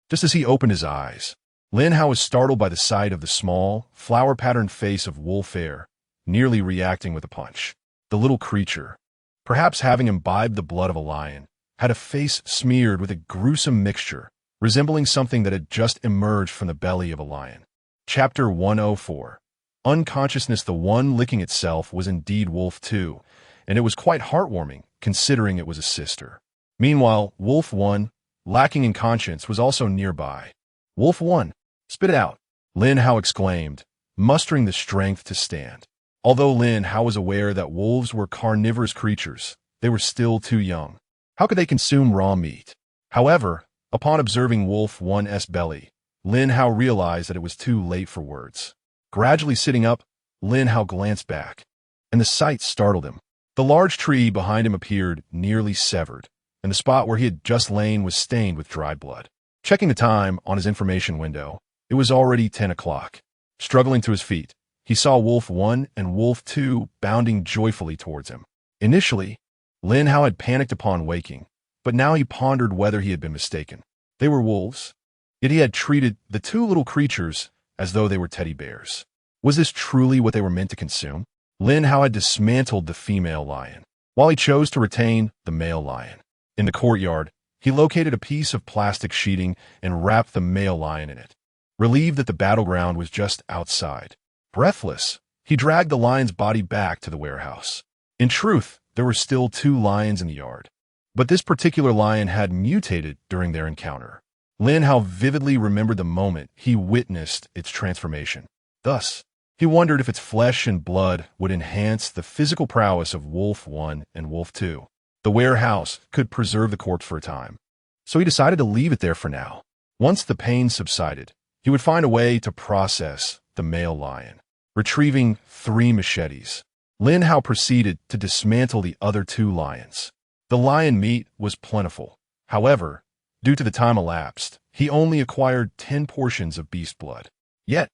Just as he opened his eyes, Lin Hao was startled by the sight of the small, flower-patterned face of wolf-air, nearly reacting with a punch. The little creature, perhaps having imbibed the blood of a lion, had a face smeared with a gruesome mixture, resembling something that had just emerged from the belly of a lion. Chapter 104. Unconsciousness. The one licking itself was indeed Wolf 2, and it was quite heartwarming, considering it was a sister. Meanwhile, Wolf 1, lacking in conscience, was also nearby. "Wolf 1, spit it out," Lin Hao exclaimed, mustering the strength to stand. Although Lin Hao was aware that wolves were carnivorous creatures, they were still too young. How could they consume raw meat? However, upon observing Wolf 1's belly, Lin Hao realized that it was too late for words. Gradually sitting up, Lin Hao glanced back, and the sight startled him. The large tree behind him appeared nearly severed, and the spot where he had just lain was stained with dried blood. Checking the time on his information window, it was already 10 o'clock. Struggling to his feet, he saw Wolf 1 and Wolf 2 bounding joyfully towards him. Initially, Lin Hao had panicked upon waking, but now he pondered whether he had been mistaken. They were wolves, yet he had treated the two little creatures as though they were teddy bears. Was this truly what they were meant to consume? Lin Hao had dismantled the female lion, while he chose to retain the male lion. In the courtyard, he located a piece of plastic sheeting and wrapped the male lion in it. Relieved that the battleground was just outside, breathless, he dragged the lion's body back to the warehouse. In truth, there were still two lions in the yard, but this particular lion had mutated during their encounter. Lin Hao vividly remembered the moment he witnessed its transformation. Thus, he wondered if its flesh and blood would enhance the physical prowess of Wolf 1 and Wolf 2. The warehouse could preserve the corpse for a time, so he decided to leave it there for now. Once the pain subsided, he would find a way to process the male lion. Retrieving 3 machetes, Lin Hao proceeded to dismantle the other 2 lions. The lion meat was plentiful. However, due to the time elapsed, he only acquired 10 portions of beast blood. Yet,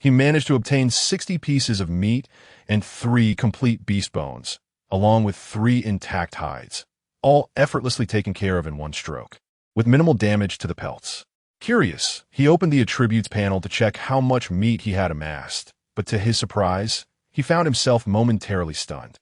he managed to obtain 60 pieces of meat and 3 complete beast bones, along with 3 intact hides, all effortlessly taken care of in one stroke, with minimal damage to the pelts. Curious, he opened the attributes panel to check how much meat he had amassed, but to his surprise, he found himself momentarily stunned.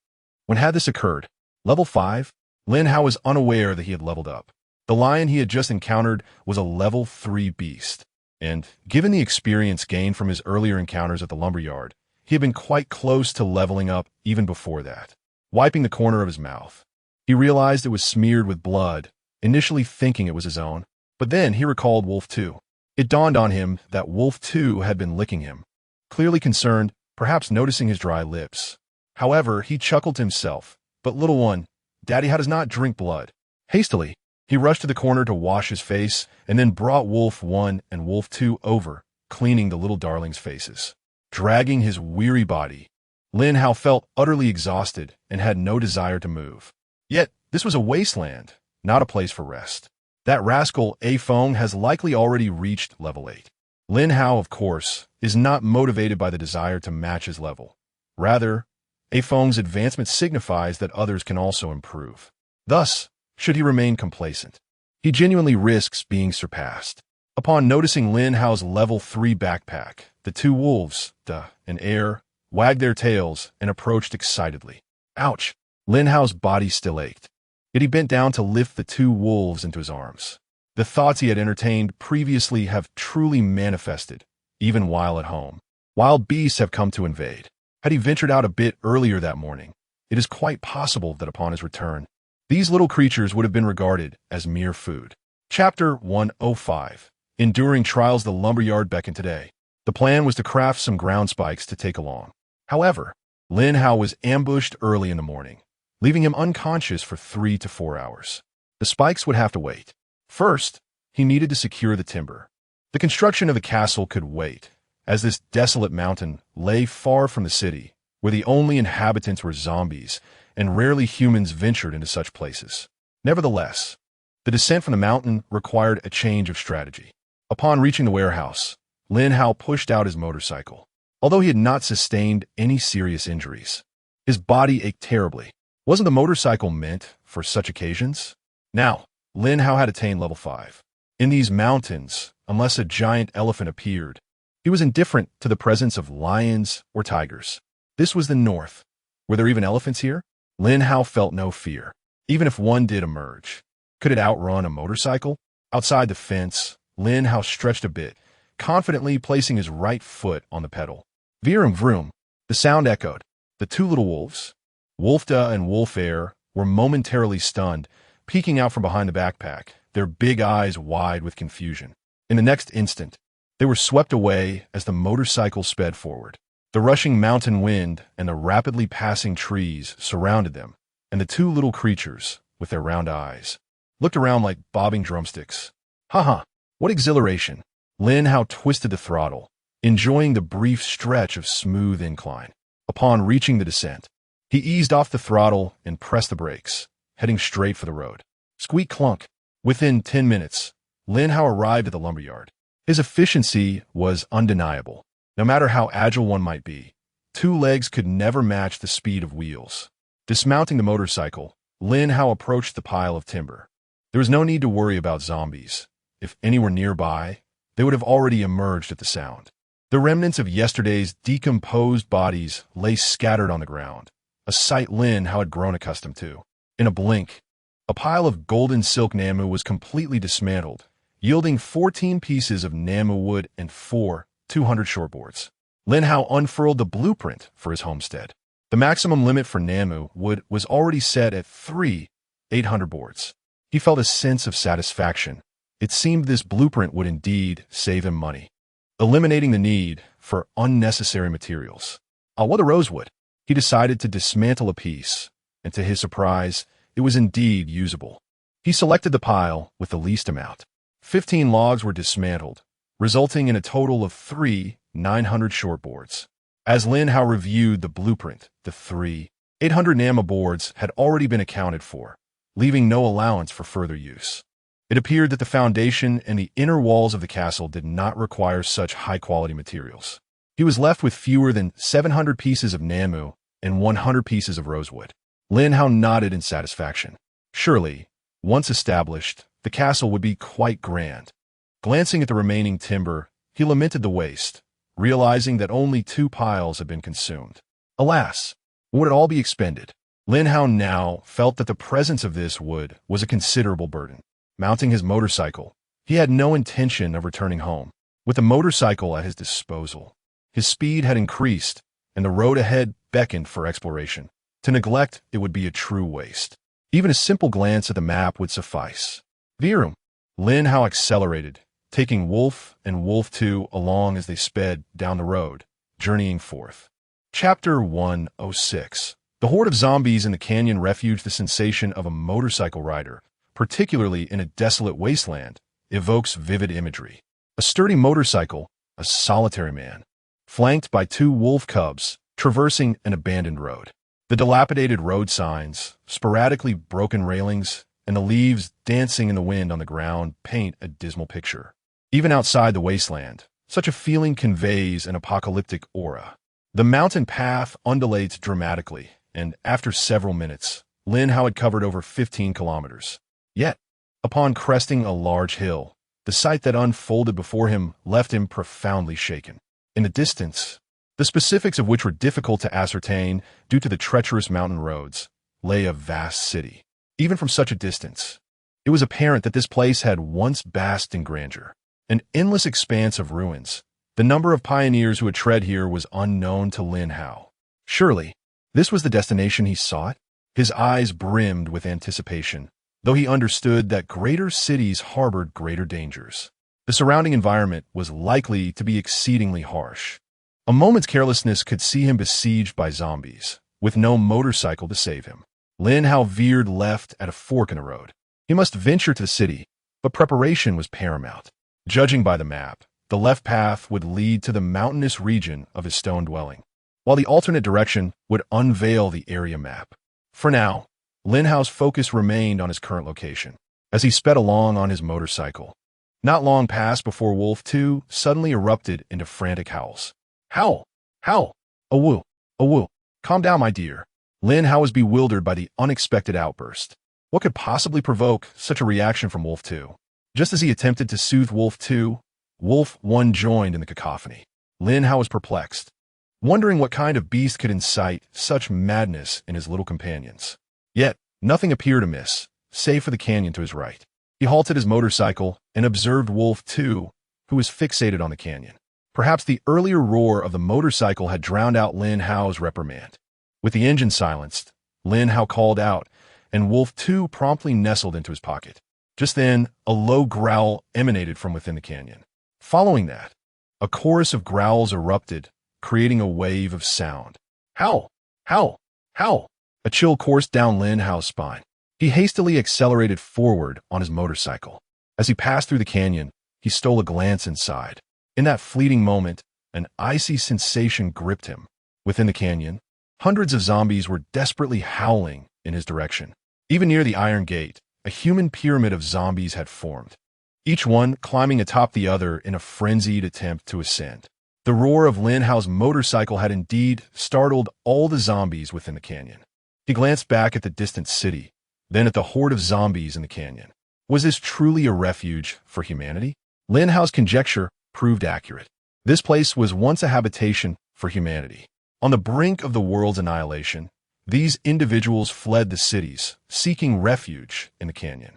When had this occurred? Level 5? Lin Hao was unaware that he had leveled up. The lion he had just encountered was a level 3 beast, and, given the experience gained from his earlier encounters at the lumberyard, he had been quite close to leveling up even before that. Wiping the corner of his mouth, he realized it was smeared with blood, initially thinking it was his own. But then he recalled Wolf 2. It dawned on him that Wolf 2 had been licking him, clearly concerned, perhaps noticing his dry lips. However, he chuckled to himself. But little one, Daddy does not drink blood. Hastily, he rushed to the corner to wash his face and then brought Wolf 1 and Wolf 2 over, cleaning the little darlings' faces. Dragging his weary body, Lin Hao felt utterly exhausted and had no desire to move. Yet, this was a wasteland, not a place for rest. That rascal A Feng has likely already reached level 8. Lin Hao, of course, is not motivated by the desire to match his level. Rather, A Feng's advancement signifies that others can also improve. Thus, should he remain complacent, he genuinely risks being surpassed. Upon noticing Lin Hao's level 3 backpack, the two wolves, Da and Air, wagged their tails and approached excitedly. Ouch! Lin Hao's body still ached. Yet he bent down to lift the two wolves into his arms. The thoughts he had entertained previously have truly manifested, even while at home. Wild beasts have come to invade. Had he ventured out a bit earlier that morning, it is quite possible that upon his return, these little creatures would have been regarded as mere food. Chapter 105. Enduring trials the lumberyard beckoned today. The plan was to craft some ground spikes to take along. However, Lin Hao was ambushed early in the morning, leaving him unconscious for 3 to 4 hours. The spikes would have to wait. First, he needed to secure the timber. The construction of the castle could wait, as this desolate mountain lay far from the city, where the only inhabitants were zombies, and rarely humans ventured into such places. Nevertheless, the descent from the mountain required a change of strategy. Upon reaching the warehouse, Lin Hao pushed out his motorcycle. Although he had not sustained any serious injuries, his body ached terribly. Wasn't the motorcycle meant for such occasions? Now, Lin Hao had attained level 5. In these mountains, unless a giant elephant appeared, he was indifferent to the presence of lions or tigers. This was the north. Were there even elephants here? Lin Hao felt no fear, even if one did emerge. Could it outrun a motorcycle? Outside the fence, Lin Hao stretched a bit, confidently placing his right foot on the pedal. Vroom vroom. The sound echoed. The two little wolves, Wolfda and Wolf Air, were momentarily stunned, peeking out from behind the backpack, their big eyes wide with confusion. In the next instant, they were swept away as the motorcycle sped forward. The rushing mountain wind and the rapidly passing trees surrounded them, and the two little creatures, with their round eyes, looked around like bobbing drumsticks. Haha, what exhilaration! Lin Hao twisted the throttle, enjoying the brief stretch of smooth incline. Upon reaching the descent, he eased off the throttle and pressed the brakes, heading straight for the road. Squeak clunk. Within 10 minutes, Lin Hao arrived at the lumberyard. His efficiency was undeniable. No matter how agile one might be, two legs could never match the speed of wheels. Dismounting the motorcycle, Lin Hao approached the pile of timber. There was no need to worry about zombies. If any were nearby, they would have already emerged at the sound. The remnants of yesterday's decomposed bodies lay scattered on the ground, a sight Lin Hao had grown accustomed to. In a blink, a pile of golden silk Namu was completely dismantled, yielding 14 pieces of Namu wood and 4 200 shortboards. Lin Hao unfurled the blueprint for his homestead. The maximum limit for Namu wood was already set at 3 800 boards. He felt a sense of satisfaction. It seemed this blueprint would indeed save him money, eliminating the need for unnecessary materials. What a rosewood! He decided to dismantle a piece, and to his surprise, it was indeed usable. He selected the pile with the least amount. 15 logs were dismantled, resulting in a total of 3 900 shortboards. As Lin Hao reviewed the blueprint, the 3 800 Nama boards had already been accounted for, leaving no allowance for further use. It appeared that the foundation and the inner walls of the castle did not require such high-quality materials. He was left with fewer than 700 pieces of Namu and 100 pieces of rosewood. Lin Hao nodded in satisfaction. Surely, once established, the castle would be quite grand. Glancing at the remaining timber, he lamented the waste, realizing that only 2 piles had been consumed. Alas, would it all be expended? Lin Hao now felt that the presence of this wood was a considerable burden. Mounting his motorcycle, he had no intention of returning home. With the motorcycle at his disposal, his speed had increased, and the road ahead beckoned for exploration. To neglect it would be a true waste. Even a simple glance at the map would suffice. Virum. Lin Hao accelerated, taking Wolf and Wolf 2 along as they sped down the road, journeying forth. Chapter 106. The horde of zombies in the canyon refuge. The sensation of a motorcycle rider, particularly in a desolate wasteland, evokes vivid imagery. A sturdy motorcycle, a solitary man, flanked by two wolf cubs, traversing an abandoned road. The dilapidated road signs, sporadically broken railings, and the leaves dancing in the wind on the ground paint a dismal picture. Even outside the wasteland, such a feeling conveys an apocalyptic aura. The mountain path undulates dramatically, and after several minutes, Lin Hao had covered over 15 kilometers. Yet, upon cresting a large hill, the sight that unfolded before him left him profoundly shaken. In the distance, the specifics of which were difficult to ascertain due to the treacherous mountain roads, lay a vast city. Even from such a distance, it was apparent that this place had once basked in grandeur. An endless expanse of ruins. The number of pioneers who had tread here was unknown to Lin Hao. Surely, this was the destination he sought? His eyes brimmed with anticipation, though he understood that greater cities harbored greater dangers. The surrounding environment was likely to be exceedingly harsh. A moment's carelessness could see him besieged by zombies, with no motorcycle to save him. Lin Hao veered left at a fork in the road. He must venture to the city, but preparation was paramount. Judging by the map, the left path would lead to the mountainous region of his stone dwelling, while the alternate direction would unveil the area map. For now, Lin Hao's focus remained on his current location. As he sped along on his motorcycle, not long passed before Wolf 2 suddenly erupted into frantic howls. Howl! Howl! Awoo! Awoo! Calm down, my dear. Lin Hao was bewildered by the unexpected outburst. What could possibly provoke such a reaction from Wolf 2? Just as he attempted to soothe Wolf 2, Wolf 1 joined in the cacophony. Lin Hao was perplexed, wondering what kind of beast could incite such madness in his little companions. Yet, nothing appeared amiss, save for the canyon to his right. He halted his motorcycle and observed Wolf 2, who was fixated on the canyon. Perhaps the earlier roar of the motorcycle had drowned out Lin Hao's reprimand. With the engine silenced, Lin Hao called out, and Wolf 2 promptly nestled into his pocket. Just then, a low growl emanated from within the canyon. Following that, a chorus of growls erupted, creating a wave of sound. Howl! Howl! Howl! A chill coursed down Lin Hao's spine. He hastily accelerated forward on his motorcycle. As he passed through the canyon, he stole a glance inside. In that fleeting moment, an icy sensation gripped him. Within the canyon, hundreds of zombies were desperately howling in his direction. Even near the iron gate, a human pyramid of zombies had formed, each one climbing atop the other in a frenzied attempt to ascend. The roar of Lin Hao's motorcycle had indeed startled all the zombies within the canyon. He glanced back at the distant city, then at the horde of zombies in the canyon. Was this truly a refuge for humanity? Lin Hao's conjecture proved accurate. This place was once a habitation for humanity. On the brink of the world's annihilation, these individuals fled the cities, seeking refuge in the canyon.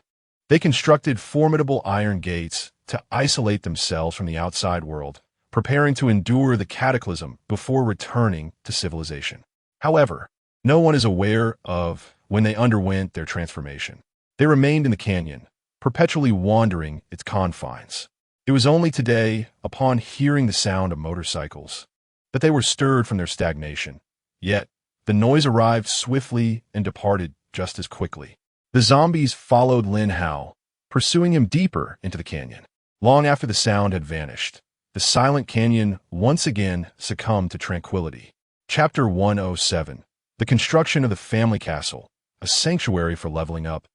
They constructed formidable iron gates to isolate themselves from the outside world, preparing to endure the cataclysm before returning to civilization. However, no one is aware of when they underwent their transformation. They remained in the canyon, perpetually wandering its confines. It was only today, upon hearing the sound of motorcycles, that they were stirred from their stagnation. Yet, the noise arrived swiftly and departed just as quickly. The zombies followed Lin Hao, pursuing him deeper into the canyon. Long after the sound had vanished, the silent canyon once again succumbed to tranquility. Chapter 107. The construction of the family castle, a sanctuary for leveling up,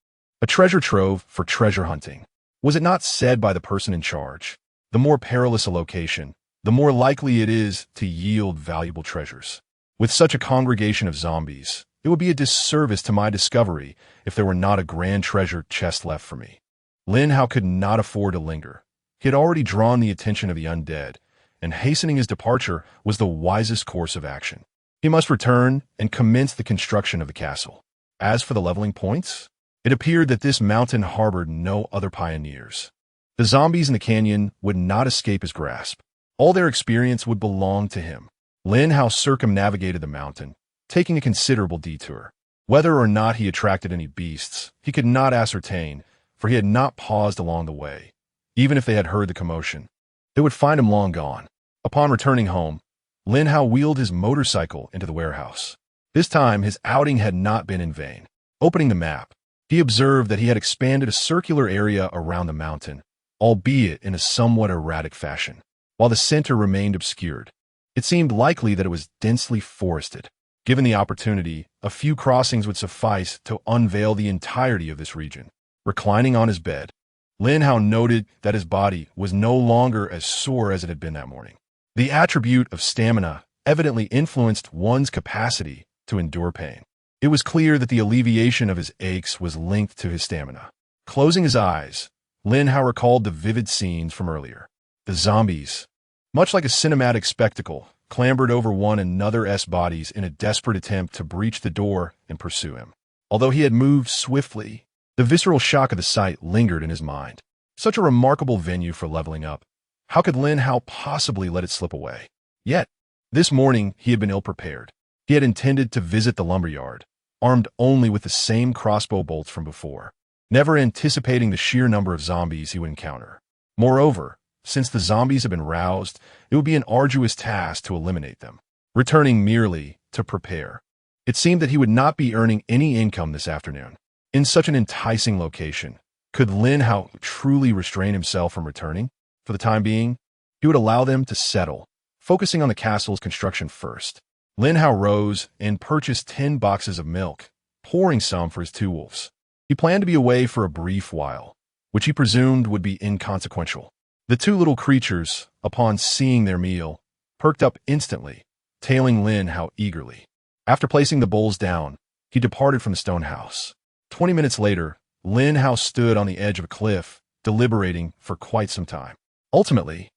a treasure trove for treasure hunting. Was it not said by the person in charge, the more perilous a location, the more likely it is to yield valuable treasures? With such a congregation of zombies, it would be a disservice to my discovery if there were not a grand treasure chest left for me. Lin Hao could not afford to linger. He had already drawn the attention of the undead, and hastening his departure was the wisest course of action. He must return and commence the construction of the castle. As for the leveling points, it appeared that this mountain harbored no other pioneers. The zombies in the canyon would not escape his grasp. All their experience would belong to him. Lin Hao circumnavigated the mountain, taking a considerable detour. Whether or not he attracted any beasts, he could not ascertain, for he had not paused along the way. Even if they had heard the commotion, they would find him long gone. Upon returning home, Lin Hao wheeled his motorcycle into the warehouse. This time, his outing had not been in vain. Opening the map, he observed that he had expanded a circular area around the mountain, albeit in a somewhat erratic fashion. While the center remained obscured, it seemed likely that it was densely forested. Given the opportunity, a few crossings would suffice to unveil the entirety of this region. Reclining on his bed, Lin Hao noted that his body was no longer as sore as it had been that morning. The attribute of stamina evidently influenced one's capacity to endure pain. It was clear that the alleviation of his aches was linked to his stamina. Closing his eyes, Lin Hao recalled the vivid scenes from earlier. The zombies, much like a cinematic spectacle, clambered over one another's bodies in a desperate attempt to breach the door and pursue him. Although he had moved swiftly, the visceral shock of the sight lingered in his mind. Such a remarkable venue for leveling up. How could Lin Hao possibly let it slip away? Yet, this morning he had been ill-prepared. He had intended to visit the lumberyard, armed only with the same crossbow bolts from before, never anticipating the sheer number of zombies he would encounter. Moreover, since the zombies had been roused, it would be an arduous task to eliminate them. Returning merely to prepare, it seemed that he would not be earning any income this afternoon. In such an enticing location, could Lin Hao truly restrain himself from returning? For the time being, he would allow them to settle, focusing on the castle's construction first. Lin Hao rose and purchased 10 boxes of milk, pouring some for his 2 wolves. He planned to be away for a brief while, which he presumed would be inconsequential. The 2 little creatures, upon seeing their meal, perked up instantly, tailing Lin Hao eagerly. After placing the bowls down, he departed from the stone house. 20 minutes later, Lin Hao stood on the edge of a cliff, deliberating for quite some time. Ultimately,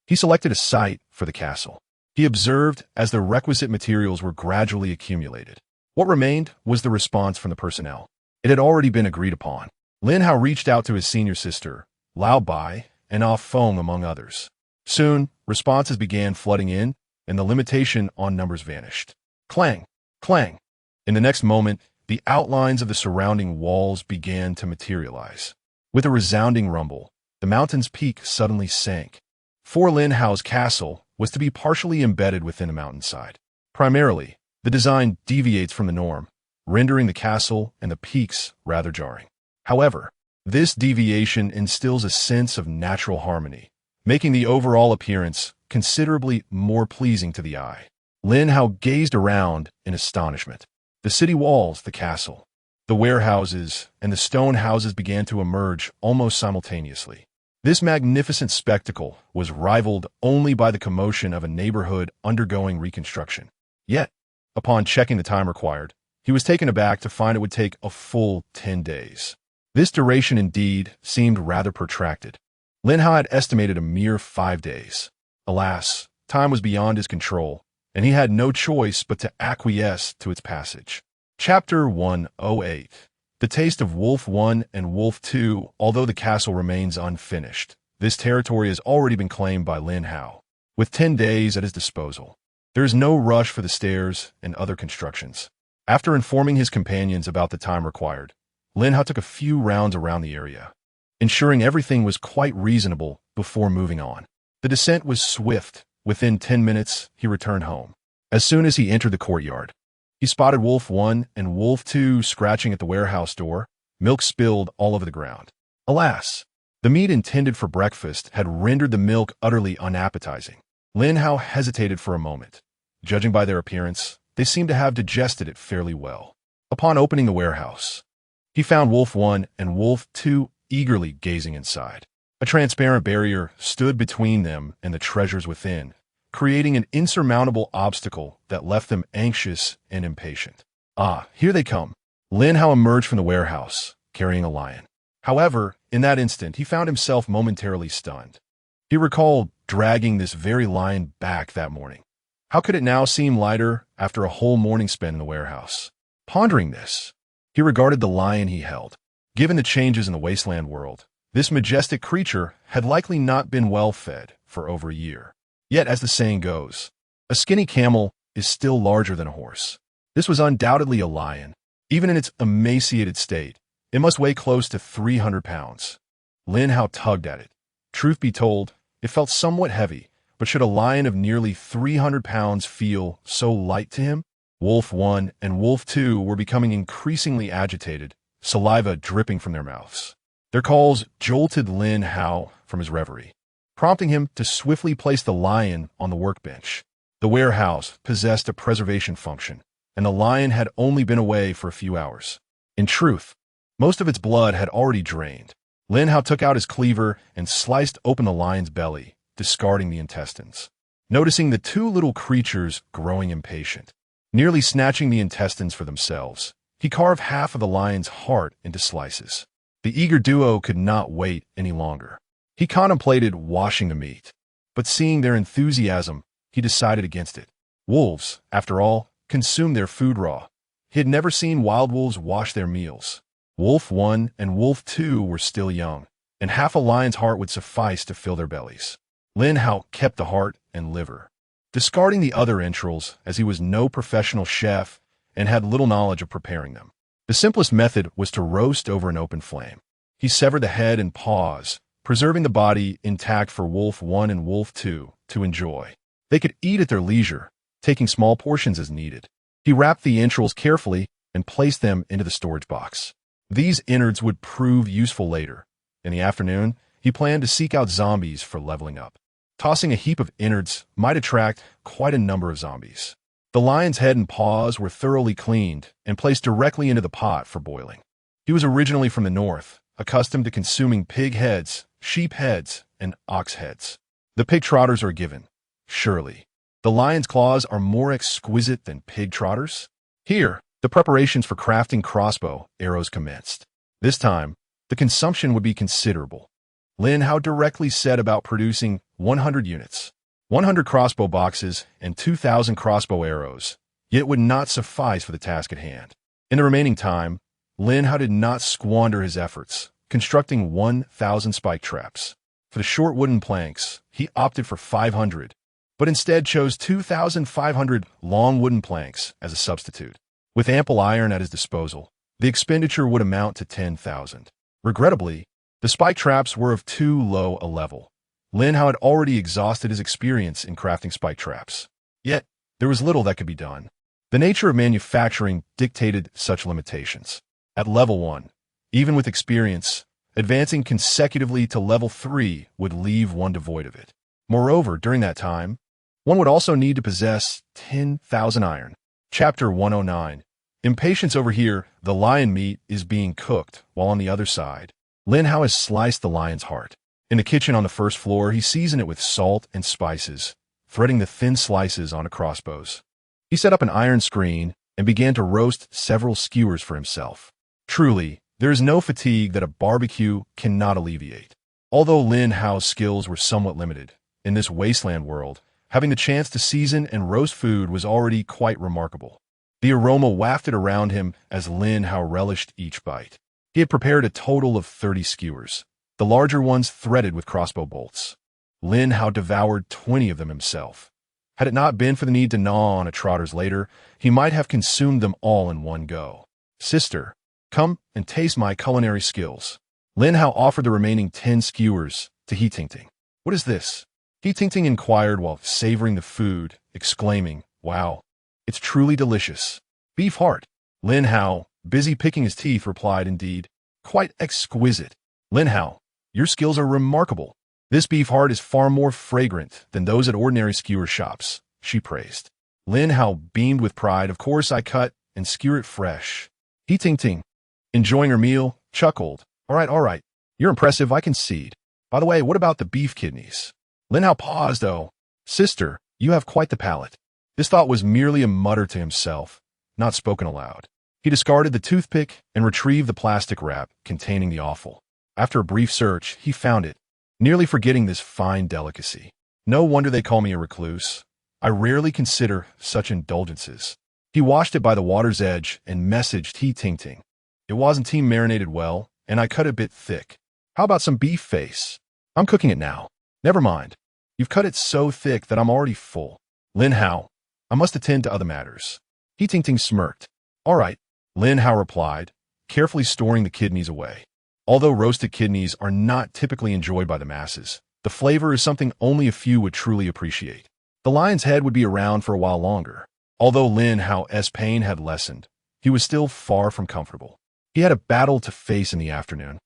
he selected a site for the castle. He observed as the requisite materials were gradually accumulated. What remained was the response from the personnel. It had already been agreed upon. Lin Hao reached out to his senior sister, Lao Bai, and Ah Feng among others. Soon, responses began flooding in, and the limitation on numbers vanished. Clang! Clang! In the next moment, the outlines of the surrounding walls began to materialize. With a resounding rumble, the mountain's peak suddenly sank. For Lin Hao's castle was to be partially embedded within a mountainside. Primarily, the design deviates from the norm, rendering the castle and the peaks rather jarring. However, this deviation instills a sense of natural harmony, making the overall appearance considerably more pleasing to the eye. Lin Hao gazed around in astonishment. The city walls, the castle, the warehouses, and the stone houses began to emerge almost simultaneously. This magnificent spectacle was rivaled only by the commotion of a neighborhood undergoing reconstruction. Yet, upon checking the time required, he was taken aback to find it would take a full 10 days. This duration indeed seemed rather protracted. Lin Hao had estimated a mere 5 days. Alas, time was beyond his control, and he had no choice but to acquiesce to its passage. Chapter 108. The taste of Wolf 1 and Wolf 2. Although the castle remains unfinished, this territory has already been claimed by Lin Hao. With 10 days at his disposal, there is no rush for the stairs and other constructions. After informing his companions about the time required, Lin Hao took a few rounds around the area, ensuring everything was quite reasonable before moving on. The descent was swift. Within 10 minutes, he returned home. As soon as he entered the courtyard, he spotted Wolf 1 and Wolf 2 scratching at the warehouse door. Milk spilled all over the ground. Alas, the meat intended for breakfast had rendered the milk utterly unappetizing. Lin Hao hesitated for a moment. Judging by their appearance, they seemed to have digested it fairly well. Upon opening the warehouse, he found Wolf 1 and Wolf 2 eagerly gazing inside. A transparent barrier stood between them and the treasures within, creating an insurmountable obstacle that left them anxious and impatient. Ah, here they come. Lin Hao emerged from the warehouse, carrying a lion. However, in that instant, he found himself momentarily stunned. He recalled dragging this very lion back that morning. How could it now seem lighter after a whole morning spent in the warehouse? Pondering this, he regarded the lion he held. Given the changes in the wasteland world, this majestic creature had likely not been well fed for over a year. Yet, as the saying goes, a skinny camel is still larger than a horse. This was undoubtedly a lion. Even in its emaciated state, It must weigh close to 300 pounds. Lin Hao tugged at it. Truth be told, it felt somewhat heavy, but should a lion of nearly 300 pounds feel so light to him? Wolf 1 and Wolf 2 were becoming increasingly agitated, saliva dripping from their mouths. Their calls jolted Lin Hao from his reverie, prompting him to swiftly place the lion on the workbench. The warehouse possessed a preservation function, and the lion had only been away for a few hours. In truth, most of its blood had already drained. Lin Hao took out his cleaver and sliced open the lion's belly, discarding the intestines. Noticing the two little creatures growing impatient, nearly snatching the intestines for themselves, he carved half of the lion's heart into slices. The eager duo could not wait any longer. He contemplated washing the meat, but seeing their enthusiasm, he decided against it. Wolves, after all, consumed their food raw. He had never seen wild wolves wash their meals. Wolf 1 and Wolf 2 were still young, and half a lion's heart would suffice to fill their bellies. Lin Hao kept the heart and liver, discarding the other entrails as he was no professional chef and had little knowledge of preparing them. The simplest method was to roast over an open flame. He severed the head and paws, preserving the body intact for Wolf 1 and Wolf 2 to enjoy. They could eat at their leisure, taking small portions as needed. He wrapped the entrails carefully and placed them into the storage box. These innards would prove useful later. In the afternoon, he planned to seek out zombies for leveling up. Tossing a heap of innards might attract quite a number of zombies. The lion's head and paws were thoroughly cleaned and placed directly into the pot for boiling. He was originally from the north, accustomed to consuming pig heads, sheep heads, and ox heads. The pig trotters are given. Surely, the lion's claws are more exquisite than pig trotters? Here, the preparations for crafting crossbow arrows commenced. This time, the consumption would be considerable. Lin Hao directly set about producing 100 units, 100 crossbow boxes, and 2,000 crossbow arrows, yet it would not suffice for the task at hand. In the remaining time, Lin Hao did not squander his efforts, constructing 1,000 spike traps. For the short wooden planks, he opted for 500, but instead chose 2,500 long wooden planks as a substitute. With ample iron at his disposal, the expenditure would amount to 10,000. Regrettably, the spike traps were of too low a level. Lin Hao had already exhausted his experience in crafting spike traps. Yet, there was little that could be done. The nature of manufacturing dictated such limitations. At level 1, even with experience, advancing consecutively to level 3 would leave one devoid of it. Moreover, during that time, one would also need to possess 10,000 iron. Chapter 109. Impatience over here, the lion meat is being cooked, while on the other side, Lin Hao has sliced the lion's heart. In the kitchen on the first floor, he seasoned it with salt and spices, threading the thin slices onto crossbows. He set up an iron screen and began to roast several skewers for himself. Truly, there is no fatigue that a barbecue cannot alleviate. Although Lin Hao's skills were somewhat limited, in this wasteland world, having the chance to season and roast food was already quite remarkable. The aroma wafted around him as Lin Hao relished each bite. He had prepared a total of 30 skewers, the larger ones threaded with crossbow bolts. Lin Hao devoured 20 of them himself. Had it not been for the need to gnaw on a trotters later, he might have consumed them all in one go. Sister, come and taste my culinary skills. Lin Hao offered the remaining 10 skewers to He Tingting. What is this? He Tingting inquired while savoring the food, exclaiming, "Wow, it's truly delicious." Beef heart. Lin Hao, busy picking his teeth, replied, "Indeed, quite exquisite. Lin Hao, your skills are remarkable. This beef heart is far more fragrant than those at ordinary skewer shops," she praised. Lin Hao beamed with pride. "Of course I cut and skewer it fresh." He Tingting, enjoying her meal, chuckled. All right, you're impressive, I concede. By the way, what about the beef kidneys?" Lin Hao paused. "Oh, sister, you have quite the palate." This thought was merely a mutter to himself, not spoken aloud. He discarded the toothpick and retrieved the plastic wrap containing the offal. After a brief search, he found it, nearly forgetting this fine delicacy. No wonder they call me a recluse. I rarely consider such indulgences. He washed it by the water's edge and messaged He Tingting. "It wasn't team marinated well, and I cut it a bit thick. How about some beef face? I'm cooking it now." "Never mind. You've cut it so thick that I'm already full." Lin Hao, "I must attend to other matters." He Tingting smirked. "All right," Lin Hao replied, carefully storing the kidneys away. Although roasted kidneys are not typically enjoyed by the masses, the flavor is something only a few would truly appreciate. The lion's head would be around for a while longer. Although Lin Hao's pain had lessened, he was still far from comfortable. He had a battle to face in the afternoon,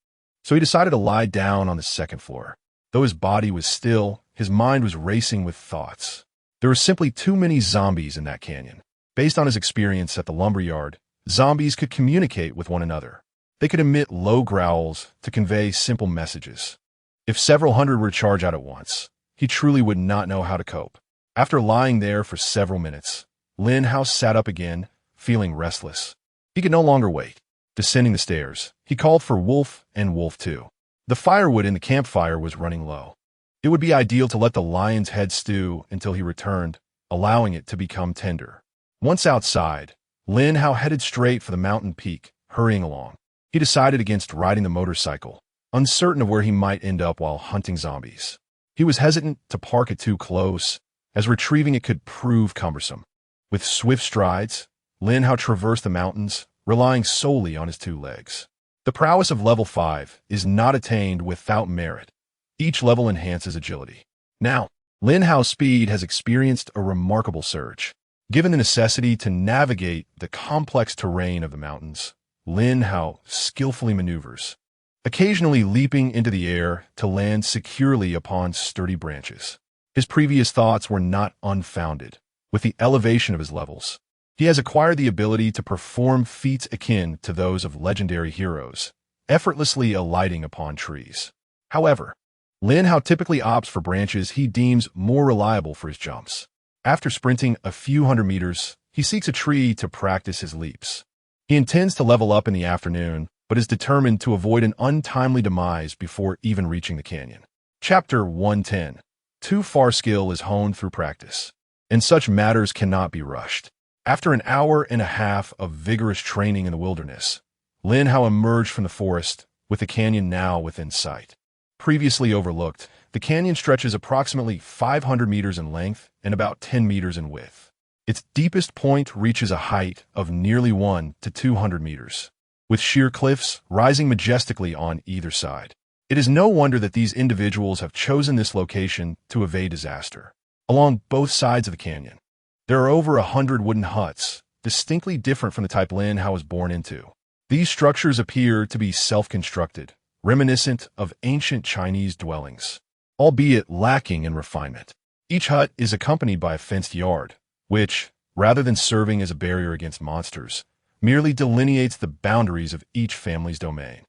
so he decided to lie down on the second floor. Though his body was still, his mind was racing with thoughts. There were simply too many zombies in that canyon. Based on his experience at the lumberyard, zombies could communicate with one another. They could emit low growls to convey simple messages. If several hundred were to charge out at once, he truly would not know how to cope. After lying there for several minutes, Lin Hao sat up again, feeling restless. He could no longer wait. Descending the stairs, he called for Wolf and Wolf 2. The firewood in the campfire was running low. It would be ideal to let the lion's head stew until he returned, allowing it to become tender. Once outside, Lin Hao headed straight for the mountain peak, hurrying along. He decided against riding the motorcycle, uncertain of where he might end up while hunting zombies. He was hesitant to park it too close, as retrieving it could prove cumbersome. With swift strides, Lin Hao traversed the mountains, relying solely on his 2 legs. The prowess of level 5 is not attained without merit. Each level enhances agility. Now, Lin Hao's speed has experienced a remarkable surge. Given the necessity to navigate the complex terrain of the mountains, Lin Hao skillfully maneuvers, occasionally leaping into the air to land securely upon sturdy branches. His previous thoughts were not unfounded. With the elevation of his levels, he has acquired the ability to perform feats akin to those of legendary heroes, effortlessly alighting upon trees. However, Lin Hao typically opts for branches he deems more reliable for his jumps. After sprinting a few hundred meters, he seeks a tree to practice his leaps. He intends to level up in the afternoon, but is determined to avoid an untimely demise before even reaching the canyon. Chapter 110. Too far skill is honed through practice, and such matters cannot be rushed. After an hour and a half of vigorous training in the wilderness, Lin Hao emerged from the forest, with the canyon now within sight. Previously overlooked, the canyon stretches approximately 500 meters in length and about 10 meters in width. Its deepest point reaches a height of nearly 1 to 200 meters, with sheer cliffs rising majestically on either side. It is no wonder that these individuals have chosen this location to evade disaster. Along both sides of the canyon, there are over 100 wooden huts, distinctly different from the type Lin Hao was born into. These structures appear to be self-constructed, reminiscent of ancient Chinese dwellings, albeit lacking in refinement. Each hut is accompanied by a fenced yard, which, rather than serving as a barrier against monsters, merely delineates the boundaries of each family's domain.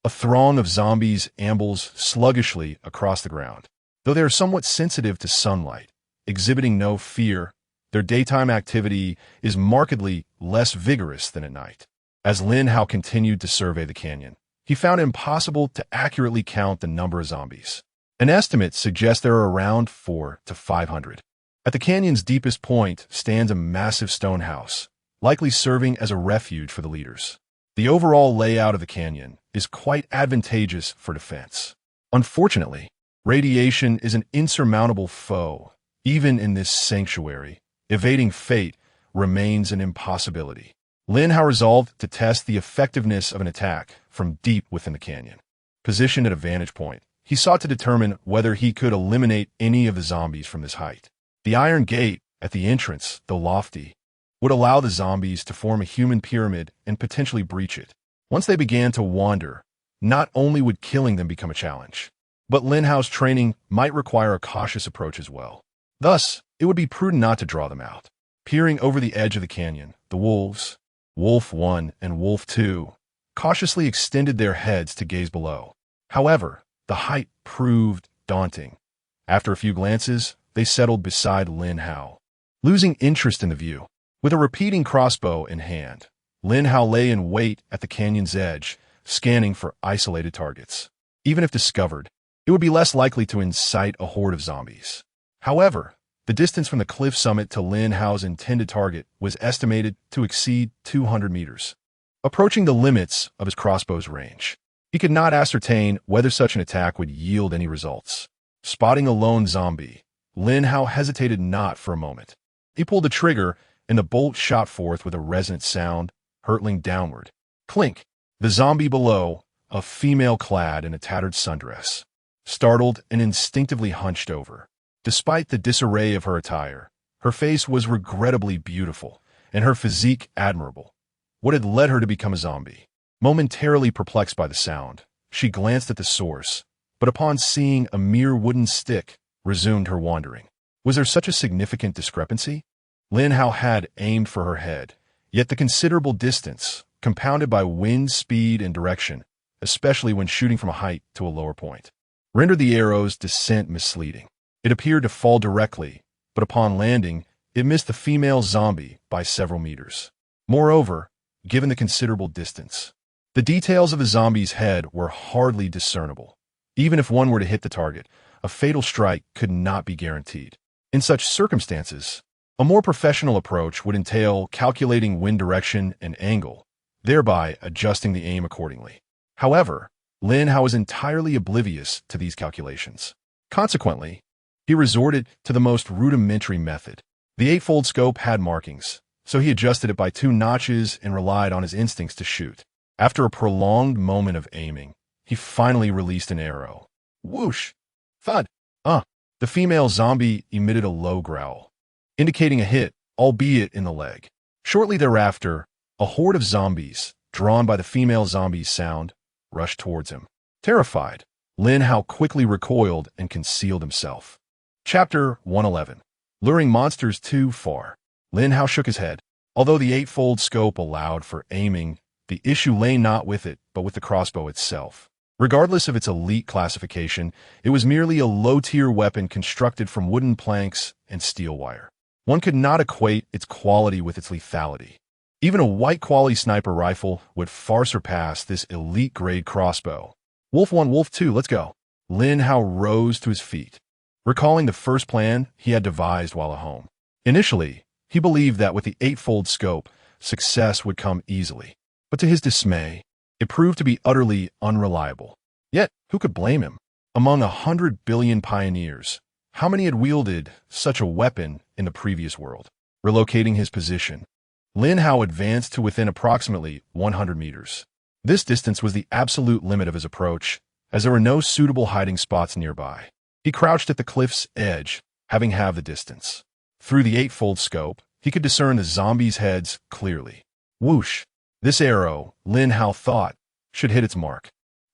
A throng of zombies ambles sluggishly across the ground. Though they are somewhat sensitive to sunlight, exhibiting no fear, their daytime activity is markedly less vigorous than at night. As Lin Hao continued to survey the canyon, he found it impossible to accurately count the number of zombies. An estimate suggests there are around 400 to 500. At the canyon's deepest point stands a massive stone house, likely serving as a refuge for the leaders. The overall layout of the canyon is quite advantageous for defense. Unfortunately, radiation is an insurmountable foe. Even in this sanctuary, evading fate remains an impossibility. Lin Hao resolved to test the effectiveness of an attack from deep within the canyon. Positioned at a vantage point, he sought to determine whether he could eliminate any of the zombies from this height. The iron gate at the entrance, though lofty, would allow the zombies to form a human pyramid and potentially breach it. Once they began to wander, not only would killing them become a challenge, but Lin Hao's training might require a cautious approach as well. Thus, it would be prudent not to draw them out. Peering over the edge of the canyon, the wolves, Wolf 1 and Wolf 2, cautiously extended their heads to gaze below. However, the height proved daunting. After a few glances, they settled beside Lin Hao, losing interest in the view. With a repeating crossbow in hand, Lin Hao lay in wait at the canyon's edge, scanning for isolated targets. Even if discovered, it would be less likely to incite a horde of zombies. However, the distance from the cliff summit to Lin Hao's intended target was estimated to exceed 200 meters, approaching the limits of his crossbow's range. He could not ascertain whether such an attack would yield any results. Spotting a lone zombie, Lin Hao hesitated not for a moment. He pulled the trigger, and the bolt shot forth with a resonant sound, hurtling downward. Clink! The zombie below, a female clad in a tattered sundress, startled and instinctively hunched over. Despite the disarray of her attire, her face was regrettably beautiful, and her physique admirable. What had led her to become a zombie? Momentarily perplexed by the sound, she glanced at the source, but upon seeing a mere wooden stick, resumed her wandering. Was there such a significant discrepancy? Lin Hao had aimed for her head, yet the considerable distance, compounded by wind speed and direction, especially when shooting from a height to a lower point, rendered the arrow's descent misleading. It appeared to fall directly, but upon landing, it missed the female zombie by several meters. Moreover, given the considerable distance, the details of the zombie's head were hardly discernible. Even if one were to hit the target, a fatal strike could not be guaranteed. In such circumstances, a more professional approach would entail calculating wind direction and angle, thereby adjusting the aim accordingly. However, Lin Hao was entirely oblivious to these calculations. Consequently, he resorted to the most rudimentary method. The eightfold scope had markings, so he adjusted it by 2 notches and relied on his instincts to shoot. After a prolonged moment of aiming, he finally released an arrow. Whoosh! Thud! The female zombie emitted a low growl, indicating a hit, albeit in the leg. Shortly thereafter, a horde of zombies, drawn by the female zombie's sound, rushed towards him. Terrified, Lin Hao quickly recoiled and concealed himself. Chapter 111. Luring monsters too far. Lin Hao shook his head. Although the eightfold scope allowed for aiming, the issue lay not with it, but with the crossbow itself. Regardless of its elite classification, it was merely a low-tier weapon constructed from wooden planks and steel wire. One could not equate its quality with its lethality. Even a white-quality sniper rifle would far surpass this elite-grade crossbow. Wolf 1, Wolf 2, let's go. Lin Hao rose to his feet, recalling the first plan he had devised while at home. Initially, he believed that with the eightfold scope, success would come easily. But to his dismay, it proved to be utterly unreliable. Yet, who could blame him? Among 100 billion pioneers, how many had wielded such a weapon in the previous world? Relocating his position, Lin Hao advanced to within approximately 100 meters. This distance was the absolute limit of his approach, as there were no suitable hiding spots nearby. He crouched at the cliff's edge, having halved the distance. Through the eightfold scope, he could discern the zombies' heads clearly. Whoosh! This arrow, Lin Hao thought, should hit its mark.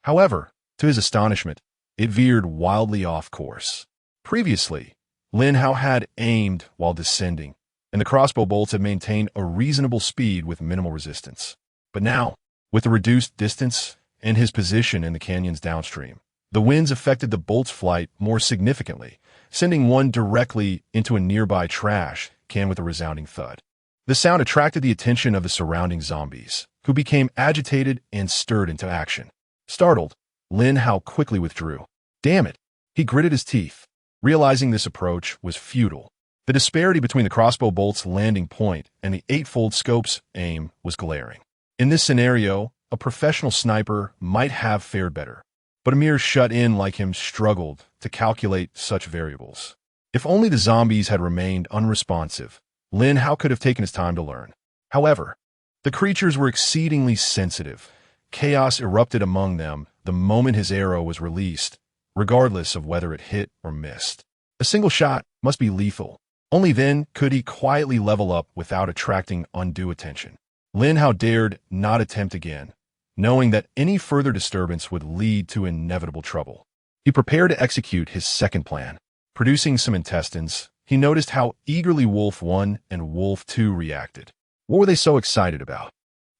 However, to his astonishment, it veered wildly off course. Previously, Lin Hao had aimed while descending, and the crossbow bolts had maintained a reasonable speed with minimal resistance. But now, with the reduced distance and his position in the canyon's downstream, the winds affected the bolt's flight more significantly, sending one directly into a nearby trash can with a resounding thud. The sound attracted the attention of the surrounding zombies, who became agitated and stirred into action. Startled, Lin Hao quickly withdrew. Damn it! He gritted his teeth, realizing this approach was futile. The disparity between the crossbow bolt's landing point and the eightfold scope's aim was glaring. In this scenario, a professional sniper might have fared better, but a mere shut-in like him struggled to calculate such variables. If only the zombies had remained unresponsive, Lin Hao could have taken his time to learn. However, the creatures were exceedingly sensitive. Chaos erupted among them the moment his arrow was released, regardless of whether it hit or missed. A single shot must be lethal. Only then could he quietly level up without attracting undue attention. Lin Hao dared not attempt again, knowing that any further disturbance would lead to inevitable trouble. He prepared to execute his second plan. Producing some intestines, he noticed how eagerly Wolf 1 and Wolf 2 reacted. What were they so excited about?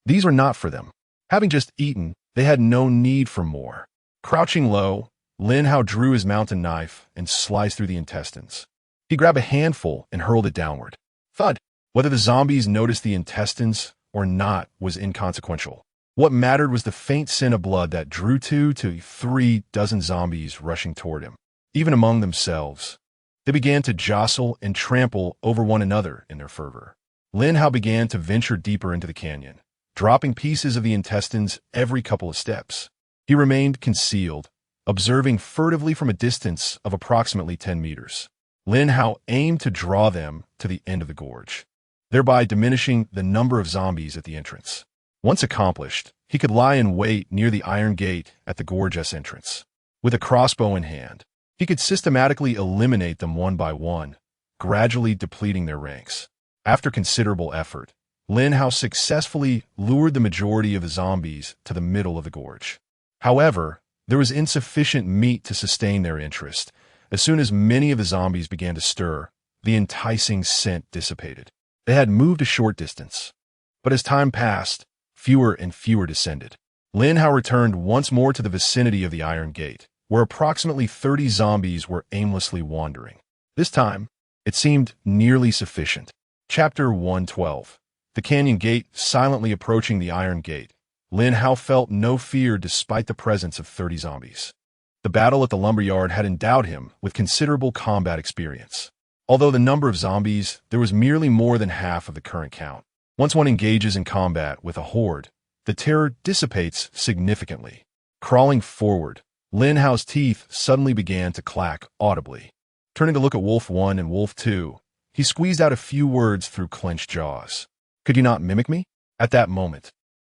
These were not for them. Having just eaten, they had no need for more. Crouching low, Lin Hao drew his mountain knife and sliced through the intestines. He grabbed a handful and hurled it downward. Thud! Whether the zombies noticed the intestines or not was inconsequential. What mattered was the faint scent of blood that drew 2 to 3 dozen zombies rushing toward him. Even among themselves, they began to jostle and trample over one another in their fervor. Lin Hao began to venture deeper into the canyon, dropping pieces of the intestines every couple of steps. He remained concealed, observing furtively from a distance of approximately 10 meters. Lin Hao aimed to draw them to the end of the gorge, thereby diminishing the number of zombies at the entrance. Once accomplished, he could lie in wait near the iron gate at the gorgeous entrance. With a crossbow in hand, he could systematically eliminate them one by one, gradually depleting their ranks. After considerable effort, Lin Hao successfully lured the majority of the zombies to the middle of the gorge. However, there was insufficient meat to sustain their interest. As soon as many of the zombies began to stir, the enticing scent dissipated. They had moved a short distance, but as time passed, fewer and fewer descended. Lin Hao returned once more to the vicinity of the iron gate, where approximately 30 zombies were aimlessly wandering. This time, it seemed nearly sufficient. Chapter 112. The canyon gate silently approaching the iron gate. Lin Hao felt no fear despite the presence of 30 zombies. The battle at the lumberyard had endowed him with considerable combat experience. Although the number of zombies, there was merely more than half of the current count. Once one engages in combat with a horde, the terror dissipates significantly. Crawling forward, Lin Hao's teeth suddenly began to clack audibly. Turning to look at Wolf 1 and Wolf 2, he squeezed out a few words through clenched jaws. "Could you not mimic me?" At that moment,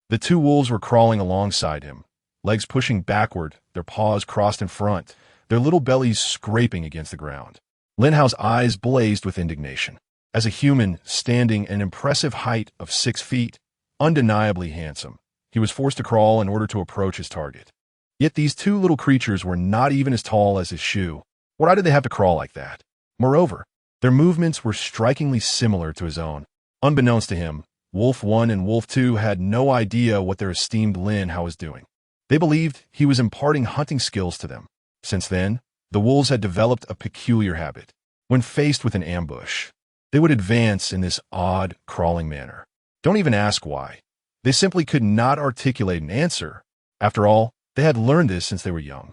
the two wolves were crawling alongside him, legs pushing backward, their paws crossed in front, their little bellies scraping against the ground. Lin Hao's eyes blazed with indignation. As a human standing an impressive height of 6 feet, undeniably handsome, he was forced to crawl in order to approach his target. Yet these two little creatures were not even as tall as his shoe. Why did they have to crawl like that? Moreover, their movements were strikingly similar to his own. Unbeknownst to him, Wolf 1 and Wolf 2 had no idea what their esteemed Lin Hao was doing. They believed he was imparting hunting skills to them. Since then, the wolves had developed a peculiar habit. When faced with an ambush, they would advance in this odd, crawling manner. Don't even ask why. They simply could not articulate an answer. After all, they had learned this since they were young.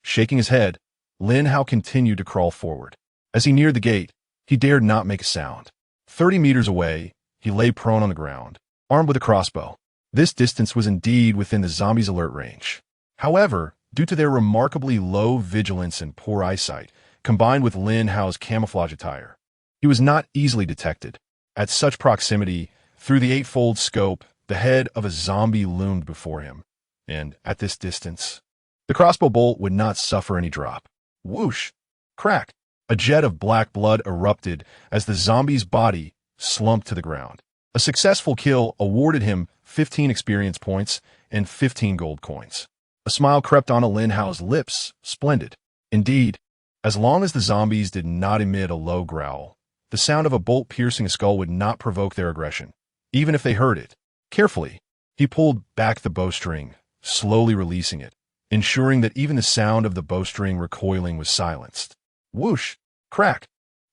Shaking his head, Lin Hao continued to crawl forward. As he neared the gate, he dared not make a sound. 30 meters away, he lay prone on the ground, armed with a crossbow. This distance was indeed within the zombies' alert range. However, due to their remarkably low vigilance and poor eyesight, combined with Lin Hao's camouflage attire, he was not easily detected. At such proximity, through the eightfold scope, the head of a zombie loomed before him. And at this distance, the crossbow bolt would not suffer any drop. Whoosh! Crack! A jet of black blood erupted as the zombie's body slumped to the ground. A successful kill awarded him 15 experience points and 15 gold coins. A smile crept onto Lin Hao's lips. Splendid. Indeed, as long as the zombies did not emit a low growl, the sound of a bolt piercing a skull would not provoke their aggression, even if they heard it. Carefully, he pulled back the bowstring, slowly releasing it, ensuring that even the sound of the bowstring recoiling was silenced. Whoosh! Crack!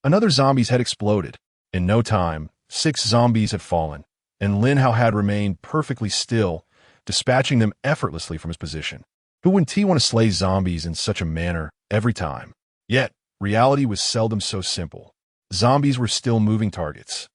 Another zombie's head exploded. In no time, 6 zombies had fallen, and Lin Hao had remained perfectly still, dispatching them effortlessly from his position. Who wouldn't want to slay zombies in such a manner every time? Yet, reality was seldom so simple. Zombies were still moving targets.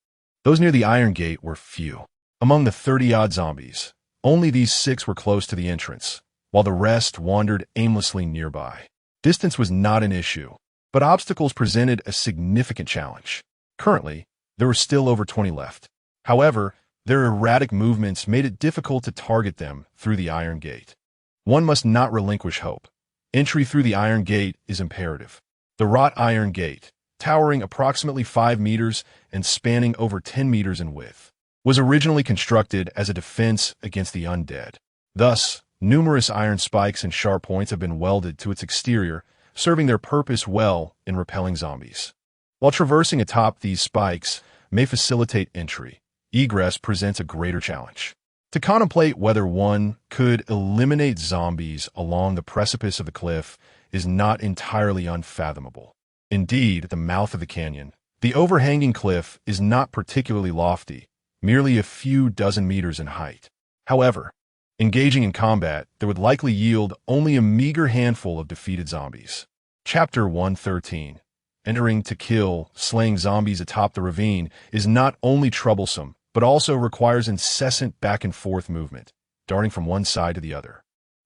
Those near the iron gate were few. Among the 30-odd zombies, only these 6 were close to the entrance, while the rest wandered aimlessly nearby. Distance was not an issue, but obstacles presented a significant challenge. Currently, there were still over 20 left. However, their erratic movements made it difficult to target them through the iron gate. One must not relinquish hope. Entry through the iron gate is imperative. The wrought iron gate, towering approximately 5 meters and spanning over 10 meters in width, was originally constructed as a defense against the undead. Thus, numerous iron spikes and sharp points have been welded to its exterior, serving their purpose well in repelling zombies. While traversing atop these spikes may facilitate entry, egress presents a greater challenge. To contemplate whether one could eliminate zombies along the precipice of the cliff is not entirely unfathomable. Indeed, at the mouth of the canyon, the overhanging cliff is not particularly lofty, merely a few dozen meters in height. However, engaging in combat, there would likely yield only a meager handful of defeated zombies. Chapter 113. Entering to kill, slaying zombies atop the ravine is not only troublesome, but also requires incessant back-and-forth movement, darting from one side to the other.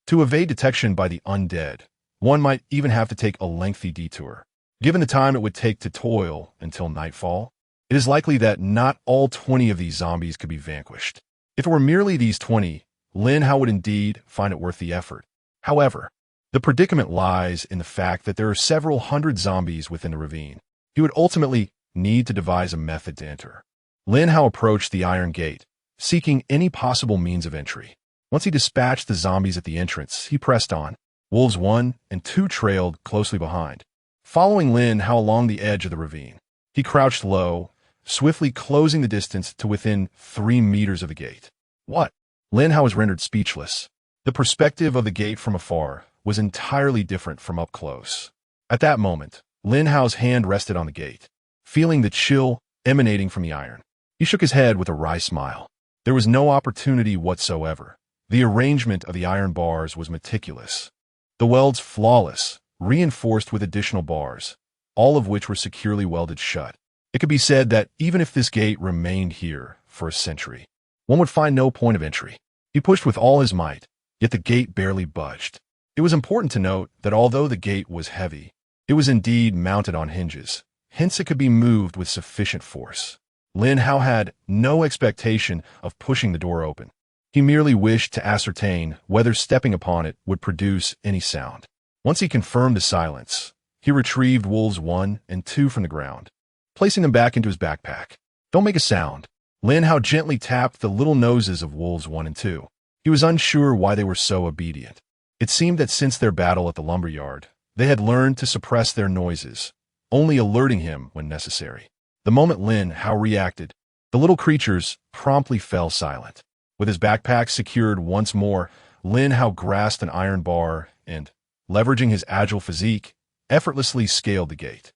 To evade detection by the undead, one might even have to take a lengthy detour. Given the time it would take to toil until nightfall, it is likely that not all 20 of these zombies could be vanquished. If it were merely these 20, Lin Hao would indeed find it worth the effort. However, the predicament lies in the fact that there are several hundred zombies within the ravine. He would ultimately need to devise a method to enter. Lin Hao approached the iron gate, seeking any possible means of entry. Once he dispatched the zombies at the entrance, he pressed on. Wolves 1 and 2 trailed closely behind, following Lin Hao along the edge of the ravine. He crouched low, swiftly closing the distance to within 3 meters of the gate. What? Lin Hao was rendered speechless. The perspective of the gate from afar was entirely different from up close. At that moment, Lin Hao's hand rested on the gate, feeling the chill emanating from the iron. He shook his head with a wry smile. There was no opportunity whatsoever. The arrangement of the iron bars was meticulous. The welds flawless, reinforced with additional bars, all of which were securely welded shut. It could be said that even if this gate remained here for a century, one would find no point of entry. He pushed with all his might, yet the gate barely budged. It was important to note that although the gate was heavy, it was indeed mounted on hinges, hence it could be moved with sufficient force. Lin Hao had no expectation of pushing the door open. He merely wished to ascertain whether stepping upon it would produce any sound. Once he confirmed the silence, he retrieved wolves 1 and 2 from the ground, placing them back into his backpack. Don't make a sound. Lin Hao gently tapped the little noses of wolves 1 and 2. He was unsure why they were so obedient. It seemed that since their battle at the lumberyard, they had learned to suppress their noises, only alerting him when necessary. The moment Lin Hao reacted, the little creatures promptly fell silent. With his backpack secured once more, Lin Hao grasped an iron bar and, leveraging his agile physique, effortlessly scaled the gate.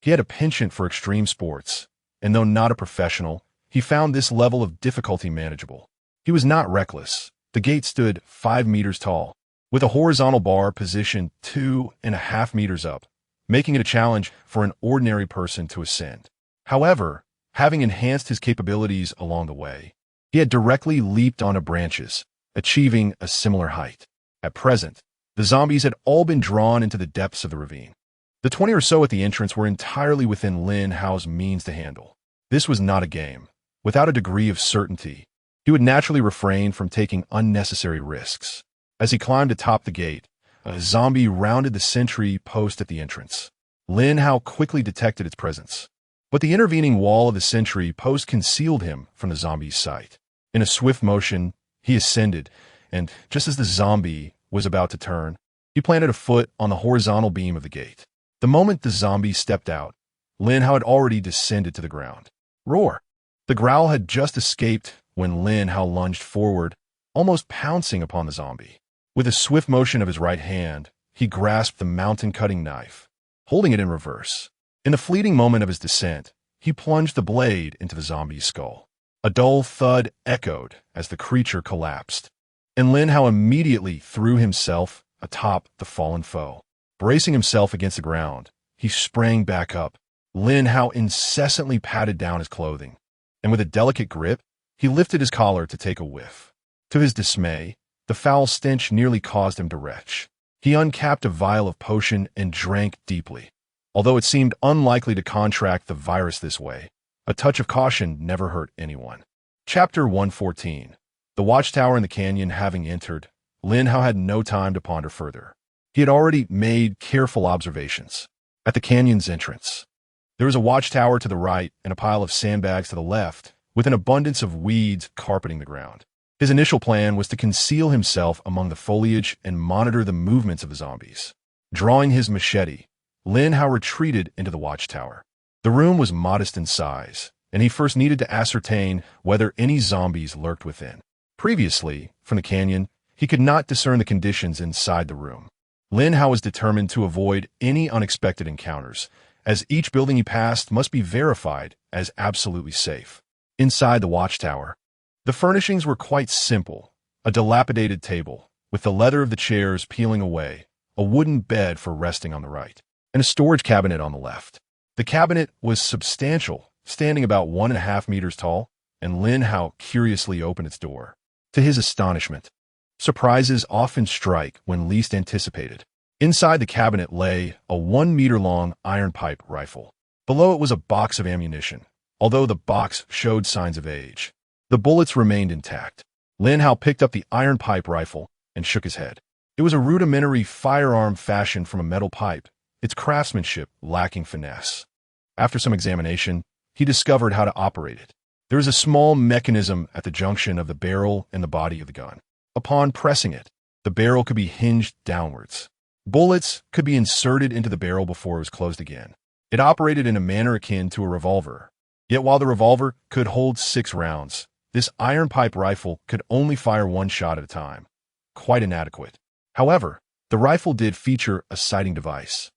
He had a penchant for extreme sports, and though not a professional, he found this level of difficulty manageable. He was not reckless. The gate stood 5 meters tall, with a horizontal bar positioned 2.5 meters up, making it a challenge for an ordinary person to ascend. However, having enhanced his capabilities along the way, he had directly leaped onto branches, achieving a similar height. At present, the zombies had all been drawn into the depths of the ravine. The 20 or so at the entrance were entirely within Lin Hao's means to handle. This was not a game. Without a degree of certainty, he would naturally refrain from taking unnecessary risks. As he climbed atop the gate, a zombie rounded the sentry post at the entrance. Lin Hao quickly detected its presence, but the intervening wall of the sentry post concealed him from the zombie's sight. In a swift motion, he ascended, and just as the zombie was about to turn, he planted a foot on the horizontal beam of the gate. The moment the zombie stepped out, Lin Hao had already descended to the ground. Roar! The growl had just escaped when Lin Hao lunged forward, almost pouncing upon the zombie. With a swift motion of his right hand, he grasped the mountain-cutting knife, holding it in reverse. In the fleeting moment of his descent, he plunged the blade into the zombie's skull. A dull thud echoed as the creature collapsed, and Lin Hao immediately threw himself atop the fallen foe. Bracing himself against the ground, he sprang back up. Lin Hao incessantly patted down his clothing, and with a delicate grip, he lifted his collar to take a whiff. To his dismay, the foul stench nearly caused him to retch. He uncapped a vial of potion and drank deeply. Although it seemed unlikely to contract the virus this way, a touch of caution never hurt anyone. Chapter 114. The watchtower in the canyon having entered, Lin Hao had no time to ponder further. He had already made careful observations. At the canyon's entrance, there was a watchtower to the right and a pile of sandbags to the left, with an abundance of weeds carpeting the ground. His initial plan was to conceal himself among the foliage and monitor the movements of the zombies. Drawing his machete, Lin Hao retreated into the watchtower. The room was modest in size, and he first needed to ascertain whether any zombies lurked within. Previously, from the canyon, he could not discern the conditions inside the room. Lin Hao was determined to avoid any unexpected encounters, as each building he passed must be verified as absolutely safe. Inside the watchtower, the furnishings were quite simple: a dilapidated table, with the leather of the chairs peeling away, a wooden bed for resting on the right, and a storage cabinet on the left. The cabinet was substantial, standing about 1.5 meters tall, and Lin Hao curiously opened its door. To his astonishment, surprises often strike when least anticipated. Inside the cabinet lay a 1-meter-long iron pipe rifle. Below it was a box of ammunition, although the box showed signs of age. The bullets remained intact. Lin Hao picked up the iron pipe rifle and shook his head. It was a rudimentary firearm fashioned from a metal pipe, its craftsmanship lacking finesse. After some examination, he discovered how to operate it. There is a small mechanism at the junction of the barrel and the body of the gun. Upon pressing it, the barrel could be hinged downwards. Bullets could be inserted into the barrel before it was closed again. It operated in a manner akin to a revolver. Yet while the revolver could hold 6 rounds, this iron pipe rifle could only fire 1 shot at a time. Quite inadequate. However, the rifle did feature a sighting device.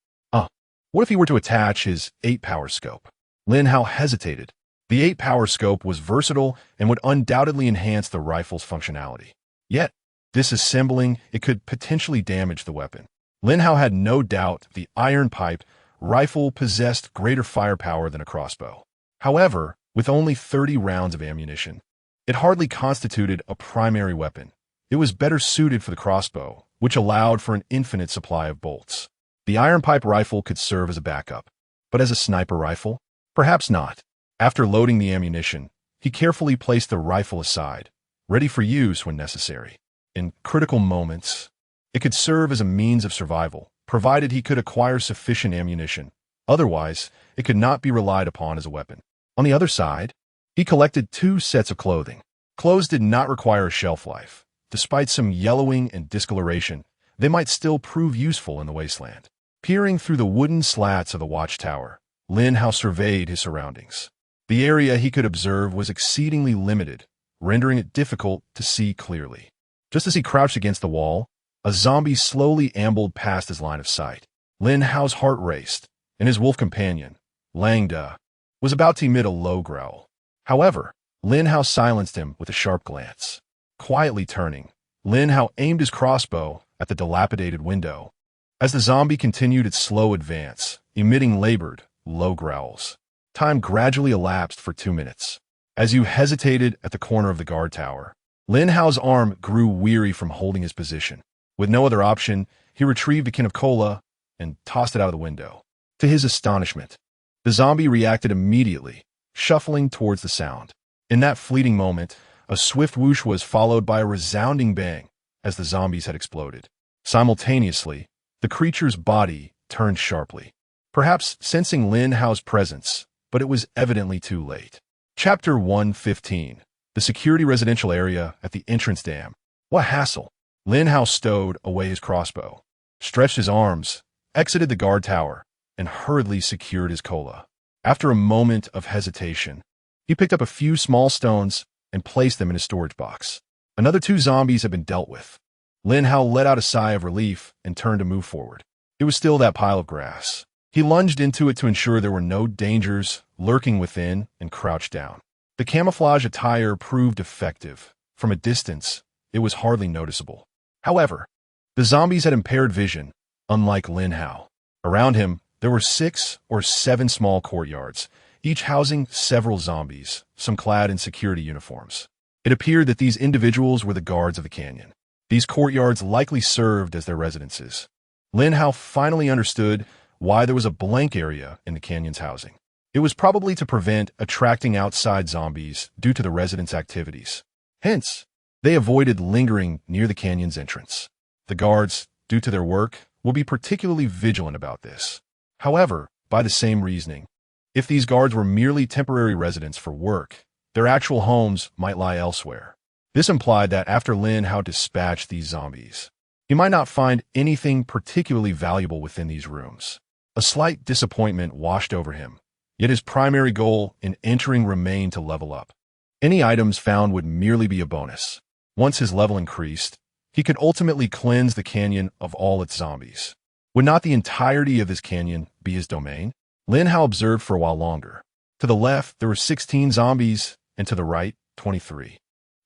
What if he were to attach his 8-power scope? Lin Hao hesitated. The 8-power scope was versatile and would undoubtedly enhance the rifle's functionality. Yet, disassembling it could potentially damage the weapon. Lin Hao had no doubt the iron pipe rifle possessed greater firepower than a crossbow. However, with only 30 rounds of ammunition, it hardly constituted a primary weapon. It was better suited for the crossbow, which allowed for an infinite supply of bolts. The iron pipe rifle could serve as a backup, but as a sniper rifle? Perhaps not. After loading the ammunition, he carefully placed the rifle aside, ready for use when necessary. In critical moments, it could serve as a means of survival, provided he could acquire sufficient ammunition. Otherwise, it could not be relied upon as a weapon. On the other side, he collected 2 sets of clothing. Clothes did not require a shelf life. Despite some yellowing and discoloration, they might still prove useful in the wasteland. Peering through the wooden slats of the watchtower, Lin Hao surveyed his surroundings. The area he could observe was exceedingly limited, rendering it difficult to see clearly. Just as he crouched against the wall, a zombie slowly ambled past his line of sight. Lin Hao's heart raced, and his wolf companion, Langda, was about to emit a low growl. However, Lin Hao silenced him with a sharp glance. Quietly turning, Lin Hao aimed his crossbow at the dilapidated window. As the zombie continued its slow advance, emitting labored, low growls, time gradually elapsed for 2 minutes. As you hesitated at the corner of the guard tower, Lin Hao's arm grew weary from holding his position. With no other option, he retrieved a can of cola and tossed it out of the window. To his astonishment, the zombie reacted immediately, shuffling towards the sound. In that fleeting moment, a swift whoosh was followed by a resounding bang as the zombies had exploded. Simultaneously, the creature's body turned sharply, perhaps sensing Lin Hao's presence, but it was evidently too late. Chapter 115. The Security Residential Area at the Entrance Dam. What hassle! Lin Hao stowed away his crossbow, stretched his arms, exited the guard tower, and hurriedly secured his cola. After a moment of hesitation, he picked up a few small stones and placed them in his storage box. Another 2 zombies had been dealt with. Lin Hao let out a sigh of relief and turned to move forward. It was still that pile of grass. He lunged into it to ensure there were no dangers lurking within and crouched down. The camouflage attire proved effective. From a distance, it was hardly noticeable. However, the zombies had impaired vision, unlike Lin Hao. Around him, there were 6 or 7 small courtyards, each housing several zombies, some clad in security uniforms. It appeared that these individuals were the guards of the canyon. These courtyards likely served as their residences. Lin Hao finally understood why there was a blank area in the canyon's housing. It was probably to prevent attracting outside zombies due to the residents' activities. Hence, they avoided lingering near the canyon's entrance. The guards, due to their work, will be particularly vigilant about this. However, by the same reasoning, if these guards were merely temporary residents for work, their actual homes might lie elsewhere. This implied that after Lin Hao dispatched these zombies, he might not find anything particularly valuable within these rooms. A slight disappointment washed over him, yet his primary goal in entering remained to level up. Any items found would merely be a bonus. Once his level increased, he could ultimately cleanse the canyon of all its zombies. Would not the entirety of this canyon be his domain? Lin Hao observed for a while longer. To the left, there were 16 zombies, and to the right, 23.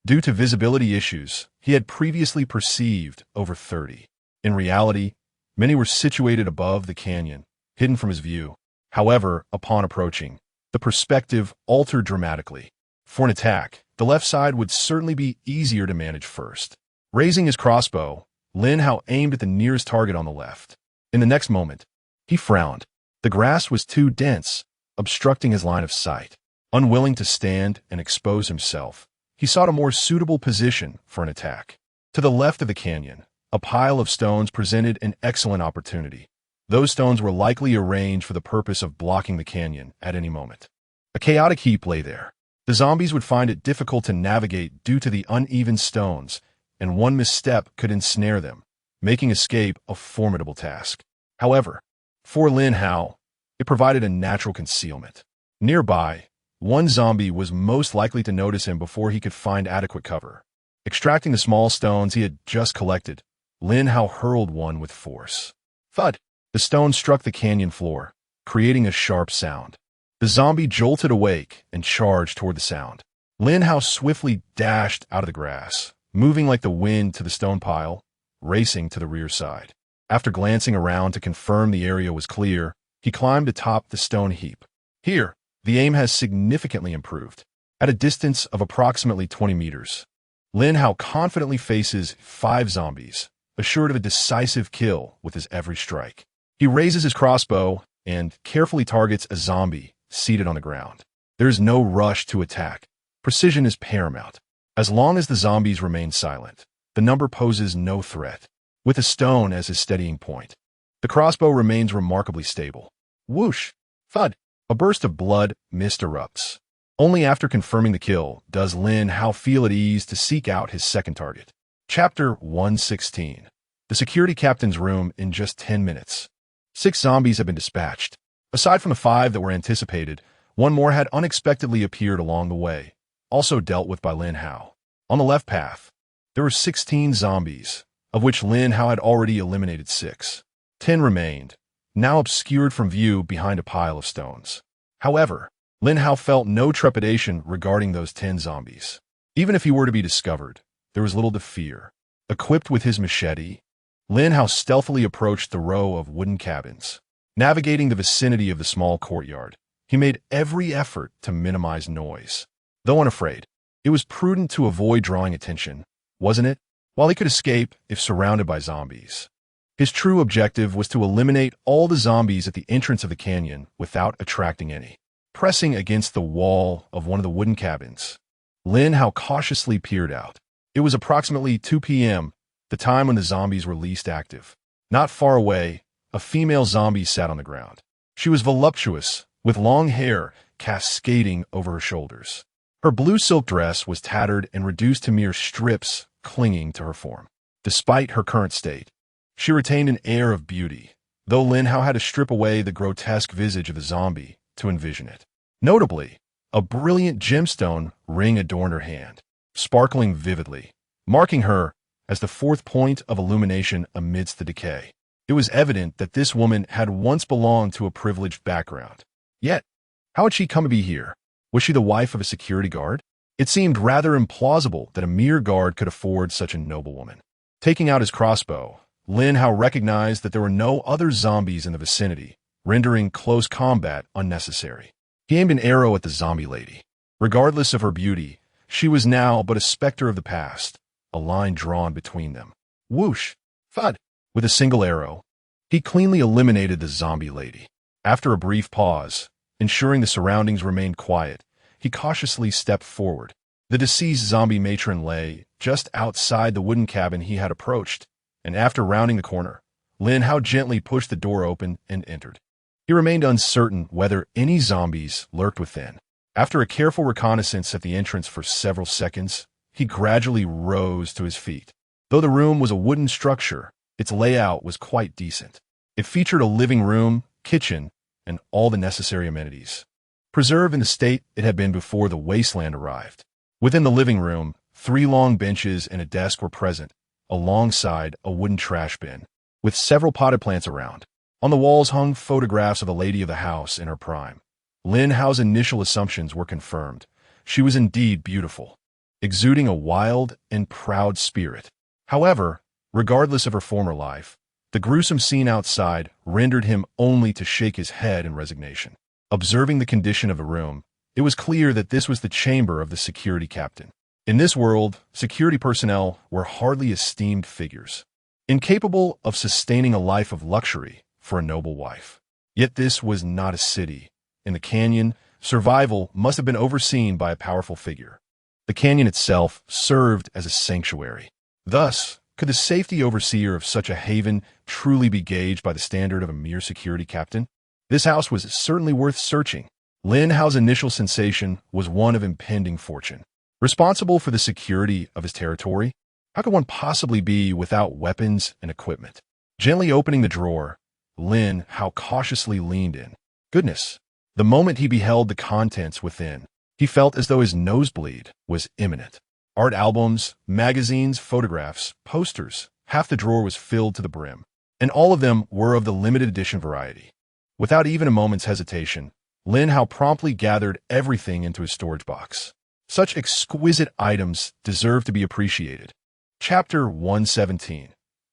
Due to visibility issues, he had previously perceived over 30. In reality, many were situated above the canyon, hidden from his view. However, upon approaching, the perspective altered dramatically. For an attack, the left side would certainly be easier to manage first. Raising his crossbow, Lin Hao aimed at the nearest target on the left. In the next moment, he frowned. The grass was too dense, obstructing his line of sight. Unwilling to stand and expose himself, he sought a more suitable position for an attack. To the left of the canyon, a pile of stones presented an excellent opportunity. Those stones were likely arranged for the purpose of blocking the canyon at any moment. A chaotic heap lay there. The zombies would find it difficult to navigate due to the uneven stones, and one misstep could ensnare them, making escape a formidable task. However, for Lin Hao, it provided a natural concealment. Nearby, one zombie was most likely to notice him before he could find adequate cover. Extracting the small stones he had just collected, Lin Hao hurled one with force. Thud! The stone struck the canyon floor, creating a sharp sound. The zombie jolted awake and charged toward the sound. Lin Hao swiftly dashed out of the grass, moving like the wind to the stone pile, racing to the rear side. After glancing around to confirm the area was clear, he climbed atop the stone heap. Here, the aim has significantly improved. At a distance of approximately 20 meters, Lin Hao confidently faces 5 zombies, assured of a decisive kill with his every strike. He raises his crossbow and carefully targets a zombie seated on the ground. There is no rush to attack. Precision is paramount. As long as the zombies remain silent, the number poses no threat. With a stone as his steadying point, the crossbow remains remarkably stable. Whoosh! Thud! A burst of blood mist erupts. Only after confirming the kill does Lin Hao feel at ease to seek out his second target. Chapter 116. The security captain's room in just 10 minutes. 6 zombies have been dispatched. Aside from the 5 that were anticipated, one more had unexpectedly appeared along the way, also dealt with by Lin Hao. On the left path, there were 16 zombies, of which Lin Hao had already eliminated 6. 10 remained, now obscured from view behind a pile of stones. However, Lin Hao felt no trepidation regarding those 10 zombies. Even if he were to be discovered, there was little to fear. Equipped with his machete, Lin Hao stealthily approached the row of wooden cabins. Navigating the vicinity of the small courtyard, he made every effort to minimize noise. Though unafraid, it was prudent to avoid drawing attention, wasn't it? While he could escape if surrounded by zombies. His true objective was to eliminate all the zombies at the entrance of the canyon without attracting any. Pressing against the wall of one of the wooden cabins, Lin Hao cautiously peered out. It was approximately 2 p.m., the time when the zombies were least active. Not far away, a female zombie sat on the ground. She was voluptuous, with long hair cascading over her shoulders. Her blue silk dress was tattered and reduced to mere strips clinging to her form. Despite her current state, she retained an air of beauty, though Lin Hao had to strip away the grotesque visage of the zombie to envision it. Notably, a brilliant gemstone ring adorned her hand, sparkling vividly, marking her as the 4th point of illumination amidst the decay. It was evident that this woman had once belonged to a privileged background. Yet, how had she come to be here? Was she the wife of a security guard? It seemed rather implausible that a mere guard could afford such a noble woman. Taking out his crossbow, Lin Hao recognized that there were no other zombies in the vicinity, rendering close combat unnecessary. He aimed an arrow at the zombie lady. Regardless of her beauty, she was now but a specter of the past, a line drawn between them. Whoosh! Thud! With a single arrow, he cleanly eliminated the zombie lady. After a brief pause, ensuring the surroundings remained quiet, he cautiously stepped forward. The deceased zombie matron lay just outside the wooden cabin he had approached, and after rounding the corner, Lin Hao gently pushed the door open and entered. He remained uncertain whether any zombies lurked within. After a careful reconnaissance at the entrance for several seconds, he gradually rose to his feet. Though the room was a wooden structure, its layout was quite decent. It featured a living room, kitchen, and all the necessary amenities, preserved in the state it had been before the wasteland arrived. Within the living room, 3 long benches and a desk were present, alongside a wooden trash bin, with several potted plants around. On the walls hung photographs of the lady of the house in her prime. Lin Hao's initial assumptions were confirmed. She was indeed beautiful, exuding a wild and proud spirit. However, regardless of her former life, the gruesome scene outside rendered him only to shake his head in resignation. Observing the condition of the room, it was clear that this was the chamber of the security captain. In this world, security personnel were hardly esteemed figures, incapable of sustaining a life of luxury for a noble wife. Yet this was not a city. In the canyon, survival must have been overseen by a powerful figure. The canyon itself served as a sanctuary. Thus, could the safety overseer of such a haven truly be gauged by the standard of a mere security captain? This house was certainly worth searching. Lin Hao's initial sensation was one of impending fortune. Responsible for the security of his territory, how could one possibly be without weapons and equipment? Gently opening the drawer, Lin Hao cautiously leaned in. Goodness! The moment he beheld the contents within, he felt as though his nosebleed was imminent. Art albums, magazines, photographs, posters, half the drawer was filled to the brim, and all of them were of the limited edition variety. Without even a moment's hesitation, Lin Hao promptly gathered everything into his storage box. Such exquisite items deserve to be appreciated. Chapter 117.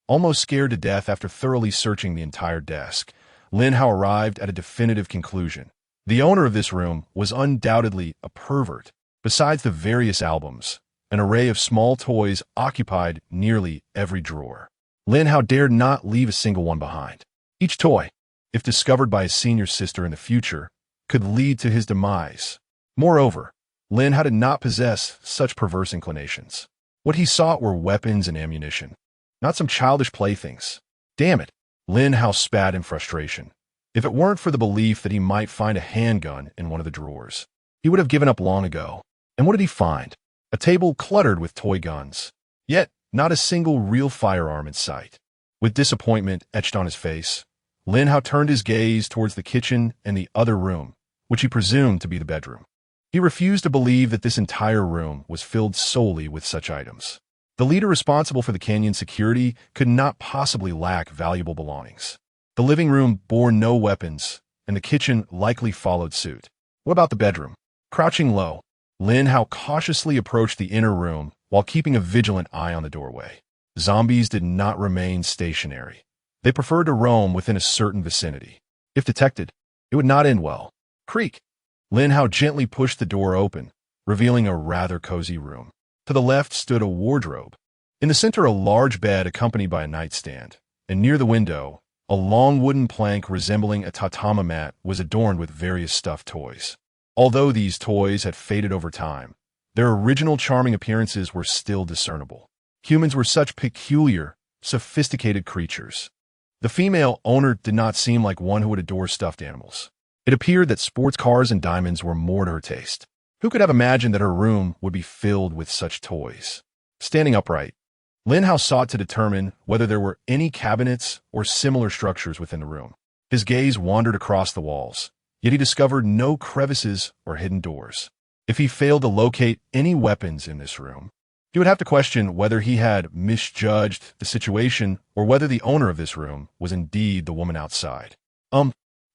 Almost scared to death after thoroughly searching the entire desk, Lin Hao arrived at a definitive conclusion. The owner of this room was undoubtedly a pervert. Besides the various albums, an array of small toys occupied nearly every drawer. Lin Hao dared not leave a single one behind. Each toy, if discovered by his senior sister in the future, could lead to his demise. Moreover, Lin Hao did not possess such perverse inclinations. What he sought were weapons and ammunition, not some childish playthings. Damn it, Lin Hao spat in frustration. If it weren't for the belief that he might find a handgun in one of the drawers, he would have given up long ago. And what did he find? A table cluttered with toy guns. Yet, not a single real firearm in sight. With disappointment etched on his face, Lin Hao turned his gaze towards the kitchen and the other room, which he presumed to be the bedroom. He refused to believe that this entire room was filled solely with such items. The leader responsible for the canyon security could not possibly lack valuable belongings. The living room bore no weapons, and the kitchen likely followed suit. What about the bedroom? Crouching low, Lin Hao cautiously approached the inner room while keeping a vigilant eye on the doorway. Zombies did not remain stationary. They preferred to roam within a certain vicinity. If detected, it would not end well. Creak! Lin Hao gently pushed the door open, revealing a rather cozy room. To the left stood a wardrobe. In the center, a large bed accompanied by a nightstand, and near the window, a long wooden plank resembling a tatama mat was adorned with various stuffed toys. Although these toys had faded over time, their original charming appearances were still discernible. Humans were such peculiar, sophisticated creatures. The female owner did not seem like one who would adore stuffed animals. It appeared that sports cars and diamonds were more to her taste. Who could have imagined that her room would be filled with such toys? Standing upright, Lin Hao sought to determine whether there were any cabinets or similar structures within the room. His gaze wandered across the walls, yet he discovered no crevices or hidden doors. If he failed to locate any weapons in this room, he would have to question whether he had misjudged the situation or whether the owner of this room was indeed the woman outside.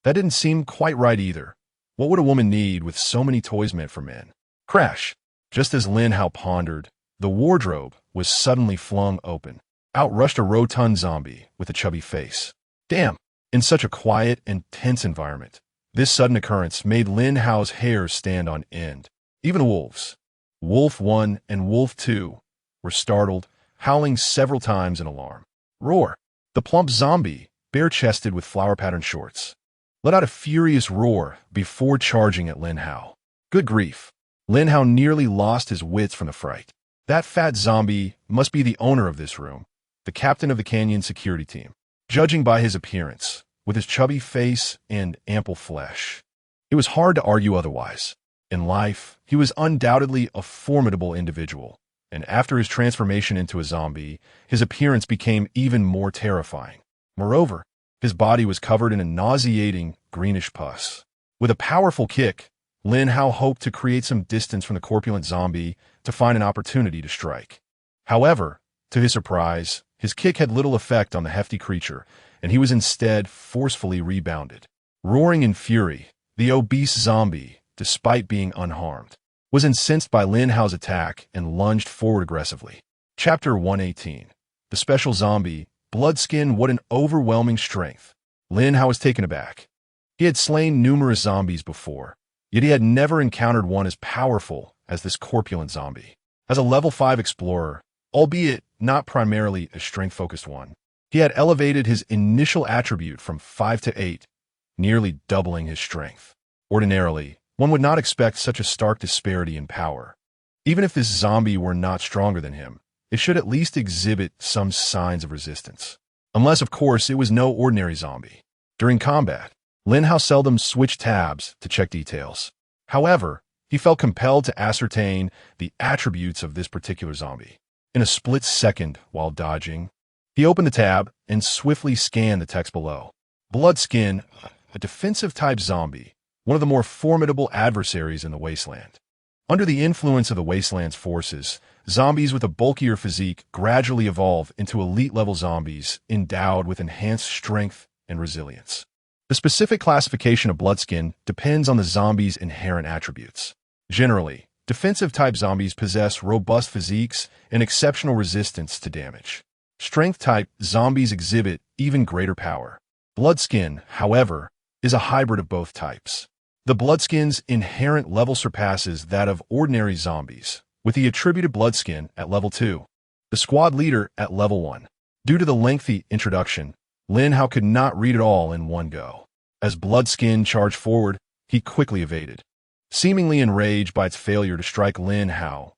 That didn't seem quite right either. What would a woman need with so many toys meant for men? Crash! Just as Lin Hao pondered, the wardrobe was suddenly flung open. Out rushed a rotund zombie with a chubby face. Damn! In such a quiet and tense environment, this sudden occurrence made Lin Hao's hair stand on end. Even the wolves, Wolf 1 and Wolf 2, were startled, howling several times in alarm. Roar! The plump zombie, bare-chested with flower-patterned shorts, let out a furious roar before charging at Lin Hao. Good grief! Lin Hao nearly lost his wits from the fright. That fat zombie must be the owner of this room, the captain of the canyon security team. Judging by his appearance, with his chubby face and ample flesh, it was hard to argue otherwise. In life, he was undoubtedly a formidable individual, and after his transformation into a zombie, his appearance became even more terrifying. Moreover, his body was covered in a nauseating greenish pus. With a powerful kick, Lin Hao hoped to create some distance from the corpulent zombie to find an opportunity to strike. However, to his surprise, his kick had little effect on the hefty creature, and he was instead forcefully rebounded. Roaring in fury, the obese zombie, despite being unharmed, was incensed by Lin Hao's attack and lunged forward aggressively. Chapter 118. The Special Zombie, Bloodskin. What an overwhelming strength! Lin Hao was taken aback. He had slain numerous zombies before, yet he had never encountered one as powerful as this corpulent zombie. As a level 5 explorer, albeit not primarily a strength-focused one, he had elevated his initial attribute from 5 to 8, nearly doubling his strength. Ordinarily, one would not expect such a stark disparity in power. Even if this zombie were not stronger than him, it should at least exhibit some signs of resistance. Unless, of course, it was no ordinary zombie. During combat, Lin Hao seldom switched tabs to check details. However, he felt compelled to ascertain the attributes of this particular zombie. In a split second while dodging, he opened the tab and swiftly scanned the text below. Bloodskin, a defensive-type zombie, one of the more formidable adversaries in the wasteland. Under the influence of the wasteland's forces, zombies with a bulkier physique gradually evolve into elite-level zombies endowed with enhanced strength and resilience. The specific classification of bloodskin depends on the zombie's inherent attributes. Generally, defensive-type zombies possess robust physiques and exceptional resistance to damage. Strength-type zombies exhibit even greater power. Bloodskin, however, is a hybrid of both types. The bloodskin's inherent level surpasses that of ordinary zombies, with the attributed bloodskin at level 2, the squad leader at level 1. Due to the lengthy introduction, Lin Hao could not read it all in one go. As bloodskin charged forward, he quickly evaded. Seemingly enraged by its failure to strike Lin Hao,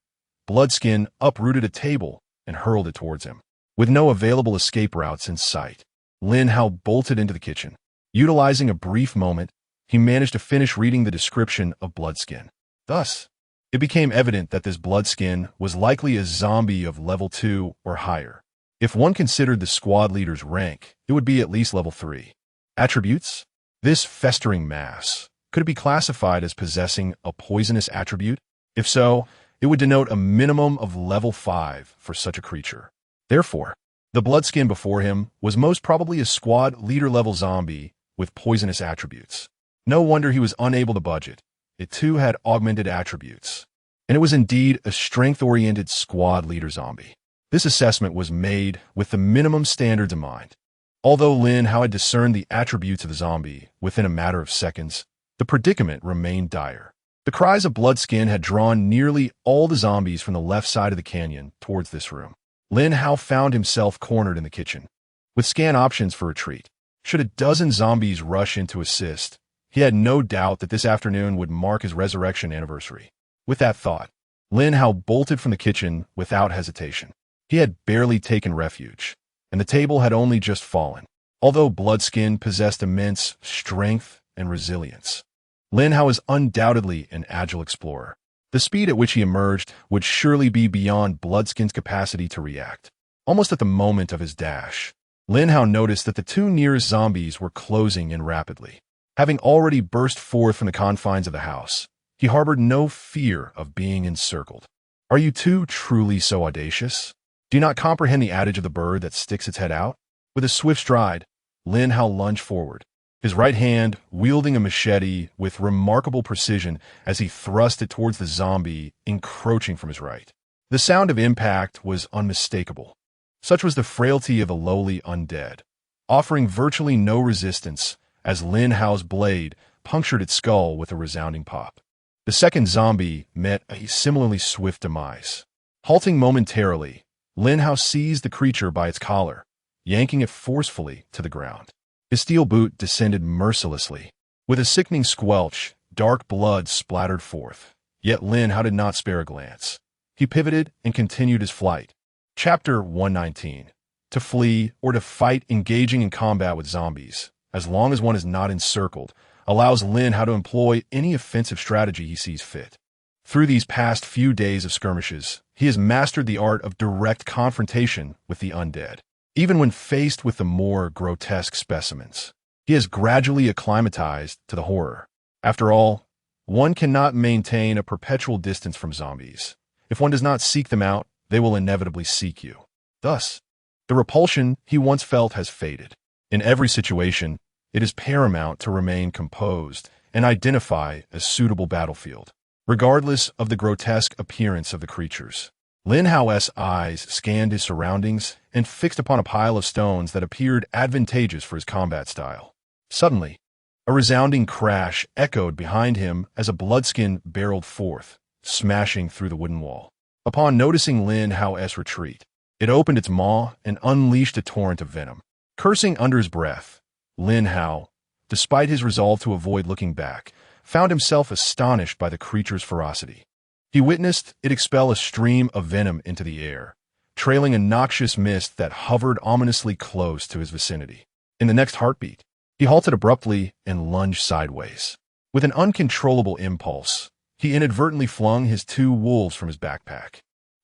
bloodskin uprooted a table and hurled it towards him. With no available escape routes in sight, Lin Hao bolted into the kitchen. Utilizing a brief moment, he managed to finish reading the description of bloodskin. Thus, it became evident that this bloodskin was likely a zombie of level 2 or higher. If one considered the squad leader's rank, it would be at least level 3. Attributes? This festering mass, could it be classified as possessing a poisonous attribute? If so, it would denote a minimum of level 5 for such a creature. Therefore, the bloodskin before him was most probably a squad leader-level zombie with poisonous attributes. No wonder he was unable to budget. It too had augmented attributes. And it was indeed a strength-oriented squad leader zombie. This assessment was made with the minimum standards in mind. Although Lin Hao had discerned the attributes of the zombie within a matter of seconds, the predicament remained dire. The cries of bloodskin had drawn nearly all the zombies from the left side of the canyon towards this room. Lin Hao found himself cornered in the kitchen, with scan options for retreat. Should a dozen zombies rush in to assist, he had no doubt that this afternoon would mark his resurrection anniversary. With that thought, Lin Hao bolted from the kitchen without hesitation. He had barely taken refuge, and the table had only just fallen. Although bloodskin possessed immense strength and resilience, Lin Hao was undoubtedly an agile explorer. The speed at which he emerged would surely be beyond bloodskin's capacity to react. Almost at the moment of his dash, Lin Hao noticed that the two nearest zombies were closing in rapidly. Having already burst forth from the confines of the house, he harbored no fear of being encircled. Are you two truly so audacious? Do you not comprehend the adage of the bird that sticks its head out? With a swift stride, Lin Hao lunged forward, his right hand wielding a machete with remarkable precision as he thrust it towards the zombie encroaching from his right. The sound of impact was unmistakable. Such was the frailty of the lowly undead, offering virtually no resistance as Lin Hao's blade punctured its skull with a resounding pop. The second zombie met a similarly swift demise. Halting momentarily, Lin Hao seized the creature by its collar, yanking it forcefully to the ground. His steel boot descended mercilessly. With a sickening squelch, dark blood splattered forth. Yet Lin Hao did not spare a glance. He pivoted and continued his flight. Chapter 119. To flee or to fight engaging in combat with zombies, as long as one is not encircled, allows Lin Hao to employ any offensive strategy he sees fit. Through these past few days of skirmishes, he has mastered the art of direct confrontation with the undead. Even when faced with the more grotesque specimens, he has gradually acclimatized to the horror. After all, one cannot maintain a perpetual distance from zombies. If one does not seek them out, they will inevitably seek you. Thus, the repulsion he once felt has faded. In every situation, it is paramount to remain composed and identify a suitable battlefield, regardless of the grotesque appearance of the creatures. Lin Hao's eyes scanned his surroundings and fixed upon a pile of stones that appeared advantageous for his combat style. Suddenly, a resounding crash echoed behind him as a bloodskin barreled forth, smashing through the wooden wall. Upon noticing Lin Hao's retreat, it opened its maw and unleashed a torrent of venom. Cursing under his breath, Lin Hao, despite his resolve to avoid looking back, found himself astonished by the creature's ferocity. He witnessed it expel a stream of venom into the air, trailing a noxious mist that hovered ominously close to his vicinity. In the next heartbeat, he halted abruptly and lunged sideways. With an uncontrollable impulse, he inadvertently flung his 2 wolves from his backpack.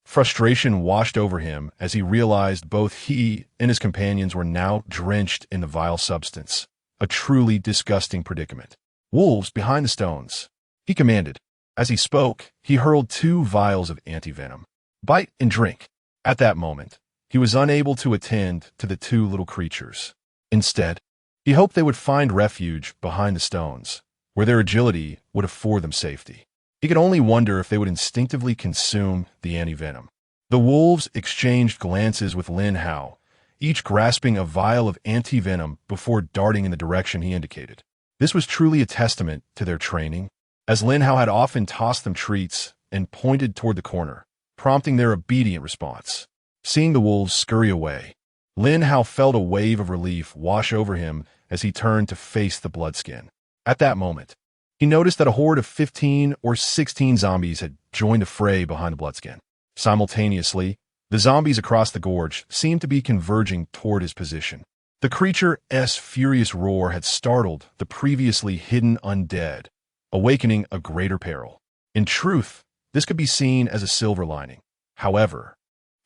Frustration washed over him as he realized both he and his companions were now drenched in the vile substance, a truly disgusting predicament. "Wolves behind the stones," he commanded. As he spoke, he hurled 2 vials of anti-venom. "Bite and drink." At that moment, he was unable to attend to the 2 little creatures. Instead, he hoped they would find refuge behind the stones, where their agility would afford them safety. He could only wonder if they would instinctively consume the anti-venom. The wolves exchanged glances with Lin Hao, each grasping a vial of anti-venom before darting in the direction he indicated. This was truly a testament to their training, as Lin Hao had often tossed them treats and pointed toward the corner, prompting their obedient response. Seeing the wolves scurry away, Lin Hao felt a wave of relief wash over him as he turned to face the bloodskin. At that moment, he noticed that a horde of 15 or 16 zombies had joined the fray behind the bloodskin. Simultaneously, the zombies across the gorge seemed to be converging toward his position. The creature's furious roar had startled the previously hidden undead, awakening a greater peril. In truth, this could be seen as a silver lining. However,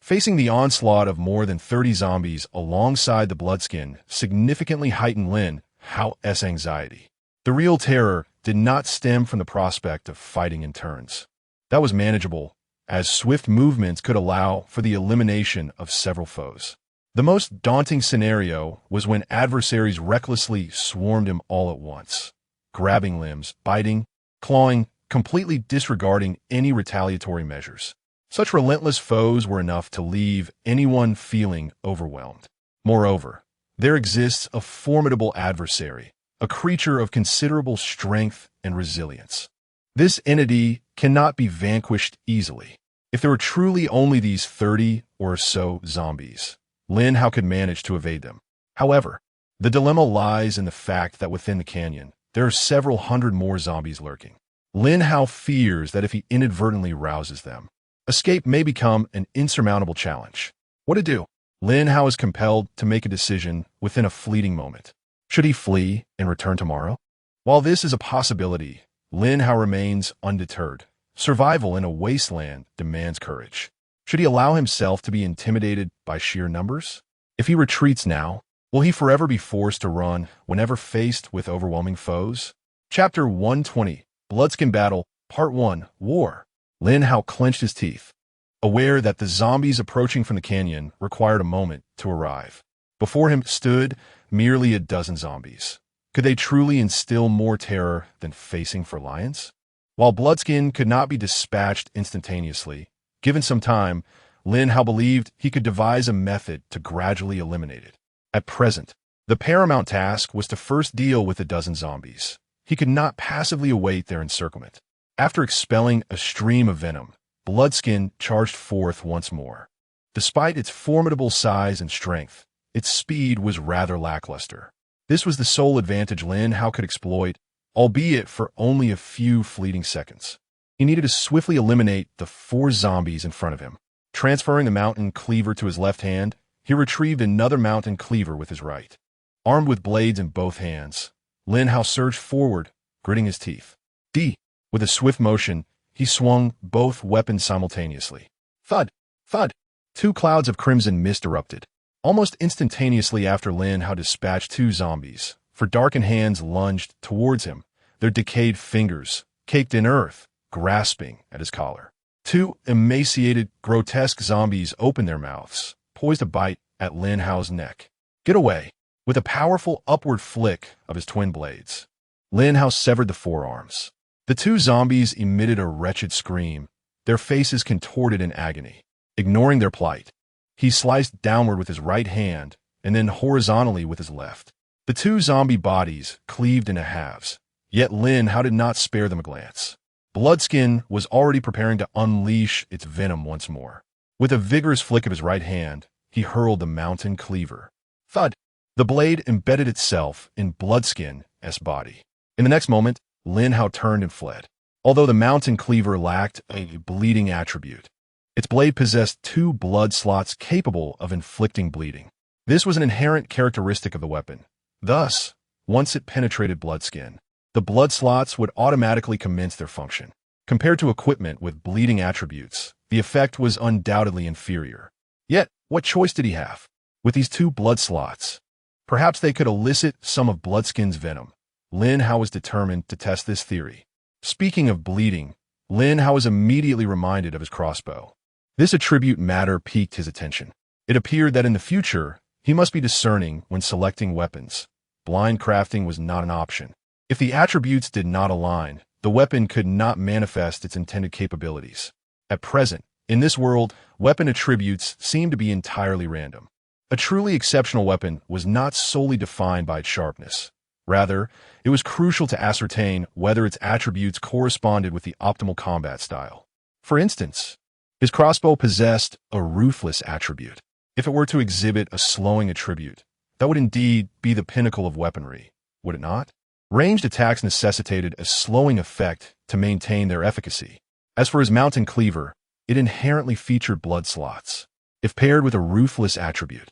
facing the onslaught of more than 30 zombies alongside the bloodskin significantly heightened Lin Hao's anxiety. The real terror did not stem from the prospect of fighting in turns. That was manageable, as swift movements could allow for the elimination of several foes. The most daunting scenario was when adversaries recklessly swarmed him all at once, grabbing limbs, biting, clawing, completely disregarding any retaliatory measures. Such relentless foes were enough to leave anyone feeling overwhelmed. Moreover, there exists a formidable adversary, a creature of considerable strength and resilience. This entity cannot be vanquished easily. If there were truly only these 30 or so zombies, Lin Hao could manage to evade them. However, the dilemma lies in the fact that within the canyon, there are several hundred more zombies lurking. Lin Hao fears that if he inadvertently rouses them, escape may become an insurmountable challenge. What to do? Lin Hao is compelled to make a decision within a fleeting moment. Should he flee and return tomorrow? While this is a possibility, Lin Hao remains undeterred. Survival in a wasteland demands courage. Should he allow himself to be intimidated by sheer numbers? If he retreats now, will he forever be forced to run whenever faced with overwhelming foes? Chapter 120, Bloodskin Battle, Part 1, War. Lin Hao clenched his teeth, aware that the zombies approaching from the canyon required a moment to arrive. Before him stood merely a dozen zombies. Could they truly instill more terror than facing for lions? While Bloodskin could not be dispatched instantaneously, given some time, Lin Hao believed he could devise a method to gradually eliminate it. At present, the paramount task was to first deal with a dozen zombies. He could not passively await their encirclement. After expelling a stream of venom, Bloodskin charged forth once more. Despite its formidable size and strength, its speed was rather lackluster. This was the sole advantage Lin Hao could exploit, albeit for only a few fleeting seconds. He needed to swiftly eliminate the 4 zombies in front of him. Transferring the mountain cleaver to his left hand, he retrieved another mountain cleaver with his right. Armed with blades in both hands, Lin Hao surged forward, gritting his teeth. With a swift motion, he swung both weapons simultaneously. Thud! Thud! 2 clouds of crimson mist erupted. Almost instantaneously after Lin Hao dispatched 2 zombies, for darkened hands lunged towards him, their decayed fingers caked in earth, grasping at his collar. 2 emaciated, grotesque zombies opened their mouths, poised to bite at Lin Hao's neck. Get away! With a powerful upward flick of his twin blades, Lin Hao severed the forearms. The 2 zombies emitted a wretched scream, their faces contorted in agony. Ignoring their plight, he sliced downward with his right hand and then horizontally with his left. The 2 zombie bodies cleaved into halves, yet Lin Hao did not spare them a glance. Bloodskin was already preparing to unleash its venom once more. With a vigorous flick of his right hand, he hurled the mountain cleaver. Thud! The blade embedded itself in Bloodskin's body. In the next moment, Lin Hao turned and fled. Although the mountain cleaver lacked a bleeding attribute, its blade possessed 2 blood slots capable of inflicting bleeding. This was an inherent characteristic of the weapon. Thus, once it penetrated blood skin, the blood slots would automatically commence their function. Compared to equipment with bleeding attributes, the effect was undoubtedly inferior. Yet, what choice did he have? With these 2 blood slots, perhaps they could elicit some of Bloodskin's venom. Lin Hao was determined to test this theory. Speaking of bleeding, Lin Hao was immediately reminded of his crossbow. This attribute matter piqued his attention. It appeared that in the future, he must be discerning when selecting weapons. Blind crafting was not an option. If the attributes did not align, the weapon could not manifest its intended capabilities. At present, in this world, weapon attributes seem to be entirely random. A truly exceptional weapon was not solely defined by its sharpness. Rather, it was crucial to ascertain whether its attributes corresponded with the optimal combat style. For instance, his crossbow possessed a ruthless attribute. If it were to exhibit a slowing attribute, that would indeed be the pinnacle of weaponry, would it not? Ranged attacks necessitated a slowing effect to maintain their efficacy. As for his mountain cleaver, it inherently featured blood slots. If paired with a ruthless attribute,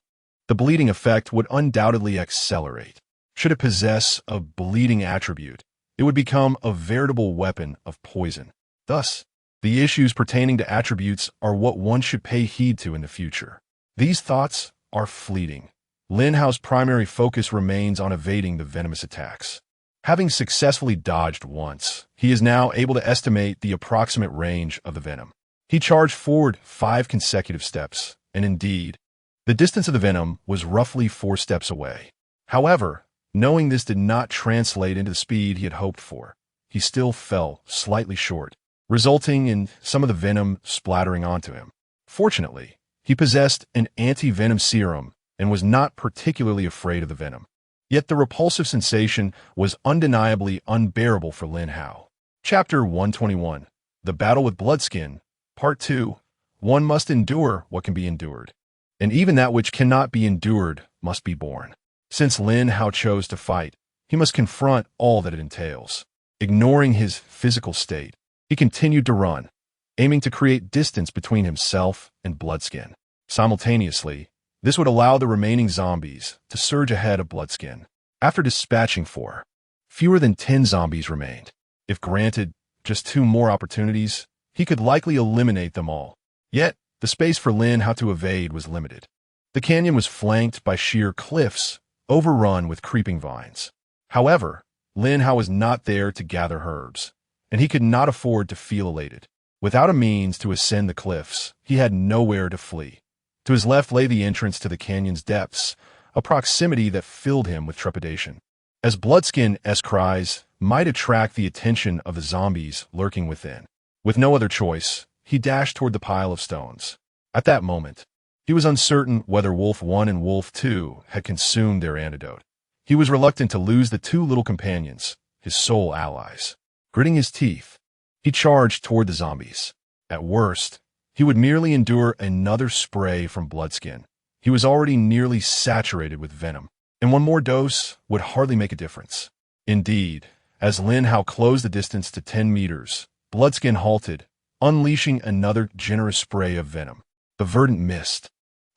the bleeding effect would undoubtedly accelerate. Should it possess a bleeding attribute, it would become a veritable weapon of poison. Thus, the issues pertaining to attributes are what one should pay heed to in the future. These thoughts are fleeting. Lin Hao's primary focus remains on evading the venomous attacks. Having successfully dodged once, he is now able to estimate the approximate range of the venom. He charged forward 5 consecutive steps, and indeed, the distance of the venom was roughly 4 steps away. However, knowing this did not translate into the speed he had hoped for, he still fell slightly short, resulting in some of the venom splattering onto him. Fortunately, he possessed an anti-venom serum and was not particularly afraid of the venom. Yet the repulsive sensation was undeniably unbearable for Lin Hao. Chapter 121, The Battle with Bloodskin, Part 2. One must endure what can be endured, and even that which cannot be endured must be borne. Since Lin Hao chose to fight, he must confront all that it entails. Ignoring his physical state, he continued to run, aiming to create distance between himself and Bloodskin. Simultaneously, this would allow the remaining zombies to surge ahead of Bloodskin. After dispatching 4, fewer than 10 zombies remained. If granted just 2 more opportunities, he could likely eliminate them all. Yet, the space for Lin Hao to evade was limited. The canyon was flanked by sheer cliffs, overrun with creeping vines. However, Lin Hao was not there to gather herbs, and he could not afford to feel elated. Without a means to ascend the cliffs, he had nowhere to flee. To his left lay the entrance to the canyon's depths, a proximity that filled him with trepidation. As Bloodskin's cries might attract the attention of the zombies lurking within. With no other choice, he dashed toward the pile of stones. At that moment, he was uncertain whether Wolf 1 and Wolf 2 had consumed their antidote. He was reluctant to lose the 2 little companions, his sole allies. Gritting his teeth, he charged toward the zombies. At worst, he would merely endure another spray from Bloodskin. He was already nearly saturated with venom, and one more dose would hardly make a difference. Indeed, as Lin Hao closed the distance to 10 meters, Bloodskin halted, unleashing another generous spray of venom. The verdant mist,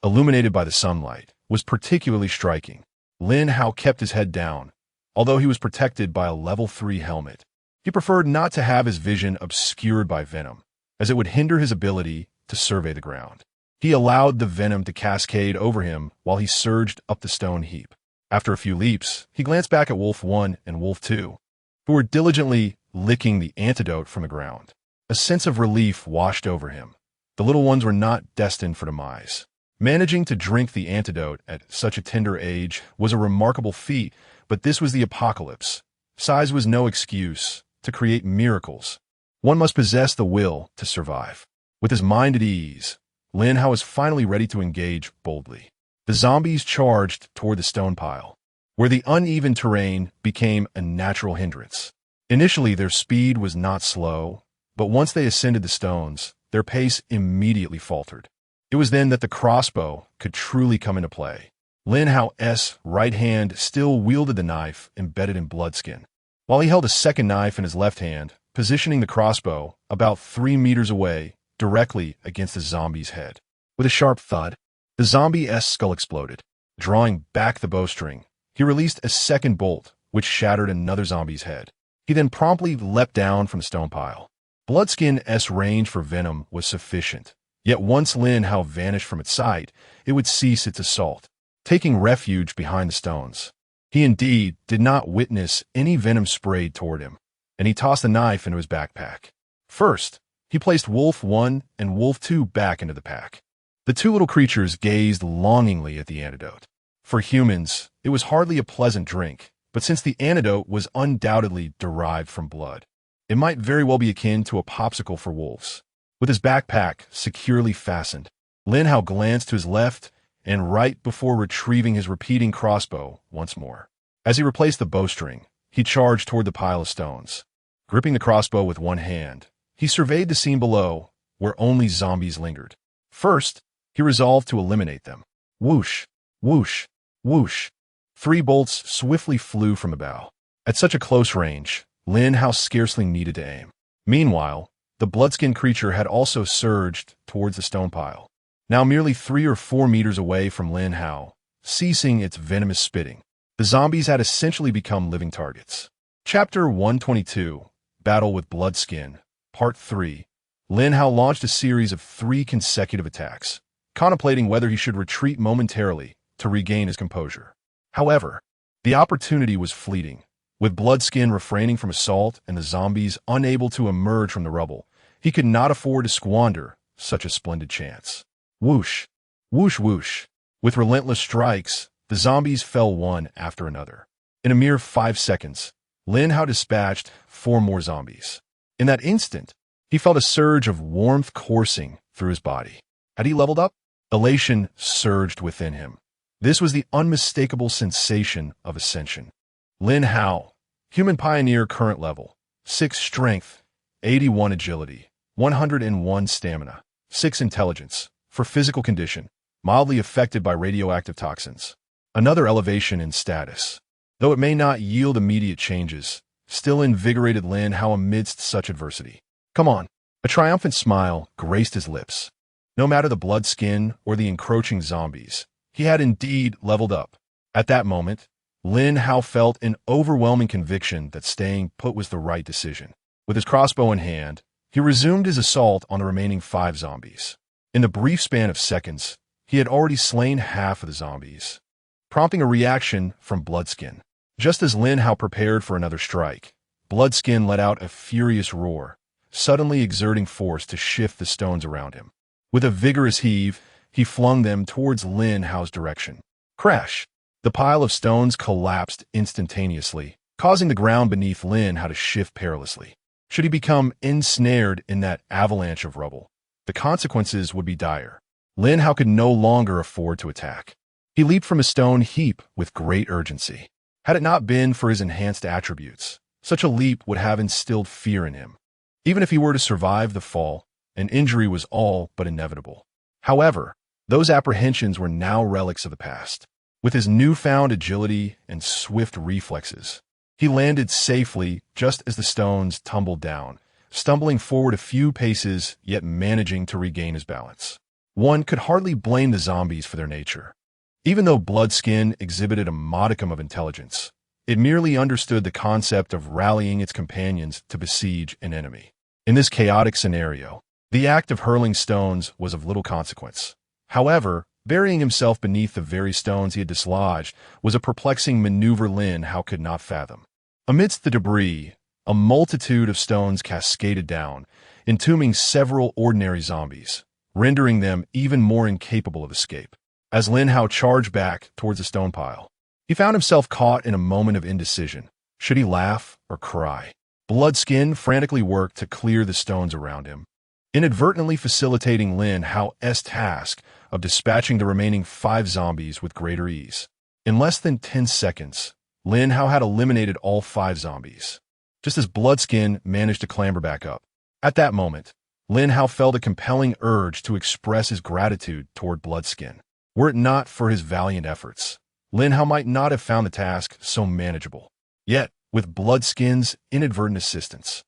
illuminated by the sunlight, was particularly striking. Lin Hao kept his head down, although he was protected by a level 3 helmet. He preferred not to have his vision obscured by venom, as it would hinder his ability to survey the ground. He allowed the venom to cascade over him while he surged up the stone heap. After a few leaps, he glanced back at Wolf 1 and Wolf 2, who were diligently licking the antidote from the ground. A sense of relief washed over him. The little ones were not destined for demise. Managing to drink the antidote at such a tender age was a remarkable feat, but this was the apocalypse. Size was no excuse to create miracles. One must possess the will to survive. With his mind at ease, Lin Hao was finally ready to engage boldly. The zombies charged toward the stone pile, where the uneven terrain became a natural hindrance. Initially, their speed was not slow, but once they ascended the stones, their pace immediately faltered. It was then that the crossbow could truly come into play. Lin Hao's right hand still wielded the knife embedded in Bloodskin, while he held a second knife in his left hand, positioning the crossbow about 3 meters away, directly against the zombie's head. With a sharp thud, the zombie's skull exploded. Drawing back the bowstring, he released a second bolt, which shattered another zombie's head. He then promptly leapt down from the stone pile. Bloodskin's range for venom was sufficient, yet once Lin Hao vanished from its sight, it would cease its assault, taking refuge behind the stones. He indeed did not witness any venom sprayed toward him, and he tossed the knife into his backpack. First, he placed Wolf 1 and Wolf 2 back into the pack. The two little creatures gazed longingly at the antidote. For humans, it was hardly a pleasant drink, but since the antidote was undoubtedly derived from blood, it might very well be akin to a popsicle for wolves. With his backpack securely fastened, Lin Hao glanced to his left and right before retrieving his repeating crossbow once more. As he replaced the bowstring, he charged toward the pile of stones. Gripping the crossbow with one hand, he surveyed the scene below, where only zombies lingered. First, he resolved to eliminate them. Whoosh, whoosh, whoosh. 3 bolts swiftly flew from the bow. At such a close range, Lin Hao scarcely needed to aim. Meanwhile, the bloodskin creature had also surged towards the stone pile, now merely 3 or 4 meters away from Lin Hao, ceasing its venomous spitting. The zombies had essentially become living targets. Chapter 122, Battle with Bloodskin, Part 3. Lin Hao launched a series of 3 consecutive attacks, contemplating whether he should retreat momentarily to regain his composure. However, the opportunity was fleeting. With Bloodskin refraining from assault and the zombies unable to emerge from the rubble, he could not afford to squander such a splendid chance. Whoosh, whoosh, whoosh. With relentless strikes, the zombies fell one after another. In a mere 5 seconds, Lin Hao dispatched 4 more zombies. In that instant, he felt a surge of warmth coursing through his body. Had he leveled up? Elation surged within him. This was the unmistakable sensation of ascension. Lin Hao, human pioneer current level, 6 strength, 81 agility, 101 stamina, 6 intelligence, for physical condition, mildly affected by radioactive toxins. Another elevation in status. Though it may not yield immediate changes, still invigorated Lin Hao amidst such adversity. Come on. A triumphant smile graced his lips. No matter the bloodskin or the encroaching zombies, he had indeed leveled up. At that moment, Lin Hao felt an overwhelming conviction that staying put was the right decision. With his crossbow in hand, he resumed his assault on the remaining 5 zombies. In the brief span of seconds, he had already slain half of the zombies, prompting a reaction from Bloodskin. Just as Lin Hao prepared for another strike, Bloodskin let out a furious roar, suddenly exerting force to shift the stones around him. With a vigorous heave, he flung them towards Lin Hao's direction. Crash! The pile of stones collapsed instantaneously, causing the ground beneath Lin Hao to shift perilously. Should he become ensnared in that avalanche of rubble, the consequences would be dire. Lin Hao could no longer afford to attack. He leaped from a stone heap with great urgency. Had it not been for his enhanced attributes, such a leap would have instilled fear in him. Even if he were to survive the fall, an injury was all but inevitable. However, those apprehensions were now relics of the past. With his newfound agility and swift reflexes, he landed safely just as the stones tumbled down, stumbling forward a few paces yet managing to regain his balance. One could hardly blame the zombies for their nature. Even though Bloodskin exhibited a modicum of intelligence, it merely understood the concept of rallying its companions to besiege an enemy. In this chaotic scenario, the act of hurling stones was of little consequence. However, burying himself beneath the very stones he had dislodged was a perplexing maneuver Lin Hao could not fathom. Amidst the debris, a multitude of stones cascaded down, entombing several ordinary zombies, rendering them even more incapable of escape. As Lin Hao charged back towards the stone pile, he found himself caught in a moment of indecision. Should he laugh or cry? Bloodskin frantically worked to clear the stones around him, inadvertently facilitating Lin Hao's task of dispatching the remaining 5 zombies with greater ease. In less than 10 seconds, Lin Hao had eliminated all 5 zombies, just as Bloodskin managed to clamber back up. At that moment, Lin Hao felt a compelling urge to express his gratitude toward Bloodskin. Were it not for his valiant efforts, Lin Hao might not have found the task so manageable. Yet, with Bloodskin's inadvertent assistance,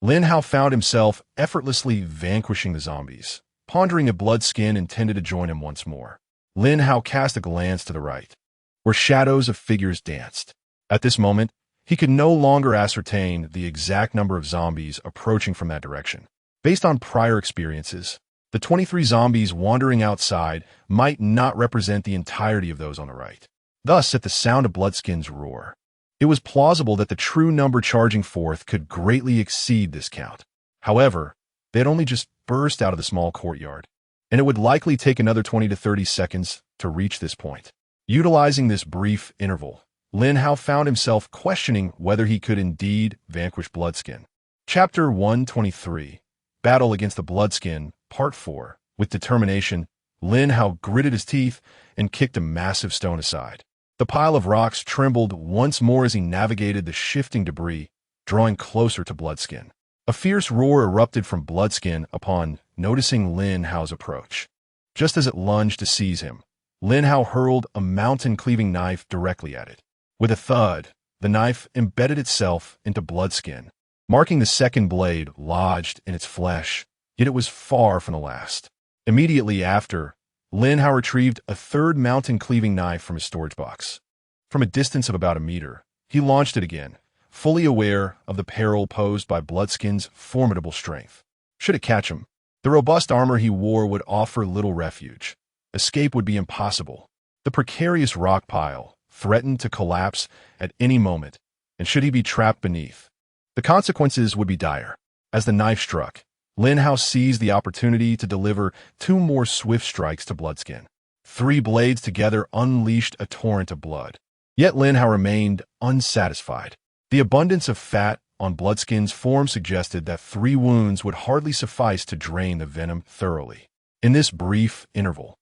Lin Hao found himself effortlessly vanquishing the zombies, pondering if Bloodskin intended to join him once more. Lin Hao cast a glance to the right, where shadows of figures danced. At this moment, he could no longer ascertain the exact number of zombies approaching from that direction. Based on prior experiences, the 23 zombies wandering outside might not represent the entirety of those on the right. Thus, at the sound of Bloodskin's roar, it was plausible that the true number charging forth could greatly exceed this count. However, they had only just burst out of the small courtyard, and it would likely take another 20 to 30 seconds to reach this point. Utilizing this brief interval, Lin Hao found himself questioning whether he could indeed vanquish Bloodskin. Chapter 123, Battle Against the Bloodskin, Part 4. With determination, Lin Hao gritted his teeth and kicked a massive stone aside. The pile of rocks trembled once more as he navigated the shifting debris, drawing closer to Bloodskin. A fierce roar erupted from Bloodskin upon noticing Lin Hao's approach. Just as it lunged to seize him, Lin Hao hurled a mountain-cleaving knife directly at it. With a thud, the knife embedded itself into Bloodskin, marking the second blade lodged in its flesh, yet it was far from the last. Immediately after, Lin Hao retrieved a third mountain-cleaving knife from his storage box. From a distance of about a meter, he launched it again, fully aware of the peril posed by Bloodskin's formidable strength. Should it catch him, the robust armor he wore would offer little refuge. Escape would be impossible. The precarious rock pile threatened to collapse at any moment, and should he be trapped beneath, the consequences would be dire. As the knife struck, Lin Hao seized the opportunity to deliver 2 more swift strikes to Bloodskin. 3 blades together unleashed a torrent of blood. Yet Lin Hao remained unsatisfied. The abundance of fat on Bloodskin's form suggested that 3 wounds would hardly suffice to drain the venom thoroughly. In this brief interval,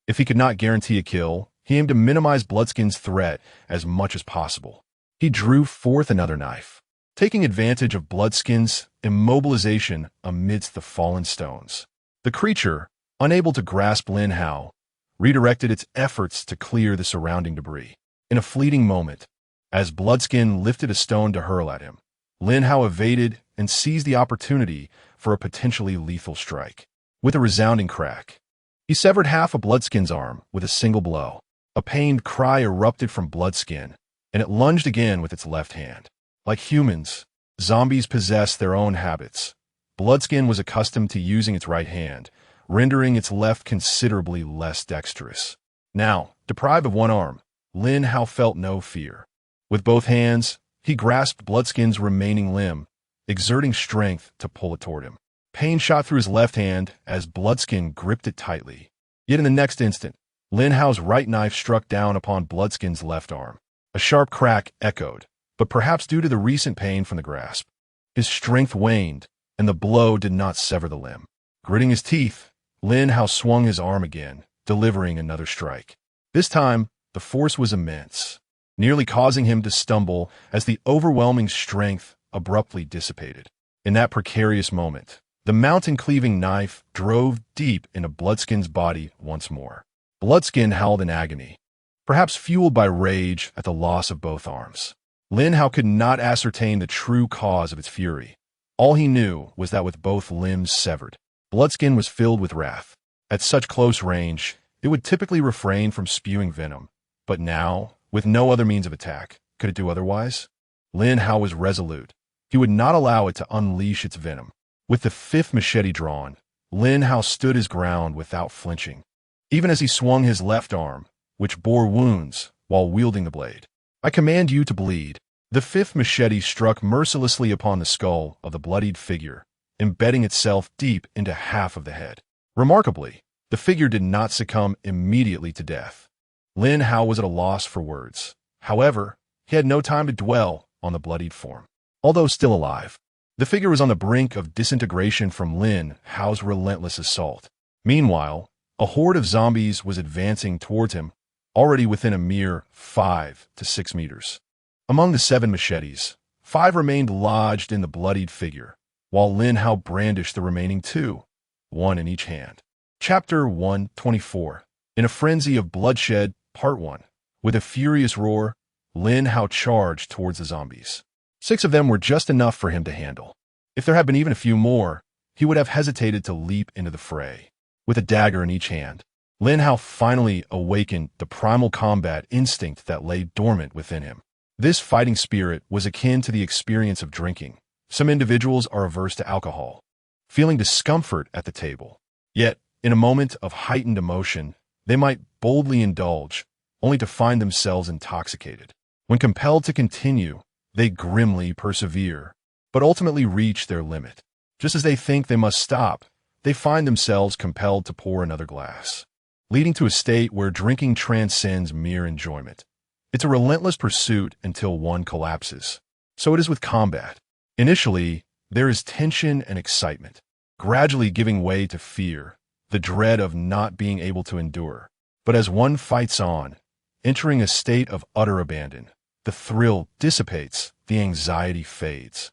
if he could not guarantee a kill, he aimed to minimize Bloodskin's threat as much as possible. He drew forth another knife, taking advantage of Bloodskin's immobilization amidst the fallen stones. The creature, unable to grasp Lin Hao, redirected its efforts to clear the surrounding debris. In a fleeting moment, as Bloodskin lifted a stone to hurl at him, Lin Hao evaded and seized the opportunity for a potentially lethal strike. With a resounding crack, he severed half of Bloodskin's arm with a single blow. A pained cry erupted from Bloodskin, and it lunged again with its left hand. Like humans, zombies possess their own habits. Bloodskin was accustomed to using its right hand, rendering its left considerably less dexterous. Now, deprived of one arm, Lin Hao felt no fear. With both hands, he grasped Bloodskin's remaining limb, exerting strength to pull it toward him. Pain shot through his left hand as Bloodskin gripped it tightly. Yet in the next instant, Lin Hao's right knife struck down upon Bloodskin's left arm. A sharp crack echoed, but perhaps due to the recent pain from the grasp, his strength waned, and the blow did not sever the limb. Gritting his teeth, Lin Hao swung his arm again, delivering another strike. This time, the force was immense, nearly causing him to stumble as the overwhelming strength abruptly dissipated. In that precarious moment, the mountain-cleaving knife drove deep into Bloodskin's body once more. Bloodskin howled in agony, perhaps fueled by rage at the loss of both arms. Lin Hao could not ascertain the true cause of its fury. All he knew was that with both limbs severed, Bloodskin was filled with wrath. At such close range, it would typically refrain from spewing venom, but now, with no other means of attack, could it do otherwise? Lin Hao was resolute. He would not allow it to unleash its venom. With the 5th machete drawn, Lin Hao stood his ground without flinching, even as he swung his left arm, which bore wounds while wielding the blade. "I command you to bleed." The 5th machete struck mercilessly upon the skull of the bloodied figure, embedding itself deep into half of the head. Remarkably, the figure did not succumb immediately to death. Lin Hao was at a loss for words. However, he had no time to dwell on the bloodied form. Although still alive, the figure was on the brink of disintegration from Lin Hao's relentless assault. Meanwhile, a horde of zombies was advancing towards him, already within a mere 5 to 6 meters. Among the 7 machetes, 5 remained lodged in the bloodied figure, while Lin Hao brandished the remaining 2, 1 in each hand. Chapter 124. In a frenzy of bloodshed, Part 1. With a furious roar, Lin Hao charged towards the zombies. 6 of them were just enough for him to handle. If there had been even a few more, he would have hesitated to leap into the fray. With a dagger in each hand, Lin Hao finally awakened the primal combat instinct that lay dormant within him. This fighting spirit was akin to the experience of drinking. Some individuals are averse to alcohol, feeling discomfort at the table. Yet, in a moment of heightened emotion, they might boldly indulge, only to find themselves intoxicated. When compelled to continue, they grimly persevere, but ultimately reach their limit. Just as they think they must stop, they find themselves compelled to pour another glass, leading to a state where drinking transcends mere enjoyment. It's a relentless pursuit until one collapses. So it is with combat. Initially, there is tension and excitement, gradually giving way to fear, the dread of not being able to endure. But as one fights on, entering a state of utter abandon, the thrill dissipates, the anxiety fades,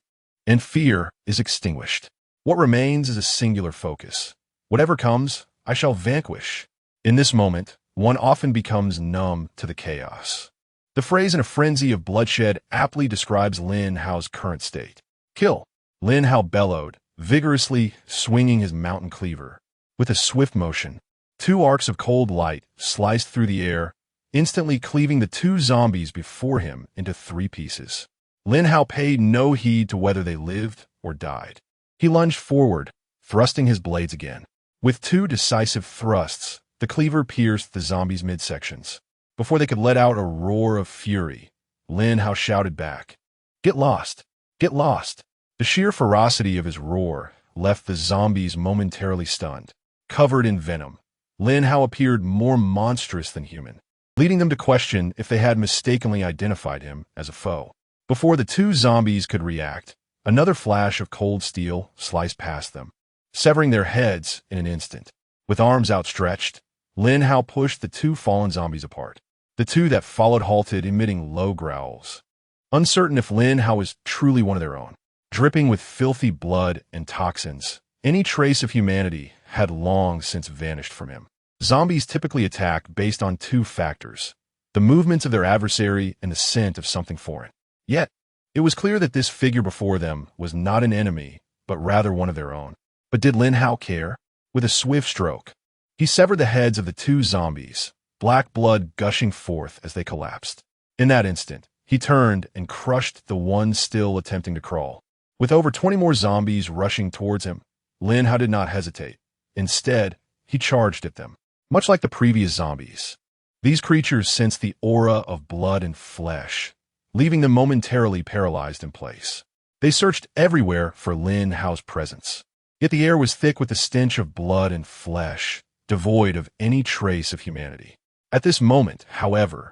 and fear is extinguished. What remains is a singular focus. Whatever comes, I shall vanquish. In this moment, one often becomes numb to the chaos. The phrase "in a frenzy of bloodshed" aptly describes Lin Hao's current state. Kill! Lin Hao bellowed, vigorously swinging his mountain cleaver. With a swift motion, two arcs of cold light sliced through the air, instantly cleaving the two zombies before him into three pieces. Lin Hao paid no heed to whether they lived or died. He lunged forward, thrusting his blades again. With two decisive thrusts, the cleaver pierced the zombies' midsections. Before they could let out a roar of fury, Lin Hao shouted back, "Get lost! Get lost!" The sheer ferocity of his roar left the zombies momentarily stunned. Covered in venom, Lin Hao appeared more monstrous than human, leading them to question if they had mistakenly identified him as a foe. Before the two zombies could react, another flash of cold steel sliced past them, severing their heads in an instant. With arms outstretched, Lin Hao pushed the two fallen zombies apart. The two that followed halted, emitting low growls, uncertain if Lin Hao was truly one of their own. Dripping with filthy blood and toxins, any trace of humanity had long since vanished from him. Zombies typically attack based on two factors: the movements of their adversary and the scent of something foreign. Yet, it was clear that this figure before them was not an enemy, but rather one of their own. But did Lin Hao care? With a swift stroke, he severed the heads of the two zombies, black blood gushing forth as they collapsed. In that instant, he turned and crushed the one still attempting to crawl. With over 20 more zombies rushing towards him, Lin Hao did not hesitate. Instead, he charged at them. Much like the previous zombies, these creatures sensed the aura of blood and flesh, leaving them momentarily paralyzed in place. They searched everywhere for Lin Hao's presence. Yet the air was thick with the stench of blood and flesh, devoid of any trace of humanity. At this moment, however,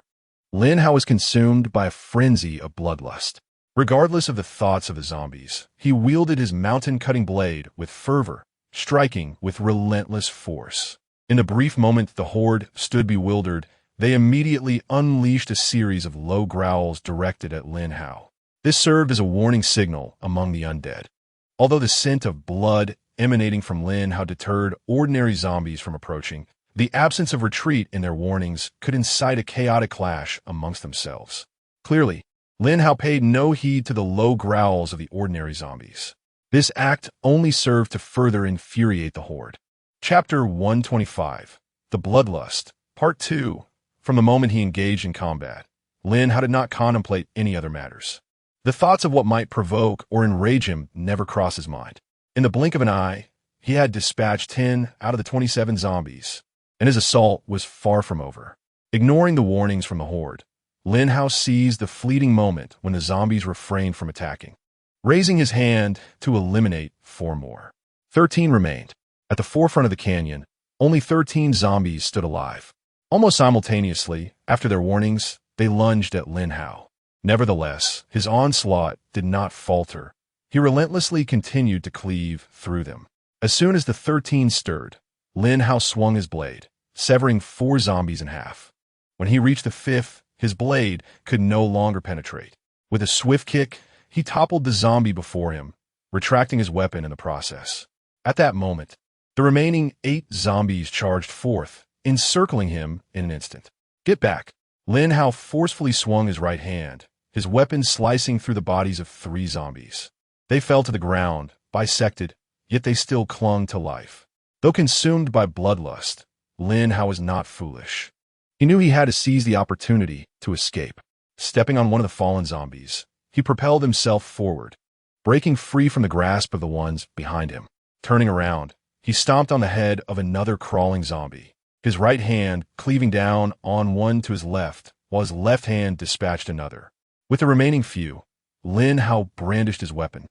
Lin Hao was consumed by a frenzy of bloodlust. Regardless of the thoughts of the zombies, he wielded his mountain-cutting blade with fervor, striking with relentless force. In a brief moment the horde stood bewildered. They immediately unleashed a series of low growls directed at Lin Hao. This served as a warning signal among the undead. Although the scent of blood emanating from Lin Hao deterred ordinary zombies from approaching, the absence of retreat in their warnings could incite a chaotic clash amongst themselves. Clearly, Lin Hao paid no heed to the low growls of the ordinary zombies. This act only served to further infuriate the horde. Chapter 125, The Bloodlust, Part 2. From the moment he engaged in combat, Lin Hao did not contemplate any other matters. The thoughts of what might provoke or enrage him never crossed his mind. In the blink of an eye, he had dispatched 10 out of the 27 zombies, and his assault was far from over. Ignoring the warnings from the horde, Lin Hao seized the fleeting moment when the zombies refrained from attacking, raising his hand to eliminate 4 more. 13 remained. At the forefront of the canyon, only 13 zombies stood alive. Almost simultaneously, after their warnings, they lunged at Lin Hao. Nevertheless, his onslaught did not falter. He relentlessly continued to cleave through them. As soon as the 13 stirred, Lin Hao swung his blade, severing 4 zombies in half. When he reached the 5th, his blade could no longer penetrate. With a swift kick, he toppled the zombie before him, retracting his weapon in the process. At that moment, the remaining 8 zombies charged forth, encircling him in an instant. Get back! Lin Hao forcefully swung his right hand, his weapon slicing through the bodies of 3 zombies. They fell to the ground, bisected, yet they still clung to life. Though consumed by bloodlust, Lin Hao was not foolish. He knew he had to seize the opportunity to escape. Stepping on one of the fallen zombies, he propelled himself forward, breaking free from the grasp of the ones behind him. Turning around, he stomped on the head of another crawling zombie, his right hand cleaving down on one to his left, while his left hand dispatched another. With the remaining few, Lin Hao brandished his weapon,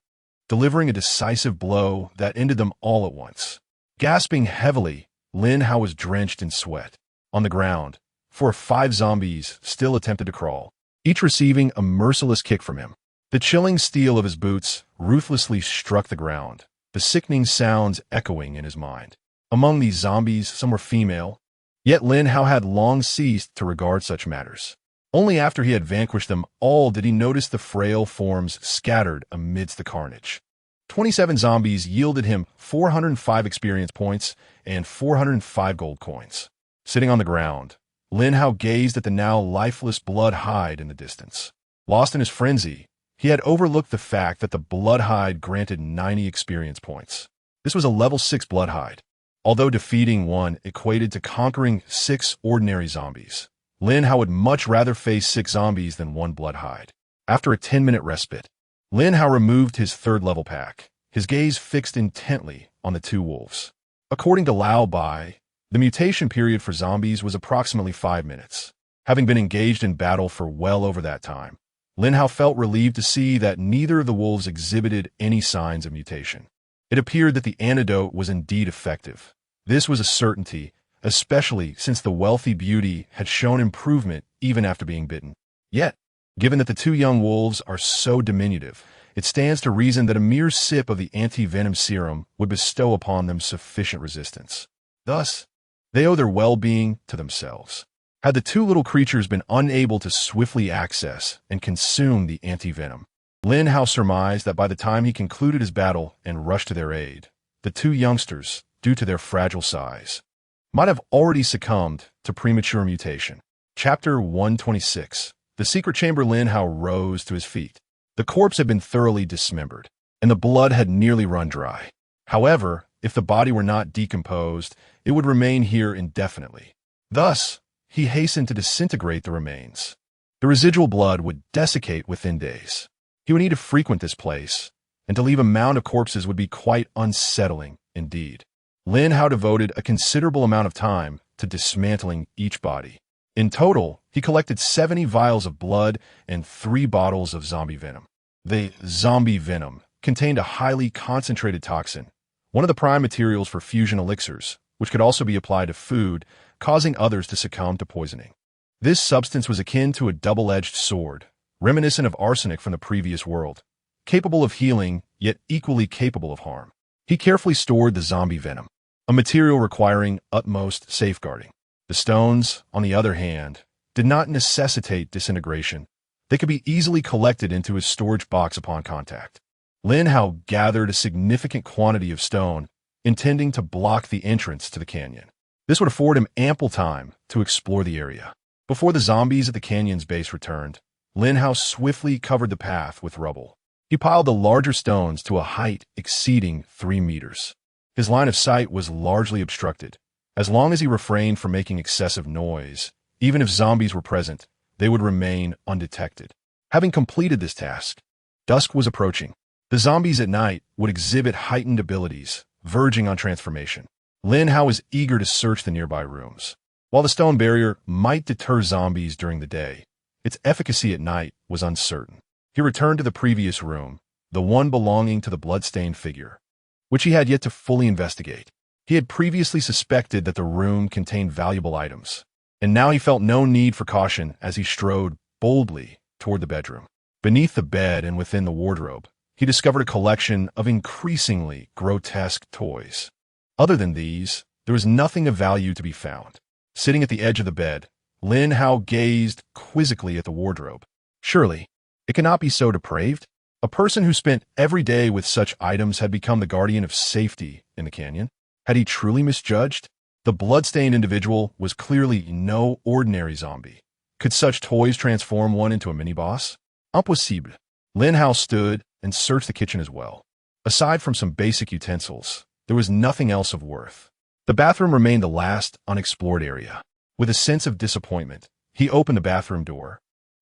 delivering a decisive blow that ended them all at once. Gasping heavily, Lin Hao was drenched in sweat. On the ground, 4 or 5 zombies still attempted to crawl, each receiving a merciless kick from him. The chilling steel of his boots ruthlessly struck the ground, the sickening sounds echoing in his mind. Among these zombies, some were female, yet Lin Hao had long ceased to regard such matters. Only after he had vanquished them all did he notice the frail forms scattered amidst the carnage. 27 zombies yielded him 405 experience points and 405 gold coins. Sitting on the ground, Lin Hao gazed at the now lifeless blood hide in the distance. Lost in his frenzy, he had overlooked the fact that the blood hide granted 90 experience points. This was a level 6 blood hide. Although defeating one equated to conquering 6 ordinary zombies, Lin Hao would much rather face 6 zombies than 1 blood hide. After a 10-minute respite, Lin Hao removed his 3rd level pack, his gaze fixed intently on the 2 wolves. According to Lao Bai, the mutation period for zombies was approximately 5 minutes. Having been engaged in battle for well over that time, Lin Hao felt relieved to see that neither of the wolves exhibited any signs of mutation. It appeared that the antidote was indeed effective. This was a certainty, especially since the wealthy beauty had shown improvement even after being bitten. Yet, given that the 2 young wolves are so diminutive, it stands to reason that a mere sip of the anti-venom serum would bestow upon them sufficient resistance. Thus, they owe their well-being to themselves. Had the 2 little creatures been unable to swiftly access and consume the anti-venom, Lin Hao surmised that by the time he concluded his battle and rushed to their aid, the 2 youngsters, due to their fragile size, might have already succumbed to premature mutation. Chapter 126. The secret chamber. Lin Hao rose to his feet. The corpse had been thoroughly dismembered, and the blood had nearly run dry. However, if the body were not decomposed, it would remain here indefinitely. Thus, he hastened to disintegrate the remains. The residual blood would desiccate within days. He would need to frequent this place, and to leave a mound of corpses would be quite unsettling indeed. Lin Hao devoted a considerable amount of time to dismantling each body. In total, he collected 70 vials of blood and 3 bottles of zombie venom. The zombie venom contained a highly concentrated toxin, one of the prime materials for fusion elixirs, which could also be applied to food, causing others to succumb to poisoning. This substance was akin to a double-edged sword, reminiscent of arsenic from the previous world, capable of healing, yet equally capable of harm. He carefully stored the zombie venom, a material requiring utmost safeguarding. The stones, on the other hand, did not necessitate disintegration. They could be easily collected into his storage box upon contact. Lin Hao gathered a significant quantity of stone, intending to block the entrance to the canyon. This would afford him ample time to explore the area. Before the zombies at the canyon's base returned, Lin Hao swiftly covered the path with rubble. He piled the larger stones to a height exceeding 3 meters. His line of sight was largely obstructed. As long as he refrained from making excessive noise, even if zombies were present, they would remain undetected. Having completed this task, dusk was approaching. The zombies at night would exhibit heightened abilities, verging on transformation. Lin Hao was eager to search the nearby rooms. While the stone barrier might deter zombies during the day, its efficacy at night was uncertain. He returned to the previous room, the one belonging to the blood-stained figure, which he had yet to fully investigate. He had previously suspected that the room contained valuable items, and now he felt no need for caution as he strode boldly toward the bedroom. Beneath the bed and within the wardrobe, he discovered a collection of increasingly grotesque toys. Other than these, there was nothing of value to be found. Sitting at the edge of the bed, Lin Hao gazed quizzically at the wardrobe. Surely, it cannot be so depraved? A person who spent every day with such items had become the guardian of safety in the canyon. Had he truly misjudged? The blood-stained individual was clearly no ordinary zombie. Could such toys transform one into a mini-boss? Impossible. Lin Hao stood, and searched the kitchen as well. Aside from some basic utensils, there was nothing else of worth. The bathroom remained the last unexplored area. With a sense of disappointment, he opened the bathroom door,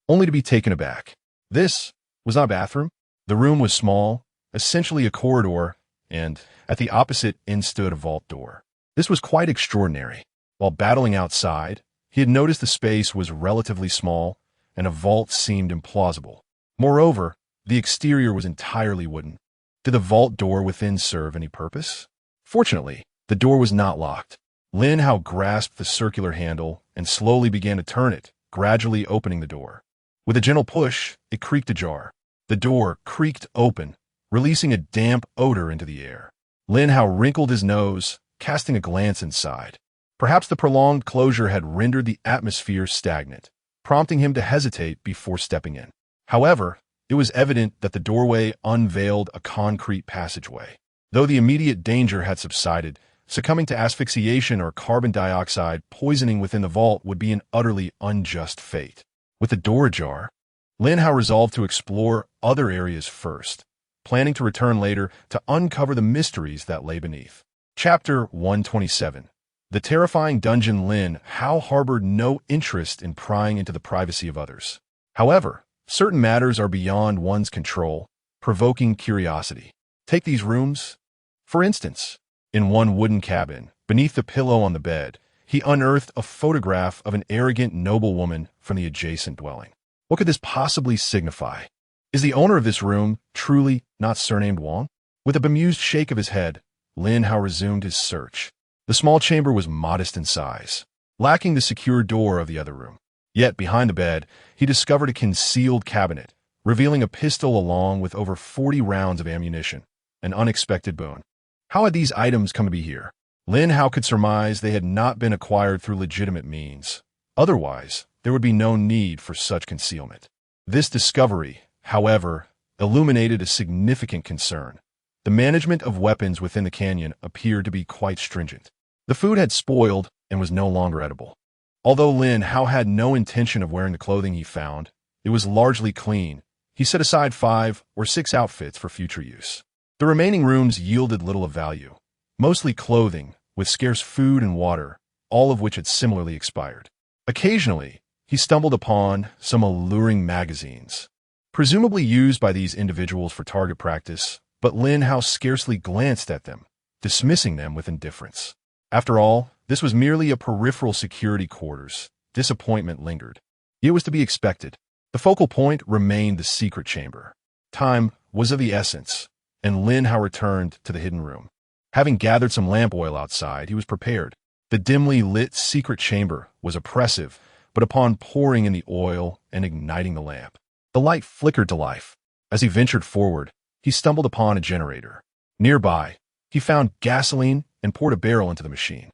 only to be taken aback. This was not a bathroom. The room was small, essentially a corridor, and at the opposite end stood a vault door. This was quite extraordinary. While battling outside, he had noticed the space was relatively small, and a vault seemed implausible. Moreover, the exterior was entirely wooden. Did the vault door within serve any purpose? Fortunately, the door was not locked. Lin Hao grasped the circular handle and slowly began to turn it, gradually opening the door. With a gentle push, it creaked ajar. The door creaked open, releasing a damp odor into the air. Lin Hao wrinkled his nose, casting a glance inside. Perhaps the prolonged closure had rendered the atmosphere stagnant, prompting him to hesitate before stepping in. However, it was evident that the doorway unveiled a concrete passageway. Though the immediate danger had subsided, succumbing to asphyxiation or carbon dioxide poisoning within the vault would be an utterly unjust fate. With the door ajar, Lin Hao resolved to explore other areas first, planning to return later to uncover the mysteries that lay beneath. Chapter 127. The terrifying dungeon. Lin Hao harbored no interest in prying into the privacy of others. However, certain matters are beyond one's control, provoking curiosity. Take these rooms. For instance, in one wooden cabin, beneath the pillow on the bed, he unearthed a photograph of an arrogant noblewoman from the adjacent dwelling. What could this possibly signify? Is the owner of this room truly not surnamed Wang? With a bemused shake of his head, Lin Hao resumed his search. The small chamber was modest in size, lacking the secure door of the other room. Yet behind the bed, he discovered a concealed cabinet, revealing a pistol along with over 40 rounds of ammunition, an unexpected boon. How had these items come to be here? Lin Hao could surmise they had not been acquired through legitimate means. Otherwise, there would be no need for such concealment. This discovery, however, illuminated a significant concern. The management of weapons within the canyon appeared to be quite stringent. The food had spoiled and was no longer edible. Although Lin Hao had no intention of wearing the clothing he found, it was largely clean. He set aside 5 or 6 outfits for future use. The remaining rooms yielded little of value, mostly clothing, with scarce food and water, all of which had similarly expired. Occasionally, he stumbled upon some alluring magazines, presumably used by these individuals for target practice, but Lin Hao scarcely glanced at them, dismissing them with indifference. After all, this was merely a peripheral security quarters. Disappointment lingered. It was to be expected. The focal point remained the secret chamber. Time was of the essence, and Lin Hao returned to the hidden room. Having gathered some lamp oil outside, he was prepared. The dimly lit secret chamber was oppressive, but upon pouring in the oil and igniting the lamp, the light flickered to life. As he ventured forward, he stumbled upon a generator. Nearby, he found gasoline and poured a barrel into the machine.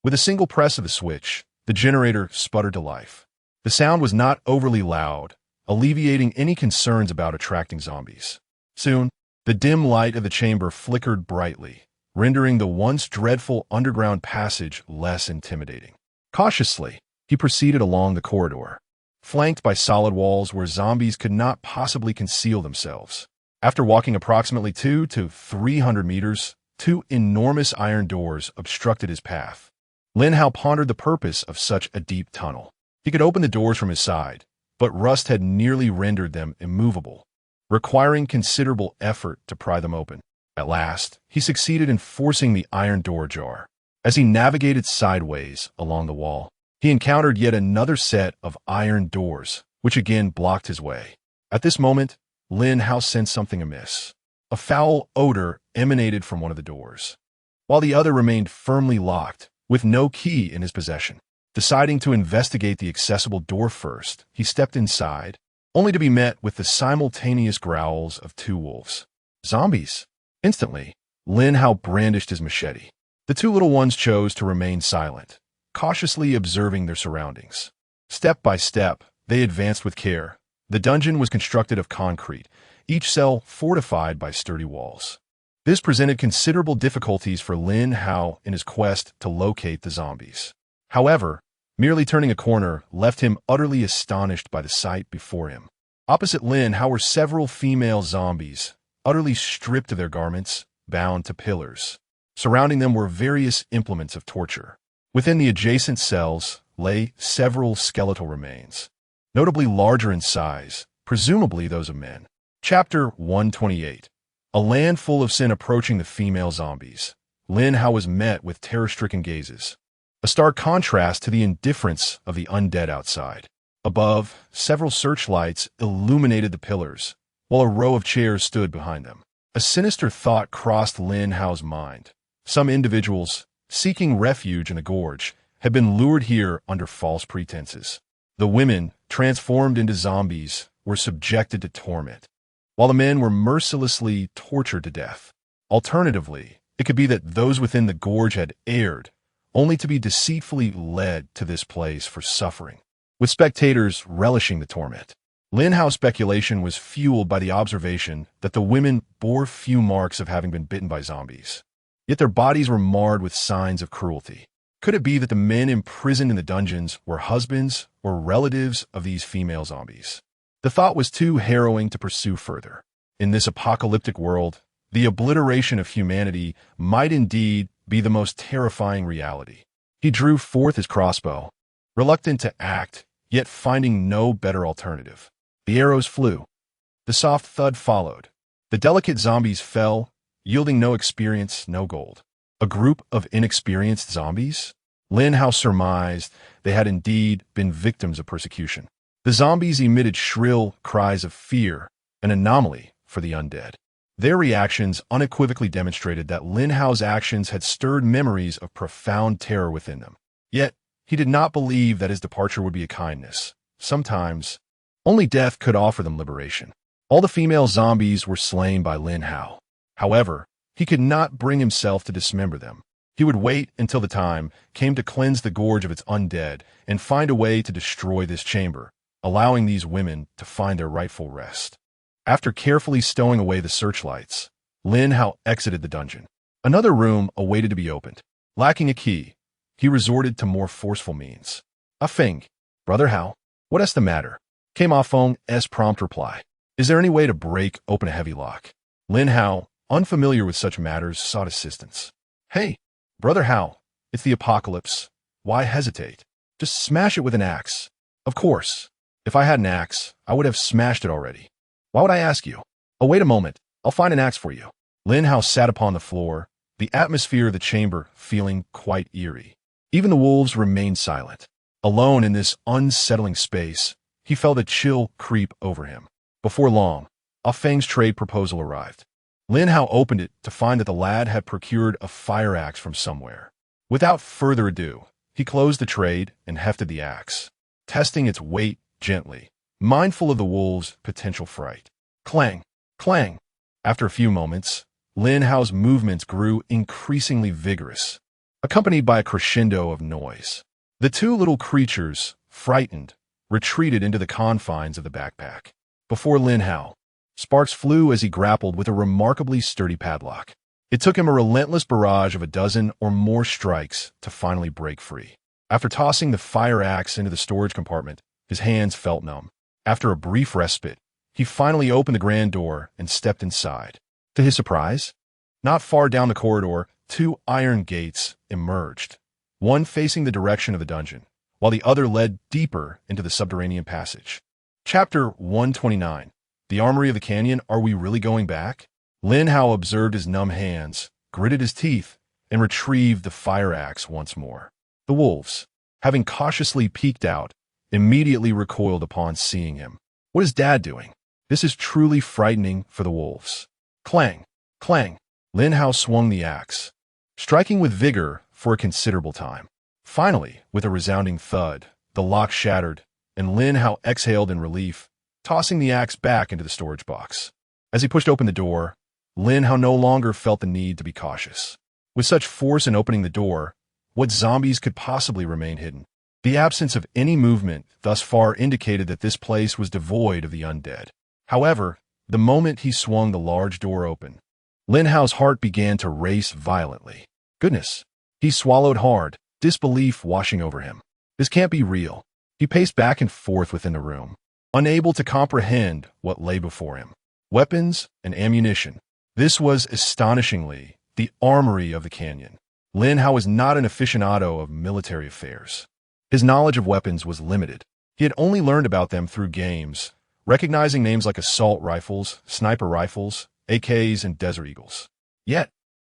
With a single press of the switch, the generator sputtered to life. The sound was not overly loud, alleviating any concerns about attracting zombies. Soon, the dim light of the chamber flickered brightly, rendering the once dreadful underground passage less intimidating. Cautiously, he proceeded along the corridor, flanked by solid walls where zombies could not possibly conceal themselves. After walking approximately 200 to 300 meters, 2 enormous iron doors obstructed his path. Lin Hao pondered the purpose of such a deep tunnel. He could open the doors from his side, but rust had nearly rendered them immovable, requiring considerable effort to pry them open. At last, he succeeded in forcing the iron door ajar. As he navigated sideways along the wall, he encountered yet another set of iron doors, which again blocked his way. At this moment, Lin Hao sensed something amiss. A foul odor emanated from one of the doors, while the other remained firmly locked, with no key in his possession. Deciding to investigate the accessible door first, he stepped inside, only to be met with the simultaneous growls of 2 wolves. Zombies! Instantly, Lin Hao brandished his machete. The 2 little ones chose to remain silent, cautiously observing their surroundings. Step by step, they advanced with care. The dungeon was constructed of concrete, each cell fortified by sturdy walls. This presented considerable difficulties for Lin Hao in his quest to locate the zombies. However, merely turning a corner left him utterly astonished by the sight before him. Opposite Lin Hao were several female zombies, utterly stripped of their garments, bound to pillars. Surrounding them were various implements of torture. Within the adjacent cells lay several skeletal remains, notably larger in size, presumably those of men. Chapter 128. A land full of sin approaching the female zombies. Lin Hao was met with terror-stricken gazes, a stark contrast to the indifference of the undead outside. Above, several searchlights illuminated the pillars, while a row of chairs stood behind them. A sinister thought crossed Lin Hao's mind. Some individuals, seeking refuge in the gorge, had been lured here under false pretenses. The women, transformed into zombies, were subjected to torment, while the men were mercilessly tortured to death. Alternatively, it could be that those within the gorge had erred, only to be deceitfully led to this place for suffering, with spectators relishing the torment. Lin Hao's speculation was fueled by the observation that the women bore few marks of having been bitten by zombies, yet their bodies were marred with signs of cruelty. Could it be that the men imprisoned in the dungeons were husbands or relatives of these female zombies? The thought was too harrowing to pursue further. In this apocalyptic world, the obliteration of humanity might indeed be the most terrifying reality. He drew forth his crossbow, reluctant to act, yet finding no better alternative. The arrows flew. The soft thud followed. The delicate zombies fell, yielding no experience, no gold. A group of inexperienced zombies? Lin Hao surmised they had indeed been victims of persecution. The zombies emitted shrill cries of fear, an anomaly for the undead. Their reactions unequivocally demonstrated that Lin Hao's actions had stirred memories of profound terror within them. Yet, he did not believe that his departure would be a kindness. Sometimes, only death could offer them liberation. All the female zombies were slain by Lin Hao. However, he could not bring himself to dismember them. He would wait until the time came to cleanse the gorge of its undead and find a way to destroy this chamber, allowing these women to find their rightful rest. After carefully stowing away the searchlights, Lin Hao exited the dungeon. Another room awaited to be opened. Lacking a key, he resorted to more forceful means. "Ah Feng, Brother Hao, what is the matter?" came Ah Feng's prompt reply. "Is there any way to break open a heavy lock?" Lin Hao, unfamiliar with such matters, sought assistance. "Hey, Brother Hao, it's the apocalypse. Why hesitate? Just smash it with an axe." "Of course. If I had an axe, I would have smashed it already. Why would I ask you?" "Oh, wait a moment. I'll find an axe for you." Lin Hao sat upon the floor, the atmosphere of the chamber feeling quite eerie. Even the wolves remained silent. Alone in this unsettling space, he felt a chill creep over him. Before long, Ah Feng's trade proposal arrived. Lin Hao opened it to find that the lad had procured a fire axe from somewhere. Without further ado, he closed the trade and hefted the axe, testing its weight gently, mindful of the wolves' potential fright. Clang! Clang! After a few moments, Lin Hao's movements grew increasingly vigorous, accompanied by a crescendo of noise. The two little creatures, frightened, retreated into the confines of the backpack. Before Lin Hao, sparks flew as he grappled with a remarkably sturdy padlock. It took him a relentless barrage of a dozen or more strikes to finally break free. After tossing the fire axe into the storage compartment, his hands felt numb. After a brief respite, he finally opened the grand door and stepped inside. To his surprise, not far down the corridor, two iron gates emerged, one facing the direction of the dungeon, while the other led deeper into the subterranean passage. Chapter 129. The Armory of the Canyon. Are we really going back? Lin Hao observed his numb hands, gritted his teeth, and retrieved the fire axe once more. The wolves, having cautiously peeked out, immediately recoiled upon seeing him. What is Dad doing? This is truly frightening for the wolves. Clang! Clang! Lin Hao swung the axe, striking with vigor for a considerable time. Finally, with a resounding thud, the lock shattered, and Lin Hao exhaled in relief, tossing the axe back into the storage box. As he pushed open the door, Lin Hao no longer felt the need to be cautious. With such force in opening the door, what zombies could possibly remain hidden? The absence of any movement thus far indicated that this place was devoid of the undead. However, the moment he swung the large door open, Lin Hao's heart began to race violently. Goodness! He swallowed hard, disbelief washing over him. This can't be real. He paced back and forth within the room, unable to comprehend what lay before him. weapons, and ammunition. This was, astonishingly, the armory of the canyon. Lin Hao was not an aficionado of military affairs. His knowledge of weapons was limited. He had only learned about them through games, recognizing names like assault rifles, sniper rifles, AKs, and Desert Eagles. Yet,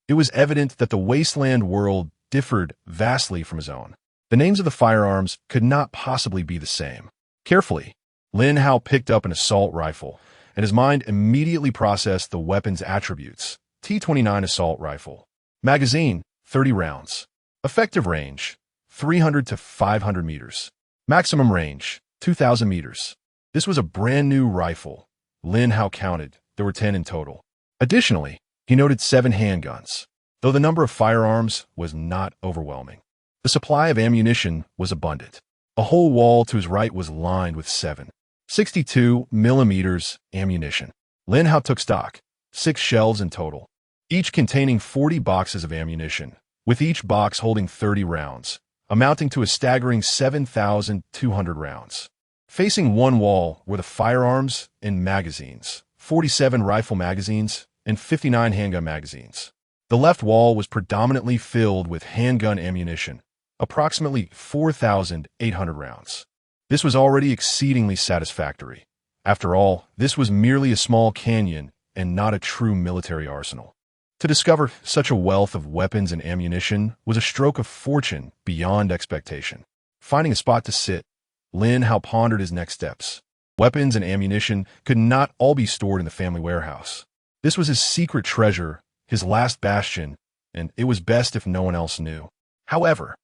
it was evident that the wasteland world differed vastly from his own. The names of the firearms could not possibly be the same. Carefully, Lin Hao picked up an assault rifle, and his mind immediately processed the weapon's attributes. T-29 assault rifle. Magazine, 30 rounds. Effective range, 300 to 500 meters. Maximum range, 2,000 meters. This was a brand new rifle. Lin Hao counted. There were 10 in total. Additionally, he noted 7 handguns, though the number of firearms was not overwhelming. The supply of ammunition was abundant. A whole wall to his right was lined with 7.62 millimeters ammunition. Lin Hao took stock, 6 shelves in total, each containing 40 boxes of ammunition, with each box holding 30 rounds, amounting to a staggering 7,200 rounds. Facing one wall were the firearms and magazines, 47 rifle magazines and 59 handgun magazines. The left wall was predominantly filled with handgun ammunition, approximately 4,800 rounds. This was already exceedingly satisfactory. After all, this was merely a small canyon and not a true military arsenal. To discover such a wealth of weapons and ammunition was a stroke of fortune beyond expectation. Finding a spot to sit, Lin Hao pondered his next steps. Weapons and ammunition could not all be stored in the family warehouse. This was his secret treasure, his last bastion, and it was best if no one else knew. However,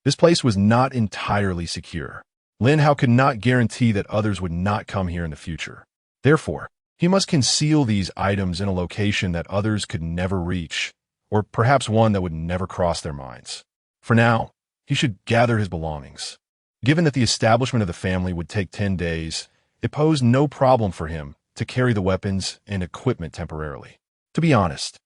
this place was not entirely secure. Lin Hao could not guarantee that others would not come here in the future. Therefore, he must conceal these items in a location that others could never reach, or perhaps one that would never cross their minds. For now, he should gather his belongings. Given that the establishment of the family would take 10 days, it posed no problem for him to carry the weapons and equipment temporarily. To be honest,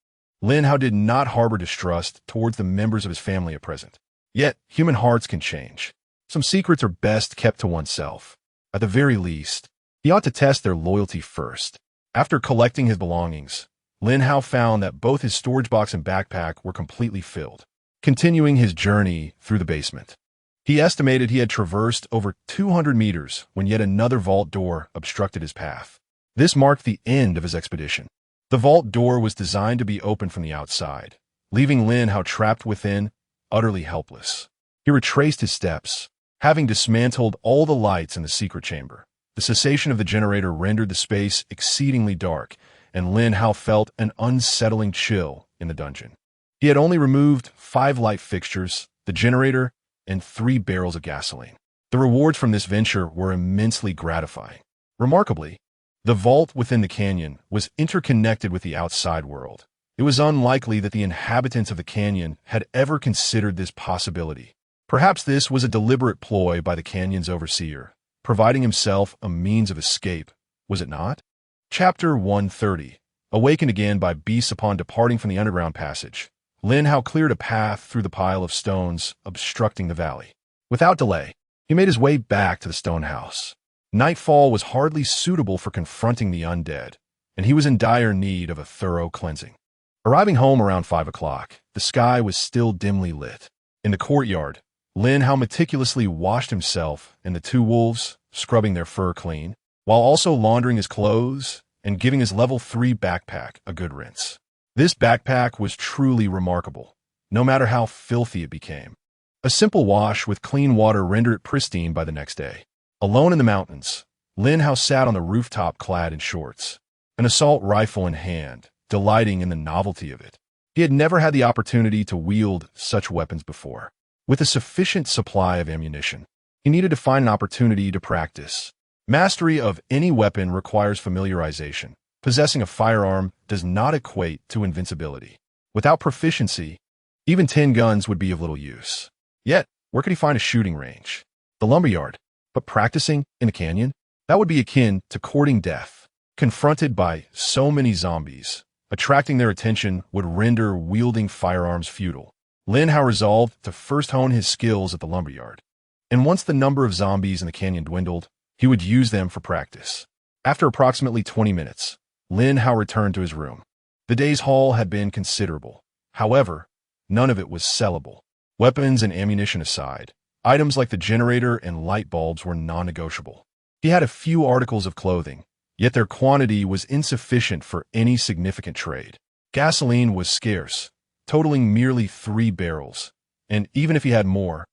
Lin Hao did not harbor distrust towards the members of his family at present. Yet, human hearts can change. Some secrets are best kept to oneself. At the very least, he ought to test their loyalty first. After collecting his belongings, Lin Hao found that both his storage box and backpack were completely filled. Continuing his journey through the basement, he estimated he had traversed over 200 meters when yet another vault door obstructed his path. This marked the end of his expedition. The vault door was designed to be opened from the outside, leaving Lin Hao trapped within, utterly helpless. He retraced his steps, having dismantled all the lights in the secret chamber. The cessation of the generator rendered the space exceedingly dark, and Lin Hao felt an unsettling chill in the dungeon. He had only removed 5 light fixtures, the generator, and 3 barrels of gasoline. The rewards from this venture were immensely gratifying. Remarkably, the vault within the canyon was interconnected with the outside world. It was unlikely that the inhabitants of the canyon had ever considered this possibility. Perhaps this was a deliberate ploy by the canyon's overseer, providing himself a means of escape, was it not? Chapter 130. Awakened again by beasts upon departing from the underground passage, Lin Hao cleared a path through the pile of stones obstructing the valley. Without delay, he made his way back to the stone house. Nightfall was hardly suitable for confronting the undead, and he was in dire need of a thorough cleansing. Arriving home around 5 o'clock, the sky was still dimly lit. In the courtyard, Lin Hao meticulously washed himself and the 2 wolves, scrubbing their fur clean, while also laundering his clothes and giving his level 3 backpack a good rinse. This backpack was truly remarkable, no matter how filthy it became. A simple wash with clean water rendered it pristine by the next day. Alone in the mountains, Lin Hao sat on the rooftop clad in shorts, an assault rifle in hand, delighting in the novelty of it. He had never had the opportunity to wield such weapons before. With a sufficient supply of ammunition, he needed to find an opportunity to practice. Mastery of any weapon requires familiarization. Possessing a firearm does not equate to invincibility. Without proficiency, even 10 guns would be of little use. Yet, where could he find a shooting range? The lumberyard. But practicing in a canyon? That would be akin to courting death. Confronted by so many zombies, attracting their attention would render wielding firearms futile. Lin Hao resolved to first hone his skills at the lumberyard. And once the number of zombies in the canyon dwindled, he would use them for practice. After approximately 20 minutes, Lin Hao returned to his room. The day's haul had been considerable. However, none of it was sellable. Weapons and ammunition aside, items like the generator and light bulbs were non-negotiable. He had a few articles of clothing, yet their quantity was insufficient for any significant trade. Gasoline was scarce, totaling merely 3 barrels, and even if he had more,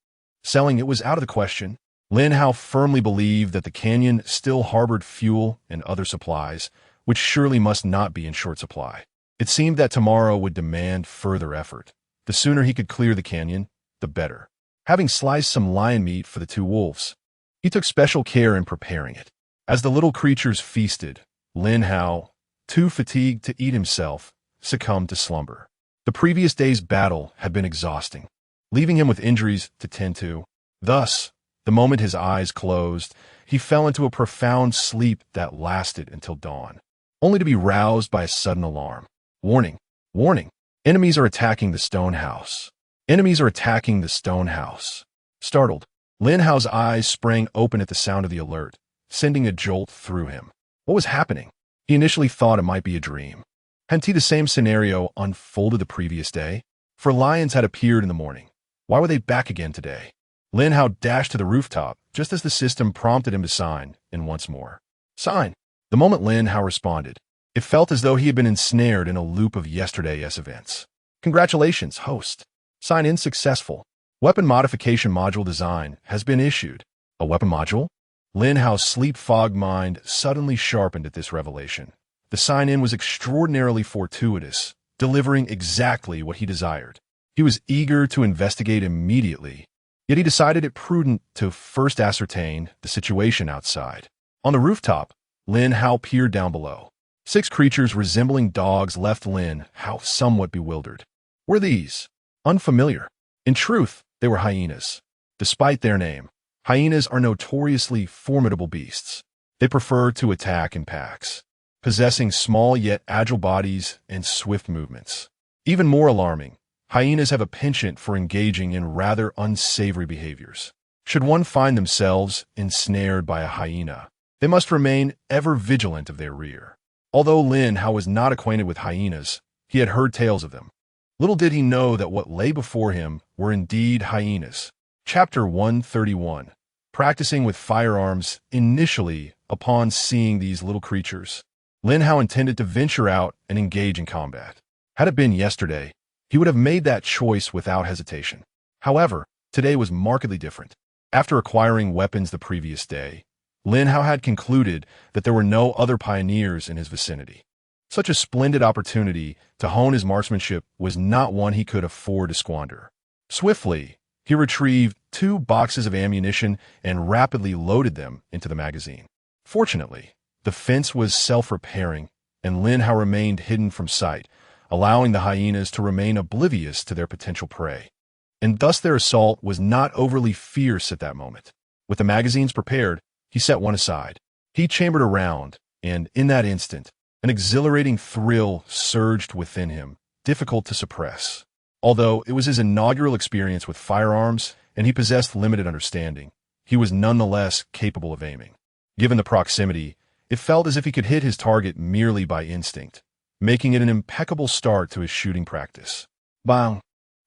selling it was out of the question. Lin Hao firmly believed that the canyon still harbored fuel and other supplies, which surely must not be in short supply. It seemed that tomorrow would demand further effort. The sooner he could clear the canyon, the better. Having sliced some lion meat for the 2 wolves, he took special care in preparing it. As the little creatures feasted, Lin Hao, too fatigued to eat himself, succumbed to slumber. The previous day's battle had been exhausting, leaving him with injuries to tend to. Thus, the moment his eyes closed, he fell into a profound sleep that lasted until dawn, only to be roused by a sudden alarm. Warning! Warning! Enemies are attacking the stone house. Enemies are attacking the stone house. Startled, Lin Hao's eyes sprang open at the sound of the alert, sending a jolt through him. What was happening? He initially thought it might be a dream. Hadn't the same scenario unfolded the previous day? For lions had appeared in the morning. Why were they back again today? Lin Hao dashed to the rooftop just as the system prompted him to sign, and once more. Sign! The moment Lin Hao responded, it felt as though he had been ensnared in a loop of yesterday's events. Congratulations, host. Sign in successful. Weapon modification module design has been issued. A weapon module? Lin Hao's sleep-fogged mind suddenly sharpened at this revelation. The sign-in was extraordinarily fortuitous, delivering exactly what he desired. He was eager to investigate immediately, yet he decided it prudent to first ascertain the situation outside. On the rooftop, Lin Hao peered down below. 6 creatures resembling dogs left Lin Hao somewhat bewildered. Were these? Unfamiliar. In truth, they were hyenas. Despite their name, hyenas are notoriously formidable beasts. They prefer to attack in packs, possessing small yet agile bodies and swift movements. Even more alarming, hyenas have a penchant for engaging in rather unsavory behaviors. Should one find themselves ensnared by a hyena, they must remain ever vigilant of their rear. Although Lin Hao was not acquainted with hyenas, he had heard tales of them. Little did he know that what lay before him were indeed hyenas. Chapter 131. Practicing with firearms. Initially, upon seeing these little creatures, Lin Hao intended to venture out and engage in combat. Had it been yesterday, he would have made that choice without hesitation. However, today was markedly different. After acquiring weapons the previous day, Lin Hao had concluded that there were no other pioneers in his vicinity. Such a splendid opportunity to hone his marksmanship was not one he could afford to squander. Swiftly, he retrieved 2 boxes of ammunition and rapidly loaded them into the magazine. Fortunately, the fence was self-repairing, and Lin Hao remained hidden from sight, allowing the hyenas to remain oblivious to their potential prey. And thus their assault was not overly fierce at that moment. With the magazines prepared, he set one aside. He chambered a round, and in that instant, an exhilarating thrill surged within him, difficult to suppress. Although it was his inaugural experience with firearms and he possessed limited understanding, he was nonetheless capable of aiming. Given the proximity, it felt as if he could hit his target merely by instinct, making it an impeccable start to his shooting practice. Bang!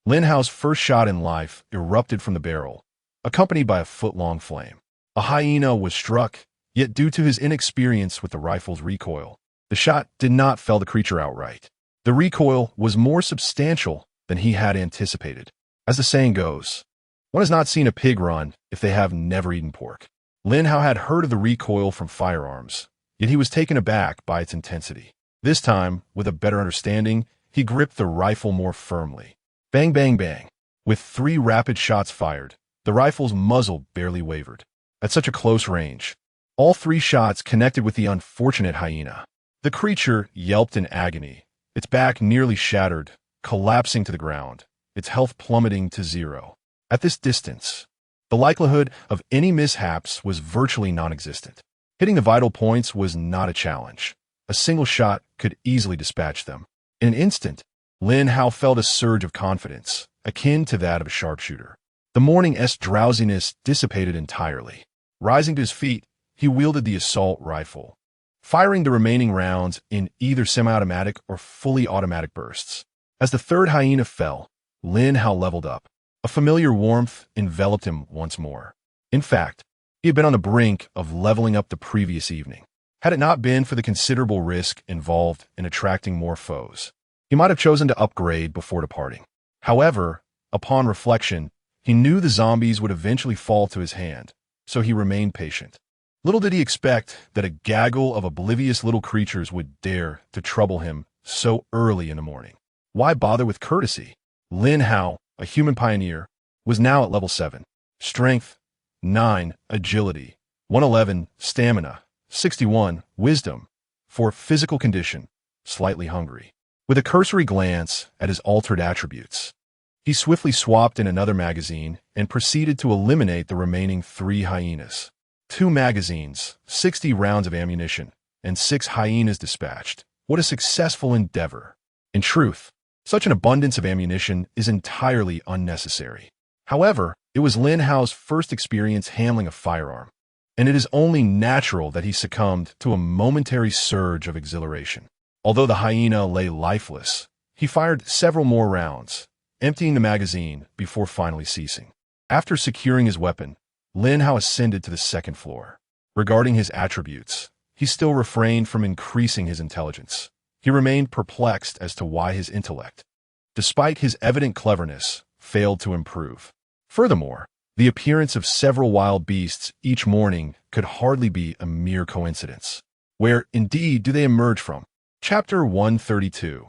Lin Hao's first shot in life erupted from the barrel, accompanied by a foot-long flame. A hyena was struck, yet due to his inexperience with the rifle's recoil, the shot did not fell the creature outright. The recoil was more substantial than he had anticipated. As the saying goes, one has not seen a pig run if they have never eaten pork. Lin Hao had heard of the recoil from firearms, yet he was taken aback by its intensity. This time, with a better understanding, he gripped the rifle more firmly. Bang, bang, bang. With 3 rapid shots fired, the rifle's muzzle barely wavered. At such a close range, all 3 shots connected with the unfortunate hyena. The creature yelped in agony, its back nearly shattered, collapsing to the ground, its health plummeting to 0. At this distance, the likelihood of any mishaps was virtually non-existent. Hitting the vital points was not a challenge. A single shot could easily dispatch them. In an instant, Lin Hao felt a surge of confidence, akin to that of a sharpshooter. The morning's drowsiness dissipated entirely. Rising to his feet, he wielded the assault rifle. firing the remaining rounds in either semi-automatic or fully automatic bursts. As the third hyena fell, Lin Hao leveled up. A familiar warmth enveloped him once more. In fact, he had been on the brink of leveling up the previous evening. Had it not been for the considerable risk involved in attracting more foes, he might have chosen to upgrade before departing. However, upon reflection, he knew the zombies would eventually fall to his hand, so he remained patient. Little did he expect that a gaggle of oblivious little creatures would dare to trouble him so early in the morning. Why bother with courtesy? Lin Hao, a human pioneer, was now at level 7. Strength, 9, agility, 111, stamina, 61, wisdom, for physical condition, slightly hungry. With a cursory glance at his altered attributes, he swiftly swapped in another magazine and proceeded to eliminate the remaining 3 hyenas. 2 magazines, 60 rounds of ammunition, and 6 hyenas dispatched. What a successful endeavor. In truth, such an abundance of ammunition is entirely unnecessary. However, it was Lin Hao's first experience handling a firearm, and it is only natural that he succumbed to a momentary surge of exhilaration. Although the hyena lay lifeless, he fired several more rounds, emptying the magazine before finally ceasing. After securing his weapon, Lin Hao ascended to the second floor. Regarding his attributes, he still refrained from increasing his intelligence. He remained perplexed as to why his intellect, despite his evident cleverness, failed to improve. Furthermore, the appearance of several wild beasts each morning could hardly be a mere coincidence. Where, indeed, do they emerge from? Chapter 132.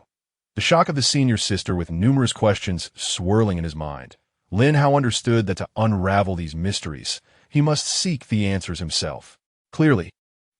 The shock of the senior sister with numerous questions swirling in his mind. Lin Hao understood that to unravel these mysteries, he must seek the answers himself. Clearly,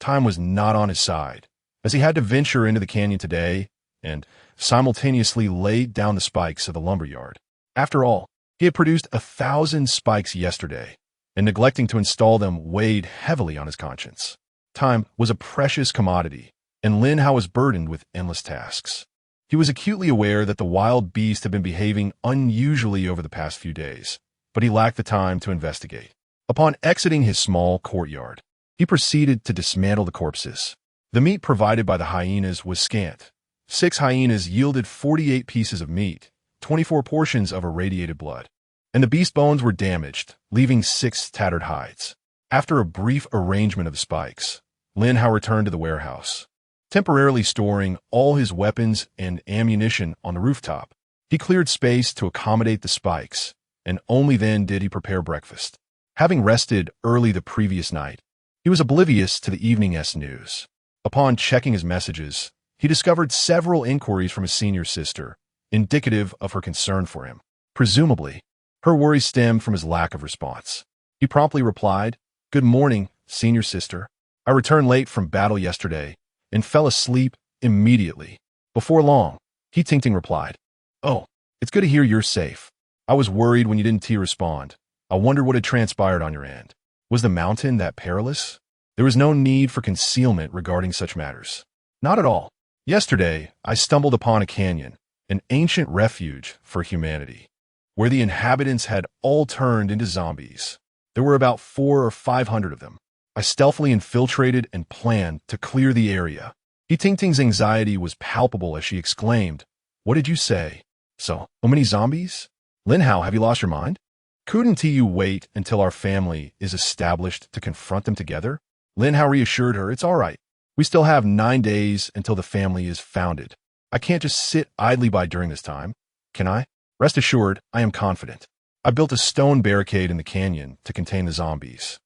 time was not on his side, as he had to venture into the canyon today and simultaneously lay down the spikes of the lumberyard. After all, he had produced 1,000 spikes yesterday, and neglecting to install them weighed heavily on his conscience. Time was a precious commodity, and Lin Hao was burdened with endless tasks. He was acutely aware that the wild beast had been behaving unusually over the past few days, but he lacked the time to investigate. Upon exiting his small courtyard, he proceeded to dismantle the corpses. The meat provided by the hyenas was scant. 6 hyenas yielded 48 pieces of meat, 24 portions of irradiated blood, and the beast bones were damaged, leaving 6 tattered hides. After a brief arrangement of the spikes, Lin Hao returned to the warehouse. Temporarily storing all his weapons and ammunition on the rooftop, he cleared space to accommodate the spikes, and only then did he prepare breakfast. Having rested early the previous night, he was oblivious to the evening's news. Upon checking his messages, he discovered several inquiries from his senior sister, indicative of her concern for him. Presumably, her worries stemmed from his lack of response. He promptly replied, "Good morning, senior sister. I returned late from battle yesterday and fell asleep immediately." Before long, He Ting replied, "Oh, it's good to hear you're safe. I was worried when you didn't respond. I wondered what had transpired on your end. Was the mountain that perilous?" There was no need for concealment regarding such matters. Not at all. Yesterday, I stumbled upon a canyon, an ancient refuge for humanity, where the inhabitants had all turned into zombies. There were about 400 or 500 of them. I stealthily infiltrated and planned to clear the area. He Ting's anxiety was palpable as she exclaimed, "What did you say? So many zombies? Lin Hao, have you lost your mind? Couldn't you wait until our family is established to confront them together?" Lin Hao reassured her, "It's all right. We still have 9 days until the family is founded. I can't just sit idly by during this time, can I? Rest assured, I am confident. I built a stone barricade in the canyon to contain the zombies,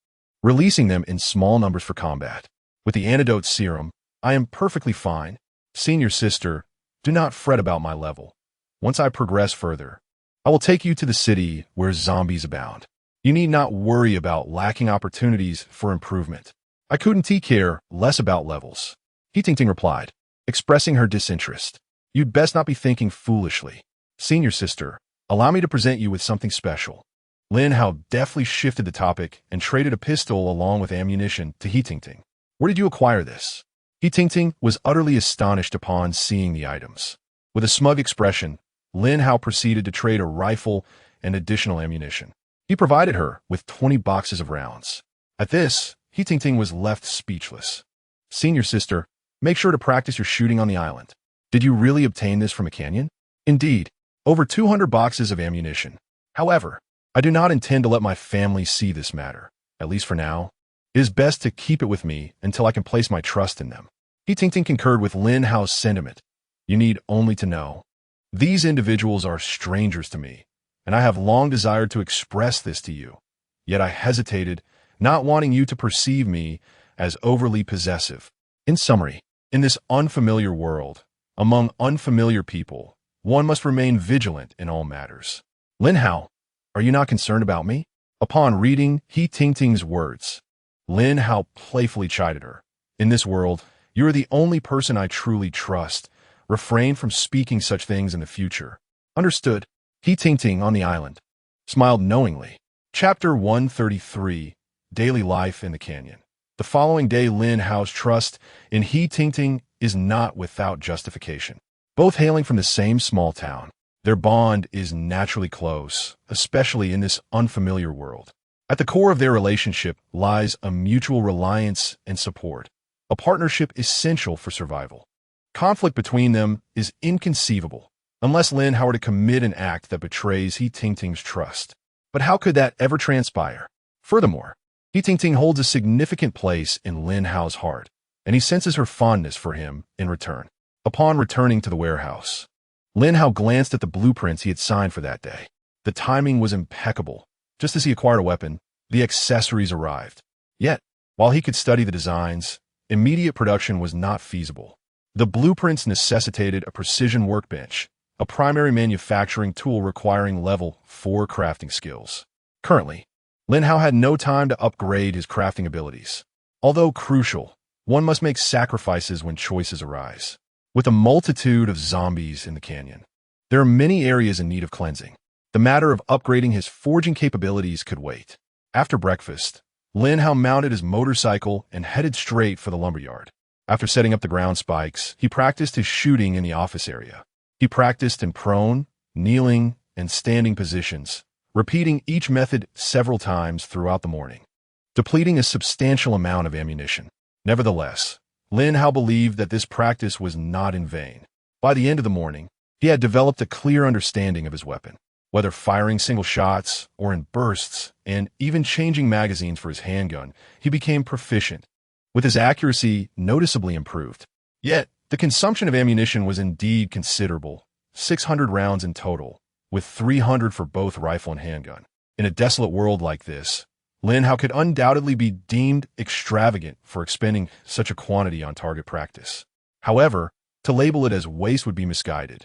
releasing them in small numbers for combat. With the antidote serum, I am perfectly fine. Senior sister, do not fret about my level. Once I progress further, I will take you to the city where zombies abound. You need not worry about lacking opportunities for improvement. I couldn't care less about levels." He Ting replied, expressing her disinterest. "You'd best not be thinking foolishly. Senior sister, allow me to present you with something special." Lin Hao deftly shifted the topic and traded a pistol along with ammunition to He Ting. "Where did you acquire this?" He Ting was utterly astonished upon seeing the items. With a smug expression, Lin Hao proceeded to trade a rifle and additional ammunition. He provided her with 20 boxes of rounds. At this, He Ting was left speechless. Senior sister, make sure to practice your shooting on the island. Did you really obtain this from a canyon? Indeed, over 200 boxes of ammunition. However, I do not intend to let my family see this matter, at least for now. It is best to keep it with me until I can place my trust in them. He Ting concurred with Lin Hao's sentiment. You need only to know. These individuals are strangers to me, and I have long desired to express this to you. Yet I hesitated, not wanting you to perceive me as overly possessive. In summary, in this unfamiliar world, among unfamiliar people, one must remain vigilant in all matters. Lin Hao, are you not concerned about me? Upon reading He Ting's words, Lin Hao playfully chided her. In this world, you are the only person I truly trust. Refrain from speaking such things in the future. Understood. He Ting on the island smiled knowingly. Chapter 133, Daily Life in the Canyon. The following day, Lin Hao's trust in He Ting is not without justification. Both hailing from the same small town, their bond is naturally close, especially in this unfamiliar world. At the core of their relationship lies a mutual reliance and support, a partnership essential for survival. Conflict between them is inconceivable, unless Lin Hao were to commit an act that betrays He Ting's trust. But how could that ever transpire? Furthermore, He Ting holds a significant place in Lin Hao's heart, and he senses her fondness for him in return. Upon returning to the warehouse, Lin Hao glanced at the blueprints he had signed for that day. The timing was impeccable. Just as he acquired a weapon, the accessories arrived. Yet, while he could study the designs, immediate production was not feasible. The blueprints necessitated a precision workbench, a primary manufacturing tool requiring level 4 crafting skills. Currently, Lin Hao had no time to upgrade his crafting abilities. Although crucial, one must make sacrifices when choices arise. With a multitude of zombies in the canyon, there are many areas in need of cleansing. The matter of upgrading his forging capabilities could wait. After breakfast, Lin Hao mounted his motorcycle and headed straight for the lumberyard. After setting up the ground spikes, he practiced his shooting in the office area. He practiced in prone, kneeling, and standing positions, repeating each method several times throughout the morning, depleting a substantial amount of ammunition. Nevertheless, Lin Hao believed that this practice was not in vain. By the end of the morning, he had developed a clear understanding of his weapon. Whether firing single shots or in bursts, and even changing magazines for his handgun, he became proficient, with his accuracy noticeably improved. Yet, the consumption of ammunition was indeed considerable, 600 rounds in total, with 300 for both rifle and handgun. In a desolate world like this, Lin Hao could undoubtedly be deemed extravagant for expending such a quantity on target practice. However, to label it as waste would be misguided.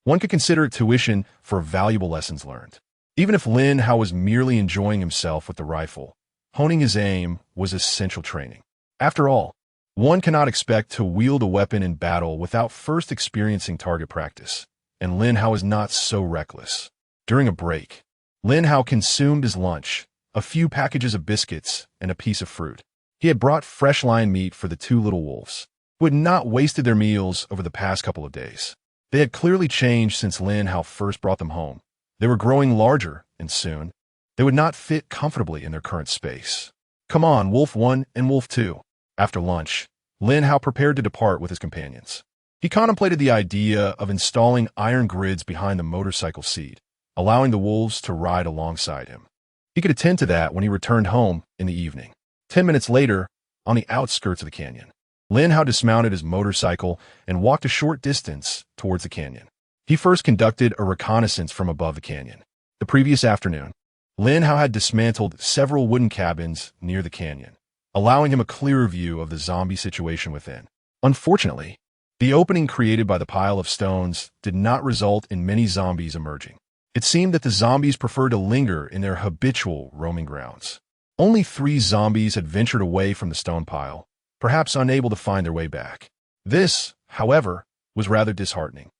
One could consider it tuition for valuable lessons learned. Even if Lin Hao was merely enjoying himself with the rifle, honing his aim was essential training. After all, one cannot expect to wield a weapon in battle without first experiencing target practice, and Lin Hao is not so reckless. During a break, Lin Hao consumed his lunch, a few packages of biscuits, and a piece of fruit. He had brought fresh lion meat for the two little wolves, who had not wasted their meals over the past couple of days. They had clearly changed since Lin Hao first brought them home. They were growing larger, and soon, they would not fit comfortably in their current space. Come on, Wolf 1 and Wolf 2. After lunch, Lin Hao prepared to depart with his companions. He contemplated the idea of installing iron grids behind the motorcycle seat, allowing the wolves to ride alongside him. He could attend to that when he returned home in the evening. 10 minutes later, on the outskirts of the canyon, Lin Hao dismounted his motorcycle and walked a short distance towards the canyon. He first conducted a reconnaissance from above the canyon. The previous afternoon, Lin Hao had dismantled several wooden cabins near the canyon, allowing him a clearer view of the zombie situation within. Unfortunately, the opening created by the pile of stones did not result in many zombies emerging. It seemed that the zombies preferred to linger in their habitual roaming grounds. Only 3 zombies had ventured away from the stone pile, perhaps unable to find their way back. This, however, was rather disheartening.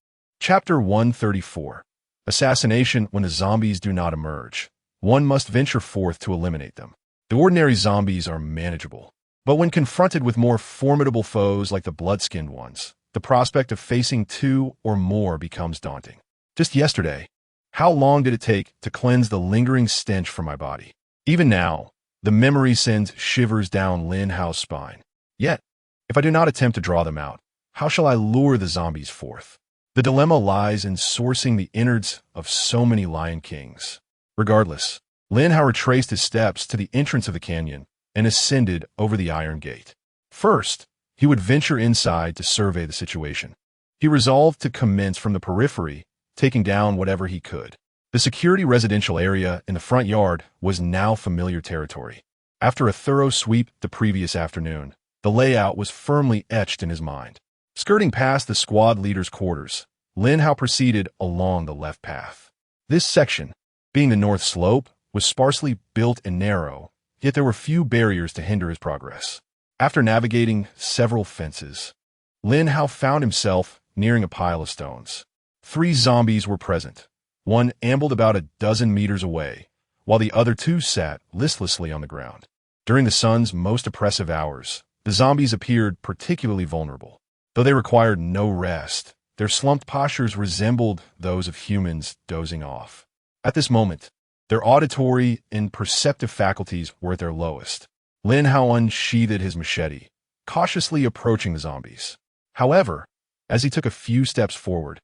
Chapter 134. Assassination when the zombies do not emerge. One must venture forth to eliminate them. The ordinary zombies are manageable, but when confronted with more formidable foes like the blood-skinned ones, the prospect of facing 2 or more becomes daunting. Just yesterday, how long did it take to cleanse the lingering stench from my body? Even now, the memory sends shivers down Lin Hao's spine. Yet, If I do not attempt to draw them out, how shall I lure the zombies forth? The dilemma lies in sourcing the innards of so many lion kings. Regardless, Lin Hao retraced his steps to the entrance of the canyon and ascended over the iron gate. First, he would venture inside to survey the situation. He resolved to commence from the periphery, taking down whatever he could. The security residential area in the front yard was now familiar territory. After a thorough sweep the previous afternoon, the layout was firmly etched in his mind. Skirting past the squad leader's quarters, Lin Hao proceeded along the left path. This section, being the north slope, was sparsely built and narrow, yet there were few barriers to hinder his progress. After navigating several fences, Lin Hao found himself nearing a pile of stones. 3 zombies were present. One ambled about a dozen meters away, while the other 2 sat listlessly on the ground. During the sun's most oppressive hours, the zombies appeared particularly vulnerable. Though they required no rest, their slumped postures resembled those of humans dozing off. At this moment, their auditory and perceptive faculties were at their lowest. Lin Hao unsheathed his machete, cautiously approaching the zombies. However, as he took a few steps forward,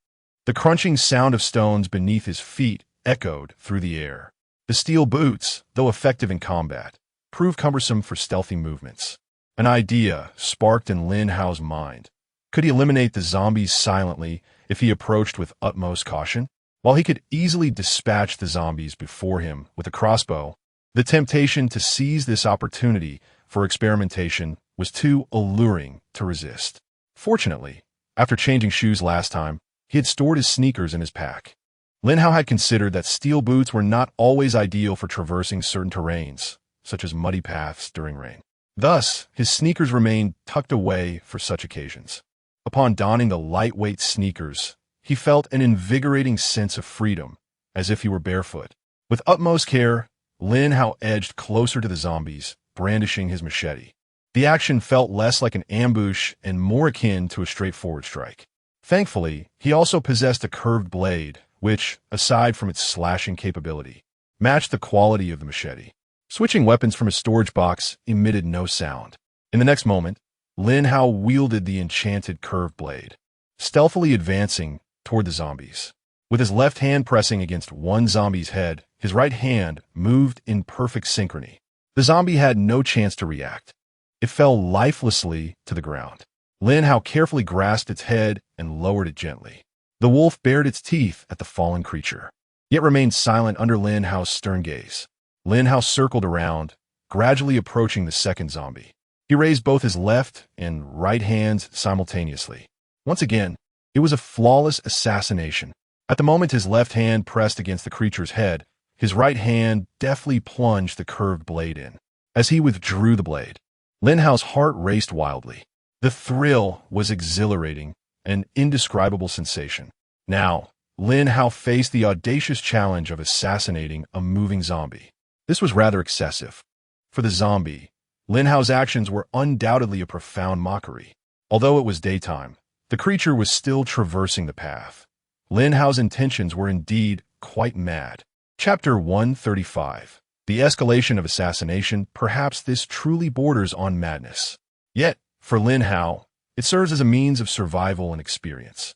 the crunching sound of stones beneath his feet echoed through the air. The steel boots, though effective in combat, proved cumbersome for stealthy movements. An idea sparked in Lin Hao's mind. Could he eliminate the zombies silently if he approached with utmost caution? While he could easily dispatch the zombies before him with a crossbow, the temptation to seize this opportunity for experimentation was too alluring to resist. Fortunately, after changing shoes last time, he had stored his sneakers in his pack. Lin Hao had considered that steel boots were not always ideal for traversing certain terrains, such as muddy paths during rain. Thus, his sneakers remained tucked away for such occasions. Upon donning the lightweight sneakers, he felt an invigorating sense of freedom, as if he were barefoot. With utmost care, Lin Hao edged closer to the zombies, brandishing his machete. The action felt less like an ambush and more akin to a straightforward strike. Thankfully, he also possessed a curved blade, which, aside from its slashing capability, matched the quality of the machete. Switching weapons from his storage box emitted no sound. In the next moment, Lin Hao wielded the enchanted curved blade, stealthily advancing toward the zombies. With his left hand pressing against one zombie's head, his right hand moved in perfect synchrony. The zombie had no chance to react. It fell lifelessly to the ground. Lin Hao carefully grasped its head and lowered it gently. The wolf bared its teeth at the fallen creature, yet remained silent under Lin Hao's stern gaze. Lin Hao circled around, gradually approaching the second zombie. He raised both his left and right hands simultaneously. Once again, it was a flawless assassination. At the moment his left hand pressed against the creature's head, his right hand deftly plunged the curved blade in. As he withdrew the blade, Lin Hao's heart raced wildly. The thrill was exhilarating, an indescribable sensation. Now, Lin Hao faced the audacious challenge of assassinating a moving zombie. This was rather excessive. For the zombie, Lin Hao's actions were undoubtedly a profound mockery. Although it was daytime, the creature was still traversing the path. Lin Hao's intentions were indeed quite mad. Chapter 135. The escalation of assassination. Perhaps this truly borders on madness. Yet, for Lin Hao, it serves as a means of survival and experience.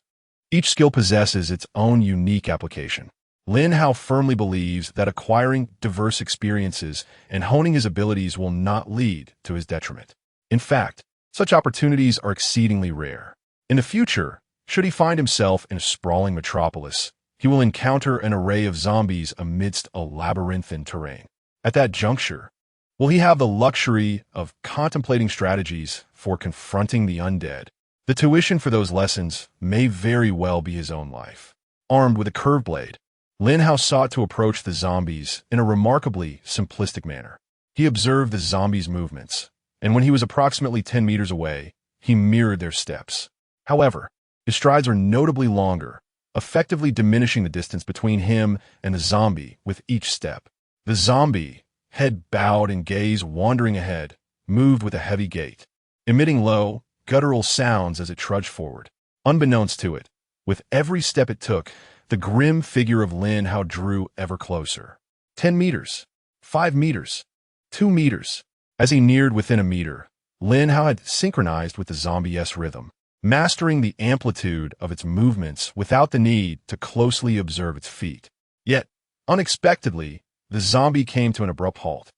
Each skill possesses its own unique application. Lin Hao firmly believes that acquiring diverse experiences and honing his abilities will not lead to his detriment. In fact, such opportunities are exceedingly rare. In the future, should he find himself in a sprawling metropolis, he will encounter an array of zombies amidst a labyrinthine terrain. At that juncture, will he have the luxury of contemplating strategies for confronting the undead? The tuition for those lessons may very well be his own life. Armed with a curved blade, Lin Hao sought to approach the zombies in a remarkably simplistic manner. He observed the zombies' movements, and when he was approximately 10 meters away, he mirrored their steps. However, his strides were notably longer, effectively diminishing the distance between him and the zombie with each step. The zombie, head bowed and gaze wandering ahead, moved with a heavy gait, emitting low, guttural sounds as it trudged forward. Unbeknownst to it, with every step it took, the grim figure of Lin Hao drew ever closer. 10 meters, 5 meters, 2 meters. As he neared within a meter, Lin Hao had synchronized with the zombie-esque rhythm, mastering the amplitude of its movements without the need to closely observe its feet. Yet, unexpectedly, the zombie came to an abrupt halt.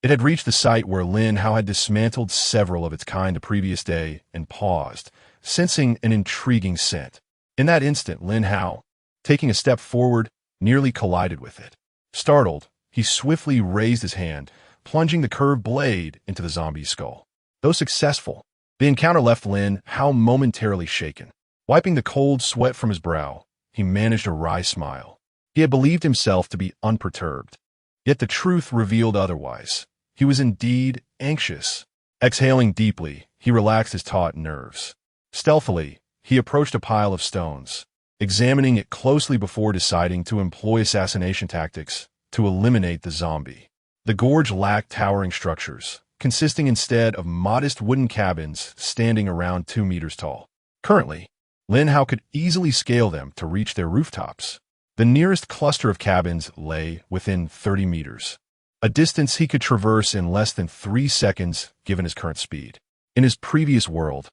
It had reached the site where Lin Hao had dismantled several of its kind the previous day and paused, sensing an intriguing scent. In that instant, Lin Hao, taking a step forward, nearly collided with it. Startled, he swiftly raised his hand, plunging the curved blade into the zombie's skull. Though successful, the encounter left Lin Hao momentarily shaken. Wiping the cold sweat from his brow, he managed a wry smile. He had believed himself to be unperturbed. Yet the truth revealed otherwise. He was indeed anxious. Exhaling deeply, he relaxed his taut nerves. Stealthily, he approached a pile of stones, examining it closely before deciding to employ assassination tactics to eliminate the zombie. The gorge lacked towering structures, consisting instead of modest wooden cabins standing around 2 meters tall. Currently, Lin Hao could easily scale them to reach their rooftops. The nearest cluster of cabins lay within 30 meters, a distance he could traverse in less than 3 seconds given his current speed. In his previous world,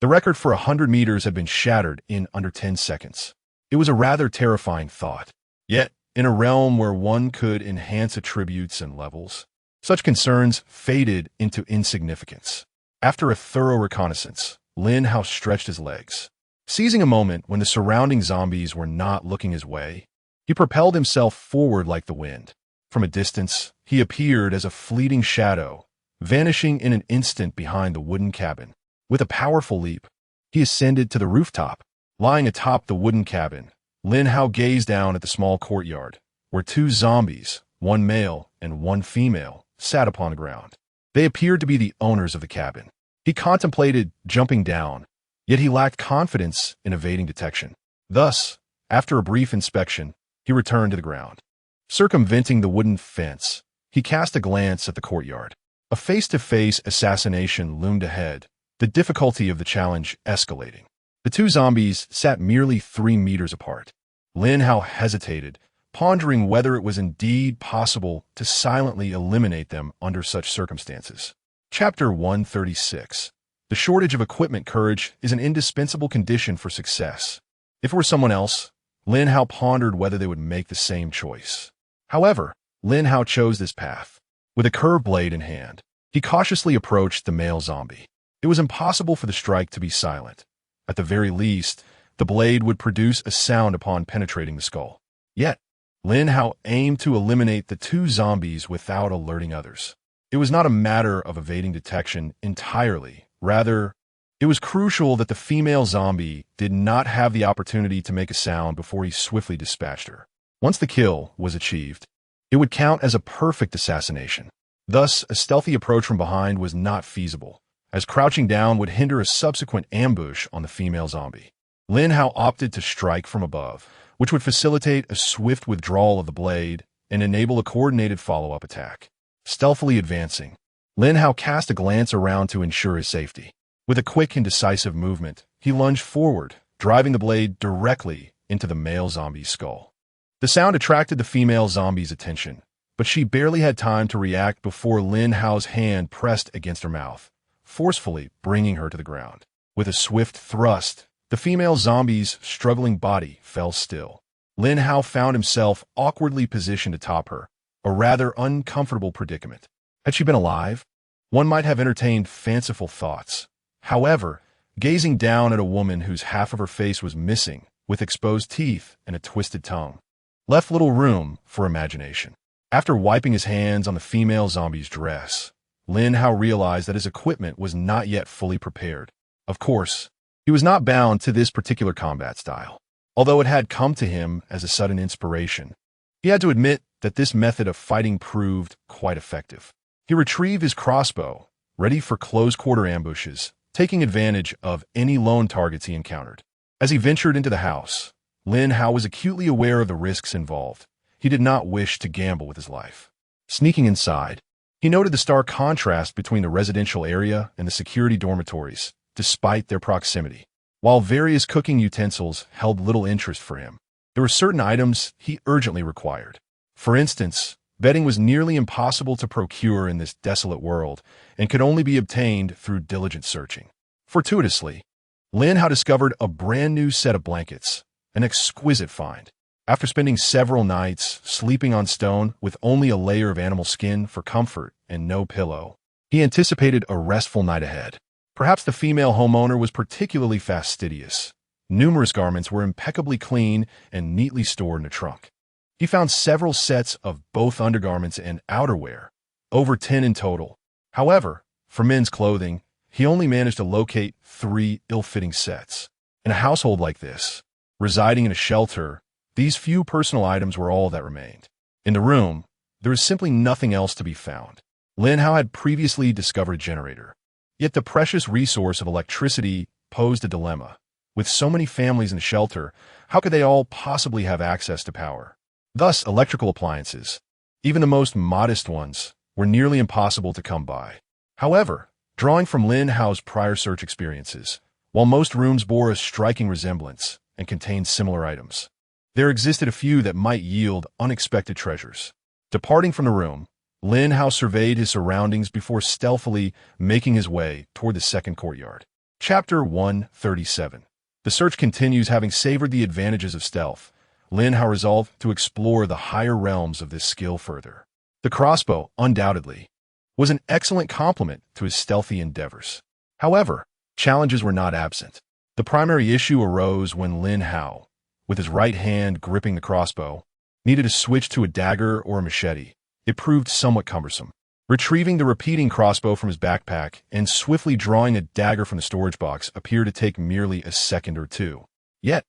the record for 100 meters had been shattered in under 10 seconds. It was a rather terrifying thought. Yet, in a realm where one could enhance attributes and levels, such concerns faded into insignificance. After a thorough reconnaissance, Lin Hao stretched his legs. Seizing a moment when the surrounding zombies were not looking his way, he propelled himself forward like the wind. From a distance, he appeared as a fleeting shadow, vanishing in an instant behind the wooden cabin. With a powerful leap, he ascended to the rooftop. Lying atop the wooden cabin, Lin Hao gazed down at the small courtyard, where 2 zombies, one male and one female, sat upon the ground. They appeared to be the owners of the cabin. He contemplated jumping down, yet he lacked confidence in evading detection. Thus, after a brief inspection, he returned to the ground. Circumventing the wooden fence, he cast a glance at the courtyard. A face-to-face assassination loomed ahead, the difficulty of the challenge escalating. The 2 zombies sat merely 3 meters apart. Lin Hao hesitated, pondering whether it was indeed possible to silently eliminate them under such circumstances. Chapter 136. The shortage of equipment courage is an indispensable condition for success. If it were someone else, Lin Hao pondered whether they would make the same choice. However, Lin Hao chose this path. With a curved blade in hand, he cautiously approached the male zombie. It was impossible for the strike to be silent. At the very least, the blade would produce a sound upon penetrating the skull. Yet, Lin Hao aimed to eliminate the 2 zombies without alerting others. It was not a matter of evading detection entirely. Rather, it was crucial that the female zombie did not have the opportunity to make a sound before he swiftly dispatched her. Once the kill was achieved, it would count as a perfect assassination. Thus, a stealthy approach from behind was not feasible, as crouching down would hinder a subsequent ambush on the female zombie. Lin Hao opted to strike from above, which would facilitate a swift withdrawal of the blade and enable a coordinated follow-up attack. Stealthily advancing, Lin Hao cast a glance around to ensure his safety. With a quick and decisive movement, he lunged forward, driving the blade directly into the male zombie's skull. The sound attracted the female zombie's attention, but she barely had time to react before Lin Hao's hand pressed against her mouth, forcefully bringing her to the ground. With a swift thrust, the female zombie's struggling body fell still. Lin Hao found himself awkwardly positioned atop her, a rather uncomfortable predicament. Had she been alive, one might have entertained fanciful thoughts. However, gazing down at a woman whose half of her face was missing, with exposed teeth and a twisted tongue, left little room for imagination. After wiping his hands on the female zombie's dress, Lin Hao realized that his equipment was not yet fully prepared. Of course, he was not bound to this particular combat style. Although it had come to him as a sudden inspiration, he had to admit that this method of fighting proved quite effective. He retrieved his crossbow, ready for close-quarter ambushes, taking advantage of any lone targets he encountered. As he ventured into the house, Lin Hao was acutely aware of the risks involved. He did not wish to gamble with his life. Sneaking inside, he noted the stark contrast between the residential area and the security dormitories, despite their proximity. While various cooking utensils held little interest for him, there were certain items he urgently required. For instance, Bedding was nearly impossible to procure in this desolate world and could only be obtained through diligent searching. Fortuitously, Lin Hao discovered a brand new set of blankets, an exquisite find. After spending several nights sleeping on stone with only a layer of animal skin for comfort and no pillow, he anticipated a restful night ahead. Perhaps the female homeowner was particularly fastidious. Numerous garments were impeccably clean and neatly stored in a trunk. He found several sets of both undergarments and outerwear, over 10 in total. However, for men's clothing, he only managed to locate 3 ill-fitting sets. In a household like this, residing in a shelter, these few personal items were all that remained. In the room, there was simply nothing else to be found. Lin Hao had previously discovered a generator. Yet the precious resource of electricity posed a dilemma. With so many families in the shelter, how could they all possibly have access to power? Thus, electrical appliances, even the most modest ones, were nearly impossible to come by. However, drawing from Lin Hao's prior search experiences, while most rooms bore a striking resemblance and contained similar items, there existed a few that might yield unexpected treasures. Departing from the room, Lin Hao surveyed his surroundings before stealthily making his way toward the second courtyard. Chapter 137. The search continues. Having savored the advantages of stealth, Lin Hao resolved to explore the higher realms of this skill further. The crossbow, undoubtedly, was an excellent complement to his stealthy endeavors. However, challenges were not absent. The primary issue arose when Lin Hao, with his right hand gripping the crossbow, needed to switch to a dagger or a machete. It proved somewhat cumbersome. Retrieving the repeating crossbow from his backpack and swiftly drawing a dagger from the storage box appeared to take merely a second or two. Yet,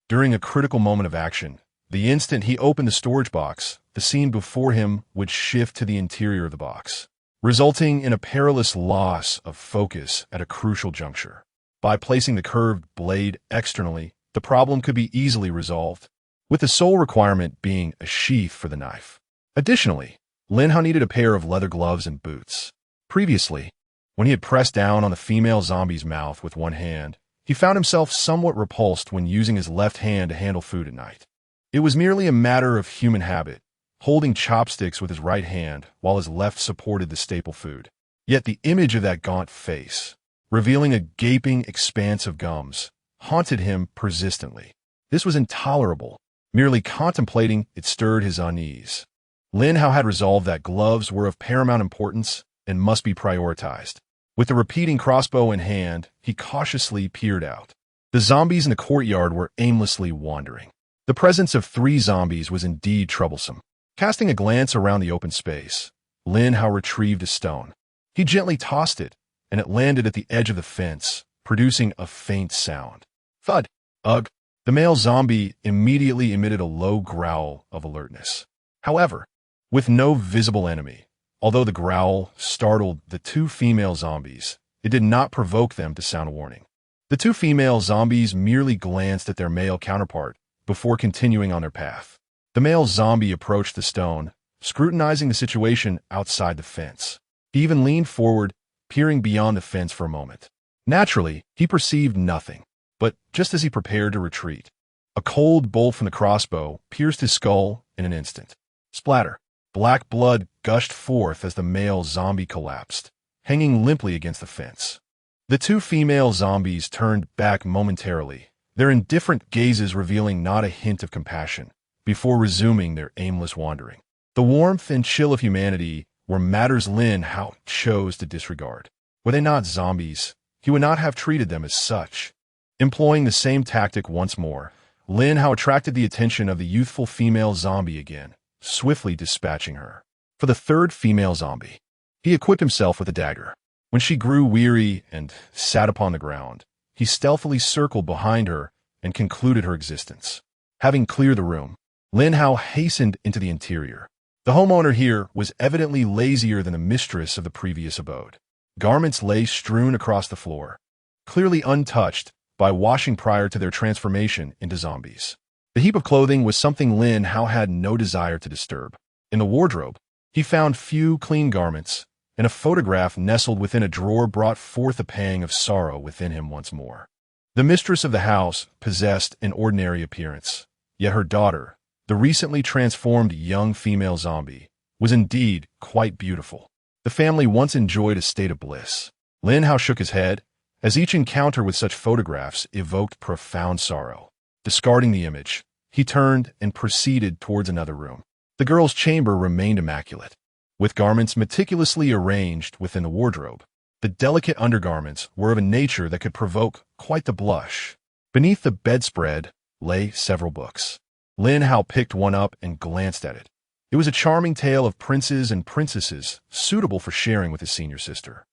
during a critical moment of action, the instant he opened the storage box, the scene before him would shift to the interior of the box, resulting in a perilous loss of focus at a crucial juncture. By placing the curved blade externally, the problem could be easily resolved, with the sole requirement being a sheath for the knife. Additionally, Lin Hao needed a pair of leather gloves and boots. Previously, when he had pressed down on the female zombie's mouth with one hand, he found himself somewhat repulsed when using his left hand to handle food at night. It was merely a matter of human habit, holding chopsticks with his right hand while his left supported the staple food. Yet the image of that gaunt face, revealing a gaping expanse of gums, haunted him persistently. This was intolerable. Merely contemplating it stirred his unease. Lin Hao had resolved that gloves were of paramount importance and must be prioritized. With the repeating crossbow in hand, he cautiously peered out. The zombies in the courtyard were aimlessly wandering. The presence of 3 zombies was indeed troublesome. Casting a glance around the open space, Lin Hao retrieved a stone. He gently tossed it, and it landed at the edge of the fence, producing a faint sound. Thud! Ugh! The male zombie immediately emitted a low growl of alertness. However, with no visible enemy, although the growl startled the 2 female zombies, it did not provoke them to sound a warning. The 2 female zombies merely glanced at their male counterpart before continuing on their path. The male zombie approached the stone, scrutinizing the situation outside the fence. He even leaned forward, peering beyond the fence for a moment. Naturally, he perceived nothing. But just as he prepared to retreat, a cold bolt from the crossbow pierced his skull in an instant. Splatter! Black blood gushed forth as the male zombie collapsed, hanging limply against the fence. The 2 female zombies turned back momentarily, their indifferent gazes revealing not a hint of compassion, before resuming their aimless wandering. The warmth and chill of humanity were matters Lin Hao chose to disregard. Were they not zombies, he would not have treated them as such. Employing the same tactic once more, Lin Hao attracted the attention of the youthful female zombie again, swiftly dispatching her. For the 3rd female zombie, he equipped himself with a dagger. When she grew weary and sat upon the ground, he stealthily circled behind her and concluded her existence. Having cleared the room, Lin Hao hastened into the interior. The homeowner here was evidently lazier than the mistress of the previous abode. Garments lay strewn across the floor, clearly untouched by washing prior to their transformation into zombies. The heap of clothing was something Lin Hao had no desire to disturb. In the wardrobe, he found few clean garments, and a photograph nestled within a drawer brought forth a pang of sorrow within him once more. The mistress of the house possessed an ordinary appearance, yet her daughter, the recently transformed young female zombie, was indeed quite beautiful. The family once enjoyed a state of bliss. Lin Hao shook his head, as each encounter with such photographs evoked profound sorrow. Discarding the image, he turned and proceeded towards another room. The girl's chamber remained immaculate, with garments meticulously arranged within the wardrobe. The delicate undergarments were of a nature that could provoke quite the blush. Beneath the bedspread lay several books. Lin Hao picked one up and glanced at it. It was a charming tale of princes and princesses, suitable for sharing with his senior sister.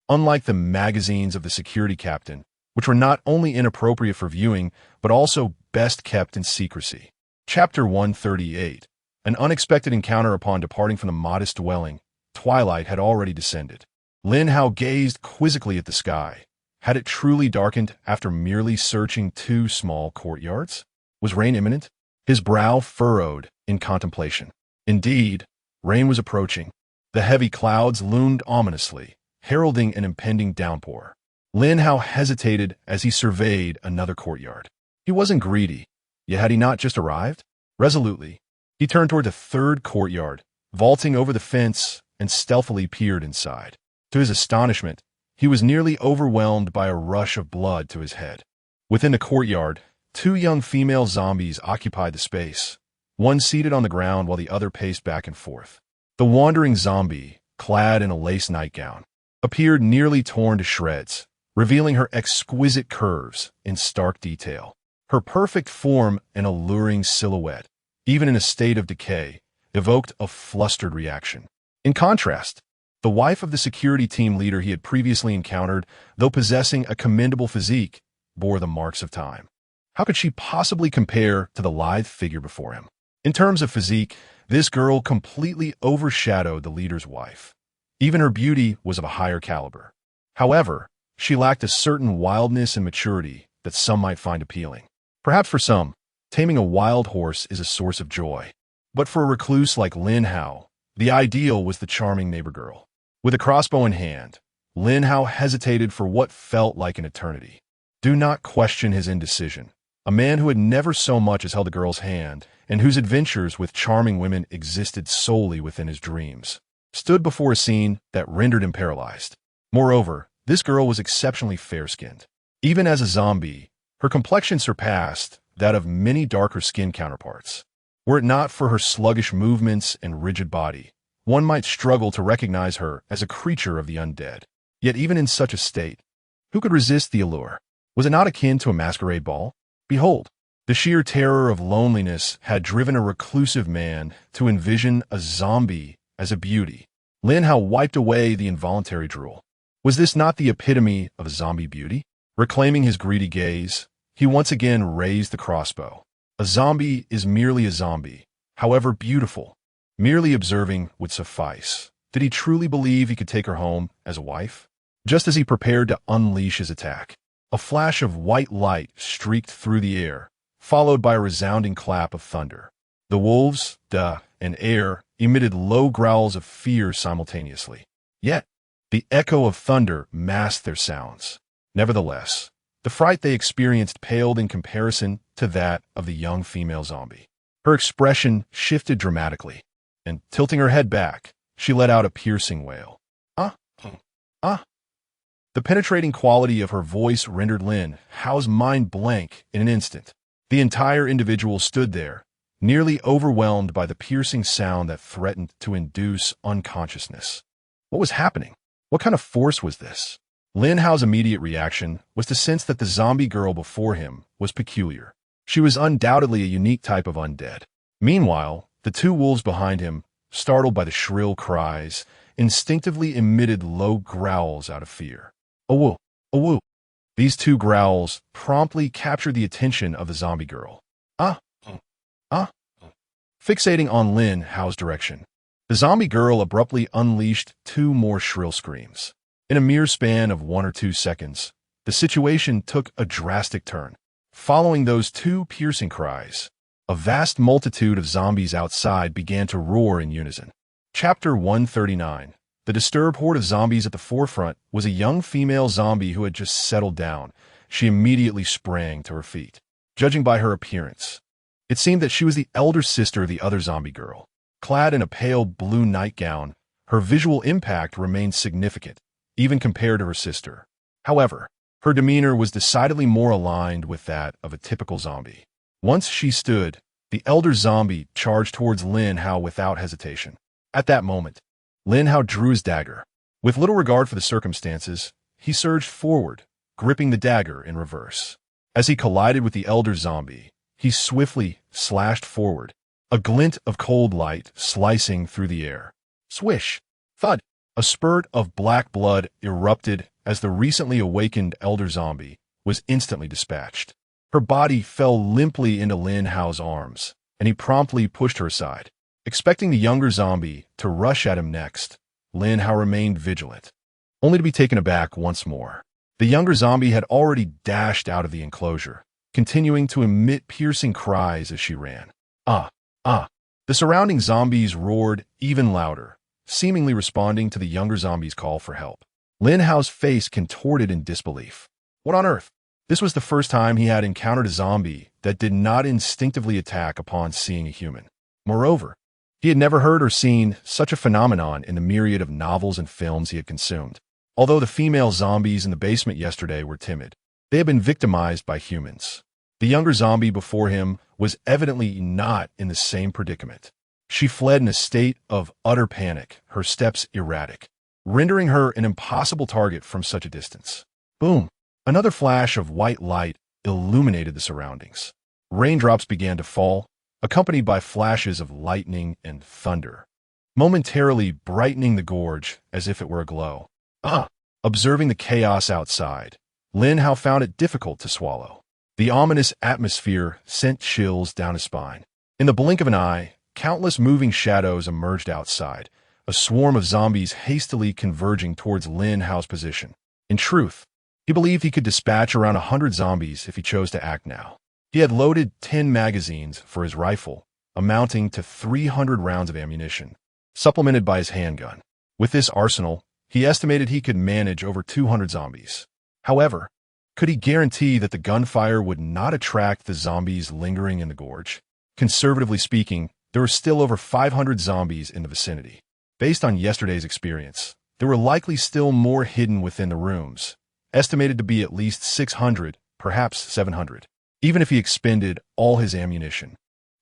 Unlike the magazines of the security captain, which were not only inappropriate for viewing, but also best kept in secrecy. Chapter 138. An unexpected encounter. Upon departing from the modest dwelling, twilight had already descended. Lin Hao gazed quizzically at the sky. Had it truly darkened after merely searching 2 small courtyards? Was rain imminent? His brow furrowed in contemplation. Indeed, rain was approaching. The heavy clouds loomed ominously, heralding an impending downpour. Lin Hao hesitated as he surveyed another courtyard. He wasn't greedy, yet had he not just arrived? Resolutely, he turned toward a third courtyard, vaulting over the fence and stealthily peered inside. To his astonishment, he was nearly overwhelmed by a rush of blood to his head. Within the courtyard, 2 young female zombies occupied the space, one seated on the ground while the other paced back and forth. The wandering zombie, clad in a lace nightgown, appeared nearly torn to shreds, revealing her exquisite curves in stark detail. Her perfect form and alluring silhouette, even in a state of decay, evoked a flustered reaction. In contrast, the wife of the security team leader he had previously encountered, though possessing a commendable physique, bore the marks of time. How could she possibly compare to the lithe figure before him? In terms of physique, this girl completely overshadowed the leader's wife. Even her beauty was of a higher caliber. However, she lacked a certain wildness and maturity that some might find appealing. Perhaps for some, taming a wild horse is a source of joy. But for a recluse like Lin Hao, the ideal was the charming neighbor girl. With a crossbow in hand, Lin Hao hesitated for what felt like an eternity. Do not question his indecision. A man who had never so much as held a girl's hand, and whose adventures with charming women existed solely within his dreams, stood before a scene that rendered him paralyzed. Moreover, this girl was exceptionally fair-skinned. Even as a zombie, her complexion surpassed that of many darker-skinned counterparts. Were it not for her sluggish movements and rigid body, one might struggle to recognize her as a creature of the undead. Yet even in such a state, who could resist the allure? Was it not akin to a masquerade ball? Behold, the sheer terror of loneliness had driven a reclusive man to envision a zombie as a beauty. Lin Hao wiped away the involuntary drool. Was this not the epitome of zombie beauty? Reclaiming his greedy gaze, he once again raised the crossbow. A zombie is merely a zombie, however beautiful. Merely observing would suffice. Did he truly believe he could take her home as a wife? Just as he prepared to unleash his attack, a flash of white light streaked through the air, followed by a resounding clap of thunder. The wolves, and air emitted low growls of fear simultaneously. Yet, the echo of thunder masked their sounds. Nevertheless, the fright they experienced paled in comparison to that of the young female zombie. Her expression shifted dramatically, and tilting her head back, she let out a piercing wail. The penetrating quality of her voice rendered Lin Hao's mind blank in an instant. The entire individual stood there, nearly overwhelmed by the piercing sound that threatened to induce unconsciousness. What was happening? What kind of force was this? Lin Hao's immediate reaction was to sense that the zombie girl before him was peculiar. She was undoubtedly a unique type of undead. Meanwhile, the 2 wolves behind him, startled by the shrill cries, instinctively emitted low growls out of fear. "Awoo! Awoo!" These 2 growls promptly captured the attention of the zombie girl. Fixating on Lin Hao's direction, the zombie girl abruptly unleashed 2 more shrill screams. In a mere span of 1 or 2 seconds, the situation took a drastic turn. Following those 2 piercing cries, a vast multitude of zombies outside began to roar in unison. Chapter 139. The disturbed horde of zombies at the forefront was a young female zombie who had just settled down. She immediately sprang to her feet. Judging by her appearance, it seemed that she was the elder sister of the other zombie girl. Clad in a pale blue nightgown, her visual impact remained significant, even compared to her sister. However, her demeanor was decidedly more aligned with that of a typical zombie. Once she stood, the elder zombie charged towards Lin Hao without hesitation. At that moment, Lin Hao drew his dagger. With little regard for the circumstances, he surged forward, gripping the dagger in reverse. As he collided with the elder zombie, he swiftly slashed forward, a glint of cold light slicing through the air. Swish! Thud! A spurt of black blood erupted as the recently awakened elder zombie was instantly dispatched. Her body fell limply into Lin Hao's arms, and he promptly pushed her aside. Expecting the younger zombie to rush at him next, Lin Hao remained vigilant, only to be taken aback once more. The younger zombie had already dashed out of the enclosure, continuing to emit piercing cries as she ran. Ah! Ah! The surrounding zombies roared even louder, seemingly responding to the younger zombie's call for help. Lin Hao's face contorted in disbelief. What on earth? This was the first time he had encountered a zombie that did not instinctively attack upon seeing a human. Moreover, he had never heard or seen such a phenomenon in the myriad of novels and films he had consumed. Although the female zombies in the basement yesterday were timid, they had been victimized by humans. The younger zombie before him was evidently not in the same predicament. She fled in a state of utter panic, her steps erratic, rendering her an impossible target from such a distance. Boom! Another flash of white light illuminated the surroundings. Raindrops began to fall, accompanied by flashes of lightning and thunder, momentarily brightening the gorge as if it were aglow. Observing the chaos outside, Lin Hao found it difficult to swallow. The ominous atmosphere sent chills down his spine. In the blink of an eye, countless moving shadows emerged outside, a swarm of zombies hastily converging towards Lin Hao's position. In truth, he believed he could dispatch around 100 zombies if he chose to act now. He had loaded 10 magazines for his rifle, amounting to 300 rounds of ammunition, supplemented by his handgun. With this arsenal, he estimated he could manage over 200 zombies. However, could he guarantee that the gunfire would not attract the zombies lingering in the gorge? Conservatively speaking, there were still over 500 zombies in the vicinity. Based on yesterday's experience, there were likely still more hidden within the rooms, estimated to be at least 600, perhaps 700. Even if he expended all his ammunition,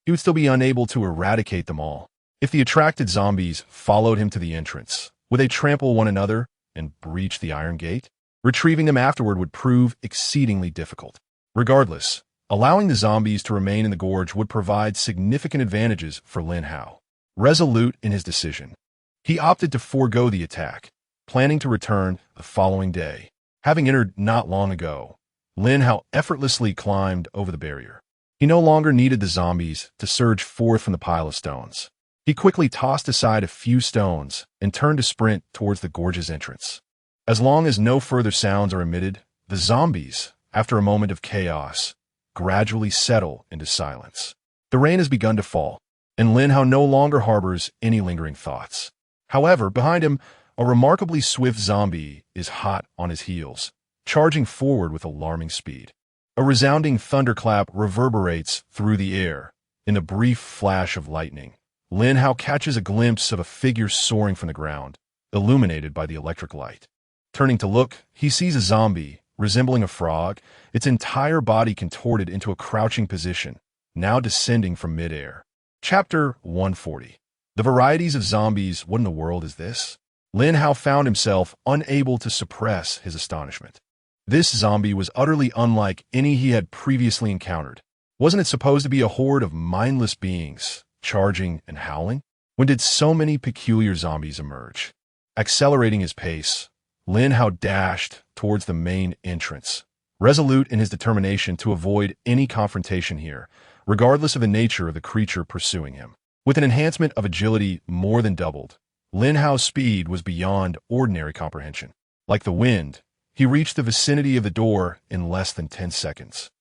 he would still be unable to eradicate them all. If the attracted zombies followed him to the entrance, would they trample one another and breach the iron gate? Retrieving them afterward would prove exceedingly difficult. Regardless, allowing the zombies to remain in the gorge would provide significant advantages for Lin Hao. Resolute in his decision, he opted to forego the attack, planning to return the following day. Having entered not long ago, Lin Hao effortlessly climbed over the barrier. He no longer needed the zombies to surge forth from the pile of stones. He quickly tossed aside a few stones and turned to sprint towards the gorge's entrance. As long as no further sounds are emitted, the zombies, after a moment of chaos, gradually settle into silence. The rain has begun to fall, and Lin Hao no longer harbors any lingering thoughts. However, behind him, a remarkably swift zombie is hot on his heels, charging forward with alarming speed. A resounding thunderclap reverberates through the air. In a brief flash of lightning, Lin Hao catches a glimpse of a figure soaring from the ground, illuminated by the electric light. Turning to look, he sees a zombie, resembling a frog, its entire body contorted into a crouching position, now descending from midair. Chapter 140. The varieties of zombies, what in the world is this? Lin Hao found himself unable to suppress his astonishment. This zombie was utterly unlike any he had previously encountered. Wasn't it supposed to be a horde of mindless beings, charging and howling? When did so many peculiar zombies emerge? Accelerating his pace, Lin Hao dashed towards the main entrance, resolute in his determination to avoid any confrontation here, regardless of the nature of the creature pursuing him. With an enhancement of agility more than doubled, Lin Hao's speed was beyond ordinary comprehension. Like the wind, he reached the vicinity of the door in less than 10 seconds.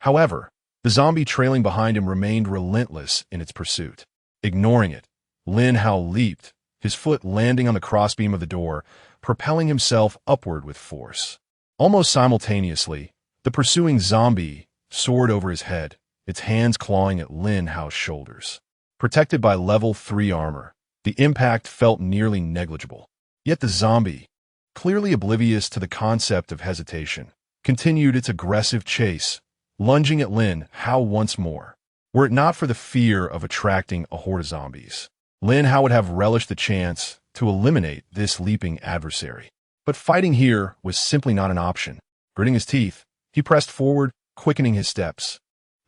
However, the zombie trailing behind him remained relentless in its pursuit. Ignoring it, Lin Hao leaped, his foot landing on the crossbeam of the door, propelling himself upward with force. Almost simultaneously, the pursuing zombie soared over his head, its hands clawing at Lin Hao's shoulders. Protected by level 3 armor, the impact felt nearly negligible. Yet the zombie, clearly oblivious to the concept of hesitation, continued its aggressive chase, lunging at Lin Hao once more. Were it not for the fear of attracting a horde of zombies, Lin Hao would have relished the chance to eliminate this leaping adversary. But fighting here was simply not an option. Gritting his teeth, he pressed forward, quickening his steps.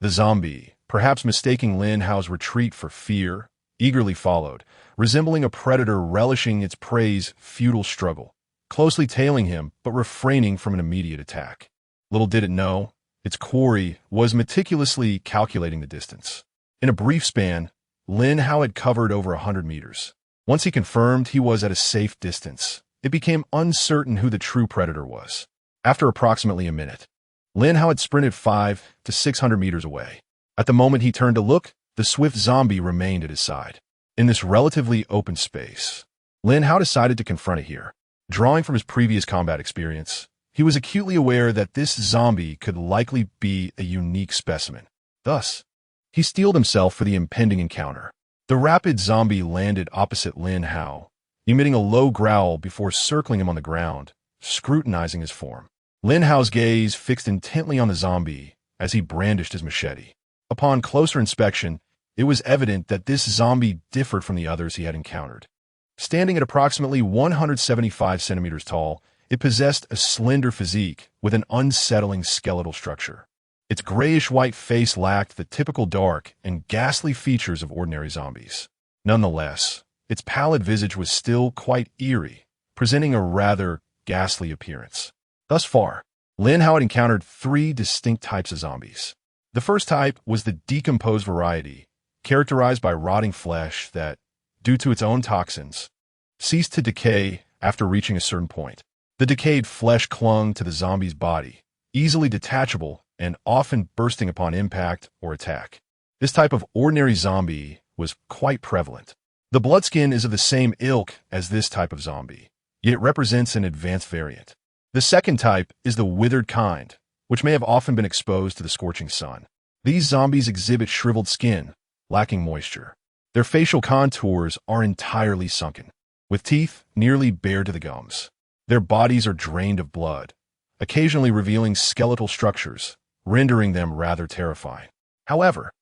The zombie, perhaps mistaking Lin Hao's retreat for fear, eagerly followed, resembling a predator relishing its prey's futile struggle, closely tailing him but refraining from an immediate attack. Little did it know, its quarry was meticulously calculating the distance. In a brief span, Lin Hao had covered over 100 meters. Once he confirmed he was at a safe distance, it became uncertain who the true predator was. After approximately a minute, Lin Hao had sprinted 500 to 600 meters away. At the moment he turned to look, the swift zombie remained at his side. In this relatively open space, Lin Hao decided to confront it here. Drawing from his previous combat experience, he was acutely aware that this zombie could likely be a unique specimen. Thus, he steeled himself for the impending encounter. The rapid zombie landed opposite Lin Hao, emitting a low growl before circling him on the ground, scrutinizing his form. Lin Hao's gaze fixed intently on the zombie as he brandished his machete. Upon closer inspection, it was evident that this zombie differed from the others he had encountered. Standing at approximately 175 centimeters tall, it possessed a slender physique with an unsettling skeletal structure. Its grayish-white face lacked the typical dark and ghastly features of ordinary zombies. Nonetheless, its pallid visage was still quite eerie, presenting a rather ghastly appearance. Thus far, Lin Hao had encountered 3 distinct types of zombies. The first type was the decomposed variety, characterized by rotting flesh that, due to its own toxins, ceased to decay after reaching a certain point. The decayed flesh clung to the zombie's body, easily detachable and often bursting upon impact or attack. This type of ordinary zombie was quite prevalent. The bloodskin is of the same ilk as this type of zombie, yet it represents an advanced variant. The second type is the withered kind, which may have often been exposed to the scorching sun. These zombies exhibit shriveled skin, lacking moisture. Their facial contours are entirely sunken, with teeth nearly bare to the gums. Their bodies are drained of blood, occasionally revealing skeletal structures, rendering them rather terrifying. However,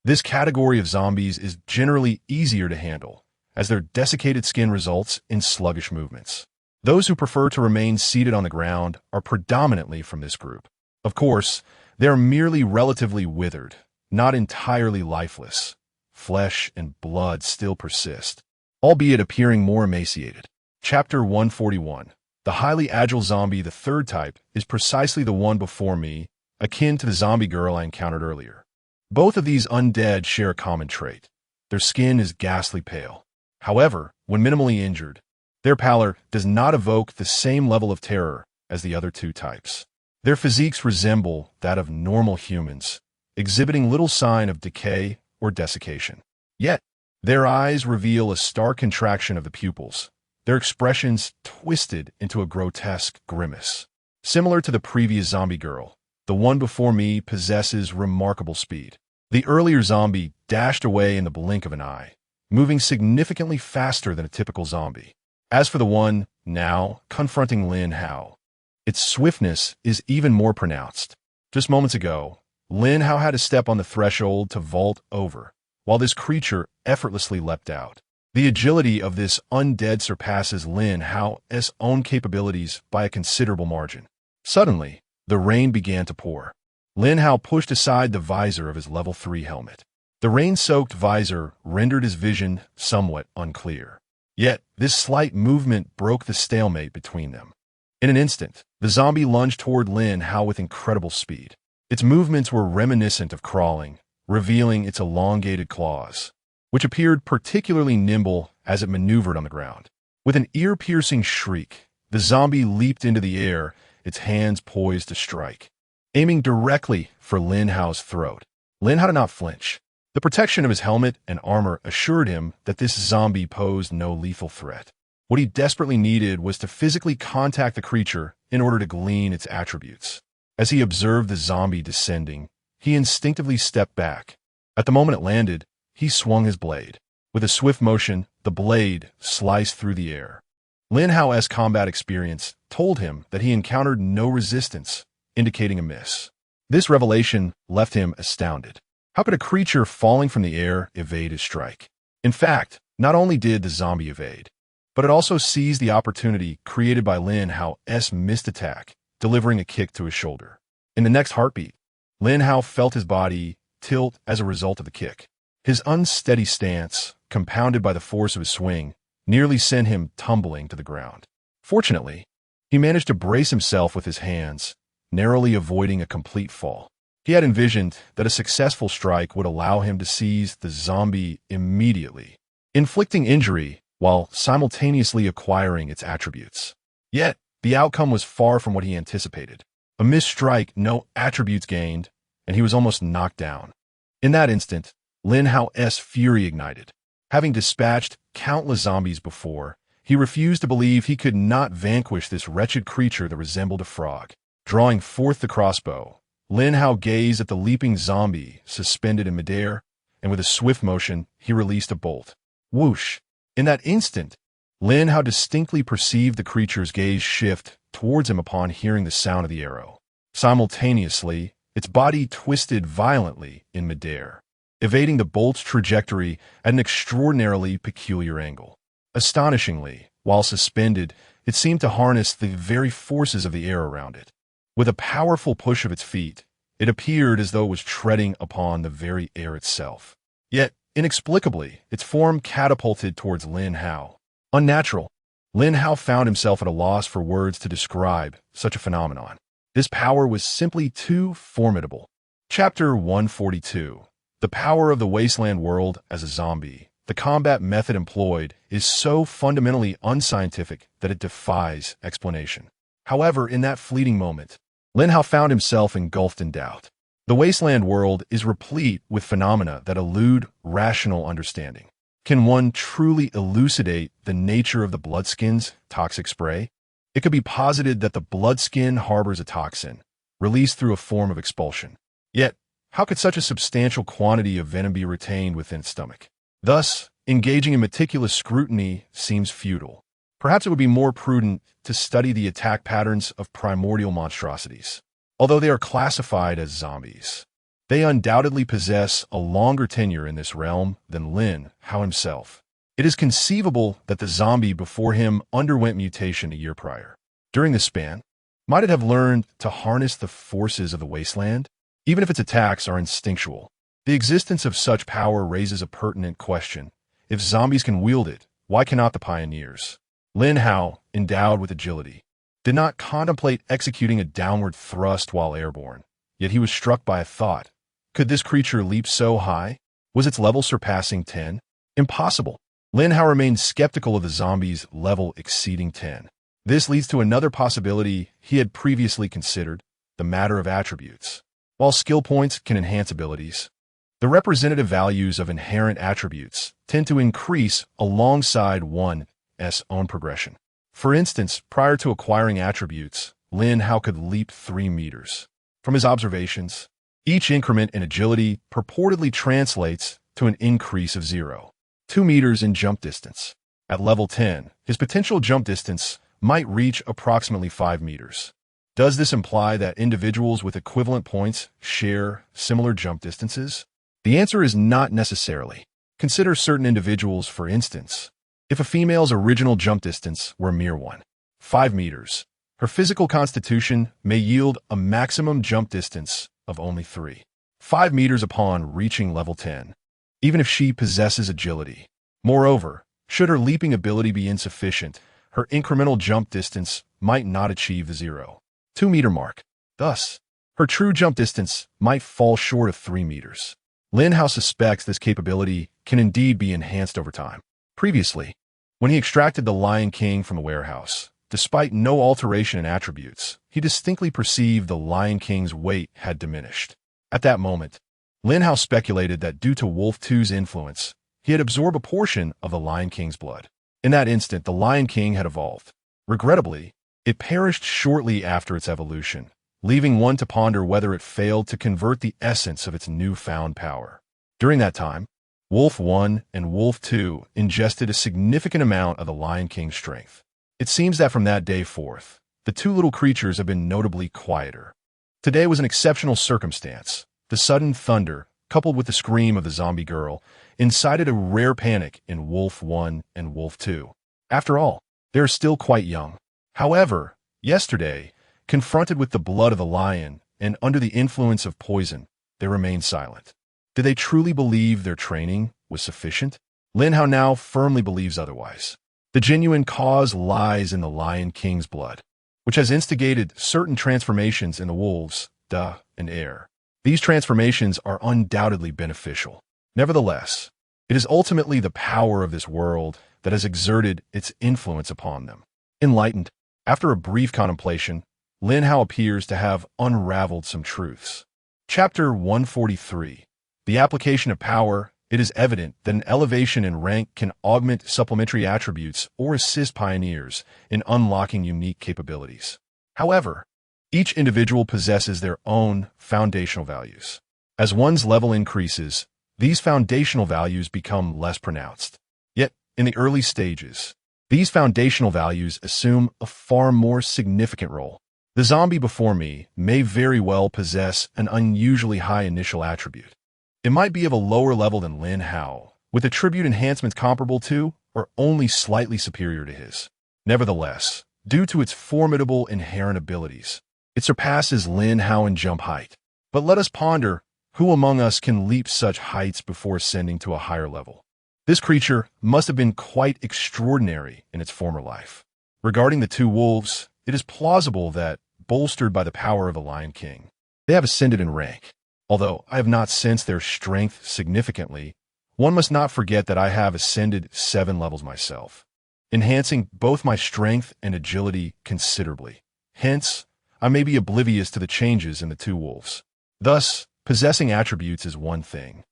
this category of zombies is generally easier to handle, as their desiccated skin results in sluggish movements. Those who prefer to remain seated on the ground are predominantly from this group. Of course, they are merely relatively withered, not entirely lifeless. Flesh and blood still persist, albeit appearing more emaciated. Chapter 141. The highly agile zombie, the third type, is precisely the one before me, akin to the zombie girl I encountered earlier. Both of these undead share a common trait. Their skin is ghastly pale. However, when minimally injured, their pallor does not evoke the same level of terror as the other 2 types. Their physiques resemble that of normal humans, exhibiting little sign of decay or desiccation. Yet, their eyes reveal a stark contraction of the pupils, their expressions twisted into a grotesque grimace. Similar to the previous zombie girl, the one before me possesses remarkable speed. The earlier zombie dashed away in the blink of an eye, moving significantly faster than a typical zombie. As for the one now confronting Lin Hao, its swiftness is even more pronounced. Just moments ago, Lin Hao had to step on the threshold to vault over, while this creature effortlessly leapt out. The agility of this undead surpasses Lin Hao's own capabilities by a considerable margin. Suddenly, the rain began to pour. Lin Hao pushed aside the visor of his level 3 helmet. The rain-soaked visor rendered his vision somewhat unclear. Yet, this slight movement broke the stalemate between them. In an instant, the zombie lunged toward Lin Hao with incredible speed. Its movements were reminiscent of crawling, revealing its elongated claws, which appeared particularly nimble as it maneuvered on the ground. With an ear-piercing shriek, the zombie leaped into the air, its hands poised to strike, aiming directly for Lin Hao's throat. Lin Hao did not flinch. The protection of his helmet and armor assured him that this zombie posed no lethal threat. What he desperately needed was to physically contact the creature in order to glean its attributes. As he observed the zombie descending, he instinctively stepped back. At the moment it landed, he swung his blade. With a swift motion, the blade sliced through the air. Lin Hao's combat experience told him that he encountered no resistance, indicating a miss. This revelation left him astounded. How could a creature falling from the air evade his strike? In fact, not only did the zombie evade, but it also seized the opportunity created by Lin Hao's missed attack, delivering a kick to his shoulder. In the next heartbeat, Lin Hao felt his body tilt as a result of the kick. His unsteady stance, compounded by the force of his swing, nearly sent him tumbling to the ground. Fortunately, he managed to brace himself with his hands, narrowly avoiding a complete fall. He had envisioned that a successful strike would allow him to seize the zombie immediately, inflicting injury while simultaneously acquiring its attributes. Yet, the outcome was far from what he anticipated. A missed strike, no attributes gained, and he was almost knocked down. In that instant, Lin Hao's fury ignited. Having dispatched countless zombies before, he refused to believe he could not vanquish this wretched creature that resembled a frog. Drawing forth the crossbow, Lin Hao gazed at the leaping zombie suspended in midair, and with a swift motion, he released a bolt. Whoosh! In that instant, Lin Hao distinctly perceived the creature's gaze shift towards him upon hearing the sound of the arrow. Simultaneously, its body twisted violently in midair, evading the bolt's trajectory at an extraordinarily peculiar angle. Astonishingly, while suspended, it seemed to harness the very forces of the air around it. With a powerful push of its feet, it appeared as though it was treading upon the very air itself. Yet, inexplicably, its form catapulted towards Lin Hao. Unnatural. Lin Hao found himself at a loss for words to describe such a phenomenon. This power was simply too formidable. Chapter 142. The power of the wasteland world as a zombie. The combat method employed is so fundamentally unscientific that it defies explanation. However, in that fleeting moment, Lin Hao found himself engulfed in doubt. The wasteland world is replete with phenomena that elude rational understanding. Can one truly elucidate the nature of the bloodskin's toxic spray? It could be posited that the bloodskin harbors a toxin, released through a form of expulsion. Yet, how could such a substantial quantity of venom be retained within its stomach? Thus, engaging in meticulous scrutiny seems futile. Perhaps it would be more prudent to study the attack patterns of primordial monstrosities. Although they are classified as zombies, they undoubtedly possess a longer tenure in this realm than Lin Hao himself. It is conceivable that the zombie before him underwent mutation a year prior. During this span, might it have learned to harness the forces of the wasteland? Even if its attacks are instinctual, the existence of such power raises a pertinent question. If zombies can wield it, why cannot the pioneers? Lin Hao, endowed with agility, did not contemplate executing a downward thrust while airborne, yet he was struck by a thought. Could this creature leap so high? Was its level surpassing 10? Impossible. Lin Hao remained skeptical of the zombie's level exceeding 10. This leads to another possibility he had previously considered, the matter of attributes. While skill points can enhance abilities, the representative values of inherent attributes tend to increase alongside one's own progression. For instance, prior to acquiring attributes, Lin Hao could leap 3 meters. From his observations, each increment in agility purportedly translates to an increase of 0.2 meters in jump distance. At level 10, his potential jump distance might reach approximately 5 meters. Does this imply that individuals with equivalent points share similar jump distances? The answer is not necessarily. Consider certain individuals, for instance. If a female's original jump distance were a mere 1.5 meters, her physical constitution may yield a maximum jump distance of only 3.5 meters upon reaching level 10, even if she possesses agility. Moreover, should her leaping ability be insufficient, her incremental jump distance might not achieve the 0.2 meter mark. Thus, her true jump distance might fall short of 3 meters. Lin Hao suspects this capability can indeed be enhanced over time. Previously, when he extracted the Lion King from the warehouse, despite no alteration in attributes, he distinctly perceived the Lion King's weight had diminished. At that moment, Lin Hao speculated that due to Wolf 2's influence, he had absorbed a portion of the Lion King's blood. In that instant, the Lion King had evolved. Regrettably, it perished shortly after its evolution, leaving one to ponder whether it failed to convert the essence of its newfound power. During that time, Wolf 1 and Wolf 2 ingested a significant amount of the Lion King's strength. It seems that from that day forth, the two little creatures have been notably quieter. Today was an exceptional circumstance. The sudden thunder, coupled with the scream of the zombie girl, incited a rare panic in Wolf 1 and Wolf 2. After all, they are still quite young. However, yesterday, confronted with the blood of the lion and under the influence of poison, they remained silent. Did they truly believe their training was sufficient? Lin Hao now firmly believes otherwise. The genuine cause lies in the Lion King's blood, which has instigated certain transformations in the wolves, Da, and Air. These transformations are undoubtedly beneficial. Nevertheless, it is ultimately the power of this world that has exerted its influence upon them. Enlightened, after a brief contemplation, Lin Hao appears to have unraveled some truths. Chapter 143. The application of power. It is evident that an elevation in rank can augment supplementary attributes or assist pioneers in unlocking unique capabilities. However, each individual possesses their own foundational values. As one's level increases, these foundational values become less pronounced. Yet, in the early stages, these foundational values assume a far more significant role. The zombie before me may very well possess an unusually high initial attribute. It might be of a lower level than Lin Hao, with attribute enhancements comparable to or only slightly superior to his. Nevertheless, due to its formidable inherent abilities, it surpasses Lin Hao in jump height. But let us ponder, who among us can leap such heights before ascending to a higher level? This creature must have been quite extraordinary in its former life. Regarding the two wolves, it is plausible that, bolstered by the power of the Lion King, they have ascended in rank. Although I have not sensed their strength significantly, one must not forget that I have ascended 7 levels myself, enhancing both my strength and agility considerably. Hence, I may be oblivious to the changes in the two wolves. Thus, possessing attributes is one thing,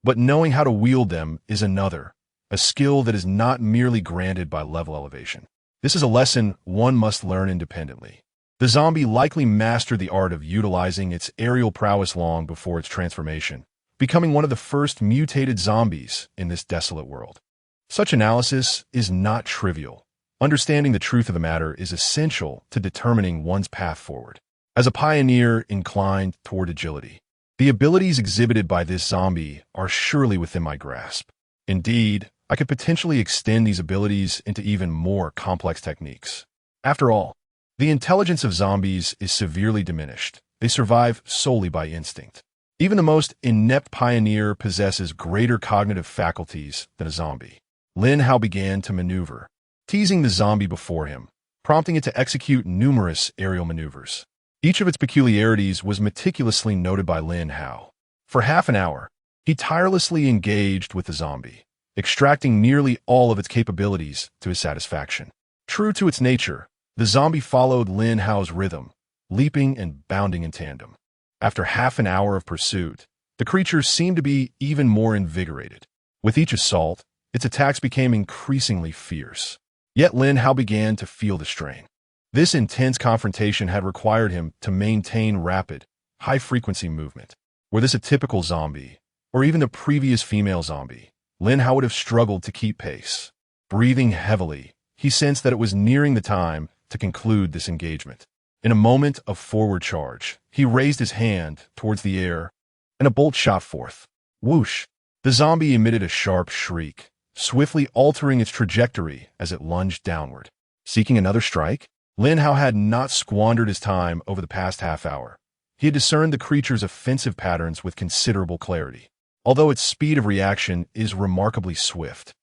but knowing how to wield them is another, a skill that is not merely granted by level elevation. This is a lesson one must learn independently. The zombie likely mastered the art of utilizing its aerial prowess long before its transformation, becoming one of the first mutated zombies in this desolate world. Such analysis is not trivial. Understanding the truth of the matter is essential to determining one's path forward. As a pioneer inclined toward agility, the abilities exhibited by this zombie are surely within my grasp. Indeed, I could potentially extend these abilities into even more complex techniques. After all, the intelligence of zombies is severely diminished. They survive solely by instinct. Even the most inept pioneer possesses greater cognitive faculties than a zombie. Lin Hao began to maneuver, teasing the zombie before him, prompting it to execute numerous aerial maneuvers. Each of its peculiarities was meticulously noted by Lin Hao. For half an hour, he tirelessly engaged with the zombie, extracting nearly all of its capabilities to his satisfaction. True to its nature, the zombie followed Lin Hao's rhythm, leaping and bounding in tandem. After half an hour of pursuit, the creature seemed to be even more invigorated. With each assault, its attacks became increasingly fierce. Yet Lin Hao began to feel the strain. This intense confrontation had required him to maintain rapid, high-frequency movement. Were this a typical zombie, or even the previous female zombie, Lin Hao would have struggled to keep pace. Breathing heavily, he sensed that it was nearing the time to conclude this engagement. In a moment of forward charge, he raised his hand towards the air, and a bolt shot forth. Whoosh! The zombie emitted a sharp shriek, swiftly altering its trajectory as it lunged downward. Seeking another strike, Lin Hao had not squandered his time over the past half hour. He had discerned the creature's offensive patterns with considerable clarity. Although its speed of reaction is remarkably swift,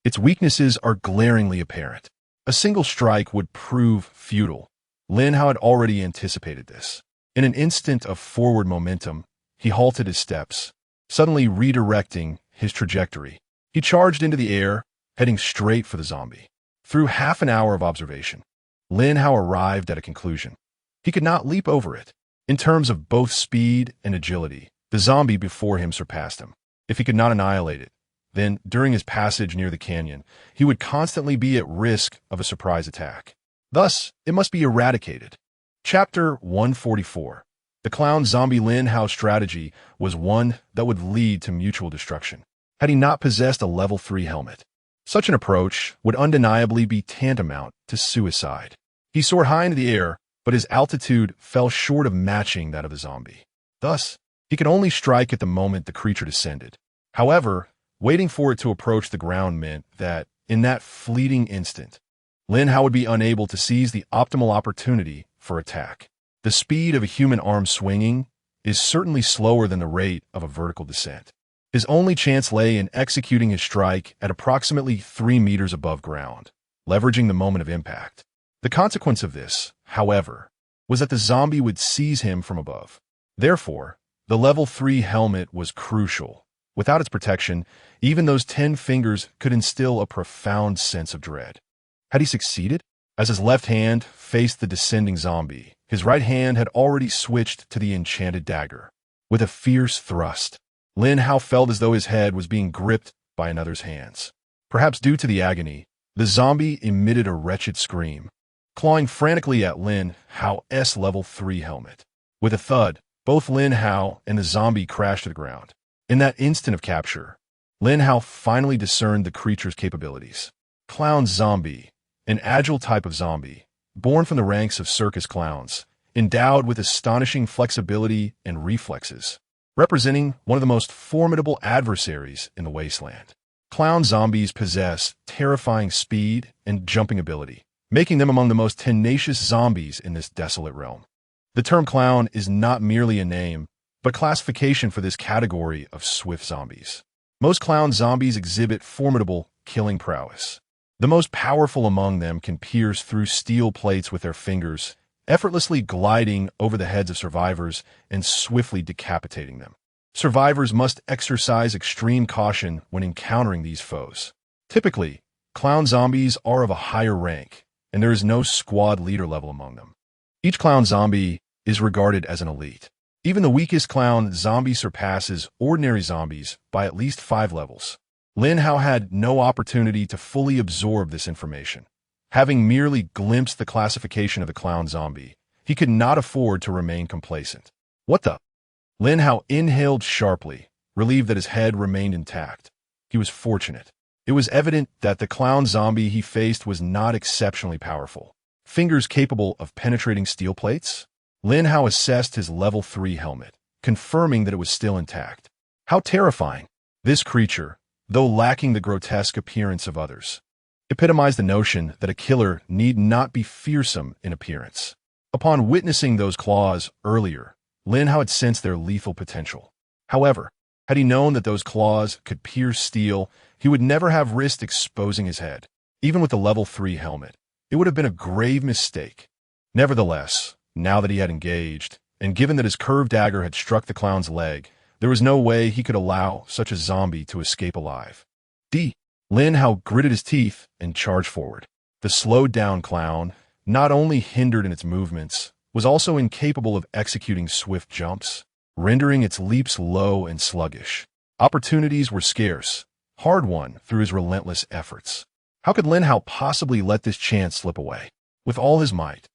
its weaknesses are glaringly apparent. A single strike would prove futile. Lin Hao had already anticipated this. In an instant of forward momentum, he halted his steps, suddenly redirecting his trajectory. He charged into the air, heading straight for the zombie. Through half an hour of observation, Lin Hao arrived at a conclusion. He could not leap over it. In terms of both speed and agility, the zombie before him surpassed him. If he could not annihilate it, then, during his passage near the canyon, he would constantly be at risk of a surprise attack. Thus, it must be eradicated. Chapter 144. The clown zombie Lin Hao strategy was one that would lead to mutual destruction. had he not possessed a level 3 helmet. Such an approach would undeniably be tantamount to suicide. He soared high into the air, but his altitude fell short of matching that of the zombie. Thus, he could only strike at the moment the creature descended. However, waiting for it to approach the ground meant that, in that fleeting instant, Lin Hao would be unable to seize the optimal opportunity for attack. The speed of a human arm swinging is certainly slower than the rate of a vertical descent. His only chance lay in executing his strike at approximately 3 meters above ground, leveraging the moment of impact. The consequence of this, however, was that the zombie would seize him from above. Therefore, the level 3 helmet was crucial. Without its protection, even those 10 fingers could instill a profound sense of dread. Had he succeeded? As his left hand faced the descending zombie, his right hand had already switched to the enchanted dagger. With a fierce thrust, Lin Hao felt as though his head was being gripped by another's hands. Perhaps due to the agony, the zombie emitted a wretched scream, clawing frantically at Lin Hao's level 3 helmet. With a thud, both Lin Hao and the zombie crashed to the ground. In that instant of capture, Lin Hao finally discerned the creature's capabilities. Clown zombie, an agile type of zombie, born from the ranks of circus clowns, endowed with astonishing flexibility and reflexes, representing one of the most formidable adversaries in the wasteland. Clown zombies possess terrifying speed and jumping ability, making them among the most tenacious zombies in this desolate realm. The term clown is not merely a name, but classification for this category of swift zombies. Most clown zombies exhibit formidable killing prowess. The most powerful among them can pierce through steel plates with their fingers, effortlessly gliding over the heads of survivors and swiftly decapitating them. Survivors must exercise extreme caution when encountering these foes. Typically, clown zombies are of a higher rank, and there is no squad leader level among them. Each clown zombie is regarded as an elite. Even the weakest clown zombie surpasses ordinary zombies by at least 5 levels. Lin Hao had no opportunity to fully absorb this information. Having merely glimpsed the classification of the clown zombie, he could not afford to remain complacent. What the? Lin Hao inhaled sharply, relieved that his head remained intact. He was fortunate. It was evident that the clown zombie he faced was not exceptionally powerful. Fingers capable of penetrating steel plates? Lin Hao assessed his level 3 helmet, confirming that it was still intact. How terrifying! This creature, though lacking the grotesque appearance of others, epitomized the notion that a killer need not be fearsome in appearance. Upon witnessing those claws earlier, Lin Hao had sensed their lethal potential. However, had he known that those claws could pierce steel, he would never have risked exposing his head. Even with the level 3 helmet, it would have been a grave mistake. Nevertheless, now that he had engaged, and given that his curved dagger had struck the clown's leg, there was no way he could allow such a zombie to escape alive. Lin Hao gritted his teeth and charged forward. The slowed-down clown, not only hindered in its movements, was also incapable of executing swift jumps, rendering its leaps low and sluggish. Opportunities were scarce, hard-won through his relentless efforts. How could Lin Hao possibly let this chance slip away? With all his might,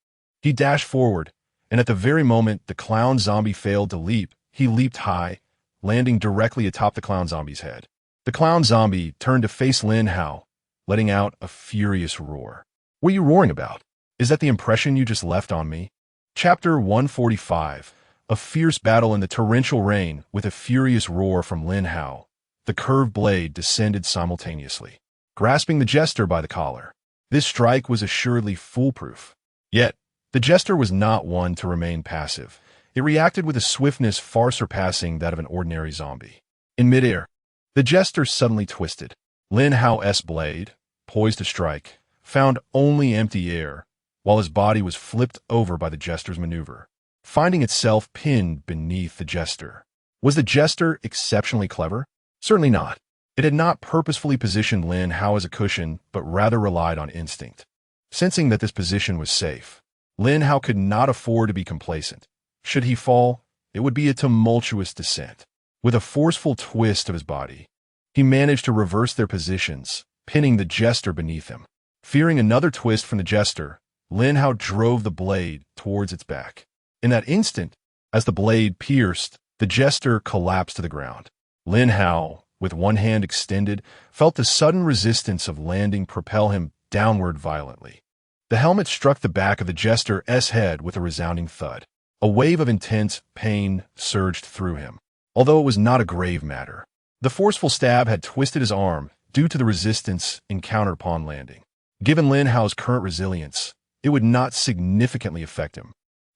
he dashed forward, and at the very moment the clown zombie failed to leap, he leaped high, landing directly atop the clown zombie's head. The clown zombie turned to face Lin Hao, letting out a furious roar. What are you roaring about? Is that the impression you just left on me? Chapter 145. A fierce battle in the torrential rain with a furious roar from Lin Hao. The curved blade descended simultaneously, grasping the jester by the collar. This strike was assuredly foolproof. Yet, the jester was not one to remain passive. It reacted with a swiftness far surpassing that of an ordinary zombie. In midair, the jester suddenly twisted. Lin Hao's blade, poised to strike, found only empty air, while his body was flipped over by the jester's maneuver, finding itself pinned beneath the jester. Was the jester exceptionally clever? Certainly not. It had not purposefully positioned Lin Hao as a cushion, but rather relied on instinct. Sensing that this position was safe, Lin Hao could not afford to be complacent. Should he fall, it would be a tumultuous descent. With a forceful twist of his body, he managed to reverse their positions, pinning the jester beneath him. Fearing another twist from the jester, Lin Hao drove the blade towards its back. In that instant, as the blade pierced, the jester collapsed to the ground. Lin Hao, with one hand extended, felt the sudden resistance of landing propel him downward violently. The helmet struck the back of the jester's head with a resounding thud. A wave of intense pain surged through him, although it was not a grave matter. The forceful stab had twisted his arm due to the resistance encountered upon landing. Given Lin Hao's current resilience, it would not significantly affect him,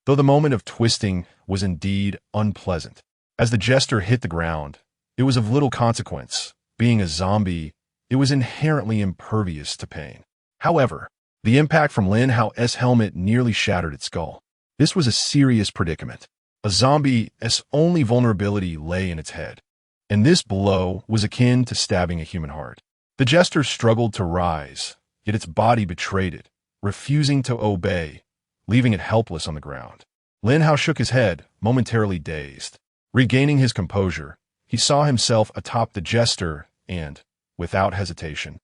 though the moment of twisting was indeed unpleasant. As the jester hit the ground, it was of little consequence. Being a zombie, it was inherently impervious to pain. However, the impact from Lin Hao's helmet nearly shattered its skull. This was a serious predicament. A zombie's only vulnerability lay in its head, and this blow was akin to stabbing a human heart. The jester struggled to rise, yet its body betrayed it, refusing to obey, leaving it helpless on the ground. Lin Hao shook his head, momentarily dazed. Regaining his composure, he saw himself atop the jester and, without hesitation,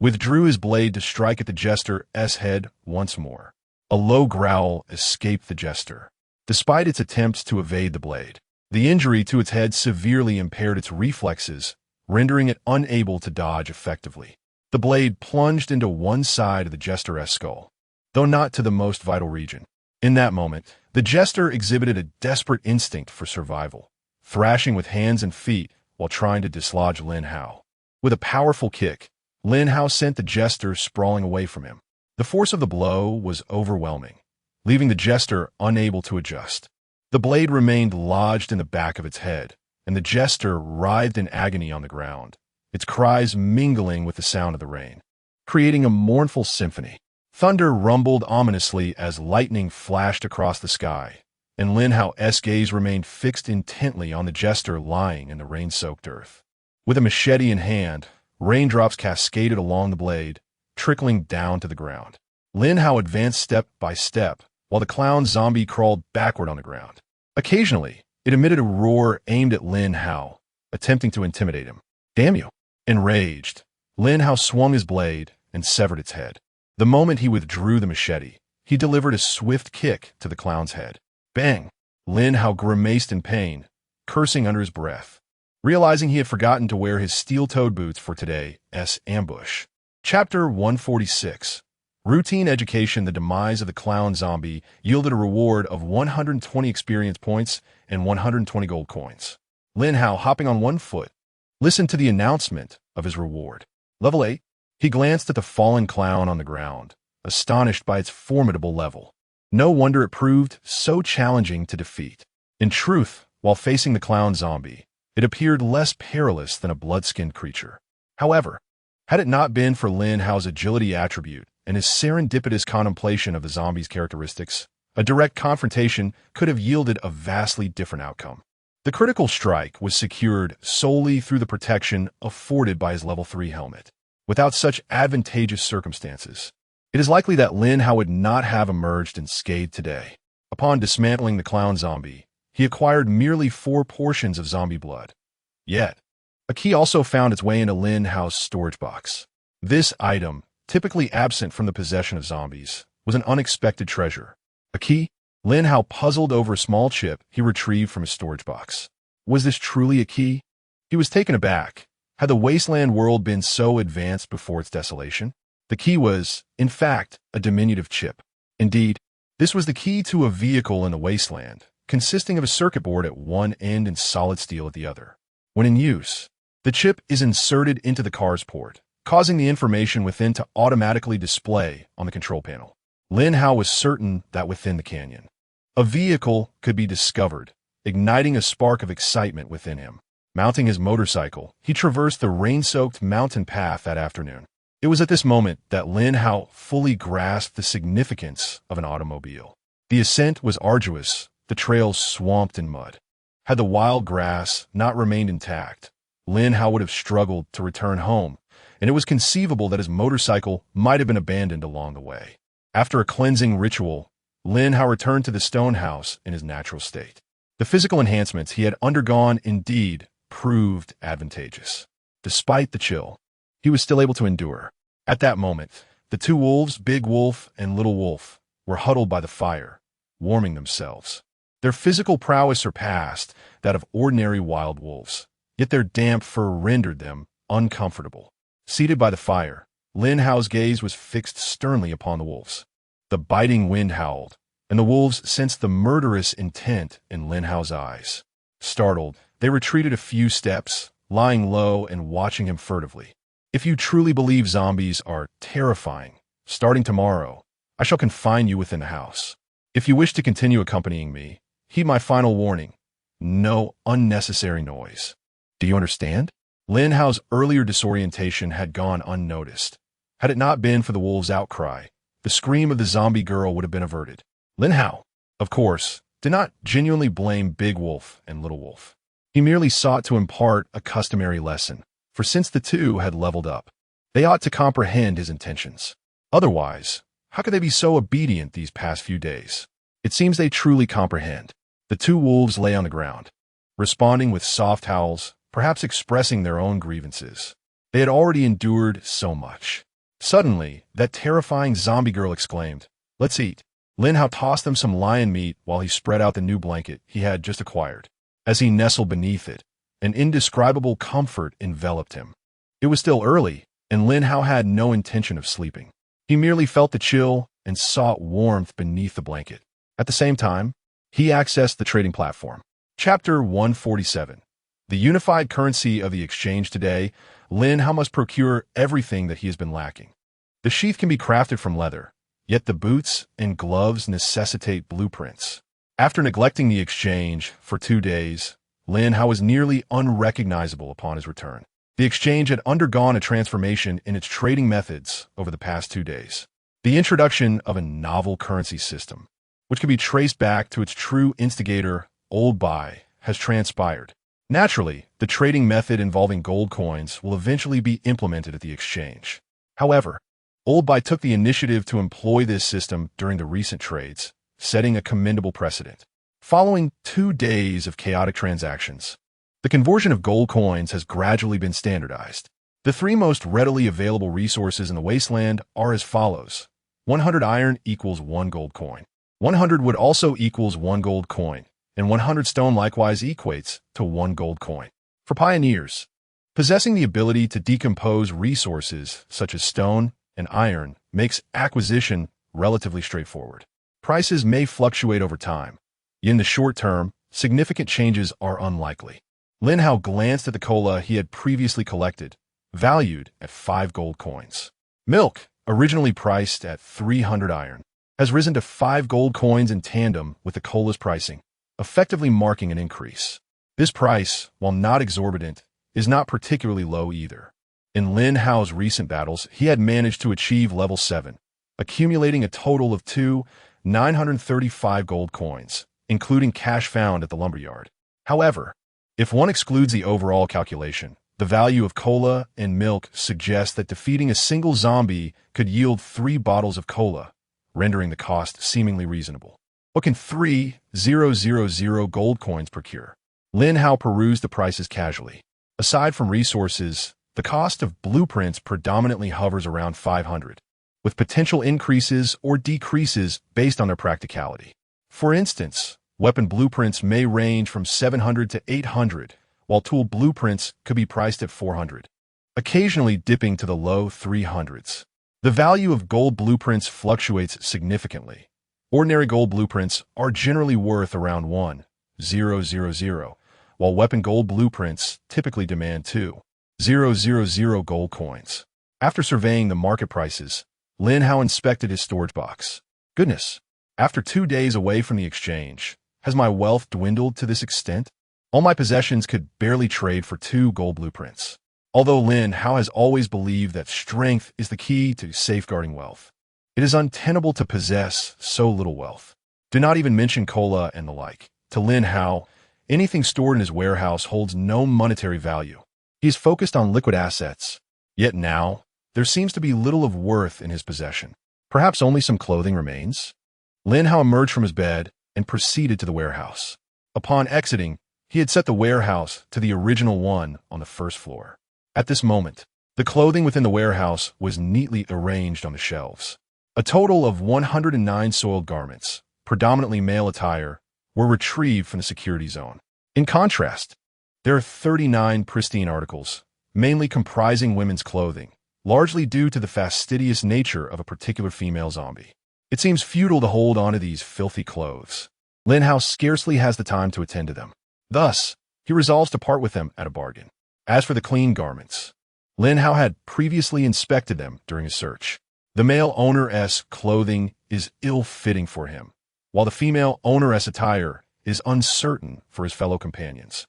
withdrew his blade to strike at the jester's head once more. A low growl escaped the jester. Despite its attempts to evade the blade, the injury to its head severely impaired its reflexes, rendering it unable to dodge effectively. The blade plunged into one side of the jester's skull, though not to the most vital region. In that moment, the jester exhibited a desperate instinct for survival, thrashing with hands and feet while trying to dislodge Lin Hao. With a powerful kick, Lin Hao sent the jester sprawling away from him. The force of the blow was overwhelming, leaving the jester unable to adjust. The blade remained lodged in the back of its head, and the jester writhed in agony on the ground, its cries mingling with the sound of the rain, creating a mournful symphony. Thunder rumbled ominously as lightning flashed across the sky, and Lin Hao's gaze remained fixed intently on the jester lying in the rain-soaked earth. With a machete in hand, raindrops cascaded along the blade, trickling down to the ground. Lin Hao advanced step by step, while the clown zombie crawled backward on the ground. Occasionally, it emitted a roar aimed at Lin Hao, attempting to intimidate him. "Damn you!" Enraged, Lin Hao swung his blade and severed its head. The moment he withdrew the machete, he delivered a swift kick to the clown's head. Bang! Lin Hao grimaced in pain, cursing under his breath, realizing he had forgotten to wear his steel-toed boots for today's ambush. Chapter 146. Routine education. The demise of the clown zombie yielded a reward of 120 experience points and 120 gold coins. Lin Hao, hopping on one foot, listened to the announcement of his reward. Level 8. He glanced at the fallen clown on the ground, astonished by its formidable level. No wonder it proved so challenging to defeat. In truth, while facing the clown zombie, it appeared less perilous than a blood-skinned creature. However, had it not been for Lin Hao's agility attribute and his serendipitous contemplation of the zombie's characteristics, a direct confrontation could have yielded a vastly different outcome. The critical strike was secured solely through the protection afforded by his level 3 helmet. Without such advantageous circumstances, it is likely that Lin Hao would not have emerged unscathed today. Upon dismantling the clown zombie, he acquired merely 4 portions of zombie blood. Yet, a key also found its way into Lin Hao's storage box. This item, typically absent from the possession of zombies, was an unexpected treasure. A key? Lin Hao puzzled over a small chip he retrieved from his storage box. Was this truly a key? He was taken aback. Had the wasteland world been so advanced before its desolation? The key was, in fact, a diminutive chip. Indeed, this was the key to a vehicle in the wasteland, consisting of a circuit board at one end and solid steel at the other. When in use, the chip is inserted into the car's port, causing the information within to automatically display on the control panel. Lin Hao was certain that within the canyon, a vehicle could be discovered, igniting a spark of excitement within him. Mounting his motorcycle, he traversed the rain-soaked mountain path that afternoon. It was at this moment that Lin Hao fully grasped the significance of an automobile. The ascent was arduous, the trails swamped in mud. Had the wild grass not remained intact, Lin Hao would have struggled to return home, and it was conceivable that his motorcycle might have been abandoned along the way. After a cleansing ritual, Lin Hao returned to the stone house in his natural state. The physical enhancements he had undergone indeed proved advantageous. Despite the chill, he was still able to endure. At that moment, the 2 wolves, Big Wolf and Little Wolf, were huddled by the fire, warming themselves. Their physical prowess surpassed that of ordinary wild wolves, yet their damp fur rendered them uncomfortable. Seated by the fire, Lin Hao's gaze was fixed sternly upon the wolves. The biting wind howled, and the wolves sensed the murderous intent in Lin Hao's eyes. Startled, they retreated a few steps, lying low and watching him furtively. If you truly believe zombies are terrifying, starting tomorrow, I shall confine you within the house. If you wish to continue accompanying me, heed my final warning. No unnecessary noise. Do you understand? Lin Hao's earlier disorientation had gone unnoticed. Had it not been for the wolves' outcry, the scream of the zombie girl would have been averted. Lin Hao, of course, did not genuinely blame Big Wolf and Little Wolf. He merely sought to impart a customary lesson, for since the two had leveled up, they ought to comprehend his intentions. Otherwise, how could they be so obedient these past few days? It seems they truly comprehend. The two wolves lay on the ground, responding with soft howls, perhaps expressing their own grievances. They had already endured so much. Suddenly, that terrifying zombie girl exclaimed, "Let's eat." Lin Hao tossed them some lion meat while he spread out the new blanket he had just acquired. As he nestled beneath it, an indescribable comfort enveloped him. It was still early, and Lin Hao had no intention of sleeping. He merely felt the chill and sought warmth beneath the blanket. At the same time, he accessed the trading platform. Chapter 147. The unified currency of the exchange today, Lin Hao must procure everything that he has been lacking. The sheath can be crafted from leather, yet the boots and gloves necessitate blueprints. After neglecting the exchange for 2 days, Lin Hao was nearly unrecognizable upon his return. The exchange had undergone a transformation in its trading methods over the past 2 days. The introduction of a novel currency system, which can be traced back to its true instigator, Old Buy, has transpired. Naturally, the trading method involving gold coins will eventually be implemented at the exchange. However, Old Buy took the initiative to employ this system during the recent trades, setting a commendable precedent. Following 2 days of chaotic transactions, the conversion of gold coins has gradually been standardized. The 3 most readily available resources in the wasteland are as follows. 100 iron equals 1 gold coin. 100 wood also equals 1 gold coin, and 100 stone likewise equates to 1 gold coin. For pioneers, possessing the ability to decompose resources such as stone and iron makes acquisition relatively straightforward. Prices may fluctuate over time. In the short term, significant changes are unlikely. Lin Hao glanced at the cola he had previously collected, valued at 5 gold coins. Milk, originally priced at 300 iron, has risen to 5 gold coins in tandem with the cola's pricing, effectively marking an increase. This price, while not exorbitant, is not particularly low either. In Lin Hao's recent battles, he had managed to achieve level 7, accumulating a total of 935 gold coins, including cash found at the lumberyard. However, if one excludes the overall calculation, the value of cola and milk suggests that defeating a single zombie could yield 3 bottles of cola, rendering the cost seemingly reasonable. What can 3,000 gold coins procure? Lin Hao perused the prices casually. Aside from resources, the cost of blueprints predominantly hovers around 500, with potential increases or decreases based on their practicality. For instance, weapon blueprints may range from 700 to 800, while tool blueprints could be priced at 400, occasionally dipping to the low 300s. The value of gold blueprints fluctuates significantly. Ordinary gold blueprints are generally worth around 1,000, while weapon gold blueprints typically demand 2,000 gold coins. After surveying the market prices, Lin Hao inspected his storage box. Goodness, after 2 days away from the exchange, has my wealth dwindled to this extent? All my possessions could barely trade for 2 gold blueprints. Although Lin Hao has always believed that strength is the key to safeguarding wealth, it is untenable to possess so little wealth. Do not even mention cola and the like. To Lin Hao, anything stored in his warehouse holds no monetary value. He is focused on liquid assets. Yet now, there seems to be little of worth in his possession. Perhaps only some clothing remains? Lin Hao emerged from his bed and proceeded to the warehouse. Upon exiting, he had set the warehouse to the original one on the first floor. At this moment, the clothing within the warehouse was neatly arranged on the shelves. A total of 109 soiled garments, predominantly male attire, were retrieved from the security zone. In contrast, There are 39 pristine articles, mainly comprising women's clothing, largely due to the fastidious nature of a particular female zombie. It seems futile to hold on to these filthy clothes. Lin Hao scarcely has the time to attend to them. Thus, he resolves to part with them at a bargain. As for the clean garments, Lin Hao had previously inspected them during his search. The male owner's clothing is ill-fitting for him, while the female owner's attire is uncertain for his fellow companions.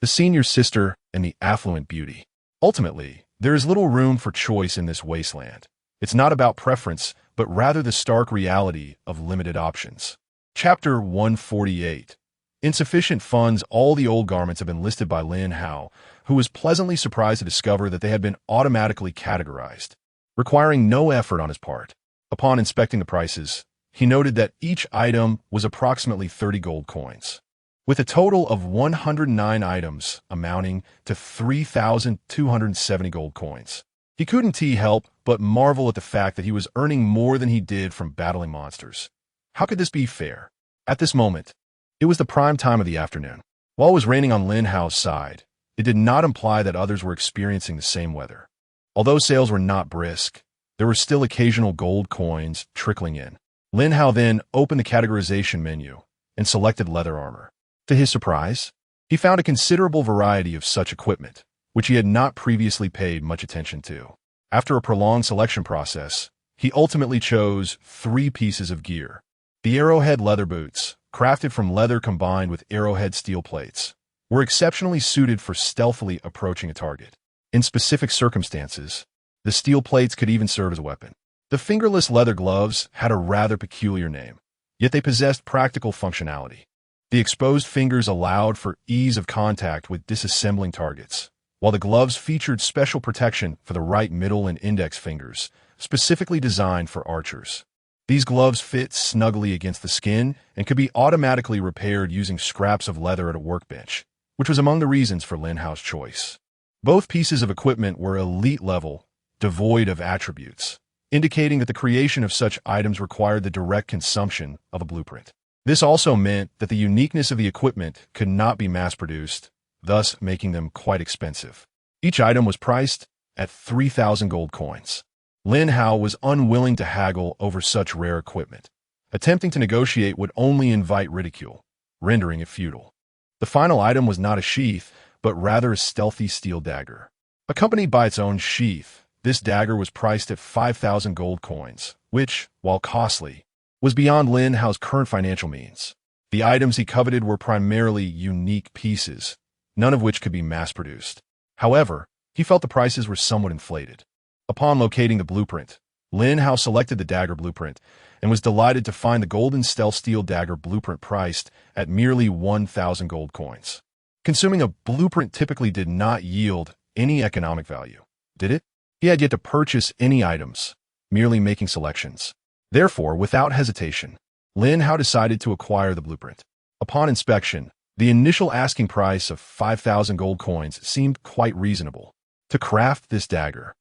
The senior sister and the affluent beauty. Ultimately, there is little room for choice in this wasteland. It's not about preference, but rather the stark reality of limited options. Chapter 148. Insufficient funds. All the old garments have been listed by Lin Hao, who was pleasantly surprised to discover that they had been automatically categorized, requiring no effort on his part. Upon inspecting the prices, he noted that each item was approximately 30 gold coins, with a total of 109 items amounting to 3,270 gold coins. He couldn't help but marvel at the fact that he was earning more than he did from battling monsters. How could this be fair? At this moment, it was the prime time of the afternoon. While it was raining on Lin Hao's side, it did not imply that others were experiencing the same weather. Although sales were not brisk, there were still occasional gold coins trickling in. Lin Hao then opened the categorization menu and selected leather armor. To his surprise, he found a considerable variety of such equipment, which he had not previously paid much attention to. After a prolonged selection process, he ultimately chose 3 pieces of gear. The arrowhead leather boots, crafted from leather combined with arrowhead steel plates, were exceptionally suited for stealthily approaching a target. In specific circumstances, the steel plates could even serve as a weapon. The fingerless leather gloves had a rather peculiar name, yet they possessed practical functionality. The exposed fingers allowed for ease of contact with disassembling targets, while the gloves featured special protection for the right middle and index fingers, specifically designed for archers. These gloves fit snugly against the skin and could be automatically repaired using scraps of leather at a workbench, which was among the reasons for Lin Hao's choice. Both pieces of equipment were elite level, devoid of attributes, indicating that the creation of such items required the direct consumption of a blueprint. This also meant that the uniqueness of the equipment could not be mass-produced, thus making them quite expensive. Each item was priced at 3,000 gold coins. Lin Hao was unwilling to haggle over such rare equipment. Attempting to negotiate would only invite ridicule, rendering it futile. The final item was not a sheath, but rather a stealthy steel dagger. Accompanied by its own sheath, this dagger was priced at 5,000 gold coins, which, while costly, was beyond Lin Hao's current financial means. The items he coveted were primarily unique pieces, none of which could be mass-produced. However, he felt the prices were somewhat inflated. Upon locating the blueprint, Lin Hao selected the dagger blueprint and was delighted to find the golden stealth steel dagger blueprint priced at merely 1,000 gold coins. Consuming a blueprint typically did not yield any economic value, did it? He had yet to purchase any items, merely making selections. Therefore, without hesitation, Lin Hao decided to acquire the blueprint. Upon inspection, the initial asking price of 5,000 gold coins seemed quite reasonable. To craft this dagger,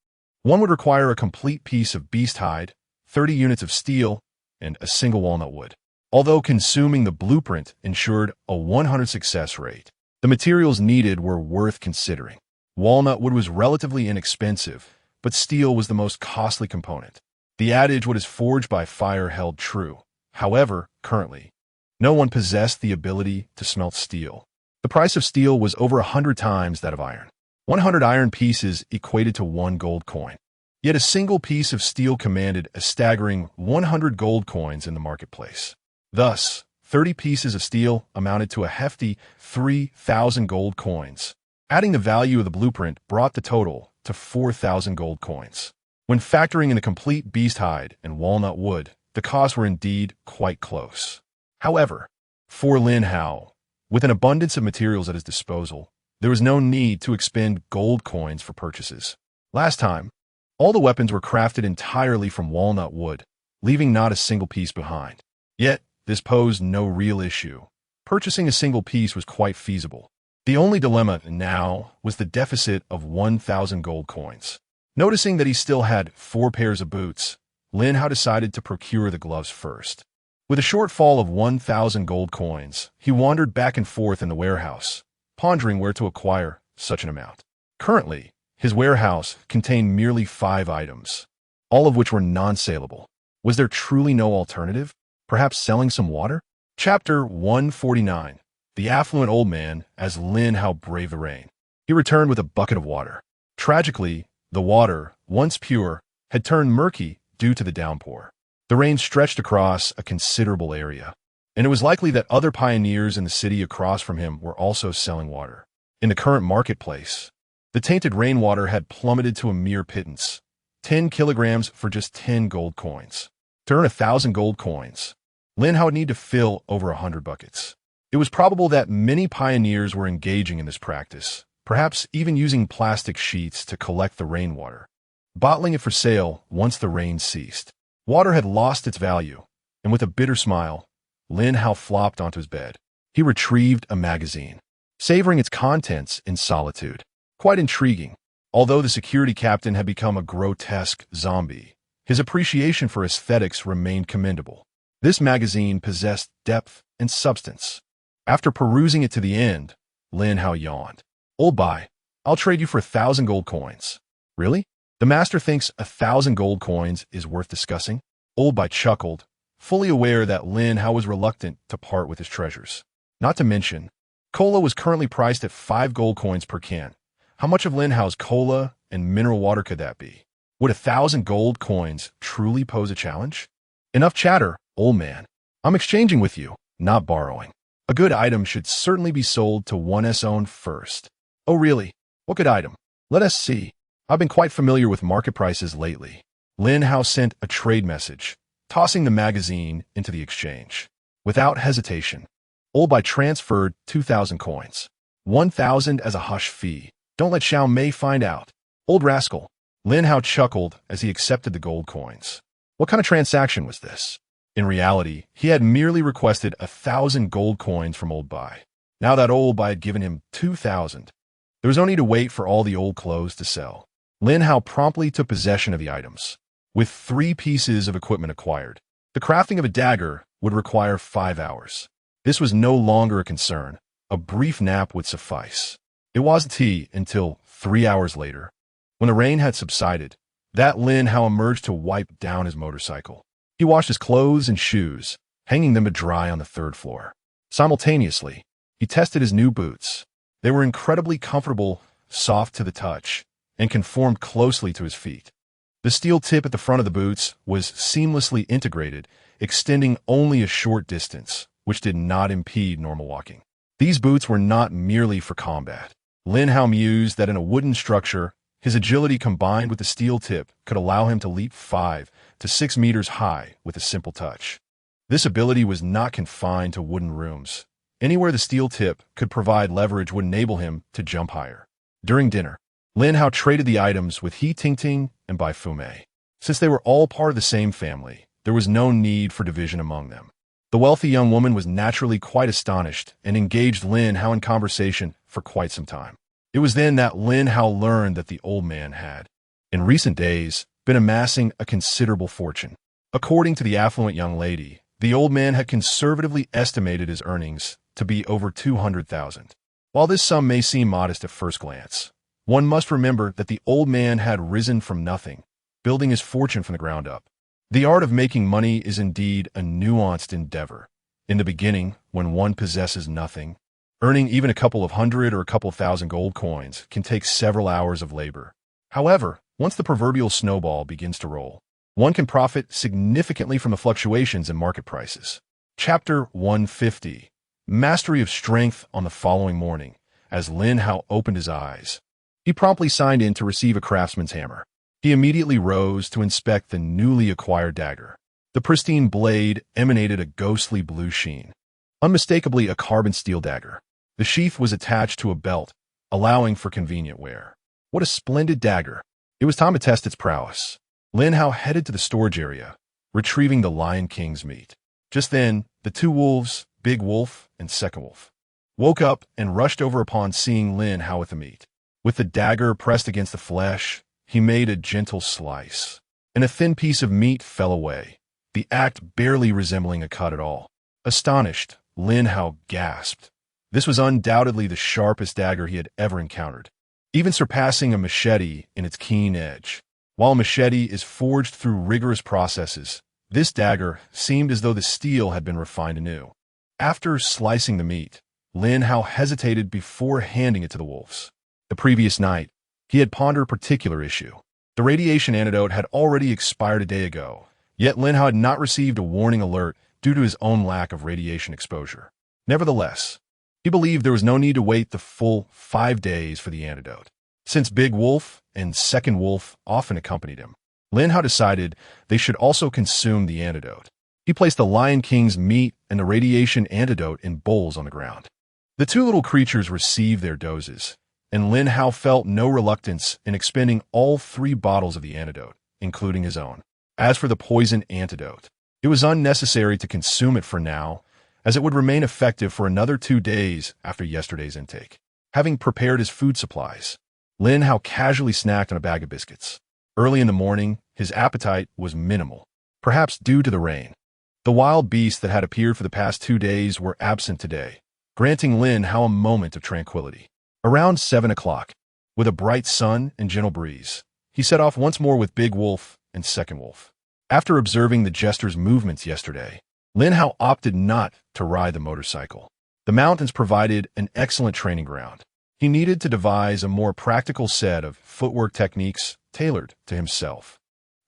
one would require a complete piece of beast hide, 30 units of steel, and a single walnut wood. Although consuming the blueprint ensured a 100% success rate, the materials needed were worth considering. Walnut wood was relatively inexpensive, but steel was the most costly component. The adage "what is forged by fire" held true. However, currently, no one possessed the ability to smelt steel. The price of steel was over 100 times that of iron. 100 iron pieces equated to 1 gold coin. Yet a single piece of steel commanded a staggering 100 gold coins in the marketplace. Thus, 30 pieces of steel amounted to a hefty 3,000 gold coins. Adding the value of the blueprint brought the total to 4,000 gold coins. When factoring in the complete beast hide and walnut wood, the costs were indeed quite close. However, for Lin Hao, with an abundance of materials at his disposal, there was no need to expend gold coins for purchases. Last time, all the weapons were crafted entirely from walnut wood, leaving not a single piece behind. Yet, this posed no real issue. Purchasing a single piece was quite feasible. The only dilemma now was the deficit of 1,000 gold coins. Noticing that he still had 4 pairs of boots, Lin Hao decided to procure the gloves first. With a shortfall of 1,000 gold coins, he wandered back and forth in the warehouse, pondering where to acquire such an amount. Currently, his warehouse contained merely 5 items, all of which were non-saleable. Was there truly no alternative? Perhaps selling some water? Chapter 149. The affluent old man as Lin Hao braved the rain. He returned with a bucket of water. Tragically, the water, once pure, had turned murky due to the downpour. The rain stretched across a considerable area, and it was likely that other pioneers in the city across from him were also selling water. In the current marketplace, the tainted rainwater had plummeted to a mere pittance, 10 kilograms for just 10 gold coins. To earn 1,000 gold coins, Lin Hao would need to fill over 100 buckets. It was probable that many pioneers were engaging in this practice, perhaps even using plastic sheets to collect the rainwater, bottling it for sale once the rain ceased. Water had lost its value, and with a bitter smile, Lin Hao flopped onto his bed. He retrieved a magazine, savoring its contents in solitude. Quite intriguing. Although the security captain had become a grotesque zombie, his appreciation for aesthetics remained commendable. This magazine possessed depth and substance. After perusing it to the end, Lin Hao yawned. "Old buy, I'll trade you for 1,000 gold coins." "Really? The master thinks 1,000 gold coins is worth discussing?" Old buy chuckled, fully aware that Lin Hao was reluctant to part with his treasures. Not to mention, cola was currently priced at 5 gold coins per can. How much of Lin Hao's cola and mineral water could that be? Would 1,000 gold coins truly pose a challenge? "Enough chatter, old man. I'm exchanging with you, not borrowing. A good item should certainly be sold to one's own first." "Oh really? What good item? Let us see. I've been quite familiar with market prices lately." Lin Hao sent a trade message, tossing the magazine into the exchange. Without hesitation, Old Bai transferred 2,000 coins. 1,000 as a hush fee. "Don't let Xiao Mei find out." "Old rascal." Lin Hao chuckled as he accepted the gold coins. What kind of transaction was this? In reality, he had merely requested 1,000 gold coins from Old Bai. Now that Old Bai had given him 2,000, there was no need to wait for all the old clothes to sell. Lin Hao promptly took possession of the items. With 3 pieces of equipment acquired, the crafting of a dagger would require 5 hours. This was no longer a concern. A brief nap would suffice. It wasn't tea until 3 hours later, when the rain had subsided, that Lin Hao emerged to wipe down his motorcycle. He washed his clothes and shoes, hanging them to dry on the 3rd floor. Simultaneously, he tested his new boots. They were incredibly comfortable, soft to the touch, and conformed closely to his feet. The steel tip at the front of the boots was seamlessly integrated, extending only a short distance, which did not impede normal walking. These boots were not merely for combat. Lin Hao mused that in a wooden structure, his agility combined with the steel tip could allow him to leap 5 to 6 meters high with a simple touch. This ability was not confined to wooden rooms. Anywhere the steel tip could provide leverage would enable him to jump higher. During dinner, Lin Hao traded the items with He Tingting and Bai Fumei. Since they were all part of the same family, there was no need for division among them. The wealthy young woman was naturally quite astonished and engaged Lin Hao in conversation for quite some time. It was then that Lin Hao learned that the old man had, in recent days, been amassing a considerable fortune. According to the affluent young lady, the old man had conservatively estimated his earnings to be over 200,000. While this sum may seem modest at first glance, one must remember that the old man had risen from nothing, building his fortune from the ground up. The art of making money is indeed a nuanced endeavor. In the beginning, when one possesses nothing, earning even a couple of hundred or a couple of thousand gold coins can take several hours of labor. However, once the proverbial snowball begins to roll, one can profit significantly from the fluctuations in market prices. Chapter 150. Mastery of Strength. On the following morning, as Lin Hao opened his eyes, he promptly signed in to receive a craftsman's hammer. He immediately rose to inspect the newly acquired dagger. The pristine blade emanated a ghostly blue sheen, unmistakably a carbon steel dagger. The sheath was attached to a belt, allowing for convenient wear. What a splendid dagger! It was time to test its prowess. Lin Hao headed to the storage area, retrieving the Lion King's meat. Just then, the 2 wolves, Big Wolf and Second Wolf, woke up and rushed over upon seeing Lin Hao with the meat. With the dagger pressed against the flesh, he made a gentle slice, and a thin piece of meat fell away, the act barely resembling a cut at all. Astonished, Lin Hao gasped. This was undoubtedly the sharpest dagger he had ever encountered, even surpassing a machete in its keen edge. While a machete is forged through rigorous processes, this dagger seemed as though the steel had been refined anew. After slicing the meat, Lin Hao hesitated before handing it to the wolves. The previous night, he had pondered a particular issue. The radiation antidote had already expired a day ago, yet Lin Hao had not received a warning alert due to his own lack of radiation exposure. Nevertheless, he believed there was no need to wait the full 5 days for the antidote. Since Big Wolf and Second Wolf often accompanied him, Lin Hao decided they should also consume the antidote. He placed the Lion King's meat and the radiation antidote in bowls on the ground. The two little creatures received their doses, and Lin Hao felt no reluctance in expending all 3 bottles of the antidote, including his own. As for the poison antidote, it was unnecessary to consume it for now, as it would remain effective for another 2 days after yesterday's intake. Having prepared his food supplies, Lin Hao casually snacked on a bag of biscuits. Early in the morning, his appetite was minimal, perhaps due to the rain. The wild beasts that had appeared for the past 2 days were absent today, granting Lin Hao a moment of tranquility. Around 7 o'clock, with a bright sun and gentle breeze, he set off once more with Big Wolf and Second Wolf. After observing the jester's movements yesterday, Lin Hao opted not to ride the motorcycle. The mountains provided an excellent training ground. He needed to devise a more practical set of footwork techniques tailored to himself.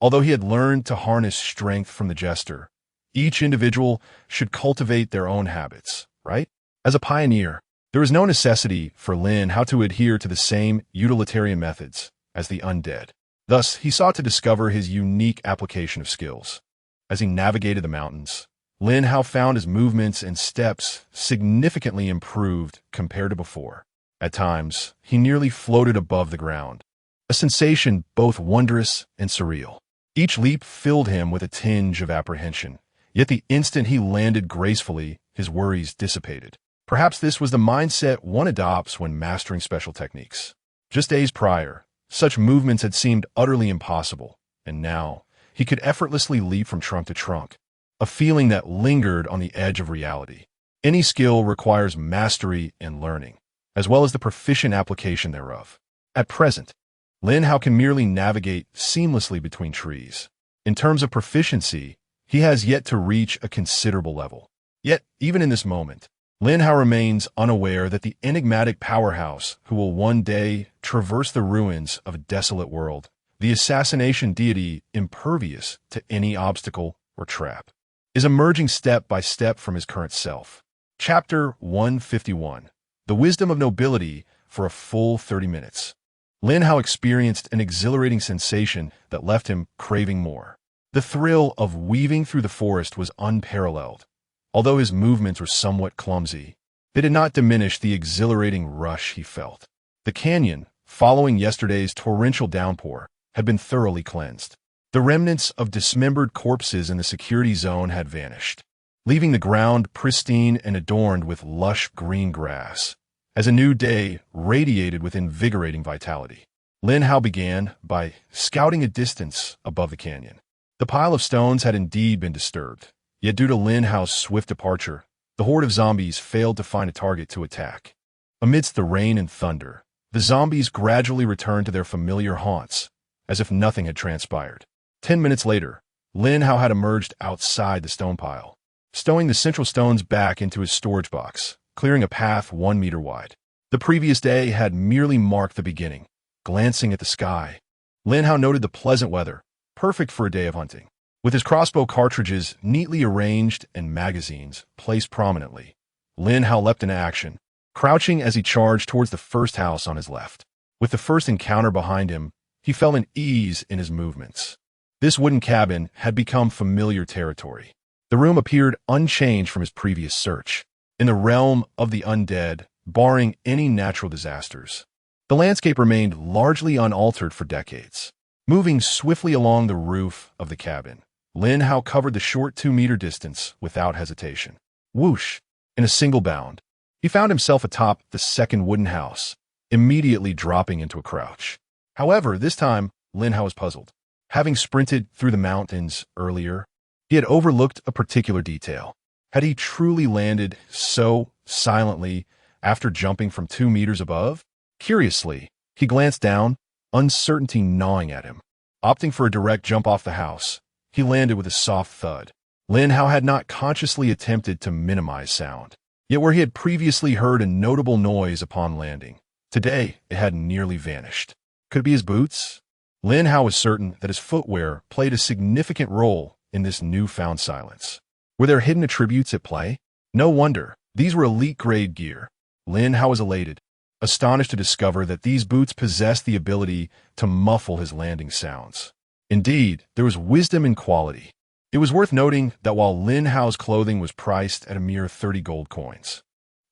Although he had learned to harness strength from the jester, each individual should cultivate their own habits, right? As a pioneer, there was no necessity for Lin Hao to adhere to the same utilitarian methods as the undead. Thus, he sought to discover his unique application of skills. As he navigated the mountains, Lin Hao found his movements and steps significantly improved compared to before. At times, he nearly floated above the ground, a sensation both wondrous and surreal. Each leap filled him with a tinge of apprehension, yet the instant he landed gracefully, his worries dissipated. Perhaps this was the mindset one adopts when mastering special techniques. Just days prior, such movements had seemed utterly impossible, and now he could effortlessly leap from trunk to trunk, a feeling that lingered on the edge of reality. Any skill requires mastery and learning, as well as the proficient application thereof. At present, Lin Hao can merely navigate seamlessly between trees. In terms of proficiency, he has yet to reach a considerable level. Yet, even in this moment, Lin Hao remains unaware that the enigmatic powerhouse who will one day traverse the ruins of a desolate world, the assassination deity impervious to any obstacle or trap, is emerging step by step from his current self. Chapter 151. The Wisdom of Nobility for a full 30 minutes. Lin Hao experienced an exhilarating sensation that left him craving more. The thrill of weaving through the forest was unparalleled. Although his movements were somewhat clumsy, they did not diminish the exhilarating rush he felt. The canyon, following yesterday's torrential downpour, had been thoroughly cleansed. The remnants of dismembered corpses in the security zone had vanished, leaving the ground pristine and adorned with lush green grass, as a new day radiated with invigorating vitality. Lin Hao began by scouting a distance above the canyon. The pile of stones had indeed been disturbed, yet due to Lin Hao's swift departure, the horde of zombies failed to find a target to attack. Amidst the rain and thunder, the zombies gradually returned to their familiar haunts, as if nothing had transpired. 10 minutes later, Lin Hao had emerged outside the stone pile, stowing the central stones back into his storage box, clearing a path 1 meter wide. The previous day had merely marked the beginning. Glancing at the sky, Lin Hao noted the pleasant weather, perfect for a day of hunting. With his crossbow cartridges neatly arranged and magazines placed prominently, Lin Hao leapt into action, crouching as he charged towards the first house on his left. With the first encounter behind him, he felt an ease in his movements. This wooden cabin had become familiar territory. The room appeared unchanged from his previous search. In the realm of the undead, barring any natural disasters, the landscape remained largely unaltered for decades. Moving swiftly along the roof of the cabin, Lin Hao covered the short 2-meter distance without hesitation. Whoosh! In a single bound, he found himself atop the second wooden house, immediately dropping into a crouch. However, this time, Lin Hao was puzzled. Having sprinted through the mountains earlier, he had overlooked a particular detail. Had he truly landed so silently after jumping from 2 meters above? Curiously, he glanced down, uncertainty gnawing at him. Opting for a direct jump off the house, he landed with a soft thud. Lin Hao had not consciously attempted to minimize sound. Yet where he had previously heard a notable noise upon landing, today it had nearly vanished. Could it be his boots? Lin Hao was certain that his footwear played a significant role in this newfound silence. Were there hidden attributes at play? No wonder. These were elite-grade gear. Lin Hao was elated, astonished to discover that these boots possessed the ability to muffle his landing sounds. Indeed, there was wisdom in quality. It was worth noting that while Lin Hao's clothing was priced at a mere 30 gold coins,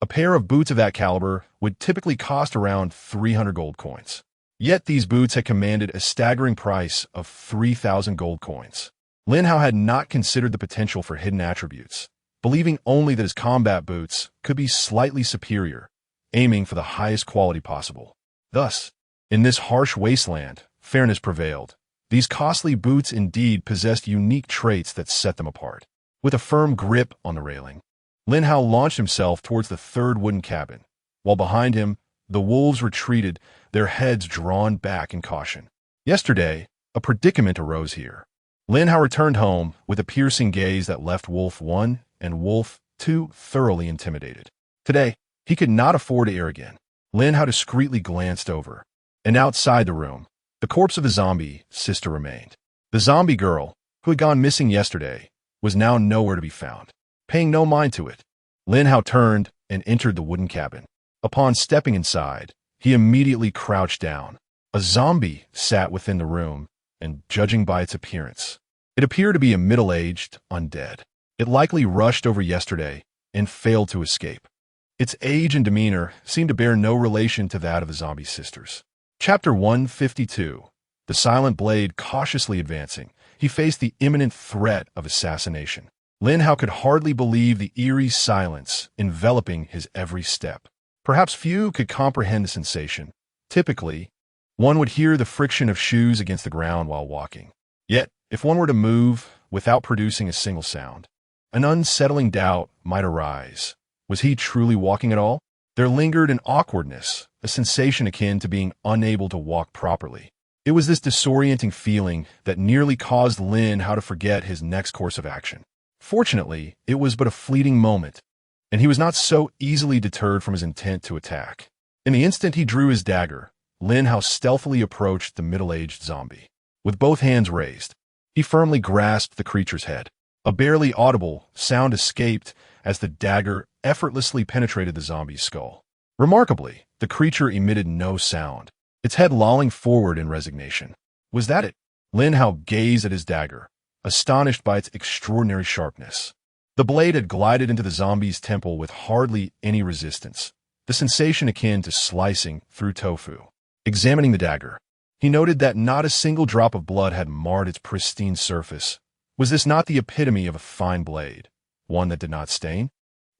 a pair of boots of that caliber would typically cost around 300 gold coins. Yet these boots had commanded a staggering price of 3,000 gold coins. Lin Hao had not considered the potential for hidden attributes, believing only that his combat boots could be slightly superior, aiming for the highest quality possible. Thus, in this harsh wasteland, fairness prevailed. These costly boots indeed possessed unique traits that set them apart. With a firm grip on the railing, Lin Hao launched himself towards the third wooden cabin, while behind him, the wolves retreated, their heads drawn back in caution. Yesterday, a predicament arose here. Lin Hao returned home with a piercing gaze that left Wolf 1 and Wolf 2 thoroughly intimidated. Today, he could not afford to err again. Lin Hao discreetly glanced over, and outside the room, the corpse of the zombie sister remained. The zombie girl, who had gone missing yesterday, was now nowhere to be found. Paying no mind to it, Lin Hao turned and entered the wooden cabin. Upon stepping inside, he immediately crouched down. A zombie sat within the room, and judging by its appearance, it appeared to be a middle-aged undead. It likely rushed over yesterday and failed to escape. Its age and demeanor seemed to bear no relation to that of the zombie sisters. Chapter 152. The silent blade cautiously advancing, he faced the imminent threat of assassination. Lin Hao could hardly believe the eerie silence enveloping his every step. Perhaps few could comprehend the sensation. Typically, one would hear the friction of shoes against the ground while walking. Yet, if one were to move without producing a single sound, an unsettling doubt might arise. Was he truly walking at all? There lingered an awkwardness, a sensation akin to being unable to walk properly. It was this disorienting feeling that nearly caused Lin Hao to forget his next course of action. Fortunately, it was but a fleeting moment, and he was not so easily deterred from his intent to attack. In the instant he drew his dagger, Lin Hao stealthily approached the middle-aged zombie. With both hands raised, he firmly grasped the creature's head. A barely audible sound escaped as the dagger effortlessly penetrated the zombie's skull. Remarkably, the creature emitted no sound, its head lolling forward in resignation. Was that it? Lin Hao gazed at his dagger, astonished by its extraordinary sharpness. The blade had glided into the zombie's temple with hardly any resistance, the sensation akin to slicing through tofu. Examining the dagger, he noted that not a single drop of blood had marred its pristine surface. Was this not the epitome of a fine blade, one that did not stain?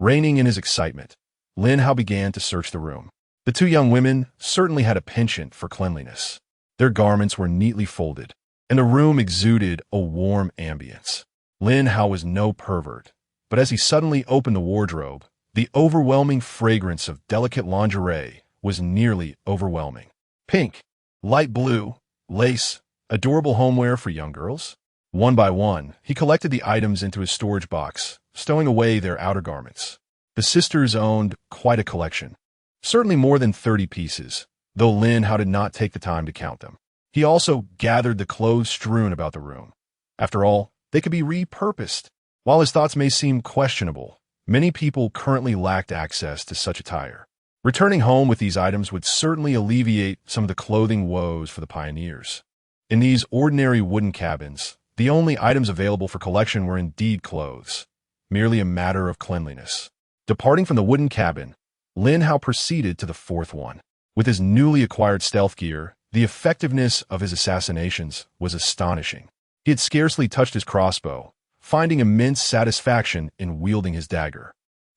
Reining in his excitement, Lin Hao began to search the room. The two young women certainly had a penchant for cleanliness. Their garments were neatly folded, and the room exuded a warm ambience. Lin Hao was no pervert, but as he suddenly opened the wardrobe, the overwhelming fragrance of delicate lingerie was nearly overwhelming. Pink, light blue, lace, adorable homeware for young girls. One by one, he collected the items into his storage box, stowing away their outer garments. The sisters owned quite a collection, certainly more than 30 pieces, though Lin Hao did not take the time to count them. He also gathered the clothes strewn about the room. After all, they could be repurposed. While his thoughts may seem questionable, many people currently lacked access to such attire. Returning home with these items would certainly alleviate some of the clothing woes for the pioneers. In these ordinary wooden cabins, the only items available for collection were indeed clothes, merely a matter of cleanliness. Departing from the wooden cabin, Lin Hao proceeded to the fourth one. With his newly acquired stealth gear, the effectiveness of his assassinations was astonishing. He had scarcely touched his crossbow, finding immense satisfaction in wielding his dagger.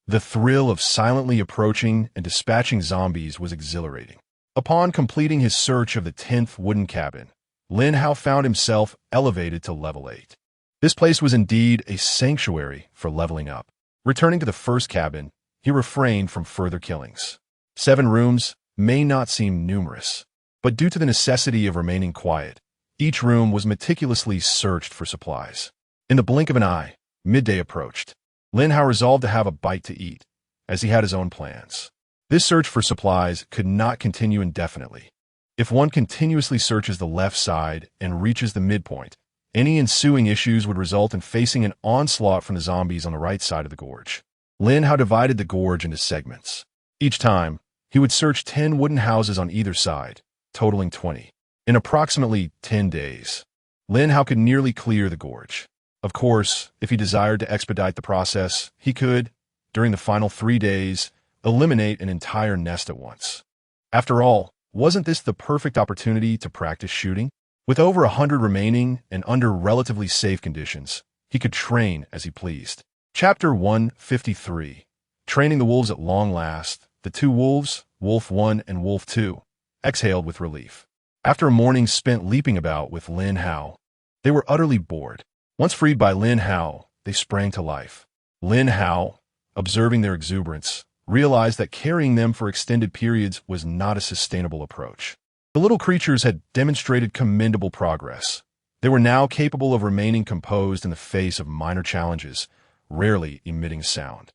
The thrill of silently approaching and dispatching zombies was exhilarating. Upon completing his search of the 10th wooden cabin, Lin Hao found himself elevated to level 8. This place was indeed a sanctuary for leveling up. Returning to the first cabin, he refrained from further killings. 7 rooms may not seem numerous, but due to the necessity of remaining quiet, each room was meticulously searched for supplies. In the blink of an eye, midday approached. Lin Hao resolved to have a bite to eat, as he had his own plans. This search for supplies could not continue indefinitely. If one continuously searches the left side and reaches the midpoint, any ensuing issues would result in facing an onslaught from the zombies on the right side of the gorge. Lin Hao divided the gorge into segments. Each time, he would search 10 wooden houses on either side, totaling 20. In approximately 10 days, Lin Hao could nearly clear the gorge. Of course, if he desired to expedite the process, he could, during the final 3 days, eliminate an entire nest at once. After all, wasn't this the perfect opportunity to practice shooting? With over 100 remaining and under relatively safe conditions, he could train as he pleased. Chapter 153. Training the wolves at long last, the 2 wolves, Wolf 1 and Wolf 2, exhaled with relief. After a morning spent leaping about with Lin Hao, they were utterly bored. Once freed by Lin Hao, they sprang to life. Lin Hao, observing their exuberance, realized that carrying them for extended periods was not a sustainable approach. The little creatures had demonstrated commendable progress. They were now capable of remaining composed in the face of minor challenges, rarely emitting a sound.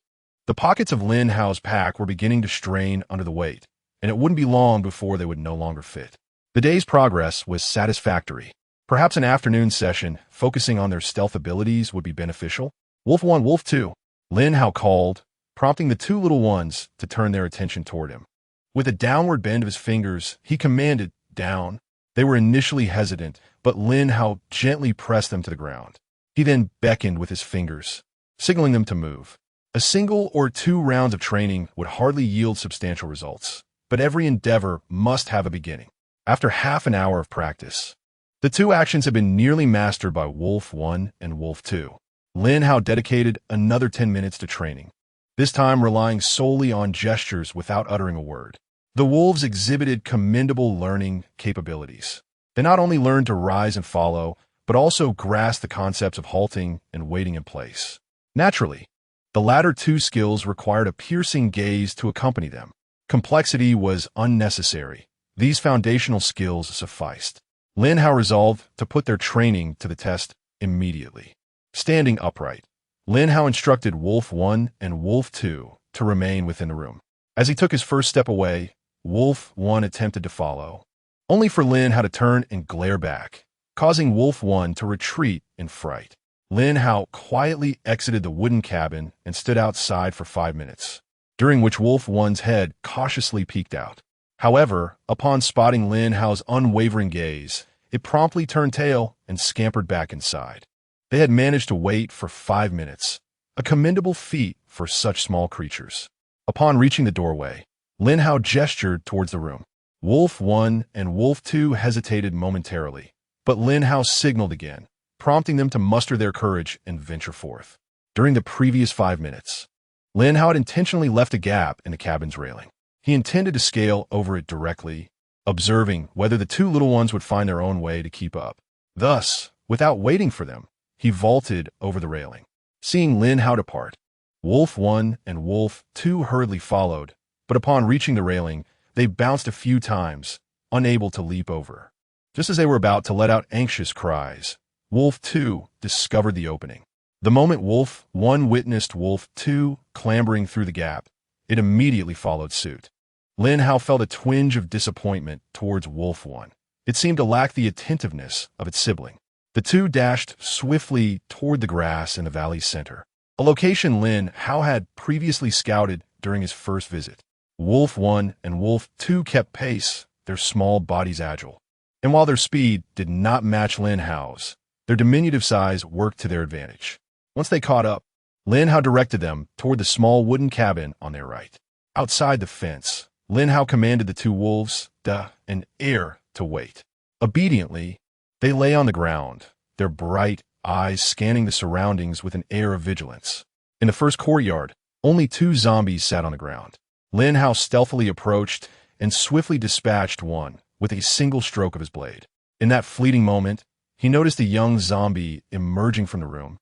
The pockets of Lin Hao's pack were beginning to strain under the weight, and it wouldn't be long before they would no longer fit. The day's progress was satisfactory. Perhaps an afternoon session, focusing on their stealth abilities, would be beneficial. Wolf 1, Wolf 2, Lin Hao called, prompting the 2 little ones to turn their attention toward him. With a downward bend of his fingers, he commanded, "Down." They were initially hesitant, but Lin Hao gently pressed them to the ground. He then beckoned with his fingers, signaling them to move. A single or 2 rounds of training would hardly yield substantial results, but every endeavor must have a beginning. After half an hour of practice, the 2 actions had been nearly mastered by Wolf 1 and Wolf 2. Lin Hao dedicated another 10 minutes to training, this time relying solely on gestures without uttering a word. The wolves exhibited commendable learning capabilities. They not only learned to rise and follow, but also grasped the concepts of halting and waiting in place. Naturally, the latter 2 skills required a piercing gaze to accompany them. Complexity was unnecessary. These foundational skills sufficed. Lin Hao resolved to put their training to the test immediately. Standing upright, Lin Hao instructed Wolf 1 and Wolf 2 to remain within the room. As he took his first step away, Wolf 1 attempted to follow, only for Lin Hao to turn and glare back, causing Wolf 1 to retreat in fright. Lin Hao quietly exited the wooden cabin and stood outside for 5 minutes, during which Wolf 1's head cautiously peeked out. However, upon spotting Lin Hao's unwavering gaze, it promptly turned tail and scampered back inside. They had managed to wait for 5 minutes, a commendable feat for such small creatures. Upon reaching the doorway, Lin Hao gestured towards the room. Wolf 1 and Wolf 2 hesitated momentarily, but Lin Hao signaled again, prompting them to muster their courage and venture forth. During the previous 5 minutes, Lin Hao had intentionally left a gap in the cabin's railing. He intended to scale over it directly, observing whether the 2 little ones would find their own way to keep up. Thus, without waiting for them, he vaulted over the railing. Seeing Lin Hao depart, Wolf 1 and Wolf 2 hurriedly followed, but upon reaching the railing, they bounced a few times, unable to leap over. Just as they were about to let out anxious cries, Wolf 2 discovered the opening. The moment Wolf 1 witnessed Wolf 2 clambering through the gap, it immediately followed suit. Lin Hao felt a twinge of disappointment towards Wolf 1. It seemed to lack the attentiveness of its sibling. The 2 dashed swiftly toward the grass in the valley's center, a location Lin Hao had previously scouted during his first visit. Wolf 1 and Wolf 2 kept pace, their small bodies agile. And while their speed did not match Lin Hao's, their diminutive size worked to their advantage. Once they caught up, Lin Hao directed them toward the small wooden cabin on their right. Outside the fence, Lin Hao commanded the 2 wolves, Da and Air, to wait. Obediently, they lay on the ground, their bright eyes scanning the surroundings with an air of vigilance. In the first courtyard, only 2 zombies sat on the ground. Lin Hao stealthily approached and swiftly dispatched one with a single stroke of his blade. In that fleeting moment, he noticed a young zombie emerging from the room,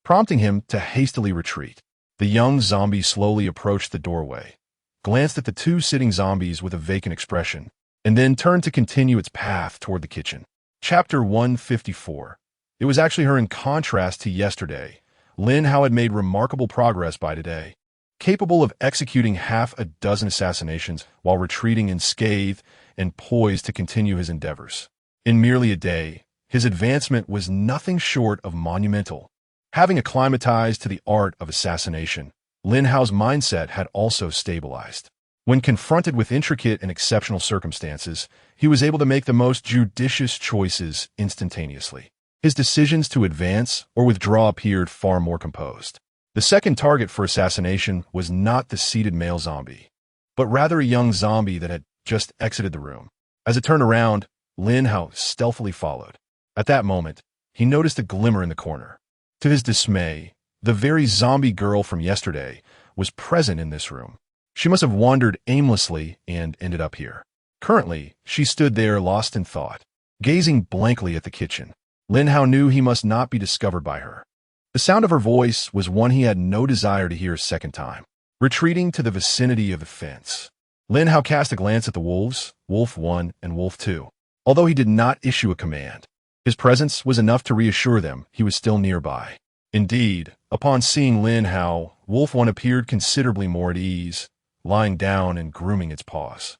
prompting him to hastily retreat. The young zombie slowly approached the doorway, glanced at the two sitting zombies with a vacant expression, and then turned to continue its path toward the kitchen. Chapter 154. It was actually her. In contrast to yesterday, Lin Hao had made remarkable progress by today, capable of executing half a dozen assassinations while retreating unscathed and poised to continue his endeavors. In merely a day, his advancement was nothing short of monumental. Having acclimatized to the art of assassination, Lin Hao's mindset had also stabilized. When confronted with intricate and exceptional circumstances, he was able to make the most judicious choices instantaneously. His decisions to advance or withdraw appeared far more composed. The second target for assassination was not the seated male zombie, but rather a young zombie that had just exited the room. As it turned around, Lin Hao stealthily followed. At that moment, he noticed a glimmer in the corner. To his dismay, the very zombie girl from yesterday was present in this room. She must have wandered aimlessly and ended up here. Currently, she stood there lost in thought, gazing blankly at the kitchen. Lin Hao knew he must not be discovered by her. The sound of her voice was one he had no desire to hear a second time. Retreating to the vicinity of the fence, Lin Hao cast a glance at the wolves, Wolf 1 and Wolf 2. Although he did not issue a command, his presence was enough to reassure them he was still nearby. Indeed, upon seeing Lin Hao, Wolf 1 appeared considerably more at ease, lying down and grooming its paws.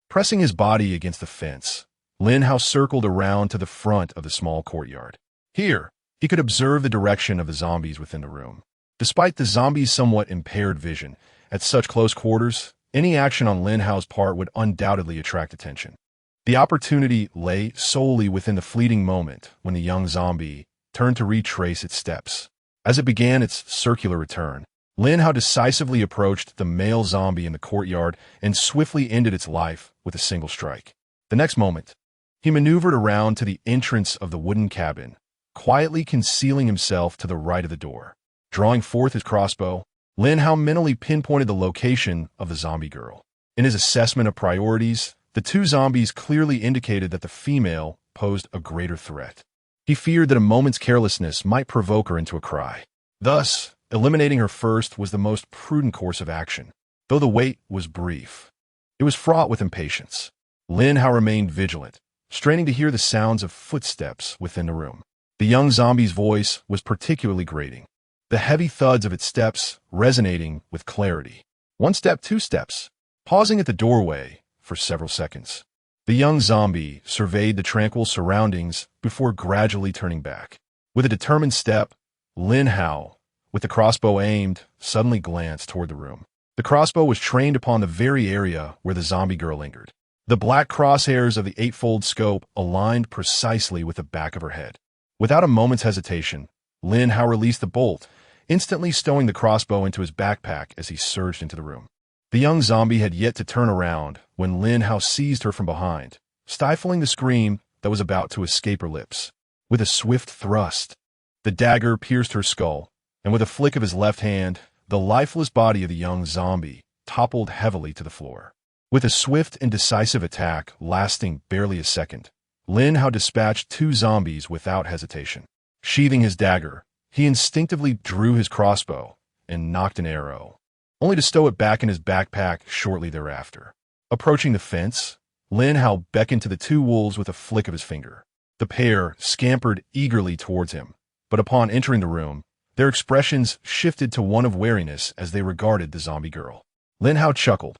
Pressing his body against the fence, Lin Hao circled around to the front of the small courtyard. Here, he could observe the direction of the zombies within the room. Despite the zombies' somewhat impaired vision, at such close quarters, any action on Lin Hao's part would undoubtedly attract attention. The opportunity lay solely within the fleeting moment when the young zombie turned to retrace its steps. As it began its circular return, Lin Hao decisively approached the male zombie in the courtyard and swiftly ended its life with a single strike. The next moment, he maneuvered around to the entrance of the wooden cabin, quietly concealing himself to the right of the door. Drawing forth his crossbow, Lin Hao mentally pinpointed the location of the zombie girl. In his assessment of priorities, the two zombies clearly indicated that the female posed a greater threat. He feared that a moment's carelessness might provoke her into a cry. Thus, eliminating her first was the most prudent course of action. Though the wait was brief, it was fraught with impatience. Lin Hao remained vigilant, straining to hear the sounds of footsteps within the room. The young zombie's voice was particularly grating, the heavy thuds of its steps resonating with clarity. One step, two steps. Pausing at the doorway for several seconds, the young zombie surveyed the tranquil surroundings before gradually turning back. With a determined step, Lin Hao, with the crossbow aimed, suddenly glanced toward the room. The crossbow was trained upon the very area where the zombie girl lingered. The black crosshairs of the eightfold scope aligned precisely with the back of her head. Without a moment's hesitation, Lin Hao released the bolt, instantly stowing the crossbow into his backpack as he surged into the room. The young zombie had yet to turn around when Lin Hao seized her from behind, stifling the scream that was about to escape her lips. With a swift thrust, the dagger pierced her skull, and with a flick of his left hand, the lifeless body of the young zombie toppled heavily to the floor. With a swift and decisive attack lasting barely a second, Lin Hao dispatched two zombies without hesitation. Sheathing his dagger, he instinctively drew his crossbow and nocked an arrow, only to stow it back in his backpack shortly thereafter. Approaching the fence, Lin Hao beckoned to the two wolves with a flick of his finger. The pair scampered eagerly towards him, but upon entering the room, their expressions shifted to one of wariness as they regarded the zombie girl. Lin Hao chuckled.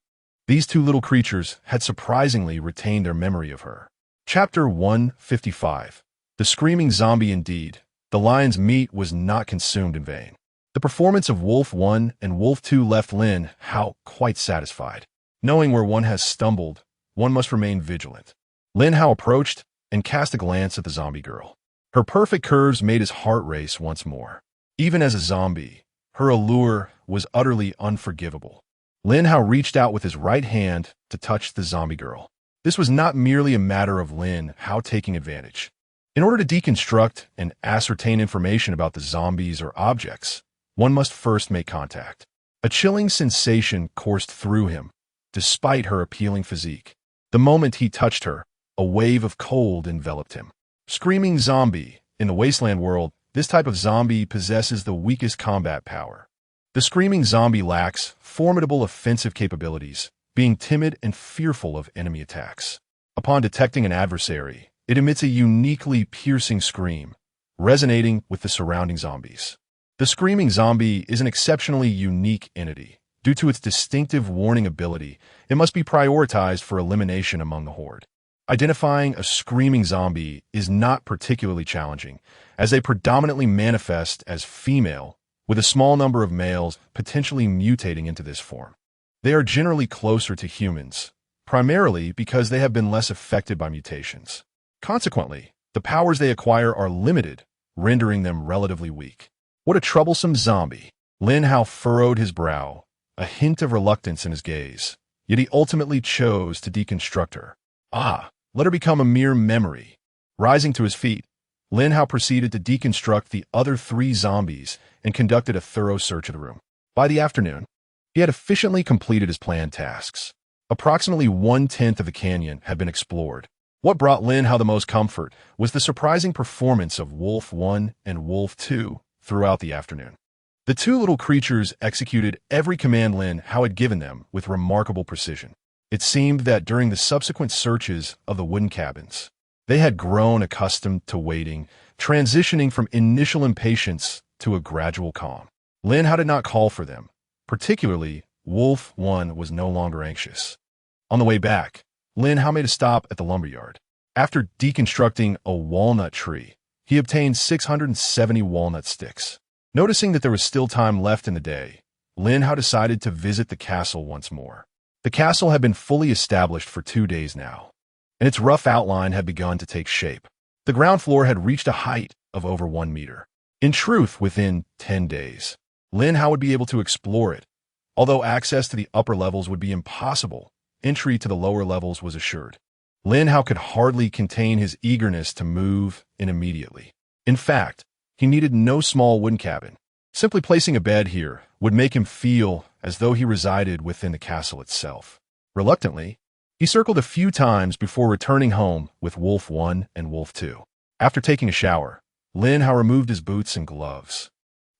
These two little creatures had surprisingly retained their memory of her. Chapter 155. The screaming zombie indeed. The lion's meat was not consumed in vain. The performance of Wolf 1 and Wolf 2 left Lin Hao quite satisfied. Knowing where one has stumbled, one must remain vigilant. Lin Hao approached and cast a glance at the zombie girl. Her perfect curves made his heart race once more. Even as a zombie, her allure was utterly unforgivable. Lin Hao reached out with his right hand to touch the zombie girl. This was not merely a matter of Lin Hao taking advantage. In order to deconstruct and ascertain information about the zombies or objects, one must first make contact. A chilling sensation coursed through him, despite her appealing physique. The moment he touched her, a wave of cold enveloped him. Screaming zombie. In the wasteland world, this type of zombie possesses the weakest combat power. The screaming zombie lacks formidable offensive capabilities, being timid and fearful of enemy attacks. Upon detecting an adversary, it emits a uniquely piercing scream, resonating with the surrounding zombies. The screaming zombie is an exceptionally unique entity. Due to its distinctive warning ability, it must be prioritized for elimination among the horde. Identifying a screaming zombie is not particularly challenging, as they predominantly manifest as female, with a small number of males potentially mutating into this form. They are generally closer to humans, primarily because they have been less affected by mutations. Consequently, the powers they acquire are limited, rendering them relatively weak. What a troublesome zombie! Lin Hao furrowed his brow, a hint of reluctance in his gaze, yet he ultimately chose to deconstruct her. Let her become a mere memory. Rising to his feet, Lin Hao proceeded to deconstruct the other 3 zombies and conducted a thorough search of the room. By the afternoon, he had efficiently completed his planned tasks. Approximately 1/10 of the canyon had been explored. What brought Lin Hao the most comfort was the surprising performance of Wolf 1 and Wolf 2 throughout the afternoon. The 2 little creatures executed every command Lin Hao had given them with remarkable precision. It seemed that during the subsequent searches of the wooden cabins, they had grown accustomed to waiting, transitioning from initial impatience to a gradual calm. Lin Hao did not call for them. Particularly, Wolf 1 was no longer anxious. On the way back, Lin Hao made a stop at the lumberyard. After deconstructing a walnut tree, he obtained 670 walnut sticks. Noticing that there was still time left in the day, Lin Hao decided to visit the castle once more. The castle had been fully established for 2 days now, and its rough outline had begun to take shape. The ground floor had reached a height of over 1 meter. In truth, within 10 days, Lin Hao would be able to explore it. Although access to the upper levels would be impossible, entry to the lower levels was assured. Lin Hao could hardly contain his eagerness to move in immediately. In fact, he needed no small wooden cabin. Simply placing a bed here would make him feel as though he resided within the castle itself. Reluctantly, he circled a few times before returning home with Wolf 1 and Wolf 2. After taking a shower, Lin Hao removed his boots and gloves,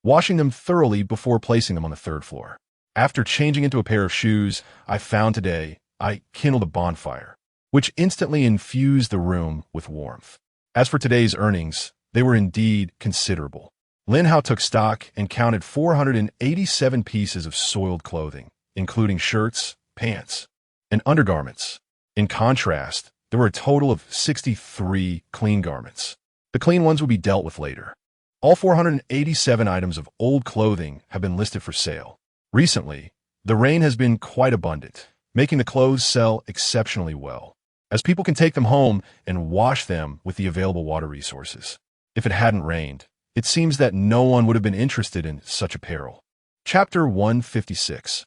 washing them thoroughly before placing them on the 3rd floor. After changing into a pair of shoes I found today, I kindled a bonfire, which instantly infused the room with warmth. As for today's earnings, they were indeed considerable. Lin Hao took stock and counted 487 pieces of soiled clothing, including shirts, pants, and undergarments. In contrast, there were a total of 63 clean garments. The clean ones would be dealt with later. All 487 items of old clothing have been listed for sale. Recently, the rain has been quite abundant, making the clothes sell exceptionally well, as people can take them home and wash them with the available water resources. If it hadn't rained, it seems that no one would have been interested in such apparel. Chapter 156.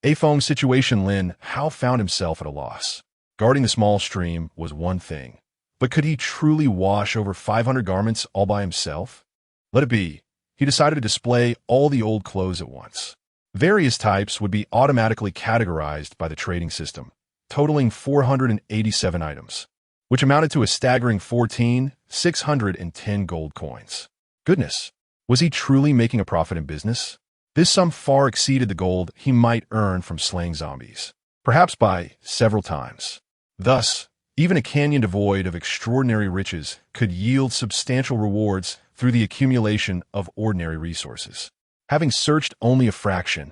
Afong situation. Lin Hao found himself at a loss. Guarding the small stream was one thing, but could he truly wash over 500 garments all by himself? Let it be. He decided to display all the old clothes at once. Various types would be automatically categorized by the trading system, totaling 487 items, which amounted to a staggering 14,610 gold coins. Goodness, was he truly making a profit in business? This sum far exceeded the gold he might earn from slaying zombies, perhaps by several times. Thus, even a canyon devoid of extraordinary riches could yield substantial rewards through the accumulation of ordinary resources. Having searched only a fraction,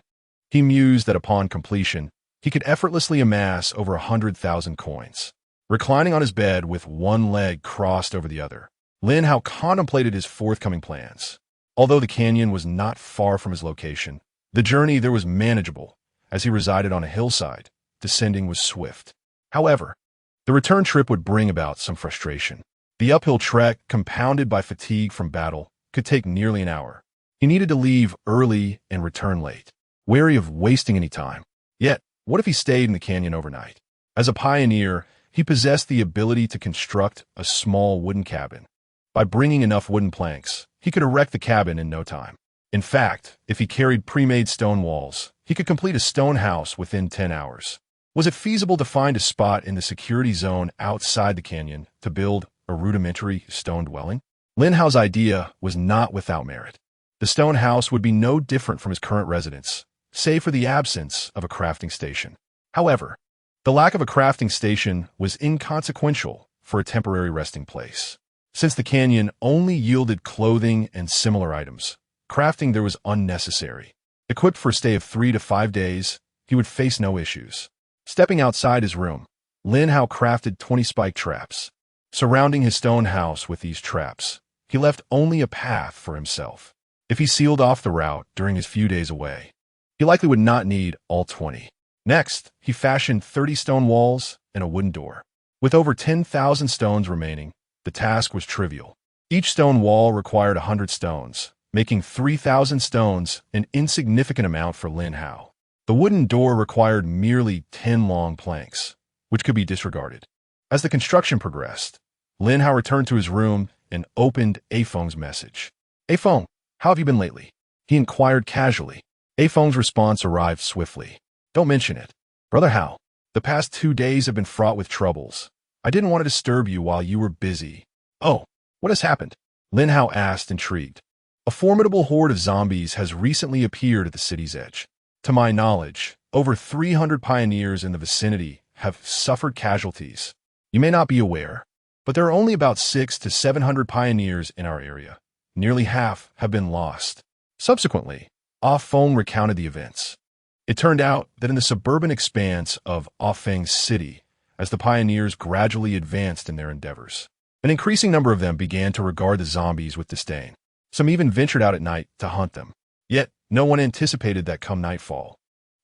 he mused that upon completion, he could effortlessly amass over 100,000 coins. Reclining on his bed with one leg crossed over the other, Lin Hao contemplated his forthcoming plans. Although the canyon was not far from his location, the journey there was manageable, as he resided on a hillside. Descending was swift. However, the return trip would bring about some frustration. The uphill trek, compounded by fatigue from battle, could take nearly an hour. He needed to leave early and return late, wary of wasting any time. Yet, what if he stayed in the canyon overnight? As a pioneer, he possessed the ability to construct a small wooden cabin. By bringing enough wooden planks, he could erect the cabin in no time. In fact, if he carried pre-made stone walls, he could complete a stone house within 10 hours. Was it feasible to find a spot in the security zone outside the canyon to build a rudimentary stone dwelling? Lin Hao's idea was not without merit. The The stone house would be no different from his current residence, save for the absence of a crafting station. However, the lack of a crafting station was inconsequential for a temporary resting place. Since the canyon only yielded clothing and similar items, crafting there was unnecessary. Equipped for a stay of 3 to 5 days, he would face no issues. Stepping outside his room, Lin Hao crafted 20 spike traps. Surrounding his stone house with these traps, he left only a path for himself. If he sealed off the route during his few days away, he likely would not need all 20. Next, he fashioned 30 stone walls and a wooden door. With over 10,000 stones remaining, the task was trivial. Each stone wall required 100 stones, making 3,000 stones an insignificant amount for Lin Hao. The wooden door required merely 10 long planks, which could be disregarded. As the construction progressed, Lin Hao returned to his room and opened Afeng's message. "Afeng, how have you been lately?" he inquired casually. Afeng's response arrived swiftly. "Don't mention it. Brother Hao, the past 2 days have been fraught with troubles. I didn't want to disturb you while you were busy." "Oh, what has happened?" Lin Hao asked, intrigued. "A formidable horde of zombies has recently appeared at the city's edge. To my knowledge, over 300 pioneers in the vicinity have suffered casualties. You may not be aware, but there are only about 600 to 700 pioneers in our area. Nearly half have been lost." Subsequently, Afeng recounted the events. It turned out that in the suburban expanse of Afeng City, as the pioneers gradually advanced in their endeavors, an increasing number of them began to regard the zombies with disdain. Some even ventured out at night to hunt them. Yet, no one anticipated that come nightfall,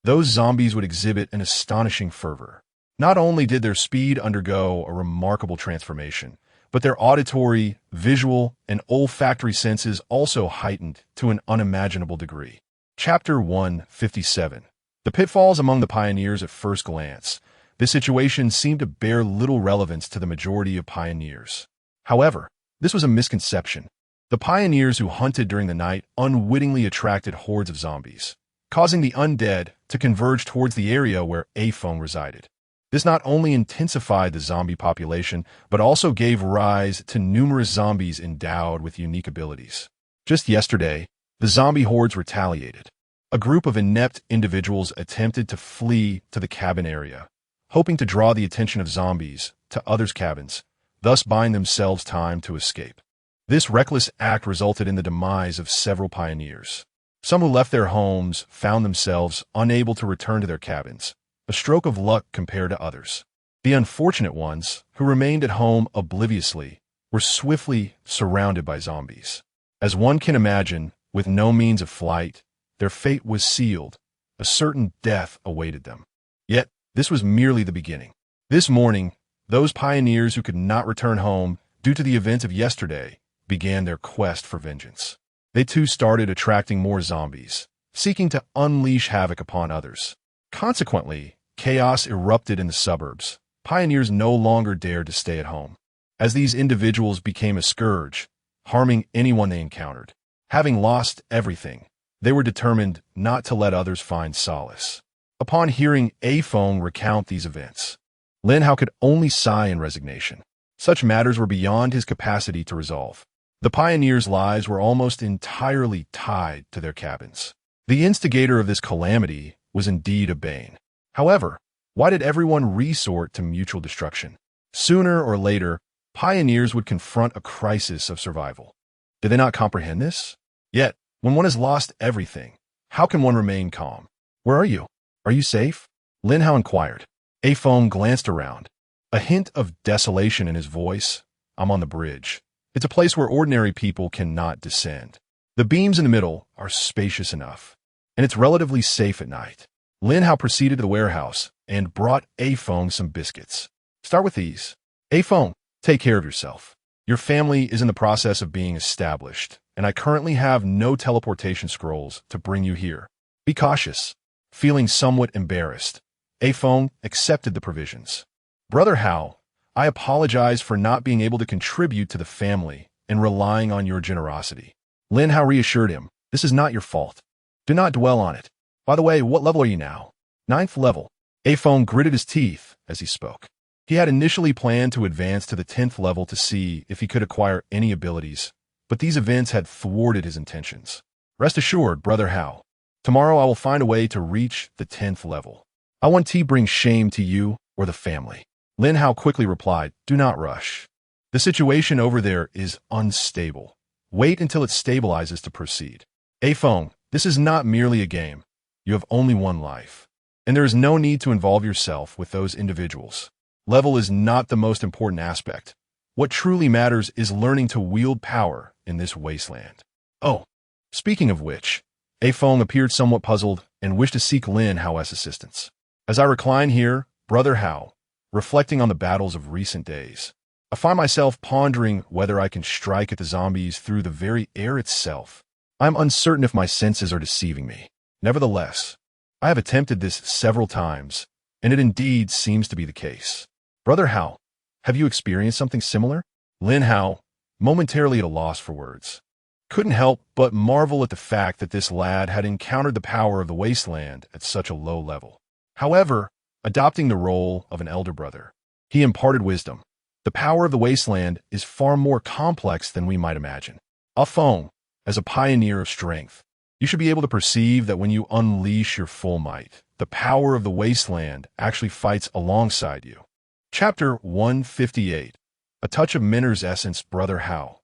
those zombies would exhibit an astonishing fervor. Not only did their speed undergo a remarkable transformation, but their auditory, visual, and olfactory senses also heightened to an unimaginable degree. Chapter 157. The pitfalls among the pioneers at first glance. This situation seemed to bear little relevance to the majority of pioneers. However, this was a misconception. The pioneers who hunted during the night unwittingly attracted hordes of zombies, causing the undead to converge towards the area where Afeng resided. This not only intensified the zombie population, but also gave rise to numerous zombies endowed with unique abilities. Just yesterday, the zombie hordes retaliated. A group of inept individuals attempted to flee to the cabin area, hoping to draw the attention of zombies to others' cabins, thus buying themselves time to escape. This reckless act resulted in the demise of several pioneers. Some who left their homes found themselves unable to return to their cabins, a stroke of luck compared to others. The unfortunate ones, who remained at home obliviously, were swiftly surrounded by zombies. As one can imagine, with no means of flight, their fate was sealed. A certain death awaited them. Yet, this was merely the beginning. This morning, those pioneers who could not return home due to the events of yesterday began their quest for vengeance. They too started attracting more zombies, seeking to unleash havoc upon others. Consequently, chaos erupted in the suburbs. Pioneers no longer dared to stay at home, as these individuals became a scourge, harming anyone they encountered. Having lost everything, they were determined not to let others find solace. Upon hearing Afeng recount these events, Lin Hao could only sigh in resignation. Such matters were beyond his capacity to resolve. The pioneers' lives were almost entirely tied to their cabins. The instigator of this calamity was indeed a bane. However, why did everyone resort to mutual destruction? Sooner or later, pioneers would confront a crisis of survival. Did they not comprehend this? Yet, when one has lost everything, how can one remain calm? "Where are you? Are you safe?" Lin Hao inquired. Afeng glanced around, a hint of desolation in his voice. "I'm on the bridge. It's a place where ordinary people cannot descend. The beams in the middle are spacious enough, and it's relatively safe at night." Lin Hao proceeded to the warehouse and brought Afeng some biscuits. "Start with these. Afeng, take care of yourself. Your family is in the process of being established, and I currently have no teleportation scrolls to bring you here. Be cautious." Feeling somewhat embarrassed, Afeng accepted the provisions. "Brother Hao, I apologize for not being able to contribute to the family and relying on your generosity." Lin Hao reassured him, "This is not your fault. Do not dwell on it. By the way, what level are you now?" "9th level." Afeng gritted his teeth as he spoke. He had initially planned to advance to the 10th level to see if he could acquire any abilities, but these events had thwarted his intentions. Rest assured, Brother Hao. Tomorrow I will find a way to reach the 10th level. I won't bring shame to you or the family. Lin Hao quickly replied, do not rush. The situation over there is unstable. Wait until it stabilizes to proceed. Feng, this is not merely a game. You have only one life. And there is no need to involve yourself with those individuals. Level is not the most important aspect. What truly matters is learning to wield power in this wasteland. Oh, speaking of which, Feng appeared somewhat puzzled and wished to seek Lin Hao's assistance. As I recline here, Brother Hao, reflecting on the battles of recent days, I find myself pondering whether I can strike at the zombies through the very air itself. I am uncertain if my senses are deceiving me. Nevertheless, I have attempted this several times, and it indeed seems to be the case. Brother Hao, have you experienced something similar? Lin Hao, momentarily at a loss for words, couldn't help but marvel at the fact that this lad had encountered the power of the wasteland at such a low level. However, adopting the role of an elder brother, he imparted wisdom. The power of the wasteland is far more complex than we might imagine. Feng, as a pioneer of strength, you should be able to perceive that when you unleash your full might, the power of the wasteland actually fights alongside you. Chapter 158. A touch of Minner's essence, Brother Hao.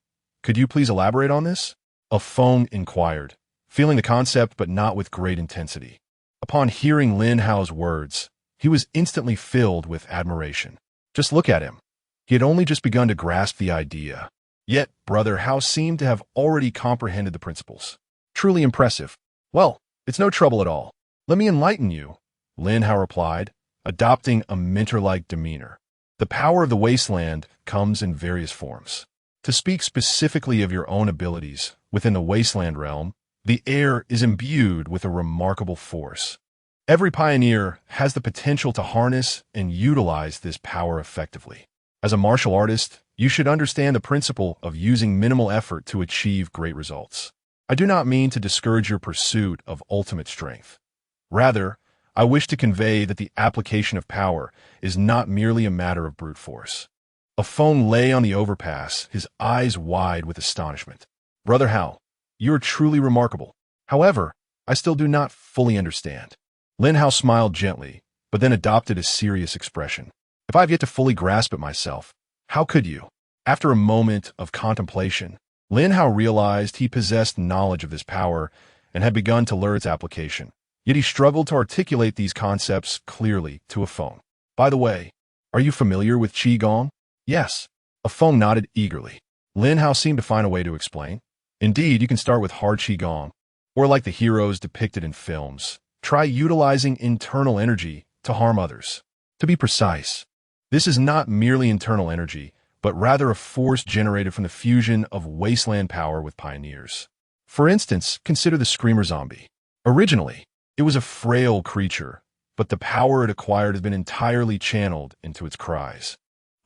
Could you please elaborate on this? Feng inquired, feeling the concept but not with great intensity. Upon hearing Lin Hao's words, he was instantly filled with admiration. Just look at him. He had only just begun to grasp the idea. Yet, Brother Hao seemed to have already comprehended the principles. Truly impressive. Well, it's no trouble at all. Let me enlighten you, Lin Hao replied, adopting a mentor-like demeanor. The power of the wasteland comes in various forms. To speak specifically of your own abilities within the wasteland realm, the air is imbued with a remarkable force. Every pioneer has the potential to harness and utilize this power effectively. As a martial artist, you should understand the principle of using minimal effort to achieve great results. I do not mean to discourage your pursuit of ultimate strength. Rather, I wish to convey that the application of power is not merely a matter of brute force. Feng lay on the overpass, his eyes wide with astonishment. Brother Hao, you are truly remarkable. However, I still do not fully understand. Lin Hao smiled gently, but then adopted a serious expression. If I have yet to fully grasp it myself, how could you? After a moment of contemplation, Lin Hao realized he possessed knowledge of this power and had begun to learn its application. Yet he struggled to articulate these concepts clearly to Feng. By the way, are you familiar with Qigong? Yes. Feng nodded eagerly. Lin Hao seemed to find a way to explain. Indeed, you can start with hard Qigong, or like the heroes depicted in films, try utilizing internal energy to harm others. To be precise, this is not merely internal energy, but rather a force generated from the fusion of wasteland power with pioneers. For instance, consider the Screamer zombie. Originally, it was a frail creature, but the power it acquired has been entirely channeled into its cries,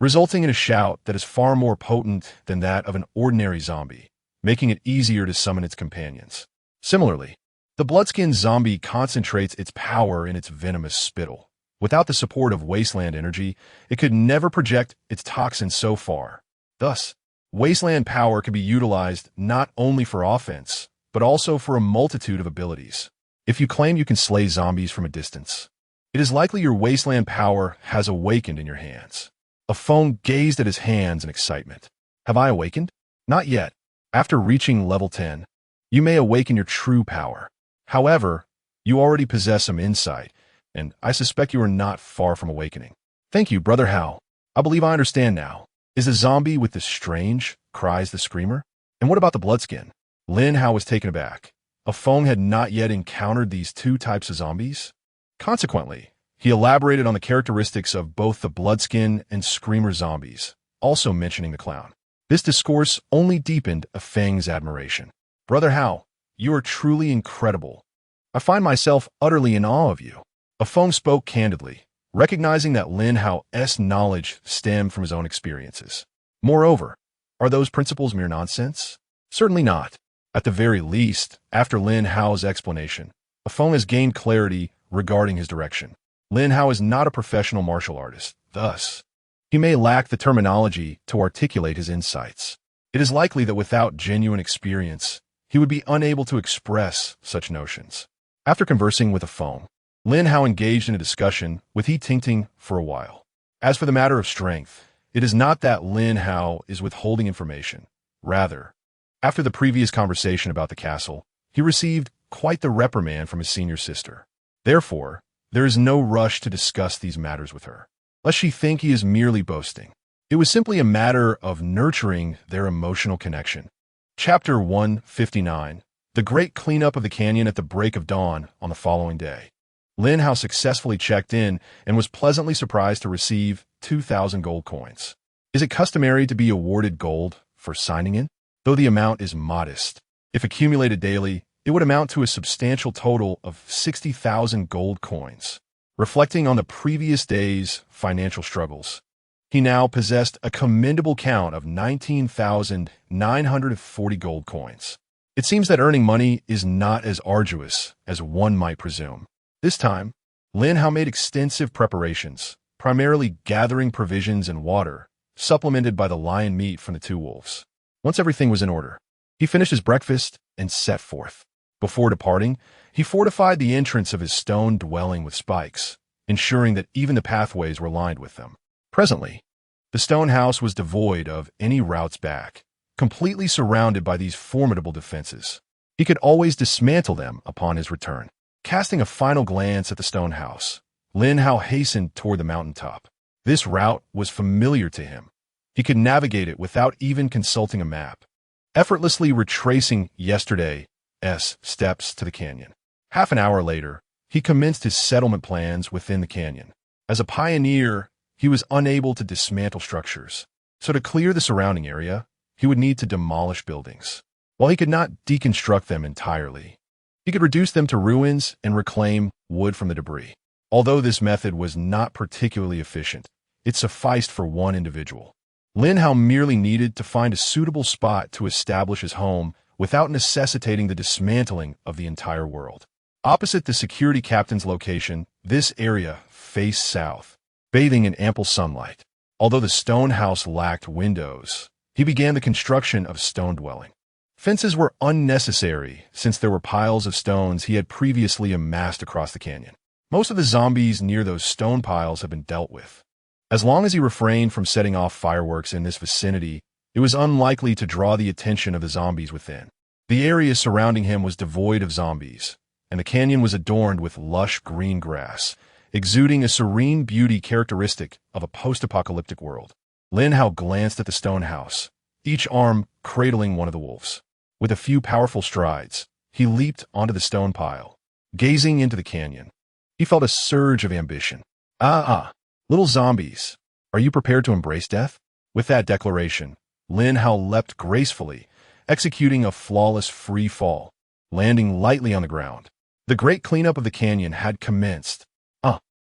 resulting in a shout that is far more potent than that of an ordinary zombie, making it easier to summon its companions. Similarly, the Bloodskin zombie concentrates its power in its venomous spittle. Without the support of wasteland energy, it could never project its toxins so far. Thus, wasteland power can be utilized not only for offense, but also for a multitude of abilities. If you claim you can slay zombies from a distance, it is likely your wasteland power has awakened in your hands. Feng gazed at his hands in excitement. Have I awakened? Not yet. After reaching level 10, you may awaken your true power. However, you already possess some insight, and I suspect you are not far from awakening. Thank you, Brother Hao. I believe I understand now. Is the zombie with the strange, cries the Screamer? And what about the Bloodskin? Lin Hao was taken aback. Feng had not yet encountered these two types of zombies. Consequently, he elaborated on the characteristics of both the Bloodskin and Screamer zombies, also mentioning the clown. This discourse only deepened Feng's admiration. Brother Hao, you are truly incredible. I find myself utterly in awe of you. Feng spoke candidly, recognizing that Lin Hao's knowledge stemmed from his own experiences. Moreover, are those principles mere nonsense? Certainly not. At the very least, after Lin Hao's explanation, Feng has gained clarity regarding his direction. Lin Hao is not a professional martial artist. Thus, he may lack the terminology to articulate his insights. It is likely that without genuine experience, he would be unable to express such notions. After conversing with a phone, Lin Hao engaged in a discussion with He Tingting for a while. As for the matter of strength, it is not that Lin Hao is withholding information. Rather, after the previous conversation about the castle, he received quite the reprimand from his senior sister. Therefore, there is no rush to discuss these matters with her, lest she think he is merely boasting. It was simply a matter of nurturing their emotional connection. Chapter 159. The Great Cleanup of the Canyon at the break of dawn on the following day. Lin Hao successfully checked in and was pleasantly surprised to receive 2,000 gold coins. Is it customary to be awarded gold for signing in? Though the amount is modest, if accumulated daily, it would amount to a substantial total of 60,000 gold coins. Reflecting on the previous day's financial struggles, he now possessed a commendable count of 19,940 gold coins. It seems that earning money is not as arduous as one might presume. This time, Lin Hao made extensive preparations, primarily gathering provisions and water, supplemented by the lion meat from the two wolves. Once everything was in order, he finished his breakfast and set forth. Before departing, he fortified the entrance of his stone dwelling with spikes, ensuring that even the pathways were lined with them. Presently, the stone house was devoid of any routes back, completely surrounded by these formidable defenses. He could always dismantle them upon his return. Casting a final glance at the stone house, Lin Hao hastened toward the mountaintop. This route was familiar to him. He could navigate it without even consulting a map, effortlessly retracing yesterday's steps to the canyon. Half an hour later, he commenced his settlement plans within the canyon. As a pioneer, he was unable to dismantle structures, so to clear the surrounding area, he would need to demolish buildings. While he could not deconstruct them entirely, he could reduce them to ruins and reclaim wood from the debris. Although this method was not particularly efficient, it sufficed for one individual. Lin Hao merely needed to find a suitable spot to establish his home without necessitating the dismantling of the entire world. Opposite the security captain's location, this area faced south, bathing in ample sunlight. Although the stone house lacked windows, he began the construction of a stone dwelling. Fences were unnecessary since there were piles of stones he had previously amassed across the canyon. Most of the zombies near those stone piles had been dealt with. As long as he refrained from setting off fireworks in this vicinity, it was unlikely to draw the attention of the zombies within. The area surrounding him was devoid of zombies, and the canyon was adorned with lush green grass, exuding a serene beauty characteristic of a post-apocalyptic world. Lin Hao glanced at the stone house, each arm cradling one of the wolves. With a few powerful strides, he leaped onto the stone pile. Gazing into the canyon, he felt a surge of ambition. Little zombies, are you prepared to embrace death? With that declaration, Lin Hao leapt gracefully, executing a flawless free fall, landing lightly on the ground. The great cleanup of the canyon had commenced.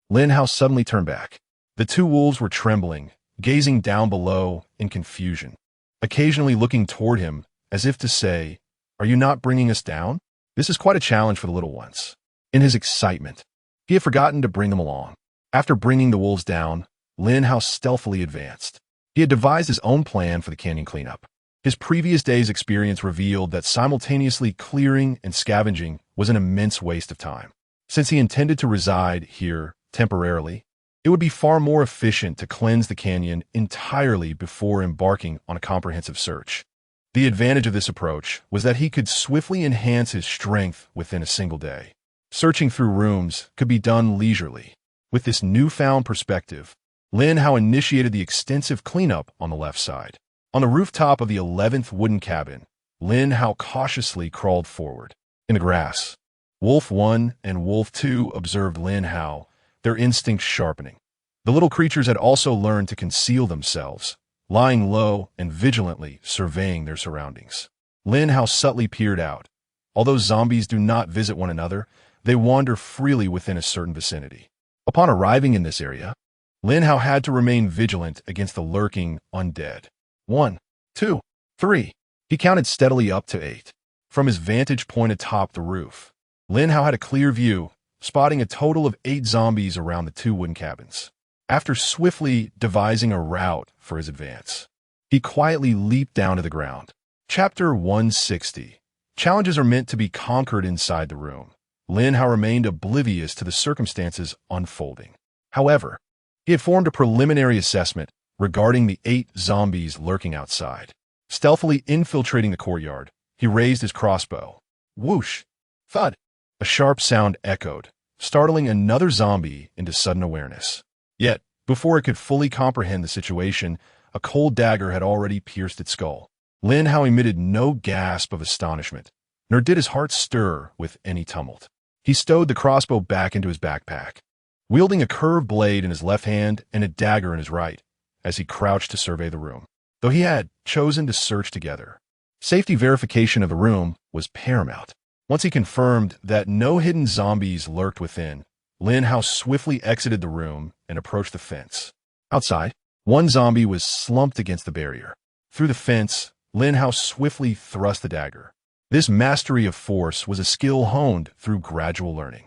Lin Hao suddenly turned back. The two wolves were trembling, gazing down below in confusion, occasionally looking toward him as if to say, "Are you not bringing us down?" This is quite a challenge for the little ones. In his excitement, he had forgotten to bring them along. After bringing the wolves down, Lin Hao stealthily advanced. He had devised his own plan for the canyon cleanup. His previous day's experience revealed that simultaneously clearing and scavenging was an immense waste of time. Since he intended to reside here temporarily, it would be far more efficient to cleanse the canyon entirely before embarking on a comprehensive search. The advantage of this approach was that he could swiftly enhance his strength within a single day. Searching through rooms could be done leisurely. With this newfound perspective, Lin Hao initiated the extensive cleanup on the left side. On the rooftop of the 11th wooden cabin, Lin Hao cautiously crawled forward. In the grass, Wolf 1 and Wolf 2 observed Lin Hao, their instincts sharpening. The little creatures had also learned to conceal themselves, lying low and vigilantly surveying their surroundings. Lin Hao subtly peered out. Although zombies do not visit one another, they wander freely within a certain vicinity. Upon arriving in this area, Lin Hao had to remain vigilant against the lurking undead. 1, 2, 3. He counted steadily up to 8. From his vantage point atop the roof, Lin Hao had a clear view, spotting a total of 8 zombies around the 2 wooden cabins. After swiftly devising a route for his advance, he quietly leaped down to the ground. Chapter 160. Challenges are meant to be conquered inside the room. Lin Hao remained oblivious to the circumstances unfolding. However, he had formed a preliminary assessment regarding the 8 zombies lurking outside. Stealthily infiltrating the courtyard, he raised his crossbow. Whoosh! Thud! A sharp sound echoed, startling another zombie into sudden awareness. Yet, before it could fully comprehend the situation, a cold dagger had already pierced its skull. Lin Hao emitted no gasp of astonishment, nor did his heart stir with any tumult. He stowed the crossbow back into his backpack, wielding a curved blade in his left hand and a dagger in his right, as he crouched to survey the room. Though he had chosen to search together, safety verification of the room was paramount. Once he confirmed that no hidden zombies lurked within, Lin Hao swiftly exited the room and approached the fence. Outside, one zombie was slumped against the barrier. Through the fence, Lin Hao swiftly thrust the dagger. This mastery of force was a skill honed through gradual learning.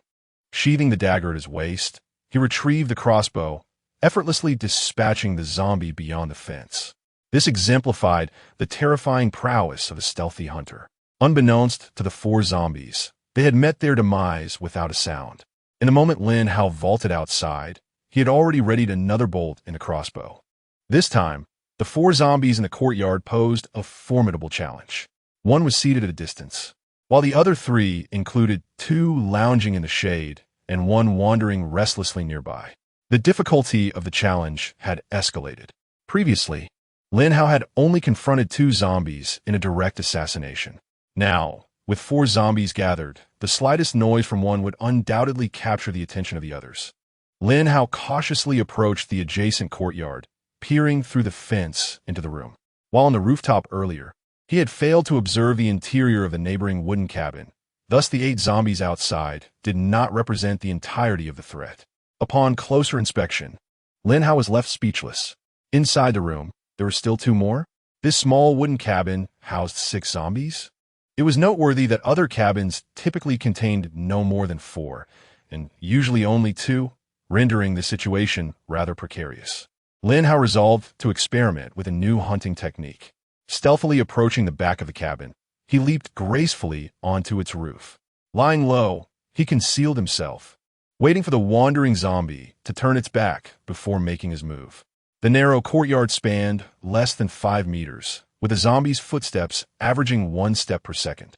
Sheathing the dagger at his waist, he retrieved the crossbow, effortlessly dispatching the zombie beyond the fence. This exemplified the terrifying prowess of a stealthy hunter. Unbeknownst to the 4 zombies, they had met their demise without a sound. In the moment Lin Hao vaulted outside, he had already readied another bolt in a crossbow. This time, the 4 zombies in the courtyard posed a formidable challenge. One was seated at a distance, while the other 3 included 2 lounging in the shade and 1 wandering restlessly nearby. The difficulty of the challenge had escalated. Previously, Lin Hao had only confronted 2 zombies in a direct assassination. Now, with 4 zombies gathered, the slightest noise from one would undoubtedly capture the attention of the others. Lin Hao cautiously approached the adjacent courtyard, peering through the fence into the room. While on the rooftop earlier, he had failed to observe the interior of the neighboring wooden cabin. Thus, the 8 zombies outside did not represent the entirety of the threat. Upon closer inspection, Lin Hao was left speechless. Inside the room, there were still 2 more. This small wooden cabin housed 6 zombies. It was noteworthy that other cabins typically contained no more than 4, and usually only 2, rendering the situation rather precarious. Lin Hao resolved to experiment with a new hunting technique. Stealthily approaching the back of the cabin, he leaped gracefully onto its roof. Lying low, he concealed himself, waiting for the wandering zombie to turn its back before making his move. The narrow courtyard spanned less than 5 meters, with the zombie's footsteps averaging 1 step per second.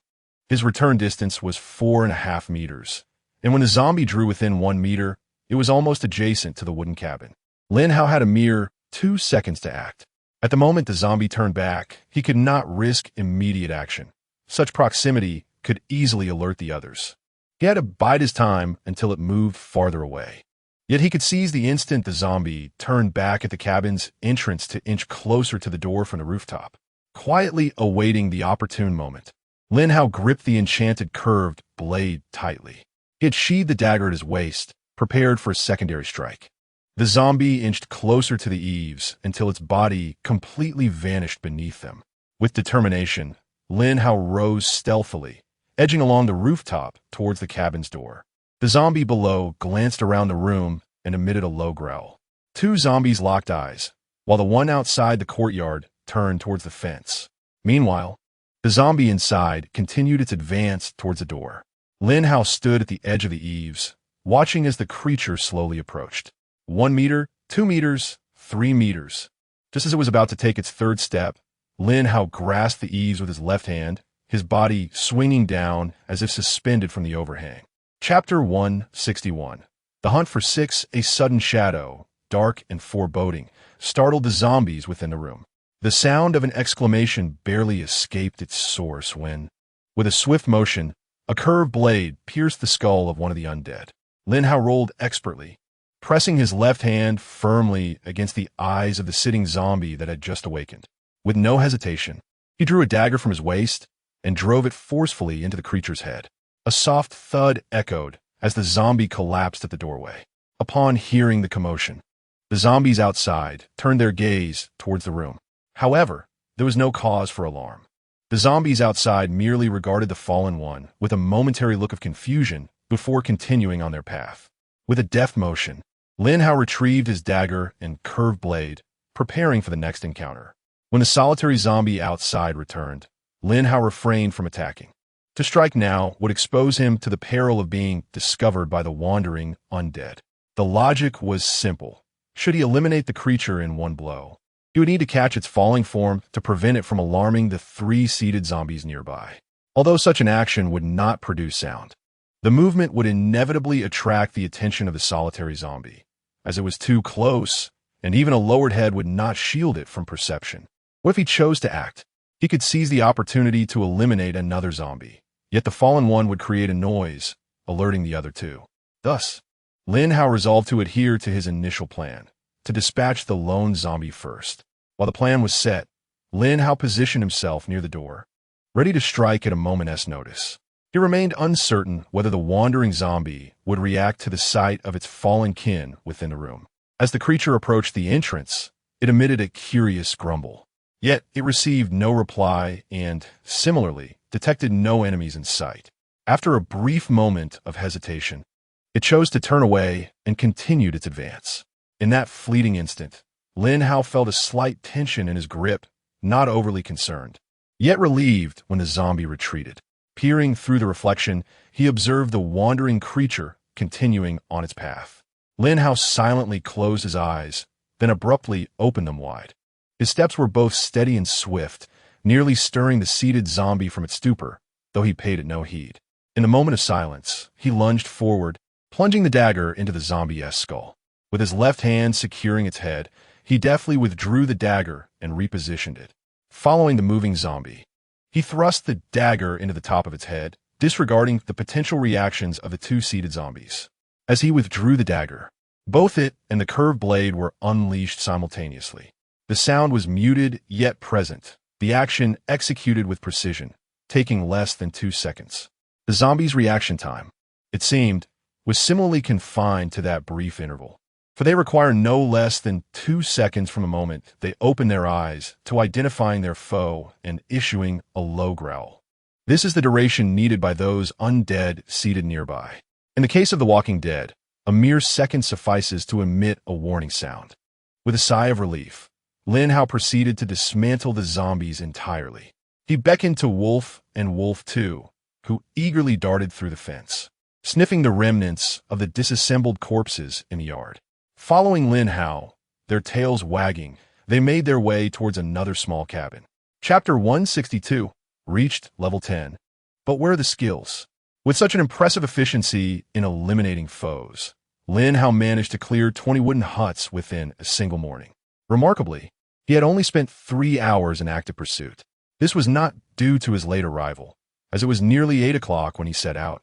His return distance was 4.5 meters, and when the zombie drew within 1 meter, it was almost adjacent to the wooden cabin. Lin Hao had a mere 2 seconds to act. At the moment the zombie turned back, he could not risk immediate action. Such proximity could easily alert the others. He had to bide his time until it moved farther away. Yet he could seize the instant the zombie turned back at the cabin's entrance to inch closer to the door from the rooftop. Quietly awaiting the opportune moment, Lin Hao gripped the enchanted curved blade tightly. He had sheathed the dagger at his waist, prepared for a secondary strike. The zombie inched closer to the eaves until its body completely vanished beneath them. With determination, Lin Hao rose stealthily, edging along the rooftop towards the cabin's door. The zombie below glanced around the room and emitted a low growl. 2 zombies locked eyes, while the one outside the courtyard turned towards the fence. Meanwhile, the zombie inside continued its advance towards the door. Lin Hao stood at the edge of the eaves, watching as the creature slowly approached. 1 meter, 2 meters, 3 meters. Just as it was about to take its 3rd step, Lin Hao grasped the eaves with his left hand, his body swinging down as if suspended from the overhang. Chapter 161. The Hunt for 6. A sudden shadow, dark and foreboding, startled the zombies within the room. The sound of an exclamation barely escaped its source when, with a swift motion, a curved blade pierced the skull of one of the undead. Lin Hao rolled expertly, pressing his left hand firmly against the eyes of the sitting zombie that had just awakened. With no hesitation, he drew a dagger from his waist and drove it forcefully into the creature's head. A soft thud echoed as the zombie collapsed at the doorway. Upon hearing the commotion, the zombies outside turned their gaze towards the room. However, there was no cause for alarm. The zombies outside merely regarded the fallen one with a momentary look of confusion before continuing on their path. With a deft motion, Lin Hao retrieved his dagger and curved blade, preparing for the next encounter. When the solitary zombie outside returned, Lin Hao refrained from attacking. To strike now would expose him to the peril of being discovered by the wandering undead. The logic was simple. Should he eliminate the creature in one blow, he would need to catch its falling form to prevent it from alarming the 3 seated zombies nearby. Although such an action would not produce sound, the movement would inevitably attract the attention of the solitary zombie, as it was too close, and even a lowered head would not shield it from perception. What if he chose to act? He could seize the opportunity to eliminate another zombie, yet the fallen one would create a noise, alerting the other 2. Thus, Lin Hao resolved to adhere to his initial plan, to dispatch the lone zombie first. While the plan was set, Lin Hao positioned himself near the door, ready to strike at a moment's notice. He remained uncertain whether the wandering zombie would react to the sight of its fallen kin within the room. As the creature approached the entrance, it emitted a curious grumble. Yet it received no reply and, similarly, detected no enemies in sight. After a brief moment of hesitation, it chose to turn away and continued its advance. In that fleeting instant, Lin Hao felt a slight tension in his grip, not overly concerned, yet relieved when the zombie retreated. Peering through the reflection, he observed the wandering creature continuing on its path. Lin Hao silently closed his eyes, then abruptly opened them wide. His steps were both steady and swift, nearly stirring the seated zombie from its stupor, though he paid it no heed. In the moment of silence, he lunged forward, plunging the dagger into the zombie's skull. With his left hand securing its head, he deftly withdrew the dagger and repositioned it. Following the moving zombie, he thrust the dagger into the top of its head, disregarding the potential reactions of the 2 seated zombies. As he withdrew the dagger, both it and the curved blade were unleashed simultaneously. The sound was muted yet present, the action executed with precision, taking less than 2 seconds. The zombies' reaction time, it seemed, was similarly confined to that brief interval, for they require no less than 2 seconds from the moment they open their eyes to identifying their foe and issuing a low growl. This is the duration needed by those undead seated nearby. In the case of the Walking Dead, a mere second suffices to emit a warning sound. With a sigh of relief, Lin Hao proceeded to dismantle the zombies entirely. He beckoned to Wolf and Wolf 2, who eagerly darted through the fence, sniffing the remnants of the disassembled corpses in the yard. Following Lin Hao, their tails wagging, they made their way towards another small cabin. Chapter 162 reached level 10. But where are the skills? With such an impressive efficiency in eliminating foes, Lin Hao managed to clear 20 wooden huts within a single morning. Remarkably, he had only spent 3 hours in active pursuit. This was not due to his late arrival, as it was nearly 8 o'clock when he set out,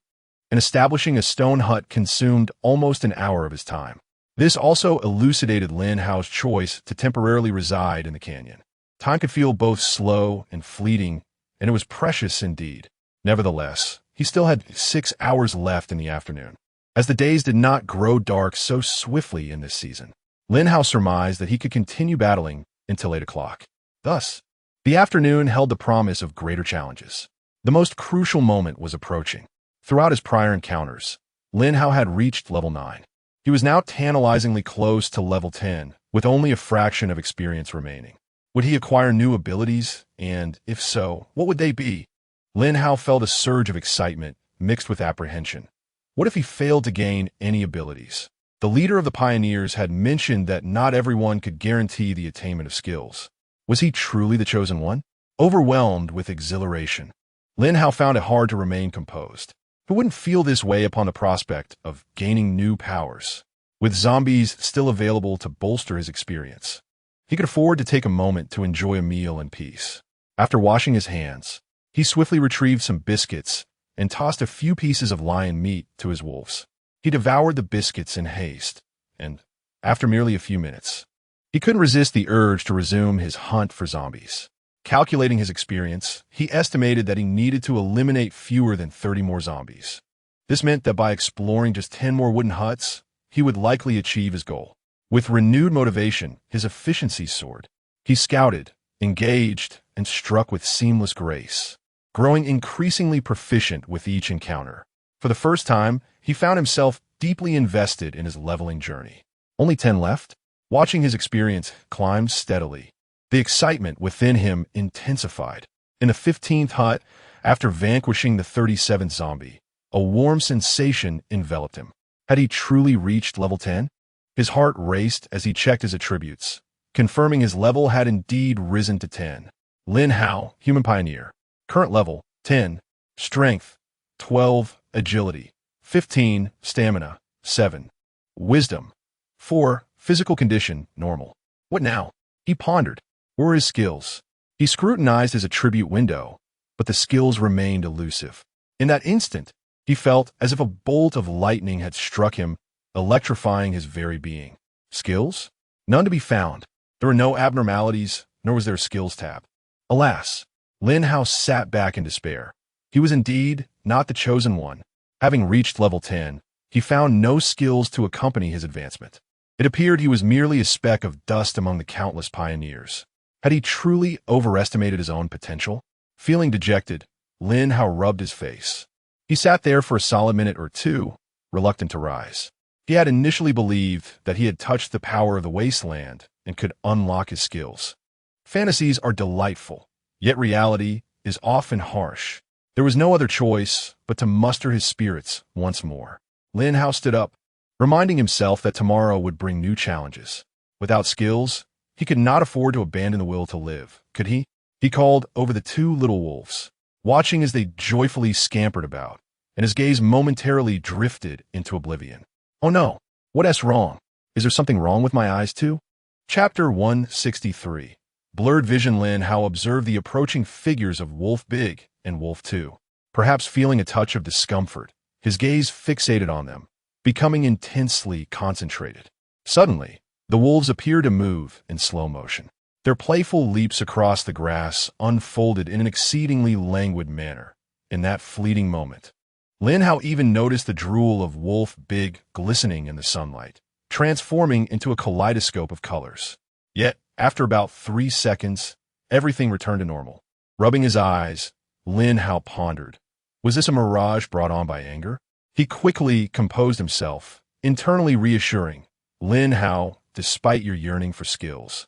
and establishing a stone hut consumed almost an hour of his time. This also elucidated Lin Hao's choice to temporarily reside in the canyon. Time could feel both slow and fleeting, and it was precious indeed. Nevertheless, he still had 6 hours left in the afternoon, as the days did not grow dark so swiftly in this season. Lin Hao surmised that he could continue battling until 8 o'clock. Thus, the afternoon held the promise of greater challenges. The most crucial moment was approaching. Throughout his prior encounters, Lin Hao had reached level 9. He was now tantalizingly close to level 10, with only a fraction of experience remaining. Would he acquire new abilities, and if so, what would they be? Lin Hao felt a surge of excitement mixed with apprehension. What if he failed to gain any abilities? The leader of the pioneers had mentioned that not everyone could guarantee the attainment of skills. Was he truly the chosen one? Overwhelmed with exhilaration, Lin Hao found it hard to remain composed. Who wouldn't feel this way upon the prospect of gaining new powers? With zombies still available to bolster his experience, he could afford to take a moment to enjoy a meal in peace. After washing his hands, he swiftly retrieved some biscuits and tossed a few pieces of lion meat to his wolves. He devoured the biscuits in haste, and, after merely a few minutes, he couldn't resist the urge to resume his hunt for zombies. Calculating his experience, he estimated that he needed to eliminate fewer than 30 more zombies. This meant that by exploring just 10 more wooden huts, he would likely achieve his goal. With renewed motivation, his efficiency soared. He scouted, engaged, and struck with seamless grace, growing increasingly proficient with each encounter. For the first time, he found himself deeply invested in his leveling journey. Only 10 left? Watching his experience climb steadily, the excitement within him intensified. In the 15th hut, After vanquishing the 37th zombie, a warm sensation enveloped him. Had he truly reached level 10? His heart raced as he checked his attributes, confirming his level had indeed risen to 10. Lin Hao, Human Pioneer. Current level, 10. Strength, 12. Agility, 15. Stamina, 7. Wisdom, 4. Physical condition, normal. What now? He pondered. Where were his skills? He scrutinized his attribute window, but the skills remained elusive. In that instant, he felt as if a bolt of lightning had struck him, electrifying his very being. Skills? None to be found. There were no abnormalities, nor was there a skills tab. Alas, Lin Hao sat back in despair. He was indeed not the chosen one. Having reached level 10, he found no skills to accompany his advancement. It appeared he was merely a speck of dust among the countless pioneers. Had he truly overestimated his own potential? Feeling dejected, Lin Hao rubbed his face. He sat there for a solid minute or two, reluctant to rise. He had initially believed that he had touched the power of the wasteland and could unlock his skills. Fantasies are delightful, yet reality is often harsh. There was no other choice but to muster his spirits once more. Lin Hao stood up, reminding himself that tomorrow would bring new challenges. Without skills, he could not afford to abandon the will to live, could he? He called over the two little wolves, watching as they joyfully scampered about, and his gaze momentarily drifted into oblivion. Oh no, what's wrong? Is there something wrong with my eyes too? Chapter 163. Blurred vision. Lin Hao observed the approaching figures of Wolf Big and Wolf 2. Perhaps feeling a touch of discomfort, his gaze fixated on them, becoming intensely concentrated. Suddenly, the wolves appeared to move in slow motion. Their playful leaps across the grass unfolded in an exceedingly languid manner. In that fleeting moment, Lin Hao even noticed the drool of Wolf Big glistening in the sunlight, transforming into a kaleidoscope of colors. Yet, after about 3 seconds, everything returned to normal. Rubbing his eyes, Lin Hao pondered. Was this a mirage brought on by anger? He quickly composed himself, internally reassuring, Lin Hao, despite your yearning for skills,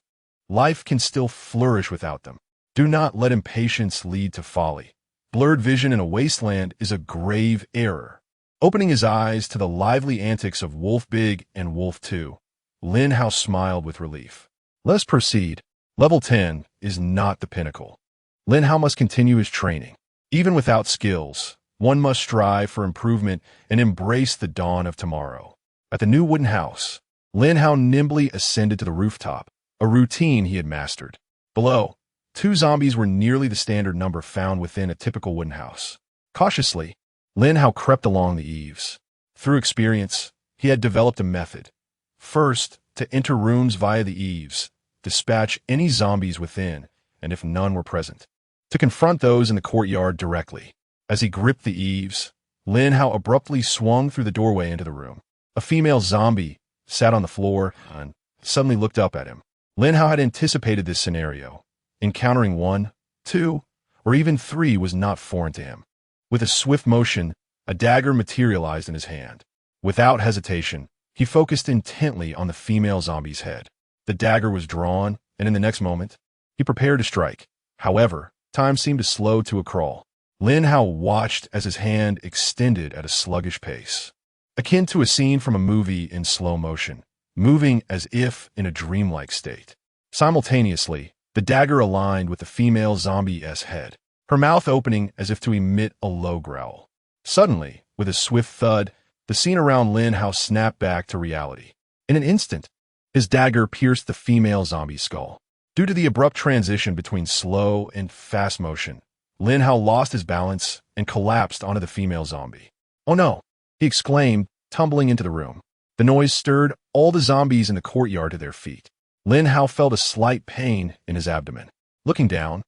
life can still flourish without them. Do not let impatience lead to folly. Blurred vision in a wasteland is a grave error. Opening his eyes to the lively antics of Wolf Big and Wolf 2, Lin Hao smiled with relief. Let's proceed. Level 10 is not the pinnacle. Lin Hao must continue his training. Even without skills, one must strive for improvement and embrace the dawn of tomorrow. At the new wooden house, Lin Hao nimbly ascended to the rooftop, a routine he had mastered. Below, 2 zombies were nearly the standard number found within a typical wooden house. Cautiously, Lin Hao crept along the eaves. Through experience, he had developed a method. First, to enter rooms via the eaves, dispatch any zombies within, and if none were present, to confront those in the courtyard directly. As he gripped the eaves, Lin Hao abruptly swung through the doorway into the room. A female zombie sat on the floor and suddenly looked up at him. Lin Hao had anticipated this scenario. Encountering 1, 2, or even 3 was not foreign to him. With a swift motion, a dagger materialized in his hand. Without hesitation, he focused intently on the female zombie's head. The dagger was drawn, and in the next moment, he prepared to strike. However, time seemed to slow to a crawl. Lin Hao watched as his hand extended at a sluggish pace, akin to a scene from a movie in slow motion, moving as if in a dreamlike state. Simultaneously, the dagger aligned with the female zombie's head, her mouth opening as if to emit a low growl. Suddenly, with a swift thud, the scene around Lin Hao snapped back to reality. In an instant, his dagger pierced the female zombie's skull. Due to the abrupt transition between slow and fast motion, Lin Hao lost his balance and collapsed onto the female zombie. Oh no, he exclaimed, tumbling into the room. The noise stirred all the zombies in the courtyard to their feet. Lin Hao felt a slight pain in his abdomen. Looking down,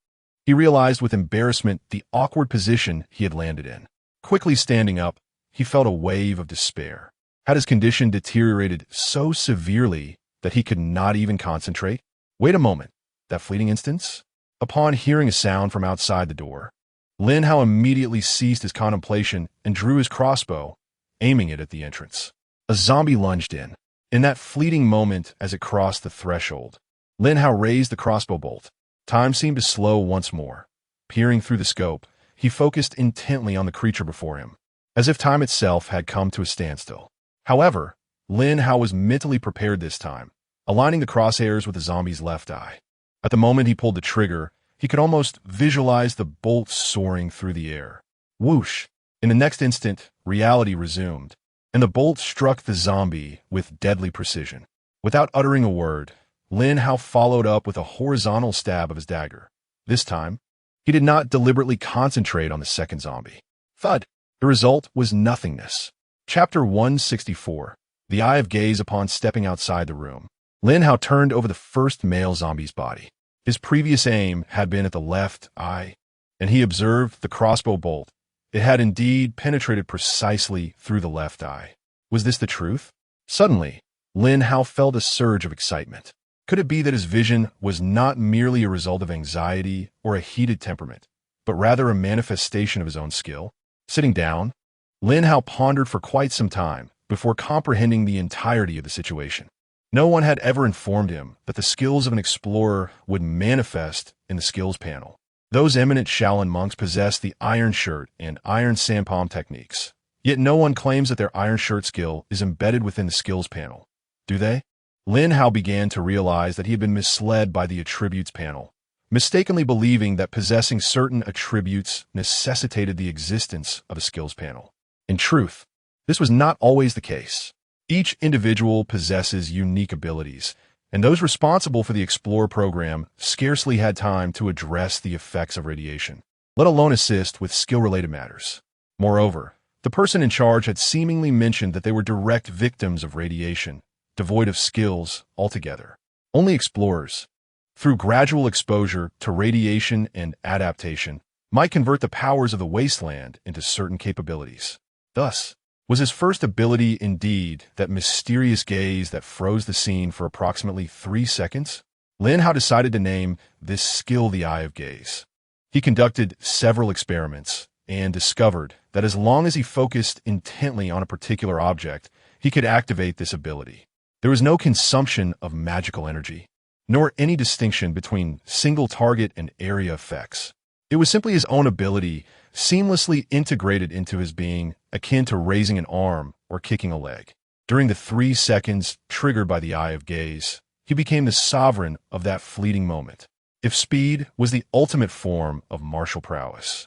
he realized with embarrassment the awkward position he had landed in. Quickly standing up, he felt a wave of despair. Had his condition deteriorated so severely that he could not even concentrate? Wait a moment, that fleeting instance? Upon hearing a sound from outside the door, Lin Hao immediately ceased his contemplation and drew his crossbow, aiming it at the entrance. A zombie lunged in. In that fleeting moment as it crossed the threshold, Lin Hao raised the crossbow bolt. Time seemed to slow once more. Peering through the scope, he focused intently on the creature before him, as if time itself had come to a standstill. However, Lin Hao was mentally prepared this time, aligning the crosshairs with the zombie's left eye. At the moment he pulled the trigger, he could almost visualize the bolt soaring through the air. Whoosh! In the next instant, reality resumed, and the bolt struck the zombie with deadly precision. Without uttering a word, Lin Hao followed up with a horizontal stab of his dagger. This time, he did not deliberately concentrate on the second zombie. Thud! The result was nothingness. Chapter 164. The Eye of Gaze. Upon stepping outside the room, Lin Hao turned over the first male zombie's body. His previous aim had been at the left eye, and he observed the crossbow bolt. It had indeed penetrated precisely through the left eye. Was this the truth? Suddenly, Lin Hao felt a surge of excitement. Could it be that his vision was not merely a result of anxiety or a heated temperament, but rather a manifestation of his own skill? Sitting down, Lin Hao pondered for quite some time before comprehending the entirety of the situation. No one had ever informed him that the skills of an explorer would manifest in the skills panel. Those eminent Shaolin monks possess the iron shirt and iron sandpalm techniques, yet no one claims that their iron shirt skill is embedded within the skills panel. Do they? Lin Hao began to realize that he had been misled by the attributes panel, mistakenly believing that possessing certain attributes necessitated the existence of a skills panel. In truth, this was not always the case. Each individual possesses unique abilities, and those responsible for the Explorer program scarcely had time to address the effects of radiation, let alone assist with skill-related matters. Moreover, the person in charge had seemingly mentioned that they were direct victims of radiation, devoid of skills altogether. Only explorers, through gradual exposure to radiation and adaptation, might convert the powers of the wasteland into certain capabilities. Thus, was his first ability indeed that mysterious gaze that froze the scene for approximately 3 seconds? Lin Hao decided to name this skill the Eye of Gaze. He conducted several experiments and discovered that as long as he focused intently on a particular object, he could activate this ability. There was no consumption of magical energy, nor any distinction between single target and area effects. It was simply his own ability, seamlessly integrated into his being, akin to raising an arm or kicking a leg. During the 3 seconds triggered by the Eye of Gaze, he became the sovereign of that fleeting moment. If speed was the ultimate form of martial prowess,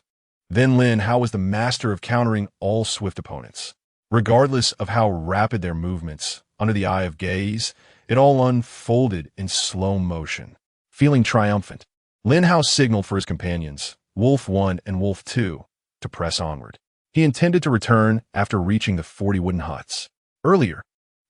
then Lin Hao was the master of countering all swift opponents. Regardless of how rapid their movements, under the Eye of Gaze, it all unfolded in slow motion. Feeling triumphant, Lin Hao signaled for his companions, Wolf 1 and Wolf 2, to press onward. He intended to return after reaching the 40 wooden huts. Earlier,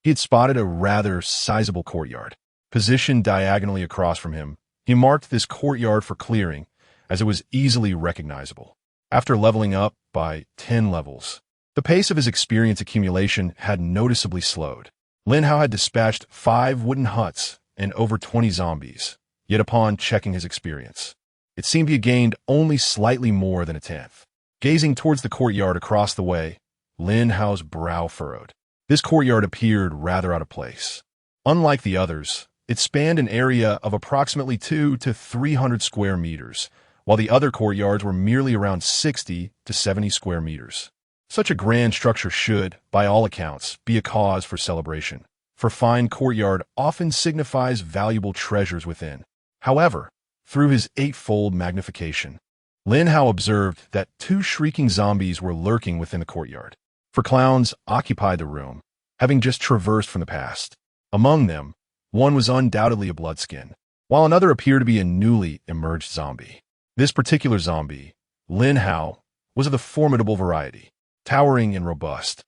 he had spotted a rather sizable courtyard. Positioned diagonally across from him, he marked this courtyard for clearing, as it was easily recognizable. After leveling up by 10 levels, the pace of his experience accumulation had noticeably slowed. Lin Hao had dispatched 5 wooden huts and over 20 zombies, yet upon checking his experience, it seemed he had gained only slightly more than a tenth. Gazing towards the courtyard across the way, Lin Hao's brow furrowed. This courtyard appeared rather out of place. Unlike the others, it spanned an area of approximately 200 to 300 square meters, while the other courtyards were merely around 60 to 70 square meters. Such a grand structure should, by all accounts, be a cause for celebration, for fine courtyard often signifies valuable treasures within. However, through his 8-fold magnification, Lin Hao observed that 2 shrieking zombies were lurking within the courtyard. 4 clowns occupied the room, having just traversed from the past. Among them, one was undoubtedly a bloodskin, while another appeared to be a newly emerged zombie. This particular zombie, Lin Hao, was of the formidable variety, towering and robust.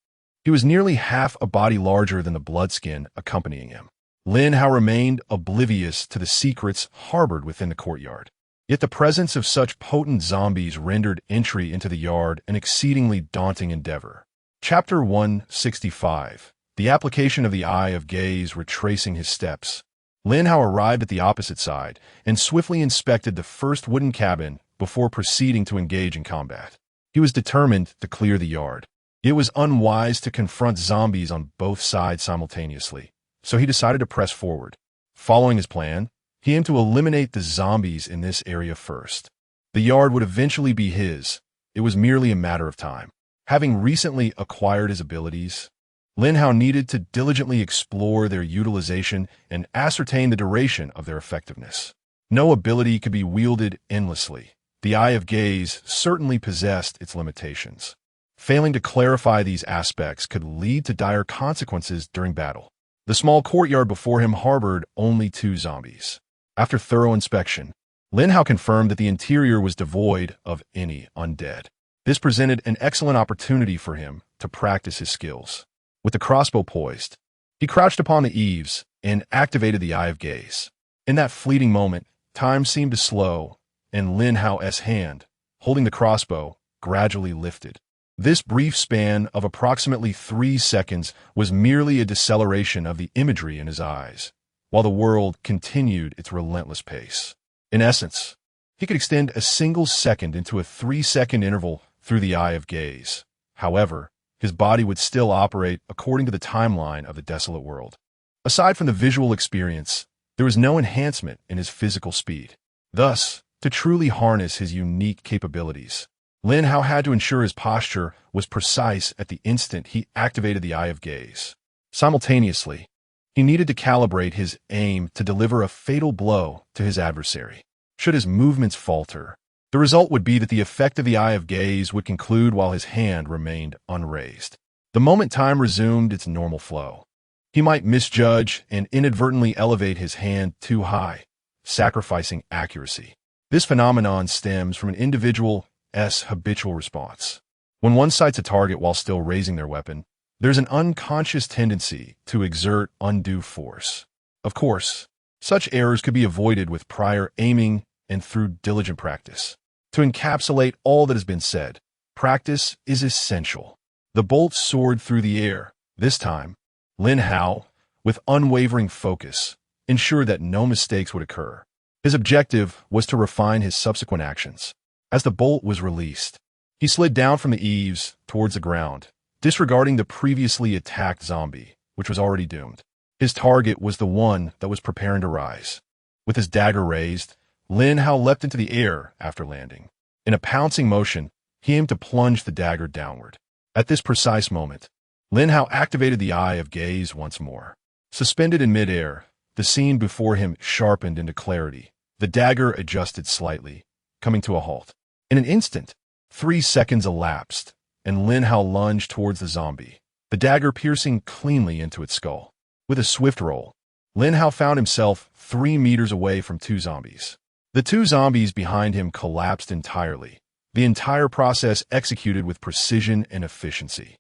He was nearly half a body larger than the bloodskin accompanying him. Lin Hao remained oblivious to the secrets harbored within the courtyard. Yet the presence of such potent zombies rendered entry into the yard an exceedingly daunting endeavor. Chapter 165. The application of the Eye of Gaze. Retracing his steps, Lin Hao arrived at the opposite side and swiftly inspected the first wooden cabin before proceeding to engage in combat. He was determined to clear the yard. It was unwise to confront zombies on both sides simultaneously, so he decided to press forward. Following his plan, he aimed to eliminate the zombies in this area first. The yard would eventually be his, it was merely a matter of time. Having recently acquired his abilities, Lin Hao needed to diligently explore their utilization and ascertain the duration of their effectiveness. No ability could be wielded endlessly. The Eye of Gaze certainly possessed its limitations. Failing to clarify these aspects could lead to dire consequences during battle. The small courtyard before him harbored only 2 zombies. After thorough inspection, Lin Hao confirmed that the interior was devoid of any undead. This presented an excellent opportunity for him to practice his skills. With the crossbow poised, he crouched upon the eaves and activated the Eye of Gaze. In that fleeting moment, time seemed to slow, and Lin Hao's hand, holding the crossbow, gradually lifted. This brief span of approximately 3 seconds was merely a deceleration of the imagery in his eyes, while the world continued its relentless pace. In essence, he could extend a single second into a 3-second interval through the Eye of Gaze. However, his body would still operate according to the timeline of the desolate world. Aside from the visual experience, there was no enhancement in his physical speed. Thus, to truly harness his unique capabilities, Lin Hao had to ensure his posture was precise at the instant he activated the Eye of Gaze. Simultaneously, he needed to calibrate his aim to deliver a fatal blow to his adversary. Should his movements falter, the result would be that the effect of the Eye of Gaze would conclude while his hand remained unraised. The moment time resumed its normal flow, he might misjudge and inadvertently elevate his hand too high, sacrificing accuracy. This phenomenon stems from an individual's habitual response. When one sights a target while still raising their weapon, there's an unconscious tendency to exert undue force. Of course, such errors could be avoided with prior aiming and through diligent practice. To encapsulate all that has been said, practice is essential. The bolt soared through the air. This time, Lin Hao, with unwavering focus, ensured that no mistakes would occur. His objective was to refine his subsequent actions. As the bolt was released, he slid down from the eaves towards the ground, disregarding the previously attacked zombie, which was already doomed. His target was the one that was preparing to rise. With his dagger raised, Lin Hao leapt into the air after landing. In a pouncing motion, he aimed to plunge the dagger downward. At this precise moment, Lin Hao activated the Eye of Gaze once more. Suspended in midair, the scene before him sharpened into clarity. The dagger adjusted slightly, coming to a halt. In an instant, 3 seconds elapsed, and Lin Hao lunged towards the zombie, the dagger piercing cleanly into its skull. With a swift roll, Lin Hao found himself 3 meters away from 2 zombies. The 2 zombies behind him collapsed entirely, the entire process executed with precision and efficiency.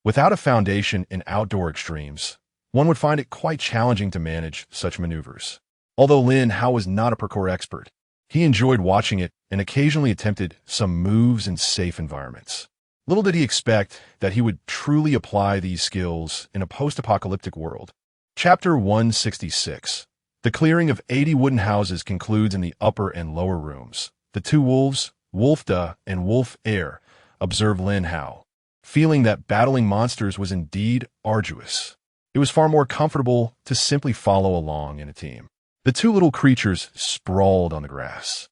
Without a foundation in outdoor extremes, one would find it quite challenging to manage such maneuvers. Although Lin Hao was not a parkour expert, he enjoyed watching it and occasionally attempted some moves in safe environments. Little did he expect that he would truly apply these skills in a post-apocalyptic world. Chapter 166. The clearing of 80 wooden houses concludes in the upper and lower rooms. The 2 wolves, Wolf-da and Wolf-air, observed Lin Hao, feeling that battling monsters was indeed arduous. It was far more comfortable to simply follow along in a team. The 2 little creatures sprawled on the grass,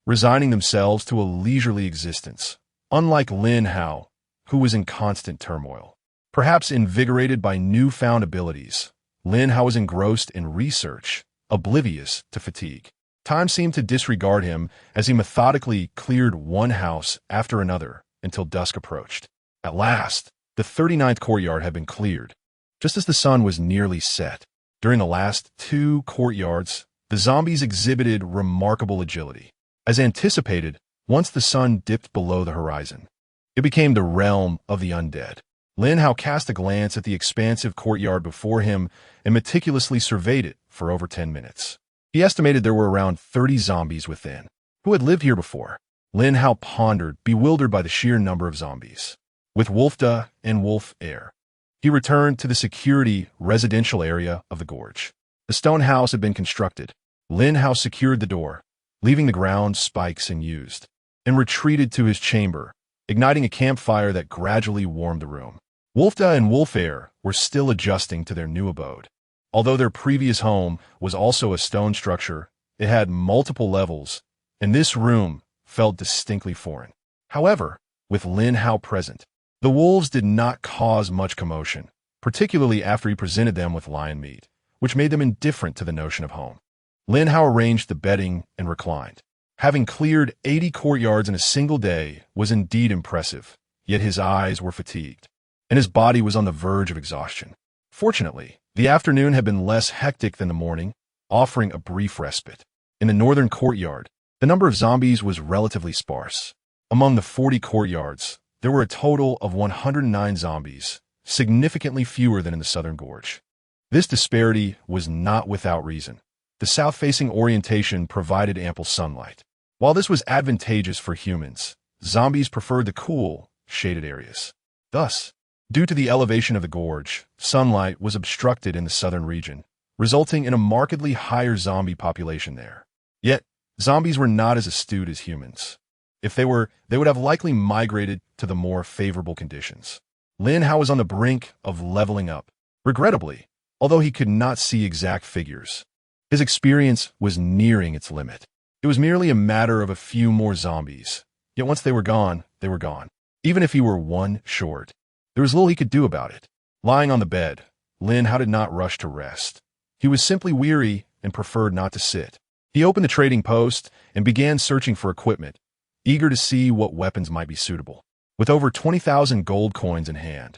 resigning themselves to a leisurely existence, unlike Lin Hao, who was in constant turmoil. Perhaps invigorated by newfound abilities, Lin Hao was engrossed in research, oblivious to fatigue. Time seemed to disregard him as he methodically cleared one house after another until dusk approached. At last, the 39th courtyard had been cleared, just as the sun was nearly set. During the last 2 courtyards, the zombies exhibited remarkable agility. As anticipated, once the sun dipped below the horizon, it became the realm of the undead. Lin Hao cast a glance at the expansive courtyard before him and meticulously surveyed it for over 10 minutes. He estimated there were around 30 zombies within. Who had lived here before? Lin Hao pondered, bewildered by the sheer number of zombies. With Wolf-da and Wolf-air, he returned to the security residential area of the gorge. The stone house had been constructed. Lin Hao secured the door, leaving the ground spikes unused, and retreated to his chamber, igniting a campfire that gradually warmed the room. Wolf-da and Wolf-air were still adjusting to their new abode. Although their previous home was also a stone structure, it had multiple levels, and this room felt distinctly foreign. However, with Lin Hao present. The wolves did not cause much commotion, particularly after he presented them with lion meat, which made them indifferent to the notion of home. Lin Hao arranged the bedding and reclined. Having cleared 80 courtyards in a single day was indeed impressive, yet his eyes were fatigued, and his body was on the verge of exhaustion. Fortunately, the afternoon had been less hectic than the morning, offering a brief respite. In the northern courtyard, the number of zombies was relatively sparse. Among the 40 courtyards, there were a total of 109 zombies, significantly fewer than in the southern gorge. This disparity was not without reason. The south-facing orientation provided ample sunlight. While this was advantageous for humans, zombies preferred the cool, shaded areas. Thus, due to the elevation of the gorge, sunlight was obstructed in the southern region, resulting in a markedly higher zombie population there. Yet, zombies were not as astute as humans. If they were, they would have likely migrated to the more favorable conditions. Lin Hao was on the brink of leveling up. Regrettably, although he could not see exact figures, his experience was nearing its limit. It was merely a matter of a few more zombies. Yet once they were gone, they were gone. Even if he were one short, there was little he could do about it. Lying on the bed, Lin Hao did not rush to rest. He was simply weary and preferred not to sit. He opened the trading post and began searching for equipment, eager to see what weapons might be suitable. With over 20,000 gold coins in hand,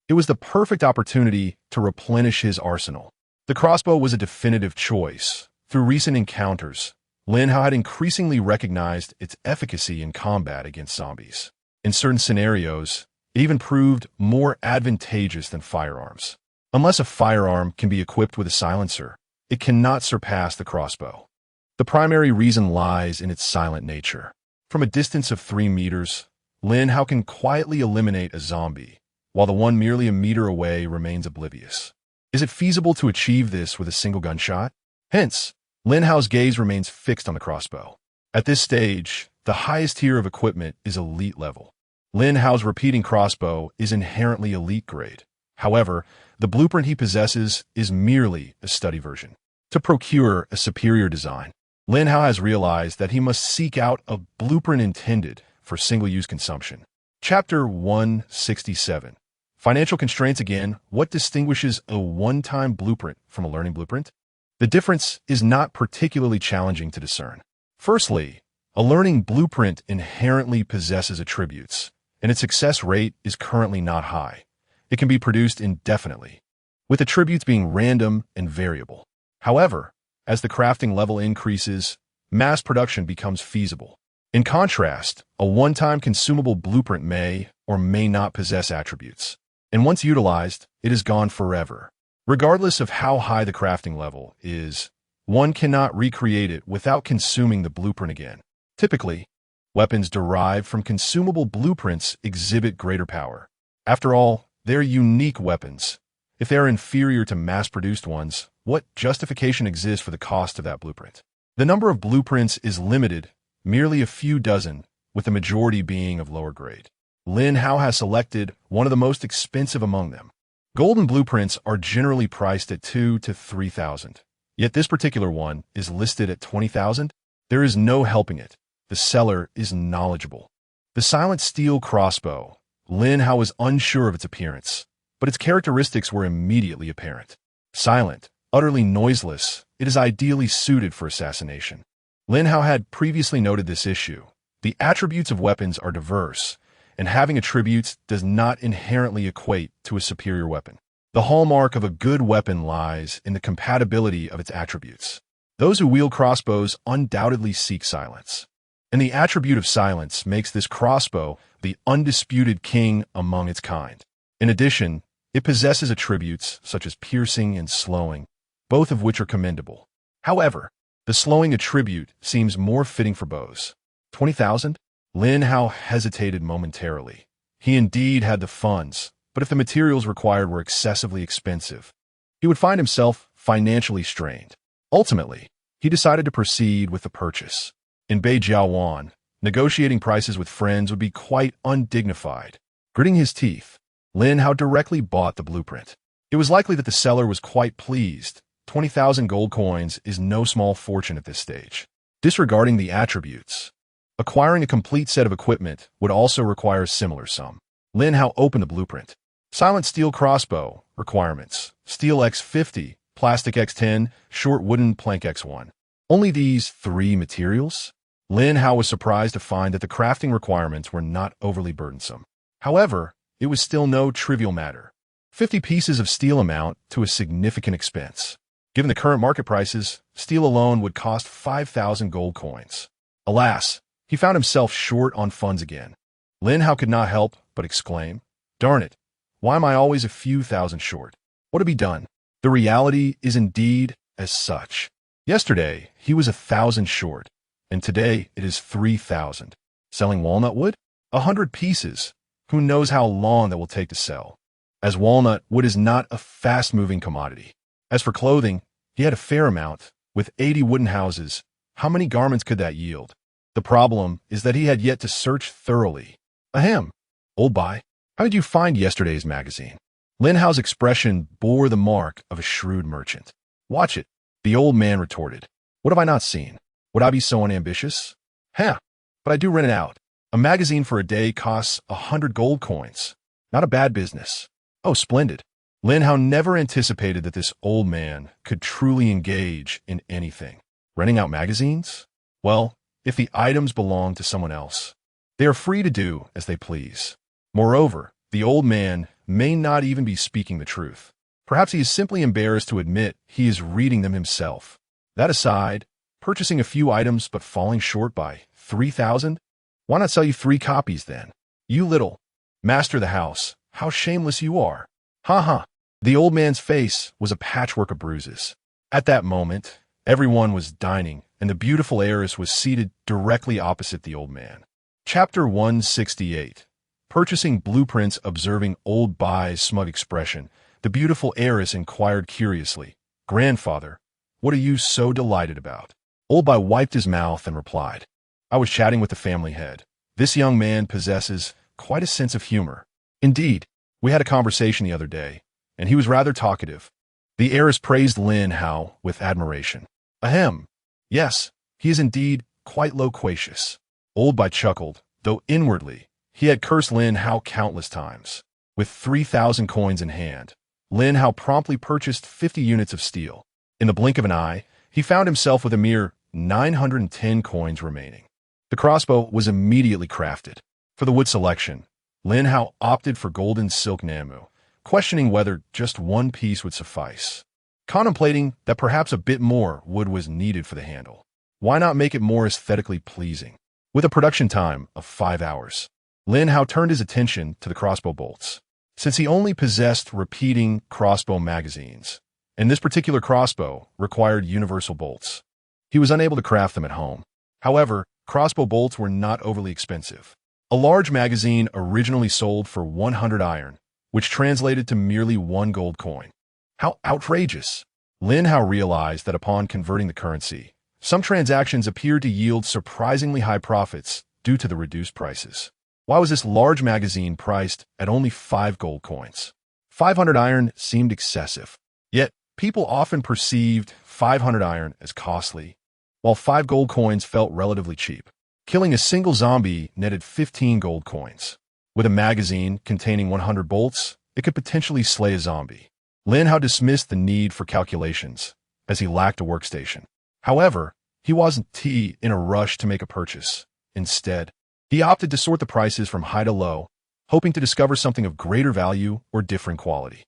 it was the perfect opportunity to replenish his arsenal. The crossbow was a definitive choice. Through recent encounters, Lin Hao had increasingly recognized its efficacy in combat against zombies. In certain scenarios, it even proved more advantageous than firearms. Unless a firearm can be equipped with a silencer, it cannot surpass the crossbow. The primary reason lies in its silent nature. From a distance of 3 meters, Lin Hao can quietly eliminate a zombie, while the one merely a meter away remains oblivious. Is it feasible to achieve this with a single gunshot? Hence, Lin Hao's gaze remains fixed on the crossbow. At this stage, the highest tier of equipment is elite level. Lin Hao's repeating crossbow is inherently elite grade. However, the blueprint he possesses is merely a study version. To procure a superior design, Lin Hao has realized that he must seek out a blueprint intended for single-use consumption. Chapter 167. Financial constraints again. What distinguishes a one-time blueprint from a learning blueprint? The difference is not particularly challenging to discern. Firstly, a learning blueprint inherently possesses attributes, and its success rate is currently not high. It can be produced indefinitely, with attributes being random and variable. However, as the crafting level increases, mass production becomes feasible. In contrast, a one-time consumable blueprint may or may not possess attributes, and once utilized, it is gone forever. Regardless of how high the crafting level is, one cannot recreate it without consuming the blueprint again. Typically, weapons derived from consumable blueprints exhibit greater power. After all, they're unique weapons. If they are inferior to mass-produced ones, what justification exists for the cost of that blueprint? The number of blueprints is limited, merely a few dozen, with the majority being of lower grade. Lin Hao has selected one of the most expensive among them. Golden blueprints are generally priced at 2,000 to 3,000. Yet this particular one is listed at 20,000. There is no helping it. The seller is knowledgeable. The silent steel crossbow. Lin Hao was unsure of its appearance, but its characteristics were immediately apparent. Silent, utterly noiseless, it is ideally suited for assassination. Lin Hao had previously noted this issue. The attributes of weapons are diverse, and having attributes does not inherently equate to a superior weapon. The hallmark of a good weapon lies in the compatibility of its attributes. Those who wield crossbows undoubtedly seek silence, and the attribute of silence makes this crossbow the undisputed king among its kind. In addition, it possesses attributes such as piercing and slowing, both of which are commendable. However, the slowing attribute seems more fitting for bows. 20,000? Lin Hao hesitated momentarily. He indeed had the funds, but if the materials required were excessively expensive, he would find himself financially strained. Ultimately, he decided to proceed with the purchase. In Beijiaowan, negotiating prices with friends would be quite undignified. Gritting his teeth, Lin Hao directly bought the blueprint. It was likely that the seller was quite pleased. 20,000 gold coins is no small fortune at this stage. Disregarding the attributes, Acquiring a complete set of equipment would also require a similar sum. Lin Hao opened the blueprint. Silent steel crossbow. Requirements: steel X50, plastic X10, short wooden plank X1. Only these 3 materials? Lin Hao was surprised to find that the crafting requirements were not overly burdensome. However, it was still no trivial matter. 50 pieces of steel amount to a significant expense. Given the current market prices, steel alone would cost 5,000 gold coins. Alas, he found himself short on funds again. Lin Hao could not help but exclaim, "Darn it, why am I always a few thousand short? What to be done?" The reality is indeed as such. Yesterday, he was 1,000 short, and today it is 3,000. Selling walnut wood? 100 pieces. Who knows how long that will take to sell? As walnut wood is not a fast-moving commodity. As for clothing, he had a fair amount. With 80 wooden houses, how many garments could that yield? The problem is that he had yet to search thoroughly. Ahem. Old Bai, how did you find yesterday's magazine? Lin Hao's expression bore the mark of a shrewd merchant. Watch it, the old man retorted. What have I not seen? Would I be so unambitious? Huh, but I do rent it out. A magazine for a day costs 100 gold coins. Not a bad business. Oh, splendid. Lin Hao never anticipated that this old man could truly engage in anything. Renting out magazines? Well, if the items belong to someone else, they are free to do as they please. Moreover, the old man may not even be speaking the truth. Perhaps he is simply embarrassed to admit he is reading them himself. That aside, purchasing a few items but falling short by 3,000? Why not sell you 3 copies then? You little master of the house, how shameless you are. Ha ha. The old man's face was a patchwork of bruises. At that moment, everyone was dining, and the beautiful heiress was seated directly opposite the old man. Chapter 168. Purchasing blueprints. Observing old Bai's smug expression, the beautiful heiress inquired curiously, "Grandfather, what are you so delighted about?" Old Bai wiped his mouth and replied, "I was chatting with the family head. This young man possesses quite a sense of humor. Indeed, we had a conversation the other day, and he was rather talkative." The heiress praised Lin Hao with admiration. "Ahem. Yes, he is indeed quite loquacious." Old Bai chuckled, though inwardly he had cursed Lin Hao countless times. With 3,000 coins in hand, Lin Hao promptly purchased 50 units of steel. In the blink of an eye, he found himself with a mere 910 coins remaining. The crossbow was immediately crafted. For the wood selection, Lin Hao opted for golden silk namu, questioning whether just one piece would suffice. Contemplating that perhaps a bit more wood was needed for the handle. Why not make it more aesthetically pleasing? With a production time of 5 hours, Lin Hao turned his attention to the crossbow bolts. Since he only possessed repeating crossbow magazines, and this particular crossbow required universal bolts, he was unable to craft them at home. However, crossbow bolts were not overly expensive. A large magazine originally sold for 100 iron, which translated to merely 1 gold coin. How outrageous! Lin Hao realized that upon converting the currency, some transactions appeared to yield surprisingly high profits due to the reduced prices. Why was this large magazine priced at only 5 gold coins? 500 iron seemed excessive. Yet, people often perceived 500 iron as costly, while 5 gold coins felt relatively cheap. Killing a single zombie netted 15 gold coins. With a magazine containing 100 bolts, it could potentially slay a zombie. Lin Hao dismissed the need for calculations, as he lacked a workstation. However, he wasn't in a rush to make a purchase. Instead, he opted to sort the prices from high to low, hoping to discover something of greater value or different quality.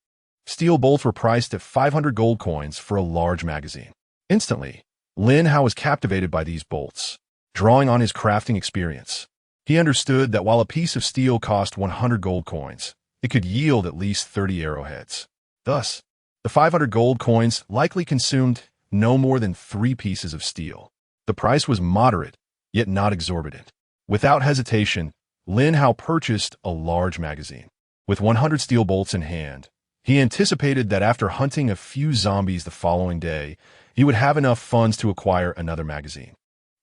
Steel bolts were priced at 500 gold coins for a large magazine. Instantly, Lin Hao was captivated by these bolts. Drawing on his crafting experience, he understood that while a piece of steel cost 100 gold coins, it could yield at least 30 arrowheads. Thus, the 500 gold coins likely consumed no more than 3 pieces of steel. The price was moderate, yet not exorbitant. Without hesitation, Lin Hao purchased a large magazine. With 100 steel bolts in hand, he anticipated that after hunting a few zombies the following day, he would have enough funds to acquire another magazine.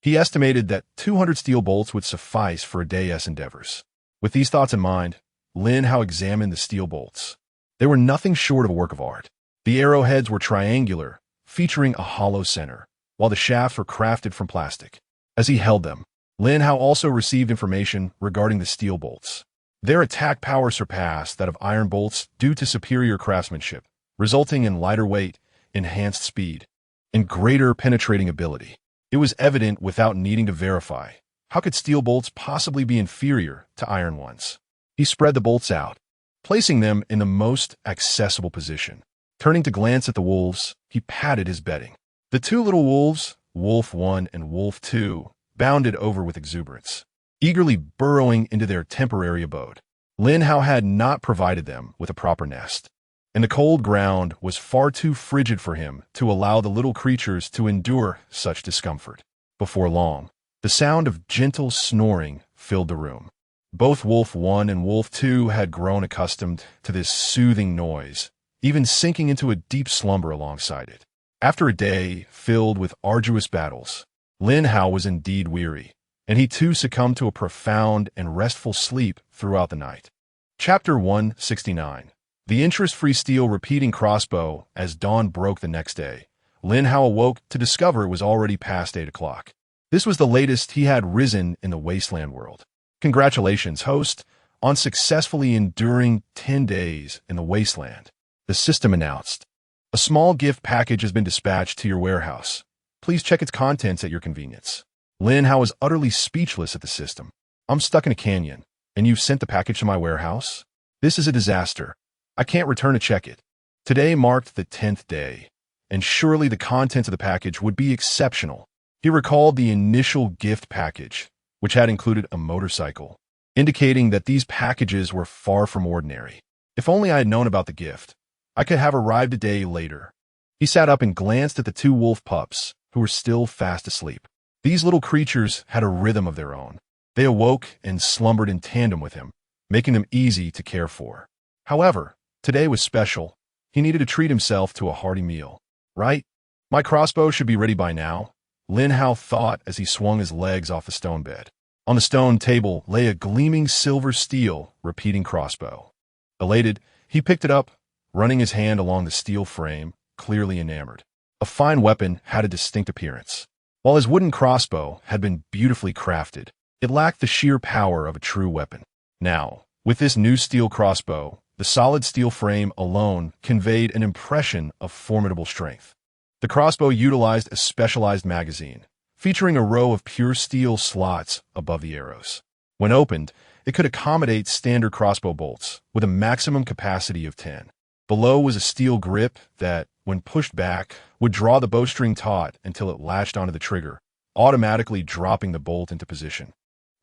He estimated that 200 steel bolts would suffice for a day's endeavors. With these thoughts in mind, Lin Hao examined the steel bolts. They were nothing short of a work of art. The arrowheads were triangular, featuring a hollow center, while the shafts were crafted from plastic. As he held them, Lin Hao also received information regarding the steel bolts. Their attack power surpassed that of iron bolts due to superior craftsmanship, resulting in lighter weight, enhanced speed, and greater penetrating ability. It was evident without needing to verify. How could steel bolts possibly be inferior to iron ones? He spread the bolts out, placing them in the most accessible position. Turning to glance at the wolves, he patted his bedding. The two little wolves, Wolf 1 and Wolf 2, bounded over with exuberance, eagerly burrowing into their temporary abode. Lin Hao had not provided them with a proper nest, and the cold ground was far too frigid for him to allow the little creatures to endure such discomfort. Before long, the sound of gentle snoring filled the room. Both Wolf 1 and Wolf 2 had grown accustomed to this soothing noise, even sinking into a deep slumber alongside it. After a day filled with arduous battles, Lin Hao was indeed weary, and he too succumbed to a profound and restful sleep throughout the night. Chapter 169. The interest-free steel repeating crossbow. As dawn broke the next day, Lin Hao awoke to discover it was already past 8 o'clock. This was the latest he had risen in the wasteland world. Congratulations, host, on successfully enduring 10 days in the wasteland, the system announced. A small gift package has been dispatched to your warehouse. Please check its contents at your convenience. Lin Hao was utterly speechless at the system. I'm stuck in a canyon, and you've sent the package to my warehouse? This is a disaster. I can't return to check it. Today marked the 10th day, and surely the contents of the package would be exceptional. He recalled the initial gift package, which had included a motorcycle, indicating that these packages were far from ordinary. If only I had known about the gift, I could have arrived a day later. He sat up and glanced at the two wolf pups, who were still fast asleep. These little creatures had a rhythm of their own. They awoke and slumbered in tandem with him, making them easy to care for. However, today was special. He needed to treat himself to a hearty meal. Right? My crossbow should be ready by now, Lin Hao thought as he swung his legs off the stone bed. On the stone table lay a gleaming silver steel repeating crossbow. Elated, he picked it up, running his hand along the steel frame, clearly enamored. A fine weapon had a distinct appearance. While his wooden crossbow had been beautifully crafted, it lacked the sheer power of a true weapon. Now, with this new steel crossbow, the solid steel frame alone conveyed an impression of formidable strength. The crossbow utilized a specialized magazine, featuring a row of pure steel slots above the arrows. When opened, it could accommodate standard crossbow bolts with a maximum capacity of 10. Below was a steel grip that, when pushed back, would draw the bowstring taut until it latched onto the trigger, automatically dropping the bolt into position.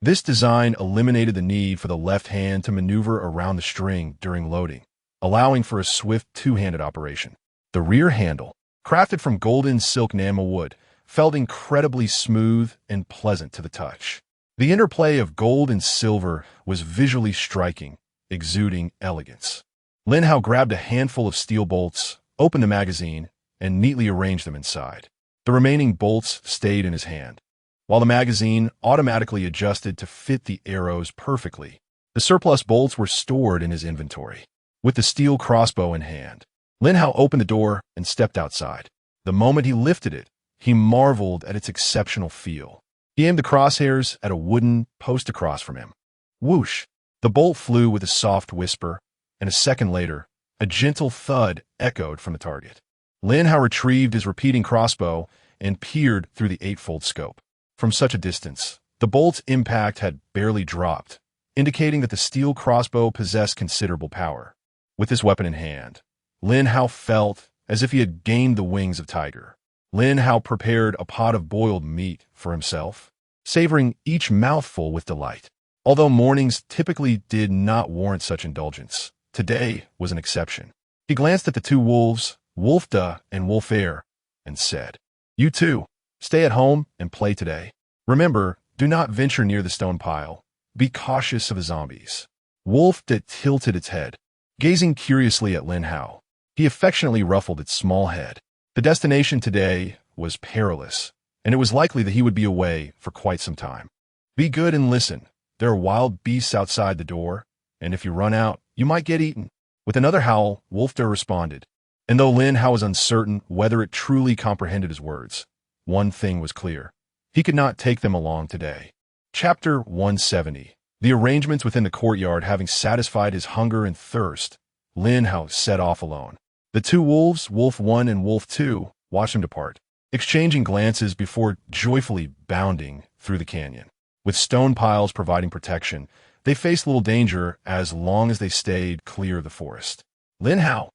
This design eliminated the need for the left hand to maneuver around the string during loading, allowing for a swift two-handed operation. The rear handle, crafted from golden silk nano wood, felt incredibly smooth and pleasant to the touch. The interplay of gold and silver was visually striking, exuding elegance. Lin Hao grabbed a handful of steel bolts, opened the magazine, and neatly arranged them inside. The remaining bolts stayed in his hand, while the magazine automatically adjusted to fit the arrows perfectly. The surplus bolts were stored in his inventory. With the steel crossbow in hand, Lin Hao opened the door and stepped outside. The moment he lifted it, he marveled at its exceptional feel. He aimed the crosshairs at a wooden post across from him. Whoosh! The bolt flew with a soft whisper, and a second later, a gentle thud echoed from the target. Lin Hao retrieved his repeating crossbow and peered through the eightfold scope. From such a distance, the bolt's impact had barely dropped, indicating that the steel crossbow possessed considerable power. With his weapon in hand, Lin Hao felt as if he had gained the wings of tiger. Lin Hao prepared a pot of boiled meat for himself, savoring each mouthful with delight. Although mornings typically did not warrant such indulgence, today was an exception. He glanced at the two wolves, Wolf Da and Wolf Air, and said, "You two, stay at home and play today. Remember, do not venture near the stone pile. Be cautious of the zombies." Wolf Da tilted its head, gazing curiously at Lin Hao. He affectionately ruffled its small head. The destination today was perilous, and it was likely that he would be away for quite some time. "Be good and listen. There are wild beasts outside the door, and if you run out, you might get eaten." With another howl, Wolf Da responded, and though Lin Hao was uncertain whether it truly comprehended his words, one thing was clear. He could not take them along today. Chapter 170. The arrangements within the courtyard having satisfied his hunger and thirst, Lin Hao set off alone. The two wolves, Wolf 1 and Wolf 2, watched him depart, exchanging glances before joyfully bounding through the canyon. With stone piles providing protection, they faced little danger as long as they stayed clear of the forest. Lin Hao,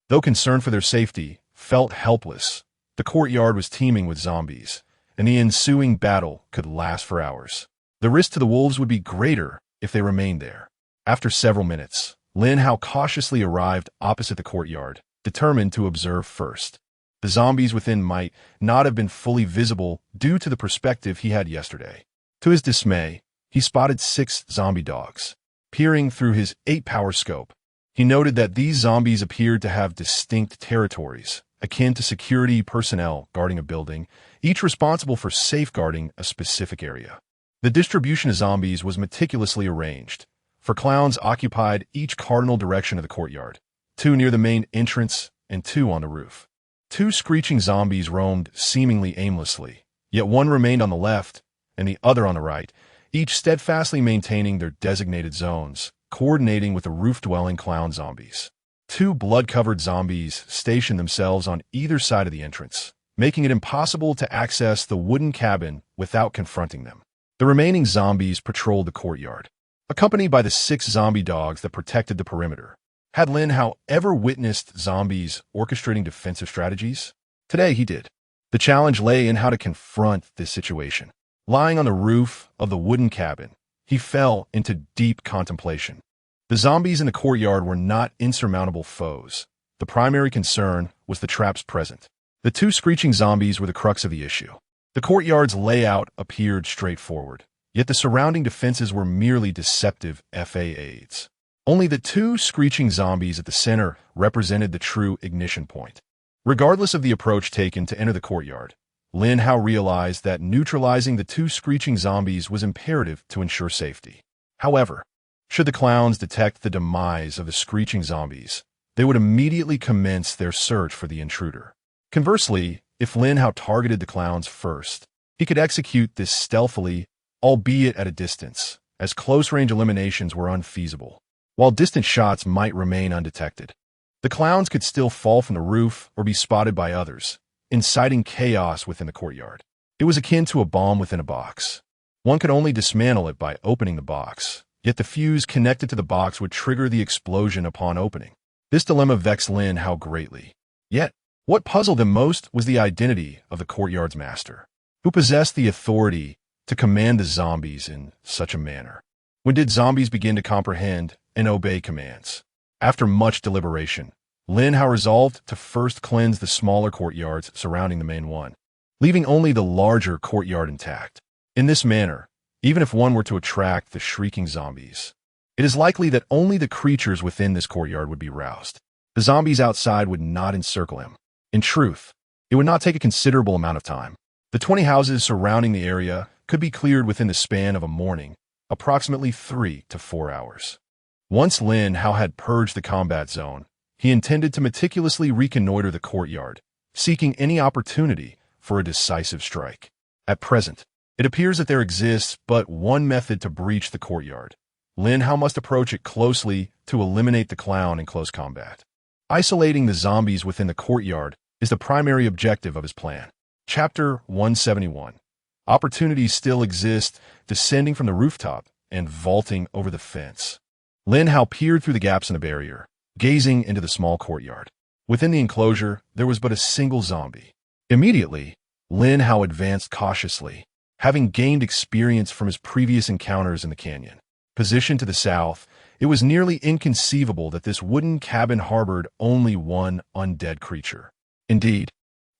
though concerned for their safety, felt helpless. The courtyard was teeming with zombies, and the ensuing battle could last for hours. The risk to the wolves would be greater if they remained there. After several minutes, Lin Hao cautiously arrived opposite the courtyard, determined to observe first. The zombies within might not have been fully visible due to the perspective he had yesterday. To his dismay, he spotted 6 zombie dogs. Peering through his 8-power scope, he noted that these zombies appeared to have distinct territories, akin to security personnel guarding a building, each responsible for safeguarding a specific area. The distribution of zombies was meticulously arranged, for clowns occupied each cardinal direction of the courtyard, 2 near the main entrance and 2 on the roof. 2 screeching zombies roamed seemingly aimlessly, yet one remained on the left and the other on the right, each steadfastly maintaining their designated zones, coordinating with the roof-dwelling clown zombies. 2 blood-covered zombies stationed themselves on either side of the entrance, making it impossible to access the wooden cabin without confronting them. The remaining zombies patrolled the courtyard, accompanied by the 6 zombie dogs that protected the perimeter. Had Lin Hao ever witnessed zombies orchestrating defensive strategies? Today he did. The challenge lay in how to confront this situation. Lying on the roof of the wooden cabin, he fell into deep contemplation. The zombies in the courtyard were not insurmountable foes. The primary concern was the traps present. The 2 screeching zombies were the crux of the issue. The courtyard's layout appeared straightforward, yet the surrounding defenses were merely deceptive aids. Only the 2 screeching zombies at the center represented the true ignition point. Regardless of the approach taken to enter the courtyard, Lin Hao realized that neutralizing the 2 screeching zombies was imperative to ensure safety. However, should the clowns detect the demise of the screeching zombies, they would immediately commence their search for the intruder. Conversely, if Lin Hao targeted the clowns first, he could execute this stealthily, albeit at a distance, as close-range eliminations were unfeasible. While distant shots might remain undetected, the clowns could still fall from the roof or be spotted by others, inciting chaos within the courtyard. It was akin to a bomb within a box. One could only dismantle it by opening the box, yet the fuse connected to the box would trigger the explosion upon opening. This dilemma vexed Lin Hao greatly. Yet, what puzzled him most was the identity of the courtyard's master, who possessed the authority to command the zombies in such a manner. When did zombies begin to comprehend and obey commands? After much deliberation, Lin Hao resolved to first cleanse the smaller courtyards surrounding the main one, leaving only the larger courtyard intact. In this manner, even if one were to attract the shrieking zombies, it is likely that only the creatures within this courtyard would be roused. The zombies outside would not encircle him. In truth, it would not take a considerable amount of time. The 20 houses surrounding the area could be cleared within the span of a morning, approximately 3 to 4 hours. Once Lin Hao had purged the combat zone, he intended to meticulously reconnoiter the courtyard, seeking any opportunity for a decisive strike. At present, it appears that there exists but one method to breach the courtyard. Lin Hao must approach it closely to eliminate the clown in close combat. Isolating the zombies within the courtyard is the primary objective of his plan. Chapter 171. Opportunities still exist, descending from the rooftop and vaulting over the fence. Lin Hao peered through the gaps in the barrier, gazing into the small courtyard. Within the enclosure, there was but a single zombie. Immediately, Lin Hao advanced cautiously, having gained experience from his previous encounters in the canyon. Positioned to the south, it was nearly inconceivable that this wooden cabin harbored only one undead creature. Indeed,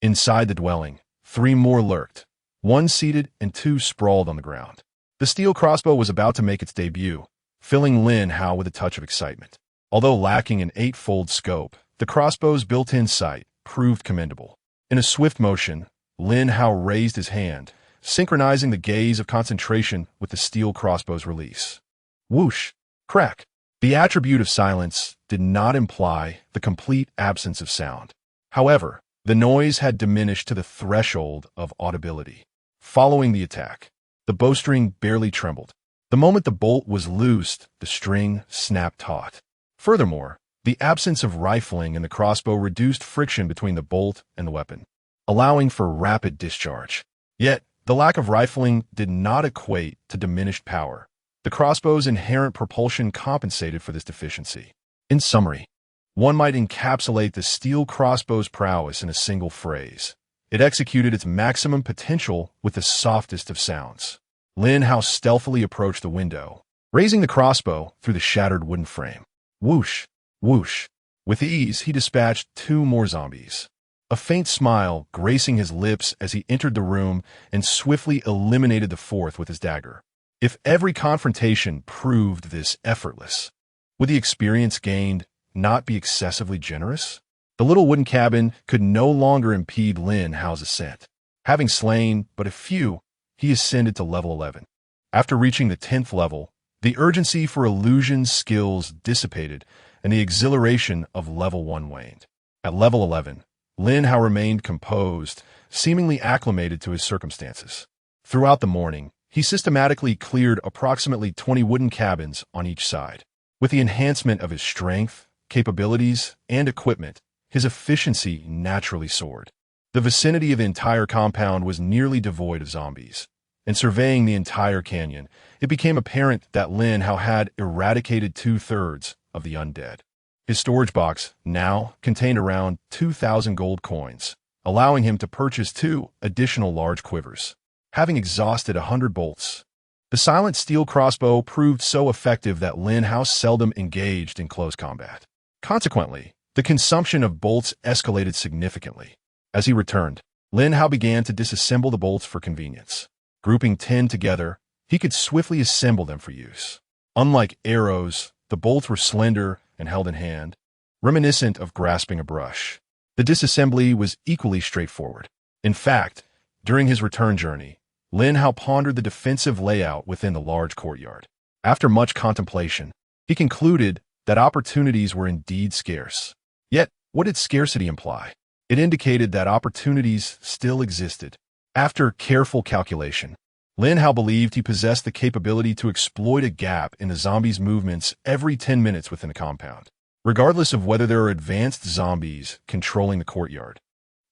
inside the dwelling, 3 more lurked, 1 seated and 2 sprawled on the ground. The steel crossbow was about to make its debut, filling Lin Hao with a touch of excitement. Although lacking an 8-fold scope, the crossbow's built-in sight proved commendable. In a swift motion, Lin Hao raised his hand, synchronizing the gaze of concentration with the steel crossbow's release. Whoosh! Crack! The attribute of silence did not imply the complete absence of sound. However, the noise had diminished to the threshold of audibility. Following the attack, The bowstring barely trembled. The moment the bolt was loosed, the string snapped taut. Furthermore, the absence of rifling in the crossbow reduced friction between the bolt and the weapon, allowing for rapid discharge. Yet, the lack of rifling did not equate to diminished power. The crossbow's inherent propulsion compensated for this deficiency. In summary, one might encapsulate the steel crossbow's prowess in a single phrase. It executed its maximum potential with the softest of sounds. Lin Hao stealthily approached the window, raising the crossbow through the shattered wooden frame. Whoosh, whoosh. With ease, he dispatched 2 more zombies. A faint smile gracing his lips as he entered the room and swiftly eliminated the 4th with his dagger. If every confrontation proved this effortless, would the experience gained not be excessively generous? The little wooden cabin could no longer impede Lin Hao's ascent. Having slain but a few, he ascended to level 11. After reaching the 10th level, the urgency for illusion skills dissipated and the exhilaration of level 1 waned. At level 11, Lin Hao remained composed, seemingly acclimated to his circumstances. Throughout the morning, he systematically cleared approximately 20 wooden cabins on each side. With the enhancement of his strength, capabilities, and equipment, his efficiency naturally soared. The vicinity of the entire compound was nearly devoid of zombies, and surveying the entire canyon, it became apparent that Lin Hao had eradicated 2/3 of the undead. His storage box now contained around 2,000 gold coins, allowing him to purchase 2 additional large quivers. Having exhausted 100 bolts, the silent steel crossbow proved so effective that Lin Hao seldom engaged in close combat. Consequently, the consumption of bolts escalated significantly. As he returned, Lin Hao began to disassemble the bolts for convenience. Grouping 10 together, he could swiftly assemble them for use. Unlike arrows, the bolts were slender and held in hand, reminiscent of grasping a brush. The disassembly was equally straightforward. In fact, during his return journey, Lin Hao pondered the defensive layout within the large courtyard. After much contemplation, he concluded that opportunities were indeed scarce. Yet, what did scarcity imply? It indicated that opportunities still existed. After careful calculation, Lin Hao believed he possessed the capability to exploit a gap in the zombies' movements every 10 minutes within the compound. Regardless of whether there are advanced zombies controlling the courtyard,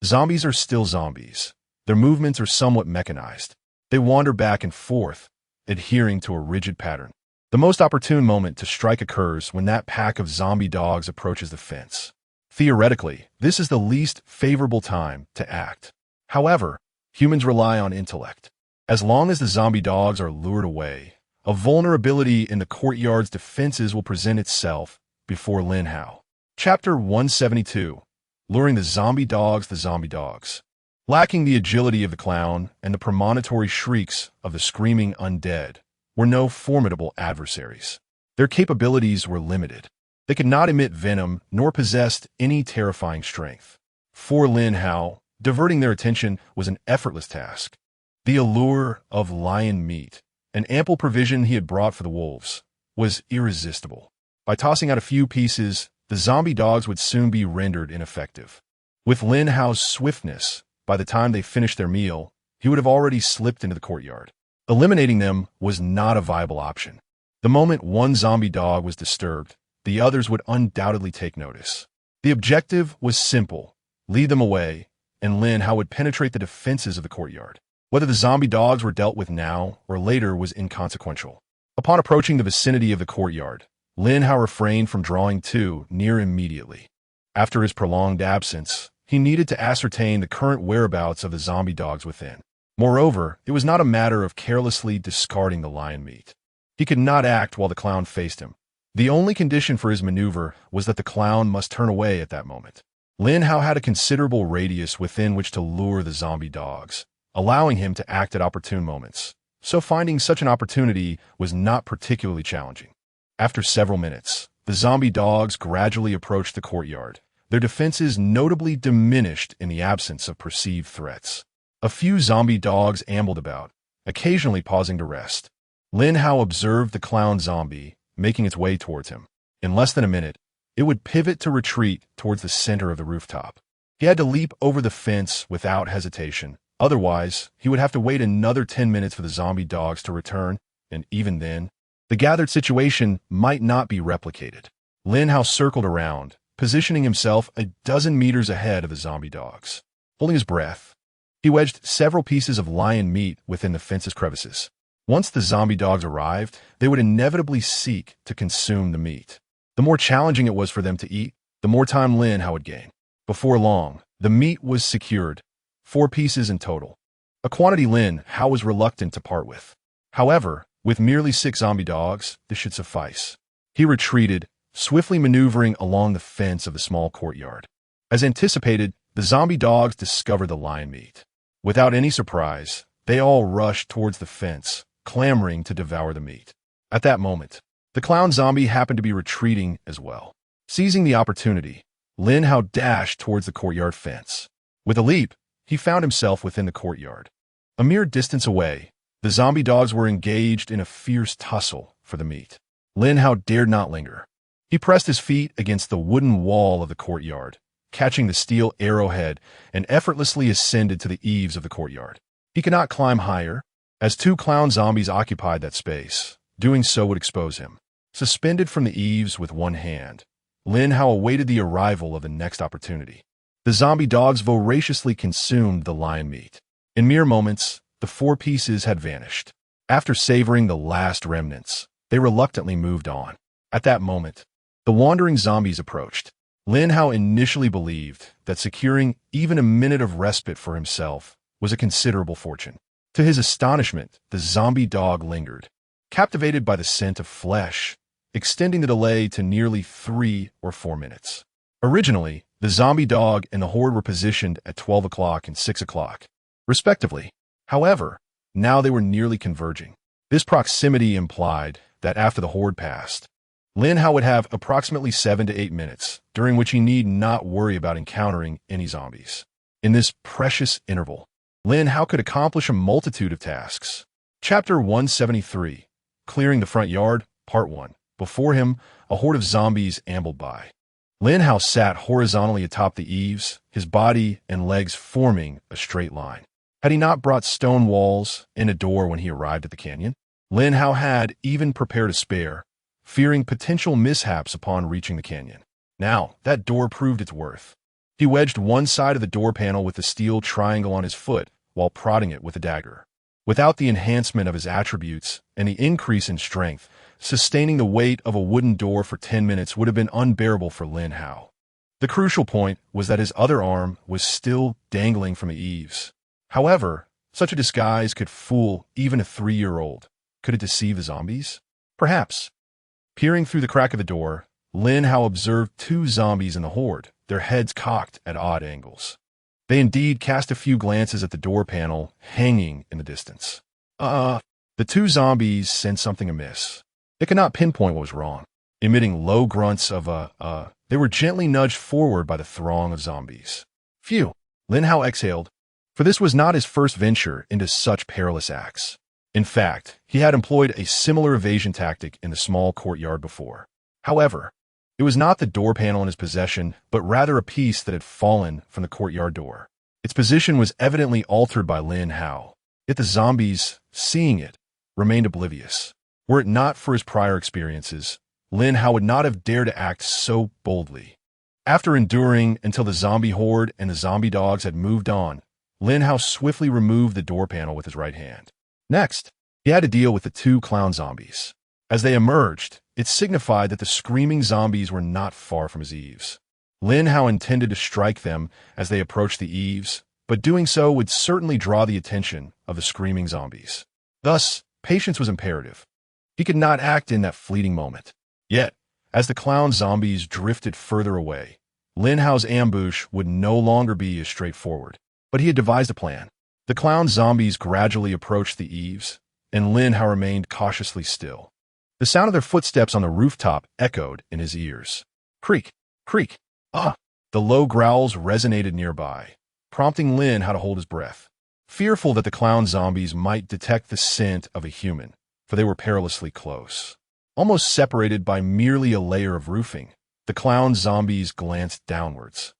zombies are still zombies. Their movements are somewhat mechanized. They wander back and forth, adhering to a rigid pattern. The most opportune moment to strike occurs when that pack of zombie dogs approaches the fence. Theoretically, this is the least favorable time to act. However, humans rely on intellect. As long as the zombie dogs are lured away, a vulnerability in the courtyard's defenses will present itself before Lin Hao. Chapter 172. Luring the zombie dogs. Lacking the agility of the clown and the premonitory shrieks of the screaming undead were no formidable adversaries. Their capabilities were limited. They could not emit venom nor possessed any terrifying strength. For Lin Hao, diverting their attention was an effortless task. The allure of lion meat, an ample provision he had brought for the wolves, was irresistible. By tossing out a few pieces, the zombie dogs would soon be rendered ineffective. With Lin Hao's swiftness, by the time they finished their meal, he would have already slipped into the courtyard. Eliminating them was not a viable option. The moment one zombie dog was disturbed, the others would undoubtedly take notice. The objective was simple: lead them away, and Lin Hao would penetrate the defenses of the courtyard. Whether the zombie dogs were dealt with now or later was inconsequential. Upon approaching the vicinity of the courtyard, Lin Hao refrained from drawing too near immediately. After his prolonged absence, he needed to ascertain the current whereabouts of the zombie dogs within. Moreover, it was not a matter of carelessly discarding the lion meat. He could not act while the clown faced him. The only condition for his maneuver was that the clown must turn away at that moment. Lin Hao had a considerable radius within which to lure the zombie dogs, allowing him to act at opportune moments, so finding such an opportunity was not particularly challenging. After several minutes, the zombie dogs gradually approached the courtyard, their defenses notably diminished in the absence of perceived threats. A few zombie dogs ambled about, occasionally pausing to rest. Lin Hao observed the clown zombie making its way towards him. In less than a minute, it would pivot to retreat towards the center of the rooftop. He had to leap over the fence without hesitation, Otherwise, he would have to wait another 10 minutes for the zombie dogs to return, and even then, the gathered situation might not be replicated. Lin Hao circled around, positioning himself a dozen meters ahead of the zombie dogs. Holding his breath, he wedged several pieces of lion meat within the fence's crevices. Once the zombie dogs arrived, they would inevitably seek to consume the meat. The more challenging it was for them to eat, the more time Lin Hao would gain. Before long, the meat was secured, 4 pieces in total, a quantity Lin Hao was reluctant to part with. However, with merely 6 zombie dogs, this should suffice. He retreated, swiftly maneuvering along the fence of the small courtyard. As anticipated, the zombie dogs discovered the lion meat. Without any surprise, they all rushed towards the fence, clamoring to devour the meat. At that moment, the clown zombie happened to be retreating as well. Seizing the opportunity, Lin Hao dashed towards the courtyard fence. With a leap, he found himself within the courtyard. A mere distance away, the zombie dogs were engaged in a fierce tussle for the meat. Lin Hao dared not linger. He pressed his feet against the wooden wall of the courtyard, catching the steel arrowhead, and effortlessly ascended to the eaves of the courtyard. He could not climb higher, as 2 clown zombies occupied that space. Doing so would expose him. Suspended from the eaves with one hand, Lin Hao awaited the arrival of the next opportunity. The zombie dogs voraciously consumed the lion meat. In mere moments, the 4 pieces had vanished. After savoring the last remnants, they reluctantly moved on. At that moment, the wandering zombies approached. Lin Hao initially believed that securing even a minute of respite for himself was a considerable fortune. To his astonishment, the zombie dog lingered, captivated by the scent of flesh, extending the delay to nearly 3 or 4 minutes. Originally, the zombie dog and the horde were positioned at 12 o'clock and 6 o'clock, respectively. However, now they were nearly converging. This proximity implied that after the horde passed, Lin Hao would have approximately 7 to 8 minutes, during which he need not worry about encountering any zombies. In this precious interval, Lin Hao could accomplish a multitude of tasks. Chapter 173, Clearing the Front Yard, Part 1. Before him, a horde of zombies ambled by. Lin Hao sat horizontally atop the eaves, his body and legs forming a straight line. Had he not brought stone walls and a door when he arrived at the canyon? Lin Hao had even prepared a spare, fearing potential mishaps upon reaching the canyon. Now, that door proved its worth. He wedged one side of the door panel with the steel triangle on his foot while prodding it with a dagger. Without the enhancement of his attributes and the increase in strength, sustaining the weight of a wooden door for 10 minutes would have been unbearable for Lin Hao. The crucial point was that his other arm was still dangling from the eaves. However, such a disguise could fool even a 3-year-old. Could it deceive the zombies? Perhaps. Peering through the crack of the door, Lin Hao observed 2 zombies in the horde, their heads cocked at odd angles. They indeed cast a few glances at the door panel hanging in the distance. The 2 zombies sensed something amiss. They could not pinpoint what was wrong. Emitting low grunts of they were gently nudged forward by the throng of zombies. Phew! Lin Hao exhaled, for this was not his first venture into such perilous acts. In fact, he had employed a similar evasion tactic in the small courtyard before. However, it was not the door panel in his possession, but rather a piece that had fallen from the courtyard door. Its position was evidently altered by Lin Hao, yet the zombies, seeing it, remained oblivious. Were it not for his prior experiences, Lin Hao would not have dared to act so boldly. After enduring until the zombie horde and the zombie dogs had moved on, Lin Hao swiftly removed the door panel with his right hand. Next, he had to deal with the 2 clown zombies. As they emerged, it signified that the screaming zombies were not far from his eaves. Lin Hao intended to strike them as they approached the eaves, but doing so would certainly draw the attention of the screaming zombies. Thus, patience was imperative. He could not act in that fleeting moment. Yet, as the clown zombies drifted further away, Lin Hao's ambush would no longer be as straightforward. But he had devised a plan. The clown zombies gradually approached the eaves, and Lin Hao remained cautiously still. The sound of their footsteps on the rooftop echoed in his ears. Creak, creak, ah! The low growls resonated nearby, prompting Lin Hao to hold his breath, fearful that the clown zombies might detect the scent of a human, for they were perilously close. Almost separated by merely a layer of roofing, the clown zombies glanced downwards,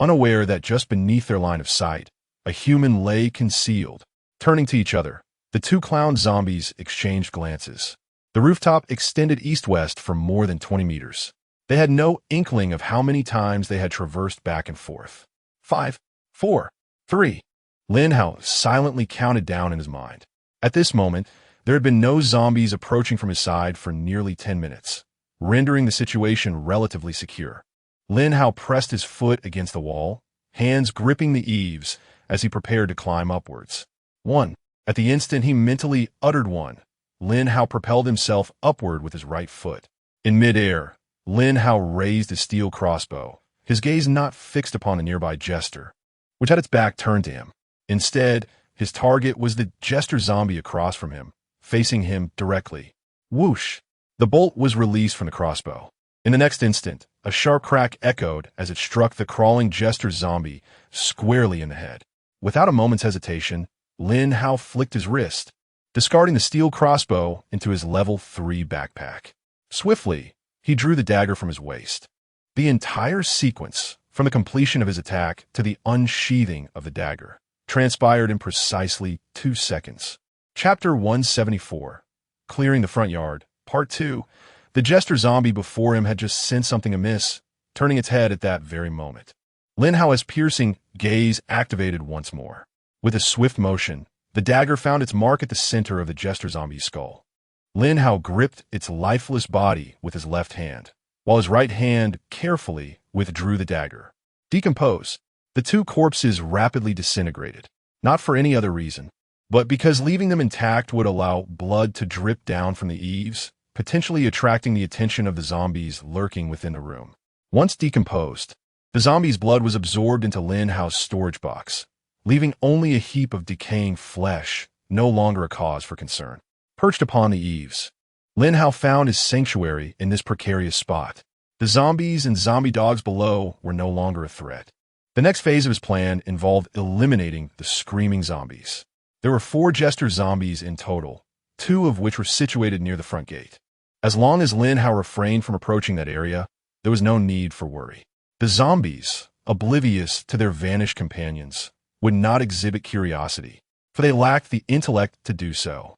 unaware that just beneath their line of sight, A human lay concealed. Turning to each other, the two clown zombies exchanged glances. The rooftop extended east-west for more than 20 meters. They had no inkling of how many times they had traversed back and forth. 5, 4, 3. Lin Hao silently counted down in his mind. At this moment, there had been no zombies approaching from his side for nearly 10 minutes, rendering the situation relatively secure. Lin Hao pressed his foot against the wall, hands gripping the eaves as he prepared to climb upwards. 1. At the instant he mentally uttered 1, Lin Hao propelled himself upward with his right foot. In midair, Lin Hao raised his steel crossbow, his gaze not fixed upon the nearby jester, which had its back turned to him. Instead, his target was the jester zombie across from him, facing him directly. Whoosh! The bolt was released from the crossbow. In the next instant, a sharp crack echoed as it struck the crawling jester zombie squarely in the head. Without a moment's hesitation, Lin Hao flicked his wrist, discarding the steel crossbow into his level 3 backpack. Swiftly, he drew the dagger from his waist. The entire sequence, from the completion of his attack to the unsheathing of the dagger, transpired in precisely 2 seconds. Chapter 174, Clearing the Front Yard, Part 2. The jester zombie before him had just sensed something amiss, turning its head at that very moment. Lin Hao's piercing gaze activated once more. With a swift motion, the dagger found its mark at the center of the jester zombie's skull. Lin Hao gripped its lifeless body with his left hand, while his right hand carefully withdrew the dagger. Decomposed, the two corpses rapidly disintegrated, not for any other reason, but because leaving them intact would allow blood to drip down from the eaves, potentially attracting the attention of the zombies lurking within the room. Once decomposed, the zombie's blood was absorbed into Lin Hao's storage box, leaving only a heap of decaying flesh, no longer a cause for concern. Perched upon the eaves, Lin Hao found his sanctuary in this precarious spot. The zombies and zombie dogs below were no longer a threat. The next phase of his plan involved eliminating the screaming zombies. There were 4 jester zombies in total, 2 of which were situated near the front gate. As long as Lin Hao refrained from approaching that area, there was no need for worry. The zombies, oblivious to their vanished companions, would not exhibit curiosity, for they lacked the intellect to do so.